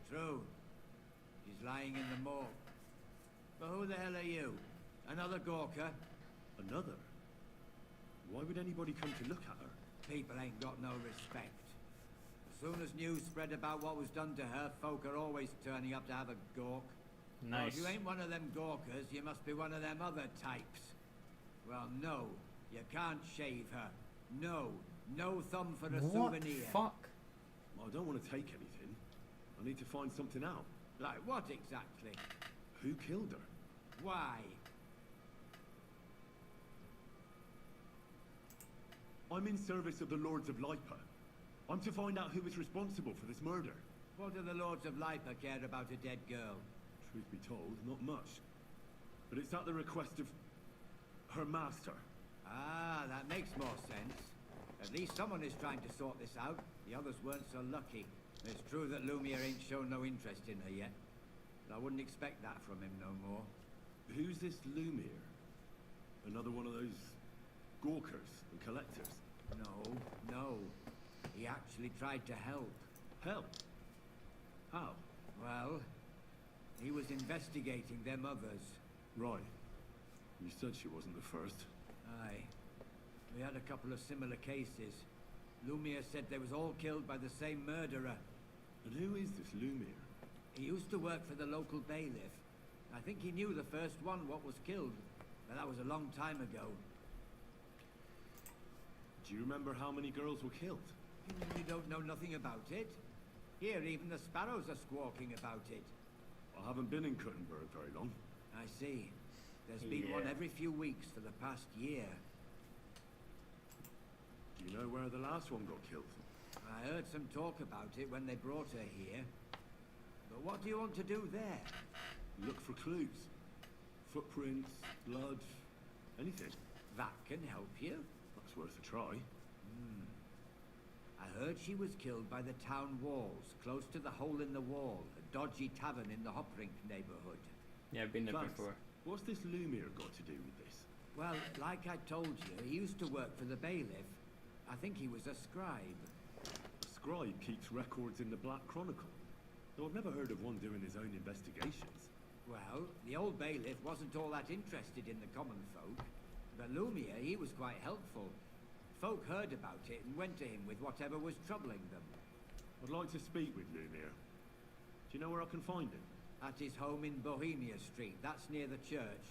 True. She's lying in the morgue. But who the hell are you? Another Gawker? Another? Why would anybody come to look at her? People ain't got no respect. As soon as news spread about what was done to her, folk are always turning up to have a gawk. Well, Nice. if you ain't one of them gawkers, you must be one of them other types. Well, no, you can't shave her. No, no thumb for a What souvenir. fuck? I don't want to take anything. I need to find something out. Like what exactly? Who killed her? Why? I'm in service of the Lords of Lipa. I'm to find out who is responsible for this murder. What do the Lords of Lipa care about a dead girl? Truth be told, not much. But it's at the request of her master. Ah, that makes more sense. At least someone is trying to sort this out. The others weren't so lucky. It's true that Lumiere ain't shown no interest in her yet. But I wouldn't expect that from him no more. Who's this Lumiere? Another one of those gawkers and collectors? No. He actually tried to help. Help? How? Well, he was investigating them others. Right. You said she wasn't the first. Aye. We had a couple of similar cases. Lumiere said they was all killed by the same murderer. And who is this Lumiere? He used to work for the local bailiff. I think he knew the first one what was killed, but that was a long time ago. Do you remember how many girls were killed? You don't know nothing about it? Here, even the sparrows are squawking about it. I haven't been in Kuttenberg very long. I see. There's been one every few weeks for the past year. Do you know where the last one got killed? I heard some talk about it when they brought her here. But what do you want to do there? Look for clues. Footprints, blood, anything. That can help you. That's worth a try. I heard she was killed by the town walls, close to the hole in the wall, a dodgy tavern in the Hoprink neighborhood. Yeah, I've been there Thanks. before. What's this Lumiere got to do with this? Well, like I told you, he used to work for the bailiff. I think he was a scribe. A scribe keeps records in the Black Chronicle. Though I've never heard of one doing his own investigations. Well, the old bailiff wasn't all that interested in the common folk. But Lumiere, he was quite helpful. Folk heard about it and went to him with whatever was troubling them. I'd like to speak with Lumiere. Do you know where I can find him? At his home in Bohemia Street, that's near the church.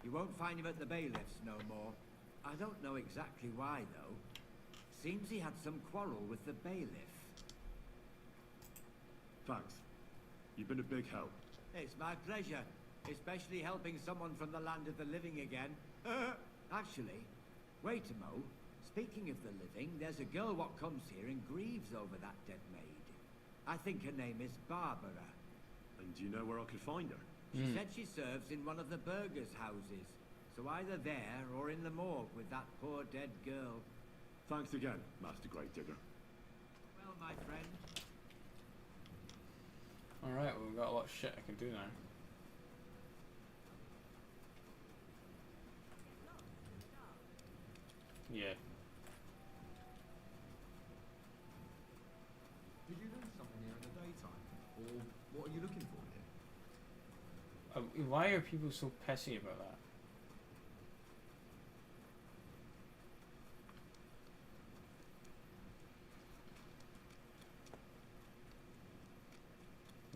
You won't find him at the bailiff's no more. I don't know exactly why, though. Seems he had some quarrel with the bailiff. Thanks. You've been a big help. It's my pleasure, especially helping someone from the land of the living again. Actually, wait a mo. Speaking of the living, there's a girl what comes here and grieves over that dead maid. I think her name is Barbara. And do you know where I could find her? She said she serves in one of the burgers' houses. So either there or in the morgue with that poor dead girl. Thanks again, Master Great Digger. Well, my friend. Alright, well, we've got a lot of shit I can do now. Yeah. Did you do something here in the daytime? Or what are you looking for here? Why are people so pissy about that?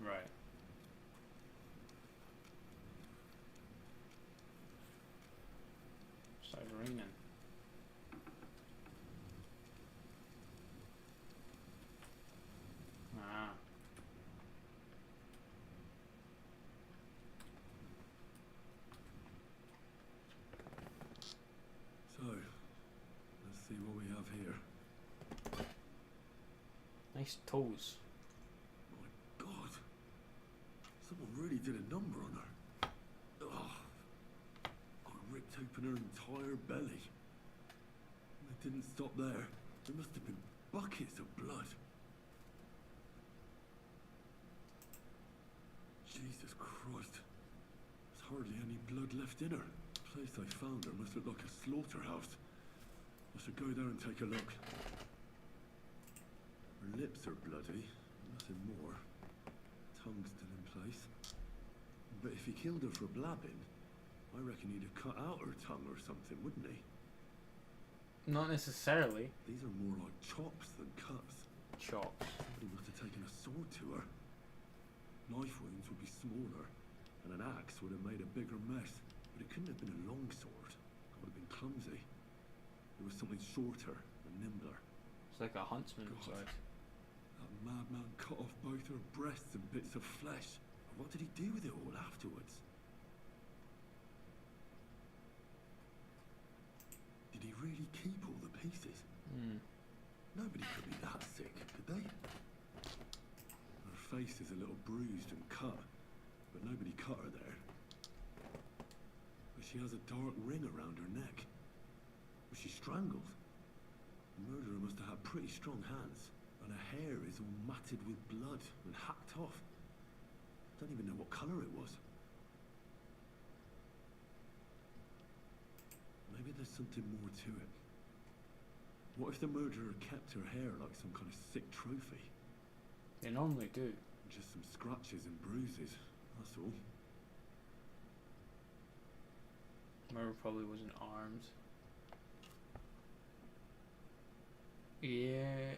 Right. Started raining. Ah. So, let's see what we have here. Nice toes. My God. Someone really did a number on her. Ugh. I ripped open her entire belly. And it didn't stop there. There must have been buckets of blood. Jesus Christ. There's hardly any blood left in her. The place I found her must look like a slaughterhouse. I should go there and take a look. Her lips are bloody, nothing more. Tongue still in place. But if he killed her for blabbing, I reckon he'd have cut out her tongue or something, wouldn't he? Not necessarily. These are more like chops than cuts. Chops. Somebody must have taken a sword to her. Knife wounds would be smaller, and an axe would have made a bigger mess. But it couldn't have been a long sword. It would have been clumsy. It was something shorter and nimbler. It's like a huntsman's sword. That madman cut off both her breasts and bits of flesh. And what did he do with it all afterwards? Did he really keep all the pieces? Nobody could be that sick, could they? Her face is a little bruised and cut, but nobody cut her there. But she has a dark ring around her neck. Was she strangled? The murderer must have had pretty strong hands, and her hair is all matted with blood and hacked off. Don't even know what colour it was. Maybe there's something more to it. What if the murderer kept her hair like some kind of sick trophy? They normally do. Just some scratches and bruises, that's all. Murder probably wasn't armed. Yeah.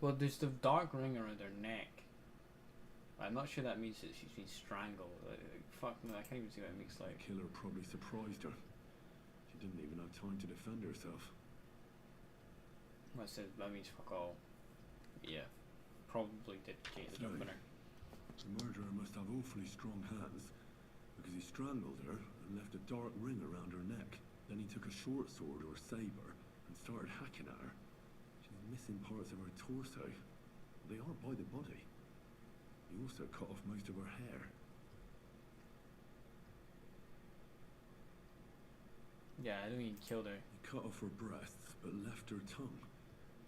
Well, there's the dark ring around her neck. I'm not sure that means that she's been strangled. Fuck no, I can't even see what it makes like. The killer probably surprised her. She didn't even have time to defend herself. That means fuck all. Yeah. Probably dedicated opener. The murderer must have awfully strong hands, because he strangled her and left a dark ring around her neck. Then he took a short sword or saber and started hacking at her. She's missing parts of her torso. They are by the body. He also cut off most of her hair. Yeah, I don't think he killed her. He cut off her breasts, but left her tongue.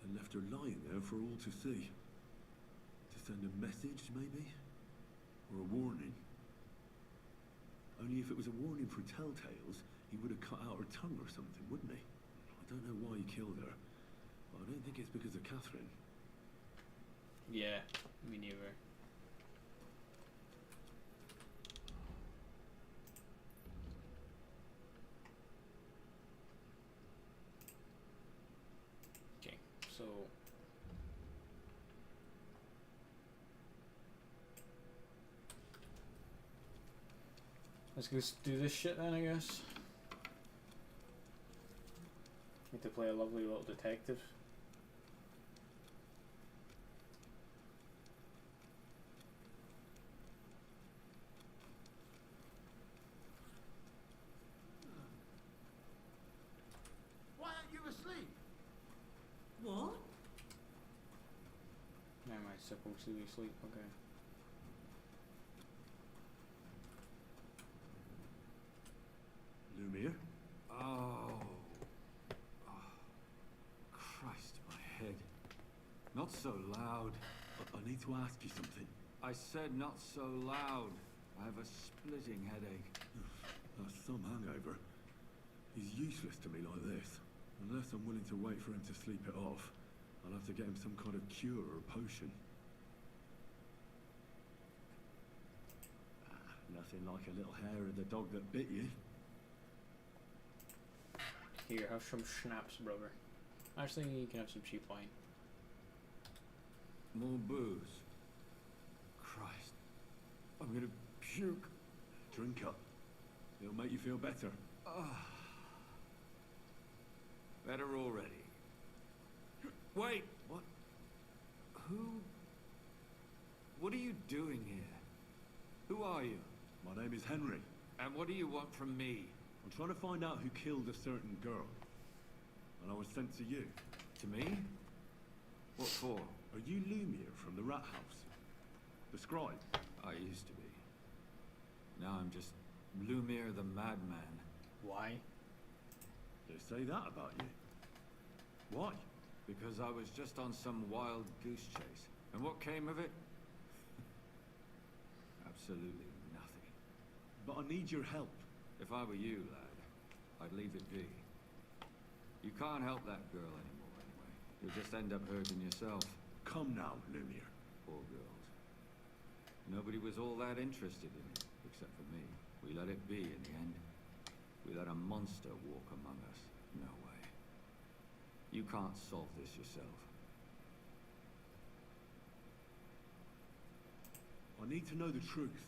And left her lying there for all to see. To send a message, maybe? Or a warning? Only if it was a warning for telltales, he would have cut out her tongue or something, wouldn't he? I don't know why he killed her, but I don't think it's because of Catherine. Yeah, me neither. Okay, so let's go do this shit then, I guess. Need to play a lovely little detective. Why aren't you asleep? What? Am I supposed to be asleep? Okay. Lumiere? Oh. Christ, my head. Not so loud. I need to ask you something. I said not so loud. I have a splitting headache. That's some hangover. He's useless to me like this. Unless I'm willing to wait for him to sleep it off, I'll have to get him some kind of cure or potion. Nothing like a little hair of the dog that bit you. Here, have some schnapps, brother. Actually, you can have some cheap wine. More booze. Christ. I'm gonna puke. Drink up. It'll make you feel better. Better already. Wait! What? What are you doing here? Who are you? My name is Henry. And what do you want from me? I'm trying to find out who killed a certain girl. And I was sent to you. To me? What for? Are you Lumiere from the Rat House? The scribe? I used to be. Now I'm just Lumiere the Madman. Why? They say that about you. Why? Because I was just on some wild goose chase. And what came of it? Absolutely nothing. But I need your help. If I were you, lad, I'd leave it be. You can't help that girl anymore, anyway. You'll just end up hurting yourself. Come now, Lumiere. Poor girls. Nobody was all that interested in it, except for me. We let it be in the end. We let a monster walk among us. No way. You can't solve this yourself. I need to know the truth.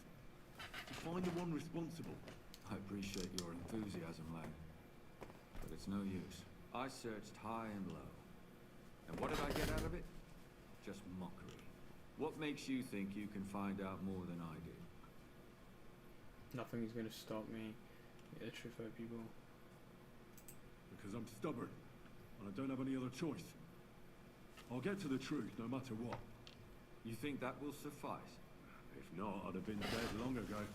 To find the one responsible. I appreciate your enthusiasm, lad. But it's no use. I searched high and low. And what did I get out of it? Just mockery. What makes you think you can find out more than I did? Nothing is going to stop me. Get the truth out of people. Because I'm stubborn. And I don't have any other choice. I'll get to the truth no matter what. You think that will suffice? If not, I'd have been dead long ago.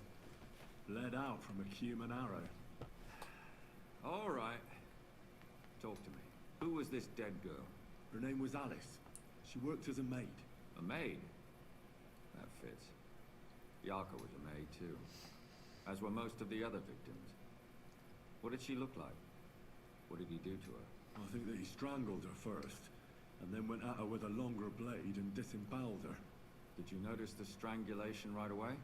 Bled out from a human arrow. All right. Talk to me. Who was this dead girl? Her name was Alice. She worked as a maid. A maid? That fits. Yarka was a maid too. As were most of the other victims. What did she look like? What did he do to her? I think that he strangled her first, and then went at her with a longer blade and disemboweled her. Did you notice the strangulation right away?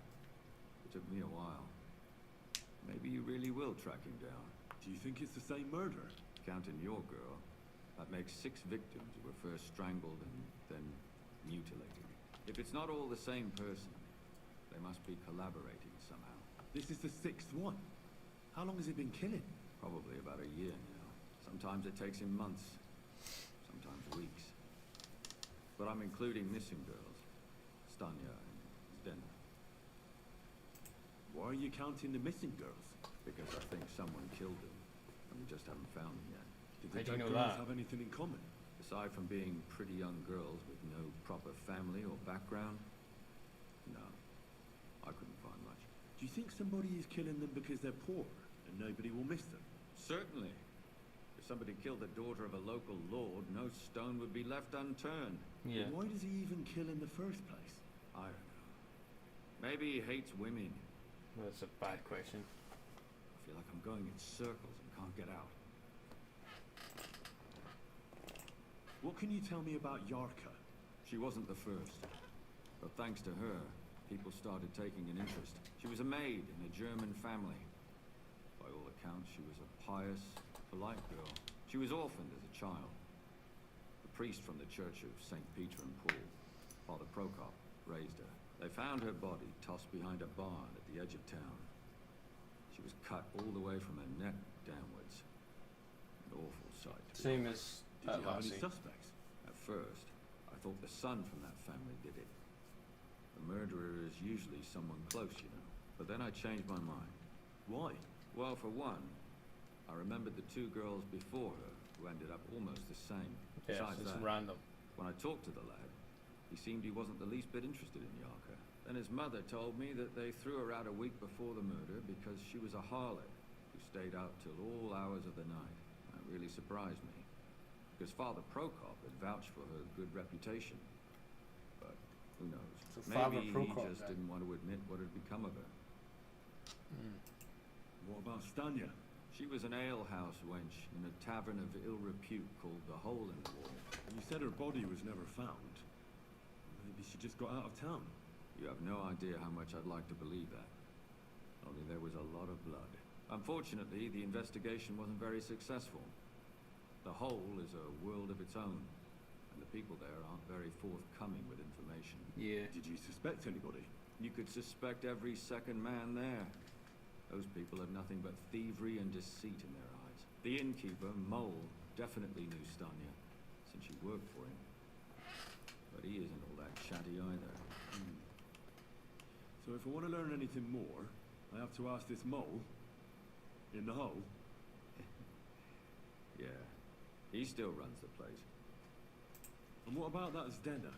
It took me a while. Maybe you really will track him down. Do you think it's the same murderer? Counting your girl, that makes 6 victims who were first strangled and then mutilated. If it's not all the same person, they must be collaborating somehow. This is the 6th one. How long has he been killing? Probably about a year now. Sometimes it takes him months, sometimes weeks. But I'm including missing girls, Stanya and Zdena. Why are you counting the missing girls? Because I think someone killed them, and we just haven't found them yet. Did the dead girls have anything in common? Aside from being pretty young girls with no proper family or background, no. I couldn't find much. Do you think somebody is killing them because they're poor and nobody will miss them? Certainly. If somebody killed the daughter of a local lord, no stone would be left unturned. Yeah. Why does he even kill in the first place? I don't know. Maybe he hates women. Well, that's a bad question. I feel like I'm going in circles and can't get out. What can you tell me about Yarka? She wasn't the first. But thanks to her, people started taking an interest. She was a maid in a German family. By all accounts, she was a pious, polite girl. She was orphaned as a child. The priest from the Church of St. Peter and Paul, Father Prokop, raised her. They found her body tossed behind a barn at the edge of town. She was cut all the way from her neck downwards. An awful sight. Same as Did you have any suspects? At first, I thought the son from that family did it. The murderer is usually someone close, you know. But then I changed my mind. Why? Well, for one, I remembered the 2 girls before her who ended up almost the same. Yeah, Besides it's that, random. when I talked to the lad, he seemed he wasn't the least bit interested in Yarka. Then his mother told me that they threw her out a week before the murder because she was a harlot who stayed out till all hours of the night. That really surprised me, because Father Prokop had vouched for her good reputation. But who knows? So Father Maybe Prokop, he just then. didn't want to admit what had become of her. What about Stanya? She was an alehouse wench in a tavern of ill repute called the Hole in the Wall. You said her body was never found. Maybe she just got out of town. You have no idea how much I'd like to believe that. Only there was a lot of blood. Unfortunately, the investigation wasn't very successful. The Hole is a world of its own, and the people there aren't very forthcoming with information. Yeah. Did you suspect anybody? You could suspect every second man there. Those people had nothing but thievery and deceit in their eyes. The innkeeper, Mole, definitely knew Stanya, since she worked for him. But he isn't all that chatty either. So if I want to learn anything more, I have to ask this mole in the hole. Yeah, he still runs the place. And what about that Zdena?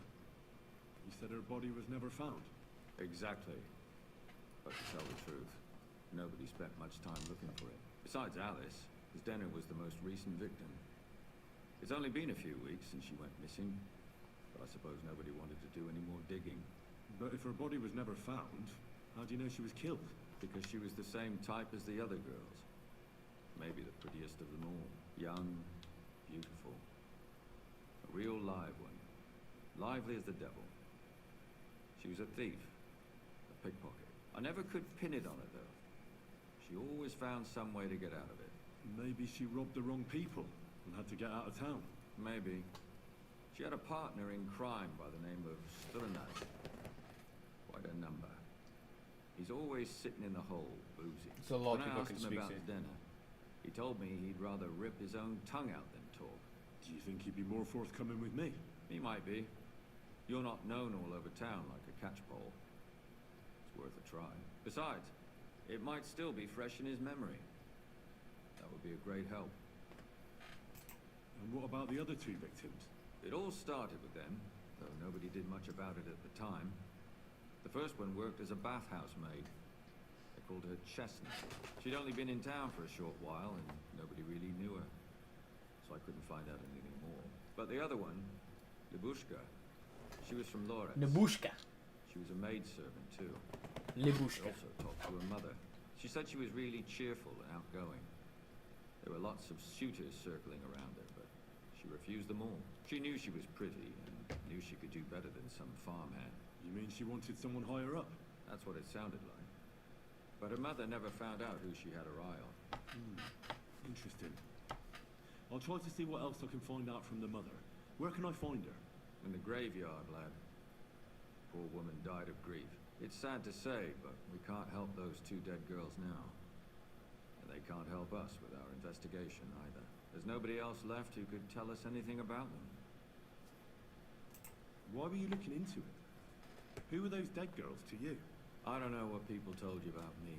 You said her body was never found. Exactly. But to tell the truth, nobody spent much time looking for it. Besides Alice, Zdena was the most recent victim. It's only been a few weeks since she went missing, but I suppose nobody wanted to do any more digging. But if her body was never found, how do you know she was killed? Because she was the same type as the other girls. Maybe the prettiest of them all. Young, beautiful. A real live one. Lively as the devil. She was a thief. A pickpocket. I never could pin it on her, though. She always found some way to get out of it. Maybe she robbed the wrong people and had to get out of town. Maybe. She had a partner in crime by the name of Sturnan. Quite a number. He's always sitting in the hole, boozing. So a lot of when people I asked can him speak about to. his dinner, he told me he'd rather rip his own tongue out than talk. Do you think he'd be more forthcoming with me? He might be. You're not known all over town like a catchpole. It's worth a try. Besides, it might still be fresh in his memory. That would be a great help. And what about the other two victims? It all started with them, though nobody did much about it at the time. The first one worked as a bathhouse maid. They called her Chestnut. She'd only been in town for a short while, and nobody really knew her. So I couldn't find out anything more. But the other one, Libushka, she was from Lorets. Libushka. She was a maidservant, too. Libushka. I also talked to her mother. She said she was really cheerful and outgoing. There were lots of suitors circling around her, but she refused them all. She knew she was pretty and knew she could do better than some farmhand. You mean she wanted someone higher up? That's what it sounded like. But her mother never found out who she had her eye on. Interesting. I'll try to see what else I can find out from the mother. Where can I find her? In the graveyard, lad. Poor woman died of grief. It's sad to say, but we can't help those two dead girls now. And they can't help us with our investigation either. There's nobody else left who could tell us anything about them. Why were you looking into it? Who were those dead girls to you? I don't know what people told you about me,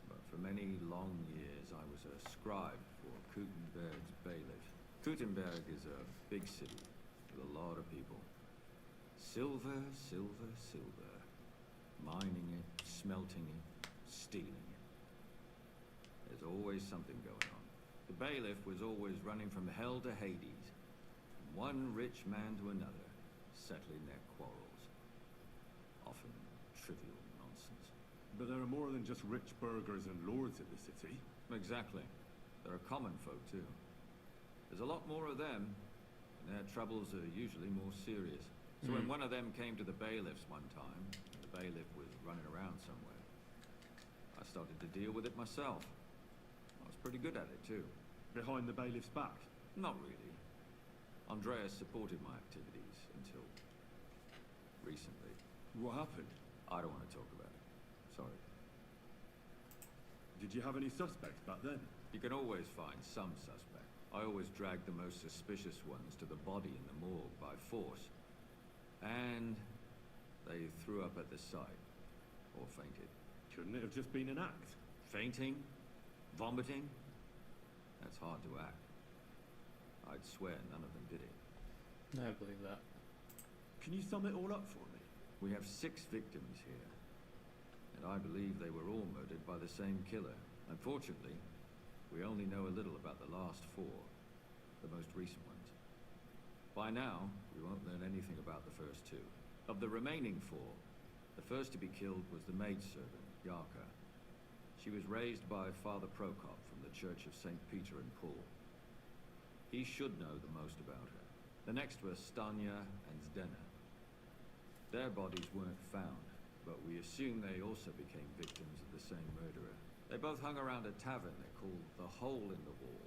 but for many long years I was a scribe for Kutenberg's bailiff. Kutenberg is a big city with a lot of people. Silver, silver, silver. Mining it, smelting it, stealing it. There's always something going on. The bailiff was always running from hell to Hades, from one rich man to another, settling their quarrels. Often trivial nonsense. But there are more than just rich burghers and lords in the city. Exactly. There are common folk too. There's a lot more of them, and their troubles are usually more serious. So when one of them came to the bailiffs one time, and the bailiff was running around somewhere, I started to deal with it myself. I was pretty good at it too. Behind the bailiff's back? Not really. Andreas supported my activities until recently. What happened? I don't want to talk about it. Sorry. Did you have any suspects back then? You can always find some suspect. I always dragged the most suspicious ones to the body in the morgue by force. And they threw up at the sight. Or fainted. Couldn't it have just been an act? Fainting? Vomiting? That's hard to act. I'd swear none of them did it. I believe that. Can you sum it all up for me? We have 6 victims here. And I believe they were all murdered by the same killer. Unfortunately, we only know a little about the last 4. The most recent ones. By now, we won't learn anything about the first 2. Of the remaining 4, the first to be killed was the maidservant, Yarka. She was raised by Father Prokop from the Church of St. Peter and Paul. He should know the most about her. The next were Stanya and Zdena. Their bodies weren't found, but we assume they also became victims of the same murderer. They both hung around a tavern they called the Hole in the Wall.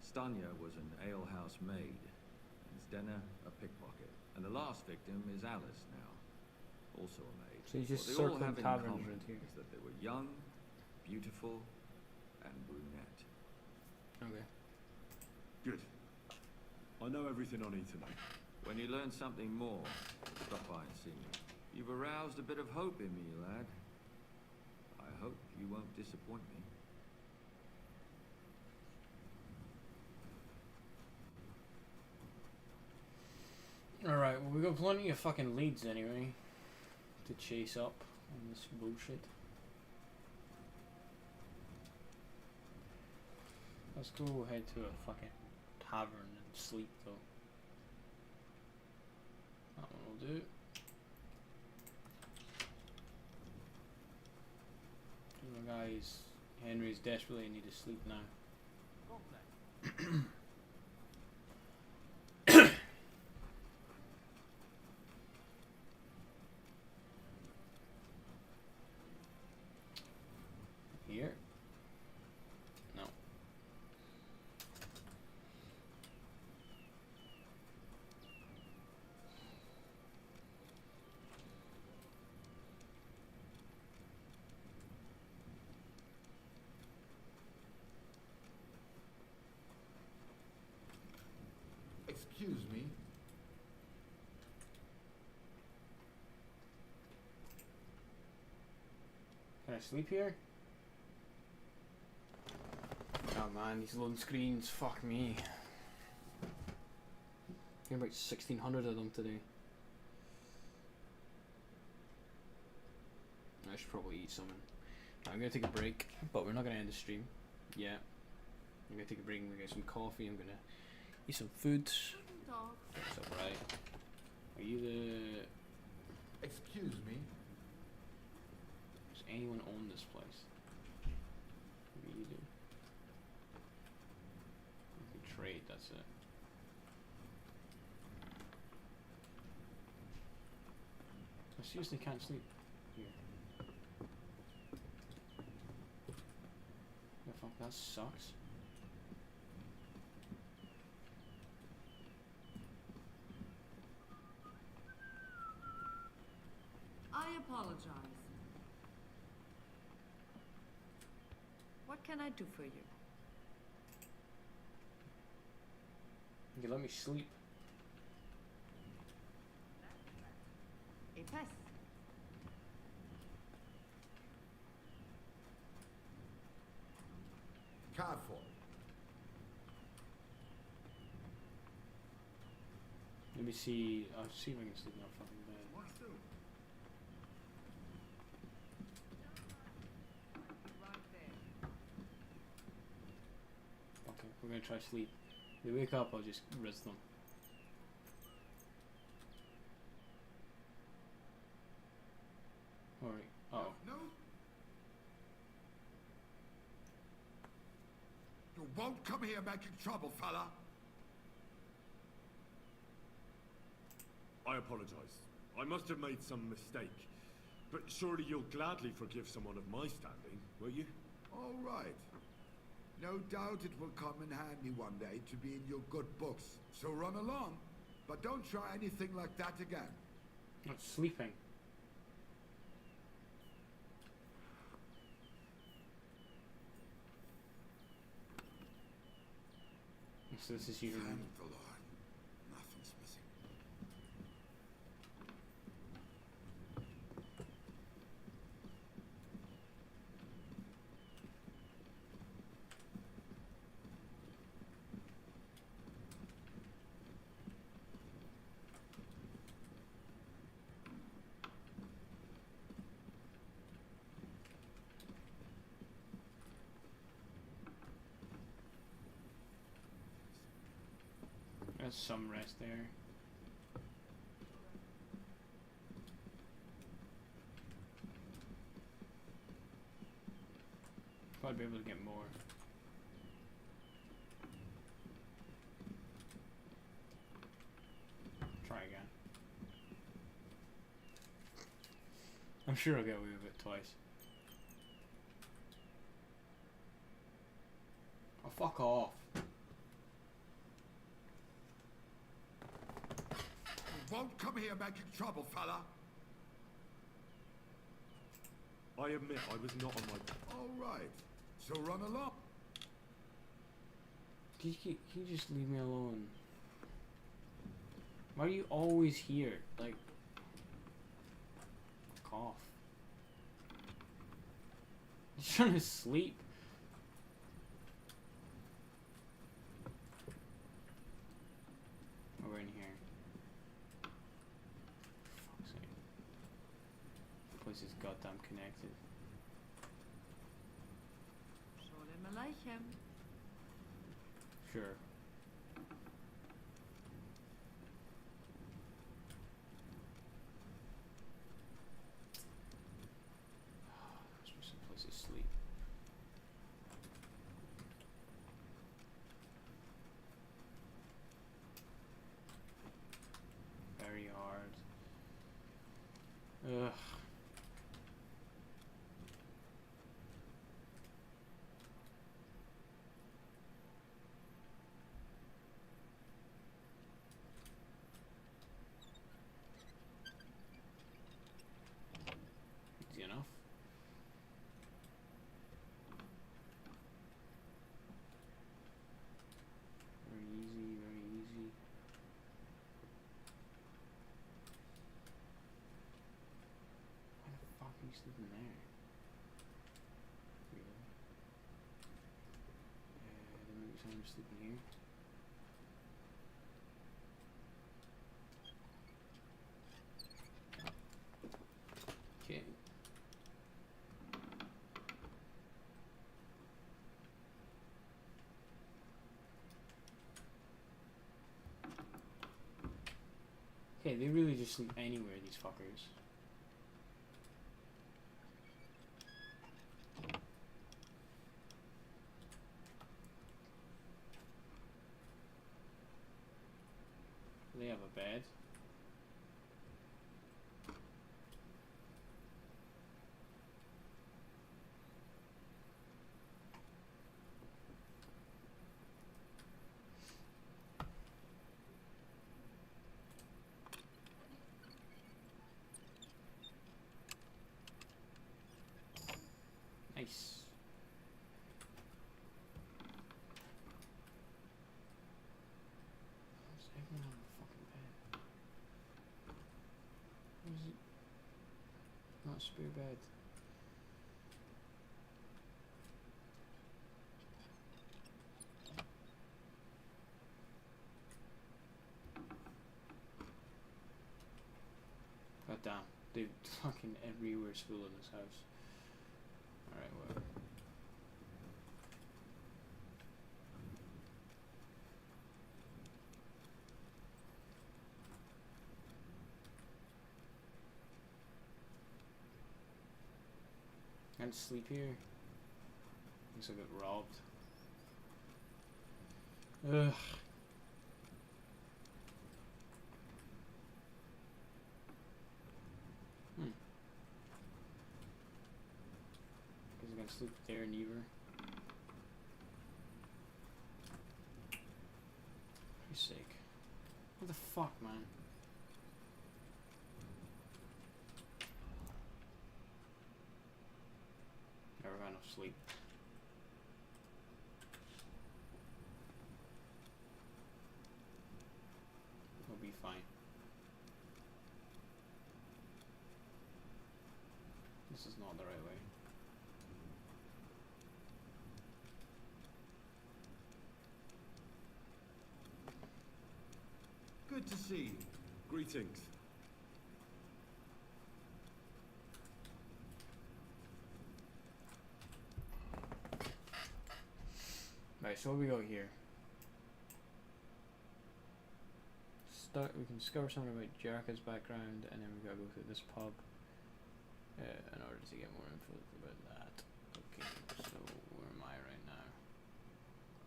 Stanya was an alehouse maid, Zdena, a pickpocket. And the last victim is Alice now, also a maid. So you just what they all circling have in taverns common around here. is that they were young, beautiful, and brunette. Okay. Good. I know everything I need to know. When you learn something more, stop by and see me. You've aroused a bit of hope in me, lad. I hope you won't disappoint me. Alright, well we got plenty of fucking leads anyway to chase up on this bullshit. Let's go head to a fucking tavern and sleep though. That one will do. My guys, Henry's desperately in need of sleep now. Excuse me. Can I sleep here? Oh man, these load screens, fuck me. Got about 1,600 of them today. I should probably eat something. I'm gonna take a break, but we're not gonna end the stream. Yeah. I'm gonna take a break and we're gonna get some coffee. I'm gonna eat some food. That's alright. Are you the... Excuse me. Does anyone own this place? Maybe you do. You can trade, that's it. I seriously can't sleep here. The fuck, that sucks. I apologize. What can I do for you? You let me sleep. A pass. Careful. Let me see. I'll see if I can sleep in that fucking bed. Okay, we're gonna try sleep. If they wake up, I'll just res them. Alright. Uh-oh. No. You won't come here making trouble, fella. I apologize. I must have made some mistake. But surely you'll gladly forgive someone of my standing, will you? All right. No doubt it will come in handy one day to be in your good books. So run along, but don't try anything like that again. Not sleeping. So this is your room. Thank the Lord. Nothing's missing. There's some rest there. Probably be able to get more. Try again. I'm sure I'll get away with it twice. Oh, fuck off. Won't come here making trouble, fella. I admit I was not on my... All right. So run along. Can you just leave me alone? Why are you always here? Like... Cough. I'm trying to sleep. Oh, we're in here. Fuck's sake. This place is goddamn connected. Sholem Aleichem. Sure. Must be some place to sleep. Very hard. Ugh. Easy enough. Very easy, very easy. sleeping there? Weird. Then maybe someone sleeping here. Okay. Okay, they really just sleep anywhere, these fuckers. They have a bed. Nice. Where's everyone on the fucking bed? Where's it? Not a spare bed. God damn, they fucking everywhere's full in this house. Alright, whatever. Can't sleep here. Looks like I got robbed. Ugh. Guess I'm gonna sleep there neither. For Christ's sake. What the fuck, man? Never got enough sleep. We'll be fine. This is not the right way. Good to see you. Greetings. Right, so what we got here? We can discover something about Jerka's background, and then we gotta go through this pub in order to get more info about that. Okay, so where am I right now?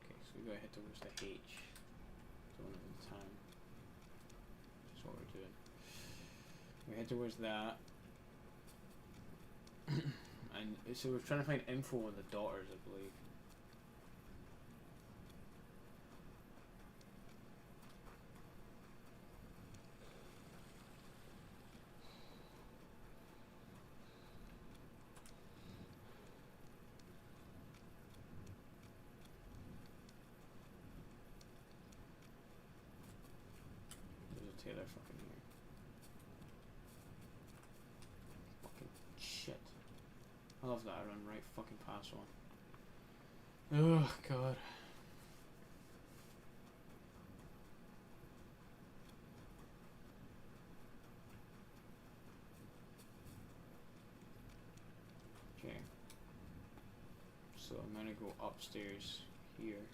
Okay, so we gotta head towards the H. So one at a time. That's what we're doing. We head towards that. And so we're trying to find info on the daughters, I believe. Taylor fucking here. Fucking shit. I love that I run right fucking past one. Oh god. Okay. So I'm gonna go upstairs here.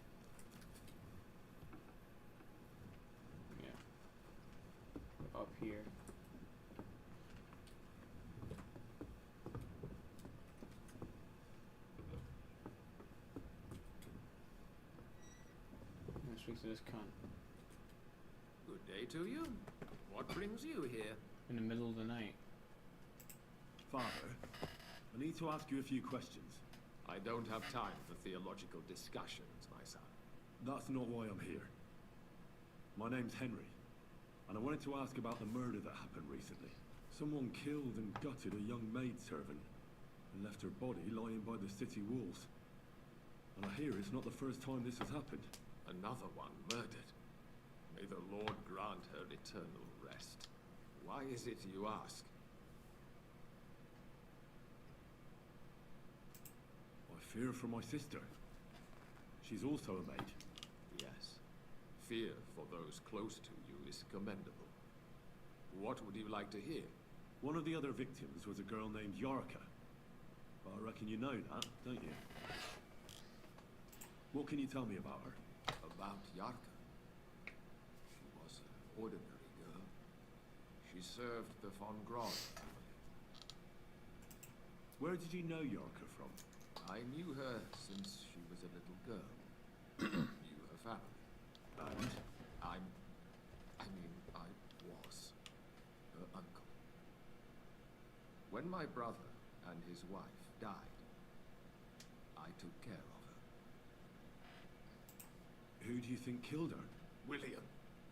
Up here. I'm gonna speak to this cunt. Good day to you. What brings you here? In the middle of the night. Father, I need to ask you a few questions. I don't have time for theological discussions, my son. That's not why I'm here. My name's Henry. And I wanted to ask about the murder that happened recently. Someone killed and gutted a young maidservant and left her body lying by the city walls. And I hear it's not the first time this has happened. Another one murdered. May the Lord grant her eternal rest. Why is it you ask? Fear for my sister. She's also a maid. Yes. Fear for those close to you is commendable. What would you like to hear? One of the other victims was a girl named Yarka. I reckon you know that, don't you? What can you tell me about her? About Yarka? She was an ordinary girl. She served the von Grod family. Where did you know Yarka from? I knew her since she was a little girl. Knew her family. And? I was her uncle. When my brother and his wife died, I took care of her. Who do you think killed her? William,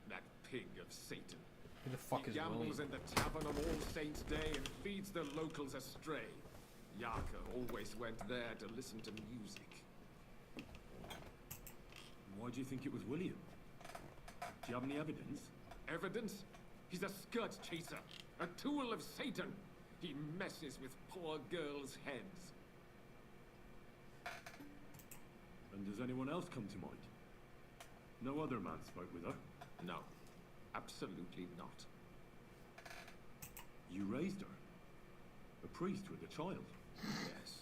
that pig of Satan. Who the fuck he is gambles William? in the tavern on All Saints' Day and feeds the locals astray. Yarka always went there to listen to music. Why do you think it was William? Do you have any evidence? Evidence? He's a skirt chaser, a tool of Satan. He messes with poor girls' heads. And does anyone else come to mind? No other man spoke with her? No, absolutely not. You raised her? A priest with a child? Yes.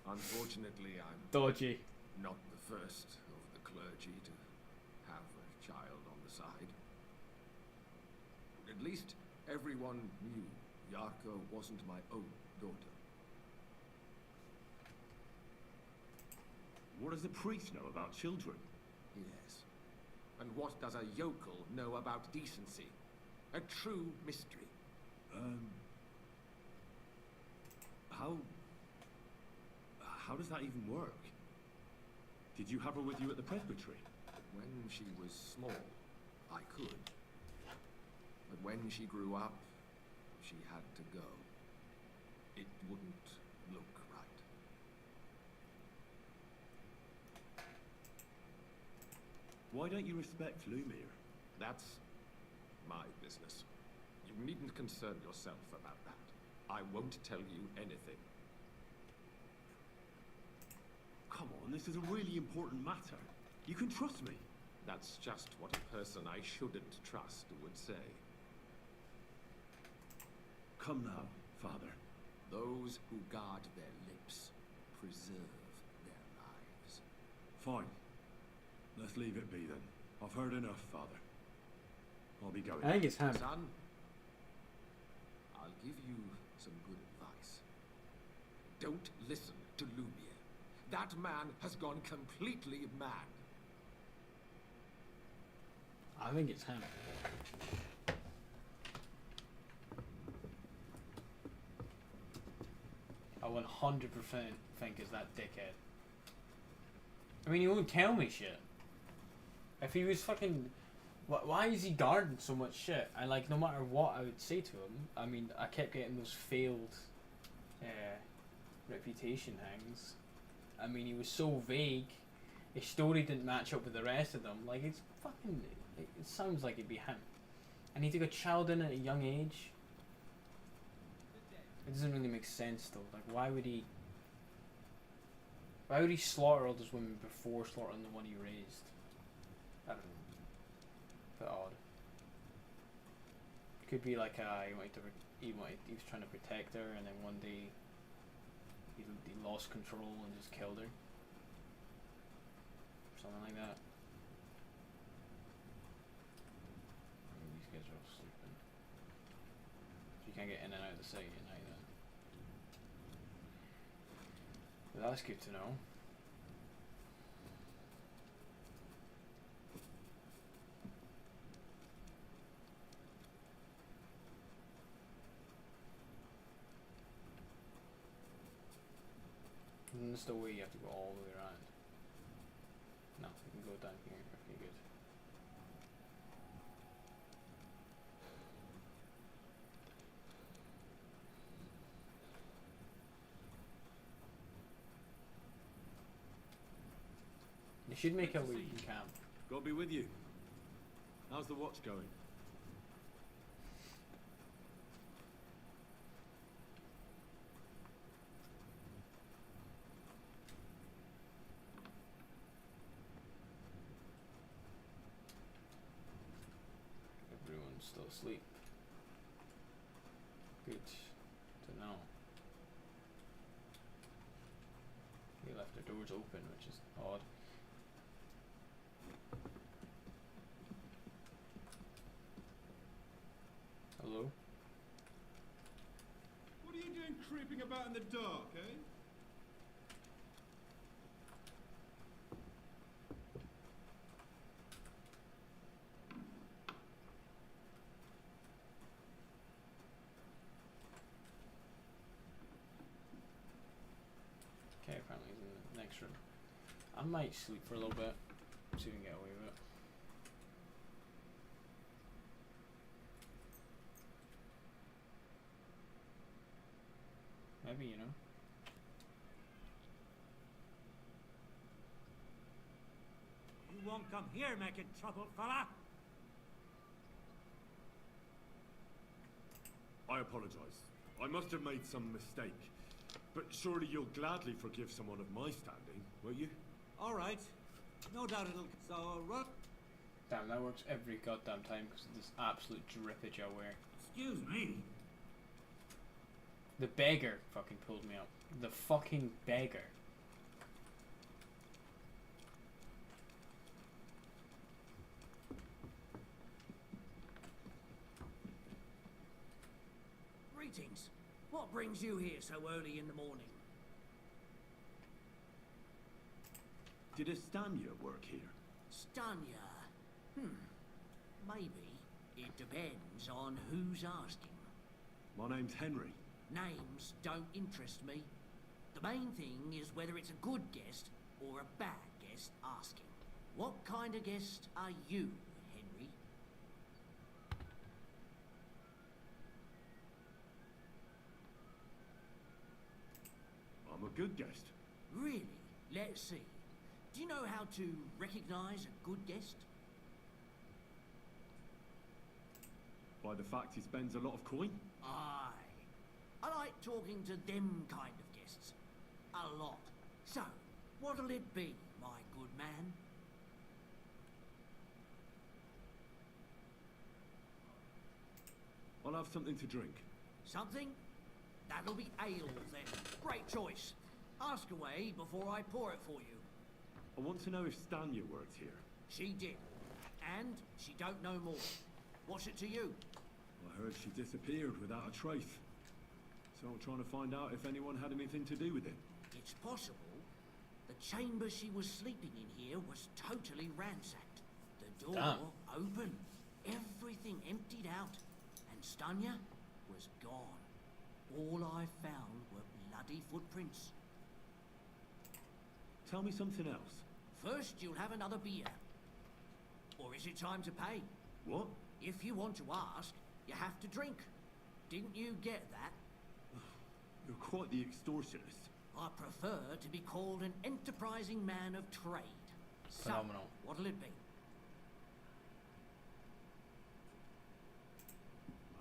Unfortunately, I'm Dodgy. not the first of the clergy to have a child on the side. At least everyone knew Yarka wasn't my own daughter. What does a priest know about children? Yes. And what does a yokel know about decency? A true mystery. How does that even work? Did you have her with you at the presbytery? When she was small, I could. But when she grew up, she had to go. It wouldn't look right. Why don't you respect Lumir? That's my business. You needn't concern yourself about that. I won't tell you anything. Come on, this is a really important matter. You can trust me. That's just what a person I shouldn't trust would say. Come now, Father. Those who guard their lips preserve their lives. Fine. Let's leave it be then. I've heard enough, Father. I'll be going. I think it's him. Son, I'll give you some good advice. Don't listen to Lumir. That man has gone completely mad. I think it's him. I 100% think it's that dickhead. I mean, he won't tell me shit. If he was fucking... Why is he guarding so much shit? I like, no matter what I would say to him, I mean, I kept getting those failed reputation things. I mean, he was so vague. His story didn't match up with the rest of them. Like, it's fucking... It sounds like it'd be him. And he took a child in at a young age. It doesn't really make sense, though. Like, why would he slaughter all those women before slaughtering the one he raised? I don't know. Bit odd. Could be like he was trying to protect her, and then one day he lost control and just killed her. Something like that. These guys are all sleeping. So you can't get in and out of the city at night then. But that's good to know. And this is the way you have to go all the way around. No, you can go down here. Okay, good. You should make out where you can camp. God be with you. How's the watch going? still asleep. Good to know. He left the doors open, which is odd. Hello? What are you doing creeping about in the dark, eh? Okay, apparently he's in the next room. I might sleep for a little bit, see if we can get away with it. Maybe, you know. You won't come here making trouble, fella. I apologize. I must have made some mistake. But surely you'll gladly forgive someone of my standing, won't you? All right. No doubt it'll... So, Damn, that works every goddamn time because of this absolute drippage I wear. excuse me. The beggar fucking pulled me up. The fucking beggar. Greetings. What brings you here so early in the morning? Did Estania work here? Stanya. Maybe. It depends on who's asking. My name's Henry. Names don't interest me. The main thing is whether it's a good guest or a bad guest asking. What kind of guest are you, Henry? I'm a good guest. Really? Let's see. Do you know how to recognize a good guest? By the fact he spends a lot of coin? Aye. I like talking to them kind of guests. A lot. So, what'll it be, my good man? I'll have something to drink. Something? That'll be ale then. Great choice. Ask away before I pour it for you. I want to know if Stanya worked here. She did. And she don't know more. What's it to you? I heard she disappeared without a trace. So I'm trying to find out if anyone had anything to do with it. It's possible. The chamber she was sleeping in here was totally ransacked. The door Damn. open. Everything emptied out. And Stanya was gone. All I found were bloody footprints. Tell me something else. First, you'll have another beer. Or is it time to pay? What? If you want to ask, you have to drink. Didn't you get that? You're quite the extortionist. I prefer to be called an enterprising man of trade. So, Phenomenal. what'll it be?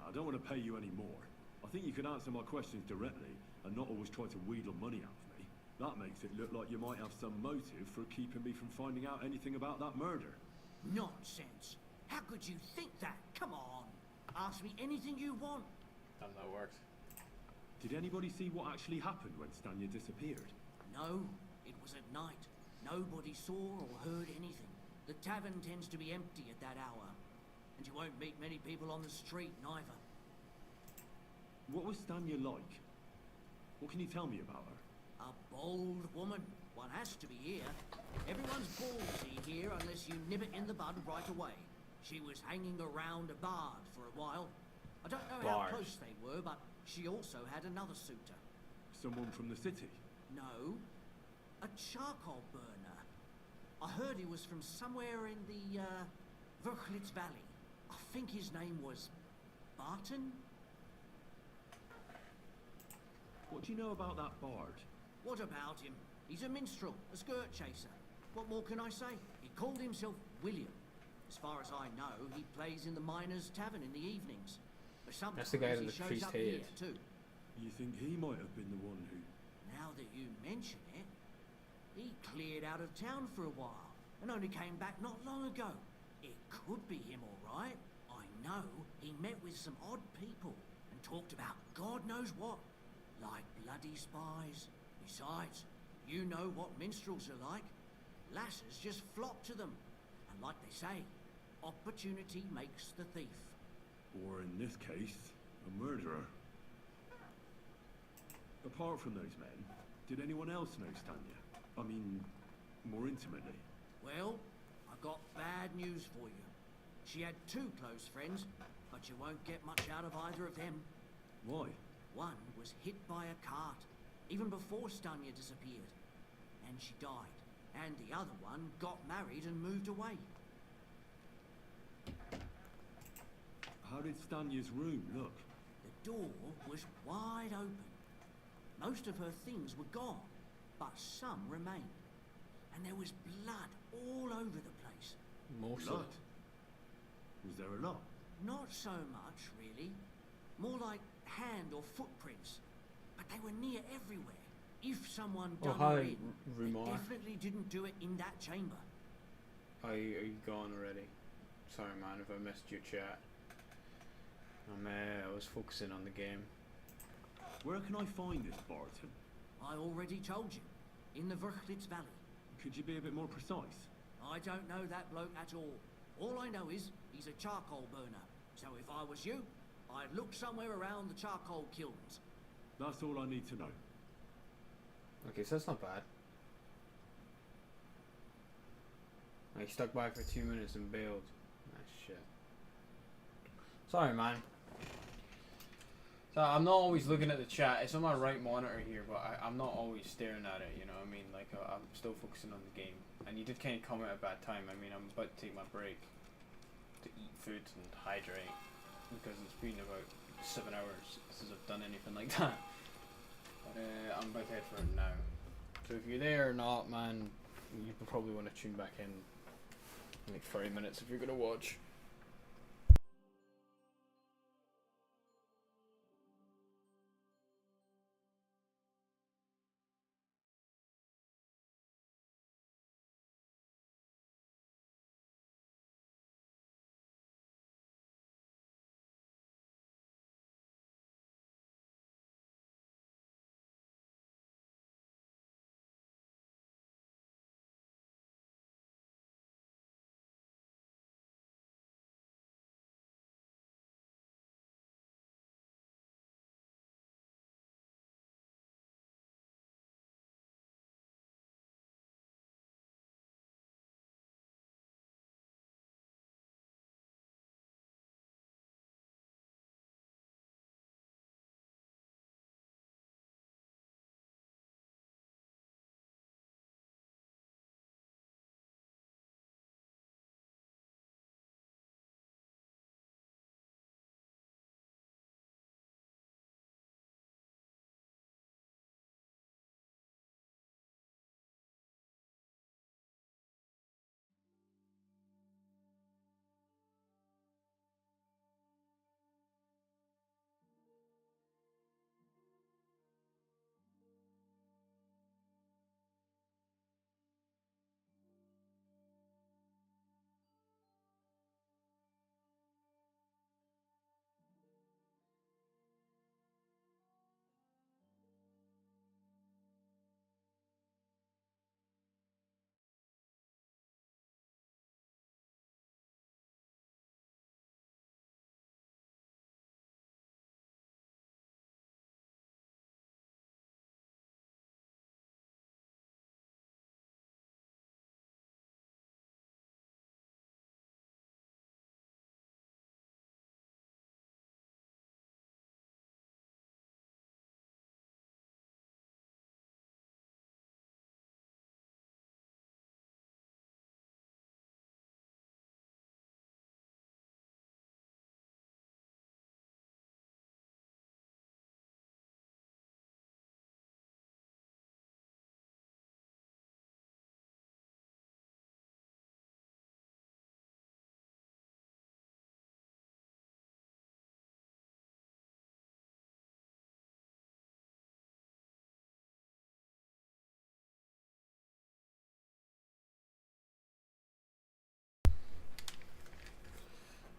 I don't want to pay you any more. I think you can answer my questions directly and not always try to wheedle money out of me. That makes it look like you might have some motive for keeping me from finding out anything about that murder. Nonsense. How could you think that? Come on. Ask me anything you want. Damn, that worked. Did anybody see what actually happened when Stanya disappeared? No, it was at night. Nobody saw or heard anything. The tavern tends to be empty at that hour. And you won't meet many people on the street, neither. What was Stanya like? What can you tell me about her? A bold woman. One has to be here. Everyone's ballsy here unless you nip it in the bud right away. She was hanging around a bard for a while. I don't know how close they were, but she also had another suitor. Someone from the city? No, a charcoal burner. I heard he was from somewhere in the, Verchlitz Valley. I think his name was Barton? What do you know about that bard? What about him? He's a minstrel, a skirt chaser. What more can I say? He called himself William. As far as I know, he plays in the Miners' Tavern in the evenings. But sometimes That's the guy that he the shows priest up hated. here too. You think he might have been the one who... Now that you mention it, he cleared out of town for a while and only came back not long ago. It could be him, all right. I know he with some odd people and talked about God knows what, like bloody spies. Besides, you know what minstrels are like. Lasses just flock to them. And like they say, opportunity makes the thief. Or in this case, a murderer. Apart from those men, did anyone else know Stanya? I mean, more intimately. Well, I got bad news for you. She had 2 close friends, but you won't get much out of either of them. Why? One was hit by a cart, even before Stanya disappeared, and she died. And the other one got married and moved away. How did Stanya's room look? The door was wide open. Most of her things were gone, but some remained. And there was blood all over the place. Most Blood? Was there a lot? Not so much, really. More like hand or footprints. But they were near everywhere. If someone done her in, they definitely didn't do it in that chamber. Are you gone already? Sorry man if I missed your chat. I was focusing on the game. Where can I find this Barton? I already told you. In the Verchlitz Valley. Could you be a bit more precise? I don't know that bloke at all. All I know is he's a charcoal burner. So if I was you, I'd look somewhere around the charcoal kilns. That's all I need to know. Okay, so that's not bad. I stuck by for 2 minutes and bailed. Nice shit. Sorry, man. So I'm not always looking at the chat. It's on my right monitor here, but I'm not always staring at it. You know what I mean? Like I'm still focusing on the game. And you did kind of come at a bad time. I mean, I'm about to take my break to eat food and hydrate because it's been about 7 hours since I've done anything like that. I'm about to head for it now. So if you're there or not, man, you probably want to tune back in like 30 minutes if you're gonna watch.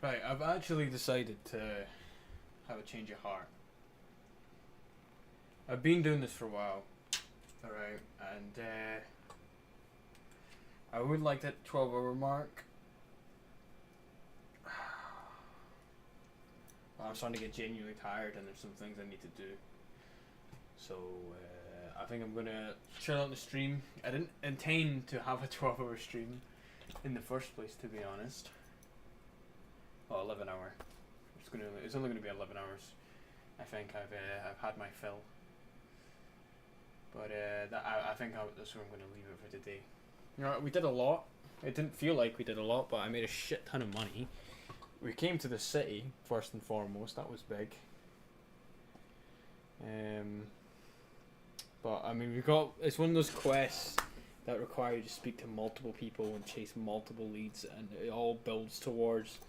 Right, I've actually decided to have a change of heart. I've been doing this for a while, alright, and I would like that 12-hour mark. I'm starting to get genuinely tired, and there's some things I need to do. So I think I'm gonna chill out the stream. I didn't intend to have a 12-hour stream in the first place, to be honest. Oh, 11 hour. It's only gonna be 11 hours. I think I've had my fill. But I think that's where I'm gonna leave it for today. You know, we did a lot. It didn't feel like we did a lot, but I made a shit ton of money. We came to the city first and foremost. That was big. But I mean, it's one of those quests that require you to speak to multiple people and chase multiple leads, and it all builds towards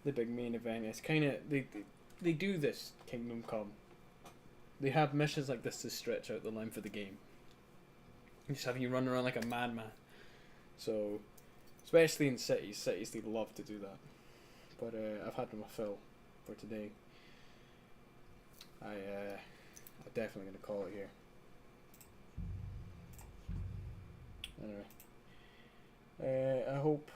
the big main event. It's kind of they do this Kingdom Come. They have missions like this to stretch out the length of the game. Just having you run around like a madman. So, especially in cities they love to do that. But I've had my fill for today. I'm definitely gonna call it here. Anyway, I hope